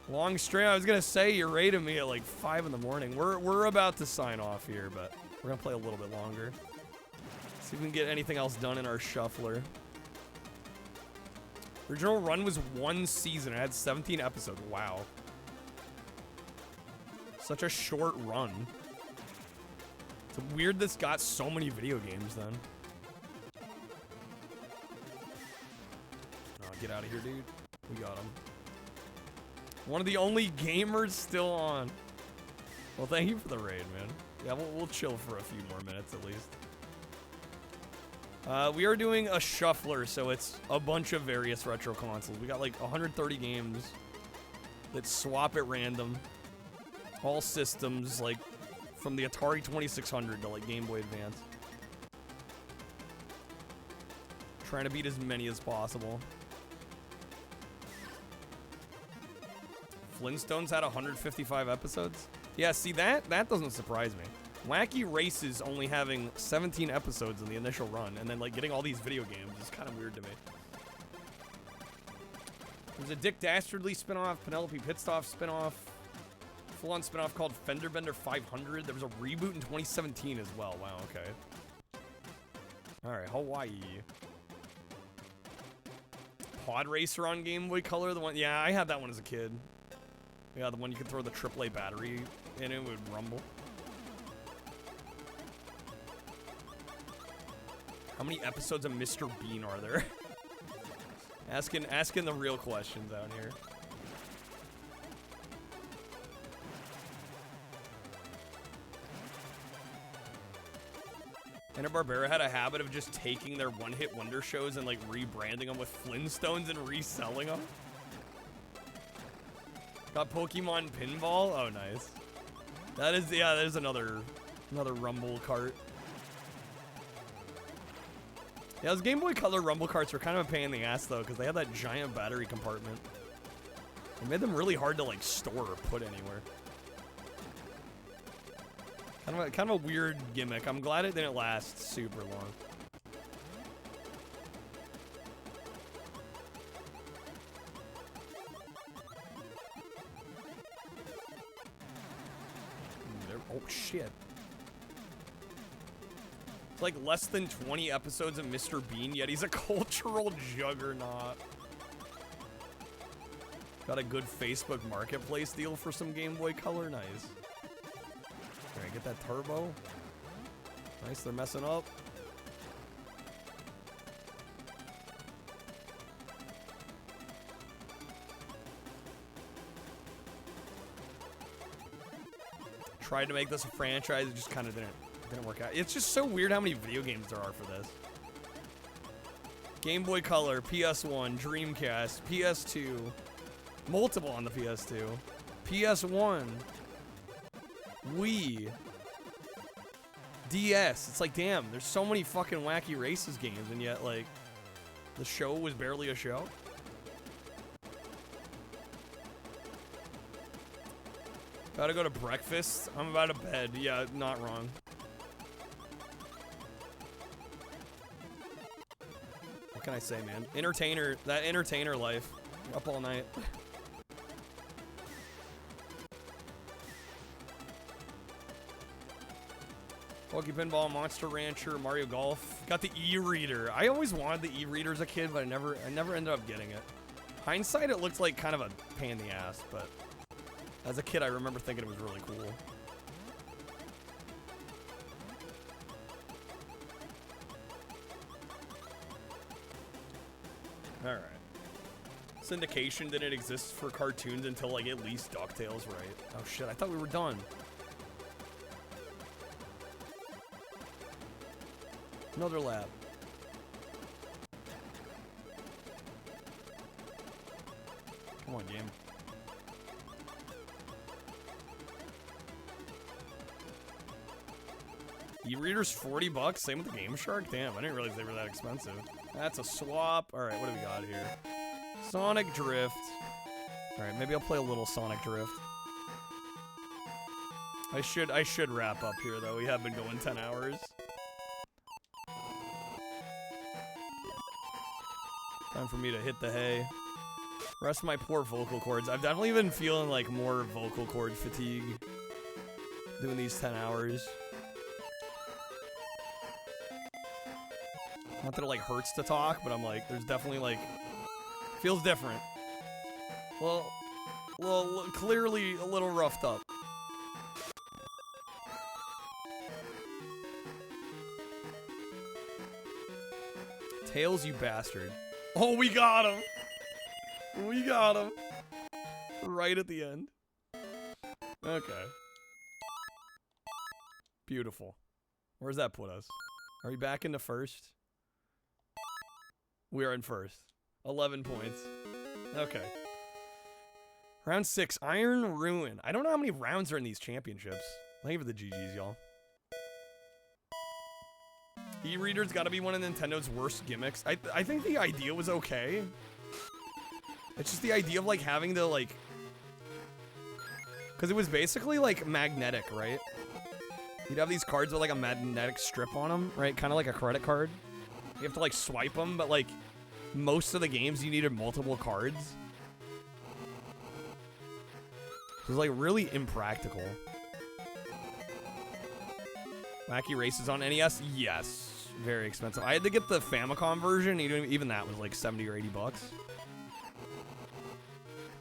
Long stream. I was gonna say you're raiding me at like 5 in the morning. We're about to sign off here, but we're gonna play a little bit longer. See if we can get anything else done in our shuffler. Original run was 1 season. It had 17 episodes. Wow. Such a short run. It's weird this got so many video games then. Oh, get out of here, dude. We got him. One of the only gamers still on. Well, thank you for the raid, man. Yeah, we'll chill for a few more minutes at least. We are doing a shuffler, so it's a bunch of various retro consoles. We got like 130 games that swap at random. All systems, like from the Atari 2600 to like Game Boy Advance. Trying to beat as many as possible. Flintstones had 155 episodes. Yeah, see that doesn't surprise me. Wacky Races only having 17 episodes in the initial run, and then like getting all these video games is kind of weird to me. There's a Dick Dastardly spinoff, Penelope Pitstop spinoff, full-on spinoff called Fender Bender 500. There was a reboot in 2017 as well. Wow, okay. Alright, Hawaii. Pod Racer on Game Boy Color, the one, yeah, I had that one as a kid. Yeah, the one you could throw the AAA battery in, it would rumble. How many episodes of Mr. Bean are there? asking the real questions out here. Hanna-Barbera had a habit of just taking their one-hit wonder shows and like rebranding them with Flintstones and reselling them. Got Pokemon Pinball. Oh, nice. That is, yeah, there's another Rumble cart. Yeah, those Game Boy Color Rumble carts were kind of a pain in the ass though, because they had that giant battery compartment. It made them really hard to like store or put anywhere. Kind of a weird gimmick. I'm glad it didn't last super long. Oh shit. It's like less than 20 episodes of Mr. Bean, yet he's a cultural juggernaut. Got a good Facebook Marketplace deal for some Game Boy Color. Nice. Alright, get that turbo. Nice, they're messing up. Tried to make this a franchise, it just kind of didn't work out. It's just so weird how many video games there are for this. Game Boy Color, PS1, Dreamcast, PS2, multiple on the PS2, PS1, Wii, DS. It's like, damn, there's so many fucking Wacky Races games, and yet, like, the show was barely a show. About to go to breakfast. I'm about to bed. Yeah, not wrong. What can I say, man? Entertainer, that entertainer life. Up all night. Pokey Pinball, Monster Rancher, Mario Golf. Got the e-reader. I always wanted the e-reader as a kid, but I never ended up getting it. Hindsight, it looked like kind of a pain in the ass, but as a kid, I remember thinking it was really cool. Alright. Syndication didn't exist for cartoons until, like, at least DuckTales, right? Oh, shit, I thought we were done. Another lap. Come on, game. E-readers $40, same with the Game Shark? Damn, I didn't realize they were that expensive. That's a swap. Alright, what do we got here? Sonic Drift. Alright, maybe I'll play a little Sonic Drift. I should wrap up here though. We have been going 10 hours. Time for me to hit the hay. Rest my poor vocal cords. I've definitely been feeling like more vocal cord fatigue doing these 10 hours. Not that it like hurts to talk, but I'm like, there's definitely like, feels different. Well, clearly a little roughed up. Tails, you bastard. Oh, we got him. We got him. Right at the end. Okay. Beautiful. Where's that put us? Are we back into first? We are in first. 11 points. Okay. Round 6, Iron Ruin. I don't know how many rounds are in these championships. Thank you for the GGs, y'all. E-reader's got to be one of Nintendo's worst gimmicks. I think the idea was okay. It's just the idea of like having to like, because it was basically like magnetic, right? You'd have these cards with like a magnetic strip on them, right? Kind of like a credit card. You have to like swipe them, but like most of the games you needed multiple cards. It was like really impractical. Wacky Races on NES? Yes. Very expensive. I had to get the Famicom version. Even that was like 70 or 80 bucks.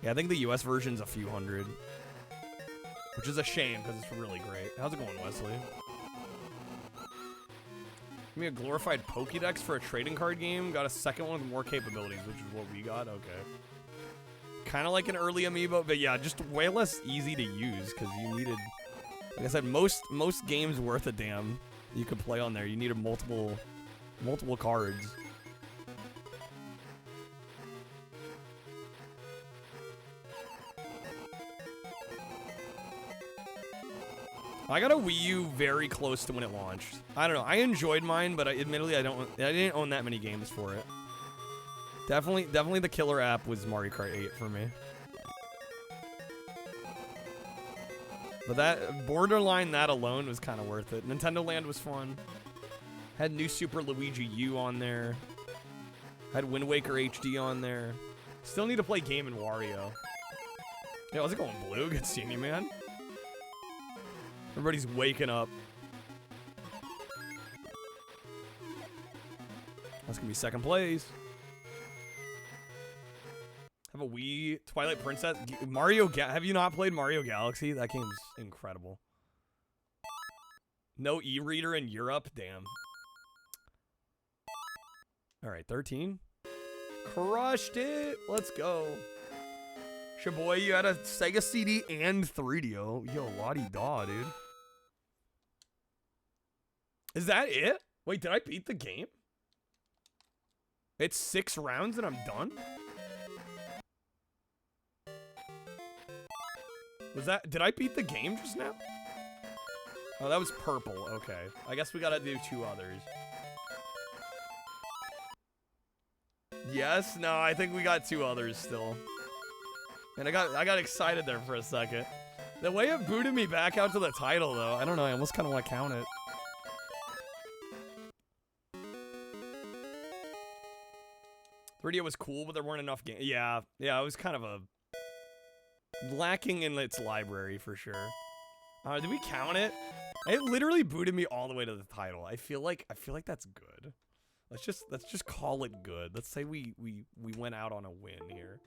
Yeah, I think the US version's a few hundred. Which is a shame because it's really great. How's it going, Wesley? Give me a glorified Pokédex for a trading card game. Got a second one with more capabilities, which is what we got. Okay. Kind of like an early amiibo, but yeah, just way less easy to use because you needed, like I said, most games worth a damn you could play on there. You needed multiple cards. I got a Wii U very close to when it launched. I don't know. I enjoyed mine, but admittedly, I didn't own that many games for it. Definitely the killer app was Mario Kart 8 for me. But that, borderline that alone was kind of worth it. Nintendo Land was fun. Had New Super Luigi U on there. Had Wind Waker HD on there. Still need to play Game & Wario. Yeah, how's it going, Blue? Good seeing you, man. Everybody's waking up. That's gonna be second place. Have a Wii, Twilight Princess, have you not played Mario Galaxy? That game's incredible. No e-reader in Europe? Damn. Alright, 13. Crushed it! Let's go. Shaboy, you had a Sega CD and 3DO. Yo, la-di-da, dude. Is that it? Wait, did I beat the game? It's 6 rounds and I'm done? Did I beat the game just now? Oh, that was purple. Okay. I guess we gotta do 2 others. Yes? No, I think we got 2 others still. And I got excited there for a second. The way it booted me back out to the title, though, I don't know. I almost kind of want to count it. Radio was cool, but there weren't enough games. Yeah, it was kind of a lacking in its library for sure. Did we count it? It literally booted me all the way to the title. I feel like that's good. Let's just call it good. Let's say we went out on a win here.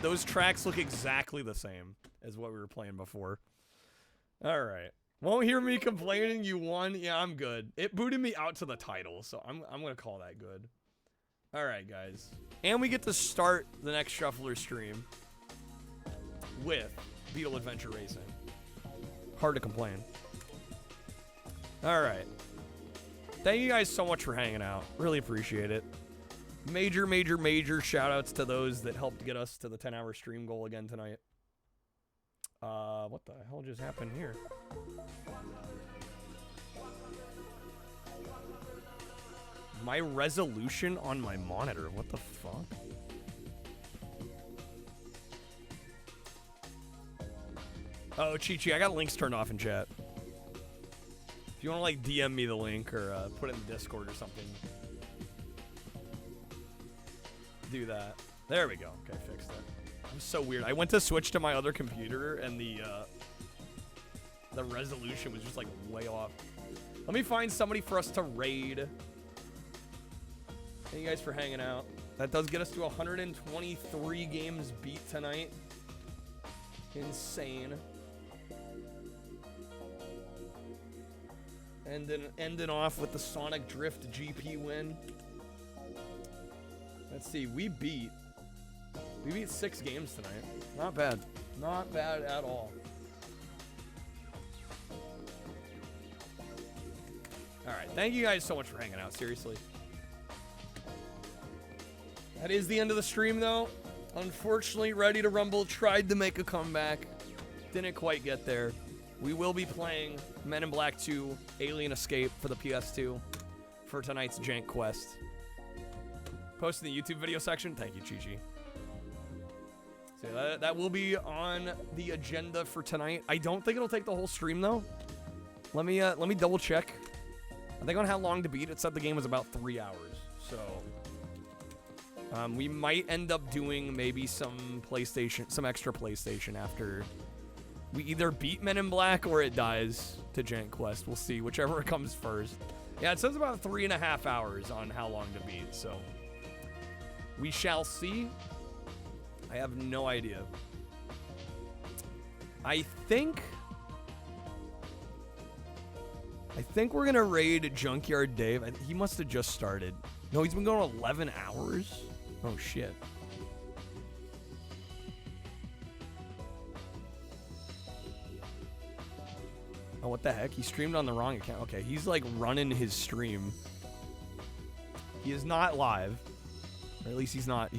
Those tracks look exactly the same as what we were playing before. All right. Won't hear me complaining you won. Yeah, I'm good. It booted me out to the title, so I'm going to call that good. All right, guys. And we get to start the next Shuffler stream with Beetle Adventure Racing. Hard to complain. All right. Thank you guys so much for hanging out. Really appreciate it. Major shout outs to those that helped get us to the 10-hour stream goal again tonight. What the hell just happened here? My resolution on my monitor. What the fuck? Oh, Chi-Chi, I got links turned off in chat. If you want to, like, DM me the link or put it in Discord or something. Do that. There we go. Okay, fixed it. I'm so weird. I went to switch to my other computer and the resolution was just like way off. Let me find somebody for us to raid. Thank you guys for hanging out. That does get us to 123 games beat tonight. Insane. And then ending off with the Sonic Drift GP win. Let's see, we beat 6 games tonight. Not bad. Not bad at all. Alright, thank you guys so much for hanging out, seriously. That is the end of the stream, though. Unfortunately, Ready to Rumble tried to make a comeback. Didn't quite get there. We will be playing Men in Black 2 Alien Escape for the PS2 for tonight's Jank Quest. Post in the YouTube video section. Thank you, Chi-Chi. So that will be on the agenda for tonight. I don't think it'll take the whole stream, though. Let me double check. I think on how long to beat, it said the game was about 3 hours. So We might end up doing maybe some extra PlayStation after we either beat Men in Black or it dies to Jank Quest. We'll see, whichever comes first. Yeah, it says about 3.5 hours on how long to beat, so we shall see. I have no idea. I think we're gonna raid Junkyard Dave. He must have just started. No, he's been going 11 hours. Oh shit. Oh, what the heck? He streamed on the wrong account. Okay, he's like running his stream. He is not live. Or at least he's not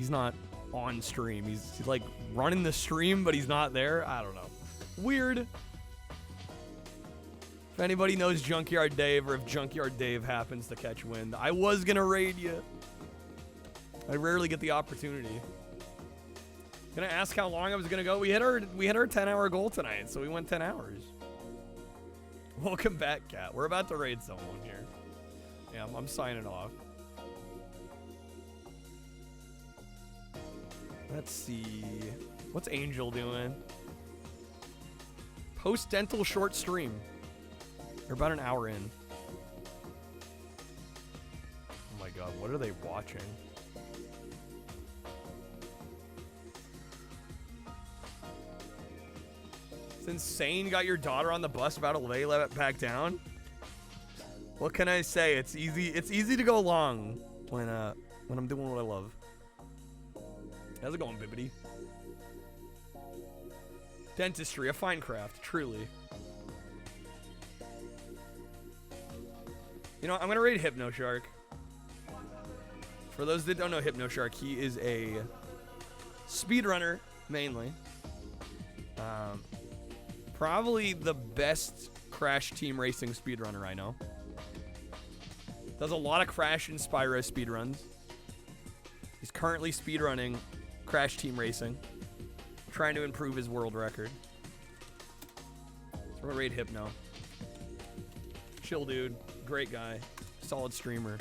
on stream. He's like running the stream, but he's not there. I don't know. Weird. If anybody knows Junkyard Dave, or if Junkyard Dave happens to catch wind, I was gonna raid you. I rarely get the opportunity. Gonna ask how long I was gonna go. We hit our 10-hour goal tonight, so we went 10 hours. Welcome back, Cat. We're about to raid someone here. Yeah, I'm signing off. Let's see. What's Angel doing? Post-dental short stream. They're about an hour in. Oh my god, what are they watching? It's insane. Got your daughter on the bus, about to lay it back down. What can I say? It's easy to go long when I'm doing what I love. How's it going, Bibbidi? Dentistry, a fine craft, truly. You know, I'm gonna raid Hypnoshark. For those that don't know Hypnoshark, he is a speedrunner, mainly. Probably the best Crash Team Racing speedrunner I know. Does a lot of Crash and Spyro speedruns. He's currently speedrunning Crash Team Racing, trying to improve his world record. So we're gonna raid Hypno. Chill dude, great guy, solid streamer.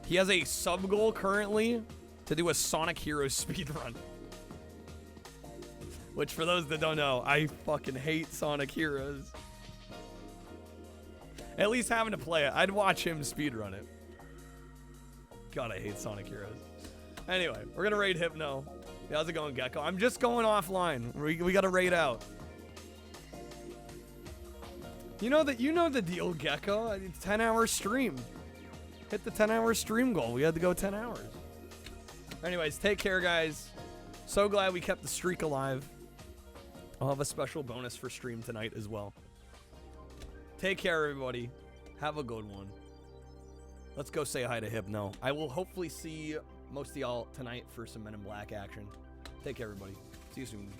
He has a sub goal currently to do a Sonic Heroes speedrun. Which, for those that don't know, I fucking hate Sonic Heroes. At least having to play it, I'd watch him speedrun it. God, I hate Sonic Heroes. Anyway, we're gonna raid Hypno. Yeah, how's it going, Gecko? I'm just going offline. We gotta raid out. You know the deal, Gecko. It's 10-hour stream. Hit the 10-hour stream goal. We had to go 10 hours. Anyways, take care, guys. So glad we kept the streak alive. I'll have a special bonus for stream tonight as well. Take care, everybody. Have a good one. Let's go say hi to Hypno. I will hopefully see most of y'all tonight for some Men in Black action. Take care, everybody. See you soon.